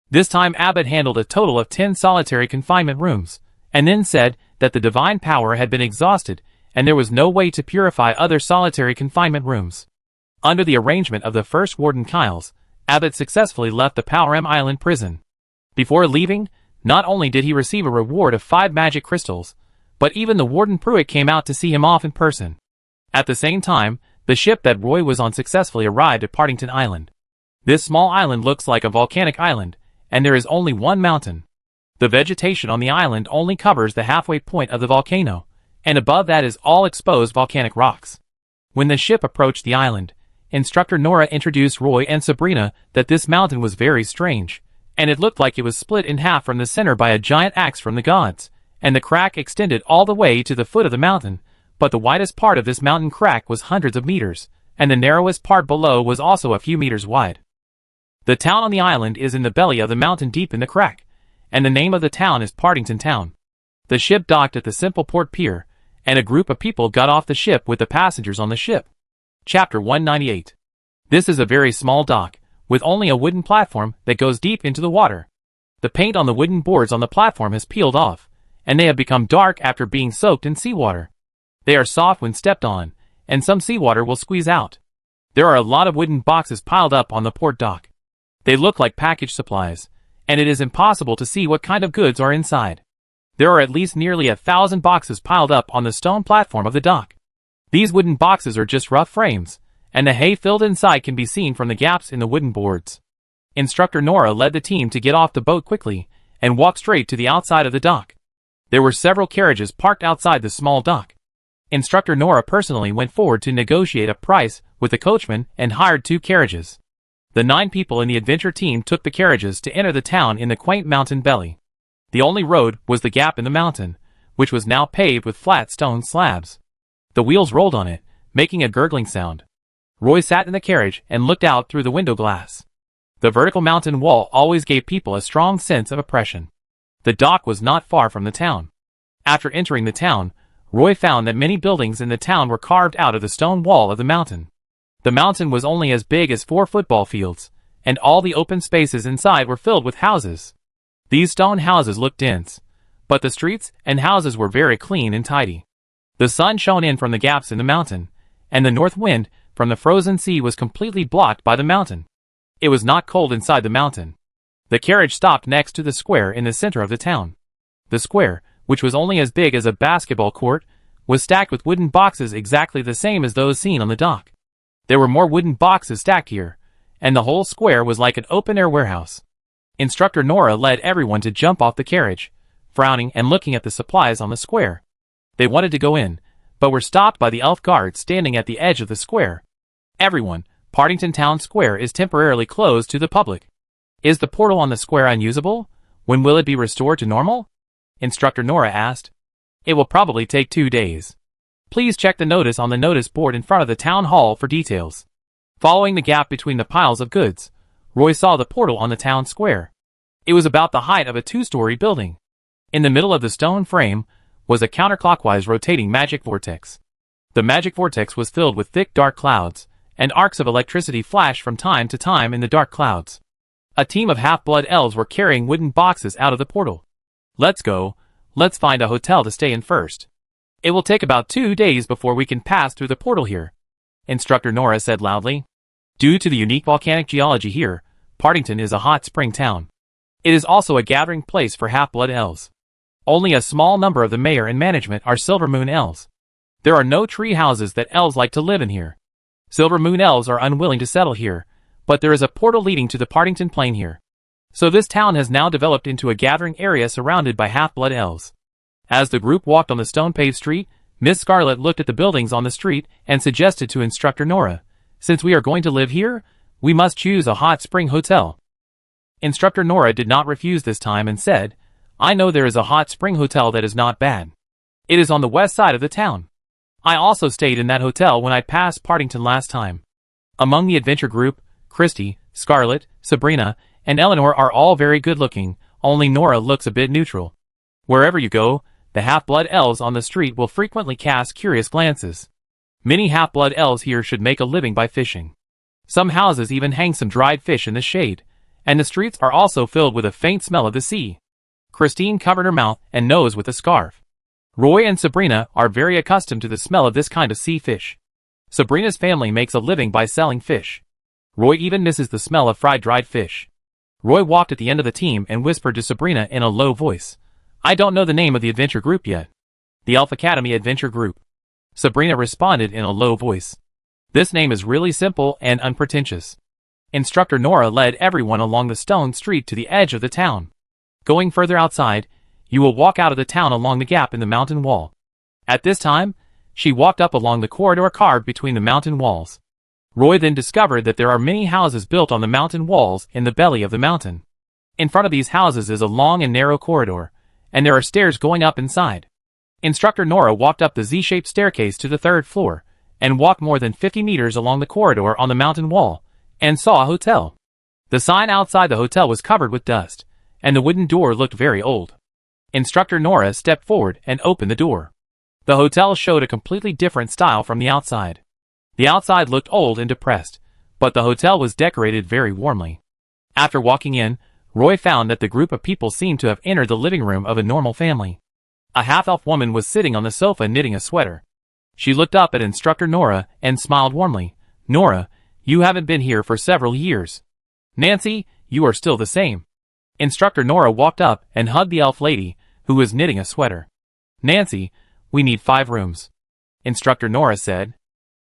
This time Abbott handled a total of 10 solitary confinement rooms, and then said that the divine power had been exhausted, and there was no way to purify other solitary confinement rooms. Under the arrangement of the first warden Kyles, Abbott successfully left the Powram Island prison. Before leaving, not only did he receive a reward of 5 magic crystals, but even the warden Pruitt came out to see him off in person. At the same time, the ship that Roy was on successfully arrived at Partington Island. This small island looks like a volcanic island, and there is only one mountain. The vegetation on the island only covers the halfway point of the volcano, and above that is all exposed volcanic rocks. When the ship approached the island, Instructor Nora introduced Roy and Sabrina that this mountain was very strange, and it looked like it was split in half from the center by a giant axe from the gods, and the crack extended all the way to the foot of the mountain, but the widest part of this mountain crack was hundreds of meters, and the narrowest part below was also a few meters wide. The town on the island is in the belly of the mountain deep in the crack, and the name of the town is Partington Town. The ship docked at the Simple Port Pier, and a group of people got off the ship with the passengers on the ship. Chapter 198. This is a very small dock, with only a wooden platform that goes deep into the water. The paint on the wooden boards on the platform has peeled off, and they have become dark after being soaked in seawater. They are soft when stepped on, and some seawater will squeeze out. There are a lot of wooden boxes piled up on the port dock. They look like package supplies, and it is impossible to see what kind of goods are inside. There are at least nearly 1,000 boxes piled up on the stone platform of the dock. These wooden boxes are just rough frames, and the hay filled inside can be seen from the gaps in the wooden boards. Instructor Nora led the team to get off the boat quickly, and walk straight to the outside of the dock. There were several carriages parked outside the small dock. Instructor Nora personally went forward to negotiate a price with the coachman and hired 2 carriages. The 9 people in the adventure team took the carriages to enter the town in the quaint mountain belly. The only road was the gap in the mountain, which was now paved with flat stone slabs. The wheels rolled on it, making a gurgling sound. Roy sat in the carriage and looked out through the window glass. The vertical mountain wall always gave people a strong sense of oppression. The dock was not far from the town. After entering the town, Roy found that many buildings in the town were carved out of the stone wall of the mountain. The mountain was only as big as 4 football fields, and all the open spaces inside were filled with houses. These stone houses looked dense, but the streets and houses were very clean and tidy. The sun shone in from the gaps in the mountain, and the north wind from the frozen sea was completely blocked by the mountain. It was not cold inside the mountain. The carriage stopped next to the square in the center of the town. The square, which was only as big as a basketball court, was stacked with wooden boxes exactly the same as those seen on the dock. There were more wooden boxes stacked here, and the whole square was like an open-air warehouse. Instructor Nora led everyone to jump off the carriage, frowning and looking at the supplies on the square. They wanted to go in, but were stopped by the elf guard standing at the edge of the square. Everyone, Partington Town Square is temporarily closed to the public. Is the portal on the square unusable? When will it be restored to normal? Instructor Nora asked. It will probably take 2 days. Please check the notice on the notice board in front of the town hall for details. Following the gap between the piles of goods, Roy saw the portal on the town square. It was about the height of a 2-story building. In the middle of the stone frame was a counterclockwise rotating magic vortex. The magic vortex was filled with thick dark clouds, and arcs of electricity flashed from time to time in the dark clouds. A team of half-blood elves were carrying wooden boxes out of the portal. Let's go. Let's find a hotel to stay in first. It will take about 2 days before we can pass through the portal here, Instructor Nora said loudly. Due to the unique volcanic geology here, Partington is a hot spring town. It is also a gathering place for half-blood elves. Only a small number of the mayor and management are Silver Moon elves. There are no tree houses that elves like to live in here. Silver Moon elves are unwilling to settle here, but there is a portal leading to the Partington Plain here. So this town has now developed into a gathering area surrounded by half-blood elves. As the group walked on the stone-paved street, Miss Scarlet looked at the buildings on the street and suggested to Instructor Nora, "Since we are going to live here, we must choose a hot spring hotel." Instructor Nora did not refuse this time and said, "I know there is a hot spring hotel that is not bad. It is on the west side of the town. I also stayed in that hotel when I passed Partington last time." Among the adventure group, Christy, Scarlet, Sabrina, and Eleanor are all very good-looking, only Nora looks a bit neutral. Wherever you go, the half-blood elves on the street will frequently cast curious glances. Many half-blood elves here should make a living by fishing. Some houses even hang some dried fish in the shade, and the streets are also filled with a faint smell of the sea. Christine covered her mouth and nose with a scarf. Roy and Sabrina are very accustomed to the smell of this kind of sea fish. Sabrina's family makes a living by selling fish. Roy even misses the smell of fried dried fish. Roy walked at the end of the team and whispered to Sabrina in a low voice, "I don't know the name of the adventure group yet." "The Elf Academy Adventure Group." Sabrina responded in a low voice. "This name is really simple and unpretentious." Instructor Nora led everyone along the stone street to the edge of the town. Going further outside, you will walk out of the town along the gap in the mountain wall. At this time, she walked up along the corridor carved between the mountain walls. Roy then discovered that there are many houses built on the mountain walls in the belly of the mountain. In front of these houses is a long and narrow corridor, and there are stairs going up inside. Instructor Nora walked up the Z-shaped staircase to the 3rd floor, and walked more than 50 meters along the corridor on the mountain wall, and saw a hotel. The sign outside the hotel was covered with dust, and the wooden door looked very old. Instructor Nora stepped forward and opened the door. The hotel showed a completely different style from the outside. The outside looked old and depressed, but the hotel was decorated very warmly. After walking in, Roy found that the group of people seemed to have entered the living room of a normal family. A half-elf woman was sitting on the sofa knitting a sweater. She looked up at Instructor Nora and smiled warmly. "Nora, you haven't been here for several years. Nancy, you are still the same." Instructor Nora walked up and hugged the elf lady, who was knitting a sweater. "Nancy, we need 5 rooms," Instructor Nora said.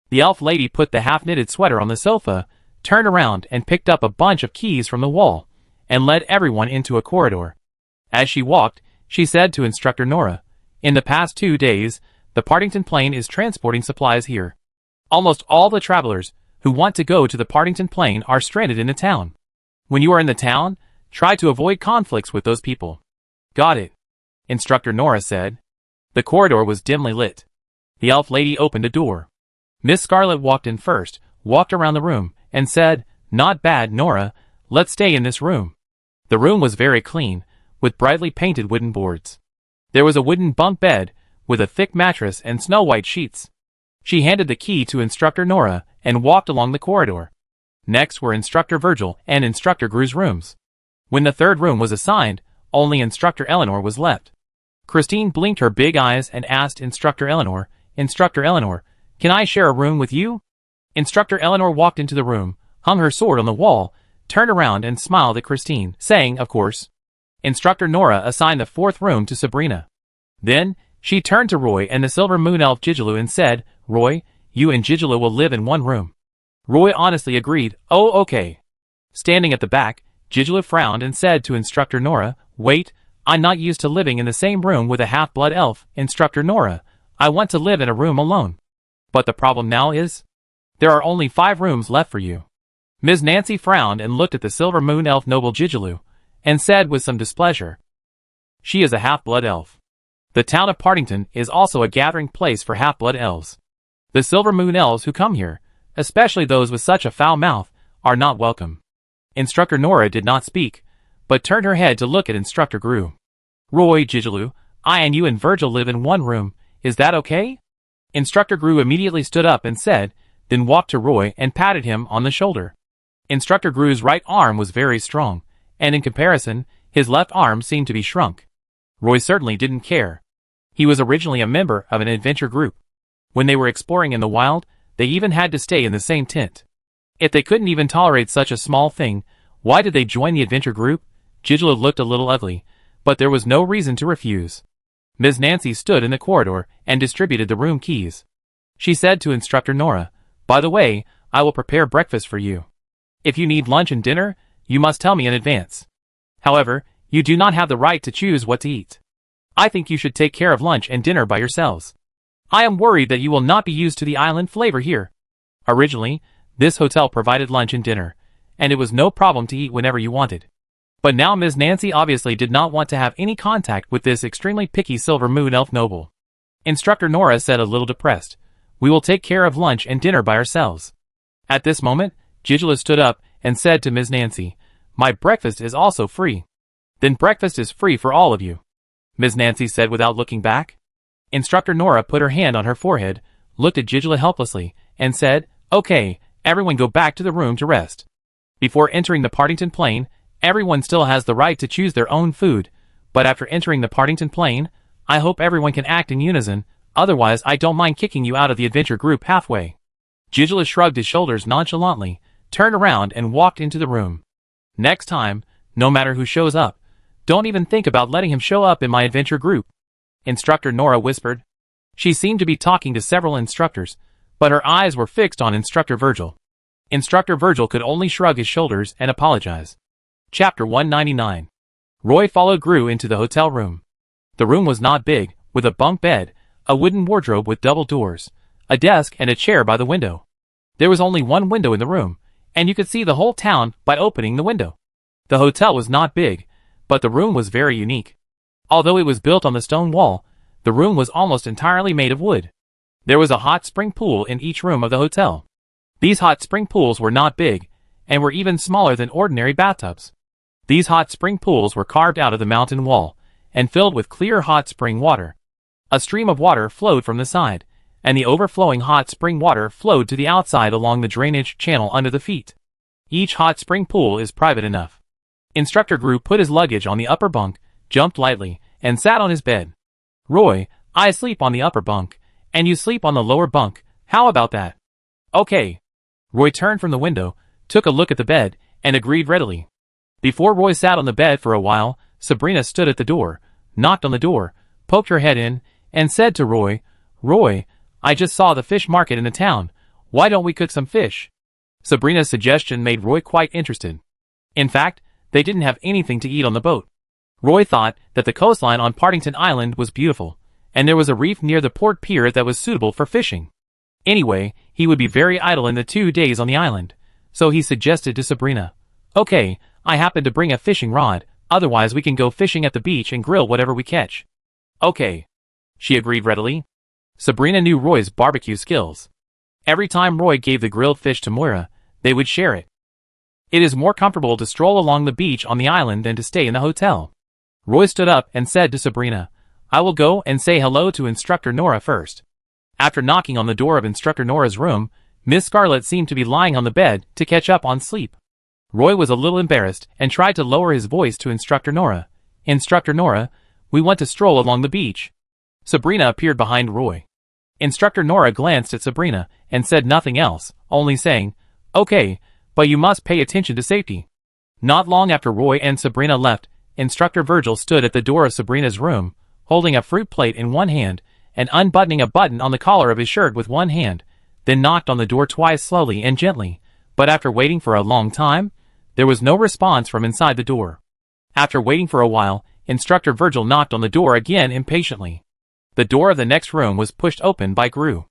The elf lady put the half-knitted sweater on the sofa, turned around and picked up a bunch of keys from the wall, and led everyone into a corridor. As she walked, she said to Instructor Nora, "In the past 2 days, the Partington Plain is transporting supplies here. Almost all the travelers who want to go to the Partington Plain are stranded in the town. When you are in the town, try to avoid conflicts with those people." "Got it," Instructor Nora said. The corridor was dimly lit. The elf lady opened a door. Miss Scarlet walked in first, walked around the room, and said, "Not bad, Nora, let's stay in this room." The room was very clean, with brightly painted wooden boards. There was a wooden bunk bed, with a thick mattress and snow-white sheets. She handed the key to Instructor Nora and walked along the corridor. Next were Instructor Virgil and Instructor Gru's rooms. When the third room was assigned, only Instructor Eleanor was left. Christine blinked her big eyes and asked Instructor Eleanor, "Instructor Eleanor, can I share a room with you?" Instructor Eleanor walked into the room, hung her sword on the wall, turned around and smiled at Christine, saying, "Of course." Instructor Nora assigned the fourth room to Sabrina. Then, she turned to Roy and the Silver Moon Elf Gigeloo and said, "Roy, you and Gigeloo will live in one room." Roy honestly agreed, "Oh, okay." Standing at the back, Gigeloo frowned and said to Instructor Nora, "Wait, I'm not used to living in the same room with a half-blood elf, Instructor Nora. I want to live in a room alone." "But the problem now is, there are only 5 rooms left for you." Ms. Nancy frowned and looked at the Silver Moon Elf Noble Gigeloo, and said with some displeasure, "She is a half-blood elf. The town of Partington is also a gathering place for half-blood elves. The Silver Moon Elves who come here, especially those with such a foul mouth, are not welcome." Instructor Nora did not speak, but turned her head to look at Instructor Gru. "Roy, Gigeloo, I and you and Virgil live in one room, is that okay?" Instructor Gru immediately stood up and said, then walked to Roy and patted him on the shoulder. Instructor Gru's right arm was very strong, and in comparison, his left arm seemed to be shrunk. Roy certainly didn't care. He was originally a member of an adventure group. When they were exploring in the wild, they even had to stay in the same tent. If they couldn't even tolerate such a small thing, why did they join the adventure group? Gigeloo looked a little ugly, but there was no reason to refuse. Ms. Nancy stood in the corridor and distributed the room keys. She said to Instructor Nora, "By the way, I will prepare breakfast for you. If you need lunch and dinner, you must tell me in advance. However, you do not have the right to choose what to eat. I think you should take care of lunch and dinner by yourselves. I am worried that you will not be used to the island flavor here." Originally, this hotel provided lunch and dinner, and it was no problem to eat whenever you wanted. But now Ms. Nancy obviously did not want to have any contact with this extremely picky Silver Moon Elf noble. Instructor Nora said a little depressed, "We will take care of lunch and dinner by ourselves." At this moment, Gigeloo stood up and said to Ms. Nancy, "My breakfast is also free." "Then breakfast is free for all of you," Ms. Nancy said without looking back. Instructor Nora put her hand on her forehead, looked at Gigeloo helplessly, and said, "Okay, everyone go back to the room to rest. Before entering the Partington Plain, everyone still has the right to choose their own food, but after entering the Partington Plain, I hope everyone can act in unison, otherwise I don't mind kicking you out of the adventure group halfway." Gigeloo shrugged his shoulders nonchalantly, turned around and walked into the room. "Next time, no matter who shows up, don't even think about letting him show up in my adventure group," Instructor Nora whispered. She seemed to be talking to several instructors, but her eyes were fixed on Instructor Virgil. Instructor Virgil could only shrug his shoulders and apologize. Chapter 199. Roy followed Gru into the hotel room. The room was not big, with a bunk bed, a wooden wardrobe with double doors, a desk and a chair by the window. There was only one window in the room, and you could see the whole town by opening the window. The hotel was not big, but the room was very unique. Although it was built on the stone wall, the room was almost entirely made of wood. There was a hot spring pool in each room of the hotel. These hot spring pools were not big, and were even smaller than ordinary bathtubs. These hot spring pools were carved out of the mountain wall, and filled with clear hot spring water. A stream of water flowed from the side, and the overflowing hot spring water flowed to the outside along the drainage channel under the feet. Each hot spring pool is private enough. Instructor Gru put his luggage on the upper bunk, jumped lightly, and sat on his bed. "Roy, I sleep on the upper bunk, and you sleep on the lower bunk, how about that?" "Okay." Roy turned from the window, took a look at the bed, and agreed readily. Before Roy sat on the bed for a while, Sabrina stood at the door, knocked on the door, poked her head in, and said to Roy, "Roy, I just saw the fish market in the town. Why don't we cook some fish?" Sabrina's suggestion made Roy quite interested. In fact, they didn't have anything to eat on the boat. Roy thought that the coastline on Partington Island was beautiful, and there was a reef near the port pier that was suitable for fishing. Anyway, he would be very idle in the 2 days on the island, so he suggested to Sabrina, "Okay, I happen to bring a fishing rod, otherwise we can go fishing at the beach and grill whatever we catch." "Okay," she agreed readily. Sabrina knew Roy's barbecue skills. Every time Roy gave the grilled fish to Moira, they would share it. It is more comfortable to stroll along the beach on the island than to stay in the hotel. Roy stood up and said to Sabrina, I will go and say hello to Instructor Nora first. After knocking on the door of Instructor Nora's room, Miss Scarlet seemed to be lying on the bed to catch up on sleep. Roy was a little embarrassed and tried to lower his voice to Instructor Nora. Instructor Nora, we want to stroll along the beach. Sabrina appeared behind Roy. Instructor Nora glanced at Sabrina and said nothing else, only saying, Okay, but you must pay attention to safety. Not long after Roy and Sabrina left, Instructor Virgil stood at the door of Sabrina's room, holding a fruit plate in one hand and unbuttoning a button on the collar of his shirt with one hand, then knocked on the door twice slowly and gently, but after waiting for a long time, there was no response from inside the door. After waiting for a while, Instructor Virgil knocked on the door again impatiently. The door of the next room was pushed open by Gru.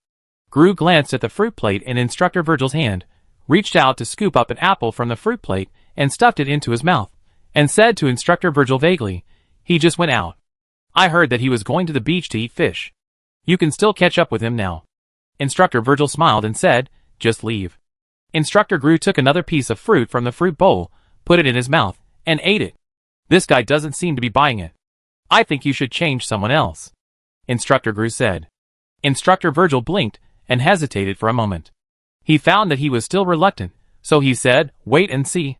Gru glanced at the fruit plate in Instructor Virgil's hand, reached out to scoop up an apple from the fruit plate and stuffed it into his mouth, and said to Instructor Virgil vaguely, He just went out. I heard that he was going to the beach to eat fish. You can still catch up with him now. Instructor Virgil smiled and said, Just leave. Instructor Gru took another piece of fruit from the fruit bowl, put it in his mouth, and ate it. This guy doesn't seem to be buying it. I think you should change someone else. Instructor Gru said. Instructor Virgil blinked and hesitated for a moment. He found that he was still reluctant, so he said, Wait and see.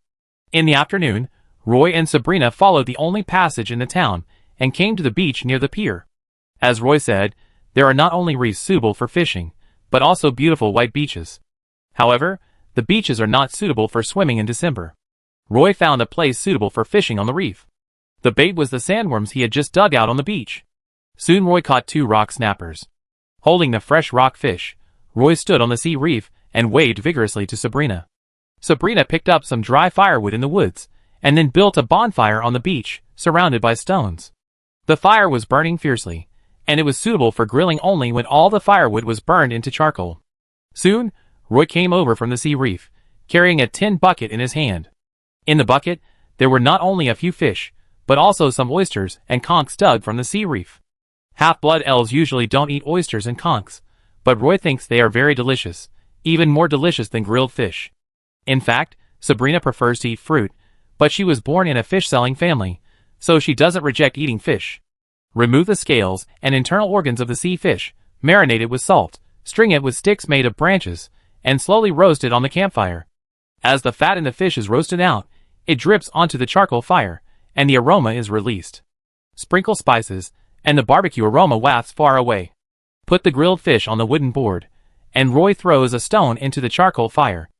In the afternoon, Roy and Sabrina followed the only passage in the town and came to the beach near the pier. As Roy said, there are not only reefs suitable for fishing, but also beautiful white beaches. However, the beaches are not suitable for swimming in December. Roy found a place suitable for fishing on the reef. The bait was the sandworms he had just dug out on the beach. Soon Roy caught 2 rock snappers. Holding the fresh rock fish, Roy stood on the sea reef and waved vigorously to Sabrina. Sabrina picked up some dry firewood in the woods, and then built a bonfire on the beach, surrounded by stones. The fire was burning fiercely, and it was suitable for grilling only when all the firewood was burned into charcoal. Soon, Roy came over from the sea reef, carrying a tin bucket in his hand. In the bucket, there were not only a few fish, but also some oysters and conchs dug from the sea reef. Half-blood elves usually don't eat oysters and conchs, but Roy thinks they are very delicious, even more delicious than grilled fish. In fact, Sabrina prefers to eat fruit, but she was born in a fish-selling family, so she doesn't reject eating fish. Remove the scales and internal organs of the sea fish, marinate it with salt, string it with sticks made of branches, and slowly roast it on the campfire. As the fat in the fish is roasted out, it drips onto the charcoal fire, and the aroma is released. Sprinkle spices, and the barbecue aroma wafts far away. Put the grilled fish on the wooden board, and Roy throws a stone into the charcoal fire.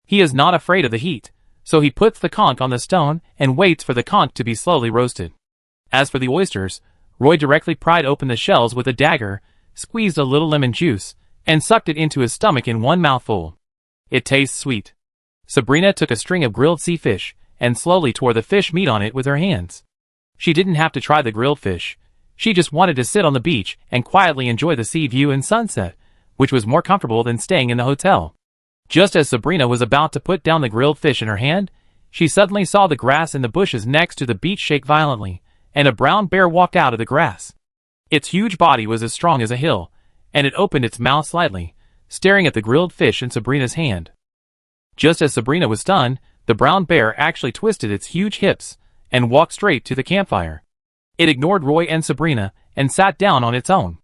He is not afraid of the heat, so he puts the conch on the stone and waits for the conch to be slowly roasted. As for the oysters, Roy directly pried open the shells with a dagger, squeezed a little lemon juice, and sucked it into his stomach in one mouthful. It tastes sweet. Sabrina took a string of grilled sea fish and slowly tore the fish meat on it with her hands. She didn't have to try the grilled fish. She just wanted to sit on the beach and quietly enjoy the sea view and sunset, which was more comfortable than staying in the hotel. Just as Sabrina was about to put down the grilled fish in her hand, she suddenly saw the grass in the bushes next to the beach shake violently, and a brown bear walked out of the grass. Its huge body was as strong as a hill, and it opened its mouth slightly, staring at the grilled fish in Sabrina's hand. Just as Sabrina was stunned, the brown bear actually twisted its huge hips and walked straight to the campfire. It ignored Roy and Sabrina and sat down on its own.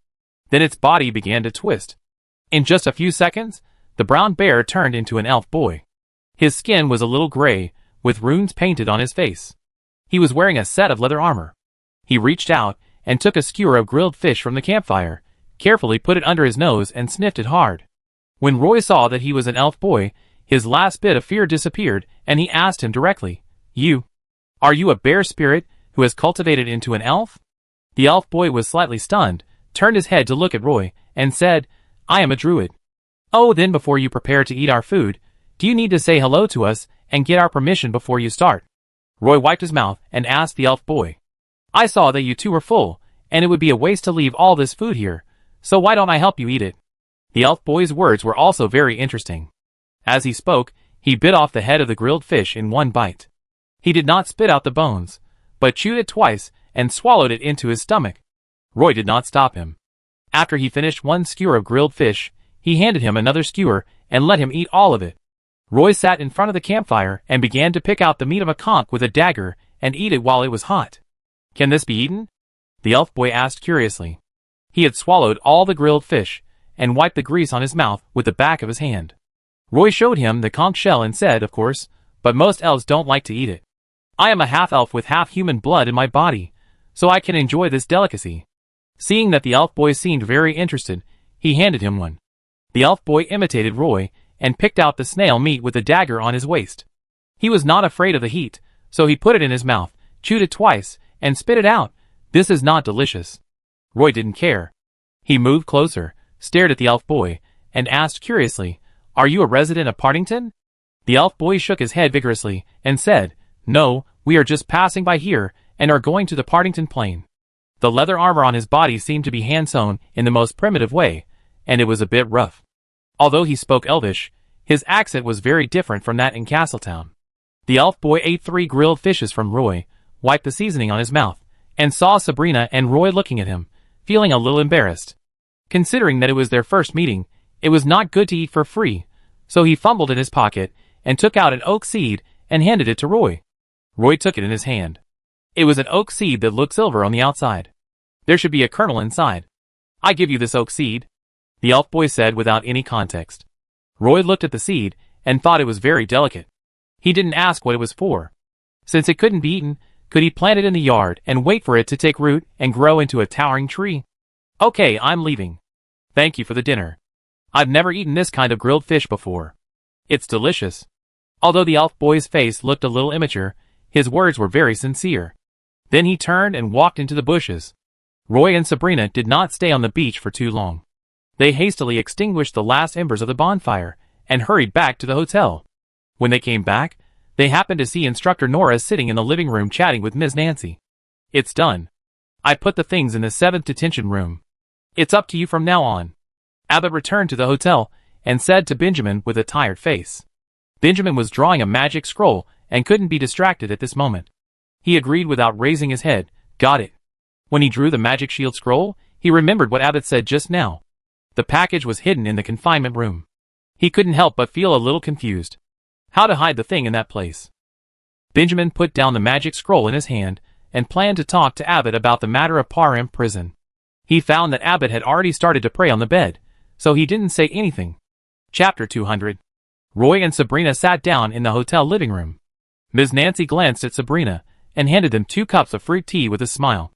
Then its body began to twist. In just a few seconds, the brown bear turned into an elf boy. His skin was a little gray, with runes painted on his face. He was wearing a set of leather armor. He reached out and took a skewer of grilled fish from the campfire, carefully put it under his nose and sniffed it hard. When Roy saw that he was an elf boy, his last bit of fear disappeared, and he asked him directly, Are you a bear spirit who has cultivated into an elf? The elf boy was slightly stunned, turned his head to look at Roy, and said, I am a druid. Oh, then before you prepare to eat our food, do you need to say hello to us and get our permission before you start? Roy wiped his mouth and asked the elf boy, I saw that you two were full, and it would be a waste to leave all this food here, so why don't I help you eat it? The elf boy's words were also very interesting. As he spoke, he bit off the head of the grilled fish in one bite. He did not spit out the bones, but chewed it twice and swallowed it into his stomach. Roy did not stop him. After he finished one skewer of grilled fish, He handed him another skewer and let him eat all of it. Roy sat in front of the campfire and began to pick out the meat of a conch with a dagger and eat it while it was hot. "Can this be eaten?" the elf boy asked curiously. He had swallowed all the grilled fish and wiped the grease on his mouth with the back of his hand. Roy showed him the conch shell and said, "Of course, but most elves don't like to eat it. I am a half-elf with half-human blood in my body, so I can enjoy this delicacy." Seeing that the elf boy seemed very interested, he handed him one. The elf boy imitated Roy and picked out the snail meat with the dagger on his waist. He was not afraid of the heat, so he put it in his mouth, chewed it twice, and spit it out. "This is not delicious." Roy didn't care. He moved closer, stared at the elf boy, and asked curiously, "Are you a resident of Partington?" The elf boy shook his head vigorously and said, "No, we are just passing by here and are going to the Partington Plain." The leather armor on his body seemed to be hand-sewn in the most primitive way, and it was a bit rough. Although he spoke Elvish, his accent was very different from that in Castletown. The elf boy ate 3 grilled fishes from Roy, wiped the seasoning on his mouth, and saw Sabrina and Roy looking at him, feeling a little embarrassed. Considering that it was their first meeting, it was not good to eat for free, so he fumbled in his pocket and took out an oak seed and handed it to Roy. Roy took it in his hand. It was an oak seed that looked silver on the outside. There should be a kernel inside. "I give you this oak seed," the elf boy said without any context. Roy looked at the seed and thought it was very delicate. He didn't ask what it was for. Since it couldn't be eaten, could he plant it in the yard and wait for it to take root and grow into a towering tree? "Okay, I'm leaving. Thank you for the dinner. I've never eaten this kind of grilled fish before. It's delicious." Although the elf boy's face looked a little immature, his words were very sincere. Then he turned and walked into the bushes. Roy and Sabrina did not stay on the beach for too long. They hastily extinguished the last embers of the bonfire and hurried back to the hotel. When they came back, they happened to see Instructor Nora sitting in the living room chatting with Ms. Nancy. "It's done. I put the things in the 7th detention room. It's up to you from now on." Abbott returned to the hotel and said to Benjamin with a tired face. Benjamin was drawing a magic scroll and couldn't be distracted at this moment. He agreed without raising his head, "Got it." When he drew the magic shield scroll, he remembered what Abbott said just now. The package was hidden in the confinement room. He couldn't help but feel a little confused. How to hide the thing in that place? Benjamin put down the magic scroll in his hand and planned to talk to Abbott about the matter of Parham prison. He found that Abbott had already started to pray on the bed, so he didn't say anything. Chapter 200. Roy and Sabrina sat down in the hotel living room. Ms. Nancy glanced at Sabrina and handed them 2 cups of fruit tea with a smile.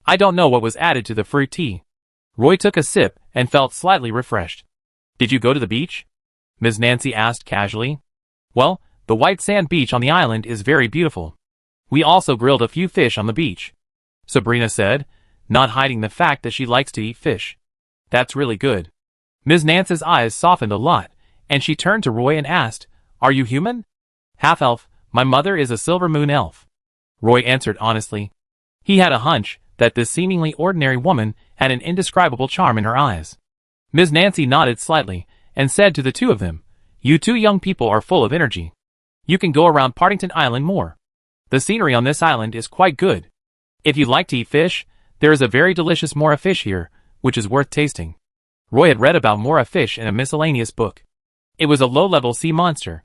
"I don't know what was added to the fruit tea." Roy took a sip and felt slightly refreshed. "Did you go to the beach?" Ms. Nancy asked casually. "Well, the white sand beach on the island is very beautiful. We also grilled a few fish on the beach," Sabrina said, not hiding the fact that she likes to eat fish. "That's really good." Ms. Nancy's eyes softened a lot, and she turned to Roy and asked, "Are you human?" "Half-elf. My mother is a silver moon elf," Roy answered honestly. He had a hunch that this seemingly ordinary woman had an indescribable charm in her eyes. Ms. Nancy nodded slightly and said to the two of them, "You 2 young people are full of energy. You can go around Partington Island more. The scenery on this island is quite good. If you like to eat fish, there is a very delicious Mora fish here, which is worth tasting." Roy had read about Mora fish in a miscellaneous book. It was a low-level sea monster.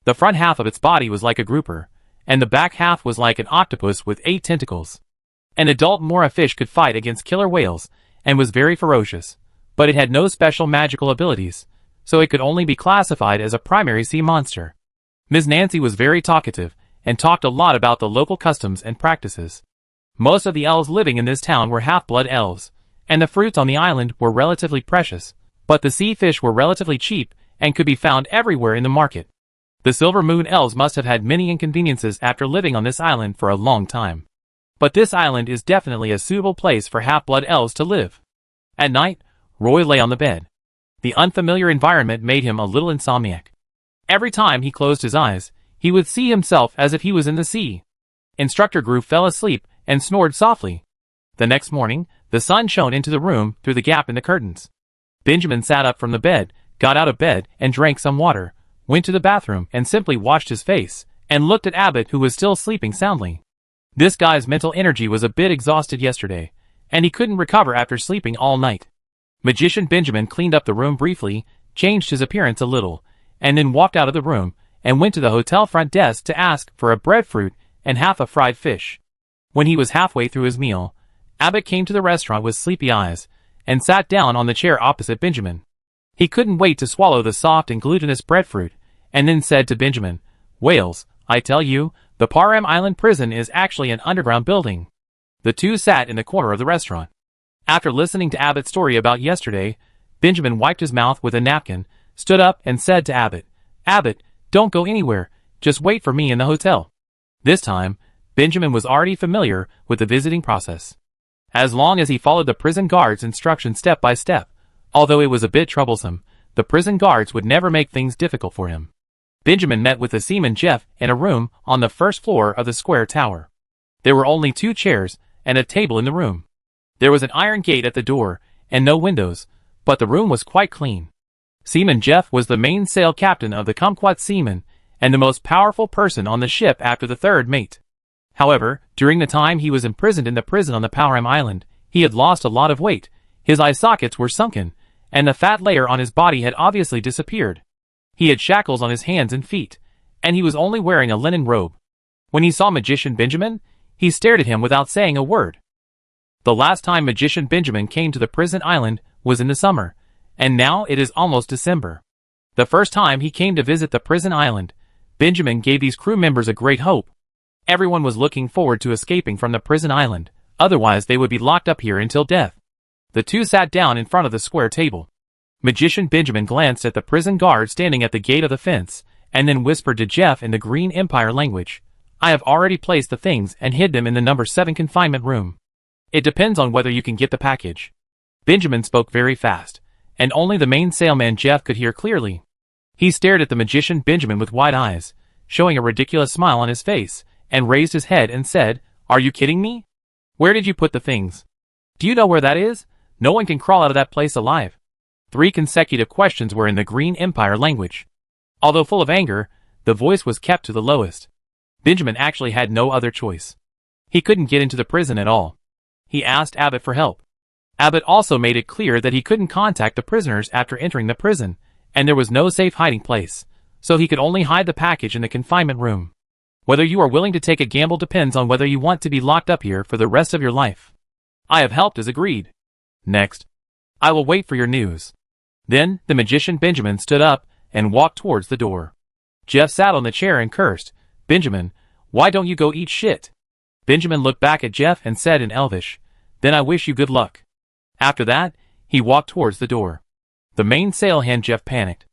The front half of its body was like a grouper, and the back half was like an octopus with 8 tentacles. An adult Mora fish could fight against killer whales and was very ferocious, but it had no special magical abilities, so it could only be classified as a primary sea monster. Ms. Nancy was very talkative and talked a lot about the local customs and practices. Most of the elves living in this town were half-blood elves, and the fruits on the island were relatively precious, but the sea fish were relatively cheap and could be found everywhere in the market. The Silver Moon elves must have had many inconveniences after living on this island for a long time. But this island is definitely a suitable place for half-blood elves to live. At night, Roy lay on the bed. The unfamiliar environment made him a little insomniac. Every time he closed his eyes, he would see himself as if he was in the sea. Instructor Groove fell asleep and snored softly. The next morning, the sun shone into the room through the gap in the curtains. Benjamin sat up from the bed, got out of bed and drank some water, went to the bathroom and simply washed his face, and looked at Abbott, who was still sleeping soundly. This guy's mental energy was a bit exhausted yesterday, and he couldn't recover after sleeping all night. Magician Benjamin cleaned up the room briefly changed his appearance a little, and then walked out of the room and went to the hotel front desk to ask for a breadfruit and half a fried fish. When he was halfway through his meal, Abbott came to the restaurant with sleepy eyes and sat down on the chair opposite Benjamin. He couldn't wait to swallow the soft and glutinous breadfruit, and then said to Benjamin, "Wales, I tell you, the Parham Island prison is actually an underground building." The two sat in the corner of the restaurant. After listening to Abbott's story about yesterday, Benjamin wiped his mouth with a napkin, stood up and said to Abbott, "Abbott, don't go anywhere, just wait for me in the hotel." This time, Benjamin was already familiar with the visiting process. As long as he followed the prison guard's instructions step by step, although it was a bit troublesome, the prison guards would never make things difficult for him. Benjamin met with the seaman Jeff in a room on the first floor of the square tower. There were only 2 chairs and a table in the room. There was an iron gate at the door and no windows, but the room was quite clean. Seaman Jeff was the mainsail captain of the Kumquat Seamen and the most powerful person on the ship after the third mate. However, during the time he was imprisoned in the prison on the Parham Island, he had lost a lot of weight, his eye sockets were sunken, and the fat layer on his body had obviously disappeared. He had shackles on his hands and feet, and he was only wearing a linen robe. When he saw Magician Benjamin, he stared at him without saying a word. The last time Magician Benjamin came to the prison island was in the summer, and now it is almost December. The first time he came to visit the prison island, Benjamin gave these crew members a great hope. Everyone was looking forward to escaping from the prison island, otherwise they would be locked up here until death. The two sat down in front of the square table. Magician Benjamin glanced at the prison guard standing at the gate of the fence, and then whispered to Jeff in the Green Empire language, "I have already placed the things and hid them in the number 7 confinement room. It depends on whether you can get the package." Benjamin spoke very fast, and only the mainsailman Jeff could hear clearly. He stared at the Magician Benjamin with wide eyes, showing a ridiculous smile on his face, and raised his head and said, "Are you kidding me? Where did you put the things? Do you know where that is? No one can crawl out of that place alive." 3 consecutive questions were in the Green Empire language. Although full of anger, the voice was kept to the lowest. Benjamin actually had no other choice. He couldn't get into the prison at all. He asked Abbott for help. Abbott also made it clear that he couldn't contact the prisoners after entering the prison, and there was no safe hiding place, so he could only hide the package in the confinement room. Whether you are willing to take a gamble depends on whether you want to be locked up here for the rest of your life. I have helped as agreed. Next. I will wait for your news. Then, the Magician Benjamin stood up and walked towards the door. Jeff sat on the chair and cursed, "Benjamin, why don't you go eat shit?" Benjamin looked back at Jeff and said in Elvish, "Then I wish you good luck." After that, he walked towards the door. The mainsail hand Jeff panicked.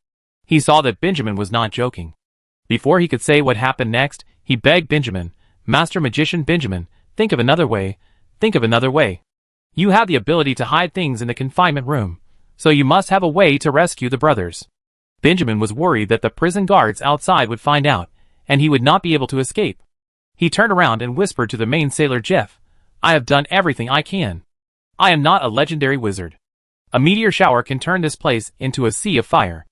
He saw that Benjamin was not joking. Before he could say what happened next, he begged Benjamin, "Master Magician Benjamin, think of another way, think of another way. You have the ability to hide things in the confinement room, so you must have a way to rescue the brothers." Benjamin was worried that the prison guards outside would find out, and he would not be able to escape. He turned around and whispered to the mainsailor Jeff, "I have done everything I can. I am not a legendary wizard. A meteor shower can turn this place into a sea of fire.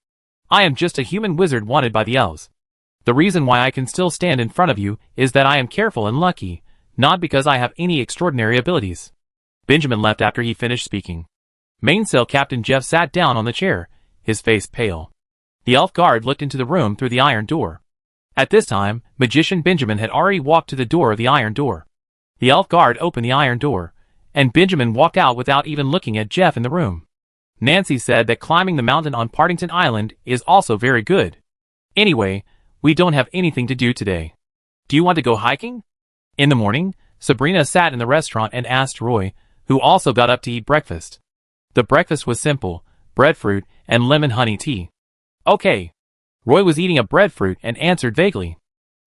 I am just a human wizard wanted by the elves. The reason why I can still stand in front of you is that I am careful and lucky, not because I have any extraordinary abilities." Benjamin left after he finished speaking. Mainsail Captain Jeff sat down on the chair, his face pale. The elf guard looked into the room through the iron door. At this time, Magician Benjamin had already walked to the door of the iron door. The elf guard opened the iron door, and Benjamin walked out without even looking at Jeff in the room. Nancy said that climbing the mountain on Partington Island is also very good. Anyway, we don't have anything to do today. Do you want to go hiking? In the morning, Sabrina sat in the restaurant and asked Roy, who also got up to eat breakfast. The breakfast was simple, breadfruit and lemon honey tea. Okay. Roy was eating a breadfruit and answered vaguely.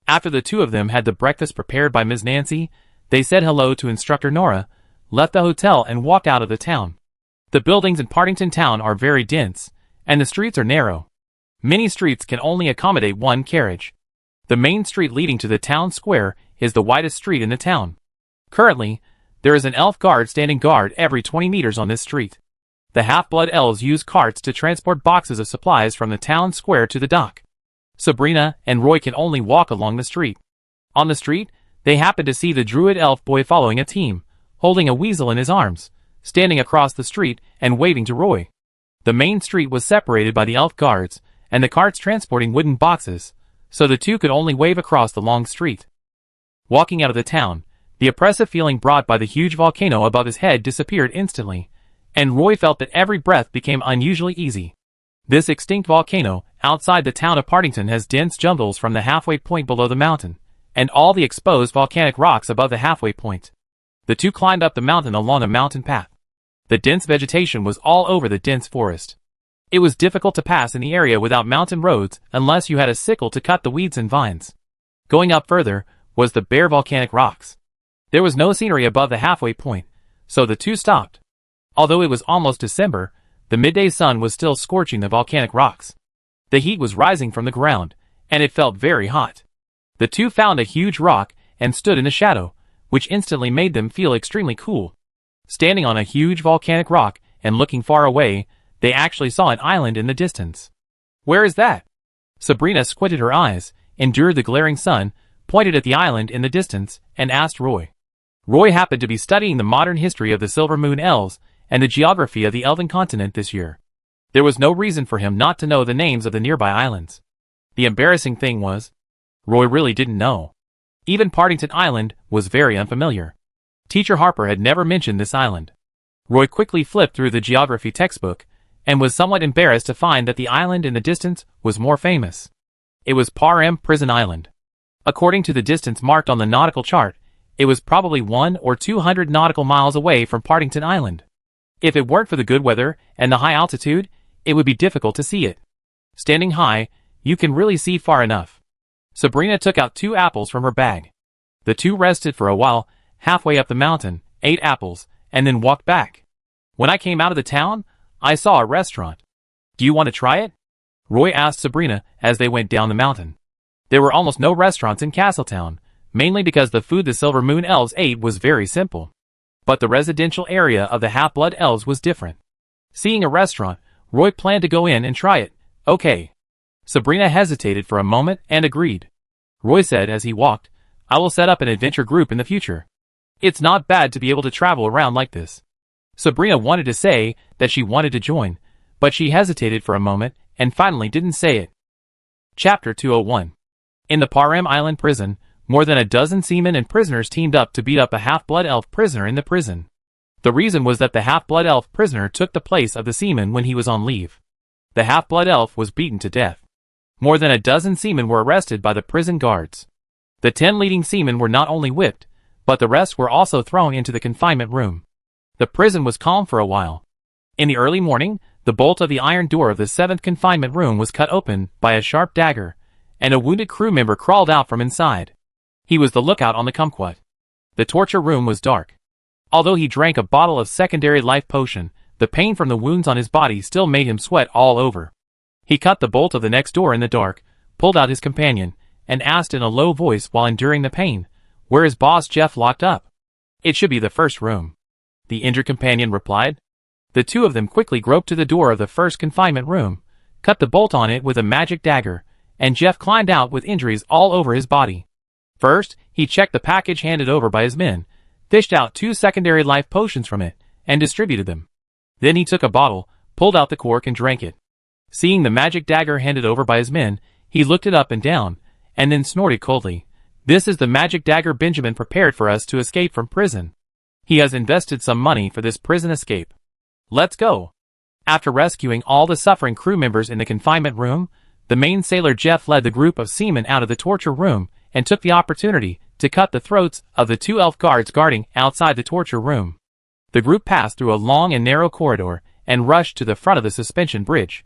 After the two of them had the breakfast prepared by Ms. Nancy, they said hello to instructor Nora, left the hotel and walked out of the town. The buildings in Partington Town are very dense, and the streets are narrow. Many streets can only accommodate one carriage. The main street leading to the town square is the widest street in the town. Currently, there is an elf guard standing guard every 20 meters on this street. The half-blood elves use carts to transport boxes of supplies from the town square to the dock. Sabrina and Roy can only walk along the street. On the street, they happen to see the druid elf boy following a team, holding a weasel in his arms, standing across the street and waving to Roy. The main street was separated by the elf guards, and the carts transporting wooden boxes, so the two could only wave across the long street. Walking out of the town, the oppressive feeling brought by the huge volcano above his head disappeared instantly, and Roy felt that every breath became unusually easy. This extinct volcano, outside the town of Partington, has dense jungles from the halfway point below the mountain, and all the exposed volcanic rocks above the halfway point. The two climbed up the mountain along a mountain path. The dense vegetation was all over the dense forest. It was difficult to pass in the area without mountain roads unless you had a sickle to cut the weeds and vines. Going up further was the bare volcanic rocks. There was no scenery above the halfway point, so the two stopped. Although it was almost December, the midday sun was still scorching the volcanic rocks. The heat was rising from the ground, and it felt very hot. The two found a huge rock and stood in the shadow, which instantly made them feel extremely cool. Standing on a huge volcanic rock and looking far away, they actually saw an island in the distance. "Where is that?" Sabrina squinted her eyes, endured the glaring sun, pointed at the island in the distance, and asked Roy. Roy happened to be studying the modern history of the Silver Moon Elves and the geography of the Elven continent this year. There was no reason for him not to know the names of the nearby islands. The embarrassing thing was, Roy really didn't know. Even Partington Island was very unfamiliar. Teacher Harper had never mentioned this island. Roy quickly flipped through the geography textbook, and was somewhat embarrassed to find that the island in the distance was more famous. It was Parem Prison Island. According to the distance marked on the nautical chart, it was probably 100 or 200 nautical miles away from Partington Island. If it weren't for the good weather and the high altitude, it would be difficult to see it. Standing high, you can really see far enough. Sabrina took out 2 apples from her bag. The two rested for a while, halfway up the mountain, ate apples, and then walked back. "When I came out of the town, I saw a restaurant. Do you want to try it?" Roy asked Sabrina as they went down the mountain. There were almost no restaurants in Castletown, mainly because the food the Silver Moon Elves ate was very simple. But the residential area of the Half-Blood Elves was different. Seeing a restaurant, Roy planned to go in and try it. "Okay." Sabrina hesitated for a moment and agreed. Roy said as he walked, "I will set up an adventure group in the future. It's not bad to be able to travel around like this." Sabrina wanted to say that she wanted to join, but she hesitated for a moment and finally didn't say it. Chapter 201. In the Parem Island prison, more than a dozen seamen and prisoners teamed up to beat up a half-blood elf prisoner in the prison. The reason was that the half-blood elf prisoner took the place of the seaman when he was on leave. The half-blood elf was beaten to death. More than a dozen seamen were arrested by the prison guards. The 10 leading seamen were not only whipped, but the rest were also thrown into the confinement room. The prison was calm for a while. In the early morning, the bolt of the iron door of the 7th confinement room was cut open by a sharp dagger, and a wounded crew member crawled out from inside. He was the lookout on the kumquat. The torture room was dark. Although he drank a bottle of secondary life potion, the pain from the wounds on his body still made him sweat all over. He cut the bolt of the next door in the dark, pulled out his companion, and asked in a low voice while enduring the pain, "Where is Boss Jeff locked up?" "It should be the first room," the injured companion replied. The two of them quickly groped to the door of the first confinement room, cut the bolt on it with a magic dagger, and Jeff climbed out with injuries all over his body. First, he checked the package handed over by his men, fished out 2 secondary life potions from it, and distributed them. Then he took a bottle, pulled out the cork and drank it. Seeing the magic dagger handed over by his men, he looked it up and down, and then snorted coldly. "This is the magic dagger Benjamin prepared for us to escape from prison. He has invested some money for this prison escape. Let's go." After rescuing all the suffering crew members in the confinement room, the main sailor Jeff led the group of seamen out of the torture room and took the opportunity to cut the throats of the 2 elf guards guarding outside the torture room. The group passed through a long and narrow corridor and rushed to the front of the suspension bridge.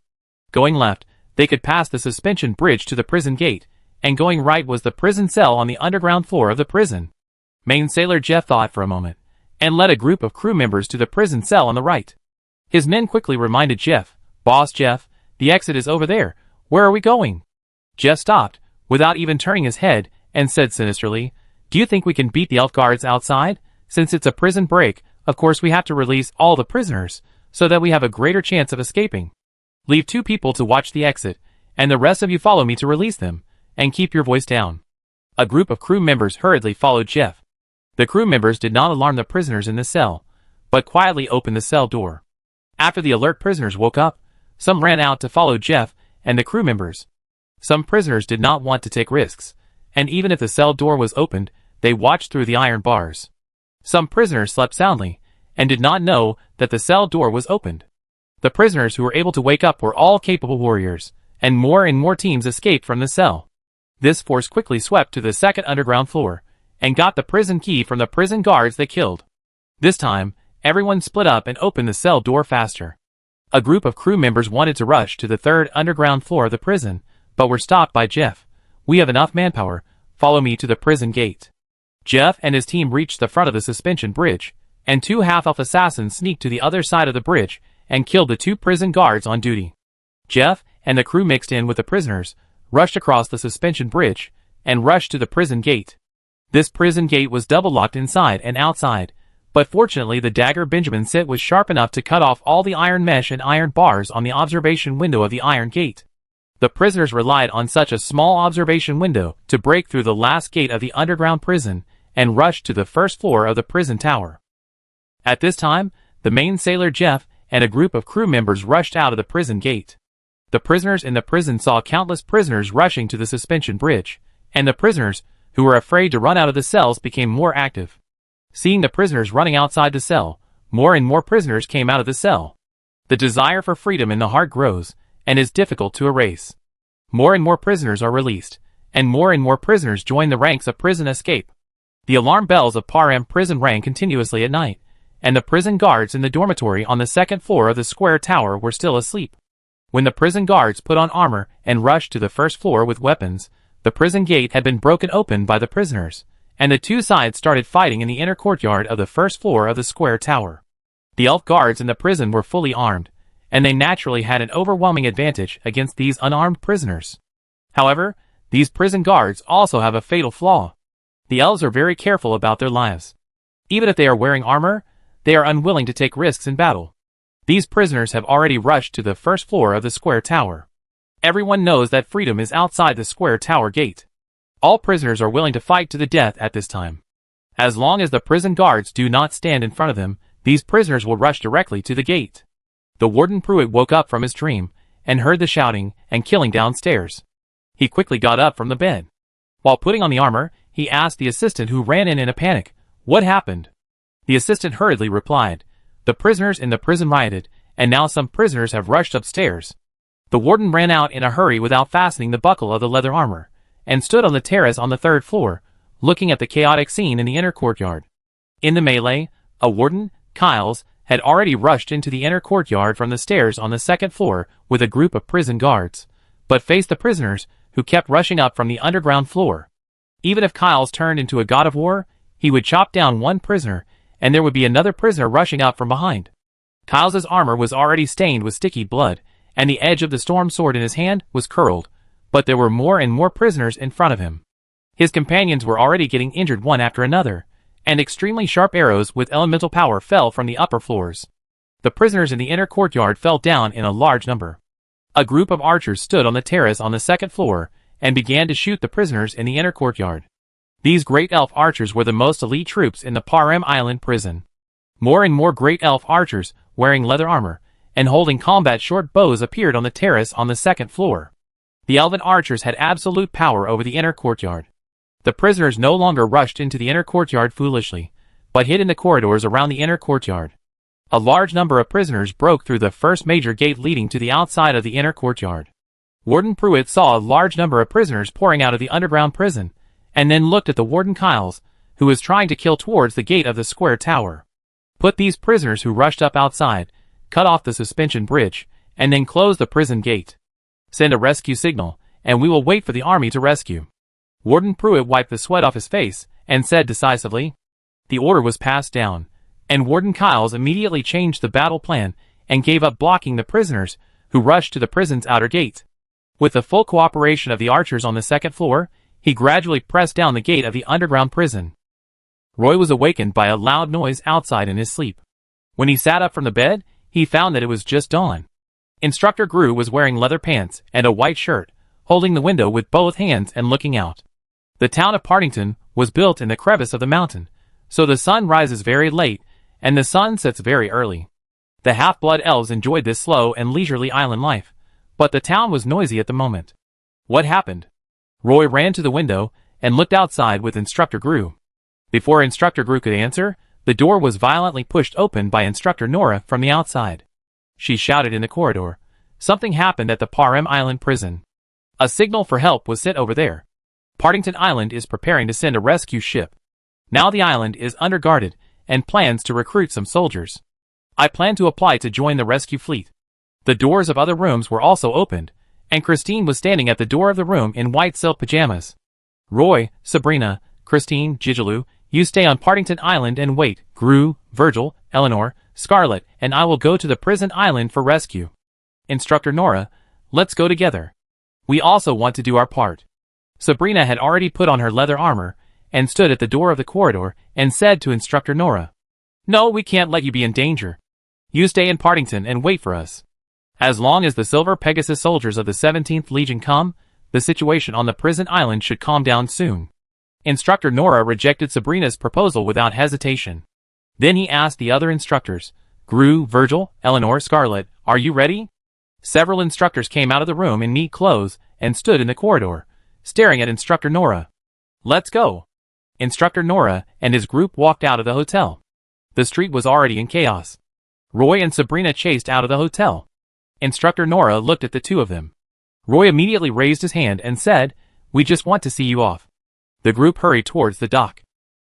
Going left, they could pass the suspension bridge to the prison gate, and going right was the prison cell on the underground floor of the prison. Main sailor Jeff thought for a moment, and led a group of crew members to the prison cell on the right. His men quickly reminded Jeff, "Boss Jeff, the exit is over there. Where are we going?" Jeff stopped, without even turning his head, and said sinisterly, "Do you think we can beat the elf guards outside? Since it's a prison break, of course we have to release all the prisoners, so that we have a greater chance of escaping. Leave 2 people to watch the exit, and the rest of you follow me to release them, and keep your voice down." A group of crew members hurriedly followed Jeff. The crew members did not alarm the prisoners in the cell, but quietly opened the cell door. After the alert prisoners woke up, some ran out to follow Jeff and the crew members. Some prisoners did not want to take risks, and even if the cell door was opened, they watched through the iron bars. Some prisoners slept soundly, and did not know that the cell door was opened. The prisoners who were able to wake up were all capable warriors, and more teams escaped from the cell. This force quickly swept to the second underground floor, and got the prison key from the prison guards they killed. This time, everyone split up and opened the cell door faster. A group of crew members wanted to rush to the third underground floor of the prison, but were stopped by Jeff. "We have enough manpower, follow me to the prison gate." Jeff and his team reached the front of the suspension bridge, and two half-elf assassins sneaked to the other side of the bridge and killed the two prison guards on duty. Jeff and the crew mixed in with the prisoners, rushed across the suspension bridge, and rushed to the prison gate. This prison gate was double-locked inside and outside, but fortunately the dagger Benjamin sent was sharp enough to cut off all the iron mesh and iron bars on the observation window of the iron gate. The prisoners relied on such a small observation window to break through the last gate of the underground prison and rushed to the first floor of the prison tower. At this time, the main sailor Jeff and a group of crew members rushed out of the prison gate. The prisoners in the prison saw countless prisoners rushing to the suspension bridge, and the prisoners, who were afraid to run out of the cells, became more active. Seeing the prisoners running outside the cell, more and more prisoners came out of the cell. The desire for freedom in the heart grows, and is difficult to erase. More and more prisoners are released, and more prisoners join the ranks of prison escape. The alarm bells of Parham prison rang continuously at night, and the prison guards in the dormitory on the second floor of the square tower were still asleep. When the prison guards put on armor and rushed to the first floor with weapons, the prison gate had been broken open by the prisoners, and the two sides started fighting in the inner courtyard of the first floor of the square tower. The elf guards in the prison were fully armed, and they naturally had an overwhelming advantage against these unarmed prisoners. However, these prison guards also have a fatal flaw. The elves are very careful about their lives. Even if they are wearing armor, they are unwilling to take risks in battle. These prisoners have already rushed to the first floor of the square tower. Everyone knows that freedom is outside the square tower gate. All prisoners are willing to fight to the death at this time. As long as the prison guards do not stand in front of them, these prisoners will rush directly to the gate. The warden Pruitt woke up from his dream, and heard the shouting and killing downstairs. He quickly got up from the bed. While putting on the armor, he asked the assistant, who ran in a panic, "What happened?" The assistant hurriedly replied, "The prisoners in the prison rioted, and now some prisoners have rushed upstairs." The warden ran out in a hurry without fastening the buckle of the leather armor, and stood on the terrace on the third floor, looking at the chaotic scene in the inner courtyard. In the melee, a warden, Kyles, had already rushed into the inner courtyard from the stairs on the second floor with a group of prison guards, but faced the prisoners, who kept rushing up from the underground floor. Even if Kyles turned into a god of war, he would chop down one prisoner, and there would be another prisoner rushing up from behind. Kyles's armor was already stained with sticky blood, and the edge of the storm sword in his hand was curled, but there were more and more prisoners in front of him. His companions were already getting injured one after another, and extremely sharp arrows with elemental power fell from the upper floors. The prisoners in the inner courtyard fell down in a large number. A group of archers stood on the terrace on the second floor, and began to shoot the prisoners in the inner courtyard. These great elf archers were the most elite troops in the Parham Island prison. More and more great elf archers, wearing leather armor, and holding combat short bows, appeared on the terrace on the second floor. The elven archers had absolute power over the inner courtyard. The prisoners no longer rushed into the inner courtyard foolishly, but hid in the corridors around the inner courtyard. A large number of prisoners broke through the first major gate leading to the outside of the inner courtyard. Warden Pruitt saw a large number of prisoners pouring out of the underground prison, and then looked at the warden Kyles, who was trying to kill towards the gate of the square tower. "Put these prisoners who rushed up outside, cut off the suspension bridge, and then close the prison gate. Send a rescue signal, and we will wait for the army to rescue." Warden Pruitt wiped the sweat off his face, and said decisively. The order was passed down, and Warden Kyles immediately changed the battle plan, and gave up blocking the prisoners, who rushed to the prison's outer gate. With the full cooperation of the archers on the second floor, he gradually pressed down the gate of the underground prison. Roy was awakened by a loud noise outside in his sleep. When he sat up from the bed, he found that it was just dawn. Instructor Gru was wearing leather pants and a white shirt, holding the window with both hands and looking out. The town of Partington was built in the crevice of the mountain, so the sun rises very late, and the sun sets very early. The half-blood elves enjoyed this slow and leisurely island life, but the town was noisy at the moment. What happened? Roy ran to the window and looked outside with Instructor Gru. Before Instructor Gru could answer, the door was violently pushed open by Instructor Nora from the outside. She shouted in the corridor. Something happened at the Parham Island prison. A signal for help was sent over there. Partington Island is preparing to send a rescue ship. Now the island is underguarded and plans to recruit some soldiers. I plan to apply to join the rescue fleet. The doors of other rooms were also opened, and Christine was standing at the door of the room in white silk pajamas. Roy, Sabrina, Christine, Gigelou, you stay on Partington Island and wait. Gru, Virgil, Eleanor, Scarlet, and I will go to the prison island for rescue. Instructor Nora, let's go together. We also want to do our part. Sabrina had already put on her leather armor and stood at the door of the corridor and said to Instructor Nora, No, we can't let you be in danger. You stay in Partington and wait for us. As long as the Silver Pegasus soldiers of the 17th Legion come, the situation on the prison island should calm down soon. Instructor Nora rejected Sabrina's proposal without hesitation. Then he asked the other instructors, Gru, Virgil, Eleanor, Scarlet, are you ready? Several instructors came out of the room in neat clothes and stood in the corridor, staring at Instructor Nora. Let's go. Instructor Nora and his group walked out of the hotel. The street was already in chaos. Roy and Sabrina chased out of the hotel. Instructor Nora looked at the two of them. Roy immediately raised his hand and said, We just want to see you off. The group hurried towards the dock.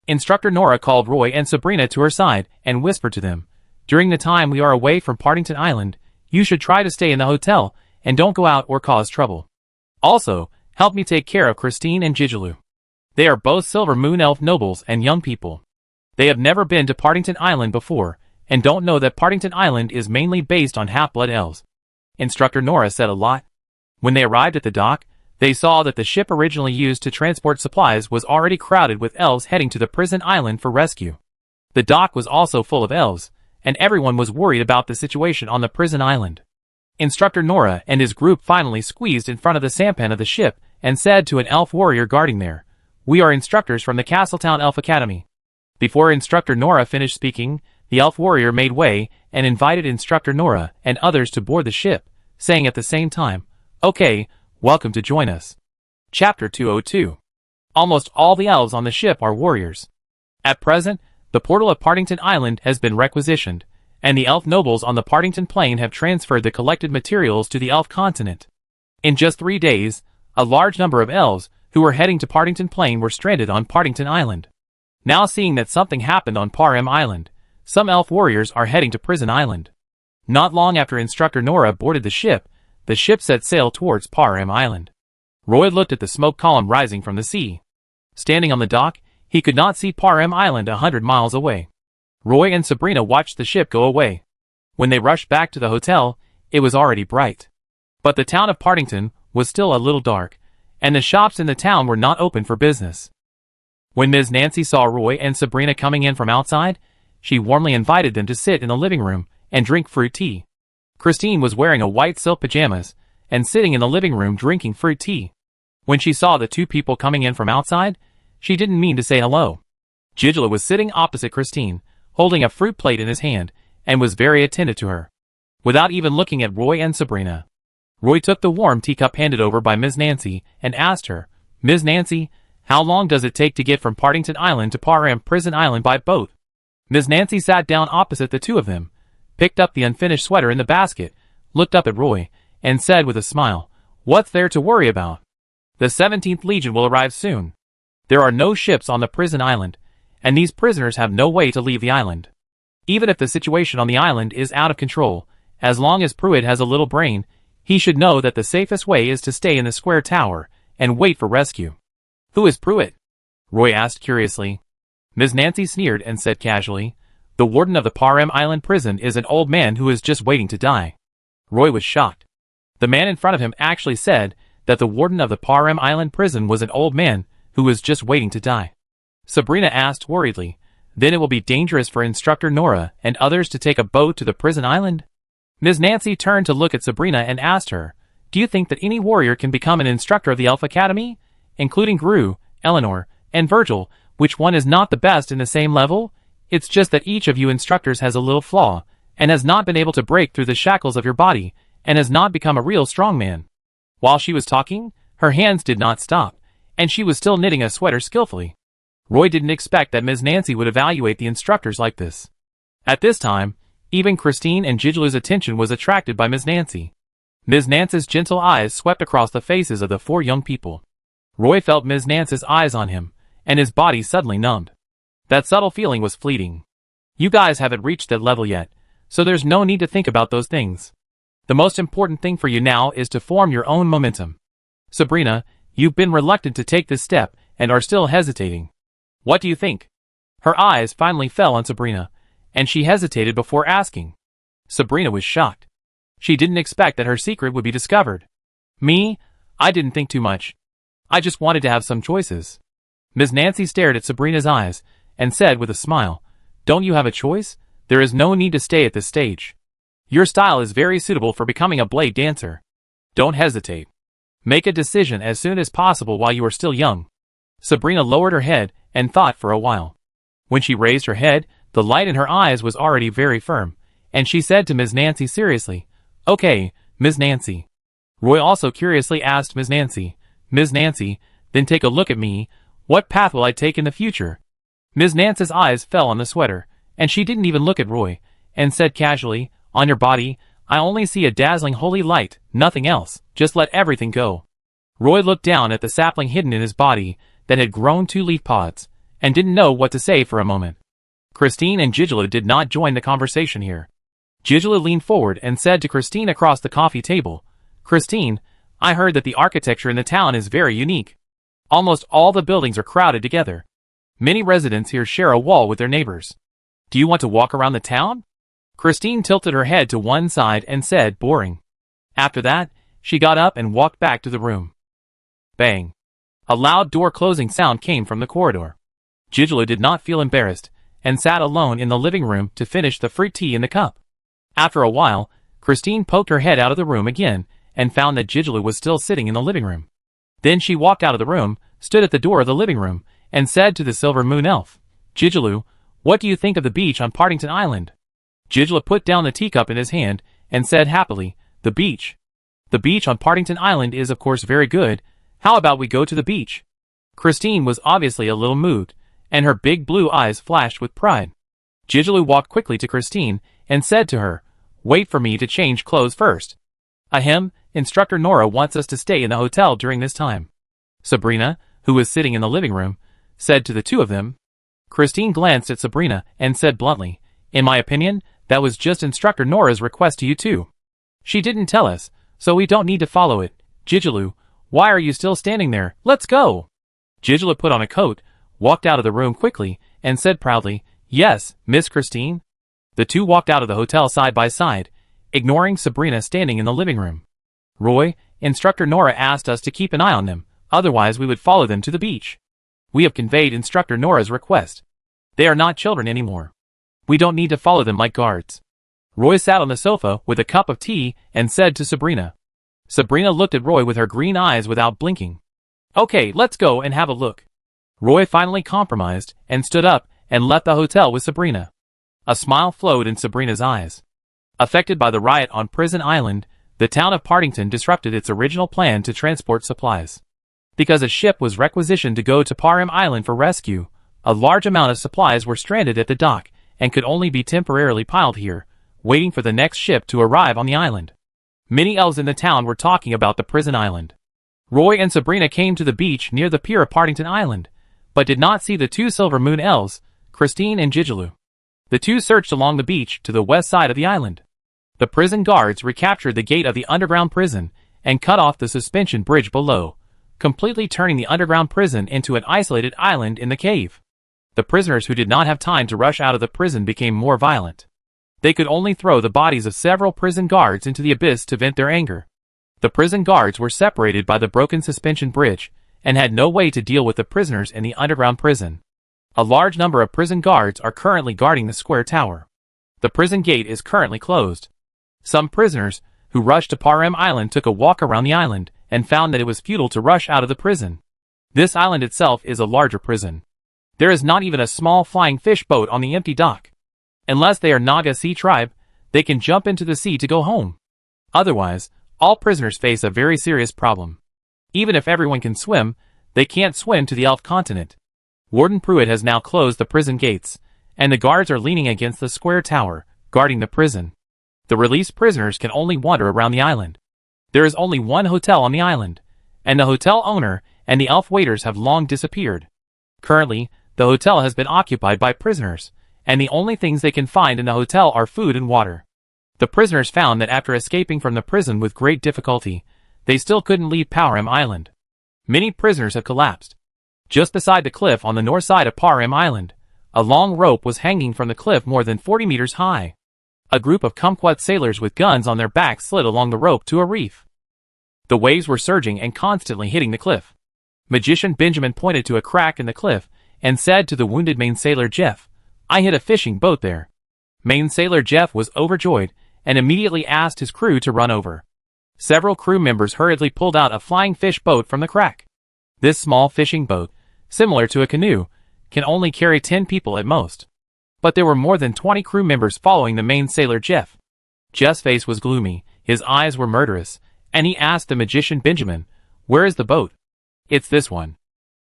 Instructor Nora called Roy and Sabrina to her side and whispered to them, During the time we are away from Partington Island, you should try to stay in the hotel and don't go out or cause trouble. Also, help me take care of Christine and Gigelou. They are both Silver Moon Elf nobles and young people. They have never been to Partington Island before and don't know that Partington Island is mainly based on half-blood elves. Instructor Nora said a lot. When they arrived at the dock, they saw that the ship originally used to transport supplies was already crowded with elves heading to the prison island for rescue. The dock was also full of elves, and everyone was worried about the situation on the prison island. Instructor Nora and his group finally squeezed in front of the sampan of the ship and said to an elf warrior guarding there, We are instructors from the Castletown Elf Academy. Before Instructor Nora finished speaking, the elf warrior made way and invited Instructor Nora and others to board the ship, saying at the same time, Okay, welcome to join us. Chapter 202. Almost all the elves on the ship are warriors. At present, the portal of Partington Island has been requisitioned, and the elf nobles on the Partington Plain have transferred the collected materials to the elf continent. In just 3 days, a large number of elves who were heading to Partington Plain were stranded on Partington Island. Now seeing that something happened on Parham Island, some elf warriors are heading to Prison Island. Not long after Instructor Nora boarded the ship set sail towards Parham Island. Roy looked at the smoke column rising from the sea. Standing on the dock, he could not see Parham Island 100 miles away. Roy and Sabrina watched the ship go away. When they rushed back to the hotel, it was already bright. But the town of Partington was still a little dark, and the shops in the town were not open for business. When Ms. Nancy saw Roy and Sabrina coming in from outside, she warmly invited them to sit in the living room and drink fruit tea. Christine was wearing a white silk pajamas and sitting in the living room drinking fruit tea. When she saw the two people coming in from outside, she didn't mean to say hello. Gigelou was sitting opposite Christine, holding a fruit plate in his hand, and was very attentive to her. Without even looking at Roy and Sabrina, Roy took the warm teacup handed over by Ms. Nancy and asked her, Ms. Nancy, how long does it take to get from Partington Island to Parham Prison Island by boat? Ms. Nancy sat down opposite the two of them, picked up the unfinished sweater in the basket, looked up at Roy, and said with a smile, What's there to worry about? The 17th Legion will arrive soon. There are no ships on the prison island, and these prisoners have no way to leave the island. Even if the situation on the island is out of control, as long as Pruitt has a little brain, he should know that the safest way is to stay in the square tower and wait for rescue. Who is Pruitt? Roy asked curiously. Ms. Nancy sneered and said casually, The warden of the Parham Island prison is an old man who is just waiting to die. Roy was shocked. The man in front of him actually said that the warden of the Parham Island prison was an old man who was just waiting to die. Sabrina asked worriedly, Then it will be dangerous for Instructor Nora and others to take a boat to the prison island? Ms. Nancy turned to look at Sabrina and asked her, Do you think that any warrior can become an instructor of the Elf Academy? Including Gru, Eleanor, and Virgil, which one is not the best in the same level? It's just that each of you instructors has a little flaw, and has not been able to break through the shackles of your body, and has not become a real strong man. While she was talking, her hands did not stop, and she was still knitting a sweater skillfully. Roy didn't expect that Ms. Nancy would evaluate the instructors like this. At this time, even Christine and Jigelu's attention was attracted by Ms. Nancy. Ms. Nancy's gentle eyes swept across the faces of the four young people. Roy felt Ms. Nancy's eyes on him, and his body suddenly numbed. That subtle feeling was fleeting. You guys haven't reached that level yet, so there's no need to think about those things. The most important thing for you now is to form your own momentum. Sabrina, you've been reluctant to take this step and are still hesitating. What do you think? Her eyes finally fell on Sabrina, and she hesitated before asking. Sabrina was shocked. She didn't expect that her secret would be discovered. Me? I didn't think too much. I just wanted to have some choices. Ms. Nancy stared at Sabrina's eyes and said with a smile, Don't you have a choice? There is no need to stay at this stage. Your style is very suitable for becoming a blade dancer. Don't hesitate. Make a decision as soon as possible while you are still young. Sabrina lowered her head and thought for a while. When she raised her head, the light in her eyes was already very firm, and she said to Ms. Nancy seriously, Okay, Ms. Nancy. Roy also curiously asked Ms. Nancy, then take a look at me. What path will I take in the future? Ms. Nancy's eyes fell on the sweater, and she didn't even look at Roy, and said casually, On your body, I only see a dazzling holy light, nothing else, just let everything go. Roy looked down at the sapling hidden in his body that had grown 2 leaf pods, and didn't know what to say for a moment. Christine and Jigelu did not join the conversation here. Jigelu leaned forward and said to Christine across the coffee table, Christine, I heard that the architecture in the town is very unique. Almost all the buildings are crowded together. Many residents here share a wall with their neighbors. Do you want to walk around the town? Christine tilted her head to one side and said, boring. After that, she got up and walked back to the room. Bang. A loud door closing sound came from the corridor. Jigelu did not feel embarrassed, and sat alone in the living room to finish the fruit tea in the cup. After a while, Christine poked her head out of the room again, and found that Jigelu was still sitting in the living room. Then she walked out of the room, stood at the door of the living room, and said to the Silver Moon Elf, Jigelu, what do you think of the beach on Partington Island? Jigelu put down the teacup in his hand, and said happily, The beach. The beach on Partington Island is of course very good. How about we go to the beach? Christine was obviously a little moved, and her big blue eyes flashed with pride. Jigelu walked quickly to Christine, and said to her, Wait for me to change clothes first. Ahem, Instructor Nora wants us to stay in the hotel during this time. Sabrina, who was sitting in the living room, said to the two of them. Christine glanced at Sabrina and said bluntly, In my opinion, that was just Instructor Nora's request to you too. She didn't tell us, so we don't need to follow it. Jigelu, why are you still standing there? Let's go! Jigelu put on a coat, walked out of the room quickly, and said proudly, Yes, Miss Christine. The two walked out of the hotel side by side, ignoring Sabrina standing in the living room. Roy, Instructor Nora asked us to keep an eye on them, otherwise we would follow them to the beach. We have conveyed Instructor Nora's request. They are not children anymore. We don't need to follow them like guards. Roy sat on the sofa with a cup of tea and said to Sabrina. Sabrina looked at Roy with her green eyes without blinking. Okay, let's go and have a look. Roy finally compromised and stood up and left the hotel with Sabrina. A smile flowed in Sabrina's eyes. Affected by the riot on Prison Island, the town of Partington disrupted its original plan to transport supplies. Because a ship was requisitioned to go to Parim Island for rescue, a large amount of supplies were stranded at the dock and could only be temporarily piled here, waiting for the next ship to arrive on the island. Many elves in the town were talking about the prison island. Roy and Sabrina came to the beach near the pier of Partington Island, but did not see the two Silver Moon elves, Christine and Jigelu. The two searched along the beach to the west side of the island. The prison guards recaptured the gate of the underground prison and cut off the suspension bridge below, completely turning the underground prison into an isolated island in the cave. The prisoners who did not have time to rush out of the prison became more violent. They could only throw the bodies of several prison guards into the abyss to vent their anger. The prison guards were separated by the broken suspension bridge and had no way to deal with the prisoners in the underground prison. A large number of prison guards are currently guarding the square tower. The prison gate is currently closed. Some prisoners who rushed to Parim Island took a walk around the island and found that it was futile to rush out of the prison. This island itself is a larger prison. There is not even a small flying fish boat on the empty dock. Unless they are Naga Sea tribe, they can jump into the sea to go home. Otherwise, all prisoners face a very serious problem. Even if everyone can swim, they can't swim to the elf continent. Warden Pruitt has now closed the prison gates, and the guards are leaning against the square tower, guarding the prison. The released prisoners can only wander around the island. There is only one hotel on the island, and the hotel owner and the elf waiters have long disappeared. Currently, the hotel has been occupied by prisoners, and the only things they can find in the hotel are food and water. The prisoners found that after escaping from the prison with great difficulty, they still couldn't leave Parham Island. Many prisoners have collapsed. Just beside the cliff on the north side of Parham Island, a long rope was hanging from the cliff more than 40 meters high. A group of kumquat sailors with guns on their backs slid along the rope to a reef. The waves were surging and constantly hitting the cliff. Magician Benjamin pointed to a crack in the cliff and said to the wounded Main Sailor Jeff, "I hit a fishing boat there." Main Sailor Jeff was overjoyed and immediately asked his crew to run over. Several crew members hurriedly pulled out a flying fish boat from the crack. This small fishing boat, similar to a canoe, can only carry 10 people at most. But there were more than 20 crew members following the Main Sailor Jeff. Jeff's face was gloomy, his eyes were murderous, and he asked the magician Benjamin, "Where is the boat?" "It's this one."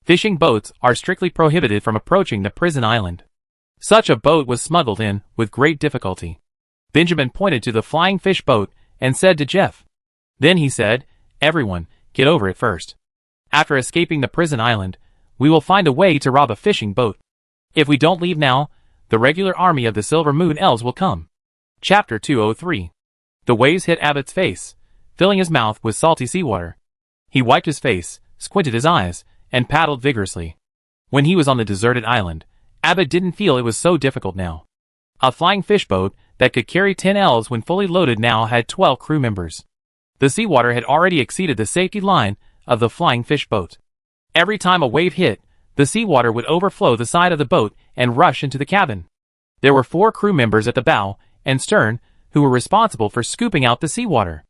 Fishing boats are strictly prohibited from approaching the prison island. Such a boat was smuggled in with great difficulty. Benjamin pointed to the flying fish boat and said to Jeff. Then he said, "Everyone, get over it first. After escaping the prison island, we will find a way to rob a fishing boat. If we don't leave now, the regular army of the Silver Moon Elves will come." Chapter 203. The waves hit Abbott's face, filling his mouth with salty seawater. He wiped his face, squinted his eyes, and paddled vigorously. When he was on the deserted island, Abbott didn't feel it was so difficult now. A flying fish boat that could carry 10 elves when fully loaded now had 12 crew members. The seawater had already exceeded the safety line of the flying fish boat. Every time a wave hit, the seawater would overflow the side of the boat and rush into the cabin. There were 4 crew members at the bow and stern who were responsible for scooping out the seawater.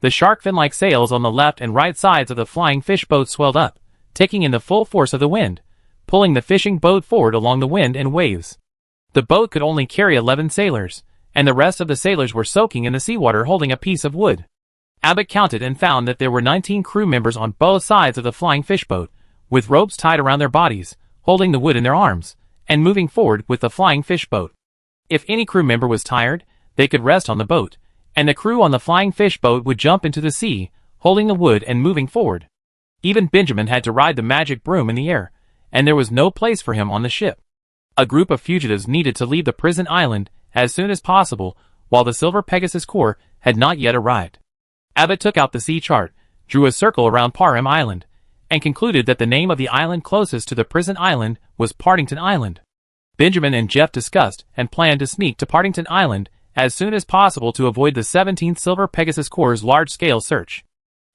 The shark fin-like sails on the left and right sides of the flying fish boat swelled up, taking in the full force of the wind, pulling the fishing boat forward along the wind and waves. The boat could only carry 11 sailors, and the rest of the sailors were soaking in the seawater holding a piece of wood. Abbott counted and found that there were 19 crew members on both sides of the flying fish boat, with ropes tied around their bodies, holding the wood in their arms, and moving forward with the flying fish boat. If any crew member was tired, they could rest on the boat, and the crew on the flying fish boat would jump into the sea, holding the wood and moving forward. Even Benjamin had to ride the magic broom in the air, and there was no place for him on the ship. A group of fugitives needed to leave the prison island as soon as possible, while the Silver Pegasus Corps had not yet arrived. Abbott took out the sea chart, drew a circle around Parham Island, and concluded that the name of the island closest to the prison island was Partington Island. Benjamin and Jeff discussed and planned to sneak to Partington Island as soon as possible to avoid the 17th Silver Pegasus Corps' large-scale search.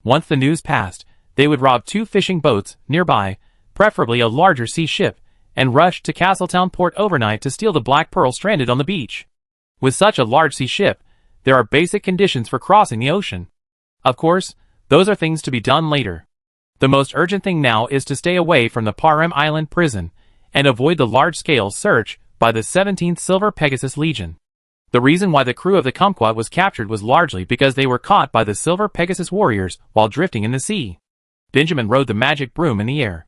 Once the news passed, they would rob 2 fishing boats nearby, preferably a larger sea ship, and rush to Castletown Port overnight to steal the Black Pearl stranded on the beach. With such a large sea ship, there are basic conditions for crossing the ocean. Of course, those are things to be done later. The most urgent thing now is to stay away from the Parham Island prison and avoid the large-scale search by the 17th Silver Pegasus Legion. The reason why the crew of the Kumquat was captured was largely because they were caught by the Silver Pegasus warriors while drifting in the sea. Benjamin rode the magic broom in the air.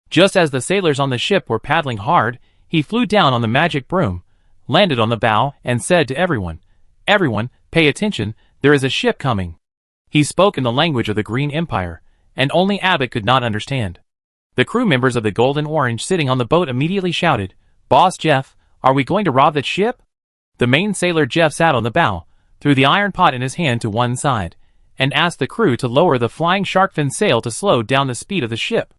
Just as the sailors on the ship were paddling hard, he flew down on the magic broom, landed on the bow, and said to everyone, "Everyone, pay attention, there is a ship coming." He spoke in the language of the Green Empire, and only Abbott could not understand. The crew members of the Golden Orange sitting on the boat immediately shouted, "Boss Jeff, are we going to rob that ship?" The Main Sailor Jeff sat on the bow, threw the iron pot in his hand to one side, and asked the crew to lower the flying shark fin sail to slow down the speed of the ship.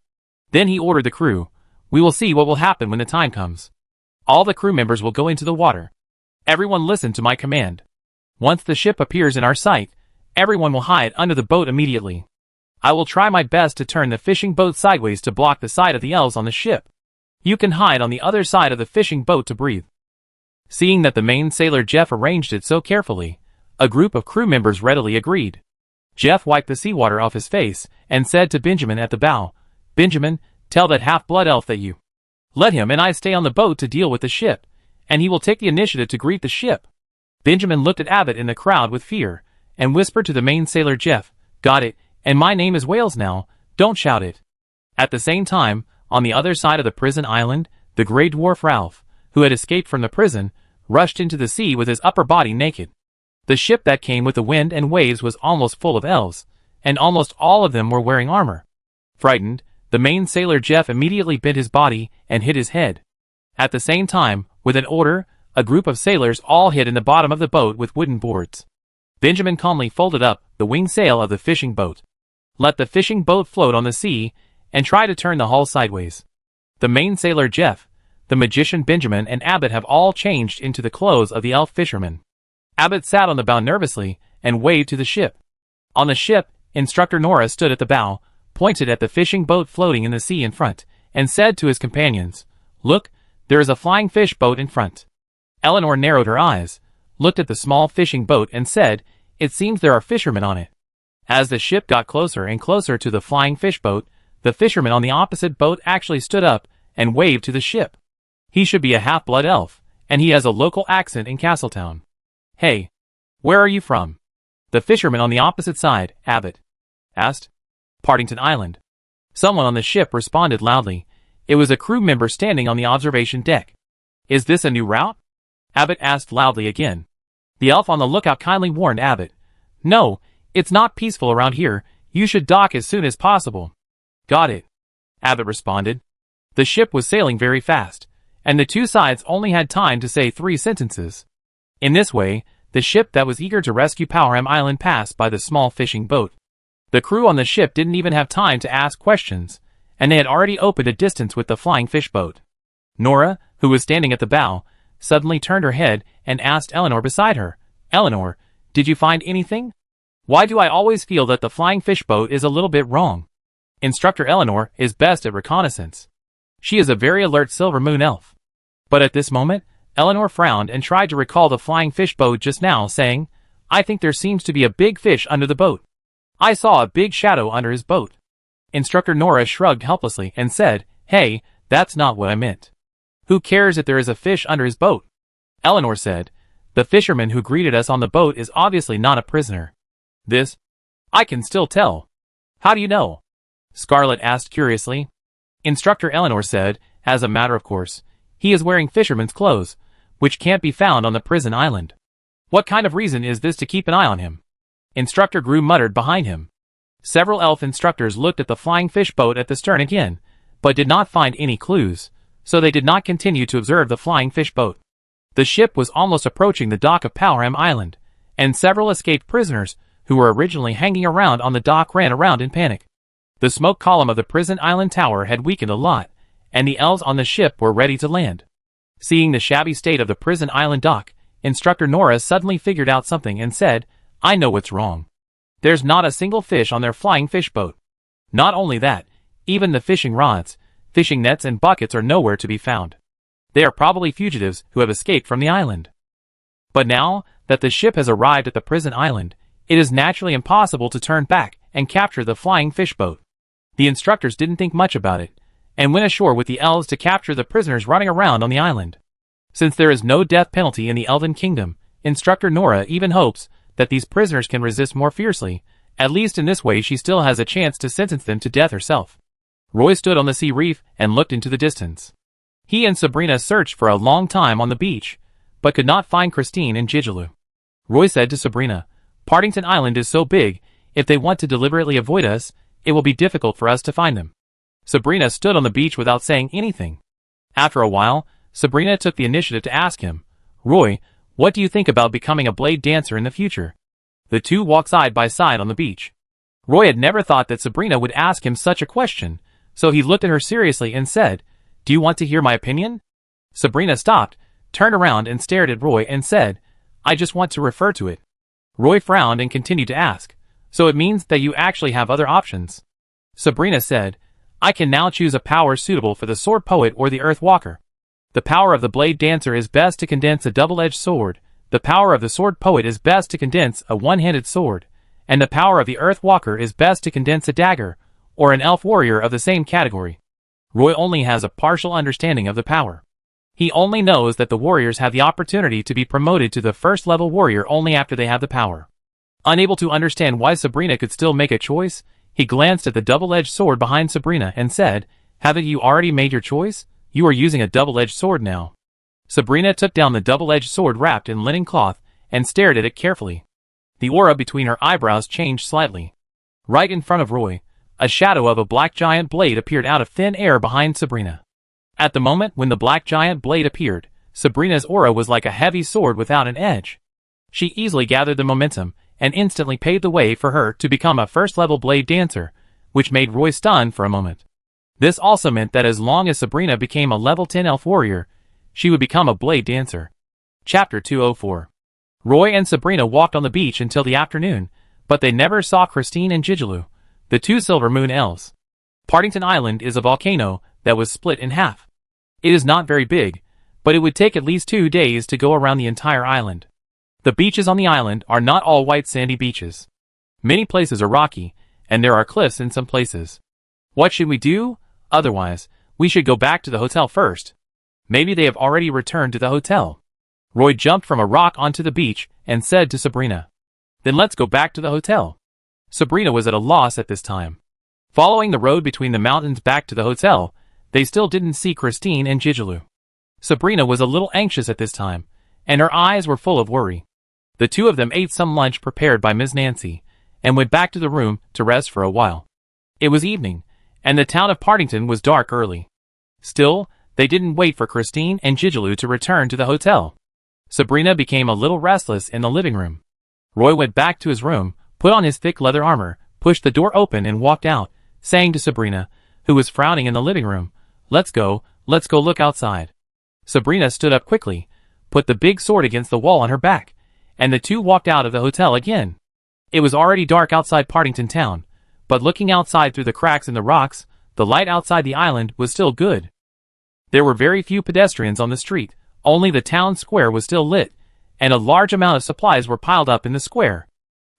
Then he ordered the crew, "We will see what will happen when the time comes. All the crew members will go into the water. Everyone listen to my command. Once the ship appears in our sight, everyone will hide under the boat immediately. I will try my best to turn the fishing boat sideways to block the side of the elves on the ship. You can hide on the other side of the fishing boat to breathe." Seeing that the Main Sailor Jeff arranged it so carefully, a group of crew members readily agreed. Jeff wiped the seawater off his face and said to Benjamin at the bow, "Benjamin, tell that half-blood elf that you let him and I stay on the boat to deal with the ship, and he will take the initiative to greet the ship." Benjamin looked at Abbott in the crowd with fear, and whispered to the main sailor Jeff, "Got it, and my name is Wales now, don't shout it." At the same time, on the other side of the prison island, the Grey Dwarf Ralph, who had escaped from the prison, rushed into the sea with his upper body naked. The ship that came with the wind and waves was almost full of elves, and almost all of them were wearing armor. Frightened, the main sailor Jeff immediately bent his body and hid his head. At the same time, with an order, a group of sailors all hid in the bottom of the boat with wooden boards. Benjamin calmly folded up the wing sail of the fishing boat. Let the fishing boat float on the sea, and try to turn the hull sideways. The main sailor Jeff, the magician Benjamin, and Abbott have all changed into the clothes of the elf fishermen. Abbott sat on the bow nervously and waved to the ship. On the ship, Instructor Nora stood at the bow, pointed at the fishing boat floating in the sea in front, and said to his companions, "Look, there is a flying fish boat in front." Eleanor narrowed her eyes, looked at the small fishing boat and said, "It seems there are fishermen on it." As the ship got closer and closer to the flying fish boat, the fisherman on the opposite boat actually stood up and waved to the ship. He should be a half-blood elf, and he has a local accent in Castletown. "Hey, where are you from?" The fisherman on the opposite side, Abbott, asked. "Partington Island." Someone on the ship responded loudly. It was a crew member standing on the observation deck. "Is this a new route?" Abbott asked loudly again. The elf on the lookout kindly warned Abbott, "No, it's not peaceful around here. You should dock as soon as possible." "Got it," Abbott responded. The ship was sailing very fast, and the two sides only had time to say 3 sentences. In this way, the ship that was eager to rescue Powham Island passed by the small fishing boat. The crew on the ship didn't even have time to ask questions, and they had already opened a distance with the flying fish boat. Nora, who was standing at the bow, suddenly turned her head and asked Eleanor beside her, "Eleanor, did you find anything? Why do I always feel that the flying fish boat is a little bit wrong?" Instructor Eleanor is best at reconnaissance. She is a very alert Silver Moon elf. But at this moment, Eleanor frowned and tried to recall the flying fish boat just now, saying, "I think there seems to be a big fish under the boat. I saw a big shadow under his boat." Instructor Nora shrugged helplessly and said, "Hey, that's not what I meant. Who cares if there is a fish under his boat?" Eleanor said, "The fisherman who greeted us on the boat is obviously not a prisoner." "This? I can still tell." "How do you know?" Scarlet asked curiously. Instructor Eleanor said, as a matter of course, "He is wearing fisherman's clothes, which can't be found on the prison island." "What kind of reason is this to keep an eye on him?" Instructor Gru muttered behind him. Several elf instructors looked at the flying fish boat at the stern again, but did not find any clues, so they did not continue to observe the flying fish boat. The ship was almost approaching the dock of Powham Island, and several escaped prisoners who were originally hanging around on the dock ran around in panic. The smoke column of the prison island tower had weakened a lot, and the elves on the ship were ready to land. Seeing the shabby state of the prison island dock, Instructor Nora suddenly figured out something and said, "I know what's wrong. There's not a single fish on their flying fish boat. Not only that, even the fishing rods, fishing nets and buckets are nowhere to be found. They are probably fugitives who have escaped from the island." But now that the ship has arrived at the prison island, it is naturally impossible to turn back and capture the flying fish boat. The instructors didn't think much about it, and went ashore with the elves to capture the prisoners running around on the island. Since there is no death penalty in the Elven Kingdom, Instructor Nora even hopes that these prisoners can resist more fiercely. At least in this way she still has a chance to sentence them to death herself. Roy stood on the sea reef and looked into the distance. He and Sabrina searched for a long time on the beach, but could not find Christine and Gigeloo. Roy said to Sabrina, "Partington Island is so big, if they want to deliberately avoid us, it will be difficult for us to find them." Sabrina stood on the beach without saying anything. After a while, Sabrina took the initiative to ask him, "Roy, what do you think about becoming a blade dancer in the future?" The two walked side by side on the beach. Roy had never thought that Sabrina would ask him such a question, so he looked at her seriously and said, "Do you want to hear my opinion?" Sabrina stopped, turned around and stared at Roy and said, "I just want to refer to it." Roy frowned and continued to ask, "So it means that you actually have other options?" Sabrina said, "I can now choose a power suitable for the sword poet or the earth walker. The power of the blade dancer is best to condense a double-edged sword, the power of the sword poet is best to condense a one-handed sword, and the power of the earth walker is best to condense a dagger, or an elf warrior of the same category." Roy only has a partial understanding of the power. He only knows that the warriors have the opportunity to be promoted to the first level warrior only after they have the power. Unable to understand why Sabrina could still make a choice, he glanced at the double-edged sword behind Sabrina and said, "Haven't you already made your choice? You are using a double-edged sword now." Sabrina took down the double-edged sword wrapped in linen cloth and stared at it carefully. The aura between her eyebrows changed slightly. Right in front of Roy, a shadow of a black giant blade appeared out of thin air behind Sabrina. At the moment when the black giant blade appeared, Sabrina's aura was like a heavy sword without an edge. She easily gathered the momentum and instantly paved the way for her to become a first-level blade dancer, which made Roy stunned for a moment. This also meant that as long as Sabrina became a level 10 elf warrior, she would become a blade dancer. Chapter 204. Roy and Sabrina walked on the beach until the afternoon, but they never saw Christine and Gigeloo, the two Silver Moon elves. Partington Island is a volcano that was split in half. It is not very big, but it would take at least 2 days to go around the entire island. The beaches on the island are not all white sandy beaches. Many places are rocky, and there are cliffs in some places. What should we do? Otherwise, we should go back to the hotel first. Maybe they have already returned to the hotel. Roy jumped from a rock onto the beach and said to Sabrina, "Then let's go back to the hotel." Sabrina was at a loss at this time. Following the road between the mountains back to the hotel, they still didn't see Christine and Gigeloo. Sabrina was a little anxious at this time, and her eyes were full of worry. The two of them ate some lunch prepared by Ms. Nancy, and went back to the room to rest for a while. It was evening, and the town of Partington was dark early. Still, they didn't wait for Christine and Gigeloo to return to the hotel. Sabrina became a little restless in the living room. Roy went back to his room, put on his thick leather armor, pushed the door open and walked out, saying to Sabrina, who was frowning in the living room, let's go look outside." Sabrina stood up quickly, put the big sword against the wall on her back, and the two walked out of the hotel again. It was already dark outside Partington town, but looking outside through the cracks in the rocks, the light outside the island was still good. There were very few pedestrians on the street, only the town square was still lit, and a large amount of supplies were piled up in the square.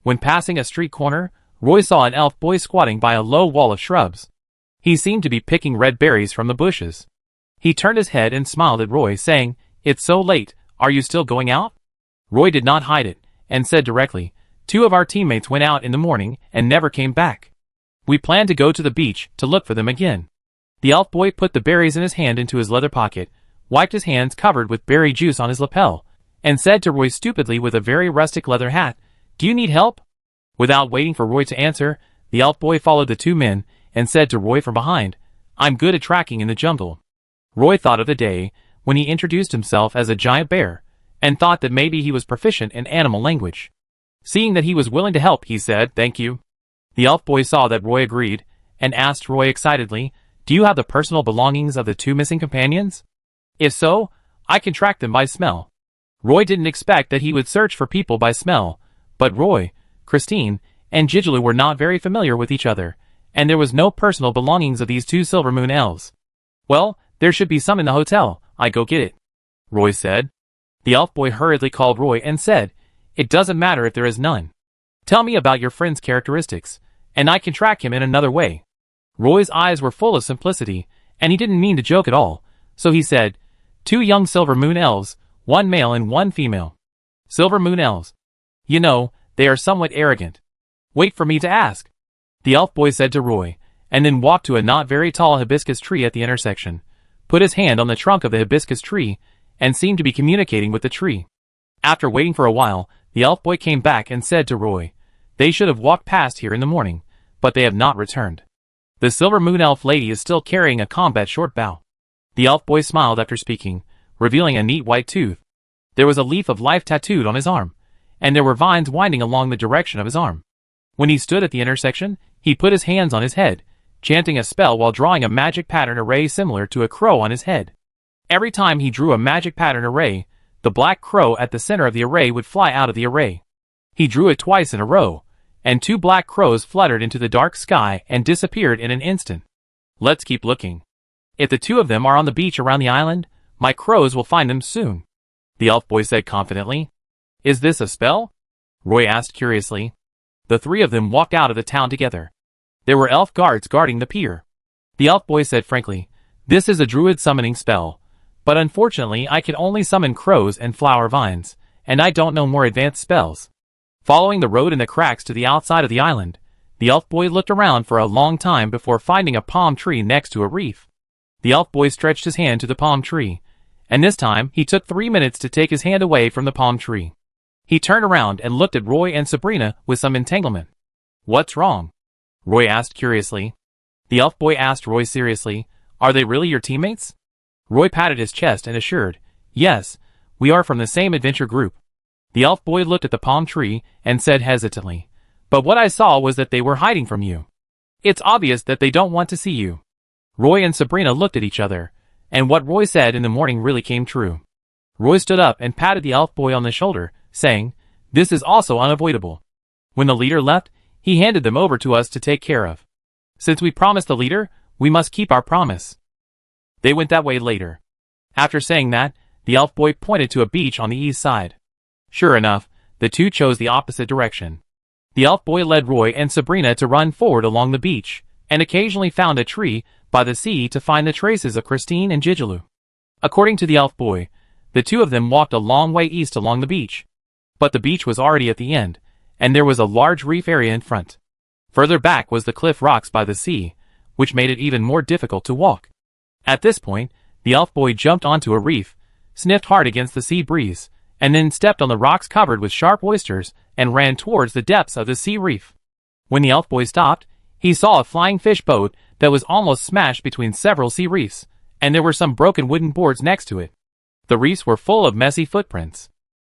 When passing a street corner, Roy saw an elf boy squatting by a low wall of shrubs. He seemed to be picking red berries from the bushes. He turned his head and smiled at Roy, saying, "It's so late, are you still going out?" Roy did not hide it, and said directly, "2 of our teammates went out in the morning and never came back. We plan to go to the beach to look for them again." The elf boy put the berries in his hand into his leather pocket, wiped his hands covered with berry juice on his lapel, and said to Roy stupidly with a very rustic leather hat, "Do you need help?" Without waiting for Roy to answer, the elf boy followed the 2 men, and said to Roy from behind, "I'm good at tracking in the jungle." Roy thought of the day when he introduced himself as a giant bear, and thought that maybe he was proficient in animal language. Seeing that he was willing to help, he said, "Thank you." The elf boy saw that Roy agreed, and asked Roy excitedly, "Do you have the personal belongings of the 2 missing companions? If so, I can track them by smell." Roy didn't expect that he would search for people by smell, but Roy, Christine, and Gigeloo were not very familiar with each other, and there was no personal belongings of these 2 Silver Moon elves. "Well, there should be some in the hotel, I go get it," Roy said. The elf boy hurriedly called Roy and said, "It doesn't matter if there is none. Tell me about your friend's characteristics, and I can track him in another way." Roy's eyes were full of simplicity, and he didn't mean to joke at all, so he said, "2 young Silver Moon elves, 1 male and 1 female. Silver Moon elves. You know, they are somewhat arrogant. Wait for me to ask," the elf boy said to Roy, and then walked to a not very tall hibiscus tree at the intersection, put his hand on the trunk of the hibiscus tree, and seemed to be communicating with the tree. After waiting for a while, the elf boy came back and said to Roy, "They should have walked past here in the morning, but they have not returned. The Silver Moon elf lady is still carrying a combat short bow." The elf boy smiled after speaking, revealing a neat white tooth. There was a leaf of life tattooed on his arm, and there were vines winding along the direction of his arm. When he stood at the intersection, he put his hands on his head, chanting a spell while drawing a magic pattern array similar to a crow on his head. Every time he drew a magic pattern array, the black crow at the center of the array would fly out of the array. He drew it twice in a row, and 2 black crows fluttered into the dark sky and disappeared in an instant. "Let's keep looking. If the 2 of them are on the beach around the island, my crows will find them soon," the elf boy said confidently. "Is this a spell?" Roy asked curiously. The 3 of them walked out of the town together. There were elf guards guarding the pier. The elf boy said frankly, "This is a druid summoning spell. But unfortunately I can only summon crows and flower vines, and I don't know more advanced spells. Following the road in the cracks to the outside of the island, the elf boy looked around for a long time before finding a palm tree next to a reef. The elf boy stretched his hand to the palm tree, and this time he took 3 minutes to take his hand away from the palm tree. He turned around and looked at Roy and Sabrina with some entanglement. "What's wrong?" Roy asked curiously. The elf boy asked Roy seriously, "Are they really your teammates?" Roy patted his chest and assured, "Yes, we are from the same adventure group." The elf boy looked at the palm tree and said hesitantly, "But what I saw was that they were hiding from you. It's obvious that they don't want to see you." Roy and Sabrina looked at each other, and what Roy said in the morning really came true. Roy stood up and patted the elf boy on the shoulder, saying, "This is also unavoidable." When the leader left, he handed them over to us to take care of. Since we promised the leader, we must keep our promise. They went that way later. After saying that, the elf boy pointed to a beach on the east side. Sure enough, the two chose the opposite direction. The elf boy led Roy and Sabrina to run forward along the beach, and occasionally found a tree by the sea to find the traces of Christine and Gigeloo. According to the elf boy, the two of them walked a long way east along the beach. But the beach was already at the end, and there was a large reef area in front. Further back was the cliff rocks by the sea, which made it even more difficult to walk. At this point, the elf boy jumped onto a reef, sniffed hard against the sea breeze, and then stepped on the rocks covered with sharp oysters and ran towards the depths of the sea reef. When the elf boy stopped, he saw a flying fish boat that was almost smashed between several sea reefs, and there were some broken wooden boards next to it. The reefs were full of messy footprints.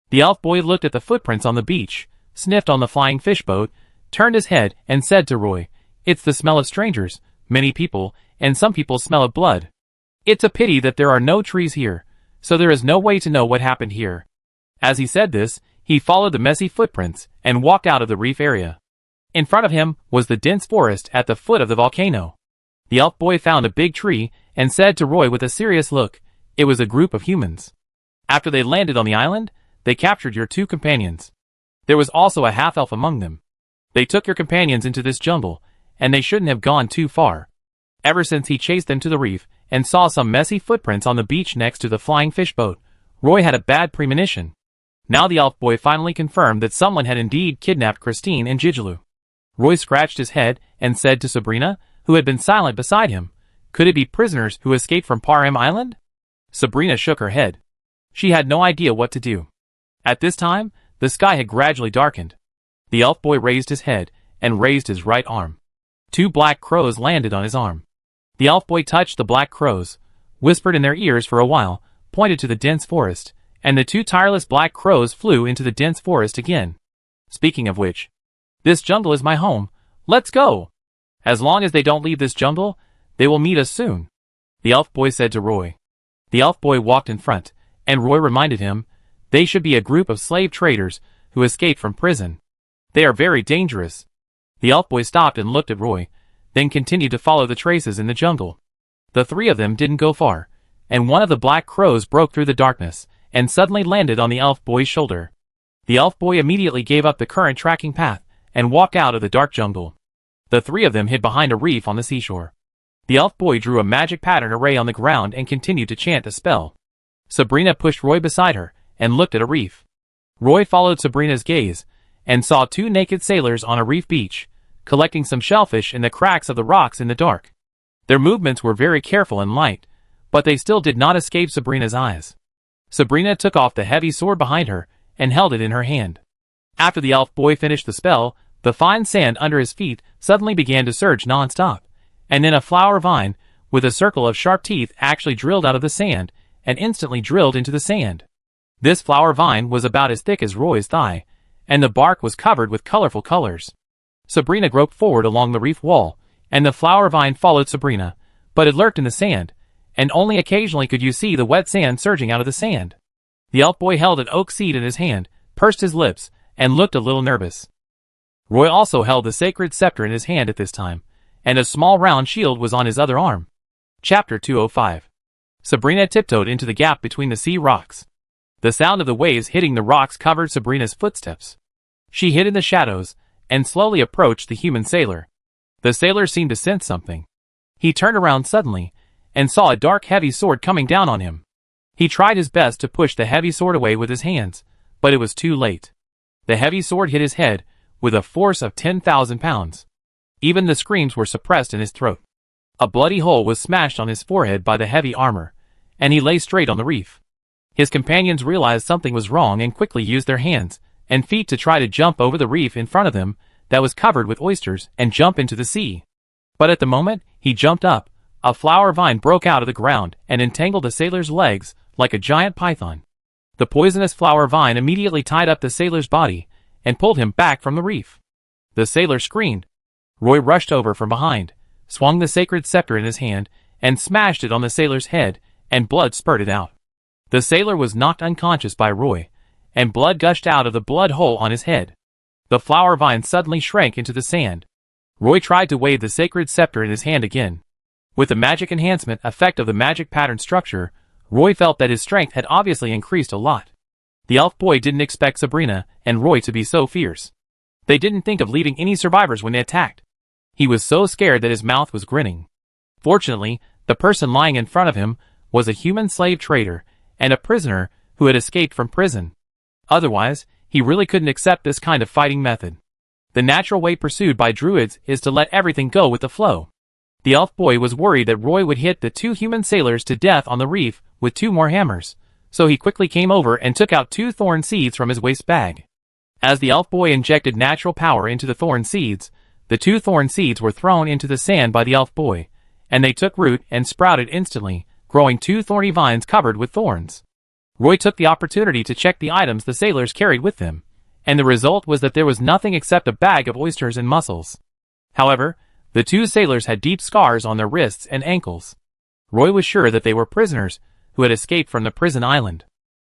The elf boy looked at the footprints on the beach, sniffed on the flying fish boat, turned his head and said to Roy, "It's the smell of strangers, many people, and some people smell of blood. It's a pity that there are no trees here, so there is no way to know what happened here." As he said this, he followed the messy footprints and walked out of the reef area. In front of him was the dense forest at the foot of the volcano. The elf boy found a big tree and said to Roy with a serious look, "It was a group of humans. After they landed on the island, they captured your two companions. There was also a half-elf among them. They took your companions into this jungle, and they shouldn't have gone too far." Ever since he chased them to the reef and saw some messy footprints on the beach next to the flying fish boat, Roy had a bad premonition. Now the elf boy finally confirmed that someone had indeed kidnapped Christine and Gigeloo. Roy scratched his head and said to Sabrina, who had been silent beside him, "Could it be prisoners who escaped from Param Island?" Sabrina shook her head. She had no idea what to do. At this time, the sky had gradually darkened. The elf boy raised his head and raised his right arm. 2 black crows landed on his arm. The elf boy touched the black crows, whispered in their ears for a while, pointed to the dense forest, and the 2 tireless black crows flew into the dense forest again. "Speaking of which, this jungle is my home. Let's go. As long as they don't leave this jungle, they will meet us soon," the elf boy said to Roy. The elf boy walked in front, and Roy reminded him, "They should be a group of slave traders who escaped from prison. They are very dangerous." The elf boy stopped and looked at Roy, then continued to follow the traces in the jungle. The 3 of them didn't go far, and one of the black crows broke through the darkness and suddenly landed on the elf boy's shoulder. The elf boy immediately gave up the current tracking path and walked out of the dark jungle. The 3 of them hid behind a reef on the seashore. The elf boy drew a magic pattern array on the ground and continued to chant a spell. Sabrina pushed Roy beside her and looked at a reef. Roy followed Sabrina's gaze and saw 2 naked sailors on a reef beach, collecting some shellfish in the cracks of the rocks in the dark. Their movements were very careful and light, but they still did not escape Sabrina's eyes. Sabrina took off the heavy sword behind her and held it in her hand. After the elf boy finished the spell, the fine sand under his feet suddenly began to surge non-stop, and then a flower vine, with a circle of sharp teeth, actually drilled out of the sand and instantly drilled into the sand. This flower vine was about as thick as Roy's thigh, and the bark was covered with colorful colors. Sabrina groped forward along the reef wall, and the flower vine followed Sabrina, but it lurked in the sand, and only occasionally could you see the wet sand surging out of the sand. The elf boy held an oak seed in his hand, pursed his lips, and looked a little nervous. Roy also held the sacred scepter in his hand at this time, and a small round shield was on his other arm. Chapter 205. Sabrina tiptoed into the gap between the sea rocks. The sound of the waves hitting the rocks covered Sabrina's footsteps. She hid in the shadows, and slowly approached the human sailor. The sailor seemed to sense something. He turned around suddenly, and saw a dark heavy sword coming down on him. He tried his best to push the heavy sword away with his hands, but it was too late. The heavy sword hit his head with a force of 10,000 pounds. Even the screams were suppressed in his throat. A bloody hole was smashed on his forehead by the heavy armor, and he lay straight on the reef. His companions realized something was wrong and quickly used their hands and feet to try to jump over the reef in front of them that was covered with oysters and jump into the sea. But at the moment he jumped up, a flower vine broke out of the ground and entangled the sailor's legs like a giant python. The poisonous flower vine immediately tied up the sailor's body and pulled him back from the reef. The sailor screamed. Roy rushed over from behind, swung the sacred scepter in his hand, and smashed it on the sailor's head, and blood spurted out. The sailor was knocked unconscious by Roy, and blood gushed out of the blood hole on his head. The flower vine suddenly shrank into the sand. Roy tried to wave the sacred scepter in his hand again. With the magic enhancement effect of the magic pattern structure, Roy felt that his strength had obviously increased a lot. The elf boy didn't expect Sabrina and Roy to be so fierce. They didn't think of leaving any survivors when they attacked. He was so scared that his mouth was grinning. Fortunately, the person lying in front of him was a human slave trader and a prisoner who had escaped from prison. Otherwise, he really couldn't accept this kind of fighting method. The natural way pursued by druids is to let everything go with the flow. The elf boy was worried that Roy would hit the two human sailors to death on the reef with 2 more hammers, so he quickly came over and took out 2 thorn seeds from his waist bag. As the elf boy injected natural power into the thorn seeds, the 2 thorn seeds were thrown into the sand by the elf boy, and they took root and sprouted instantly, growing 2 thorny vines covered with thorns. Roy took the opportunity to check the items the sailors carried with them, and the result was that there was nothing except a bag of oysters and mussels. However, the 2 sailors had deep scars on their wrists and ankles. Roy was sure that they were prisoners who had escaped from the prison island.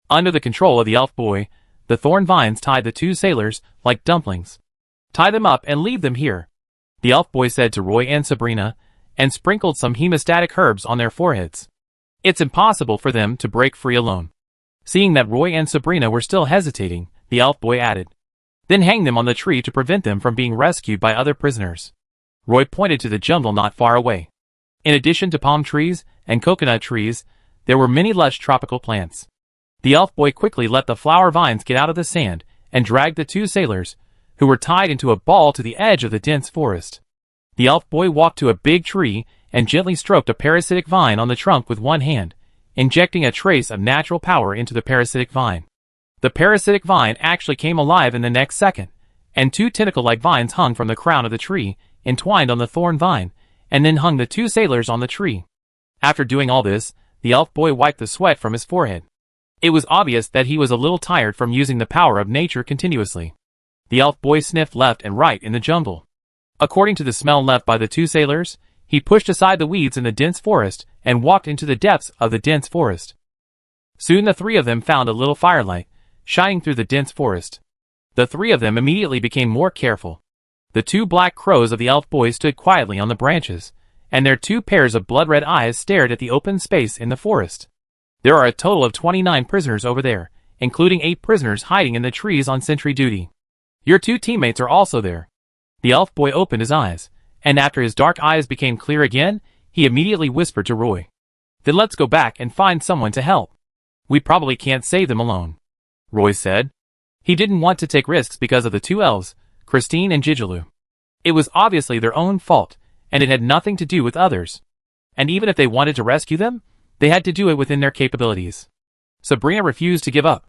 Under the control of the elf boy, the thorn vines tied the 2 sailors like dumplings. "Tie them up and leave them here," the elf boy said to Roy and Sabrina, and sprinkled some hemostatic herbs on their foreheads. "It's impossible for them to break free alone." Seeing that Roy and Sabrina were still hesitating, the elf boy added, "Then hang them on the tree to prevent them from being rescued by other prisoners." Roy pointed to the jungle not far away. In addition to palm trees and coconut trees, there were many lush tropical plants. The elf boy quickly let the flower vines get out of the sand and dragged the 2 sailors, who were tied into a ball, to the edge of the dense forest. The elf boy walked to a big tree and gently stroked a parasitic vine on the trunk with one hand, injecting a trace of natural power into the parasitic vine. The parasitic vine actually came alive in the next second, and 2 tentacle-like vines hung from the crown of the tree, entwined on the thorn vine, and then hung the 2 sailors on the tree. After doing all this, the elf boy wiped the sweat from his forehead. It was obvious that he was a little tired from using the power of nature continuously. The elf boy sniffed left and right in the jungle. According to the smell left by the 2 sailors, he pushed aside the weeds in the dense forest and walked into the depths of the dense forest. Soon the 3 of them found a little firelight, shining through the dense forest. The 3 of them immediately became more careful. The 2 black crows of the elf boy stood quietly on the branches, and their 2 pairs of blood-red eyes stared at the open space in the forest. There are a total of 29 prisoners over there, including 8 prisoners hiding in the trees on sentry duty. Your 2 teammates are also there. The elf boy opened his eyes, and after his dark eyes became clear again, he immediately whispered to Roy, "Then let's go back and find someone to help. We probably can't save them alone," Roy said. He didn't want to take risks because of the 2 elves, Christine and Gigeloo. It was obviously their own fault, and it had nothing to do with others. And even if they wanted to rescue them, they had to do it within their capabilities. Sabrina refused to give up.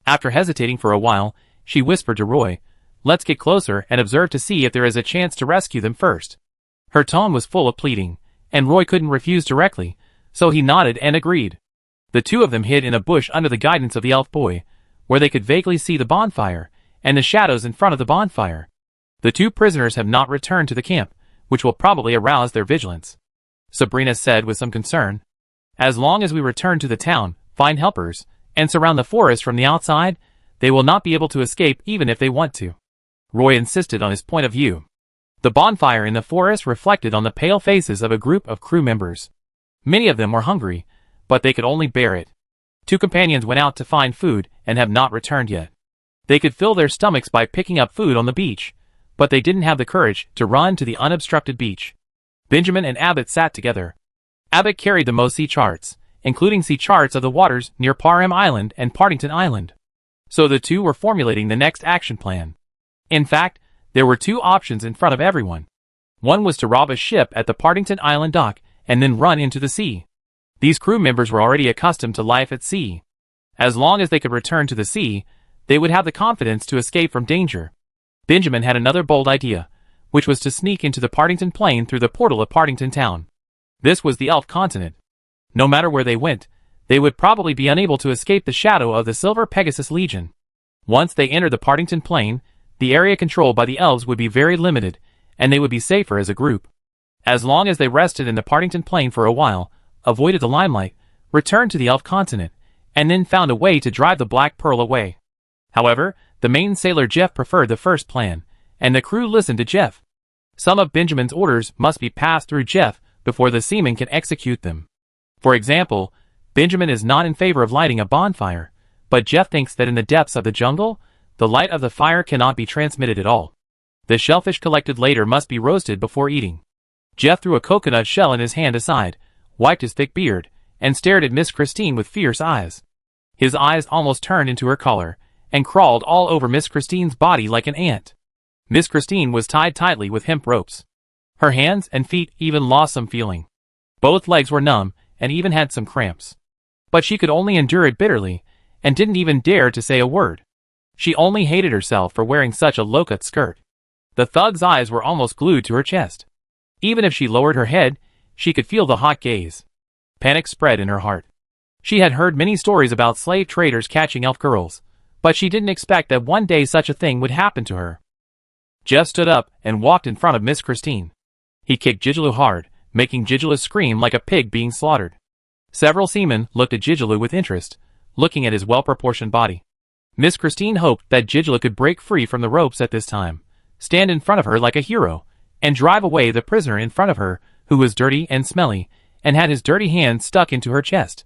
After hesitating for a while, she whispered to Roy, "Let's get closer and observe to see if there is a chance to rescue them first." Her tone was full of pleading, and Roy couldn't refuse directly, so he nodded and agreed. The 2 of them hid in a bush under the guidance of the elf boy, where they could vaguely see the bonfire and the shadows in front of the bonfire. The 2 prisoners have not returned to the camp, which will probably arouse their vigilance, Sabrina said with some concern. "As long as we return to the town, find helpers, and surround the forest from the outside, they will not be able to escape even if they want to." Roy insisted on his point of view. The bonfire in the forest reflected on the pale faces of a group of crew members. Many of them were hungry, but they could only bear it. 2 companions went out to find food and have not returned yet. They could fill their stomachs by picking up food on the beach, but they didn't have the courage to run to the unobstructed beach. Benjamin and Abbott sat together. Abbott carried the Mosi charts, including sea charts of the waters near Parham Island and Partington Island. So the two were formulating the next action plan. In fact, there were two options in front of everyone. One was to rob a ship at the Partington Island dock and then run into the sea. These crew members were already accustomed to life at sea. As long as they could return to the sea, they would have the confidence to escape from danger. Benjamin had another bold idea, which was to sneak into the Partington Plain through the portal of Partington Town. This was the Elf continent. No matter where they went, they would probably be unable to escape the shadow of the Silver Pegasus Legion. Once they entered the Partington Plain, the area controlled by the elves would be very limited, and they would be safer as a group. As long as they rested in the Partington Plain for a while, avoided the limelight, returned to the Elf continent, and then found a way to drive the Black Pearl away. However, the main sailor Jeff preferred the first plan, and the crew listened to Jeff. Some of Benjamin's orders must be passed through Jeff before the seamen can execute them. For example, Benjamin is not in favor of lighting a bonfire, but Jeff thinks that in the depths of the jungle, the light of the fire cannot be transmitted at all. The shellfish collected later must be roasted before eating. Jeff threw a coconut shell in his hand aside, wiped his thick beard, and stared at Miss Christine with fierce eyes. His eyes almost turned into her collar, and crawled all over Miss Christine's body like an ant. Miss Christine was tied tightly with hemp ropes. Her hands and feet even lost some feeling. Both legs were numb, and even had some cramps. But she could only endure it bitterly, and didn't even dare to say a word. She only hated herself for wearing such a low-cut skirt. The thug's eyes were almost glued to her chest. Even if she lowered her head, she could feel the hot gaze. Panic spread in her heart. She had heard many stories about slave traders catching elf girls, but she didn't expect that one day such a thing would happen to her. Jeff stood up and walked in front of Miss Christine. He kicked Jijaloo hard, making Jijaloo scream like a pig being slaughtered. Several seamen looked at Jijaloo with interest, looking at his well-proportioned body. Miss Christine hoped that Jijaloo could break free from the ropes at this time, stand in front of her like a hero, and drive away the prisoner in front of her, who was dirty and smelly, and had his dirty hand stuck into her chest.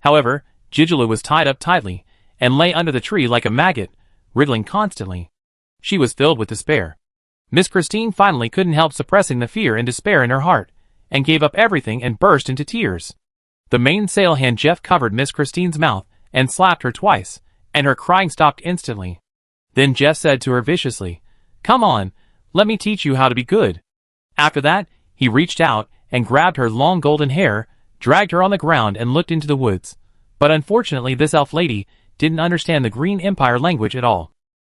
However, Jijaloo was tied up tightly, and lay under the tree like a maggot, wriggling constantly. She was filled with despair. Miss Christine finally couldn't help suppressing the fear and despair in her heart, and gave up everything and burst into tears. The mainsail hand Jeff covered Miss Christine's mouth and slapped her twice, and her crying stopped instantly. Then Jeff said to her viciously, "Come on, let me teach you how to be good." After that, he reached out and grabbed her long golden hair, dragged her on the ground and looked into the woods. But unfortunately this elf lady didn't understand the Green Empire language at all.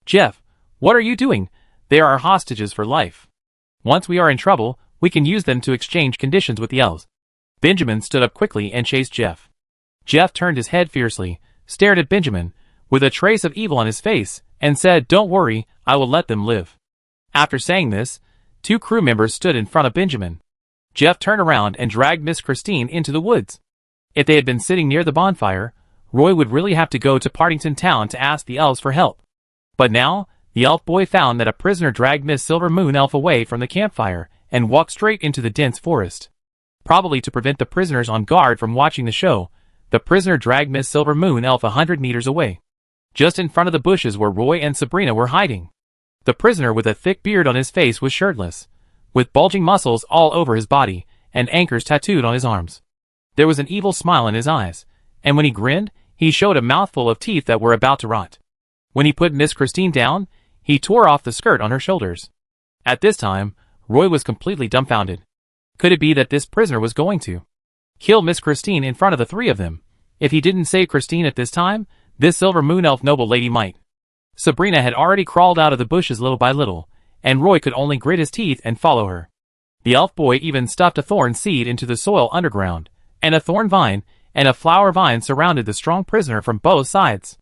"Jeff, what are you doing? They are our hostages for life. Once we are in trouble, we can use them to exchange conditions with the elves." Benjamin stood up quickly and chased Jeff. Jeff turned his head fiercely, stared at Benjamin, with a trace of evil on his face, and said, "Don't worry, I will let them live." After saying this, two crew members stood in front of Benjamin. Jeff turned around and dragged Miss Christine into the woods. If they had been sitting near the bonfire, Roy would really have to go to Partington Town to ask the elves for help. But now, the elf boy found that a prisoner dragged Miss Silver Moon Elf away from the campfire and walked straight into the dense forest. Probably to prevent the prisoners on guard from watching the show, the prisoner dragged Miss Silver Moon Elf 100 meters away. Just in front of the bushes where Roy and Sabrina were hiding. The prisoner with a thick beard on his face was shirtless, with bulging muscles all over his body, and anchors tattooed on his arms. There was an evil smile in his eyes, and when he grinned, he showed a mouthful of teeth that were about to rot. When he put Miss Christine down, he tore off the skirt on her shoulders. At this time, Roy was completely dumbfounded. Could it be that this prisoner was going to kill Miss Christine in front of the three of them? If he didn't save Christine at this time, this Silver Moon Elf noble lady might. Sabrina had already crawled out of the bushes little by little, and Roy could only grit his teeth and follow her. The elf boy even stuffed a thorn seed into the soil underground, and a thorn vine and a flower vine surrounded the strong prisoner from both sides.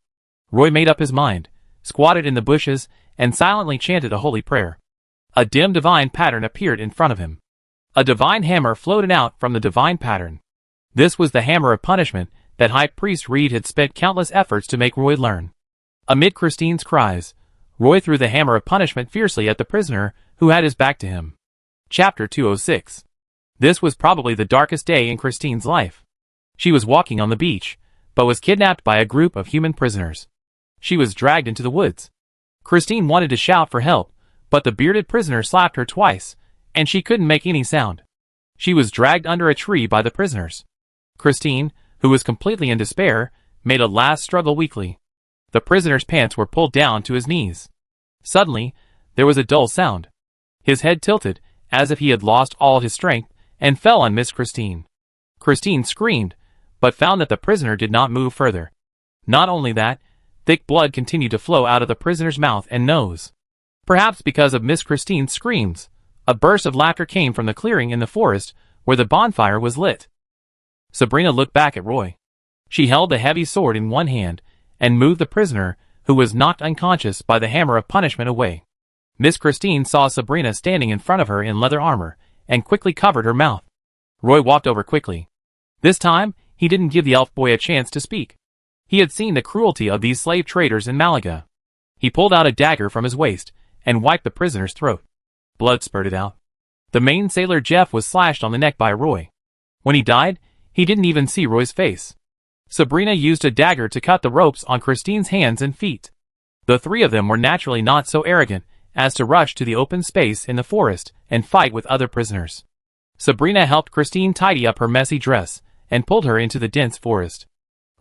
Roy made up his mind, squatted in the bushes, and silently chanted a holy prayer. A dim divine pattern appeared in front of him. A divine hammer floated out from the divine pattern. This was the hammer of punishment that High Priest Reed had spent countless efforts to make Roy learn. Amid Christine's cries, Roy threw the hammer of punishment fiercely at the prisoner, who had his back to him. Chapter 206. This was probably the darkest day in Christine's life. She was walking on the beach, but was kidnapped by a group of human prisoners. She was dragged into the woods. Christine wanted to shout for help, but the bearded prisoner slapped her twice, and she couldn't make any sound. She was dragged under a tree by the prisoners. Christine, who was completely in despair, made a last struggle weakly. The prisoner's pants were pulled down to his knees. Suddenly, there was a dull sound. His head tilted, as if he had lost all his strength, and fell on Miss Christine. Christine screamed, but found that the prisoner did not move further. Not only that, thick blood continued to flow out of the prisoner's mouth and nose. Perhaps because of Miss Christine's screams, a burst of laughter came from the clearing in the forest where the bonfire was lit. Sabrina looked back at Roy. She held the heavy sword in one hand and moved the prisoner, who was knocked unconscious by the hammer of punishment, away. Miss Christine saw Sabrina standing in front of her in leather armor and quickly covered her mouth. Roy walked over quickly. This time, he didn't give the elf boy a chance to speak. He had seen the cruelty of these slave traders in Malaga. He pulled out a dagger from his waist and wiped the prisoner's throat. Blood spurted out. The main sailor Jeff was slashed on the neck by Roy. When he died, he didn't even see Roy's face. Sabrina used a dagger to cut the ropes on Christine's hands and feet. The three of them were naturally not so arrogant as to rush to the open space in the forest and fight with other prisoners. Sabrina helped Christine tidy up her messy dress and pulled her into the dense forest.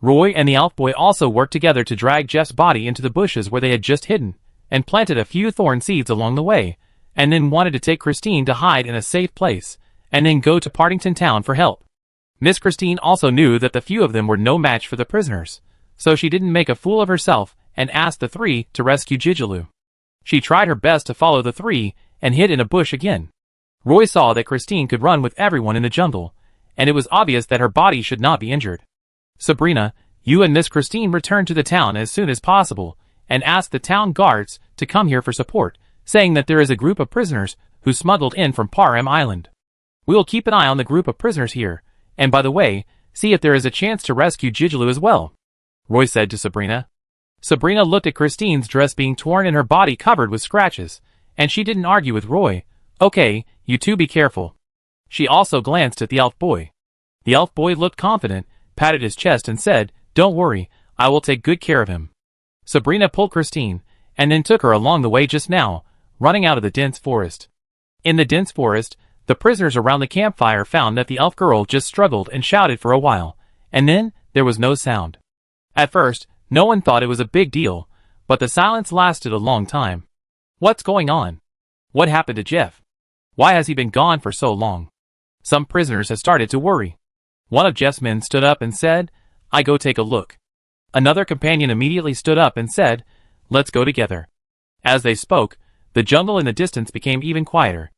Roy and the elf boy also worked together to drag Jeff's body into the bushes where they had just hidden, and planted a few thorn seeds along the way, and then wanted to take Christine to hide in a safe place, and then go to Partington Town for help. Miss Christine also knew that the few of them were no match for the prisoners, so she didn't make a fool of herself and asked the three to rescue Jijilu. She tried her best to follow the three and hid in a bush again. Roy saw that Christine could run with everyone in the jungle, and it was obvious that her body should not be injured. Sabrina, you and Miss Christine return to the town as soon as possible, and ask the town guards to come here for support, saying that there is a group of prisoners who smuggled in from Param Island. We will keep an eye on the group of prisoners here, and by the way, see if there is a chance to rescue Jijilu as well, Roy said to Sabrina. Sabrina looked at Christine's dress being torn and her body covered with scratches, and she didn't argue with Roy. Okay, you two be careful. She also glanced at the elf boy. The elf boy looked confident, patted his chest and said, "Don't worry, I will take good care of him." Sabrina pulled Christine, and then took her along the way just now, running out of the dense forest. In the dense forest, the prisoners around the campfire found that the elf girl just struggled and shouted for a while, and then there was no sound. At first, no one thought it was a big deal, but the silence lasted a long time. What's going on? What happened to Jeff? Why has he been gone for so long? Some prisoners had started to worry. One of Jeff's men stood up and said, "I go take a look." Another companion immediately stood up and said, "Let's go together." As they spoke, the jungle in the distance became even quieter.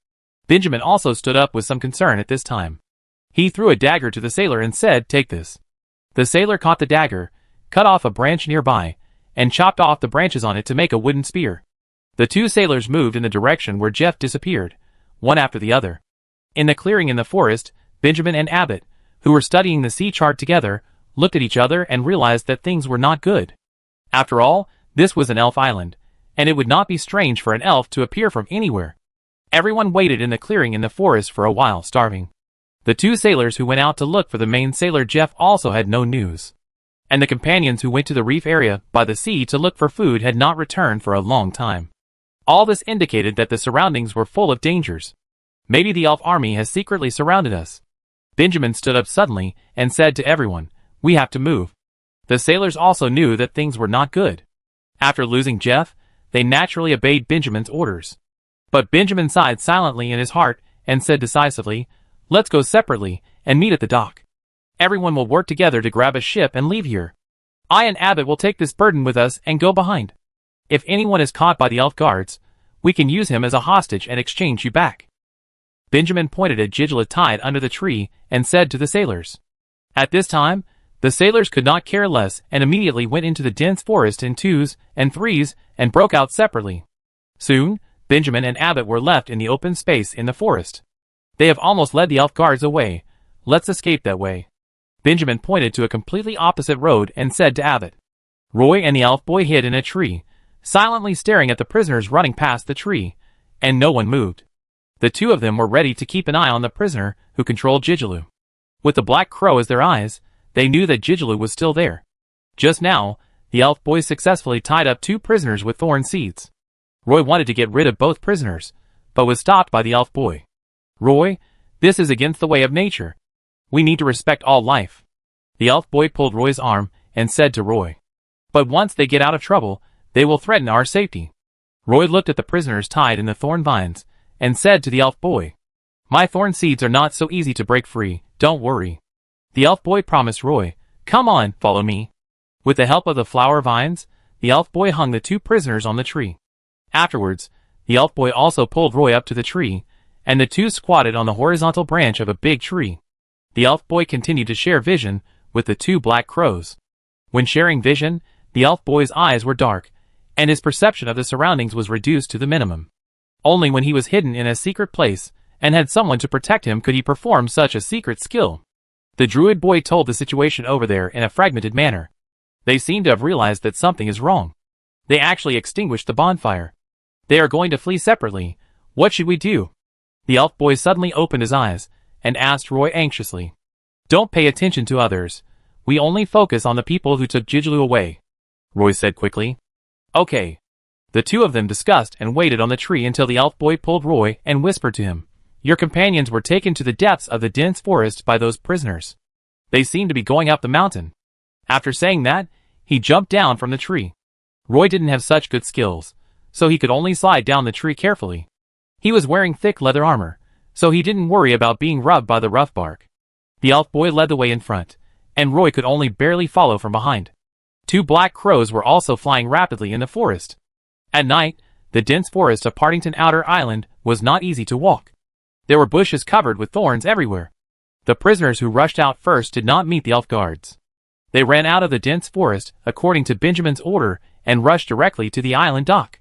Benjamin also stood up with some concern at this time. He threw a dagger to the sailor and said, "Take this." The sailor caught the dagger, cut off a branch nearby, and chopped off the branches on it to make a wooden spear. The two sailors moved in the direction where Jeff disappeared, one after the other. In the clearing in the forest, Benjamin and Abbott, who were studying the sea chart together, looked at each other and realized that things were not good. After all, this was an elf island, and it would not be strange for an elf to appear from anywhere. Everyone waited in the clearing in the forest for a while, starving. The two sailors who went out to look for the main sailor Jeff also had no news. And the companions who went to the reef area by the sea to look for food had not returned for a long time. All this indicated that the surroundings were full of dangers. Maybe the elf army has secretly surrounded us. Benjamin stood up suddenly and said to everyone, "We have to move." The sailors also knew that things were not good. After losing Jeff, they naturally obeyed Benjamin's orders. But Benjamin sighed silently in his heart and said decisively, "Let's go separately and meet at the dock. Everyone will work together to grab a ship and leave here. I and Abbott will take this burden with us and go behind. If anyone is caught by the elf guards, we can use him as a hostage and exchange you back." Benjamin pointed at Jijilu tied under the tree and said to the sailors. At this time, the sailors could not care less and immediately went into the dense forest in twos and threes and broke out separately. Soon, Benjamin and Abbott were left in the open space in the forest. "They have almost led the elf guards away. Let's escape that way." Benjamin pointed to a completely opposite road and said to Abbott. Roy and the elf boy hid in a tree, silently staring at the prisoners running past the tree, and no one moved. The two of them were ready to keep an eye on the prisoner who controlled Jijilu. With the black crow as their eyes, they knew that Jijilu was still there. Just now, the elf boy successfully tied up two prisoners with thorn seeds. Roy wanted to get rid of both prisoners, but was stopped by the elf boy. "Roy, this is against the way of nature. We need to respect all life. The elf boy pulled Roy's arm and said to Roy, "But once they get out of trouble, they will threaten our safety." Roy looked at the prisoners tied in the thorn vines and said to the elf boy, "My thorn seeds are not so easy to break free, don't worry." The elf boy promised Roy, "Come on, follow me." With the help of the flower vines, the elf boy hung the two prisoners on the tree. Afterwards, the elf boy also pulled Roy up to the tree, and the two squatted on the horizontal branch of a big tree. The elf boy continued to share vision with the two black crows. When sharing vision, the elf boy's eyes were dark, and his perception of the surroundings was reduced to the minimum. Only when he was hidden in a secret place and had someone to protect him could he perform such a secret skill. The druid boy told the situation over there in a fragmented manner. They seem to have realized that something is wrong. They actually extinguished the bonfire. They are going to flee separately. What should we do? The elf boy suddenly opened his eyes and asked Roy anxiously. "Don't pay attention to others. We only focus on the people who took Jijilu away," Roy said quickly. "Okay." The two of them discussed and waited on the tree until the elf boy pulled Roy and whispered to him, "Your companions were taken to the depths of the dense forest by those prisoners. They seem to be going up the mountain." After saying that, he jumped down from the tree. Roy didn't have such good skills, so he could only slide down the tree carefully. He was wearing thick leather armor, so he didn't worry about being rubbed by the rough bark. The elf boy led the way in front, and Roy could only barely follow from behind. Two black crows were also flying rapidly in the forest. At night, the dense forest of Partington Outer Island was not easy to walk. There were bushes covered with thorns everywhere. The prisoners who rushed out first did not meet the elf guards. They ran out of the dense forest according to Benjamin's order and rushed directly to the island dock.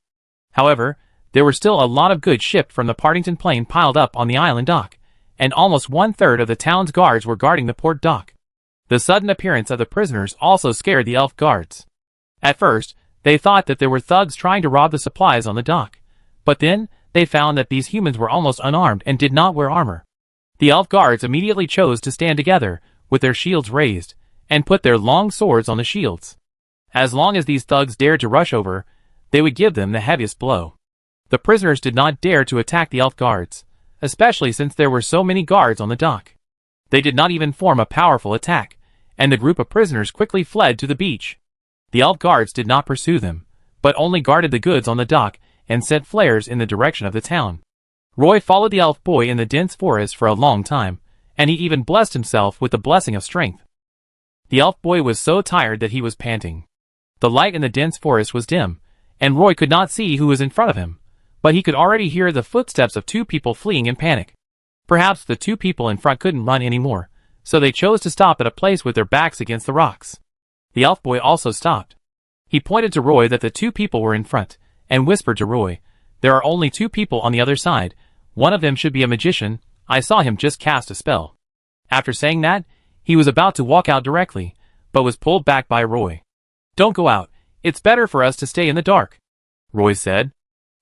However, there were still a lot of goods shipped from the Partington Plain piled up on the island dock, and almost 1/3 of the town's guards were guarding the port dock. The sudden appearance of the prisoners also scared the elf guards. At first, they thought that there were thugs trying to rob the supplies on the dock, but then they found that these humans were almost unarmed and did not wear armor. The elf guards immediately chose to stand together, with their shields raised, and put their long swords on the shields. As long as these thugs dared to rush over, they would give them the heaviest blow. The prisoners did not dare to attack the elf guards, especially since there were so many guards on the dock. They did not even form a powerful attack, and the group of prisoners quickly fled to the beach. The elf guards did not pursue them, but only guarded the goods on the dock and set flares in the direction of the town. Roy followed the elf boy in the dense forest for a long time, and he even blessed himself with the blessing of strength. The elf boy was so tired that he was panting. The light in the dense forest was dim, and Roy could not see who was in front of him, but he could already hear the footsteps of two people fleeing in panic. Perhaps the two people in front couldn't run anymore, so they chose to stop at a place with their backs against the rocks. The elf boy also stopped. He pointed to Roy that the two people were in front, and whispered to Roy, "There are only two people on the other side. One of them should be a magician. I saw him just cast a spell." After saying that, he was about to walk out directly, but was pulled back by Roy. "Don't go out. It's better for us to stay in the dark," Roy said.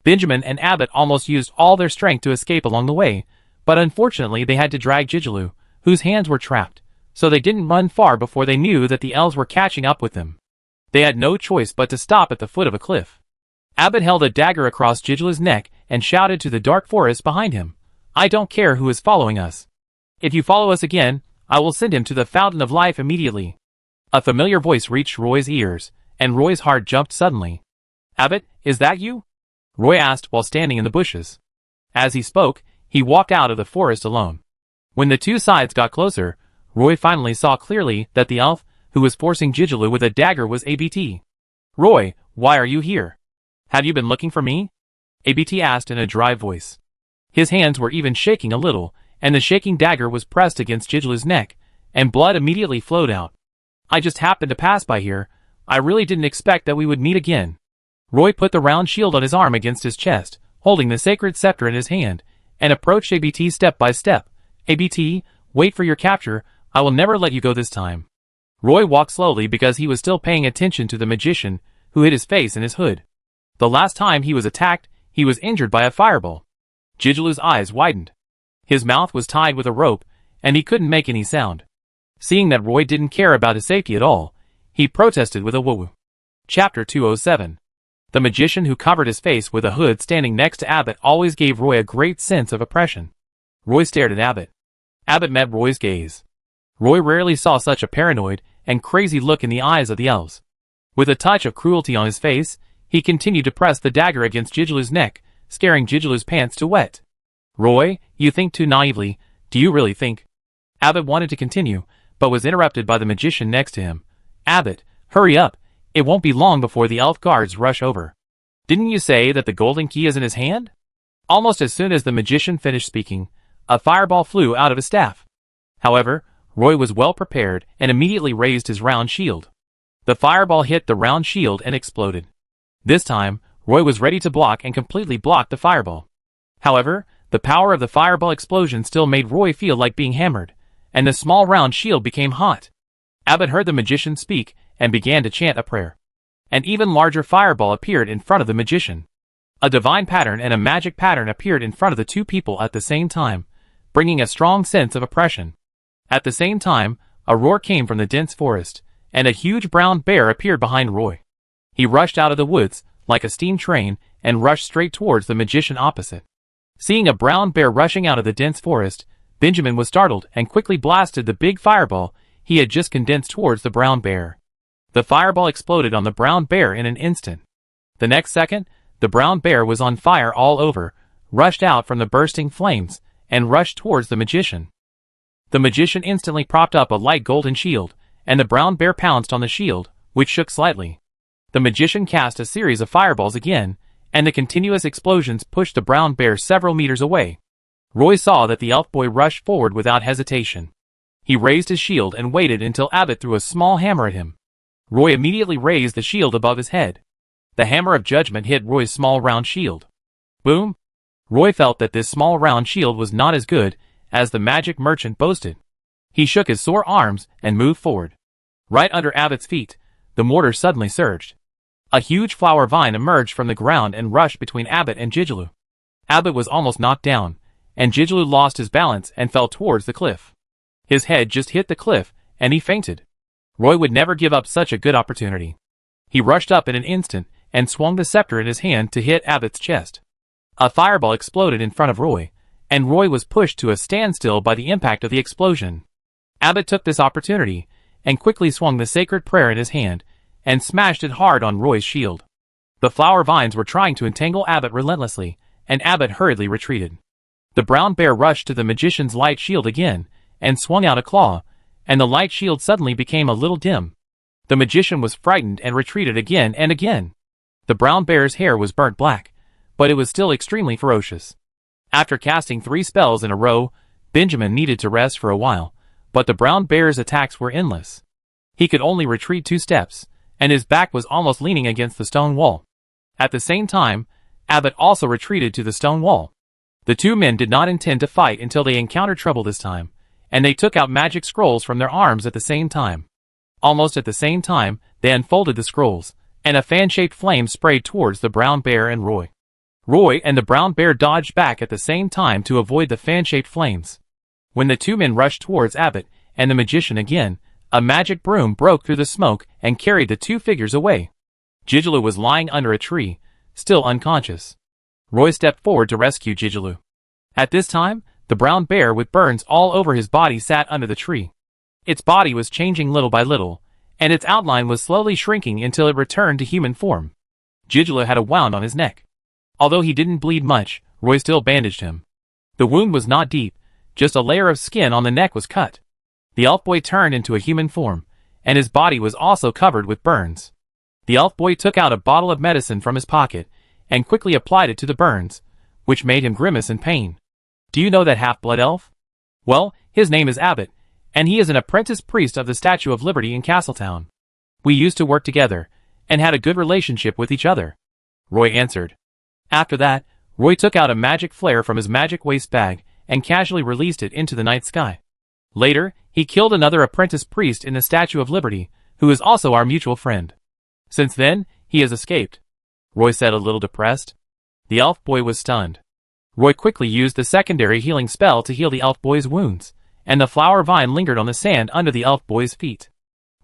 Benjamin and Abbott almost used all their strength to escape along the way, but unfortunately they had to drag Jijilu, whose hands were trapped, so they didn't run far before they knew that the elves were catching up with them. They had no choice but to stop at the foot of a cliff. Abbott held a dagger across Jijilu's neck and shouted to the dark forest behind him, "I don't care who is following us. If you follow us again, I will send him to the Fountain of Life immediately." A familiar voice reached Roy's ears, and Roy's heart jumped suddenly. "Abbott, is that you?" Roy asked while standing in the bushes. As he spoke, he walked out of the forest alone. When the two sides got closer, Roy finally saw clearly that the elf who was forcing Jijilu with a dagger was ABT. "Roy, why are you here? Have you been looking for me?" ABT asked in a dry voice. His hands were even shaking a little, and the shaking dagger was pressed against Jijilu's neck, and blood immediately flowed out. "I just happened to pass by here. I really didn't expect that we would meet again." Roy put the round shield on his arm against his chest, holding the sacred scepter in his hand, and approached ABT step by step. "ABT, wait for your capture. I will never let you go this time." Roy walked slowly because he was still paying attention to the magician, who hid his face in his hood. The last time he was attacked, he was injured by a fireball. Jijilu's eyes widened. His mouth was tied with a rope, and he couldn't make any sound. Seeing that Roy didn't care about his safety at all, he protested with a woo-woo. Chapter 207. The magician who covered his face with a hood standing next to Abbott always gave Roy a great sense of oppression. Roy stared at Abbott. Abbott met Roy's gaze. Roy rarely saw such a paranoid and crazy look in the eyes of the elves. With a touch of cruelty on his face, he continued to press the dagger against Jigelu's neck, scaring Jigelu's pants to wet. Roy, you think too naively, do you really think? Abbott wanted to continue, but was interrupted by the magician next to him. Abbott, hurry up, it won't be long before the elf guards rush over. Didn't you say that the golden key is in his hand? Almost as soon as the magician finished speaking, a fireball flew out of his staff. However, Roy was well prepared and immediately raised his round shield. The fireball hit the round shield and exploded. This time, Roy was ready to block and completely blocked the fireball. However, the power of the fireball explosion still made Roy feel like being hammered, and the small round shield became hot. Abbott heard the magician speak and began to chant a prayer. An even larger fireball appeared in front of the magician. A divine pattern and a magic pattern appeared in front of the two people at the same time, bringing a strong sense of oppression. At the same time, a roar came from the dense forest, and a huge brown bear appeared behind Roy. He rushed out of the woods, like a steam train, and rushed straight towards the magician opposite. Seeing a brown bear rushing out of the dense forest, Benjamin was startled and quickly blasted the big fireball he had just condensed towards the brown bear. The fireball exploded on the brown bear in an instant. The next second, the brown bear was on fire all over, rushed out from the bursting flames, and rushed towards the magician. The magician instantly propped up a light golden shield, and the brown bear pounced on the shield, which shook slightly. The magician cast a series of fireballs again, and the continuous explosions pushed the brown bear several meters away. Roy saw that the elf boy rushed forward without hesitation. He raised his shield and waited until Abbott threw a small hammer at him. Roy immediately raised the shield above his head. The hammer of judgment hit Roy's small round shield. Boom! Roy felt that this small round shield was not as good as the magic merchant boasted. He shook his sore arms and moved forward. Right under Abbott's feet, the mortar suddenly surged. A huge flower vine emerged from the ground and rushed between Abbott and Jigelu. Abbott was almost knocked down, and Jigelu lost his balance and fell towards the cliff. His head just hit the cliff, and he fainted. Roy would never give up such a good opportunity. He rushed up in an instant and swung the scepter in his hand to hit Abbott's chest. A fireball exploded in front of Roy, and Roy was pushed to a standstill by the impact of the explosion. Abbott took this opportunity and quickly swung the sacred prayer in his hand and smashed it hard on Roy's shield. The flower vines were trying to entangle Abbott relentlessly, and Abbott hurriedly retreated. The brown bear rushed to the magician's light shield again and swung out a claw, and the light shield suddenly became a little dim. The magician was frightened and retreated again and again. The brown bear's hair was burnt black, but it was still extremely ferocious. After casting 3 spells in a row, Benjamin needed to rest for a while, but the brown bear's attacks were endless. He could only retreat 2 steps, and his back was almost leaning against the stone wall. At the same time, Abbott also retreated to the stone wall. The 2 men did not intend to fight until they encountered trouble this time, and they took out magic scrolls from their arms at the same time. Almost at the same time, they unfolded the scrolls, and a fan-shaped flame sprayed towards the brown bear and Roy. Roy and the brown bear dodged back at the same time to avoid the fan-shaped flames. When the 2 men rushed towards Abbott and the magician again, a magic broom broke through the smoke and carried the 2 figures away. Jigelu was lying under a tree, still unconscious. Roy stepped forward to rescue Jigelu. At this time, the brown bear with burns all over his body sat under the tree. Its body was changing little by little, and its outline was slowly shrinking until it returned to human form. Jigelu had a wound on his neck. Although he didn't bleed much, Roy still bandaged him. The wound was not deep, just a layer of skin on the neck was cut. The elf boy turned into a human form, and his body was also covered with burns. The elf boy took out a bottle of medicine from his pocket, and quickly applied it to the burns, which made him grimace in pain. Do you know that half-blood elf? Well, his name is Abbott, and he is an apprentice priest of the Statue of Liberty in Castletown. We used to work together, and had a good relationship with each other, Roy answered. After that, Roy took out a magic flare from his magic waste bag, and casually released it into the night sky. Later, he killed another apprentice priest in the Statue of Liberty, who is also our mutual friend. Since then, he has escaped, Roy said, a little depressed. The elf boy was stunned. Roy quickly used the secondary healing spell to heal the elf boy's wounds, and the flower vine lingered on the sand under the elf boy's feet.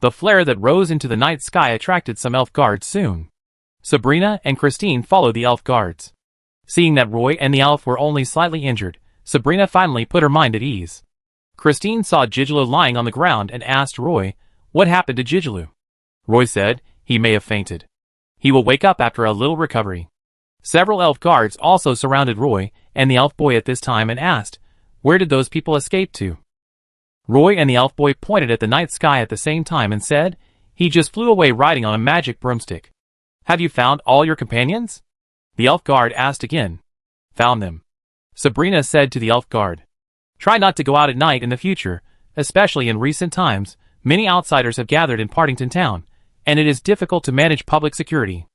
The flare that rose into the night sky attracted some elf guards soon. Sabrina and Christine followed the elf guards. Seeing that Roy and the elf were only slightly injured, Sabrina finally put her mind at ease. Christine saw Gigolo lying on the ground and asked Roy, "What happened to Gigolo?" Roy said, "He may have fainted. He will wake up after a little recovery." Several elf guards also surrounded Roy and the elf boy at this time and asked, "Where did those people escape to?" Roy and the elf boy pointed at the night sky at the same time and said, "He just flew away riding on a magic broomstick." "Have you found all your companions?" the elf guard asked again. "Found them," Sabrina said to the elf guard. "Try not to go out at night in the future, especially in recent times. Many outsiders have gathered in Partington Town, and it is difficult to manage public security."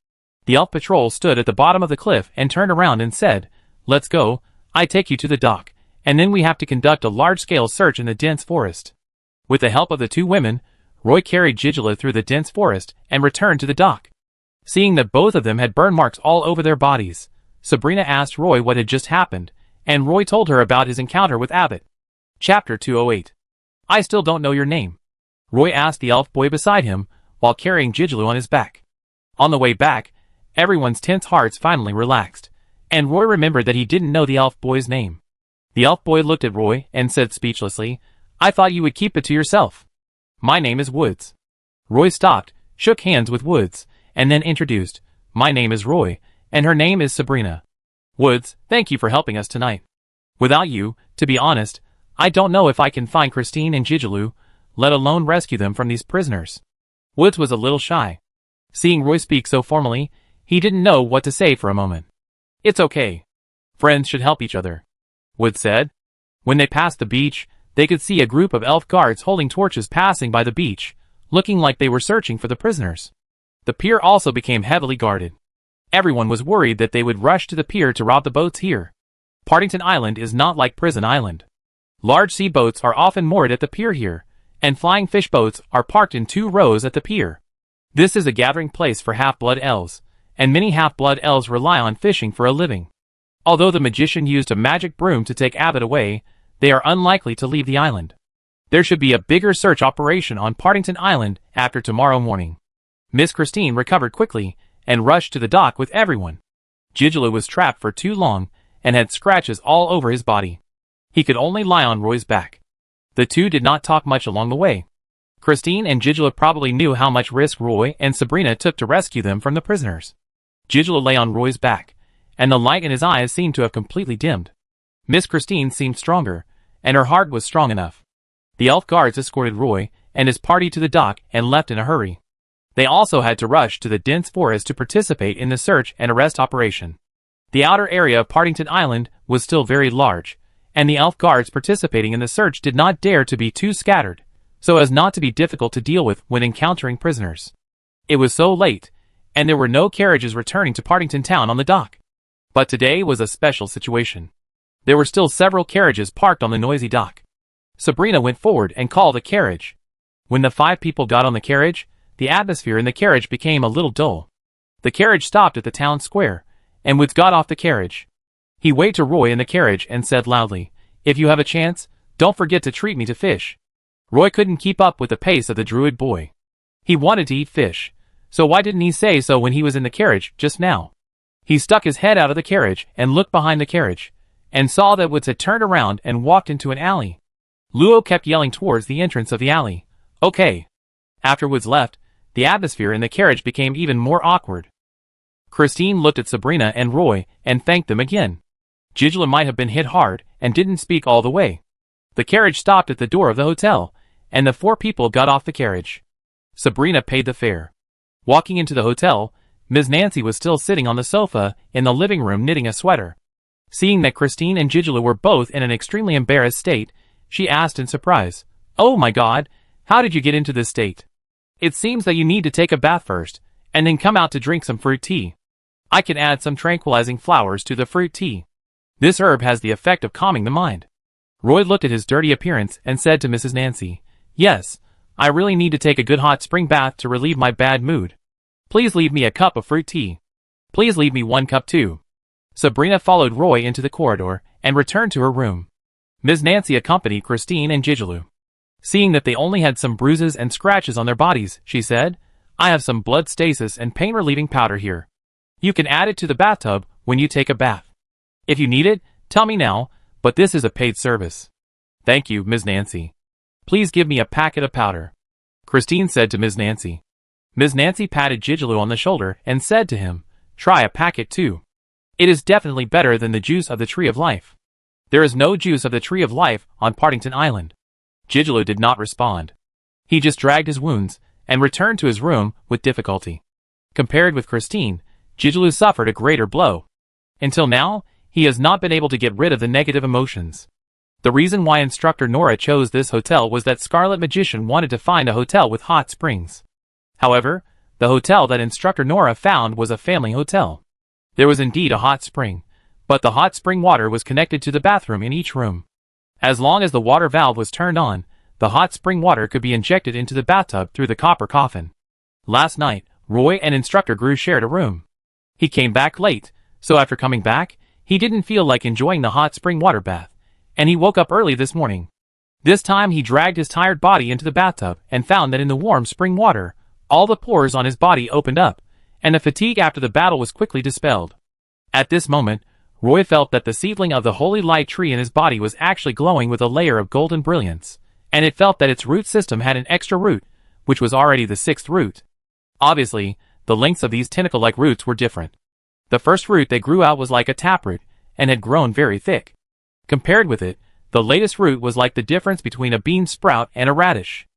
The elf patrol stood at the bottom of the cliff and turned around and said, "Let's go, I take you to the dock, and then we have to conduct a large-scale search in the dense forest." With the help of the two women, Roy carried Gigolo through the dense forest and returned to the dock. Seeing that both of them had burn marks all over their bodies, Sabrina asked Roy what had just happened, and Roy told her about his encounter with Abbott. Chapter 208. "I still don't know your name," Roy asked the elf boy beside him, while carrying Gigolo on his back. On the way back, everyone's tense hearts finally relaxed, and Roy remembered that he didn't know the elf boy's name. The elf boy looked at Roy and said speechlessly, "I thought you would keep it to yourself." "My name is Woods." Roy stopped, shook hands with Woods, and then introduced, "My name is Roy, and her name is Sabrina. Woods, thank you for helping us tonight. Without you, to be honest, I don't know if I can find Christine and Gigolo, let alone rescue them from these prisoners." Woods was a little shy. Seeing Roy speak so formally, he didn't know what to say for a moment. "It's okay. Friends should help each other," Woods said. When they passed the beach, they could see a group of elf guards holding torches passing by the beach, looking like they were searching for the prisoners. The pier also became heavily guarded. Everyone was worried that they would rush to the pier to rob the boats here. Partington Island is not like Prison Island. Large sea boats are often moored at the pier here, and flying fish boats are parked in 2 rows at the pier. This is a gathering place for half-blood elves, and many half-blood elves rely on fishing for a living. Although the magician used a magic broom to take Abbott away, they are unlikely to leave the island. There should be a bigger search operation on Partington Island after tomorrow morning. Miss Christine recovered quickly and rushed to the dock with everyone. Gigolo was trapped for too long and had scratches all over his body. He could only lie on Roy's back. The two did not talk much along the way. Christine and Gigolo probably knew how much risk Roy and Sabrina took to rescue them from the prisoners. Gigolo lay on Roy's back, and the light in his eyes seemed to have completely dimmed. Miss Christine seemed stronger, and her heart was strong enough. The elf guards escorted Roy and his party to the dock and left in a hurry. They also had to rush to the dense forest to participate in the search and arrest operation. The outer area of Partington Island was still very large, and the elf guards participating in the search did not dare to be too scattered, so as not to be difficult to deal with when encountering prisoners. It was so late, and there were no carriages returning to Partington Town on the dock. But today was a special situation. There were still several carriages parked on the noisy dock. Sabrina went forward and called a carriage. When the 5 people got on the carriage, the atmosphere in the carriage became a little dull. The carriage stopped at the town square, and Woods got off the carriage. He waved to Roy in the carriage and said loudly, "If you have a chance, don't forget to treat me to fish." Roy couldn't keep up with the pace of the druid boy. He wanted to eat fish, so why didn't he say so when he was in the carriage just now? He stuck his head out of the carriage and looked behind the carriage, and saw that Woods had turned around and walked into an alley. Luo kept yelling towards the entrance of the alley, "Okay." After Woods left, the atmosphere in the carriage became even more awkward. Christine looked at Sabrina and Roy and thanked them again. Gigolo might have been hit hard and didn't speak all the way. The carriage stopped at the door of the hotel, and the 4 people got off the carriage. Sabrina paid the fare. Walking into the hotel, Ms. Nancy was still sitting on the sofa in the living room knitting a sweater. Seeing that Christine and Gigolo were both in an extremely embarrassed state, she asked in surprise, "Oh my God, how did you get into this state? It seems that you need to take a bath first, and then come out to drink some fruit tea. I can add some tranquilizing flowers to the fruit tea. This herb has the effect of calming the mind." Roy looked at his dirty appearance and said to Mrs. Nancy, "Yes, I really need to take a good hot spring bath to relieve my bad mood. Please leave me a cup of fruit tea. Please leave me 1 cup too." Sabrina followed Roy into the corridor and returned to her room. Ms. Nancy accompanied Christine and Gigolo. Seeing that they only had some bruises and scratches on their bodies, she said, "I have some blood stasis and pain-relieving powder here. You can add it to the bathtub when you take a bath. If you need it, tell me now, but this is a paid service." Thank you, Ms. Nancy. Please give me a packet of powder, Christine said to Ms. Nancy. Ms. Nancy patted Gigolo on the shoulder and said to him, Try a packet too. It is definitely better than the juice of the Tree of Life. There is no juice of the Tree of Life on Partington Island. Gigolo did not respond. He just dragged his wounds and returned to his room with difficulty. Compared with Christine, Gigolo suffered a greater blow. Until now, he has not been able to get rid of the negative emotions. The reason why Instructor Nora chose this hotel was that Scarlet Magician wanted to find a hotel with hot springs. However, the hotel that Instructor Nora found was a family hotel. There was indeed a hot spring, but the hot spring water was connected to the bathroom in each room. As long as the water valve was turned on, the hot spring water could be injected into the bathtub through the copper coffin. Last night, Roy and Instructor Gru shared a room. He came back late, so after coming back, he didn't feel like enjoying the hot spring water bath, and he woke up early this morning. This time he dragged his tired body into the bathtub and found that in the warm spring water, all the pores on his body opened up, and the fatigue after the battle was quickly dispelled. At this moment, Roy felt that the seedling of the holy light tree in his body was actually glowing with a layer of golden brilliance, and it felt that its root system had an extra root, which was already the 6th root. Obviously, the lengths of these tentacle-like roots were different. The first root they grew out was like a taproot, and had grown very thick. Compared with it, the latest root was like the difference between a bean sprout and a radish.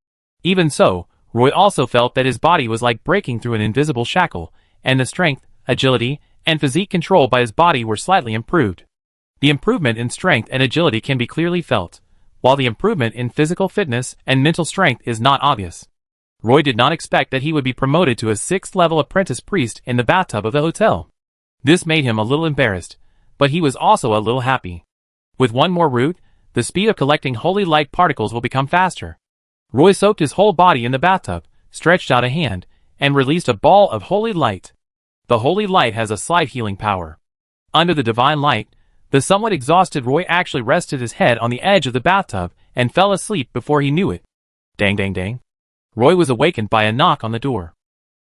Even so, Roy also felt that his body was like breaking through an invisible shackle, and the strength, agility, and physique controlled by his body were slightly improved. The improvement in strength and agility can be clearly felt, while the improvement in physical fitness and mental strength is not obvious. Roy did not expect that he would be promoted to a 6th-level apprentice priest in the bathtub of the hotel. This made him a little embarrassed, but he was also a little happy. With one more root, the speed of collecting holy light particles will become faster. Roy soaked his whole body in the bathtub, stretched out a hand, and released a ball of holy light. The holy light has a slight healing power. Under the divine light, the somewhat exhausted Roy actually rested his head on the edge of the bathtub and fell asleep before he knew it. Dang dang dang. Roy was awakened by a knock on the door.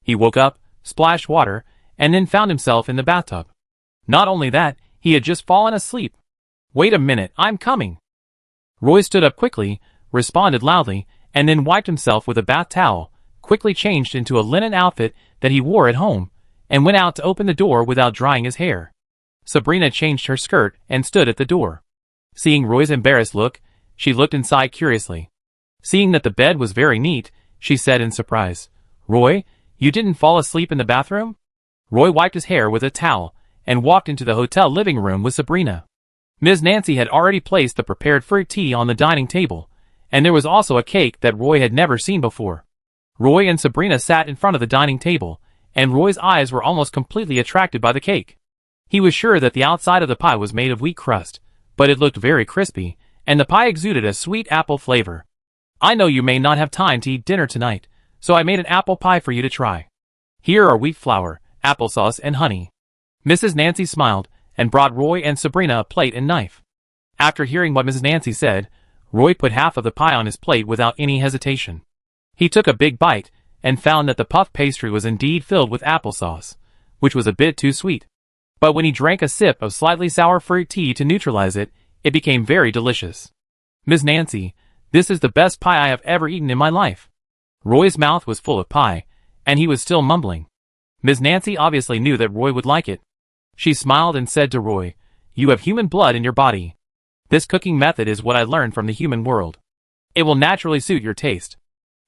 He woke up, splashed water, and then found himself in the bathtub. Not only that, he had just fallen asleep. Wait a minute, I'm coming. Roy stood up quickly, responded loudly, and then wiped himself with a bath towel, quickly changed into a linen outfit that he wore at home, and went out to open the door without drying his hair. Sabrina changed her skirt and stood at the door. Seeing Roy's embarrassed look, she looked inside curiously. Seeing that the bed was very neat, she said in surprise, Roy, you didn't fall asleep in the bathroom? Roy wiped his hair with a towel and walked into the hotel living room with Sabrina. Ms. Nancy had already placed the prepared fruit tea on the dining table, and there was also a cake that Roy had never seen before. Roy and Sabrina sat in front of the dining table, and Roy's eyes were almost completely attracted by the cake. He was sure that the outside of the pie was made of wheat crust, but it looked very crispy, and the pie exuded a sweet apple flavor. I know you may not have time to eat dinner tonight, so I made an apple pie for you to try. Here are wheat flour, applesauce, and honey. Mrs. Nancy smiled, and brought Roy and Sabrina a plate and knife. After hearing what Mrs. Nancy said, Roy put half of the pie on his plate without any hesitation. He took a big bite, and found that the puff pastry was indeed filled with applesauce, which was a bit too sweet. But when he drank a sip of slightly sour fruit tea to neutralize it, it became very delicious. Ms. Nancy, this is the best pie I have ever eaten in my life. Roy's mouth was full of pie, and he was still mumbling. Ms. Nancy obviously knew that Roy would like it. She smiled and said to Roy, You have human blood in your body. This cooking method is what I learned from the human world. It will naturally suit your taste.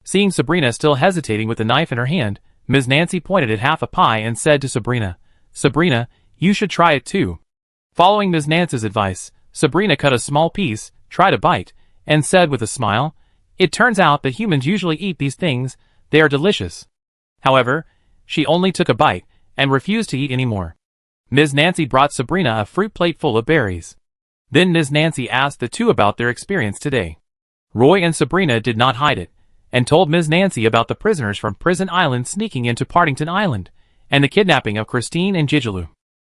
Seeing Sabrina still hesitating with the knife in her hand, Ms. Nancy pointed at half a pie and said to Sabrina, Sabrina, you should try it too. Following Ms. Nancy's advice, Sabrina cut a small piece, tried a bite, and said with a smile, It turns out that humans usually eat these things, they are delicious. However, she only took a bite, and refused to eat any more. Ms. Nancy brought Sabrina a fruit plate full of berries. Then Ms. Nancy asked the two about their experience today. Roy and Sabrina did not hide it, and told Ms. Nancy about the prisoners from Prison Island sneaking into Partington Island, and the kidnapping of Christine and Gigolo.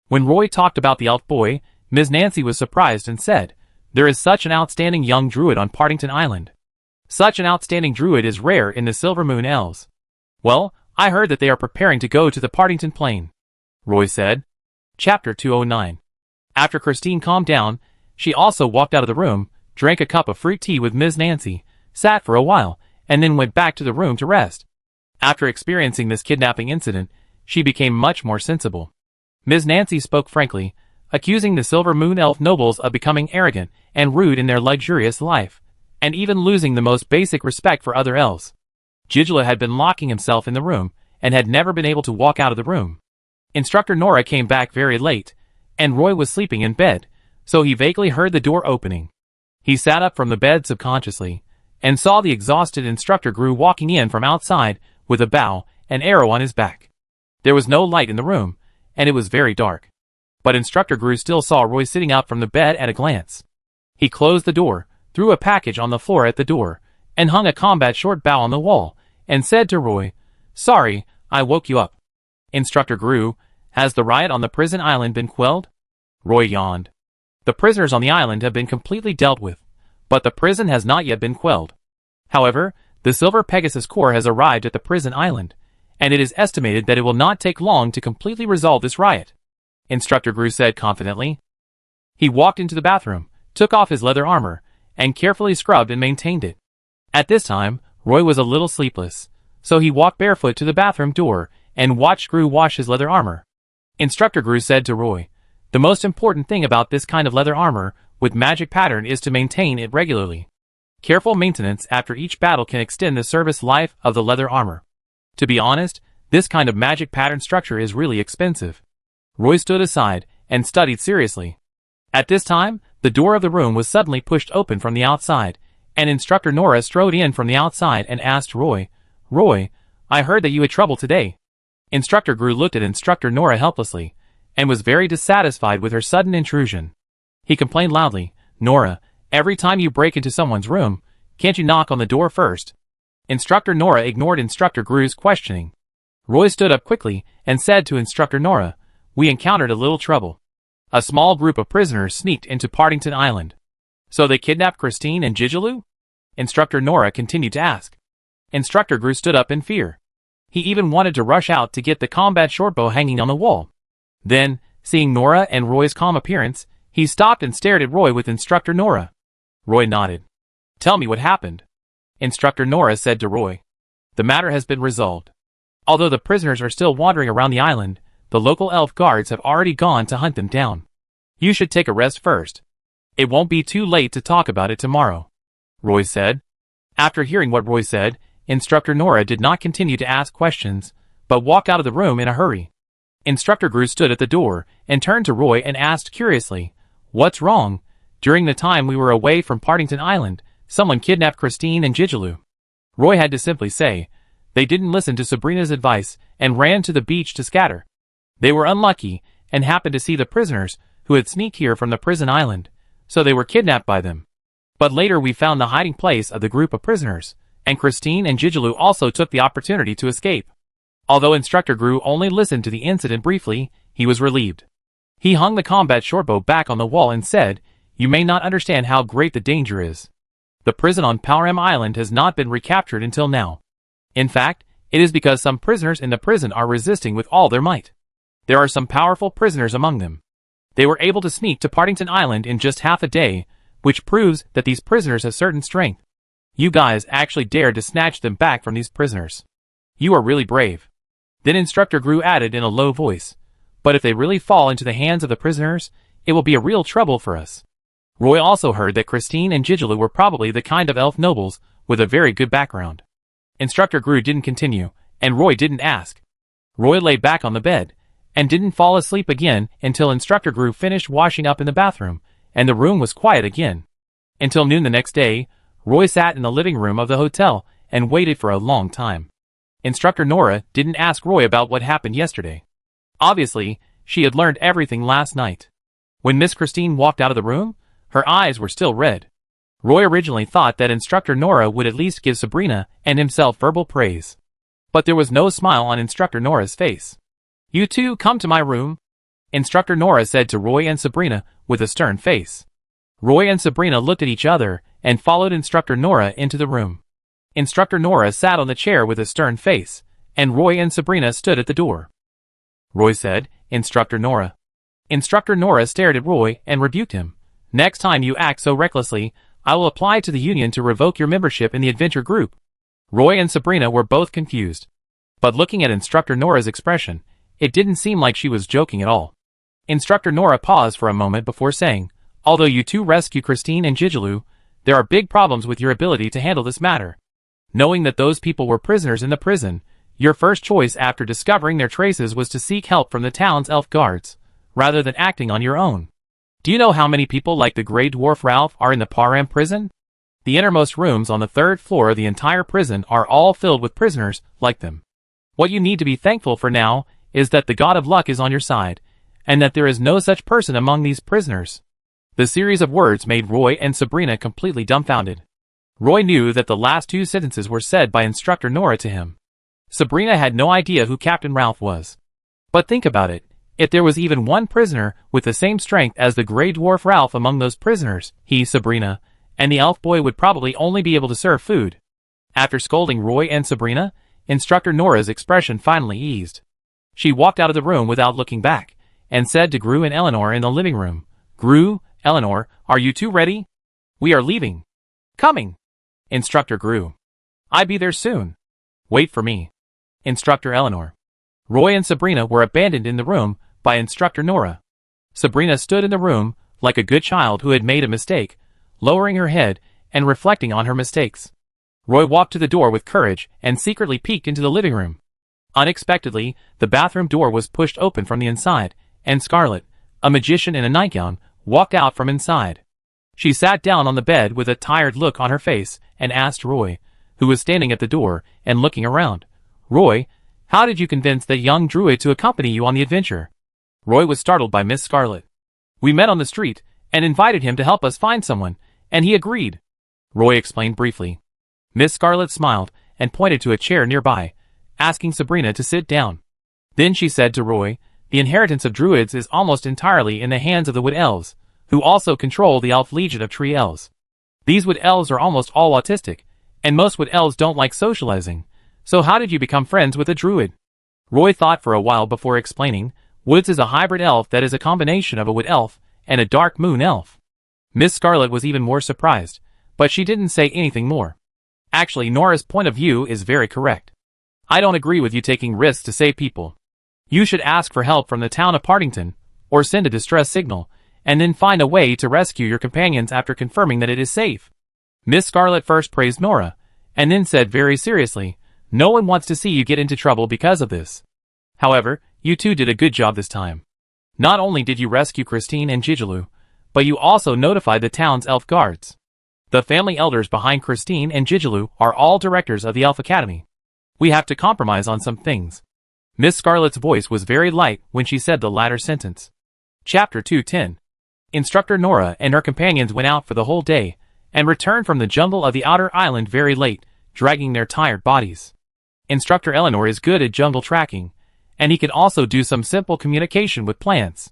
When Roy talked about the elf boy, Ms. Nancy was surprised and said, There is such an outstanding young druid on Partington Island. Such an outstanding druid is rare in the Silver Moon Elves. Well, I heard that they are preparing to go to the Partington Plain, Roy said. Chapter 209. After Christine calmed down, she also walked out of the room, drank a cup of fruit tea with Ms. Nancy, sat for a while, and then went back to the room to rest. After experiencing this kidnapping incident, she became much more sensible. Ms. Nancy spoke frankly, accusing the Silver Moon Elf nobles of becoming arrogant and rude in their luxurious life, and even losing the most basic respect for other elves. Gigolo had been locking himself in the room, and had never been able to walk out of the room. Instructor Nora came back very late, and Roy was sleeping in bed, so he vaguely heard the door opening. He sat up from the bed subconsciously, and saw the exhausted Instructor Gru walking in from outside with a bow and arrow on his back. There was no light in the room, and it was very dark. But Instructor Gru still saw Roy sitting up from the bed at a glance. He closed the door, threw a package on the floor at the door, and hung a combat short bow on the wall, and said to Roy, "Sorry, I woke you up." Instructor Gru, has the riot on the prison island been quelled? Roy yawned. The prisoners on the island have been completely dealt with, but the prison has not yet been quelled. However, the Silver Pegasus Corps has arrived at the prison island, and it is estimated that it will not take long to completely resolve this riot, Instructor Gru said confidently. He walked into the bathroom, took off his leather armor, and carefully scrubbed and maintained it. At this time, Roy was a little sleepless, so he walked barefoot to the bathroom door and watched Gru wash his leather armor. Instructor Gru said to Roy, "The most important thing about this kind of leather armor with magic pattern is to maintain it regularly. Careful maintenance after each battle can extend the service life of the leather armor. To be honest, this kind of magic pattern structure is really expensive." Roy stood aside and studied seriously. At this time, the door of the room was suddenly pushed open from the outside, and Instructor Nora strode in from the outside and asked Roy, "Roy, I heard that you had trouble today." Instructor Gru looked at Instructor Nora helplessly, and was very dissatisfied with her sudden intrusion. He complained loudly, "Nora, every time you break into someone's room, can't you knock on the door first?" Instructor Nora ignored Instructor Gru's questioning. Roy stood up quickly and said to Instructor Nora, "We encountered a little trouble. A small group of prisoners sneaked into Partington Island." "So they kidnapped Christine and Gigolo?" Instructor Nora continued to ask. Instructor Gru stood up in fear. He even wanted to rush out to get the combat shortbow hanging on the wall. Then, seeing Nora and Roy's calm appearance, he stopped and stared at Roy with Instructor Nora. Roy nodded. "Tell me what happened." Instructor Nora said to Roy, "The matter has been resolved. Although the prisoners are still wandering around the island, the local elf guards have already gone to hunt them down. You should take a rest first. It won't be too late to talk about it tomorrow," Roy said. After hearing what Roy said, Instructor Nora did not continue to ask questions, but walked out of the room in a hurry. Instructor Gru stood at the door and turned to Roy and asked curiously, "What's wrong? During the time we were away from Partington Island, someone kidnapped Christine and Gigolo." Roy had to simply say, "They didn't listen to Sabrina's advice and ran to the beach to scatter. They were unlucky and happened to see the prisoners who had sneaked here from the prison island, so they were kidnapped by them. But later we found the hiding place of the group of prisoners, and Christine and Gigolo also took the opportunity to escape." Although Instructor Gru only listened to the incident briefly, he was relieved. He hung the combat shortbow back on the wall and said, "You may not understand how great the danger is. The prison on Palram Island has not been recaptured until now. In fact, it is because some prisoners in the prison are resisting with all their might. There are some powerful prisoners among them. They were able to sneak to Partington Island in just half a day, which proves that these prisoners have certain strength. You guys actually dared to snatch them back from these prisoners. You are really brave." Then Instructor Gru added in a low voice, "But if they really fall into the hands of the prisoners, it will be a real trouble for us." Roy also heard that Christine and Gigolo were probably the kind of elf nobles with a very good background. Instructor Gru didn't continue, and Roy didn't ask. Roy lay back on the bed, and didn't fall asleep again until Instructor Gru finished washing up in the bathroom, and the room was quiet again. Until noon the next day, Roy sat in the living room of the hotel and waited for a long time. Instructor Nora didn't ask Roy about what happened yesterday. Obviously, she had learned everything last night. When Miss Christine walked out of the room, her eyes were still red. Roy originally thought that Instructor Nora would at least give Sabrina and himself verbal praise. But there was no smile on Instructor Nora's face. "You two come to my room," Instructor Nora said to Roy and Sabrina with a stern face. Roy and Sabrina looked at each other and followed Instructor Nora into the room. Instructor Nora sat on the chair with a stern face, and Roy and Sabrina stood at the door. Roy said, "Instructor Nora." Instructor Nora stared at Roy and rebuked him. "Next time you act so recklessly, I will apply to the union to revoke your membership in the adventure group. Roy and Sabrina were both confused. But looking at Instructor Nora's expression, it didn't seem like she was joking at all. Instructor Nora paused for a moment before saying, although you two rescue Christine and Jijilu, there are big problems with your ability to handle this matter. Knowing that those people were prisoners in the prison, your first choice after discovering their traces was to seek help from the town's elf guards, rather than acting on your own. Do you know how many people like the Grey Dwarf Ralph are in the Param prison? The innermost rooms on the 3rd floor of the entire prison are all filled with prisoners like them. What you need to be thankful for now is that the god of luck is on your side, and that there is no such person among these prisoners. The series of words made Roy and Sabrina completely dumbfounded. Roy knew that the last 2 sentences were said by Instructor Nora to him. Sabrina had no idea who Captain Ralph was. But think about it. If there was even one prisoner with the same strength as the Grey Dwarf Ralph among those prisoners, he, Sabrina, and the elf boy would probably only be able to serve food. After scolding Roy and Sabrina, Instructor Nora's expression finally eased. She walked out of the room without looking back, and said to Gru and Eleanor in the living room, Gru, Eleanor, are you two ready? We are leaving. Coming. Instructor Gru. I be there soon. Wait for me. Instructor Eleanor. Roy and Sabrina were abandoned in the room by Instructor Nora. Sabrina stood in the room like a good child who had made a mistake, lowering her head and reflecting on her mistakes. Roy walked to the door with courage and secretly peeked into the living room. Unexpectedly, the bathroom door was pushed open from the inside, and Scarlet, a magician in a nightgown, walked out from inside. She sat down on the bed with a tired look on her face and asked Roy, who was standing at the door and looking around, Roy, how did you convince that young druid to accompany you on the adventure? Roy was startled by Miss Scarlet. We met on the street and invited him to help us find someone, and he agreed. Roy explained briefly. Miss Scarlet smiled and pointed to a chair nearby, asking Sabrina to sit down. Then she said to Roy, the inheritance of druids is almost entirely in the hands of the wood elves, who also control the elf legion of tree elves. These wood elves are almost all autistic, and most wood elves don't like socializing. So how did you become friends with a druid? Roy thought for a while before explaining, Woods is a hybrid elf that is a combination of a wood elf and a dark moon elf. Miss Scarlet was even more surprised, but she didn't say anything more. Actually, Nora's point of view is very correct. I don't agree with you taking risks to save people. You should ask for help from the town of Partington, or send a distress signal, and then find a way to rescue your companions after confirming that it is safe. Miss Scarlet first praised Nora, and then said very seriously, no one wants to see you get into trouble because of this. However, you two did a good job this time. Not only did you rescue Christine and Jijilu, but you also notified the town's elf guards. The family elders behind Christine and Jijilu are all directors of the Elf Academy. We have to compromise on some things. Miss Scarlet's voice was very light when she said the latter sentence. Chapter 210. Instructor Nora and her companions went out for the whole day, and returned from the jungle of the outer island very late, dragging their tired bodies. Instructor Eleanor is good at jungle tracking, and he can also do some simple communication with plants.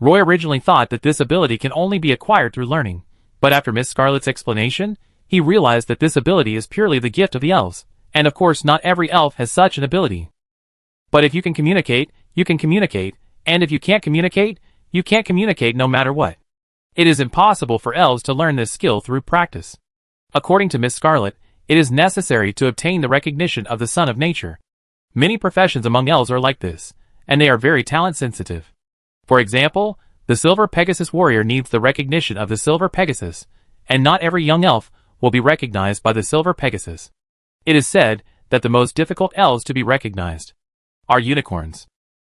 Roy originally thought that this ability can only be acquired through learning, but after Miss Scarlet's explanation, he realized that this ability is purely the gift of the elves, and of course not every elf has such an ability. But if you can communicate, and if you can't communicate, you can't communicate no matter what. It is impossible for elves to learn this skill through practice. According to Miss Scarlet, it is necessary to obtain the recognition of the Son of Nature. Many professions among elves are like this, and they are very talent sensitive. For example, the Silver Pegasus Warrior needs the recognition of the Silver Pegasus, and not every young elf will be recognized by the Silver Pegasus. It is said that the most difficult elves to be recognized are unicorns.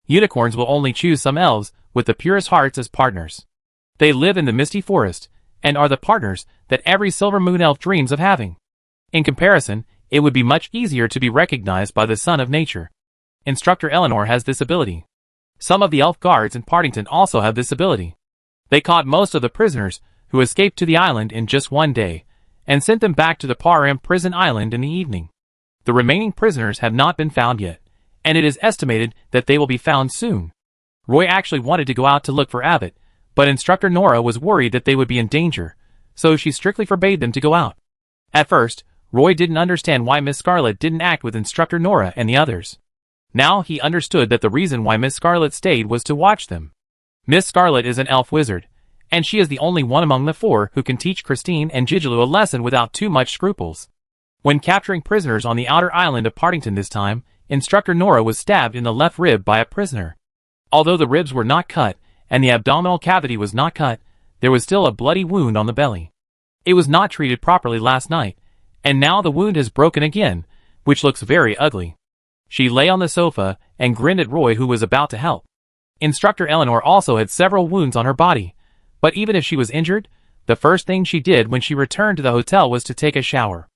Unicorns will only choose some elves with the purest hearts as partners. They live in the misty forest, and are the partners that every Silver Moon elf dreams of having. In comparison, it would be much easier to be recognized by the Son of Nature. Instructor Eleanor has this ability. Some of the elf guards in Partington also have this ability. They caught most of the prisoners who escaped to the island in just one day, and sent them back to the Param prison island in the evening. The remaining prisoners have not been found yet, and it is estimated that they will be found soon. Roy actually wanted to go out to look for Abbott, but Instructor Nora was worried that they would be in danger, so she strictly forbade them to go out. At first, Roy didn't understand why Miss Scarlet didn't act with Instructor Nora and the others. Now he understood that the reason why Miss Scarlet stayed was to watch them. Miss Scarlet is an elf wizard, And she is the only one among the four who can teach Christine and Jijilu a lesson without too much scruples. When capturing prisoners on the outer island of Partington this time, Instructor Nora was stabbed in the left rib by a prisoner. Although the ribs were not cut, and the abdominal cavity was not cut, there was still a bloody wound on the belly. It was not treated properly last night, and now the wound has broken again, which looks very ugly. She lay on the sofa and grinned at Roy, who was about to help. Instructor Eleanor also had several wounds on her body, but even if she was injured, the first thing she did when she returned to the hotel was to take a shower.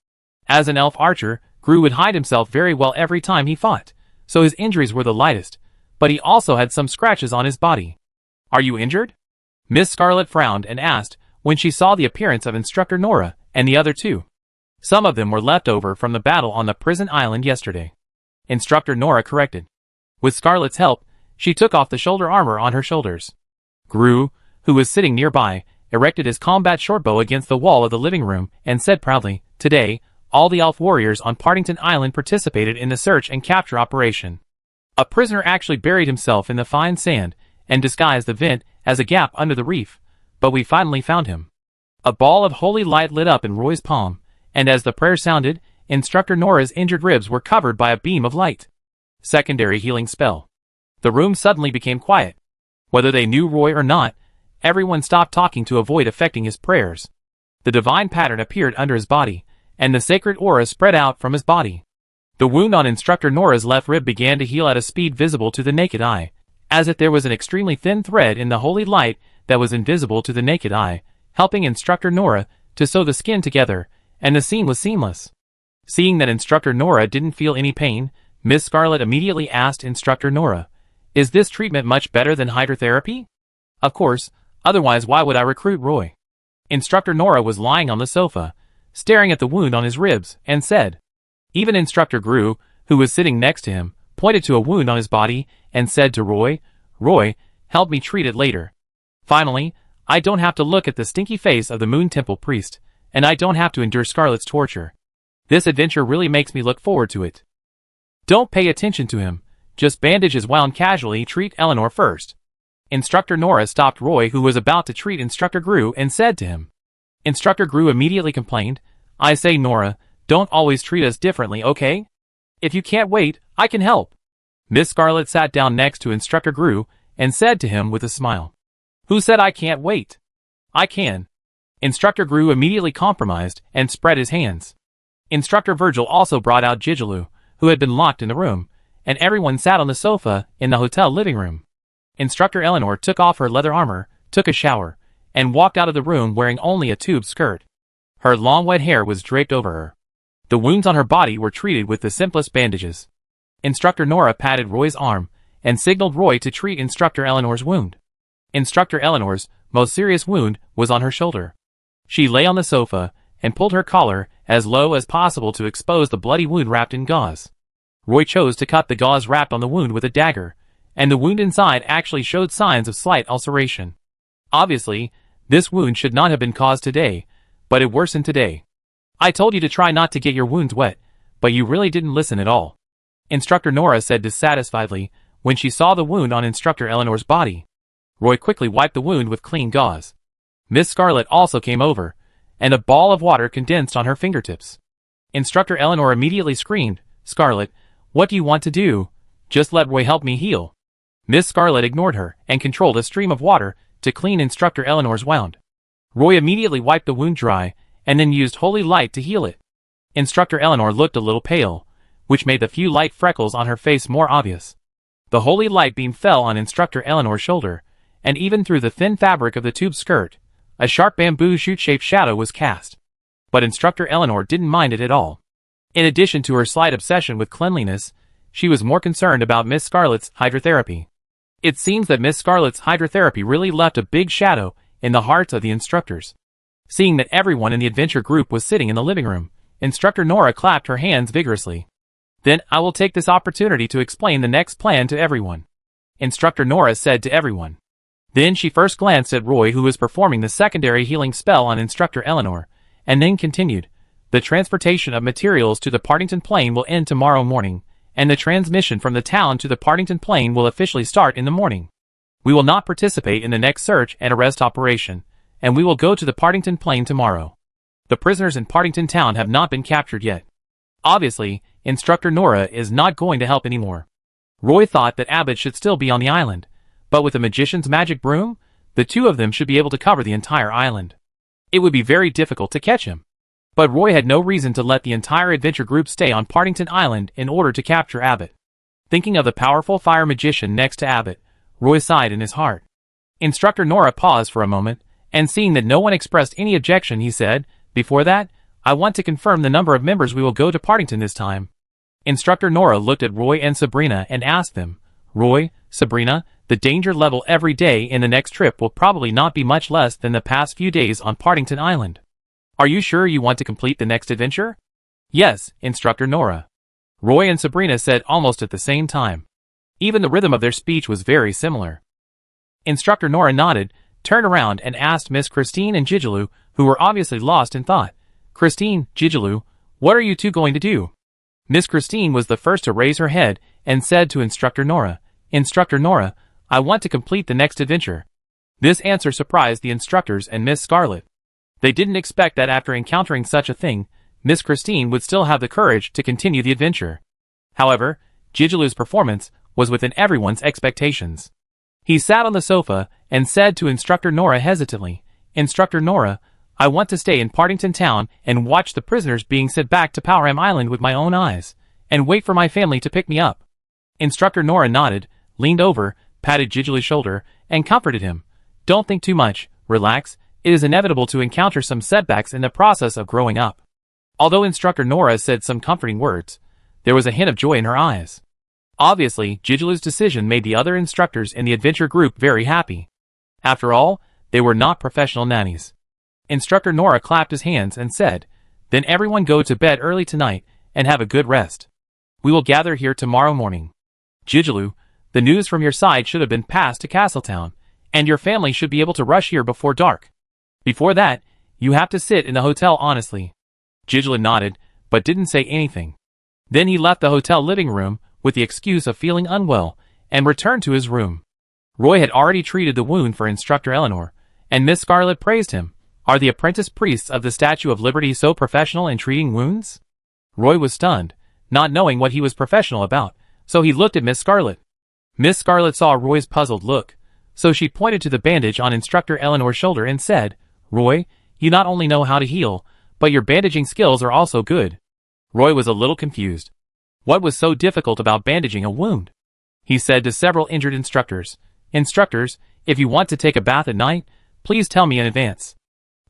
As an elf archer, Gru would hide himself very well every time he fought, so his injuries were the lightest, but he also had some scratches on his body. "Are you injured?" Miss Scarlet frowned and asked when she saw the appearance of Instructor Nora and the other two. Some of them were left over from the battle on the prison island yesterday. Instructor Nora corrected. With Scarlet's help, she took off the shoulder armor on her shoulders. Gru, who was sitting nearby, erected his combat shortbow against the wall of the living room and said proudly, "Today, all the elf warriors on Partington Island participated in the search and capture operation. A prisoner actually buried himself in the fine sand and disguised the vent as a gap under the reef, but we finally found him." A ball of holy light lit up in Roy's palm, and as the prayer sounded, Instructor Nora's injured ribs were covered by a beam of light. Secondary healing spell. The room suddenly became quiet. Whether they knew Roy or not, everyone stopped talking to avoid affecting his prayers. The divine pattern appeared under his body, and the sacred aura spread out from his body. The wound on Instructor Nora's left rib began to heal at a speed visible to the naked eye, as if there was an extremely thin thread in the holy light that was invisible to the naked eye, helping Instructor Nora to sew the skin together, and the scene was seamless. Seeing that Instructor Nora didn't feel any pain, Miss Scarlet immediately asked Instructor Nora, "Is this treatment much better than hydrotherapy?" "Of course, otherwise why would I recruit Roy?" Instructor Nora was lying on the sofa, staring at the wound on his ribs, and said. Even Instructor Gru, who was sitting next to him, pointed to a wound on his body and said to Roy, "Roy, help me treat it later. Finally, I don't have to look at the stinky face of the Moon Temple priest, and I don't have to endure Scarlet's torture. This adventure really makes me look forward to it." "Don't pay attention to him, just bandage his wound casually, treat Eleanor first." Instructor Nora stopped Roy, who was about to treat Instructor Gru, and said to him. Instructor Gru immediately complained, "I say, Nora, don't always treat us differently, okay? If you can't wait, I can help." Miss Scarlet sat down next to Instructor Gru and said to him with a smile, "Who said I can't wait? I can." Instructor Gru immediately compromised and spread his hands. Instructor Virgil also brought out Jijilu, who had been locked in the room, and everyone sat on the sofa in the hotel living room. Instructor Eleanor took off her leather armor, took a shower, and walked out of the room wearing only a tube skirt. Her long wet hair was draped over her. The wounds on her body were treated with the simplest bandages. Instructor Nora patted Roy's arm and signaled Roy to treat Instructor Eleanor's wound. Instructor Eleanor's most serious wound was on her shoulder. She lay on the sofa and pulled her collar as low as possible to expose the bloody wound wrapped in gauze. Roy chose to cut the gauze wrapped on the wound with a dagger, and the wound inside actually showed signs of slight ulceration. Obviously, this wound should not have been caused today, but it worsened today. "I told you to try not to get your wounds wet, but you really didn't listen at all," Instructor Nora said dissatisfiedly when she saw the wound on Instructor Eleanor's body. Roy quickly wiped the wound with clean gauze. Miss Scarlet also came over, and a ball of water condensed on her fingertips. Instructor Eleanor immediately screamed, "Scarlet, what do you want to do? Just let Roy help me heal." Miss Scarlet ignored her and controlled a stream of water to clean Instructor Eleanor's wound. Roy immediately wiped the wound dry and then used holy light to heal it. Instructor Eleanor looked a little pale, which made the few light freckles on her face more obvious. The holy light beam fell on Instructor Eleanor's shoulder, and even through the thin fabric of the tube skirt, a sharp bamboo shoot-shaped shadow was cast. But Instructor Eleanor didn't mind it at all. In addition to her slight obsession with cleanliness, she was more concerned about Miss Scarlet's hydrotherapy. It seems that Miss Scarlet's hydrotherapy really left a big shadow in the hearts of the instructors. Seeing that everyone in the adventure group was sitting in the living room, Instructor Nora clapped her hands vigorously. "Then I will take this opportunity to explain the next plan to everyone," Instructor Nora said to everyone. Then she first glanced at Roy, who was performing the secondary healing spell on Instructor Eleanor, and then continued, "The transportation of materials to the Partington Plain will end tomorrow morning, and the transmission from the town to the Partington Plain will officially start in the morning. We will not participate in the next search and arrest operation, and we will go to the Partington Plain tomorrow. The prisoners in Partington Town have not been captured yet. Obviously, Instructor Nora is not going to help anymore. Roy thought that Abbott should still be on the island, but with the magician's magic broom, the two of them should be able to cover the entire island. It would be very difficult to catch him. But Roy had no reason to let the entire adventure group stay on Partington Island in order to capture Abbott. Thinking of the powerful fire magician next to Abbott, Roy sighed in his heart. Instructor Nora paused for a moment, and seeing that no one expressed any objection, he said, "Before that, I want to confirm the number of members we will go to Partington this time." Instructor Nora looked at Roy and Sabrina and asked them, "Roy, Sabrina, the danger level every day in the next trip will probably not be much less than the past few days on Partington Island. Are you sure you want to complete the next adventure?" "Yes, Instructor Nora," Roy and Sabrina said almost at the same time. Even the rhythm of their speech was very similar. Instructor Nora nodded, turned around and asked Miss Christine and Jigaloo, who were obviously lost in thought, "Christine, Jigaloo, what are you two going to do?" Miss Christine was the first to raise her head and said to Instructor Nora, "Instructor Nora, I want to complete the next adventure." This answer surprised the instructors and Miss Scarlet. They didn't expect that after encountering such a thing, Miss Christine would still have the courage to continue the adventure. However, Jigaloo's performance was within everyone's expectations. He sat on the sofa and said to Instructor Nora hesitantly, "Instructor Nora, I want to stay in Partington Town and watch the prisoners being sent back to Powram Island with my own eyes, and wait for my family to pick me up." Instructor Nora nodded, leaned over, patted Jigaloo's shoulder, and comforted him. "Don't think too much, relax, it is inevitable to encounter some setbacks in the process of growing up." Although Instructor Nora said some comforting words, there was a hint of joy in her eyes. Obviously, Jigaloo's decision made the other instructors in the adventure group very happy. After all, they were not professional nannies. Instructor Nora clapped his hands and said, "Then everyone go to bed early tonight and have a good rest. We will gather here tomorrow morning. Jigaloo, the news from your side should have been passed to Castletown, and your family should be able to rush here before dark. Before that, you have to sit in the hotel honestly." Jigaloo nodded, but didn't say anything. Then he left the hotel living room with the excuse of feeling unwell and returned to his room. Roy had already treated the wound for Instructor Eleanor, and Miss Scarlet praised him. Are the apprentice priests of the Statue of Liberty so professional in treating wounds? Roy was stunned, not knowing what he was professional about, so he looked at Miss Scarlet. Miss Scarlet saw Roy's puzzled look, so she pointed to the bandage on Instructor Eleanor's shoulder and said, "Roy, you not only know how to heal, but your bandaging skills are also good." Roy was a little confused. What was so difficult about bandaging a wound? He said to several injured instructors, "Instructors, if you want to take a bath at night, please tell me in advance.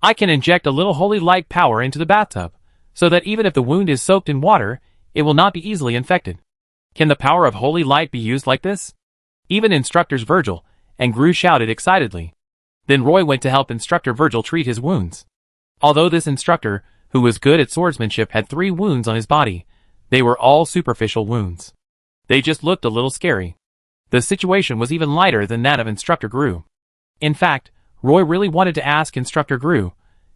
I can inject a little holy light power into the bathtub, so that even if the wound is soaked in water, it will not be easily infected. Can the power of holy light be used like this?" Even Instructors Virgil and Gru shouted excitedly. Then Roy went to help Instructor Virgil treat his wounds. Although this instructor, who was good at swordsmanship, had 3 wounds on his body, they were all superficial wounds. They just looked a little scary. The situation was even lighter than that of Instructor Gru. In fact, Roy really wanted to ask Instructor Gru,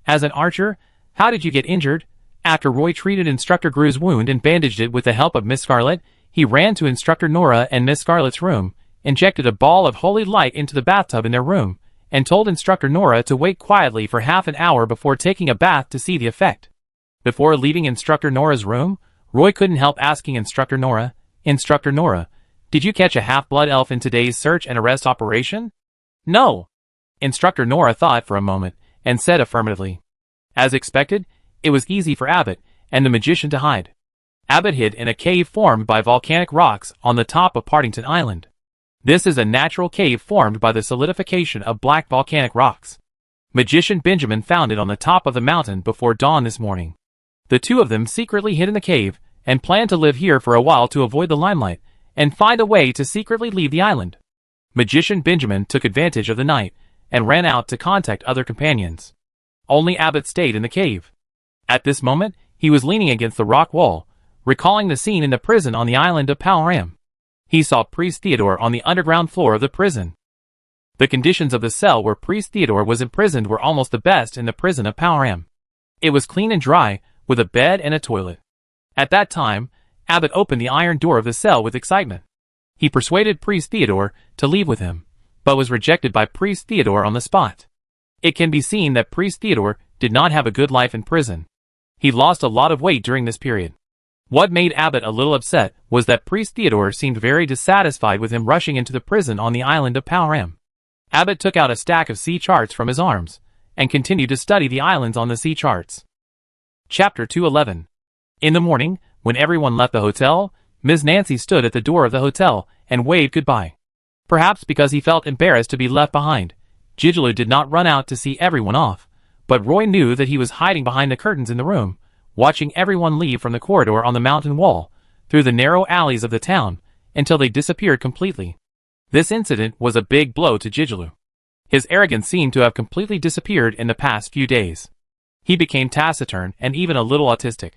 "As an archer, how did you get injured?" After Roy treated Instructor Gru's wound and bandaged it with the help of Miss Scarlet, he ran to Instructor Nora and Miss Scarlet's room, injected a ball of holy light into the bathtub in their room, and told Instructor Nora to wait quietly for half an hour before taking a bath to see the effect. Before leaving Instructor Nora's room, Roy couldn't help asking Instructor Nora, "Instructor Nora, did you catch a half-blood elf in today's search and arrest operation?" "No." Instructor Nora thought for a moment, and said affirmatively. As expected, it was easy for Abbott and the magician to hide. Abbott hid in a cave formed by volcanic rocks on the top of Partington Island. This is a natural cave formed by the solidification of black volcanic rocks. Magician Benjamin found it on the top of the mountain before dawn this morning. The two of them secretly hid in the cave and planned to live here for a while to avoid the limelight and find a way to secretly leave the island. Magician Benjamin took advantage of the night and ran out to contact other companions. Only Abbott stayed in the cave. At this moment, he was leaning against the rock wall, recalling the scene in the prison on the island of Powram. He saw Priest Theodore on the underground floor of the prison. The conditions of the cell where Priest Theodore was imprisoned were almost the best in the prison of Powram. It was clean and dry, with a bed and a toilet. At that time, Abbott opened the iron door of the cell with excitement. He persuaded Priest Theodore to leave with him, but was rejected by Priest Theodore on the spot. It can be seen that Priest Theodore did not have a good life in prison. He lost a lot of weight during this period. What made Abbott a little upset was that Priest Theodore seemed very dissatisfied with him rushing into the prison on the island of Powram. Abbott took out a stack of sea charts from his arms, and continued to study the islands on the sea charts. Chapter 211. In the morning, when everyone left the hotel, Ms. Nancy stood at the door of the hotel and waved goodbye. Perhaps because he felt embarrassed to be left behind, Gigolo did not run out to see everyone off, but Roy knew that he was hiding behind the curtains in the room, watching everyone leave from the corridor on the mountain wall, through the narrow alleys of the town, until they disappeared completely. This incident was a big blow to Gigolo. His arrogance seemed to have completely disappeared in the past few days. He became taciturn and even a little autistic.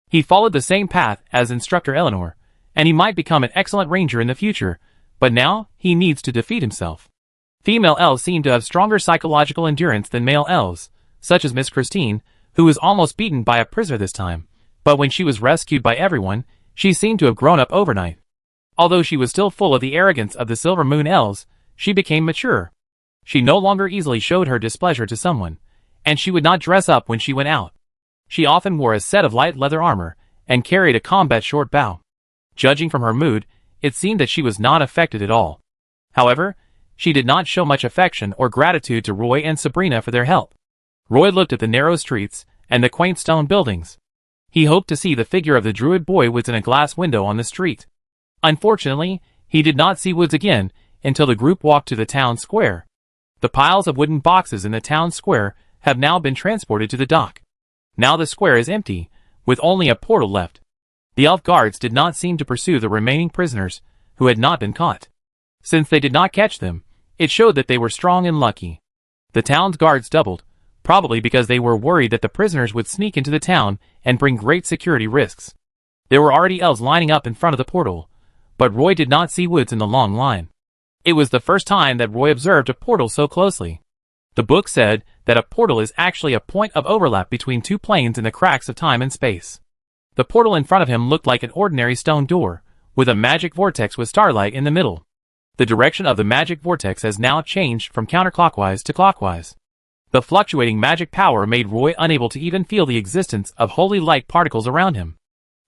He followed the same path as Instructor Eleanor, and he might become an excellent ranger in the future, but now he needs to defeat himself. Female elves seem to have stronger psychological endurance than male elves, such as Miss Christine, who was almost beaten by a prisoner this time, but when she was rescued by everyone, she seemed to have grown up overnight. Although she was still full of the arrogance of the Silver Moon elves, she became mature. She no longer easily showed her displeasure to someone, and she would not dress up when she went out. She often wore a set of light leather armor, and carried a combat short bow. Judging from her mood, it seemed that she was not affected at all. However, she did not show much affection or gratitude to Roy and Sabrina for their help. Roy looked at the narrow streets and the quaint stone buildings. He hoped to see the figure of the druid boy within a glass window on the street. Unfortunately, he did not see Woods again until the group walked to the town square. The piles of wooden boxes in the town square have now been transported to the dock. Now the square is empty, with only a portal left. The elf guards did not seem to pursue the remaining prisoners, who had not been caught. Since they did not catch them, it showed that they were strong and lucky. The town's guards doubled, probably because they were worried that the prisoners would sneak into the town and bring great security risks. There were already elves lining up in front of the portal, but Roy did not see Woods in the long line. It was the first time that Roy observed a portal so closely. The book said that a portal is actually a point of overlap between two planes in the cracks of time and space. The portal in front of him looked like an ordinary stone door, with a magic vortex with starlight in the middle. The direction of the magic vortex has now changed from counterclockwise to clockwise. The fluctuating magic power made Roy unable to even feel the existence of holy light particles around him.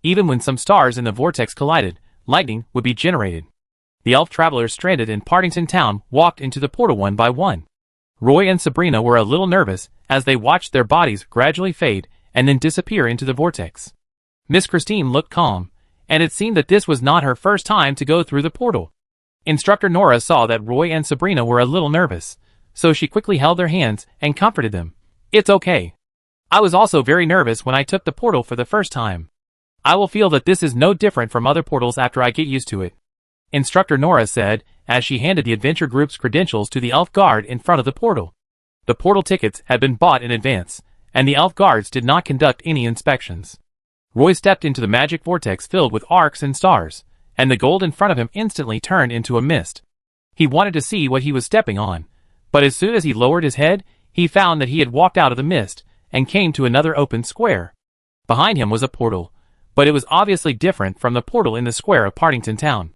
Even when some stars in the vortex collided, lightning would be generated. The elf travelers stranded in Partington Town walked into the portal one by one. Roy and Sabrina were a little nervous as they watched their bodies gradually fade and then disappear into the vortex. Miss Christine looked calm, and it seemed that this was not her first time to go through the portal. Instructor Nora saw that Roy and Sabrina were a little nervous, so she quickly held their hands and comforted them. "It's okay. I was also very nervous when I took the portal for the first time. I will feel that this is no different from other portals after I get used to it," Instructor Nora said as she handed the adventure group's credentials to the elf guard in front of the portal. The portal tickets had been bought in advance, and the elf guards did not conduct any inspections. Roy stepped into the magic vortex filled with arcs and stars, and the gold in front of him instantly turned into a mist. He wanted to see what he was stepping on, but as soon as he lowered his head, he found that he had walked out of the mist and came to another open square. Behind him was a portal, but it was obviously different from the portal in the square of Partington Town.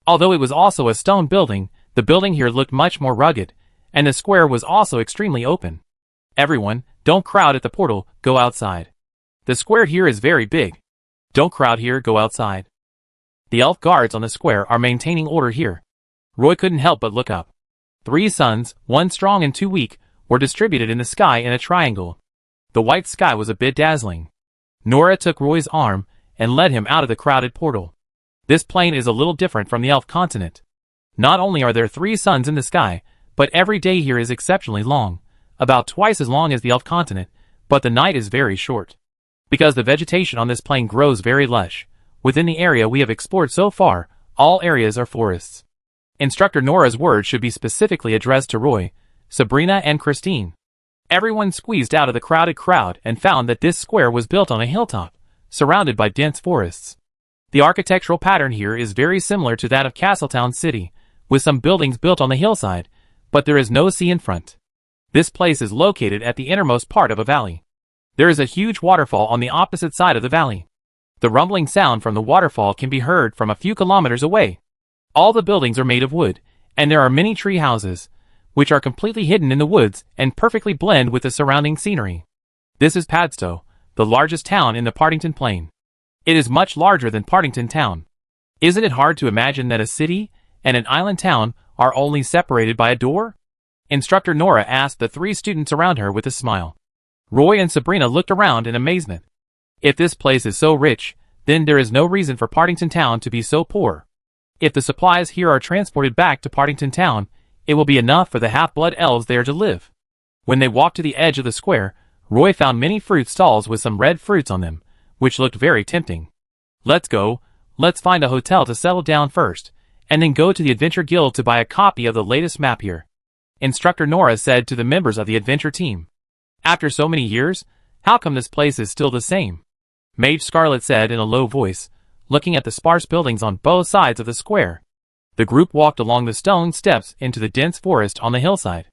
Although it was also a stone building, the building here looked much more rugged, and the square was also extremely open. "Everyone, don't crowd at the portal, go outside. The square here is very big. Don't crowd here, go outside. The elf guards on the square are maintaining order here." Roy couldn't help but look up. 3 suns, 1 strong and 2 weak, were distributed in the sky in a triangle. The white sky was a bit dazzling. Nora took Roy's arm and led him out of the crowded portal. This plane is a little different from the elf continent. Not only are there 3 suns in the sky, but every day here is exceptionally long, about twice as long as the elf continent, but the night is very short. Because the vegetation on this plane grows very lush, within the area we have explored so far, all areas are forests. Instructor Nora's words should be specifically addressed to Roy, Sabrina and Christine. Everyone squeezed out of the crowded crowd and found that this square was built on a hilltop, surrounded by dense forests. The architectural pattern here is very similar to that of Castletown City, with some buildings built on the hillside, but there is no sea in front. This place is located at the innermost part of a valley. There is a huge waterfall on the opposite side of the valley. The rumbling sound from the waterfall can be heard from a few kilometers away. All the buildings are made of wood, And there are many tree houses, which are completely hidden in the woods and perfectly blend with the surrounding scenery. This is Padstow, the largest town in the Partington Plain. It is much larger than Partington Town. Isn't it hard to imagine that a city and an island town are only separated by a door? Instructor Nora asked the 3 students around her with a smile. Roy and Sabrina looked around in amazement. If this place is so rich, then there is no reason for Partington Town to be so poor. If the supplies here are transported back to Partington Town, it will be enough for the half-blood elves there to live. When they walked to the edge of the square, Roy found many fruit stalls with some red fruits on them, which looked very tempting. Let's go, let's find a hotel to settle down first, and then go to the Adventure Guild to buy a copy of the latest map here. Instructor Nora said to the members of the adventure team. After so many years, how come this place is still the same? Mage Scarlet said in a low voice, looking at the sparse buildings on both sides of the square. The group walked along the stone steps into the dense forest on the hillside.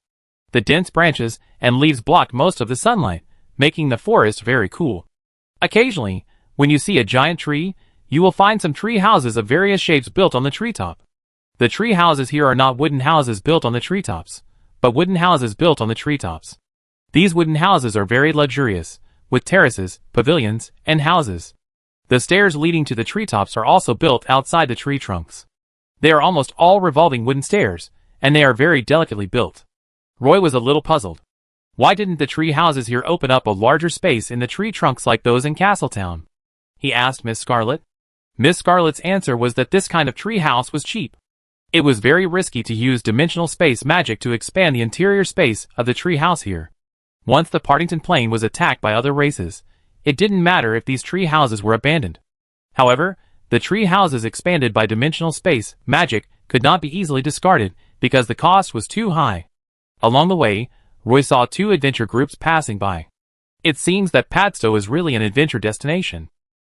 The dense branches and leaves blocked most of the sunlight, making the forest very cool. Occasionally, when you see a giant tree, you will find some tree houses of various shapes built on the treetop. The tree houses here are not wooden houses built on the treetops, but wooden houses built on the treetops. These wooden houses are very luxurious, with terraces, pavilions, and houses. The stairs leading to the treetops are also built outside the tree trunks. They are almost all revolving wooden stairs, and they are very delicately built. Roy was a little puzzled. Why didn't the tree houses here open up a larger space in the tree trunks like those in Castletown? He asked Miss Scarlet. Miss Scarlet's answer was that this kind of tree house was cheap. It was very risky to use dimensional space magic to expand the interior space of the tree house here. Once the Partington Plain was attacked by other races, it didn't matter if these tree houses were abandoned. However, the tree houses expanded by dimensional space magic could not be easily discarded because the cost was too high. Along the way, Roy saw 2 adventure groups passing by. It seems that Padstow is really an adventure destination.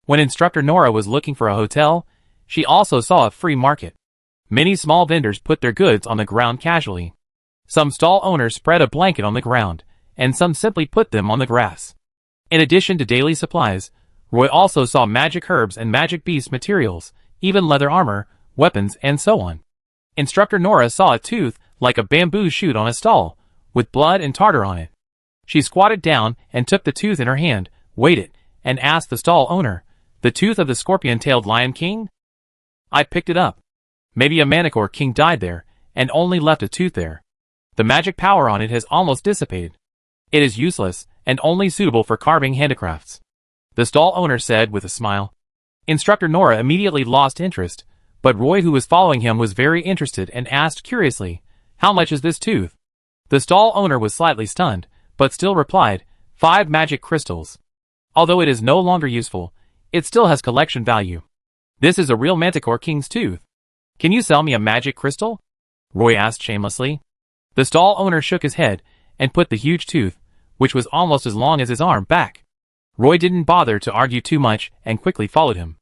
When Instructor Nora was looking for a hotel, she also saw a free market. Many small vendors put their goods on the ground casually. Some stall owners spread a blanket on the ground, and some simply put them on the grass. In addition to daily supplies, Roy also saw magic herbs and magic beast materials, even leather armor, weapons, and so on. Instructor Nora saw a tooth like a bamboo shoot on a stall, with blood and tartar on it. She squatted down and took the tooth in her hand, weighed it, and asked the stall owner, "The tooth of the scorpion-tailed lion king?" "I picked it up. Maybe a Manicore king died there, and only left a tooth there. The magic power on it has almost dissipated. It is useless, and only suitable for carving handicrafts," the stall owner said with a smile. Instructor Nora immediately lost interest, but Roy, who was following him, was very interested and asked curiously, "How much is this tooth?" The stall owner was slightly stunned, but still replied, 5 magic crystals. Although it is no longer useful, it still has collection value. This is a real Manticore King's tooth. "Can you sell me a magic crystal?" Roy asked shamelessly. The stall owner shook his head and put the huge tooth, which was almost as long as his arm, back. Roy didn't bother to argue too much and quickly followed him.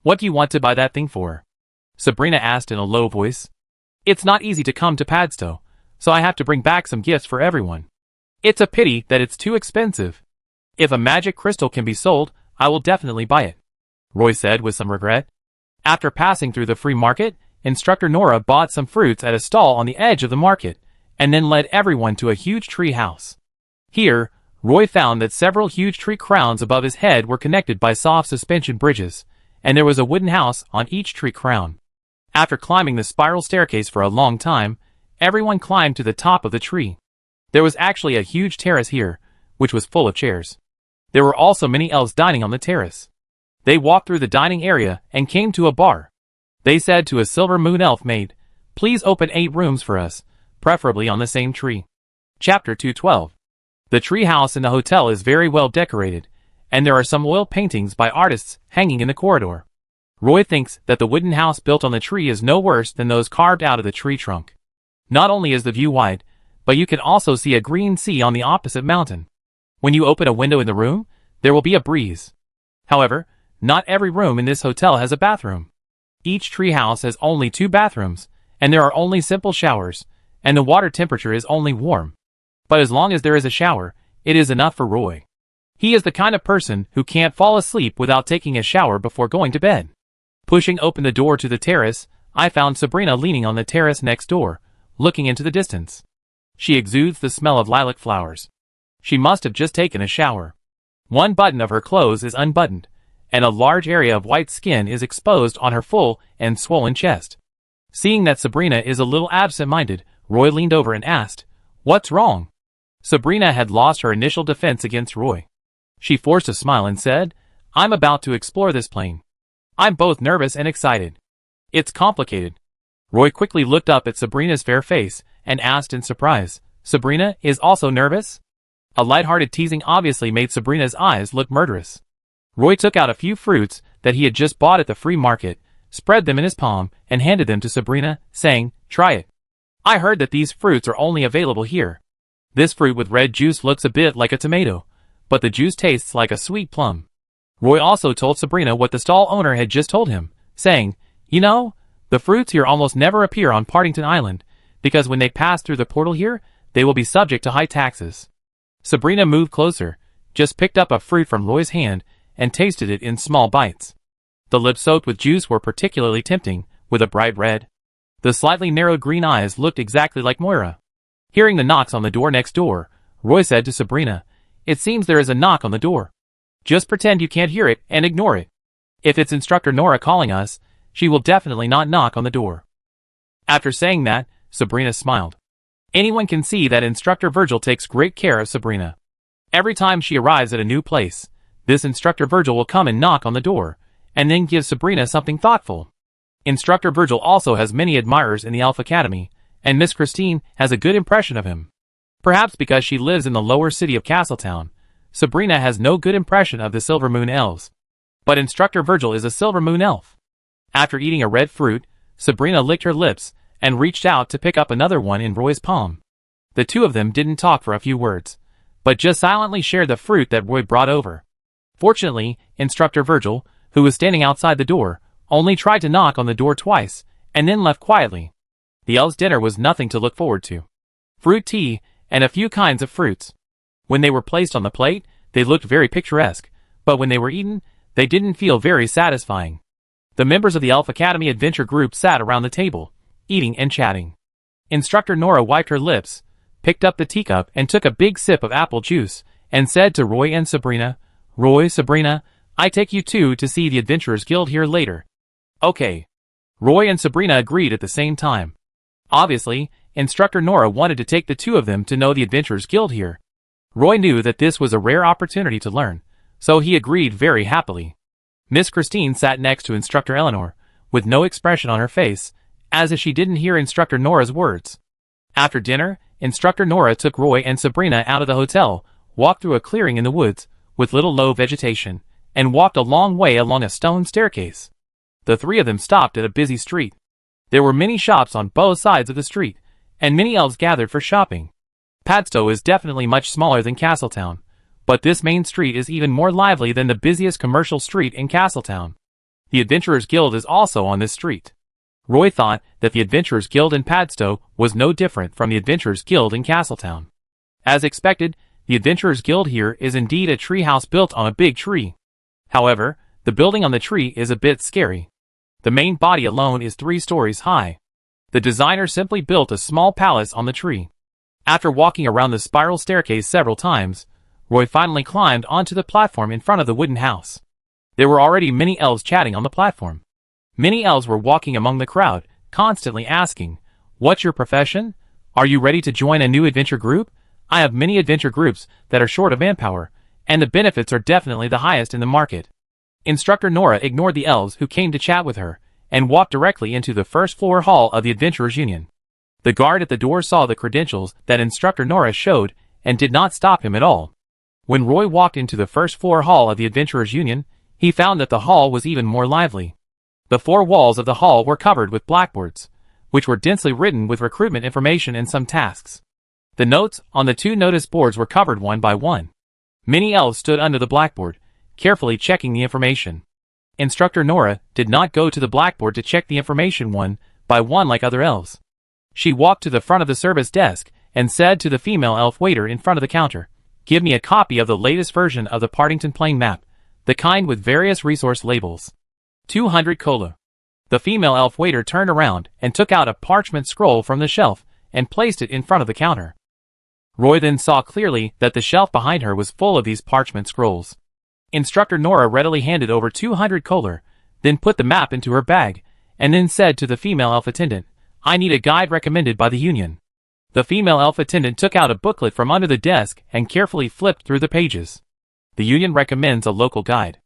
"What do you want to buy that thing for?" Sabrina asked in a low voice. "It's not easy to come to Padstow, so I have to bring back some gifts for everyone. It's a pity that it's too expensive. If a magic crystal can be sold, I will definitely buy it," Roy said with some regret. After passing through the free market, Instructor Nora bought some fruits at a stall on the edge of the market, and then led everyone to a huge tree house. Here, Roy found that several huge tree crowns above his head were connected by soft suspension bridges, and there was a wooden house on each tree crown. After climbing the spiral staircase for a long time, everyone climbed to the top of the tree. There was actually a huge terrace here, which was full of chairs. There were also many elves dining on the terrace. They walked through the dining area and came to a bar. They said to a silver moon elf maid, "Please open 8 rooms for us, preferably on the same tree." Chapter 212. The tree house in the hotel is very well decorated, and there are some oil paintings by artists hanging in the corridor. Roy thinks that the wooden house built on the tree is no worse than those carved out of the tree trunk. Not only is the view wide, but you can also see a green sea on the opposite mountain. When you open a window in the room, there will be a breeze. However, not every room in this hotel has a bathroom. Each tree house has only 2 bathrooms, and there are only simple showers, and the water temperature is only warm. But as long as there is a shower, it is enough for Roy. He is the kind of person who can't fall asleep without taking a shower before going to bed. Pushing open the door to the terrace, I found Sabrina leaning on the terrace next door, looking into the distance. She exudes the smell of lilac flowers. She must have just taken a shower. One button of her clothes is unbuttoned, and a large area of white skin is exposed on her full and swollen chest. Seeing that Sabrina is a little absent-minded, Roy leaned over and asked, "What's wrong?" Sabrina had lost her initial defense against Roy. She forced a smile and said, "I'm about to explore this plane. I'm both nervous and excited. It's complicated." Roy quickly looked up at Sabrina's fair face and asked in surprise, "Sabrina is also nervous?" A light-hearted teasing obviously made Sabrina's eyes look murderous. Roy took out a few fruits that he had just bought at the free market, spread them in his palm, and handed them to Sabrina, saying, "Try it. I heard that these fruits are only available here. This fruit with red juice looks a bit like a tomato, but the juice tastes like a sweet plum." Roy also told Sabrina what the stall owner had just told him, saying, "You know, the fruits here almost never appear on Partington Island, because when they pass through the portal here, they will be subject to high taxes." Sabrina moved closer, just picked up a fruit from Roy's hand, and tasted it in small bites. The lips soaked with juice were particularly tempting, with a bright red. The slightly narrowed green eyes looked exactly like Moira. Hearing the knocks on the door next door, Roy said to Sabrina, "It seems there is a knock on the door. Just pretend you can't hear it and ignore it. If it's Instructor Nora calling us, she will definitely not knock on the door." After saying that, Sabrina smiled. Anyone can see that Instructor Virgil takes great care of Sabrina. Every time she arrives at a new place, this Instructor Virgil will come and knock on the door, and then give Sabrina something thoughtful. Instructor Virgil also has many admirers in the Elf Academy, and Miss Christine has a good impression of him. Perhaps because she lives in the lower city of Castletown, Sabrina has no good impression of the Silver Moon Elves. But Instructor Virgil is a Silver Moon Elf. After eating a red fruit, Sabrina licked her lips and reached out to pick up another one in Roy's palm. The two of them didn't talk for a few words, but just silently shared the fruit that Roy brought over. Fortunately, Instructor Virgil, who was standing outside the door, only tried to knock on the door twice, and then left quietly. The elves' dinner was nothing to look forward to. Fruit tea, and a few kinds of fruits. When they were placed on the plate, they looked very picturesque, but when they were eaten, they didn't feel very satisfying. The members of the Elf Academy Adventure Group sat around the table, eating and chatting. Instructor Nora wiped her lips, picked up the teacup and took a big sip of apple juice, and said to Roy and Sabrina, "Roy, Sabrina, I take you two to see the Adventurers Guild here later." "Okay." Roy and Sabrina agreed at the same time. Obviously, Instructor Nora wanted to take the two of them to know the Adventurers Guild here. Roy knew that this was a rare opportunity to learn, so he agreed very happily. Miss Christine sat next to Instructor Eleanor, with no expression on her face, as if she didn't hear Instructor Nora's words. After dinner, Instructor Nora took Roy and Sabrina out of the hotel, walked through a clearing in the woods, with little low vegetation, and walked a long way along a stone staircase. The three of them stopped at a busy street. There were many shops on both sides of the street, and many elves gathered for shopping. Padstow is definitely much smaller than Castletown, but this main street is even more lively than the busiest commercial street in Castletown. The Adventurers Guild is also on this street. Roy thought that the Adventurers Guild in Padstow was no different from the Adventurers Guild in Castletown. As expected, the Adventurers Guild here is indeed a tree house built on a big tree. However, the building on the tree is a bit scary. The main body alone is 3 stories high. The designer simply built a small palace on the tree. After walking around the spiral staircase several times, Roy finally climbed onto the platform in front of the wooden house. There were already many elves chatting on the platform. Many elves were walking among the crowd, constantly asking, "What's your profession? Are you ready to join a new adventure group? I have many adventure groups that are short of manpower, and the benefits are definitely the highest in the market." Instructor Nora ignored the elves who came to chat with her, and walked directly into the first floor hall of the Adventurers Union. The guard at the door saw the credentials that Instructor Nora showed, and did not stop him at all. When Roy walked into the first floor hall of the Adventurers Union, he found that the hall was even more lively. The 4 walls of the hall were covered with blackboards, which were densely written with recruitment information and some tasks. The notes on the 2 notice boards were covered one by one. Many elves stood under the blackboard, carefully checking the information. Instructor Nora did not go to the blackboard to check the information one by one like other elves. She walked to the front of the service desk and said to the female elf waiter in front of the counter, "Give me a copy of the latest version of the Partington Plain map, the kind with various resource labels. 200 cola." The female elf waiter turned around and took out a parchment scroll from the shelf and placed it in front of the counter. Roy then saw clearly that the shelf behind her was full of these parchment scrolls. Instructor Nora readily handed over 200 kolar, then put the map into her bag, and then said to the female elf attendant, "I need a guide recommended by the Union." The female elf attendant took out a booklet from under the desk and carefully flipped through the pages. The Union recommends a local guide.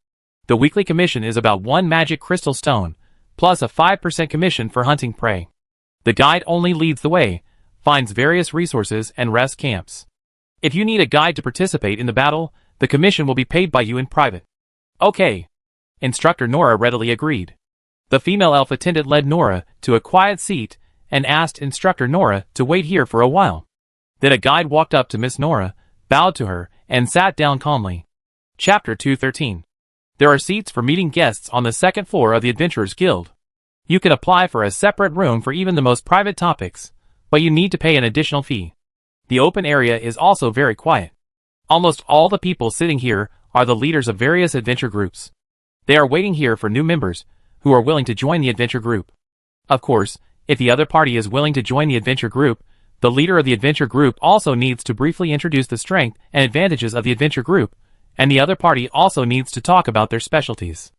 The weekly commission is about 1 magic crystal stone, plus a 5% commission for hunting prey. The guide only leads the way, finds various resources, and rest camps. If you need a guide to participate in the battle, the commission will be paid by you in private. Okay. Instructor Nora readily agreed. The female elf attendant led Nora to a quiet seat and asked Instructor Nora to wait here for a while. Then a guide walked up to Miss Nora, bowed to her, and sat down calmly. Chapter 213. There are seats for meeting guests on the second floor of the Adventurers Guild. You can apply for a separate room for even the most private topics, but you need to pay an additional fee. The open area is also very quiet. Almost all the people sitting here are the leaders of various adventure groups. They are waiting here for new members who are willing to join the adventure group. Of course, if the other party is willing to join the adventure group, the leader of the adventure group also needs to briefly introduce the strength and advantages of the adventure group, and the other party also needs to talk about their specialties.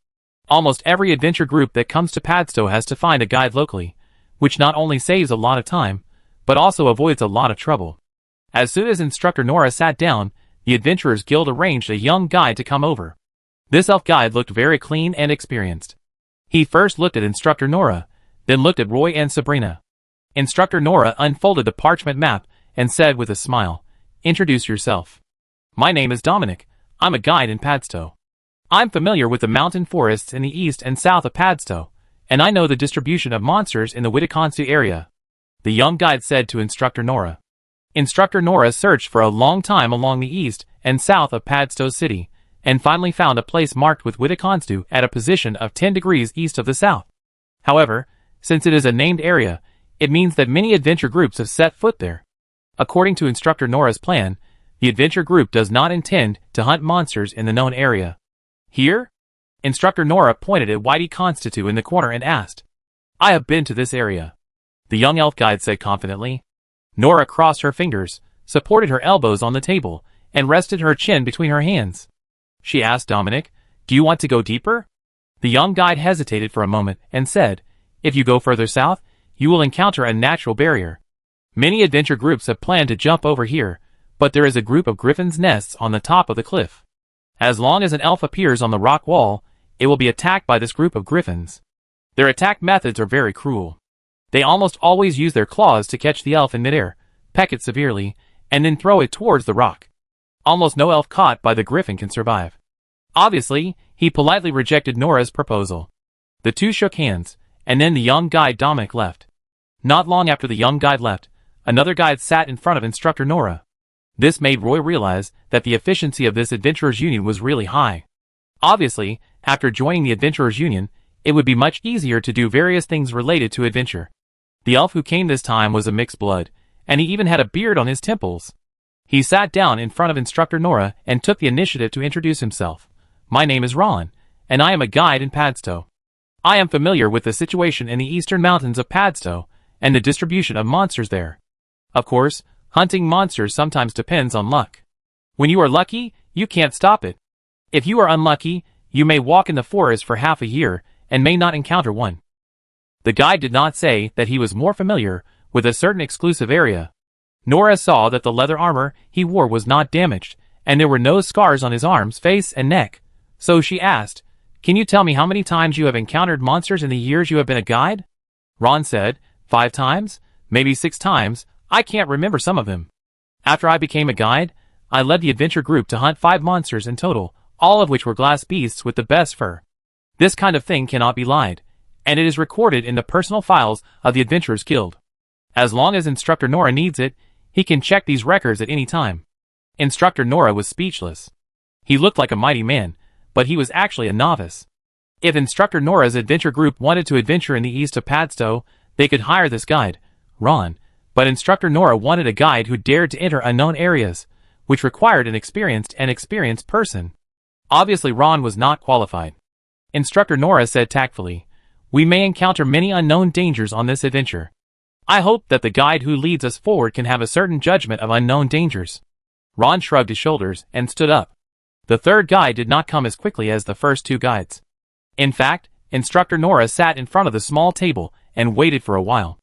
Almost every adventure group that comes to Padstow has to find a guide locally, which not only saves a lot of time, but also avoids a lot of trouble. As soon as Instructor Nora sat down, the Adventurers Guild arranged a young guide to come over. This elf guide looked very clean and experienced. He first looked at Instructor Nora, then looked at Roy and Sabrina. Instructor Nora unfolded the parchment map and said with a smile, "Introduce yourself." "My name is Dominic. I'm a guide in Padstow. I'm familiar with the mountain forests in the east and south of Padstow, and I know the distribution of monsters in the Witaconsu area," the young guide said to Instructor Nora. Instructor Nora searched for a long time along the east and south of Padstow City, and finally found a place marked with Witaconsu at a position of 10 degrees east of the south. However, since it is a named area, it means that many adventure groups have set foot there. According to Instructor Nora's plan, the adventure group does not intend to hunt monsters in the known area. "Here?" Instructor Nora pointed at Whitey Constitu in the corner and asked. "I have been to this area," the young elf guide said confidently. Nora crossed her fingers, supported her elbows on the table, and rested her chin between her hands. She asked Dominic, "Do you want to go deeper?" The young guide hesitated for a moment and said, "If you go further south, you will encounter a natural barrier. Many adventure groups have planned to jump over here, but there is a group of griffins' nests on the top of the cliff. As long as an elf appears on the rock wall, it will be attacked by this group of griffins. Their attack methods are very cruel. They almost always use their claws to catch the elf in midair, peck it severely, and then throw it towards the rock. Almost no elf caught by the griffin can survive." Obviously, he politely rejected Nora's proposal. The two shook hands, and then the young guide Dominic left. Not long after the young guide left, another guide sat in front of Instructor Nora. This made Roy realize that the efficiency of this Adventurers Union was really high. Obviously, after joining the Adventurers Union, it would be much easier to do various things related to adventure. The elf who came this time was a mixed blood, and he even had a beard on his temples. He sat down in front of Instructor Nora and took the initiative to introduce himself. "My name is Ron, and I am a guide in Padstow. I am familiar with the situation in the eastern mountains of Padstow and the distribution of monsters there. Of course, hunting monsters sometimes depends on luck. When you are lucky, you can't stop it. If you are unlucky, you may walk in the forest for half a year and may not encounter one." The guide did not say that he was more familiar with a certain exclusive area. Nora saw that the leather armor he wore was not damaged, and there were no scars on his arms, face, and neck. So she asked, "Can you tell me how many times you have encountered monsters in the years you have been a guide?" Ron said, 5 times, maybe 6 times, I can't remember some of them. After I became a guide, I led the adventure group to hunt 5 monsters in total, all of which were glass beasts with the best fur. This kind of thing cannot be lied, and it is recorded in the personal files of the Adventurers Guild. As long as Instructor Nora needs it, he can check these records at any time. Instructor Nora was speechless. He looked like a mighty man, but he was actually a novice. If Instructor Nora's adventure group wanted to adventure in the east of Padstow, they could hire this guide, Ron, but Instructor Nora wanted a guide who dared to enter unknown areas, which required an experienced person. Obviously Ron was not qualified. Instructor Nora said tactfully, "We may encounter many unknown dangers on this adventure. I hope that the guide who leads us forward can have a certain judgment of unknown dangers. Ron shrugged his shoulders and stood up. The third guide did not come as quickly as the first two guides. In fact, Instructor Nora sat in front of the small table and waited for a while.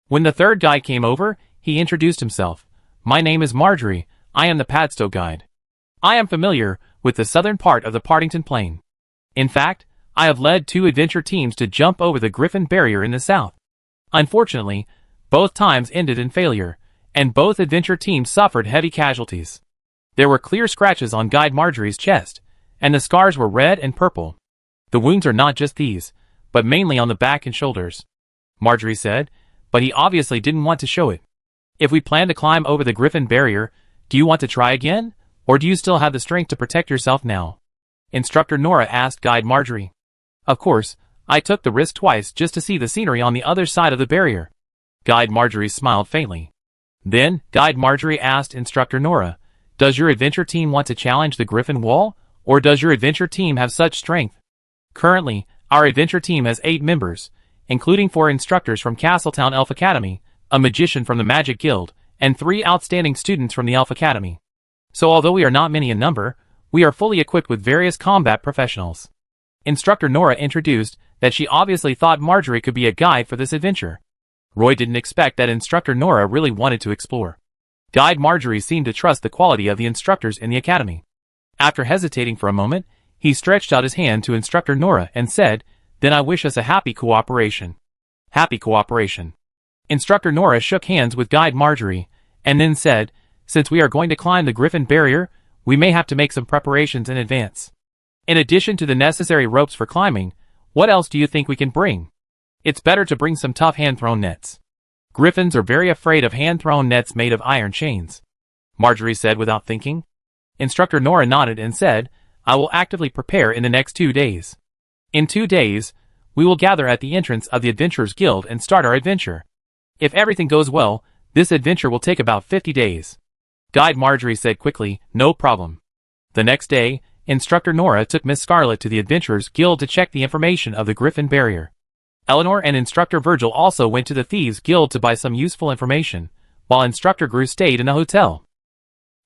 When the third guide came over, he introduced himself. My name is Marjorie, I am the Padstow guide. I am familiar with the southern part of the Partington Plain. In fact, I have led 2 adventure teams to jump over the Griffin Barrier in the south. Unfortunately, both times ended in failure, and both adventure teams suffered heavy casualties. There were clear scratches on Guide Marjorie's chest, and the scars were red and purple. The wounds are not just these, but mainly on the back and shoulders, Marjorie said, but he obviously didn't want to show it. If we plan to climb over the Griffin Barrier, do you want to try again, or do you still have the strength to protect yourself now? Instructor Nora asked Guide Marjorie. Of course, I took the risk twice just to see the scenery on the other side of the barrier. Guide Marjorie smiled faintly. Then, Guide Marjorie asked Instructor Nora, does your adventure team want to challenge the Griffin Wall, or does your adventure team have such strength? Currently, our adventure team has 8 members, including 4 instructors from Castletown Elf Academy, a magician from the Magic Guild, and 3 outstanding students from the Elf Academy. So although we are not many in number, we are fully equipped with various combat professionals. Instructor Nora introduced that she obviously thought Marjorie could be a guide for this adventure. Roy didn't expect that Instructor Nora really wanted to explore. Guide Marjorie seemed to trust the quality of the instructors in the academy. After hesitating for a moment, he stretched out his hand to Instructor Nora and said, then I wish us a happy cooperation. Happy cooperation. Instructor Nora shook hands with Guide Marjorie, and then said, since we are going to climb the Griffin Barrier, we may have to make some preparations in advance. In addition to the necessary ropes for climbing, what else do you think we can bring? It's better to bring some tough hand-thrown nets. Griffins are very afraid of hand-thrown nets made of iron chains, Marjorie said without thinking. Instructor Nora nodded and said, I will actively prepare in the next 2 days. In 2 days, we will gather at the entrance of the Adventurers Guild and start our adventure. If everything goes well, this adventure will take about 50 days. Guide Marjorie said quickly, no problem. The next day, Instructor Nora took Miss Scarlet to the Adventurers Guild to check the information of the Griffin Barrier. Eleanor and Instructor Virgil also went to the Thieves Guild to buy some useful information, while Instructor Gru stayed in a hotel.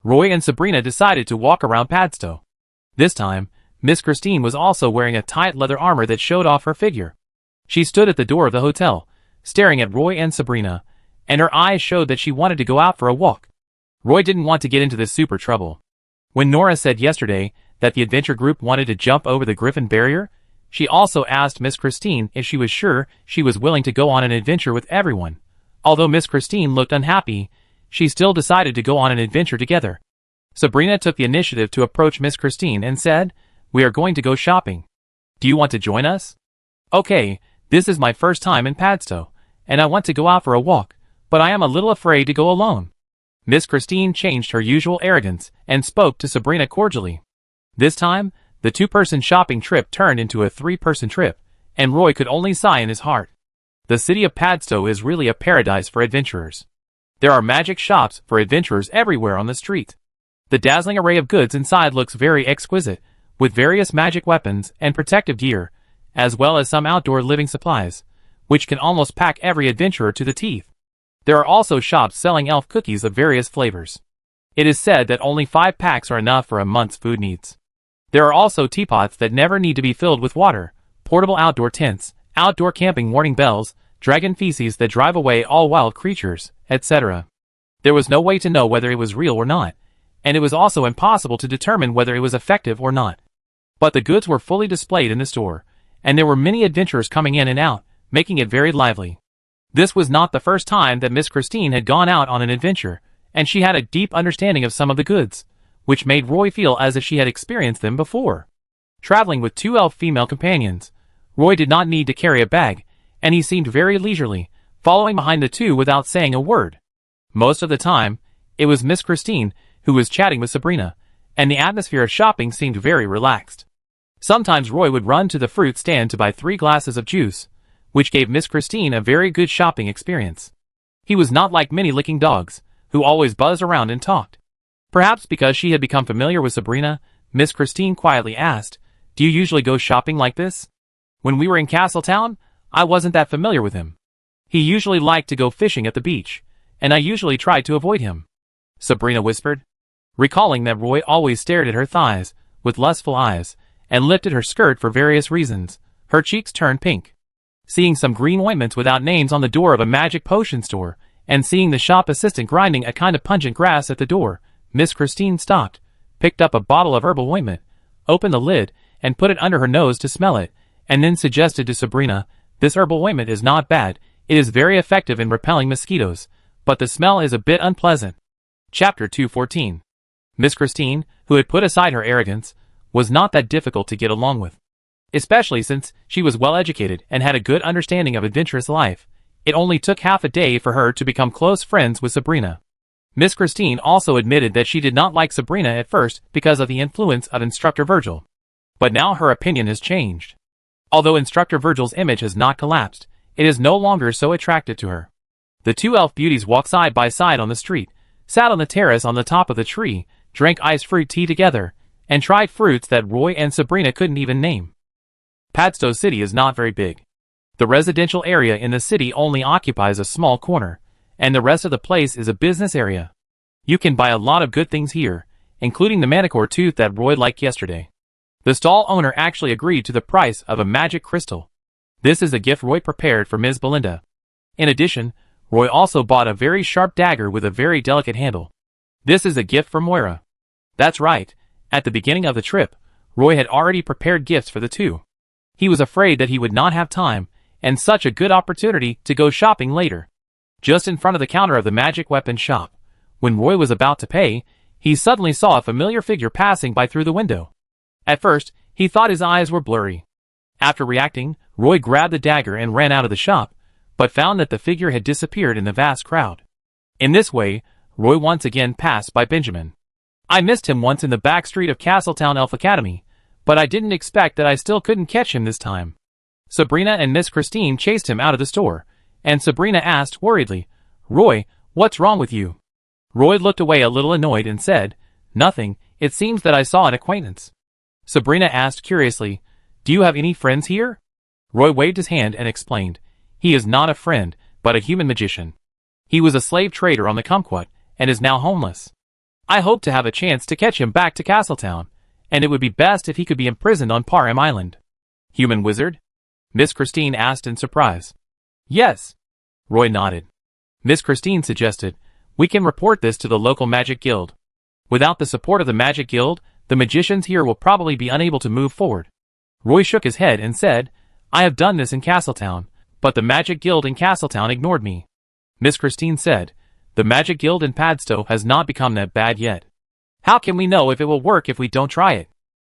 Roy and Sabrina decided to walk around Padstow. This time, Miss Christine was also wearing a tight leather armor that showed off her figure. She stood at the door of the hotel, staring at Roy and Sabrina, and her eyes showed that she wanted to go out for a walk. Roy didn't want to get into this super trouble. When Nora said yesterday that the adventure group wanted to jump over the Griffin Barrier, she also asked Miss Christine if she was sure she was willing to go on an adventure with everyone. Although Miss Christine looked unhappy, she still decided to go on an adventure together. Sabrina took the initiative to approach Miss Christine and said, we are going to go shopping. Do you want to join us? Okay, this is my first time in Padstow, and I want to go out for a walk, but I am a little afraid to go alone. Miss Christine changed her usual arrogance and spoke to Sabrina cordially. This time, the 2-person shopping trip turned into a 3-person trip, and Roy could only sigh in his heart. The city of Padstow is really a paradise for adventurers. There are magic shops for adventurers everywhere on the street. The dazzling array of goods inside looks very exquisite, with various magic weapons and protective gear, as well as some outdoor living supplies, which can almost pack every adventurer to the teeth. There are also shops selling elf cookies of various flavors. It is said that only 5 packs are enough for a month's food needs. There are also teapots that never need to be filled with water, portable outdoor tents, outdoor camping warning bells, dragon feces that drive away all wild creatures, etc. There was no way to know whether it was real or not, and it was also impossible to determine whether it was effective or not. But the goods were fully displayed in the store, and there were many adventurers coming in and out, making it very lively. This was not the first time that Miss Christine had gone out on an adventure, and she had a deep understanding of some of the goods, which made Roy feel as if she had experienced them before. Traveling with 2 elf female companions, Roy did not need to carry a bag, and he seemed very leisurely, following behind the 2 without saying a word. Most of the time, it was Miss Christine who was chatting with Sabrina, and the atmosphere of shopping seemed very relaxed. Sometimes Roy would run to the fruit stand to buy 3 glasses of juice, which gave Miss Christine a very good shopping experience. He was not like many licking dogs, who always buzzed around and talked. Perhaps because she had become familiar with Sabrina, Miss Christine quietly asked, do you usually go shopping like this? When we were in Castletown, I wasn't that familiar with him. He usually liked to go fishing at the beach, and I usually tried to avoid him," Sabrina whispered, recalling that Roy always stared at her thighs with lustful eyes and lifted her skirt for various reasons. Her cheeks turned pink. Seeing some green ointments without names on the door of a magic potion store, and seeing the shop assistant grinding a kind of pungent grass at the door, Miss Christine stopped, picked up a bottle of herbal ointment, opened the lid, and put it under her nose to smell it, and then suggested to Sabrina, "This herbal ointment is not bad. It is very effective in repelling mosquitoes, but the smell is a bit unpleasant." Chapter 214. Miss Christine, who had put aside her arrogance, was not that difficult to get along with. Especially since she was well educated and had a good understanding of adventurous life, it only took half a day for her to become close friends with Sabrina. Miss Christine also admitted that she did not like Sabrina at first because of the influence of Instructor Virgil. But now her opinion has changed. Although Instructor Virgil's image has not collapsed, it is no longer so attractive to her. The two elf beauties walked side by side on the street, sat on the terrace on the top of the tree, drank iced fruit tea together, and tried fruits that Roy and Sabrina couldn't even name. Padstow City is not very big. The residential area in the city only occupies a small corner, and the rest of the place is a business area. You can buy a lot of good things here, including the manicure tooth that Roy liked yesterday. The stall owner actually agreed to the price of a magic crystal. This is a gift Roy prepared for Ms. Belinda. In addition, Roy also bought a very sharp dagger with a very delicate handle. This is a gift for Moira. That's right, at the beginning of the trip, Roy had already prepared gifts for the two. He was afraid that he would not have time, and such a good opportunity to go shopping later. Just in front of the counter of the magic weapon shop, when Roy was about to pay, he suddenly saw a familiar figure passing by through the window. At first, he thought his eyes were blurry. After reacting, Roy grabbed the dagger and ran out of the shop, but found that the figure had disappeared in the vast crowd. In this way, Roy once again passed by Benjamin. "I missed him once in the back street of Castletown Elf Academy, but I didn't expect that I still couldn't catch him this time." Sabrina and Miss Christine chased him out of the store, and Sabrina asked worriedly, "Roy, what's wrong with you?" Roy looked away a little annoyed and said, "Nothing, it seems that I saw an acquaintance." Sabrina asked curiously, "Do you have any friends here?" Roy waved his hand and explained, "He is not a friend, but a human magician. He was a slave trader on the Kumquat, and is now homeless. I hope to have a chance to catch him back to Castletown, and it would be best if he could be imprisoned on Parham Island." "Human wizard?" Miss Christine asked in surprise. "Yes." Roy nodded. Miss Christine suggested, "We can report this to the local magic guild. Without the support of the magic guild, the magicians here will probably be unable to move forward." Roy shook his head and said, "I have done this in Castletown, but the magic guild in Castletown ignored me." Miss Christine said, "The magic guild in Padstow has not become that bad yet. How can we know if it will work if we don't try it?"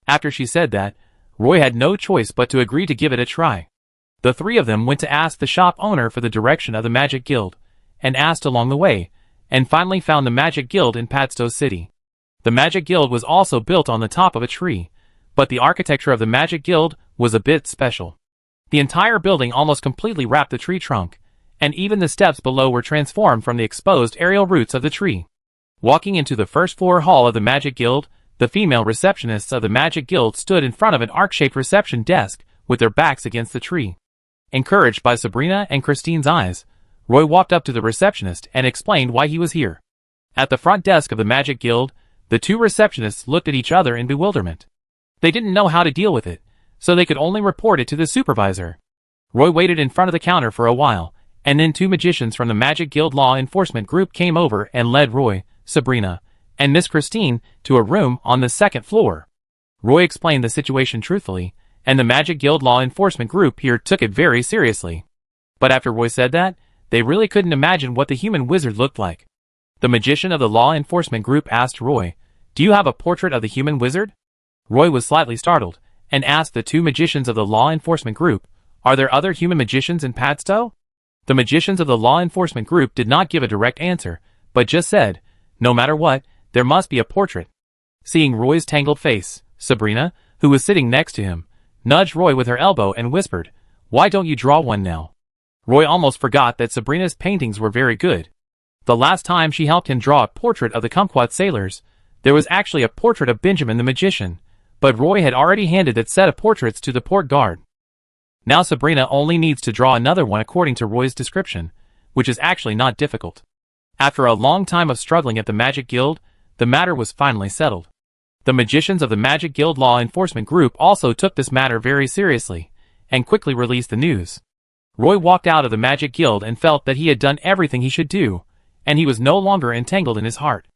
After she said that, Roy had no choice but to agree to give it a try. The three of them went to ask the shop owner for the direction of the magic guild, and asked along the way, and finally found the magic guild in Padstow City. The magic guild was also built on the top of a tree, but the architecture of the magic guild was a bit special. The entire building almost completely wrapped the tree trunk, and even the steps below were transformed from the exposed aerial roots of the tree. Walking into the first floor hall of the magic guild, the female receptionists of the magic guild stood in front of an arc-shaped reception desk with their backs against the tree. Encouraged by Sabrina and Christine's eyes, Roy walked up to the receptionist and explained why he was here. At the front desk of the magic guild, the two receptionists looked at each other in bewilderment. They didn't know how to deal with it, so they could only report it to the supervisor. Roy waited in front of the counter for a while, and then two magicians from the Magic Guild Law Enforcement Group came over and led Roy, Sabrina, and Miss Christine to a room on the second floor. Roy explained the situation truthfully, and the Magic Guild Law Enforcement Group here took it very seriously. But after Roy said that, they really couldn't imagine what the human wizard looked like. The magician of the Law Enforcement Group asked Roy, "Do you have a portrait of the human wizard?" Roy was slightly startled, and asked the two magicians of the Law Enforcement Group, "Are there other human magicians in Padstow?" The magicians of the Law Enforcement Group did not give a direct answer, but just said, "No matter what, there must be a portrait." Seeing Roy's tangled face, Sabrina, who was sitting next to him, nudged Roy with her elbow and whispered, "Why don't you draw one now?" Roy almost forgot that Sabrina's paintings were very good. The last time she helped him draw a portrait of the Kumquat sailors, there was actually a portrait of Benjamin the magician, but Roy had already handed that set of portraits to the port guard. Now Sabrina only needs to draw another one according to Roy's description, which is actually not difficult. After a long time of struggling at the Magic Guild, the matter was finally settled. The magicians of the Magic Guild Law Enforcement Group also took this matter very seriously, and quickly released the news. Roy walked out of the Magic Guild and felt that he had done everything he should do, and he was no longer entangled in his heart.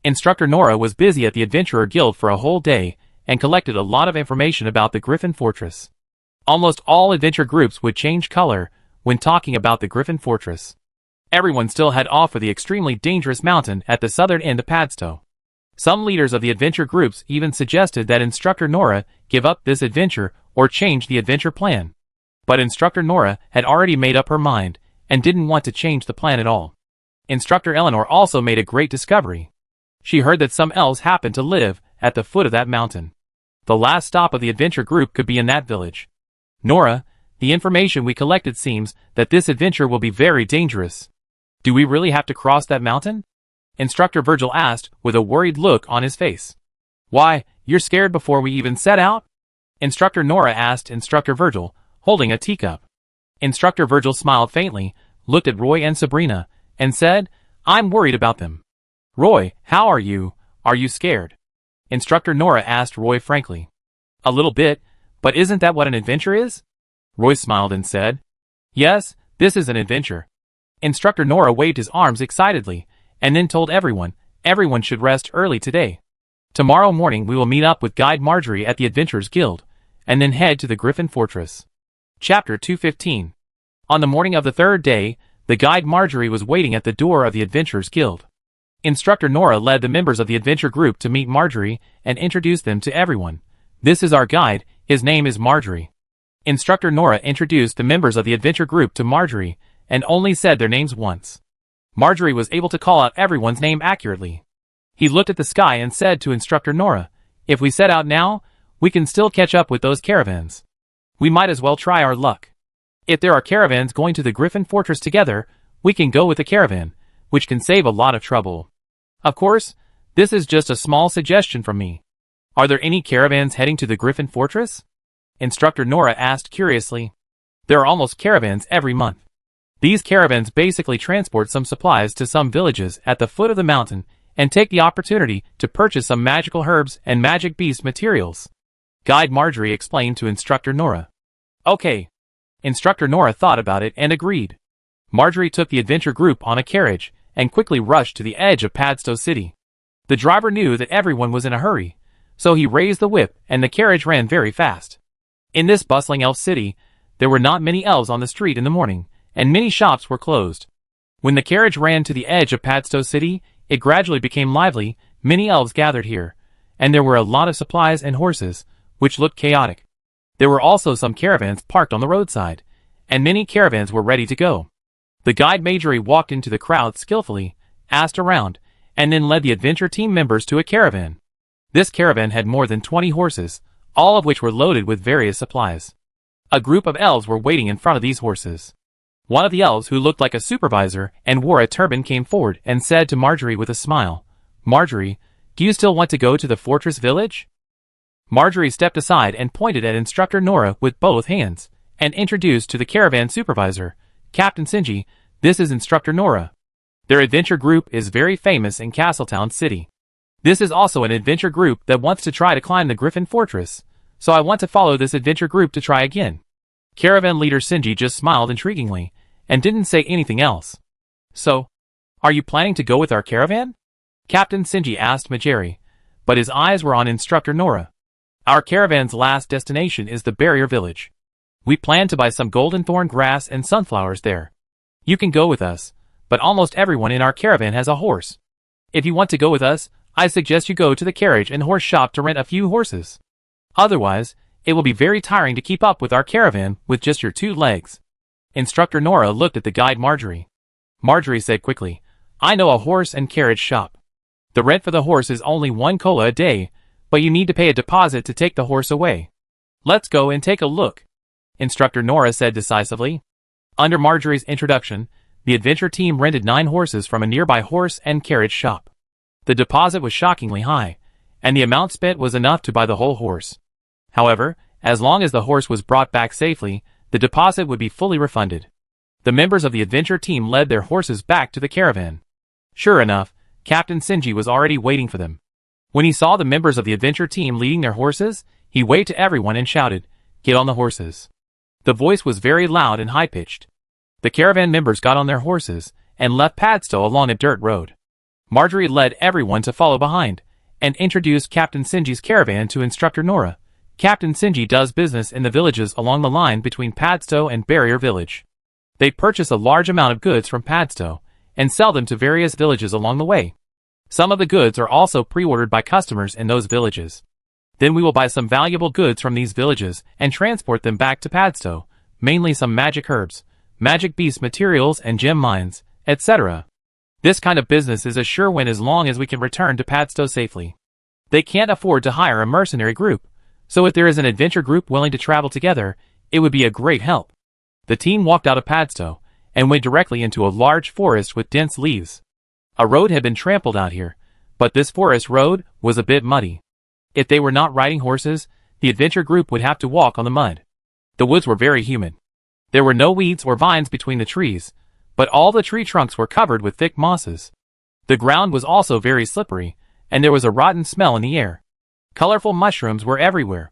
Instructor Nora was busy at the Adventurer Guild for a whole day, and collected a lot of information about the Griffin Fortress. Almost all adventure groups would change color when talking about the Griffin Fortress. Everyone still had awe for the extremely dangerous mountain at the southern end of Padstow. Some leaders of the adventure groups even suggested that Instructor Nora give up this adventure or change the adventure plan. But Instructor Nora had already made up her mind and didn't want to change the plan at all. Instructor Eleanor also made a great discovery. She heard that some elves happened to live at the foot of that mountain. The last stop of the adventure group could be in that village. Nora, the information we collected seems that this adventure will be very dangerous. Do we really have to cross that mountain? Instructor Virgil asked with a worried look on his face. Why, you're scared before we even set out? Instructor Nora asked Instructor Virgil, holding a teacup. Instructor Virgil smiled faintly, looked at Roy and Sabrina, and said, I'm worried about them. Roy, how are you? Are you scared? Instructor Nora asked Roy frankly. A little bit, but isn't that what an adventure is? Roy smiled and said, Yes, this is an adventure. Instructor Nora waved his arms excitedly, and then told everyone should rest early today. Tomorrow morning we will meet up with Guide Marjorie at the Adventurers Guild, and then head to the Griffin Fortress. Chapter 215. On the morning of the third day, the Guide Marjorie was waiting at the door of the Adventurers Guild. Instructor Nora led the members of the adventure group to meet Marjorie and introduce them to everyone. This is our guide, his name is Marjorie. Instructor Nora introduced the members of the adventure group to Marjorie, and only said their names once. Marjorie was able to call out everyone's name accurately. He looked at the sky and said to Instructor Nora, If we set out now, we can still catch up with those caravans. We might as well try our luck. If there are caravans going to the Griffin Fortress together, we can go with the caravan, which can save a lot of trouble. Of course, this is just a small suggestion from me. Are there any caravans heading to the Griffin Fortress? Instructor Nora asked curiously. There are almost caravans every month. These caravans basically transport some supplies to some villages at the foot of the mountain and take the opportunity to purchase some magical herbs and magic beast materials. Guide Marjorie explained to Instructor Nora. Okay. Instructor Nora thought about it and agreed. Marjorie took the adventure group on a carriage and quickly rushed to the edge of Padstow City. The driver knew that everyone was in a hurry, so he raised the whip and the carriage ran very fast. In this bustling elf city, there were not many elves on the street in the morning, and many shops were closed. When the carriage ran to the edge of Padstow City, it gradually became lively. Many elves gathered here, and there were a lot of supplies and horses, which looked chaotic. There were also some caravans parked on the roadside, and many caravans were ready to go. The guide Marjorie walked into the crowd skillfully, asked around, and then led the adventure team members to a caravan. This caravan had more than 20 horses, all of which were loaded with various supplies. A group of elves were waiting in front of these horses. One of the elves who looked like a supervisor and wore a turban came forward and said to Marjorie with a smile, Marjorie, do you still want to go to the fortress village? Marjorie stepped aside and pointed at Instructor Nora with both hands, and introduced to the caravan supervisor, Captain Sinji, this is Instructor Nora. Their adventure group is very famous in Castletown City. This is also an adventure group that wants to try to climb the Griffin Fortress, so I want to follow this adventure group to try again. Caravan leader Sinji just smiled intriguingly, and didn't say anything else. So, are you planning to go with our caravan? Captain Sinji asked Marjorie, but his eyes were on Instructor Nora. Our caravan's last destination is the Barrier Village. We plan to buy some golden thorn grass and sunflowers there. You can go with us, but almost everyone in our caravan has a horse. If you want to go with us, I suggest you go to the carriage and horse shop to rent a few horses. Otherwise, it will be very tiring to keep up with our caravan with just your 2 legs. Instructor Nora looked at the guide Marjorie. Marjorie said quickly, I know a horse and carriage shop. The rent for the horse is only 1 kola a day, but you need to pay a deposit to take the horse away. Let's go and take a look, Instructor Nora said decisively. Under Marjorie's introduction, the adventure team rented 9 horses from a nearby horse and carriage shop. The deposit was shockingly high, and the amount spent was enough to buy the whole horse. However, as long as the horse was brought back safely, the deposit would be fully refunded. The members of the adventure team led their horses back to the caravan. Sure enough, Captain Sinji was already waiting for them. When he saw the members of the adventure team leading their horses, he waved to everyone and shouted, "Get on the horses." The voice was very loud and high-pitched. The caravan members got on their horses and left Padstow along a dirt road. Marjorie led everyone to follow behind and introduced Captain Sinji's caravan to Instructor Nora. Captain Sinji does business in the villages along the line between Padstow and Barrier Village. They purchase a large amount of goods from Padstow and sell them to various villages along the way. Some of the goods are also pre-ordered by customers in those villages. Then we will buy some valuable goods from these villages and transport them back to Padstow, mainly some magic herbs, magic beast materials and gem mines, etc. This kind of business is a sure win as long as we can return to Padstow safely. They can't afford to hire a mercenary group, so if there is an adventure group willing to travel together, it would be a great help. The team walked out of Padstow and went directly into a large forest with dense leaves. A road had been trampled out here, but this forest road was a bit muddy. If they were not riding horses, the adventure group would have to walk on the mud. The woods were very humid. There were no weeds or vines between the trees, but all the tree trunks were covered with thick mosses. The ground was also very slippery, and there was a rotten smell in the air. Colorful mushrooms were everywhere.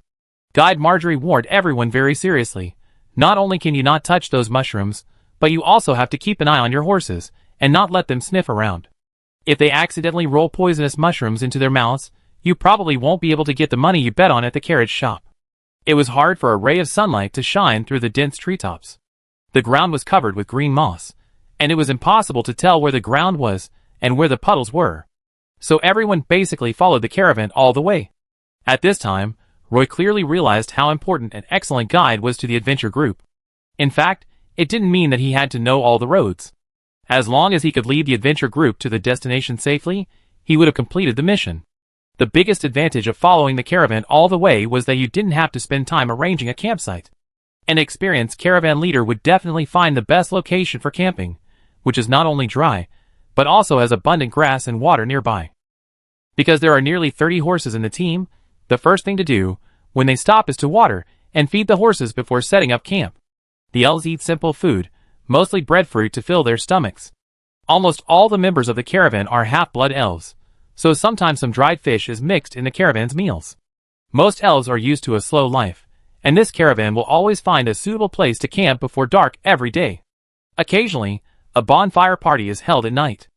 Guide Marjorie warned everyone very seriously. Not only can you not touch those mushrooms, but you also have to keep an eye on your horses and not let them sniff around. If they accidentally roll poisonous mushrooms into their mouths, you probably won't be able to get the money you bet on at the carriage shop. It was hard for a ray of sunlight to shine through the dense treetops. The ground was covered with green moss, and it was impossible to tell where the ground was and where the puddles were. So everyone basically followed the caravan all the way. At this time, Roy clearly realized how important an excellent guide was to the adventure group. In fact, it didn't mean that he had to know all the roads. As long as he could lead the adventure group to the destination safely, he would have completed the mission. The biggest advantage of following the caravan all the way was that you didn't have to spend time arranging a campsite. An experienced caravan leader would definitely find the best location for camping, which is not only dry, but also has abundant grass and water nearby. Because there are nearly 30 horses in the team, the first thing to do when they stop is to water and feed the horses before setting up camp. The elves eat simple food, mostly breadfruit to fill their stomachs. Almost all the members of the caravan are half-blood elves, so sometimes some dried fish is mixed in the caravan's meals. Most elves are used to a slow life, and this caravan will always find a suitable place to camp before dark every day. Occasionally, a bonfire party is held at night.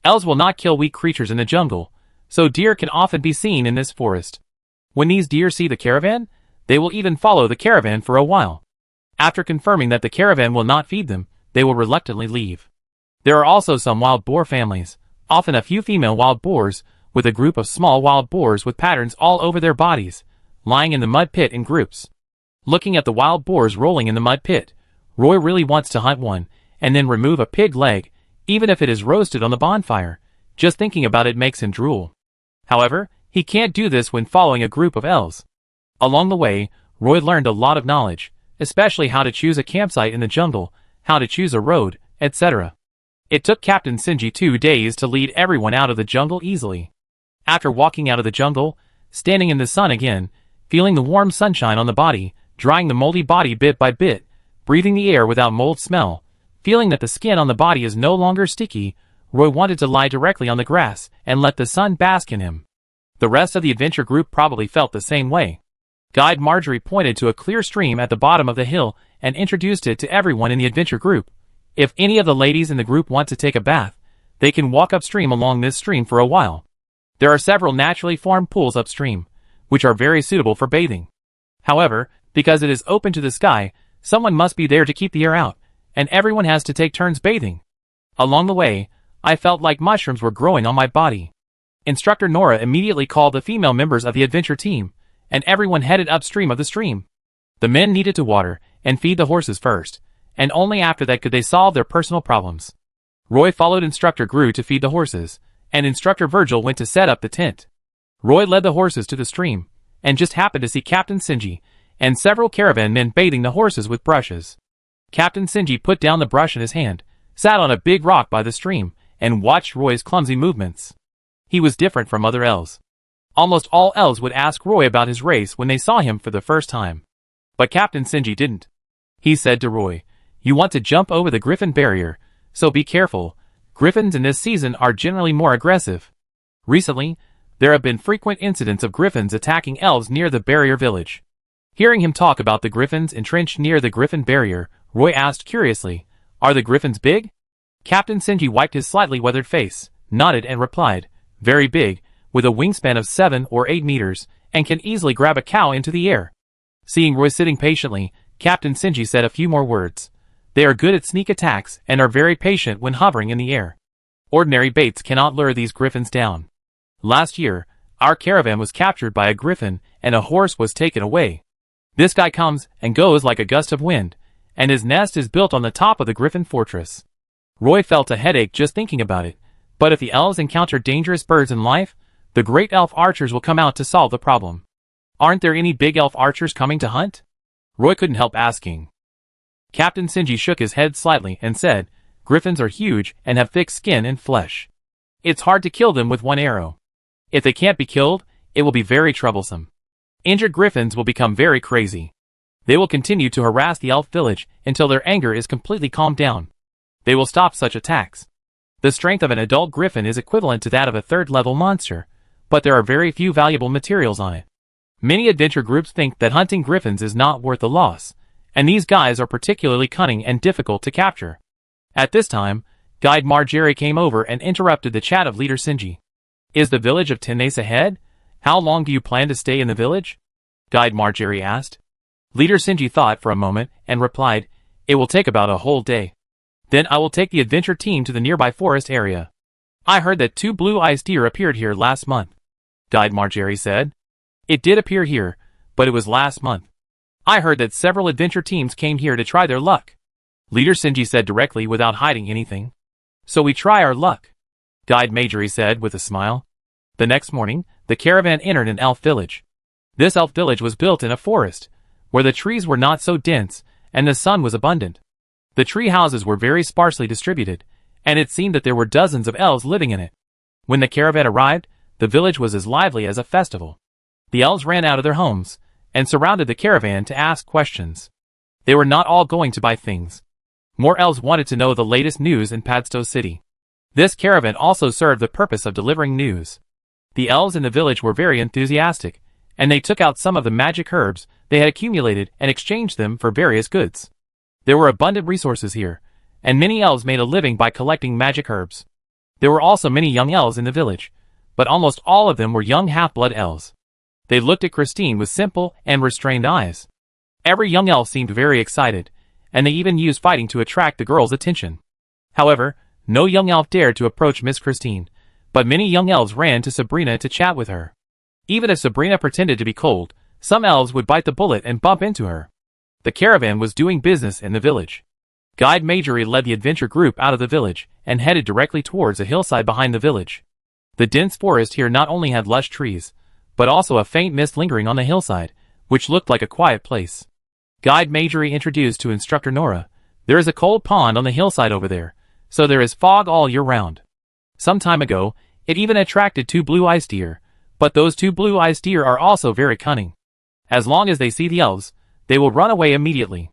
Elves will not kill weak creatures in the jungle, so deer can often be seen in this forest. When these deer see the caravan, they will even follow the caravan for a while. After confirming that the caravan will not feed them, they will reluctantly leave. There are also some wild boar families, often a few female wild boars, with a group of small wild boars with patterns all over their bodies, lying in the mud pit in groups. Looking at the wild boars rolling in the mud pit, Roy really wants to hunt one, and then remove a pig leg, even if it is roasted on the bonfire. Just thinking about it makes him drool. However, he can't do this when following a group of elves. Along the way, Roy learned a lot of knowledge, especially how to choose a campsite in the jungle, how to choose a road, etc. It took Captain Sinji 2 days to lead everyone out of the jungle easily. After walking out of the jungle, standing in the sun again, feeling the warm sunshine on the body, drying the moldy body bit by bit, breathing the air without mold smell, feeling that the skin on the body is no longer sticky, Roy wanted to lie directly on the grass and let the sun bask in him. The rest of the adventure group probably felt the same way. Guide Marjorie pointed to a clear stream at the bottom of the hill and introduced it to everyone in the adventure group. If any of the ladies in the group want to take a bath, they can walk upstream along this stream for a while. There are several naturally formed pools upstream, which are very suitable for bathing. However, because it is open to the sky, someone must be there to keep the air out, and everyone has to take turns bathing. Along the way, I felt like mushrooms were growing on my body. Instructor Nora immediately called the female members of the adventure team, and everyone headed upstream of the stream. The men needed to water and feed the horses first, and only after that could they solve their personal problems. Roy followed Instructor Gru to feed the horses, and Instructor Virgil went to set up the tent. Roy led the horses to the stream, and just happened to see Captain Sinji and several caravan men bathing the horses with brushes. Captain Sinji put down the brush in his hand, sat on a big rock by the stream, and watched Roy's clumsy movements. He was different from other elves. Almost all elves would ask Roy about his race when they saw him for the first time. But Captain Sinji didn't. he said to Roy. You want to jump over the griffin barrier, so be careful. Griffins in this season are generally more aggressive. Recently, there have been frequent incidents of griffins attacking elves near the barrier village. Hearing him talk about the griffins entrenched near the griffin barrier, Roy asked curiously, Are the griffins big? Captain Sinji wiped his slightly weathered face, nodded and replied, Very big, with a wingspan of 7 or 8 meters, and can easily grab a cow into the air. Seeing Roy sitting patiently, Captain Sinji said a few more words. They are good at sneak attacks and are very patient when hovering in the air. Ordinary baits cannot lure these griffins down. Last year, our caravan was captured by a griffin and a horse was taken away. This guy comes and goes like a gust of wind, and his nest is built on the top of the griffin fortress. Roy felt a headache just thinking about it, but if the elves encounter dangerous birds in life, the great elf archers will come out to solve the problem. Aren't there any big elf archers coming to hunt? Roy couldn't help asking. Captain Sinji shook his head slightly and said, Griffins are huge and have thick skin and flesh. It's hard to kill them with one arrow. If they can't be killed, it will be very troublesome. Injured griffins will become very crazy. They will continue to harass the elf village until their anger is completely calmed down. They will stop such attacks. The strength of an adult griffin is equivalent to that of a third-level monster, but there are very few valuable materials on it. Many adventure groups think that hunting griffins is not worth the loss, and these guys are particularly cunning and difficult to capture. At this time, Guide Marjorie came over and interrupted the chat of Leader Sinji. Is the village of Tennace ahead? How long do you plan to stay in the village? Guide Marjorie asked. Leader Sinji thought for a moment and replied, It will take about a whole day. Then I will take the adventure team to the nearby forest area. I heard that 2 blue ice deer appeared here last month. Guide Marjorie said. It did appear here, but it was last month. I heard that several adventure teams came here to try their luck. Leader Sinji said directly without hiding anything. So we try our luck. Guide Marjorie said with a smile. The next morning, the caravan entered an elf village. This elf village was built in a forest, where the trees were not so dense, and the sun was abundant. The tree houses were very sparsely distributed, and it seemed that there were dozens of elves living in it. When the caravan arrived, the village was as lively as a festival. The elves ran out of their homes, and surrounded the caravan to ask questions. They were not all going to buy things. More elves wanted to know the latest news in Padstow City. This caravan also served the purpose of delivering news. The elves in the village were very enthusiastic, and they took out some of the magic herbs they had accumulated and exchanged them for various goods. There were abundant resources here, and many elves made a living by collecting magic herbs. There were also many young elves in the village, but almost all of them were young half-blood elves. They looked at Christine with simple and restrained eyes. Every young elf seemed very excited, and they even used fighting to attract the girls' attention. However, no young elf dared to approach Miss Christine, but many young elves ran to Sabrina to chat with her. Even if Sabrina pretended to be cold, some elves would bite the bullet and bump into her. The caravan was doing business in the village. Guide Marjorie led the adventure group out of the village and headed directly towards a hillside behind the village. The dense forest here not only had lush trees, but also a faint mist lingering on the hillside, which looked like a quiet place. Guide Marjorie introduced to Instructor Nora, There is a cold pond on the hillside over there, so there is fog all year round. Some time ago, it even attracted 2 blue ice deer, but those 2 blue ice deer are also very cunning. As long as they see the elves, they will run away immediately.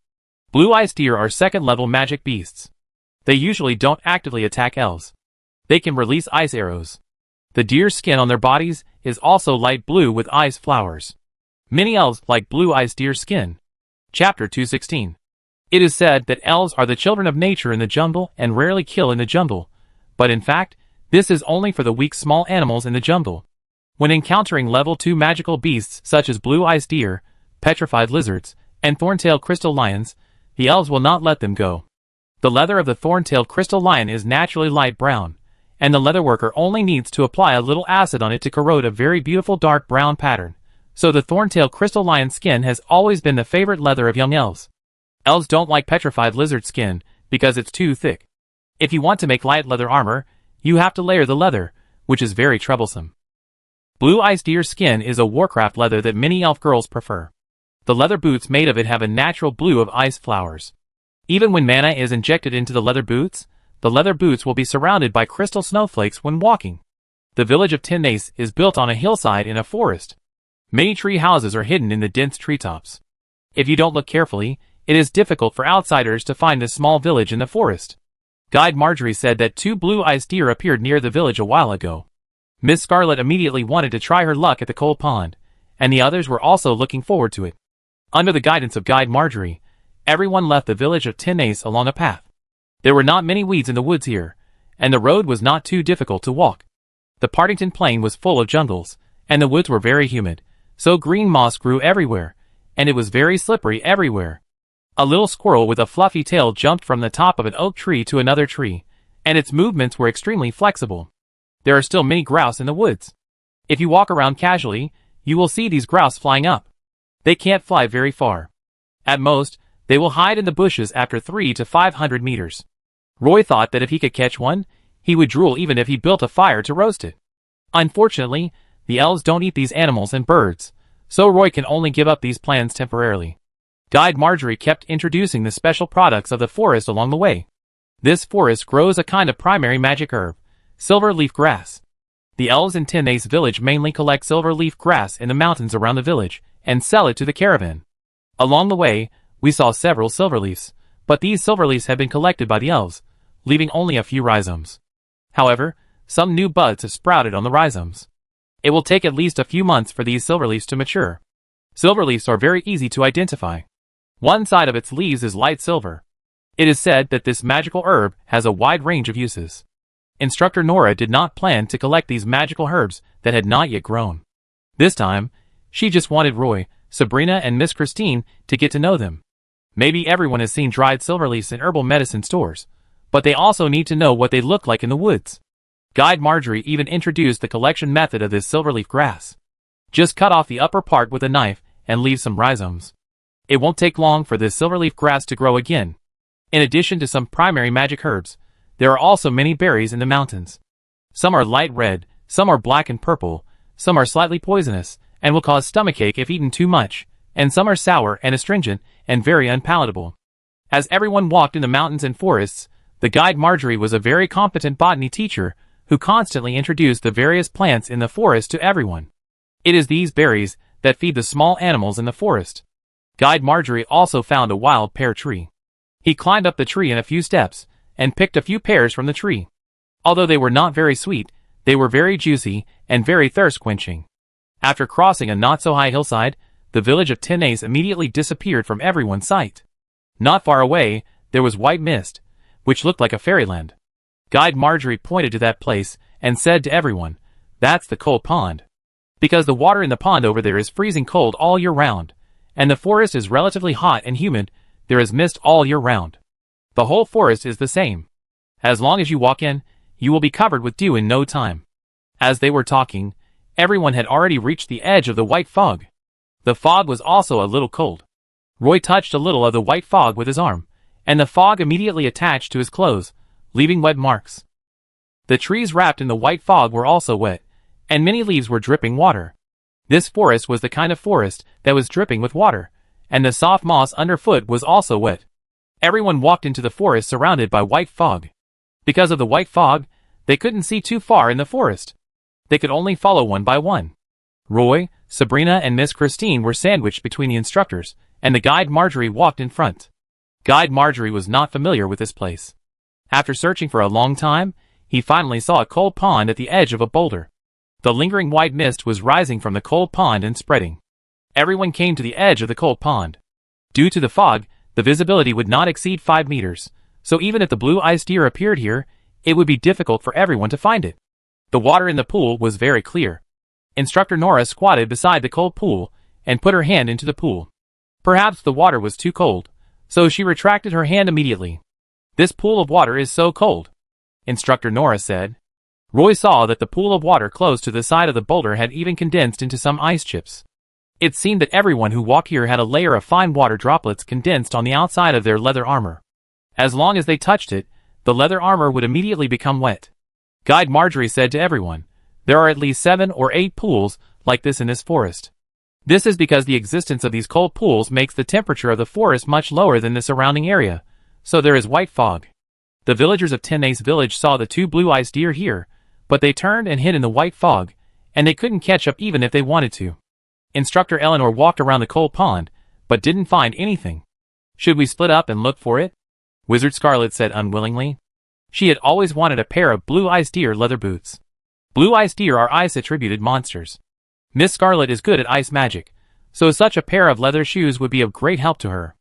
Blue ice deer are second-level magic beasts. They usually don't actively attack elves. They can release ice arrows. The deer's skin on their bodies is also light blue with ice flowers. Many elves like blue ice deer skin. Chapter 216. It is said that elves are the children of nature in the jungle and rarely kill in the jungle, but in fact, this is only for the weak small animals in the jungle. When encountering level 2 magical beasts such as blue ice deer, petrified lizards, and thorn-tailed crystal lions, the elves will not let them go. The leather of the thorn-tailed crystal lion is naturally light brown, and the leatherworker only needs to apply a little acid on it to corrode a very beautiful dark brown pattern. So the thorn-tailed crystal lion skin has always been the favorite leather of young elves. Elves don't like petrified lizard skin because it's too thick. If you want to make light leather armor, you have to layer the leather, which is very troublesome. Blue ice deer skin is a warcraft leather that many elf girls prefer. The leather boots made of it have a natural blue of ice flowers. Even when mana is injected into the leather boots will be surrounded by crystal snowflakes when walking. The village of Tennace is built on a hillside in a forest. Many tree houses are hidden in the dense treetops. If you don't look carefully, It is difficult for outsiders to find this small village in the forest. Guide Marjorie said that 2 blue-eyed deer appeared near the village a while ago. Miss Scarlet immediately wanted to try her luck at the coal pond, and the others were also looking forward to it. Under the guidance of Guide Marjorie, everyone left the village of Tenace along a path. There were not many weeds in the woods here, and the road was not too difficult to walk. The Partington Plain was full of jungles, and the woods were very humid, so green moss grew everywhere, and it was very slippery everywhere. A little squirrel with a fluffy tail jumped from the top of an oak tree to another tree, and its movements were extremely flexible. There are still many grouse in the woods. If you walk around casually, you will see these grouse flying up. They can't fly very far. At most, they will hide in the bushes after 300 to 500 meters. Roy thought that if he could catch one, he would drool even if he built a fire to roast it. Unfortunately, the elves don't eat these animals and birds, so Roy can only give up these plans temporarily. Guide Marjorie kept introducing the special products of the forest along the way. This forest grows a kind of primary magic herb, silver leaf grass. The elves in Tenace village mainly collect silver leaf grass in the mountains around the village and sell it to the caravan. Along the way, we saw several silver leaves, but these silver leaves had been collected by the elves, leaving only a few rhizomes. However, some new buds have sprouted on the rhizomes. It will take at least a few months for these silver leaves to mature. Silver leaves are very easy to identify. One side of its leaves is light silver. It is said that this magical herb has a wide range of uses. Instructor Nora did not plan to collect these magical herbs that had not yet grown. This time, she just wanted Roy, Sabrina and Miss Christine to get to know them. Maybe everyone has seen dried silver leaves in herbal medicine stores, but they also need to know what they look like in the woods. Guide Marjorie even introduced the collection method of this silverleaf grass. Just cut off the upper part with a knife and leave some rhizomes. It won't take long for this silverleaf grass to grow again. In addition to some primary magic herbs, there are also many berries in the mountains. Some are light red, some are black and purple, some are slightly poisonous and will cause stomachache if eaten too much, and some are sour and astringent and very unpalatable. As everyone walked in the mountains and forests, the guide Marjorie was a very competent botany teacher who constantly introduced the various plants in the forest to everyone. It is these berries that feed the small animals in the forest. Guide Marjorie also found a wild pear tree. He climbed up the tree in a few steps and picked a few pears from the tree. Although they were not very sweet, they were very juicy and very thirst-quenching. After crossing a not-so-high hillside, the village of Tenace immediately disappeared from everyone's sight. Not far away, there was white mist, which looked like a fairyland. Guide Marjorie pointed to that place and said to everyone, "That's the cold pond." Because the water in the pond over there is freezing cold all year round, and the forest is relatively hot and humid, there is mist all year round. The whole forest is the same. As long as you walk in, you will be covered with dew in no time. As they were talking, everyone had already reached the edge of the white fog. The fog was also a little cold. Roy touched a little of the white fog with his arm, and the fog immediately attached to his clothes, leaving wet marks. The trees wrapped in the white fog were also wet, and many leaves were dripping water. This forest was the kind of forest that was dripping with water, and the soft moss underfoot was also wet. Everyone walked into the forest surrounded by white fog. Because of the white fog, they couldn't see too far in the forest. They could only follow one by one. Roy, Sabrina and Miss Christine were sandwiched between the instructors, and the guide Marjorie walked in front. Guide Marjorie was not familiar with this place. After searching for a long time, he finally saw a cold pond at the edge of a boulder. The lingering white mist was rising from the cold pond and spreading. Everyone came to the edge of the cold pond. Due to the fog, the visibility would not exceed 5 meters, so even if the blue-eyed deer appeared here, it would be difficult for everyone to find it. The water in the pool was very clear. Instructor Nora squatted beside the cold pool and put her hand into the pool. Perhaps the water was too cold, so she retracted her hand immediately. "This pool of water is so cold," Instructor Nora said. Roy saw that the pool of water close to the side of the boulder had even condensed into some ice chips. It seemed that everyone who walked here had a layer of fine water droplets condensed on the outside of their leather armor. As long as they touched it, the leather armor would immediately become wet. Guide Marjorie said to everyone, "There are at least 7 or 8 pools like this in this forest. This is because the existence of these cold pools makes the temperature of the forest much lower than the surrounding area, so there is white fog." The villagers of Tenace village saw the 2 blue-eyed deer here, but they turned and hid in the white fog, and they couldn't catch up even if they wanted to. Instructor Eleanor walked around the cold pond, but didn't find anything. Should we split up and look for it? Wizard Scarlet said unwillingly. She had always wanted a pair of blue ice deer leather boots. Blue ice deer are ice-attributed monsters. Miss Scarlet is good at ice magic, so such a pair of leather shoes would be of great help to her.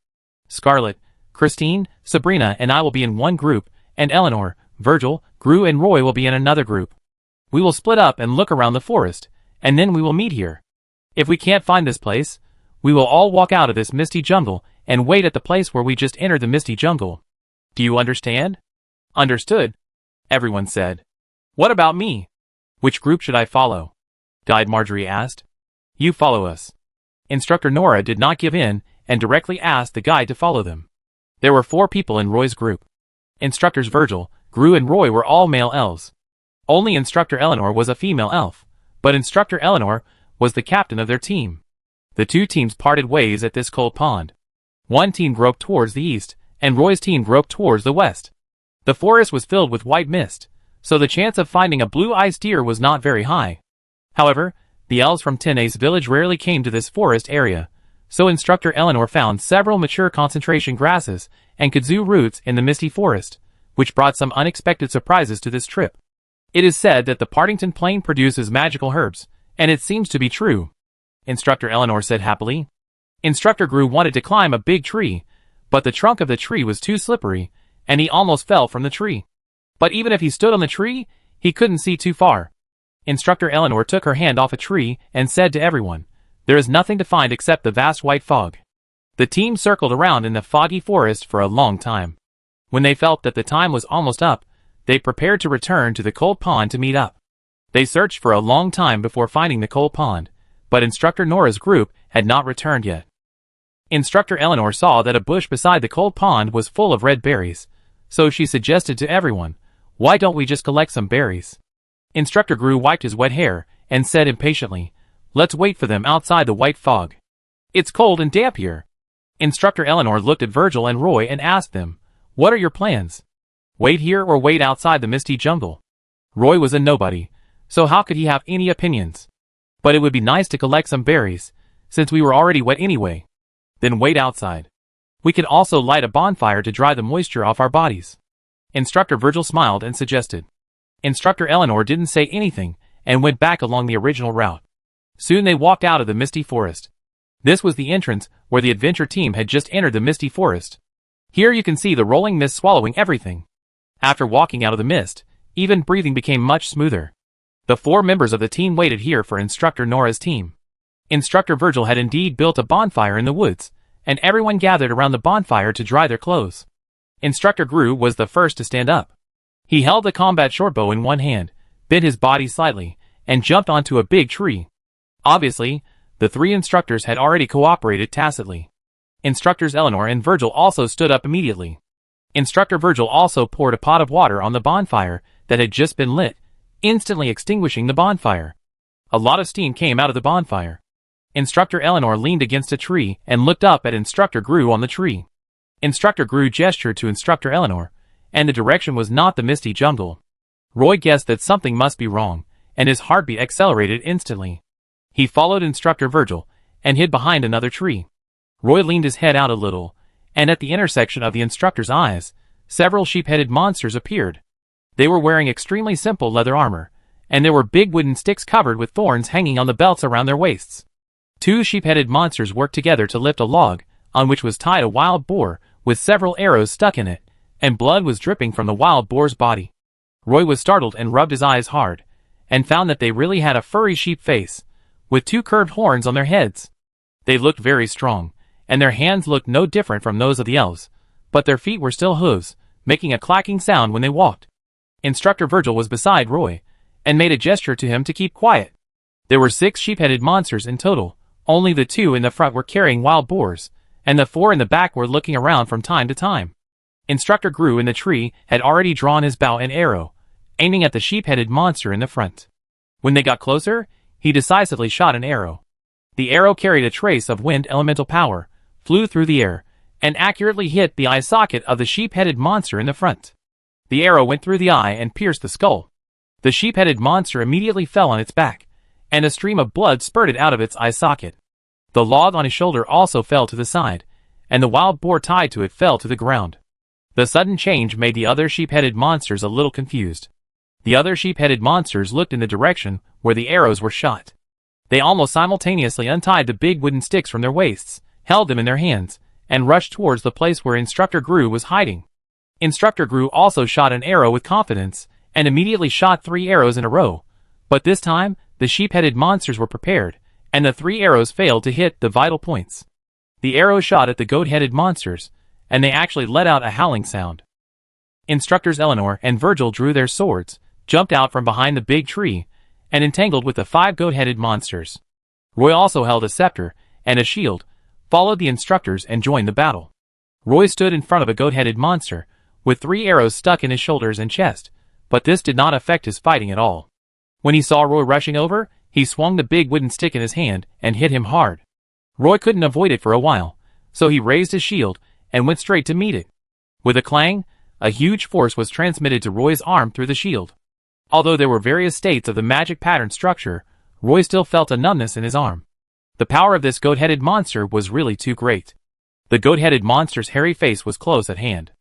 Scarlet, Christine, Sabrina and I will be in one group, and Eleanor, Virgil, Gru and Roy will be in another group. We will split up and look around the forest, and then we will meet here. If we can't find this place, we will all walk out of this misty jungle and wait at the place where we just entered the misty jungle. Do you understand? Understood, everyone said. What about me? Which group should I follow? Guide Marjorie asked. You follow us. Instructor Nora did not give in and directly asked the guide to follow them. There were 4 people in Roy's group. Instructors Virgil, Gru and Roy were all male elves. Only Instructor Eleanor was a female elf, but Instructor Eleanor was the captain of their team. The 2 teams parted ways at this cold pond. One team groped towards the east, and Roy's team groped towards the west. The forest was filled with white mist, so the chance of finding a blue ice deer was not very high. However, the elves from Tenace village rarely came to this forest area, so Instructor Eleanor found several mature concentration grasses and kudzu roots in the misty forest, which brought some unexpected surprises to this trip. It is said that the Partington Plain produces magical herbs, and it seems to be true, Instructor Eleanor said happily. Instructor Gru wanted to climb a big tree, but the trunk of the tree was too slippery, and he almost fell from the tree. But even if he stood on the tree, he couldn't see too far. Instructor Eleanor took her hand off a tree and said to everyone, "There is nothing to find except the vast white fog." The team circled around in the foggy forest for a long time. When they felt that the time was almost up, they prepared to return to the cold pond to meet up. They searched for a long time before finding the cold pond, but Instructor Nora's group had not returned yet. Instructor Eleanor saw that a bush beside the cold pond was full of red berries, so she suggested to everyone, "Why don't we just collect some berries?" Instructor Gru wiped his wet hair and said impatiently, "Let's wait for them outside the white fog. It's cold and damp here." Instructor Eleanor looked at Virgil and Roy and asked them, "What are your plans? Wait here or wait outside the misty jungle?" Roy was a nobody, so how could he have any opinions? But it would be nice to collect some berries, since we were already wet anyway. Then wait outside. We can also light a bonfire to dry the moisture off our bodies. Instructor Virgil smiled and suggested. Instructor Eleanor didn't say anything and went back along the original route. Soon they walked out of the misty forest. This was the entrance where the adventure team had just entered the misty forest. Here you can see the rolling mist swallowing everything. After walking out of the mist, even breathing became much smoother. The 4 members of the team waited here for Instructor Nora's team. Instructor Virgil had indeed built a bonfire in the woods, and everyone gathered around the bonfire to dry their clothes. Instructor Gru was the first to stand up. He held the combat shortbow in one hand, bent his body slightly, and jumped onto a big tree. Obviously, the 3 instructors had already cooperated tacitly. Instructors Eleanor and Virgil also stood up immediately. Instructor Virgil also poured a pot of water on the bonfire that had just been lit, instantly extinguishing the bonfire. A lot of steam came out of the bonfire. Instructor Eleanor leaned against a tree and looked up at Instructor Gru on the tree. Instructor Gru gestured to Instructor Eleanor, and the direction was not the misty jungle. Roy guessed that something must be wrong, and his heartbeat accelerated instantly. He followed Instructor Virgil and hid behind another tree. Roy leaned his head out a little, and at the intersection of the instructor's eyes, several sheep-headed monsters appeared. They were wearing extremely simple leather armor, and there were big wooden sticks covered with thorns hanging on the belts around their waists. 2 sheep-headed monsters worked together to lift a log, on which was tied a wild boar with several arrows stuck in it, and blood was dripping from the wild boar's body. Roy was startled and rubbed his eyes hard, and found that they really had a furry sheep face, with 2 curved horns on their heads. They looked very strong, and their hands looked no different from those of the elves, but their feet were still hooves, making a clacking sound when they walked. Instructor Virgil was beside Roy, and made a gesture to him to keep quiet. There were 6 sheep-headed monsters in total. Only the 2 in the front were carrying wild boars, and the 4 in the back were looking around from time to time. Instructor Gru in the tree had already drawn his bow and arrow, aiming at the sheep-headed monster in the front. When they got closer, he decisively shot an arrow. The arrow carried a trace of wind elemental power, flew through the air, and accurately hit the eye socket of the sheep-headed monster in the front. The arrow went through the eye and pierced the skull. The sheep-headed monster immediately fell on its back, and a stream of blood spurted out of its eye socket. The log on his shoulder also fell to the side, and the wild boar tied to it fell to the ground. The sudden change made the other sheep-headed monsters a little confused. The other sheep-headed monsters looked in the direction where the arrows were shot. They almost simultaneously untied the big wooden sticks from their waists, held them in their hands, and rushed towards the place where Instructor Gru was hiding. Instructor Gru also shot an arrow with confidence, and immediately shot 3 arrows in a row, but this time, the sheep-headed monsters were prepared, and the 3 arrows failed to hit the vital points. The arrows shot at the goat-headed monsters, and they actually let out a howling sound. Instructors Eleanor and Virgil drew their swords, jumped out from behind the big tree, and entangled with the 5 goat-headed monsters. Roy also held a scepter and a shield, followed the instructors and joined the battle. Roy stood in front of a goat-headed monster, with 3 arrows stuck in his shoulders and chest, but this did not affect his fighting at all. When he saw Roy rushing over, he swung the big wooden stick in his hand and hit him hard. Roy couldn't avoid it for a while, so he raised his shield and went straight to meet it. With a clang, a huge force was transmitted to Roy's arm through the shield. Although there were various states of the magic pattern structure, Roy still felt a numbness in his arm. The power of this goat-headed monster was really too great. The goat-headed monster's hairy face was close at hand.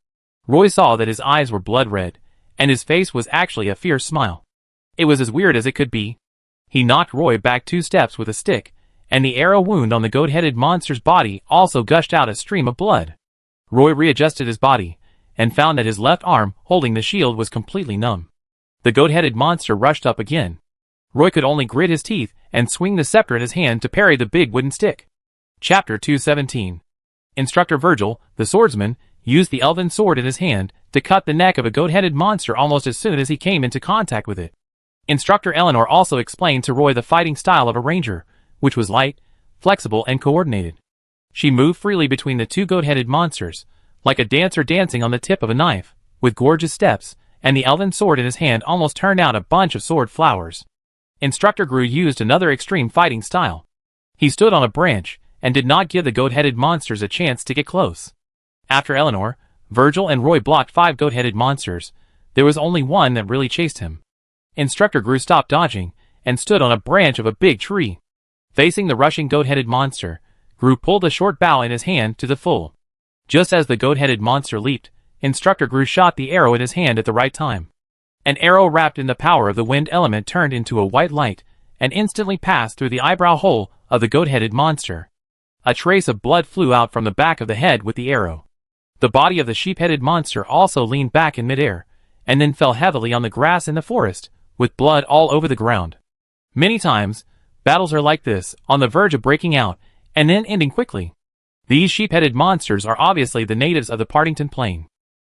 Roy saw that his eyes were blood red, and his face was actually a fierce smile. It was as weird as it could be. He knocked Roy back 2 steps with a stick, and the arrow wound on the goat-headed monster's body also gushed out a stream of blood. Roy readjusted his body, and found that his left arm holding the shield was completely numb. The goat-headed monster rushed up again. Roy could only grit his teeth and swing the scepter in his hand to parry the big wooden stick. Chapter 217. Instructor Virgil, the swordsman, used the elven sword in his hand to cut the neck of a goat-headed monster almost as soon as he came into contact with it. Instructor Eleanor also explained to Roy the fighting style of a ranger, which was light, flexible, and coordinated. She moved freely between the 2 goat-headed monsters, like a dancer dancing on the tip of a knife, with gorgeous steps, and the elven sword in his hand almost turned out a bunch of sword flowers. Instructor Gru used another extreme fighting style. He stood on a branch, and did not give the goat-headed monsters a chance to get close. After Eleanor, Virgil and Roy blocked 5 goat-headed monsters, there was only one that really chased him. Instructor Gru stopped dodging, and stood on a branch of a big tree. Facing the rushing goat-headed monster, Gru pulled a short bow in his hand to the full. Just as the goat-headed monster leaped, Instructor Gru shot the arrow in his hand at the right time. An arrow wrapped in the power of the wind element turned into a white light, and instantly passed through the eyebrow hole of the goat-headed monster. A trace of blood flew out from the back of the head with the arrow. The body of the sheep-headed monster also leaned back in midair, and then fell heavily on the grass in the forest, with blood all over the ground. Many times, battles are like this, on the verge of breaking out, and then ending quickly. These sheep-headed monsters are obviously the natives of the Partington Plain.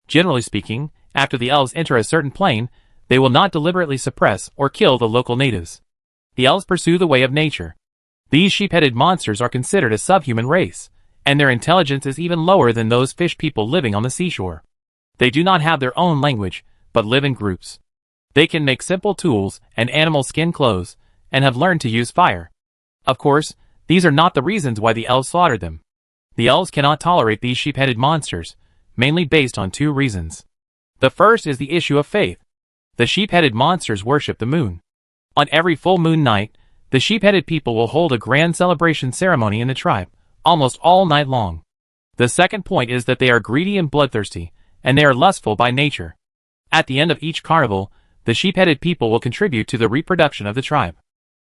Generally speaking, after the elves enter a certain plain, they will not deliberately suppress or kill the local natives. The elves pursue the way of nature. These sheep-headed monsters are considered a subhuman race, and their intelligence is even lower than those fish people living on the seashore. They do not have their own language, but live in groups. They can make simple tools and animal skin clothes, and have learned to use fire. Of course, these are not the reasons why the elves slaughtered them. The elves cannot tolerate these sheep-headed monsters, mainly based on 2 reasons. The first is the issue of faith. The sheep-headed monsters worship the moon. On every full moon night, the sheep-headed people will hold a grand celebration ceremony in the tribe, almost all night long. The second point is that they are greedy and bloodthirsty, and they are lustful by nature. At the end of each carnival, the sheep-headed people will contribute to the reproduction of the tribe.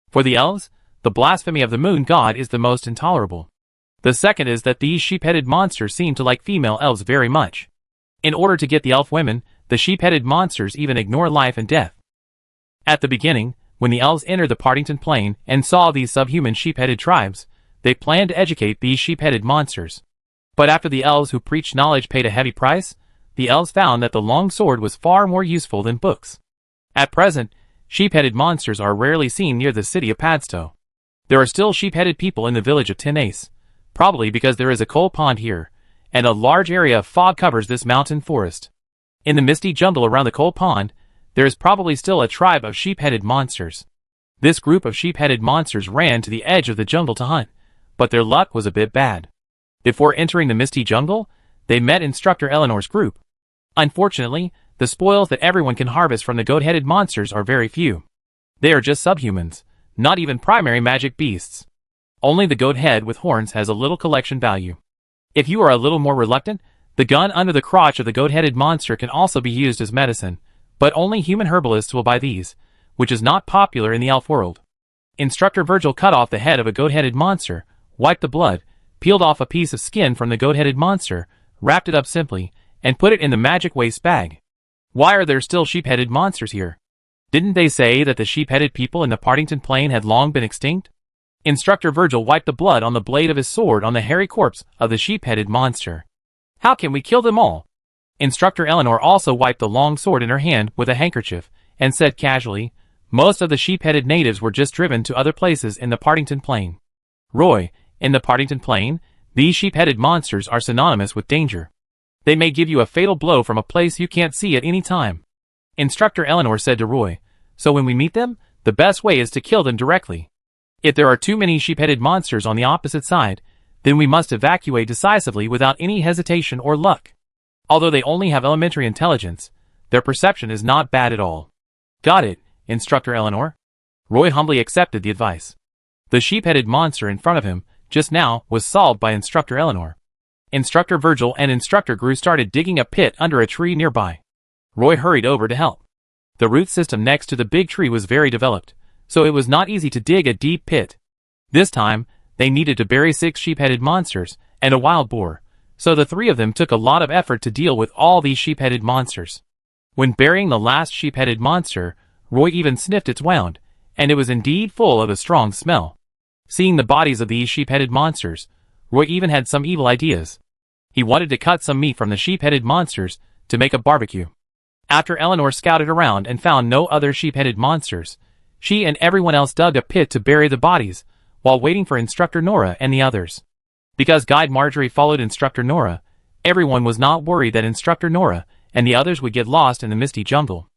For the elves, the blasphemy of the moon god is the most intolerable. The second is that these sheep-headed monsters seem to like female elves very much. In order to get the elf women, the sheep-headed monsters even ignore life and death. At the beginning, when the elves entered the Partington Plain and saw these subhuman sheep-headed tribes, they planned to educate these sheep-headed monsters. But after the elves who preached knowledge paid a heavy price, the elves found that the long sword was far more useful than books. At present, sheep-headed monsters are rarely seen near the city of Padstow. There are still sheep-headed people in the village of Tinace, probably because there is a coal pond here, and a large area of fog covers this mountain forest. In the misty jungle around the coal pond, there is probably still a tribe of sheep-headed monsters. This group of sheep-headed monsters ran to the edge of the jungle to hunt, but their luck was a bit bad. Before entering the misty jungle, they met Instructor Eleanor's group. Unfortunately, the spoils that everyone can harvest from the goat-headed monsters are very few. They are just subhumans, not even primary magic beasts. Only the goat head with horns has a little collection value. If you are a little more reluctant, the gun under the crotch of the goat-headed monster can also be used as medicine, but only human herbalists will buy these, which is not popular in the elf world. Instructor Virgil cut off the head of a goat-headed monster, wiped the blood, peeled off a piece of skin from the goat-headed monster, wrapped it up simply, and put it in the magic waste bag. Why are there still sheep-headed monsters here? Didn't they say that the sheep-headed people in the Partington Plain had long been extinct? Instructor Virgil wiped the blood on the blade of his sword on the hairy corpse of the sheep-headed monster. How can we kill them all? Instructor Eleanor also wiped the long sword in her hand with a handkerchief, and said casually, most of the sheep-headed natives were just driven to other places in the Partington Plain. Roy, in the Partington Plain, these sheep-headed monsters are synonymous with danger. They may give you a fatal blow from a place you can't see at any time. Instructor Eleanor said to Roy, so when we meet them, the best way is to kill them directly. If there are too many sheep-headed monsters on the opposite side, then we must evacuate decisively without any hesitation or luck. Although they only have elementary intelligence, their perception is not bad at all. Got it, Instructor Eleanor. Roy humbly accepted the advice. The sheep-headed monster in front of him, just now, was solved by Instructor Eleanor. Instructor Virgil and Instructor Gru started digging a pit under a tree nearby. Roy hurried over to help. The root system next to the big tree was very developed, so it was not easy to dig a deep pit. This time, they needed to bury 6 sheep-headed monsters and a wild boar, so the 3 of them took a lot of effort to deal with all these sheep-headed monsters. When burying the last sheep-headed monster, Roy even sniffed its wound, and it was indeed full of a strong smell. Seeing the bodies of these sheep-headed monsters, Roy even had some evil ideas. He wanted to cut some meat from the sheep-headed monsters to make a barbecue. After Eleanor scouted around and found no other sheep-headed monsters, she and everyone else dug a pit to bury the bodies, while waiting for Instructor Nora and the others. Because Guide Marjorie followed Instructor Nora, everyone was not worried that Instructor Nora and the others would get lost in the misty jungle.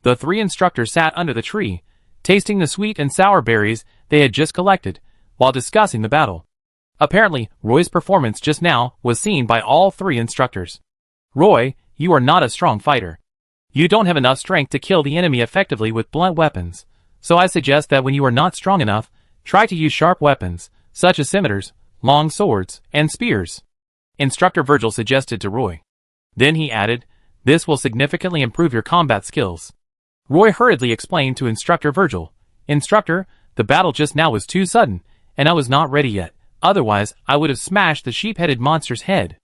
The 3 instructors sat under the tree, tasting the sweet and sour berries they had just collected, while discussing the battle. Apparently, Roy's performance just now was seen by all 3 instructors. Roy, you are not a strong fighter. You don't have enough strength to kill the enemy effectively with blunt weapons, so I suggest that when you are not strong enough, try to use sharp weapons, such as scimitars, long swords, and spears. Instructor Virgil suggested to Roy. Then he added, this will significantly improve your combat skills. Roy hurriedly explained to Instructor Virgil, Instructor, the battle just now was too sudden, and I was not ready yet. Otherwise, I would have smashed the sheep-headed monster's head.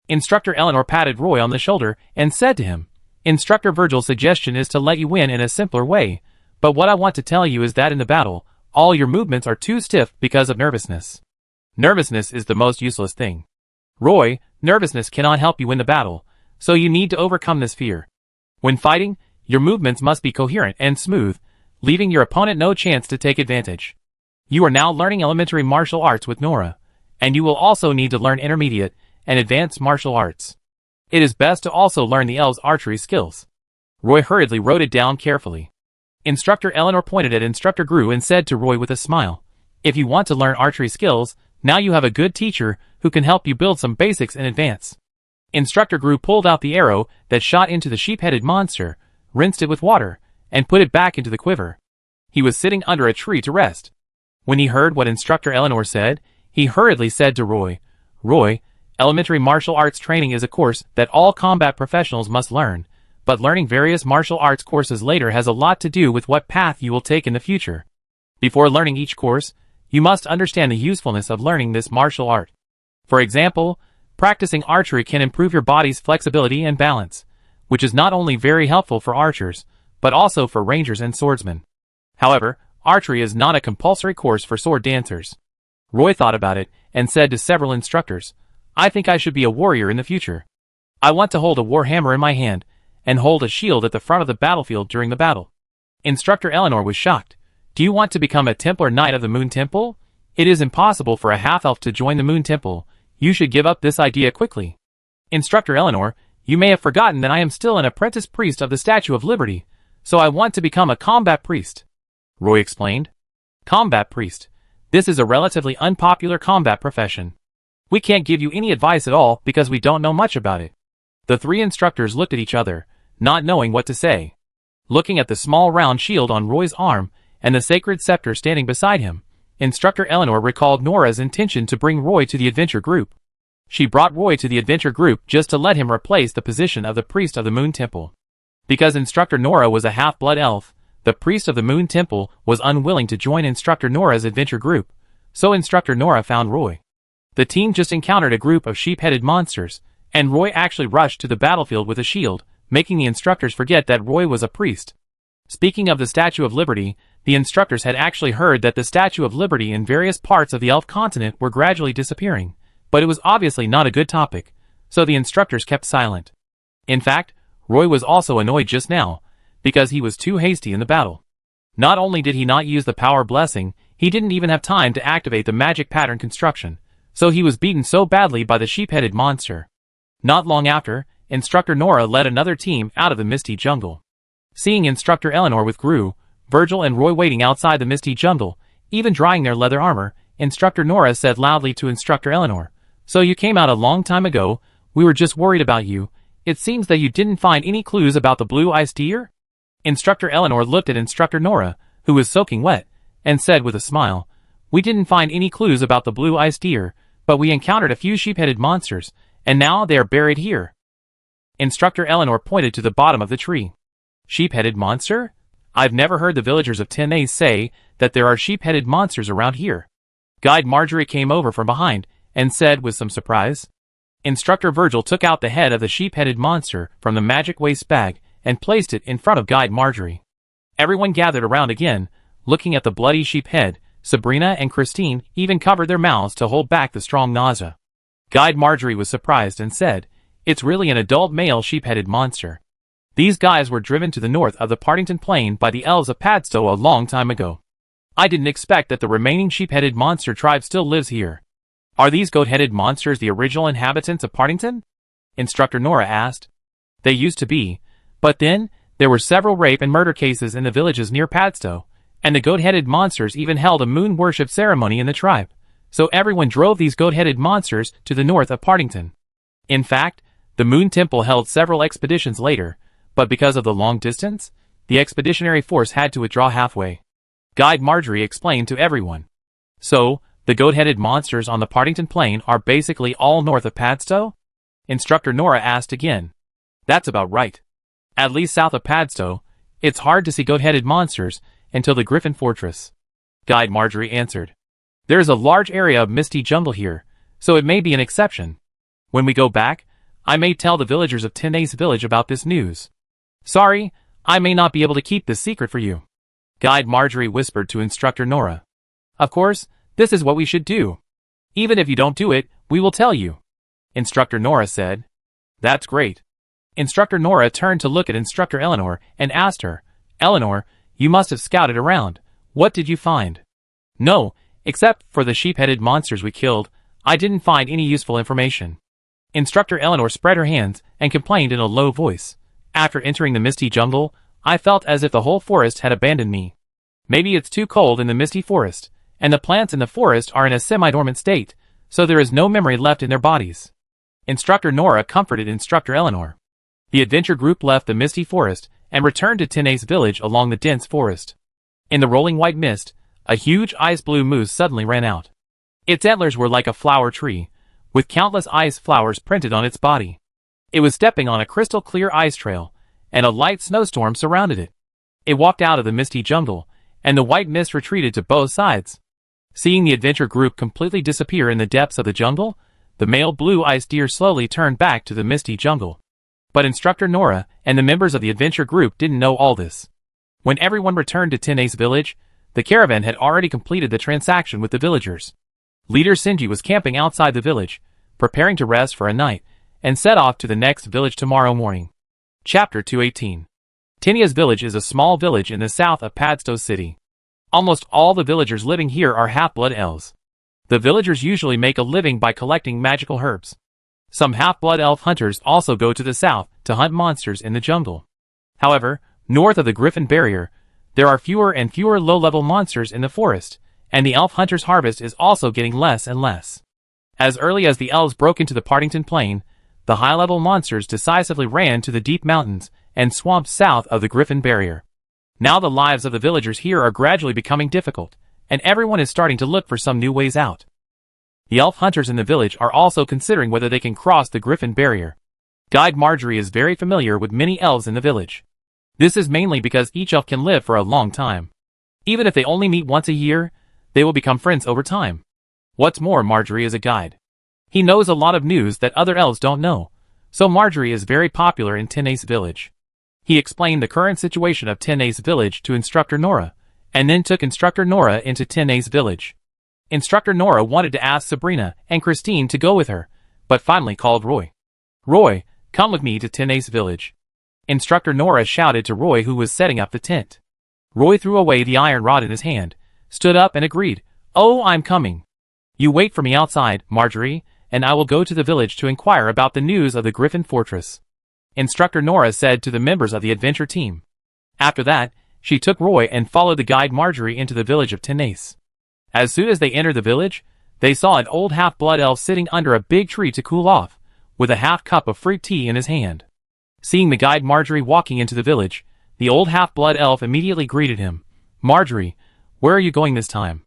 Instructor Eleanor patted Roy on the shoulder and said to him, Instructor Virgil's suggestion is to let you win in a simpler way, but what I want to tell you is that in the battle, all your movements are too stiff because of nervousness. Nervousness is the most useless thing. Roy, nervousness cannot help you win the battle, so you need to overcome this fear. When fighting, your movements must be coherent and smooth, leaving your opponent no chance to take advantage. You are now learning elementary martial arts with Nora, and you will also need to learn intermediate and advanced martial arts. It is best to also learn the elves' archery skills. Roy hurriedly wrote it down carefully. Instructor Eleanor pointed at Instructor Gru and said to Roy with a smile, if you want to learn archery skills, now you have a good teacher who can help you build some basics in advance. Instructor Gru pulled out the arrow that shot into the sheep-headed monster, rinsed it with water, and put it back into the quiver. He was sitting under a tree to rest. When he heard what Instructor Eleanor said, he hurriedly said to Roy, Roy, elementary martial arts training is a course that all combat professionals must learn, but learning various martial arts courses later has a lot to do with what path you will take in the future. Before learning each course, you must understand the usefulness of learning this martial art. For example, practicing archery can improve your body's flexibility and balance, which is not only very helpful for archers, but also for rangers and swordsmen. However, archery is not a compulsory course for sword dancers. Roy thought about it and said to several instructors, I think I should be a warrior in the future. I want to hold a war hammer in my hand and hold a shield at the front of the battlefield during the battle. Instructor Eleanor was shocked. Do you want to become a Templar Knight of the Moon Temple? It is impossible for a half-elf to join the Moon Temple. You should give up this idea quickly. Instructor Eleanor, you may have forgotten that I am still an apprentice priest of the Statue of Liberty, so I want to become a combat priest. Roy explained. Combat priest. This is a relatively unpopular combat profession. We can't give you any advice at all because we don't know much about it. The 3 instructors looked at each other, not knowing what to say. Looking at the small round shield on Roy's arm and the sacred scepter standing beside him, Instructor Eleanor recalled Nora's intention to bring Roy to the adventure group. She brought Roy to the adventure group just to let him replace the position of the priest of the Moon Temple. Because Instructor Nora was a half-blood elf, the priest of the Moon Temple was unwilling to join Instructor Nora's adventure group, so Instructor Nora found Roy. The team just encountered a group of sheep-headed monsters, and Roy actually rushed to the battlefield with a shield, making the instructors forget that Roy was a priest. Speaking of the Statue of Liberty, the instructors had actually heard that the Statue of Liberty in various parts of the elf continent were gradually disappearing, but it was obviously not a good topic, so the instructors kept silent. In fact, Roy was also annoyed just now, because he was too hasty in the battle. Not only did he not use the power blessing, he didn't even have time to activate the magic pattern construction, so he was beaten so badly by the sheep-headed monster. Not long after, Instructor Nora led another team out of the misty jungle. Seeing Instructor Eleanor with Gru, Virgil and Roy waiting outside the misty jungle, even drying their leather armor, Instructor Nora said loudly to Instructor Eleanor, "So you came out a long time ago, we were just worried about you. It seems that you didn't find any clues about the blue ice deer?" Instructor Eleanor looked at Instructor Nora, who was soaking wet, and said with a smile, "We didn't find any clues about the blue ice deer, but we encountered a few sheep-headed monsters, and now they are buried here." Instructor Eleanor pointed to the bottom of the tree. "Sheep-headed monster? I've never heard the villagers of Tenay say that there are sheep-headed monsters around here." Guide Marjorie came over from behind and said with some surprise. Instructor Virgil took out the head of the sheep-headed monster from the magic waste bag and placed it in front of Guide Marjorie. Everyone gathered around again, looking at the bloody sheep head. Sabrina and Christine even covered their mouths to hold back the strong nausea. Guide Marjorie was surprised and said, "It's really an adult male sheep-headed monster. These guys were driven to the north of the Partington Plain by the elves of Padstow a long time ago. I didn't expect that the remaining sheep-headed monster tribe still lives here. Are these goat-headed monsters the original inhabitants of Partington?" Instructor Nora asked. "They used to be, but then, there were several rape and murder cases in the villages near Padstow, and the goat-headed monsters even held a moon worship ceremony in the tribe, so everyone drove these goat-headed monsters to the north of Partington. In fact, the Moon Temple held several expeditions later, but because of the long distance, the expeditionary force had to withdraw halfway." Guide Marjorie explained to everyone. "So, the goat-headed monsters on the Partington Plain are basically all north of Padstow?" Instructor Nora asked again. "That's about right. At least south of Padstow, it's hard to see goat-headed monsters until the Griffin Fortress," Guide Marjorie answered. "There is a large area of misty jungle here, so it may be an exception. When we go back, I may tell the villagers of Tenay's village about this news. Sorry, I may not be able to keep this secret for you," Guide Marjorie whispered to Instructor Nora. "Of course, this is what we should do. Even if you don't do it, we will tell you," Instructor Nora said. "That's great." Instructor Nora turned to look at Instructor Eleanor and asked her, "Eleanor, you must have scouted around. What did you find?" "No, except for the sheep-headed monsters we killed, I didn't find any useful information." Instructor Eleanor spread her hands and complained in a low voice. "After entering the misty jungle, I felt as if the whole forest had abandoned me. Maybe it's too cold in the misty forest, and the plants in the forest are in a semi-dormant state, so there is no memory left in their bodies." Instructor Nora comforted Instructor Eleanor. The adventure group left the misty forest and returned to Tenay's village along the dense forest. In the rolling white mist, a huge ice-blue moose suddenly ran out. Its antlers were like a flower tree, with countless ice flowers printed on its body. It was stepping on a crystal-clear ice trail, and a light snowstorm surrounded it. It walked out of the misty jungle, and the white mist retreated to both sides. Seeing the adventure group completely disappear in the depths of the jungle, the male blue ice deer slowly turned back to the misty jungle. But Instructor Nora and the members of the adventure group didn't know all this. When everyone returned to Tenay's village, the caravan had already completed the transaction with the villagers. Leader Sinji was camping outside the village, preparing to rest for a night, and set off to the next village tomorrow morning. Chapter 218. Tinia's village is a small village in the south of Padstow City. Almost all the villagers living here are half-blood elves. The villagers usually make a living by collecting magical herbs. Some half-blood elf hunters also go to the south to hunt monsters in the jungle. However, north of the Griffin Barrier, there are fewer and fewer low-level monsters in the forest, and the elf hunter's harvest is also getting less and less. As early as the elves broke into the Partington Plain, the high-level monsters decisively ran to the deep mountains and swamps south of the Griffin Barrier. Now the lives of the villagers here are gradually becoming difficult, and everyone is starting to look for some new ways out. The elf hunters in the village are also considering whether they can cross the griffin barrier. Guide Marjorie is very familiar with many elves in the village. This is mainly because each elf can live for a long time. Even if they only meet once a year, they will become friends over time. What's more, Marjorie is a guide. He knows a lot of news that other elves don't know, so Marjorie is very popular in Tenace village. He explained the current situation of Tenace village to Instructor Nora, and then took Instructor Nora into Tenace village. Instructor Nora wanted to ask Sabrina and Christine to go with her, but finally called Roy. Roy, come with me to Tenace village. Instructor Nora shouted to Roy, who was setting up the tent. Roy threw away the iron rod in his hand, stood up and agreed. Oh, I'm coming. You wait for me outside, Marjorie, and I will go to the village to inquire about the news of the Griffin Fortress. Instructor Nora said to the members of the adventure team. After that, she took Roy and followed the guide Marjorie into the village of Tenace. As soon as they entered the village, they saw an old half-blood elf sitting under a big tree to cool off, with a half cup of fruit tea in his hand. Seeing the guide Marjorie walking into the village, the old half-blood elf immediately greeted him. Marjorie, where are you going this time?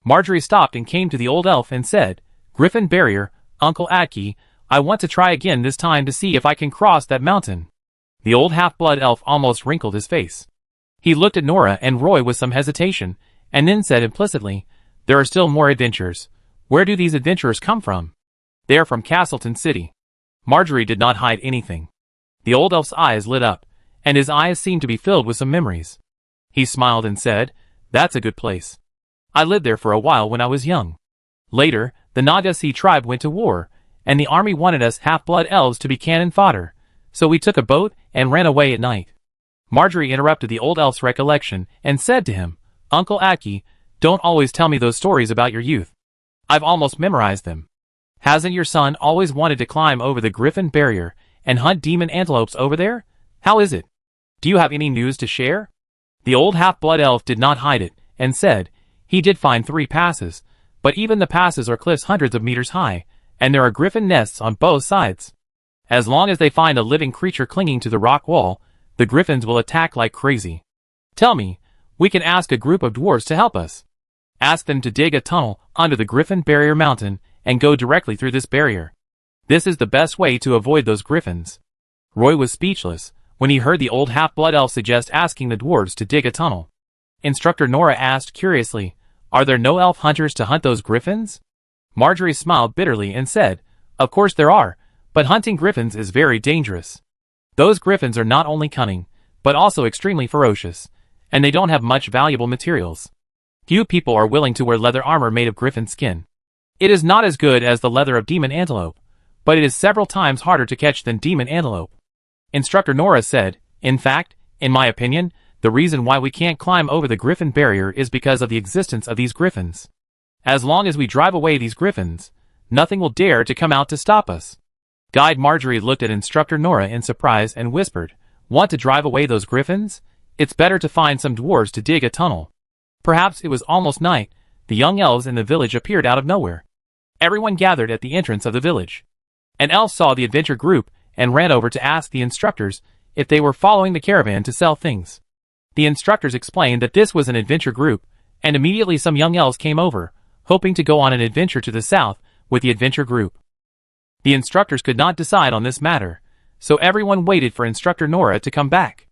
Marjorie stopped and came to the old elf and said, Griffin Barrier, Uncle Adki, I want to try again this time to see if I can cross that mountain. The old half-blood elf almost wrinkled his face. He looked at Nora and Roy with some hesitation, and then said implicitly, There are still more adventures. Where do these adventurers come from? They are from Castleton City. Marjorie did not hide anything. The old elf's eyes lit up, and his eyes seemed to be filled with some memories. He smiled and said, That's a good place. I lived there for a while when I was young. Later, the Nagasee tribe went to war, and the army wanted us half-blood elves to be cannon fodder, so we took a boat and ran away at night. Marjorie interrupted the old elf's recollection and said to him, Uncle Aki, don't always tell me those stories about your youth. I've almost memorized them. Hasn't your son always wanted to climb over the Griffin Barrier and hunt demon antelopes over there? How is it? Do you have any news to share? The old half-blood elf did not hide it, and said, He did find 3 passes, but even the passes are cliffs hundreds of meters high, and there are griffin nests on both sides. As long as they find a living creature clinging to the rock wall, the griffins will attack like crazy. Tell me, we can ask a group of dwarves to help us. Ask them to dig a tunnel under the Griffin Barrier Mountain and go directly through this barrier. This is the best way to avoid those griffins. Roy was speechless when he heard the old half-blood elf suggest asking the dwarves to dig a tunnel. Instructor Nora asked curiously, Are there no elf hunters to hunt those griffins? Marjorie smiled bitterly and said, Of course there are, but hunting griffins is very dangerous. Those griffins are not only cunning, but also extremely ferocious, and they don't have much valuable materials. Few people are willing to wear leather armor made of griffin skin. It is not as good as the leather of demon antelope, but it is several times harder to catch than demon antelope. Instructor Nora said, In fact, in my opinion, the reason why we can't climb over the Griffin Barrier is because of the existence of these griffins. As long as we drive away these griffins, nothing will dare to come out to stop us. Guide Marjorie looked at Instructor Nora in surprise and whispered, Want to drive away those griffins? It's better to find some dwarves to dig a tunnel. Perhaps it was almost night. The young elves in the village appeared out of nowhere. Everyone gathered at the entrance of the village. An elf saw the adventure group and ran over to ask the instructors if they were following the caravan to sell things. The instructors explained that this was an adventure group, and immediately some young elves came over, hoping to go on an adventure to the south with the adventure group. The instructors could not decide on this matter, so everyone waited for Instructor Nora to come back.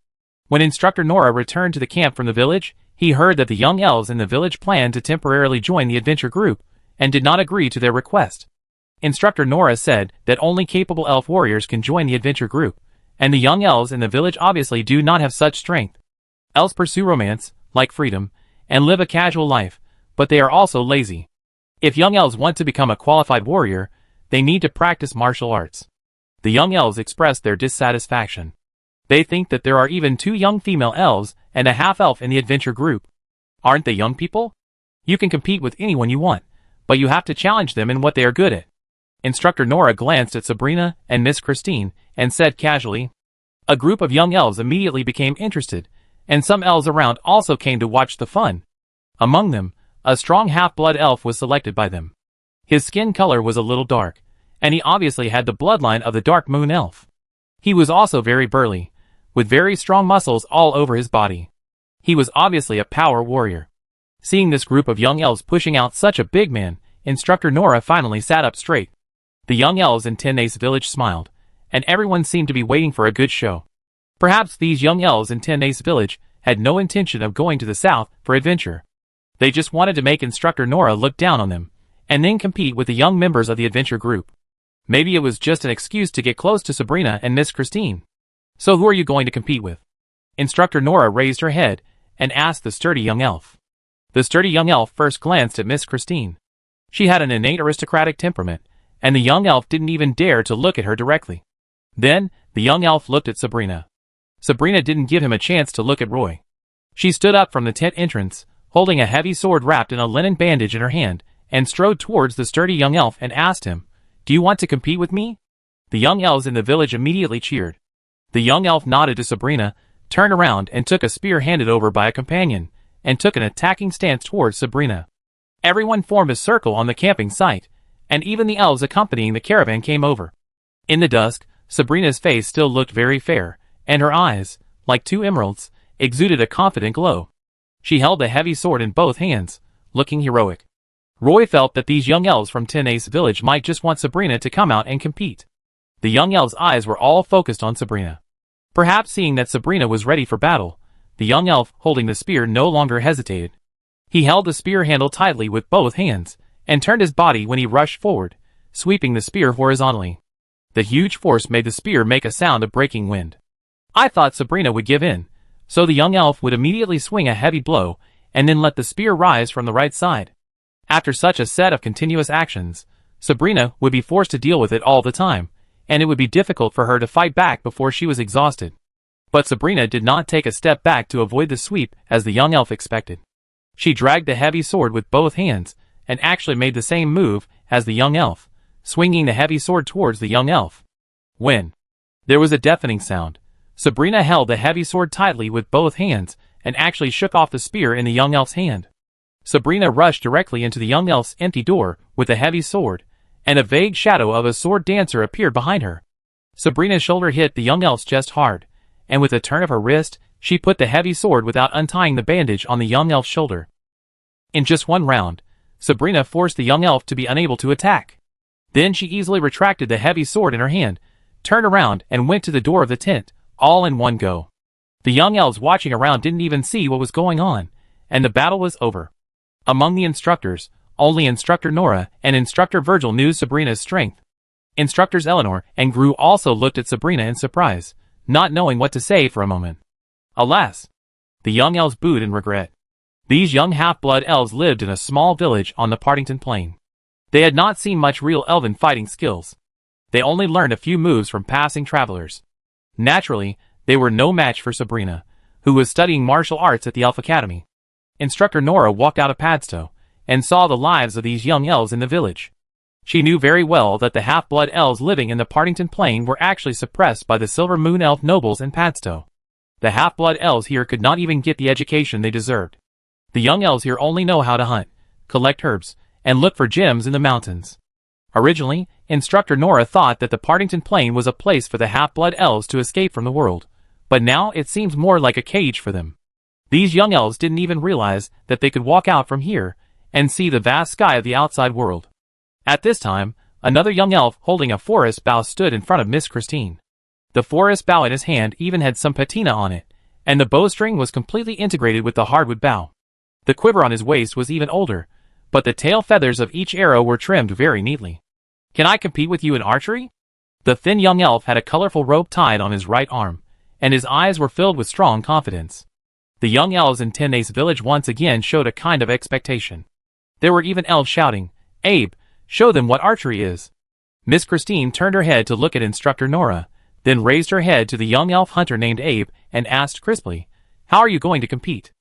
When Instructor Nora returned to the camp from the village, he heard that the young elves in the village planned to temporarily join the adventure group, and did not agree to their request. Instructor Nora said that only capable elf warriors can join the adventure group, and the young elves in the village obviously do not have such strength. Elves pursue romance, like freedom, and live a casual life, but they are also lazy. If young elves want to become a qualified warrior, they need to practice martial arts. The young elves expressed their dissatisfaction. They think that there are even 2 young female elves and a half-elf in the adventure group. Aren't they young people? You can compete with anyone you want, but you have to challenge them in what they are good at. Instructor Nora glanced at Sabrina and Miss Christine and said casually. A group of young elves immediately became interested, and some elves around also came to watch the fun. Among them, a strong half-blood elf was selected by them. His skin color was a little dark, and he obviously had the bloodline of the Dark Moon Elf. He was also very burly, with very strong muscles all over his body. He was obviously a power warrior. Seeing this group of young elves pushing out such a big man, Instructor Nora finally sat up straight. The young elves in Tin Ace Village smiled, and everyone seemed to be waiting for a good show. Perhaps these young elves in Tin Ace Village had no intention of going to the south for adventure. They just wanted to make Instructor Nora look down on them, and then compete with the young members of the adventure group. Maybe it was just an excuse to get close to Sabrina and Miss Christine. So who are you going to compete with? Instructor Nora raised her head and asked the sturdy young elf. The sturdy young elf first glanced at Miss Christine. She had an innate aristocratic temperament, and the young elf didn't even dare to look at her directly. Then, the young elf looked at Sabrina. Sabrina didn't give him a chance to look at Roy. She stood up from the tent entrance, holding a heavy sword wrapped in a linen bandage in her hand, and strode towards the sturdy young elf and asked him, "Do you want to compete with me?" The young elves in the village immediately cheered. The young elf nodded to Sabrina, turned around and took a spear handed over by a companion, and took an attacking stance towards Sabrina. Everyone formed a circle on the camping site, and even the elves accompanying the caravan came over. In the dusk, Sabrina's face still looked very fair, and her eyes, like two emeralds, exuded a confident glow. She held the heavy sword in both hands, looking heroic. Roy felt that these young elves from Tin Ace Village might just want Sabrina to come out and compete. The young elves' eyes were all focused on Sabrina. Perhaps seeing that Sabrina was ready for battle, the young elf holding the spear no longer hesitated. He held the spear handle tightly with both hands, and turned his body when he rushed forward, sweeping the spear horizontally. The huge force made the spear make a sound of breaking wind. I thought Sabrina would give in, so the young elf would immediately swing a heavy blow, and then let the spear rise from the right side. After such a set of continuous actions, Sabrina would be forced to deal with it all the time, and it would be difficult for her to fight back before she was exhausted. But Sabrina did not take a step back to avoid the sweep as the young elf expected. She dragged the heavy sword with both hands, and actually made the same move as the young elf, swinging the heavy sword towards the young elf. When there was a deafening sound, Sabrina held the heavy sword tightly with both hands, and actually shook off the spear in the young elf's hand. Sabrina rushed directly into the young elf's empty door with the heavy sword, and a vague shadow of a sword dancer appeared behind her. Sabrina's shoulder hit the young elf's chest hard, and with a turn of her wrist, she put the heavy sword without untying the bandage on the young elf's shoulder. In just one round, Sabrina forced the young elf to be unable to attack. Then she easily retracted the heavy sword in her hand, turned around and went to the door of the tent, all in one go. The young elves watching around didn't even see what was going on, and the battle was over. Among the instructors, only Instructor Nora and Instructor Virgil knew Sabrina's strength. Instructors Eleanor and Gru also looked at Sabrina in surprise, not knowing what to say for a moment. Alas! The young elves booed in regret. These young half-blood elves lived in a small village on the Partington Plain. They had not seen much real elven fighting skills. They only learned a few moves from passing travelers. Naturally, they were no match for Sabrina, who was studying martial arts at the Elf Academy. Instructor Nora walked out of Padstow, and saw the lives of these young elves in the village. She knew very well that the half-blood elves living in the Partington Plain were actually suppressed by the Silver Moon Elf nobles in Padstow. The half-blood elves here could not even get the education they deserved. The young elves here only know how to hunt, collect herbs, and look for gems in the mountains. Originally, Instructor Nora thought that the Partington Plain was a place for the half-blood elves to escape from the world, but now it seems more like a cage for them. These young elves didn't even realize that they could walk out from here and see the vast sky of the outside world. At this time, another young elf holding a forest bough stood in front of Miss Christine. The forest bough in his hand even had some patina on it, and the bowstring was completely integrated with the hardwood bough. The quiver on his waist was even older, but the tail feathers of each arrow were trimmed very neatly. "Can I compete with you in archery?" The thin young elf had a colorful rope tied on his right arm, and his eyes were filled with strong confidence. The young elves in Tin Ace Village once again showed a kind of expectation. There were even elves shouting, "Abe, show them what archery is." Miss Christine turned her head to look at Instructor Nora, then raised her head to the young elf hunter named Abe and asked crisply, "How are you going to compete?"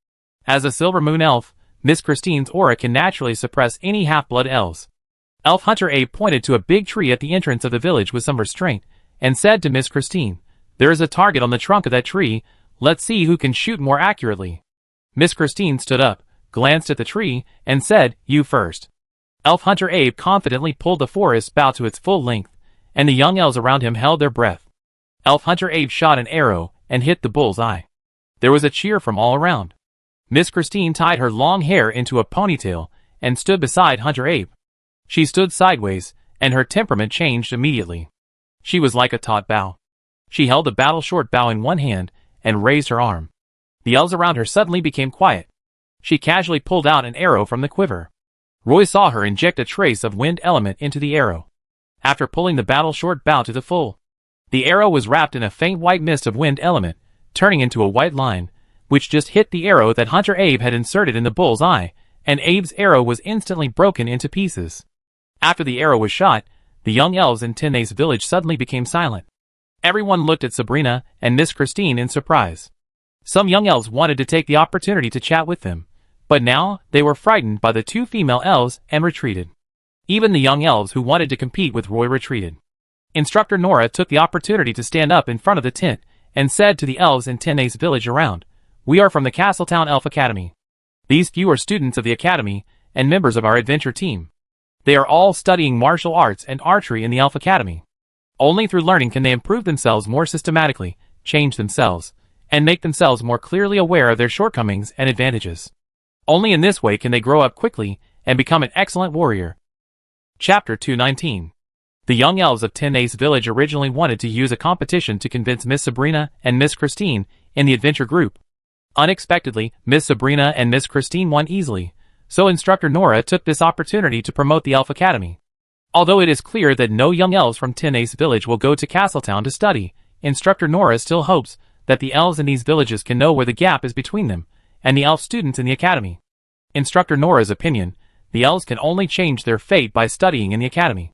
As a Silver Moon elf, Miss Christine's aura can naturally suppress any half-blood elves. Elf hunter Abe pointed to a big tree at the entrance of the village with some restraint, and said to Miss Christine, "There is a target on the trunk of that tree. Let's see who can shoot more accurately." Miss Christine stood up, glanced at the tree, and said, "You first." Elf hunter Abe confidently pulled the forest bough to its full length, and the young elves around him held their breath. Elf hunter Abe shot an arrow and hit the bull's eye. There was a cheer from all around. Miss Christine tied her long hair into a ponytail and stood beside Hunter Abe. She stood sideways, and her temperament changed immediately. She was like a taut bow. She held a battle-short bow in one hand, and raised her arm. The elves around her suddenly became quiet. She casually pulled out an arrow from the quiver. Roy saw her inject a trace of wind element into the arrow. After pulling the battle-short bow to the full, the arrow was wrapped in a faint white mist of wind element, turning into a white line, which just hit the arrow that Hunter Abe had inserted in the bull's eye, and Abe's arrow was instantly broken into pieces. After the arrow was shot, the young elves in Tinay's village suddenly became silent. Everyone looked at Sabrina and Miss Christine in surprise. Some young elves wanted to take the opportunity to chat with them, but now they were frightened by the two female elves and retreated. Even the young elves who wanted to compete with Roy retreated. Instructor Nora took the opportunity to stand up in front of the tent and said to the elves in Tinay's village around, "We are from the Castletown Elf Academy. These few are students of the academy and members of our adventure team. They are all studying martial arts and archery in the Elf Academy. Only through learning can they improve themselves more systematically, change themselves, and make themselves more clearly aware of their shortcomings and advantages. Only in this way can they grow up quickly and become an excellent warrior." Chapter 219. The young elves of Tinay's village originally wanted to use a competition to convince Miss Sabrina and Miss Christine in the adventure group. Unexpectedly, Miss Sabrina and Miss Christine won easily, so Instructor Nora took this opportunity to promote the Elf Academy. Although it is clear that no young elves from Tinay's village will go to Castletown to study, Instructor Nora still hopes that the elves in these villages can know where the gap is between them and the elf students in the academy. Instructor Nora's opinion, the elves can only change their fate by studying in the academy.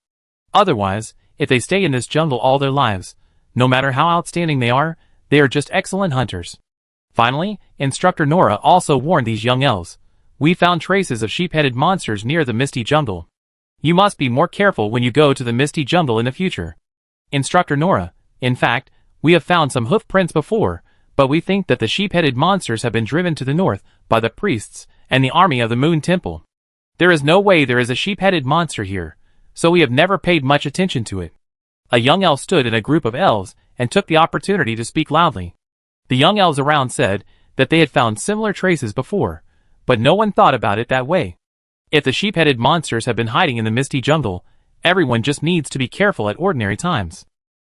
Otherwise, if they stay in this jungle all their lives, no matter how outstanding they are just excellent hunters. Finally, Instructor Nora also warned these young elves, "We found traces of sheep-headed monsters near the Misty Jungle. You must be more careful when you go to the Misty Jungle in the future. Instructor Nora, in fact, we have found some hoof prints before, but we think that the sheep-headed monsters have been driven to the north by the priests and the army of the Moon Temple. There is no way there is a sheep-headed monster here, so we have never paid much attention to it." A young elf stood in a group of elves and took the opportunity to speak loudly. The young elves around said that they had found similar traces before, but no one thought about it that way. If the sheep-headed monsters have been hiding in the Misty Jungle, everyone just needs to be careful at ordinary times.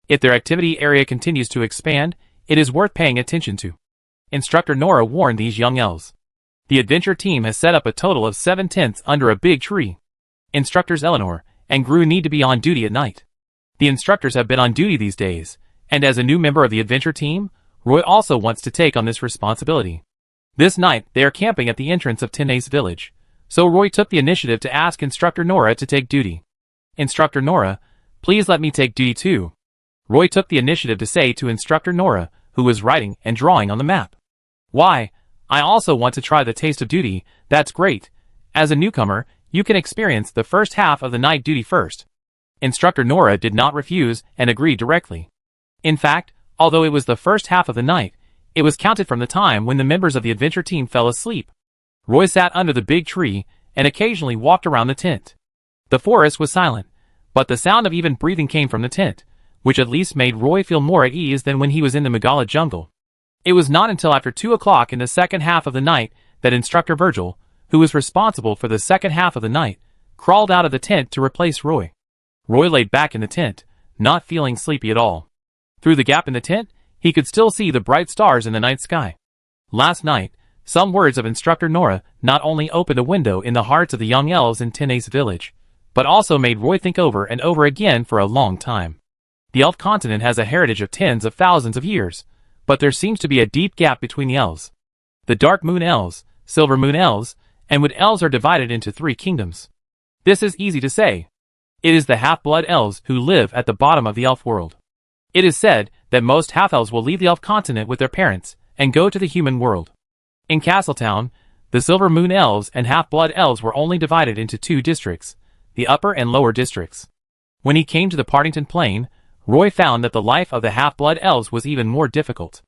If their activity area continues to expand, it is worth paying attention to. Instructor Nora warned these young elves. The adventure team has set up a total of 7 tents under a big tree. Instructors Eleanor and Gru need to be on duty at night. The instructors have been on duty these days, and as a new member of the adventure team, Roy also wants to take on this responsibility. This night, they are camping at the entrance of Tinay's village, so Roy took the initiative to ask Instructor Nora to take duty. "Instructor Nora, please let me take duty too." Roy took the initiative to say to Instructor Nora, who was writing and drawing on the map. "Why, I also want to try the taste of duty. That's great. As a newcomer, you can experience the first half of the night duty first." Instructor Nora did not refuse and agreed directly. In fact, although it was the first half of the night, it was counted from the time when the members of the adventure team fell asleep. Roy sat under the big tree and occasionally walked around the tent. The forest was silent, but the sound of even breathing came from the tent, which at least made Roy feel more at ease than when he was in the Megala jungle. It was not until after 2 o'clock in the second half of the night that Instructor Virgil, who was responsible for the second half of the night, crawled out of the tent to replace Roy. Roy laid back in the tent, not feeling sleepy at all. Through the gap in the tent, he could still see the bright stars in the night sky. Last night, some words of Instructor Nora not only opened a window in the hearts of the young elves in Tinay's village, but also made Roy think over and over again for a long time. The elf continent has a heritage of tens of thousands of years, but there seems to be a deep gap between the elves. The Dark Moon Elves, Silver Moon Elves, and Wood Elves are divided into 3 kingdoms. This is easy to say. It is the half-blood elves who live at the bottom of the elf world. It is said that most half-elves will leave the elf continent with their parents and go to the human world. In Castletown, the Silver Moon Elves and half-blood elves were only divided into 2 districts, the upper and lower districts. When he came to the Partington Plain, Roy found that the life of the half-blood elves was even more difficult.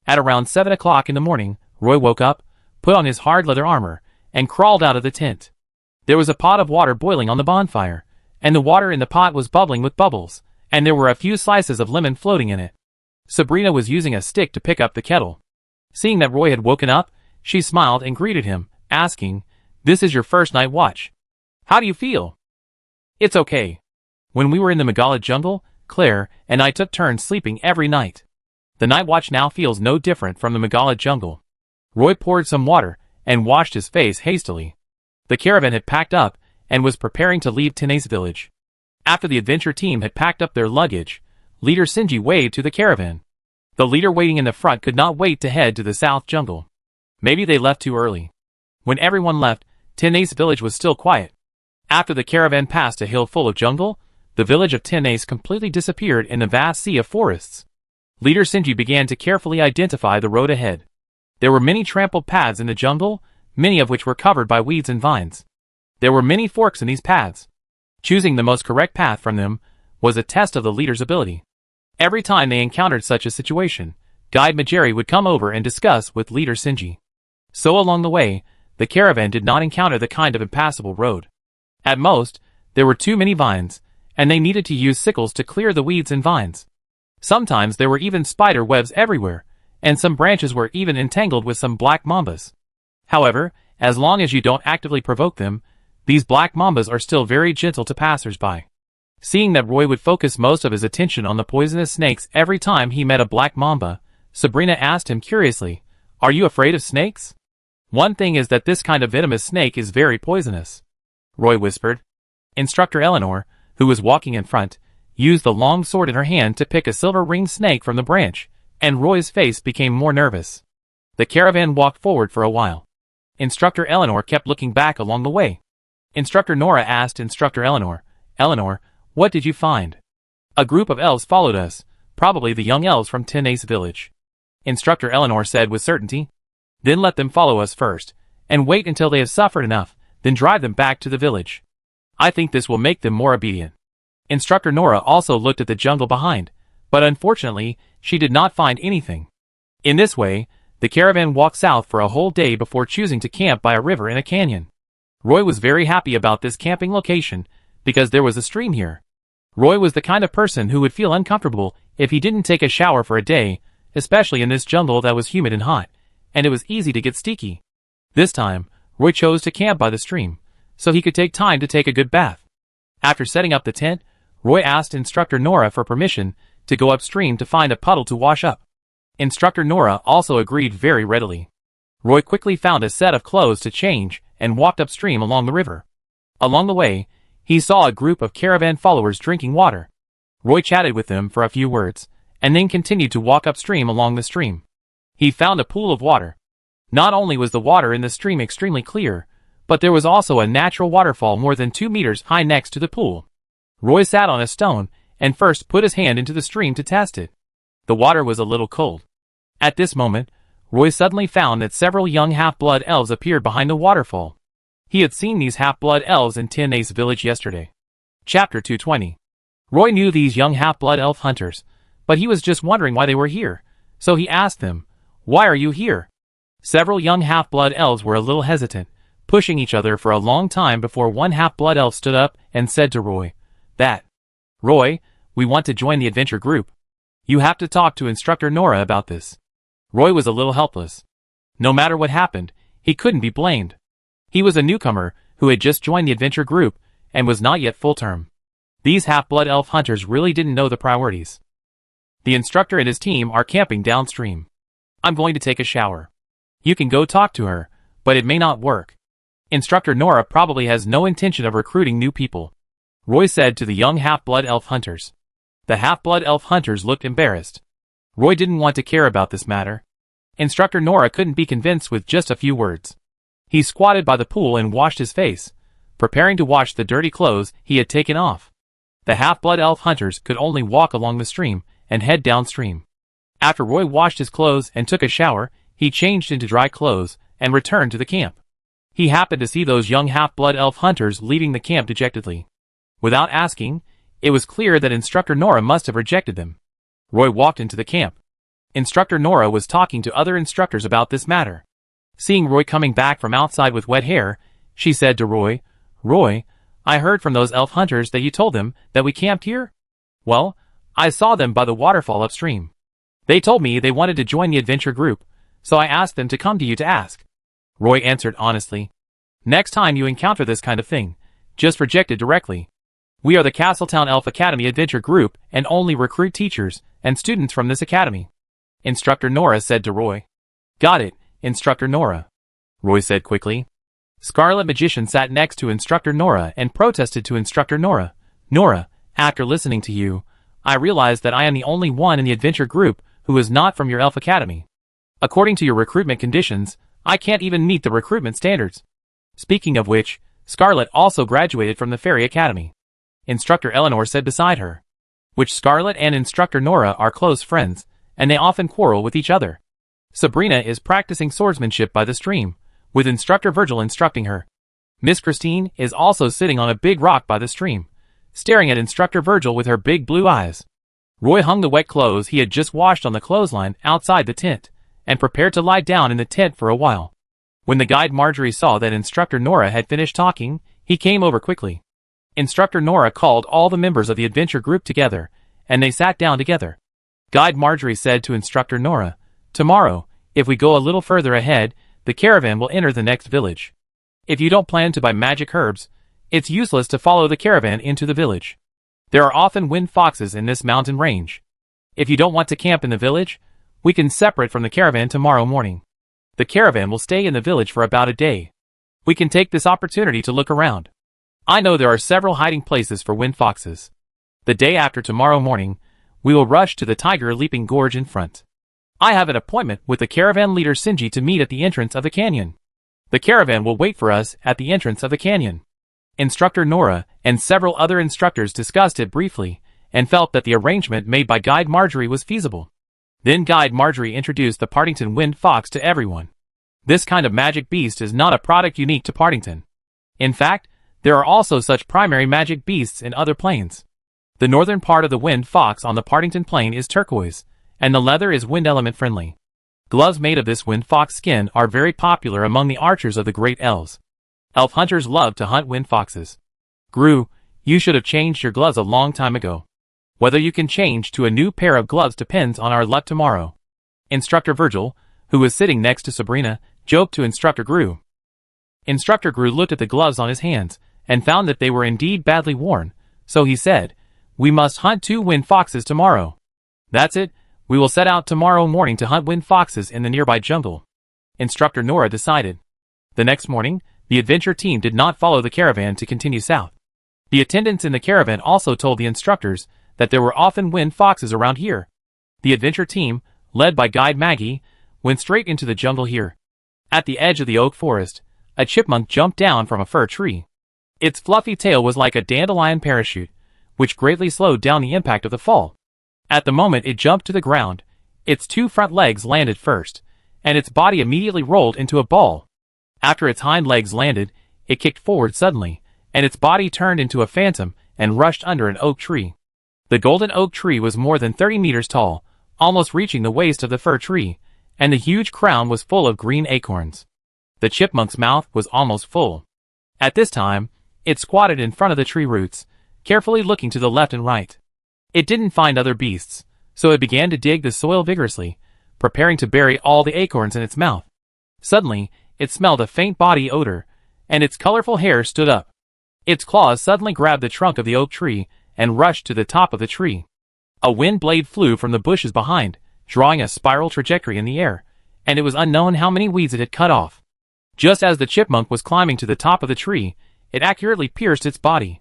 At around 7 o'clock in the morning, Roy woke up, put on his hard leather armor, and crawled out of the tent. There was a pot of water boiling on the bonfire, and the water in the pot was bubbling with bubbles, and there were a few slices of lemon floating in it. Sabrina was using a stick to pick up the kettle. Seeing that Roy had woken up, she smiled and greeted him, asking, "This is your first night watch. How do you feel?" It's okay. When we were in the Megala jungle, Claire and I took turns sleeping every night. The night watch now feels no different from the Megala jungle. Roy poured some water and washed his face hastily. The caravan had packed up and was preparing to leave Tina's village. After the adventure team had packed up their luggage, leader Sinji waved to the caravan. The leader waiting in the front could not wait to head to the south jungle. Maybe they left too early. When everyone left, Tina's village was still quiet. After the caravan passed a hill full of jungle, the village of Tina's completely disappeared in the vast sea of forests. Leader Sinji began to carefully identify the road ahead. There were many trampled paths in the jungle, many of which were covered by weeds and vines. There were many forks in these paths. Choosing the most correct path from them was a test of the leader's ability. Every time they encountered such a situation, Guide Majeri would come over and discuss with leader Sinji. So along the way, the caravan did not encounter the kind of impassable road. At most, there were too many vines, and they needed to use sickles to clear the weeds and vines. Sometimes there were even spider webs everywhere, and some branches were even entangled with some black mambas. However, as long as you don't actively provoke them, these black mambas are still very gentle to passers-by. Seeing that Roy would focus most of his attention on the poisonous snakes every time he met a black mamba, Sabrina asked him curiously, "Are you afraid of snakes?" "One thing is that this kind of venomous snake is very poisonous," Roy whispered. Instructor Eleanor, who was walking in front, used the long sword in her hand to pick a silver-ringed snake from the branch, and Roy's face became more nervous. The caravan walked forward for a while. Instructor Eleanor kept looking back along the way. Instructor Nora asked Instructor Eleanor, "Eleanor, what did you find?" "A group of elves followed us, probably the young elves from Tina's village," Instructor Eleanor said with certainty. "Then let them follow us first, and wait until they have suffered enough, then drive them back to the village. I think this will make them more obedient." Instructor Nora also looked at the jungle behind, but unfortunately, she did not find anything. In this way, the caravan walked south for a whole day before choosing to camp by a river in a canyon. Roy was very happy about this camping location, because there was a stream here. Roy was the kind of person who would feel uncomfortable if he didn't take a shower for a day, especially in this jungle that was humid and hot, and it was easy to get sticky. This time, Roy chose to camp by the stream, so he could take time to take a good bath. After setting up the tent, Roy asked Instructor Nora for permission to go upstream to find a puddle to wash up. Instructor Nora also agreed very readily. Roy quickly found a set of clothes to change and walked upstream along the river. Along the way, he saw a group of caravan followers drinking water. Roy chatted with them for a few words, and then continued to walk upstream along the stream. He found a pool of water. Not only was the water in the stream extremely clear, but there was also a natural waterfall more than 2 meters high next to the pool. Roy sat on a stone and first put his hand into the stream to test it. The water was a little cold. At this moment, Roy suddenly found that several young half-blood elves appeared behind the waterfall. He had seen these half-blood elves in Tina's village yesterday. Chapter 220. Roy knew these young half-blood elf hunters, but he was just wondering why they were here, so he asked them, "Why are you here?" Several young half-blood elves were a little hesitant, pushing each other for a long time before one half-blood elf stood up and said to Roy, "Roy, we want to join the adventure group. You have to talk to Instructor Nora about this." Roy was a little helpless. No matter what happened, he couldn't be blamed. He was a newcomer who had just joined the adventure group and was not yet full-term. These half-blood elf hunters really didn't know the priorities. The instructor and his team are camping downstream. I'm going to take a shower. You can go talk to her, but it may not work. Instructor Nora probably has no intention of recruiting new people, Roy said to the young half-blood elf hunters. The half-blood elf hunters looked embarrassed. Roy didn't want to care about this matter. Instructor Nora couldn't be convinced with just a few words. He squatted by the pool and washed his face, preparing to wash the dirty clothes he had taken off. The half-blood elf hunters could only walk along the stream and head downstream. After Roy washed his clothes and took a shower, he changed into dry clothes and returned to the camp. He happened to see those young half-blood elf hunters leaving the camp dejectedly. Without asking, it was clear that Instructor Nora must have rejected them. Roy walked into the camp. Instructor Nora was talking to other instructors about this matter. Seeing Roy coming back from outside with wet hair, she said to Roy, "Roy, I heard from those elf hunters that you told them that we camped here? Well, I saw them by the waterfall upstream. They told me they wanted to join the adventure group, so I asked them to come to you to ask." Roy answered honestly. "Next time you encounter this kind of thing, just reject it directly. We are the Castletown Elf Academy Adventure Group and only recruit teachers and students from this academy," Instructor Nora said to Roy. "Got it, Instructor Nora," Roy said quickly. Scarlet Magician sat next to Instructor Nora and protested to Instructor Nora. "Nora, after listening to you, I realized that I am the only one in the adventure group who is not from your Elf Academy. According to your recruitment conditions, I can't even meet the recruitment standards. Speaking of which, Scarlet also graduated from the Fairy Academy," Instructor Eleanor said beside her. Which Scarlet and Instructor Nora are close friends, and they often quarrel with each other. Sabrina is practicing swordsmanship by the stream, with Instructor Virgil instructing her. Miss Christine is also sitting on a big rock by the stream, staring at Instructor Virgil with her big blue eyes. Roy hung the wet clothes he had just washed on the clothesline outside the tent, and prepared to lie down in the tent for a while. When the guide Marjorie saw that Instructor Nora had finished talking, he came over quickly. Instructor Nora called all the members of the adventure group together, and they sat down together. Guide Marjorie said to Instructor Nora, "Tomorrow, if we go a little further ahead, the caravan will enter the next village. If you don't plan to buy magic herbs, it's useless to follow the caravan into the village. There are often wind foxes in this mountain range. If you don't want to camp in the village, we can separate from the caravan tomorrow morning. The caravan will stay in the village for about a day. We can take this opportunity to look around. I know there are several hiding places for wind foxes. The day after tomorrow morning, we will rush to the Tiger Leaping Gorge in front. I have an appointment with the caravan leader Sinji to meet at the entrance of the canyon. The caravan will wait for us at the entrance of the canyon." Instructor Nora and several other instructors discussed it briefly and felt that the arrangement made by Guide Marjorie was feasible. Then Guide Marjorie introduced the Partington Wind Fox to everyone. This kind of magic beast is not a product unique to Partington. In fact, there are also such primary magic beasts in other plains. The northern part of the wind fox on the Partington Plain is turquoise, and the leather is wind element friendly. Gloves made of this wind fox skin are very popular among the archers of the Great Elves. Elf hunters love to hunt wind foxes. Gru, you should have changed your gloves a long time ago. Whether you can change to a new pair of gloves depends on our luck tomorrow," Instructor Virgil, who was sitting next to Sabrina, joked to Instructor Gru. Instructor Gru looked at the gloves on his hands and found that they were indeed badly worn, so he said, "We must hunt 2 wind foxes tomorrow." "That's it, we will set out tomorrow morning to hunt wind foxes in the nearby jungle," Instructor Nora decided. The next morning, the adventure team did not follow the caravan to continue south. The attendants in the caravan also told the instructors that there were often wind foxes around here. The adventure team, led by Guide Maggie, went straight into the jungle here. At the edge of the oak forest, a chipmunk jumped down from a fir tree. Its fluffy tail was like a dandelion parachute, which greatly slowed down the impact of the fall. At the moment it jumped to the ground, its 2 front legs landed first, and its body immediately rolled into a ball. After its hind legs landed, it kicked forward suddenly, and its body turned into a phantom and rushed under an oak tree. The golden oak tree was more than 30 meters tall, almost reaching the waist of the fir tree, and the huge crown was full of green acorns. The chipmunk's mouth was almost full. At this time, it squatted in front of the tree roots, carefully looking to the left and right. It didn't find other beasts, so it began to dig the soil vigorously, preparing to bury all the acorns in its mouth. Suddenly, it smelled a faint body odor, and its colorful hair stood up. Its claws suddenly grabbed the trunk of the oak tree and rushed to the top of the tree. A wind blade flew from the bushes behind, drawing a spiral trajectory in the air, and it was unknown how many weeds it had cut off. Just as the chipmunk was climbing to the top of the tree, it accurately pierced its body.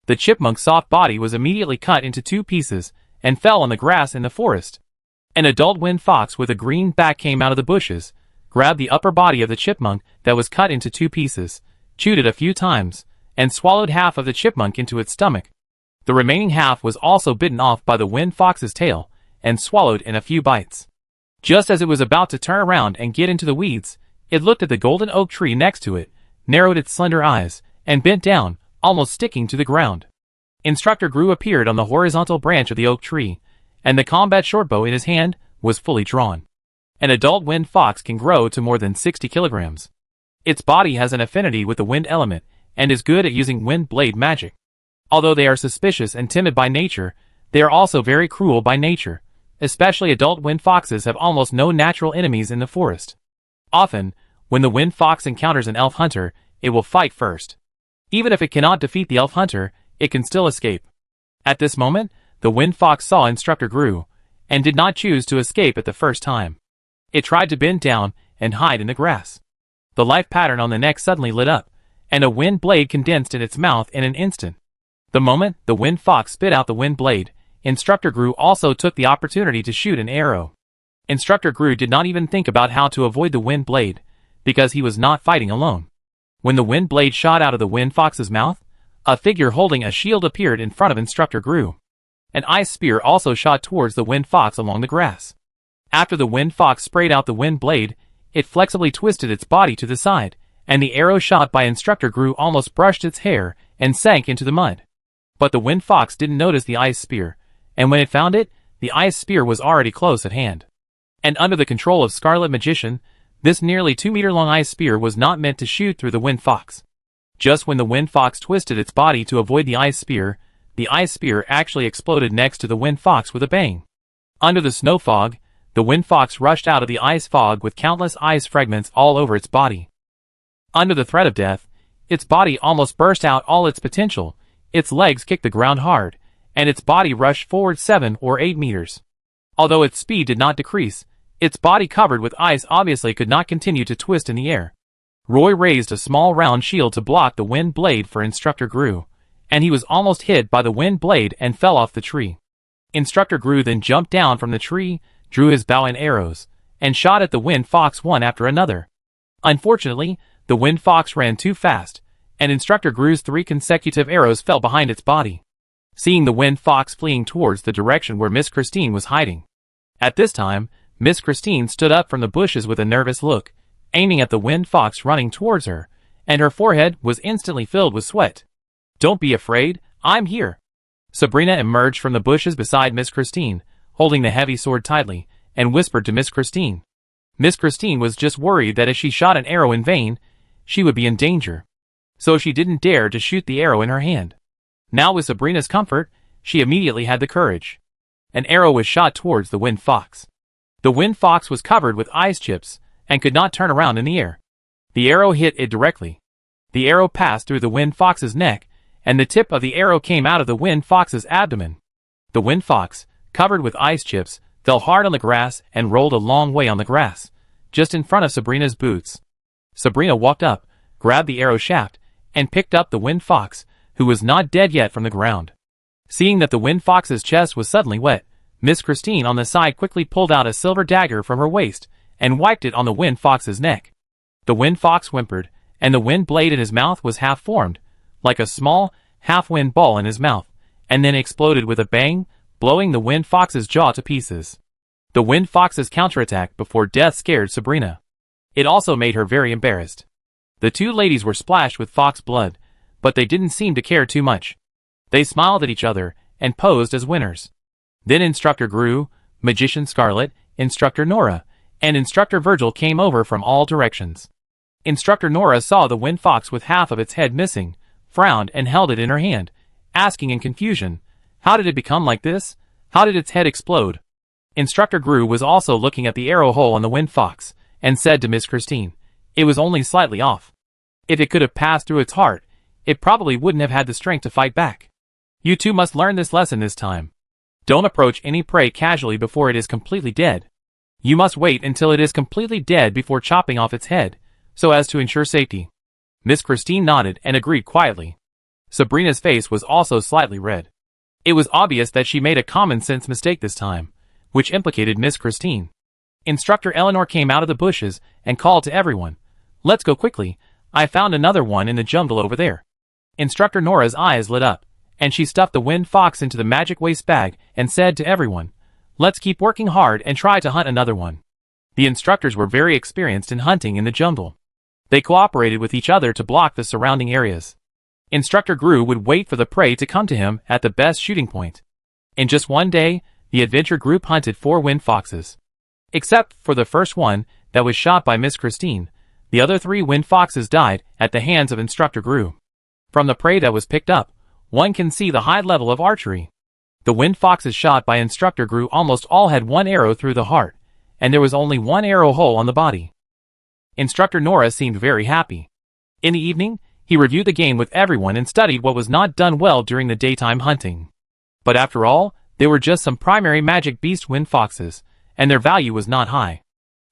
The chipmunk's soft body was immediately cut into 2 pieces and fell on the grass in the forest. An adult wind fox with a green back came out of the bushes, grabbed the upper body of the chipmunk that was cut into 2 pieces, chewed it a few times, and swallowed half of the chipmunk into its stomach. The remaining half was also bitten off by the wind fox's tail and swallowed in a few bites. Just as it was about to turn around and get into the weeds, it looked at the golden oak tree next to it, narrowed its slender eyes, and bent down, almost sticking to the ground. Instructor Gru appeared on the horizontal branch of the oak tree, and the combat shortbow in his hand was fully drawn. An adult wind fox can grow to more than 60 kilograms. Its body has an affinity with the wind element and is good at using wind blade magic. Although they are suspicious and timid by nature, they are also very cruel by nature. Especially adult wind foxes have almost no natural enemies in the forest. Often, when the wind fox encounters an elf hunter, it will fight first. Even if it cannot defeat the elf hunter, it can still escape. At this moment, the wind fox saw Instructor Gru, and did not choose to escape at the first time. It tried to bend down and hide in the grass. The life pattern on the neck suddenly lit up, and a wind blade condensed in its mouth in an instant. The moment the wind fox spit out the wind blade, Instructor Gru also took the opportunity to shoot an arrow. Instructor Gru did not even think about how to avoid the wind blade, because he was not fighting alone. When the wind blade shot out of the wind fox's mouth, a figure holding a shield appeared in front of Instructor Gru. An ice spear also shot towards the wind fox along the grass. After the wind fox sprayed out the wind blade, it flexibly twisted its body to the side, and the arrow shot by Instructor Gru almost brushed its hair and sank into the mud. But the wind fox didn't notice the ice spear, and when it found it, the ice spear was already close at hand. And under the control of Scarlet Magician, this nearly 2-meter-long ice spear was not meant to shoot through the wind fox. Just when the wind fox twisted its body to avoid the ice spear actually exploded next to the wind fox with a bang. Under the snow fog, the wind fox rushed out of the ice fog with countless ice fragments all over its body. Under the threat of death, its body almost burst out all its potential, its legs kicked the ground hard, and its body rushed forward 7 or 8 meters. Although its speed did not decrease, its body covered with ice obviously could not continue to twist in the air. Roy raised a small round shield to block the wind blade for Instructor Gru, and he was almost hit by the wind blade and fell off the tree. Instructor Gru then jumped down from the tree, drew his bow and arrows, and shot at the wind fox one after another. Unfortunately, the wind fox ran too fast, and Instructor Gru's 3 consecutive arrows fell behind its body. Seeing the wind fox fleeing towards the direction where Miss Christine was hiding. At this time, Miss Christine stood up from the bushes with a nervous look, aiming at the wind fox running towards her, and her forehead was instantly filled with sweat. "Don't be afraid, I'm here." Sabrina emerged from the bushes beside Miss Christine, holding the heavy sword tightly, and whispered to Miss Christine. Miss Christine was just worried that if she shot an arrow in vain, she would be in danger. So she didn't dare to shoot the arrow in her hand. Now with Sabrina's comfort, she immediately had the courage. An arrow was shot towards the wind fox. The wind fox was covered with ice chips, and could not turn around in the air. The arrow hit it directly. The arrow passed through the wind fox's neck, and the tip of the arrow came out of the wind fox's abdomen. The wind fox, covered with ice chips, fell hard on the grass and rolled a long way on the grass, just in front of Sabrina's boots. Sabrina walked up, grabbed the arrow shaft, and picked up the wind fox, who was not dead yet, from the ground. Seeing that the wind fox's chest was suddenly wet, Miss Christine on the side quickly pulled out a silver dagger from her waist, and wiped it on the wind fox's neck. The wind fox whimpered, and the wind blade in his mouth was half formed, like a small, half-wind ball in his mouth, and then exploded with a bang, blowing the wind fox's jaw to pieces. The wind fox's counterattack before death scared Sabrina. It also made her very embarrassed. The 2 ladies were splashed with fox blood, but they didn't seem to care too much. They smiled at each other, and posed as winners. Then Instructor Gru, Magician Scarlet, Instructor Nora, and Instructor Virgil came over from all directions. Instructor Nora saw the wind fox with half of its head missing, frowned and held it in her hand, asking in confusion, "How did it become like this? How did its head explode?" Instructor Gru was also looking at the arrow hole on the wind fox, and said to Miss Christine, "It was only slightly off. If it could have passed through its heart, it probably wouldn't have had the strength to fight back. You 2 must learn this lesson this time. Don't approach any prey casually before it is completely dead. You must wait until it is completely dead before chopping off its head, so as to ensure safety." Miss Christine nodded and agreed quietly. Sabrina's face was also slightly red. It was obvious that she made a common-sense mistake this time, which implicated Miss Christine. Instructor Eleanor came out of the bushes and called to everyone, "Let's go quickly, I found another one in the jungle over there." Instructor Nora's eyes lit up, and she stuffed the wind fox into the magic waste bag and said to everyone, "Let's keep working hard and try to hunt another one." The instructors were very experienced in hunting in the jungle. They cooperated with each other to block the surrounding areas. Instructor Gru would wait for the prey to come to him at the best shooting point. In just one day, the adventure group hunted 4 wind foxes. Except for the first one that was shot by Miss Christine, the other 3 wind foxes died at the hands of Instructor Gru. From the prey that was picked up, one can see the high level of archery. The wind foxes shot by Instructor Gru almost all had 1 arrow through the heart, and there was only 1 arrow hole on the body. Instructor Nora seemed very happy. In the evening, He reviewed the game with everyone and studied what was not done well during the daytime hunting. But after all, they were just some primary magic beast wind foxes, and their value was not high.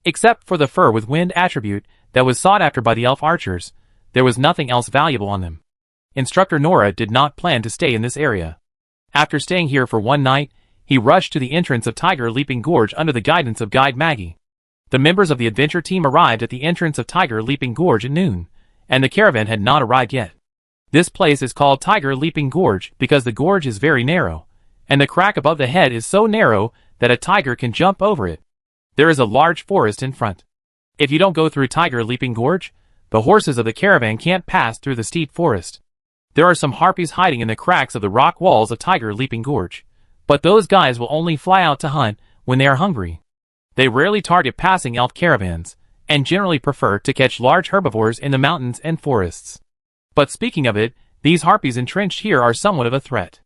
Except for the fur with wind attribute that was sought after by the elf archers, there was nothing else valuable on them. Instructor Nora did not plan to stay in this area. After staying here for one night, he rushed to the entrance of Tiger Leaping Gorge under the guidance of Guide Maggie. The members of the adventure team arrived at the entrance of Tiger Leaping Gorge at noon, and the caravan had not arrived yet. This place is called Tiger Leaping Gorge because the gorge is very narrow, and the crack above the head is so narrow that a tiger can jump over it. There is a large forest in front. If you don't go through Tiger Leaping Gorge, the horses of the caravan can't pass through the steep forest. There are some harpies hiding in the cracks of the rock walls of Tiger Leaping Gorge, but those guys will only fly out to hunt when they are hungry. They rarely target passing elf caravans, and generally prefer to catch large herbivores in the mountains and forests. But speaking of it, these harpies entrenched here are somewhat of a threat.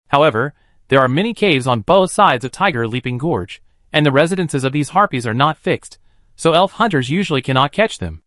However, there are many caves on both sides of Tiger Leaping Gorge, and the residences of these harpies are not fixed, so elf hunters usually cannot catch them.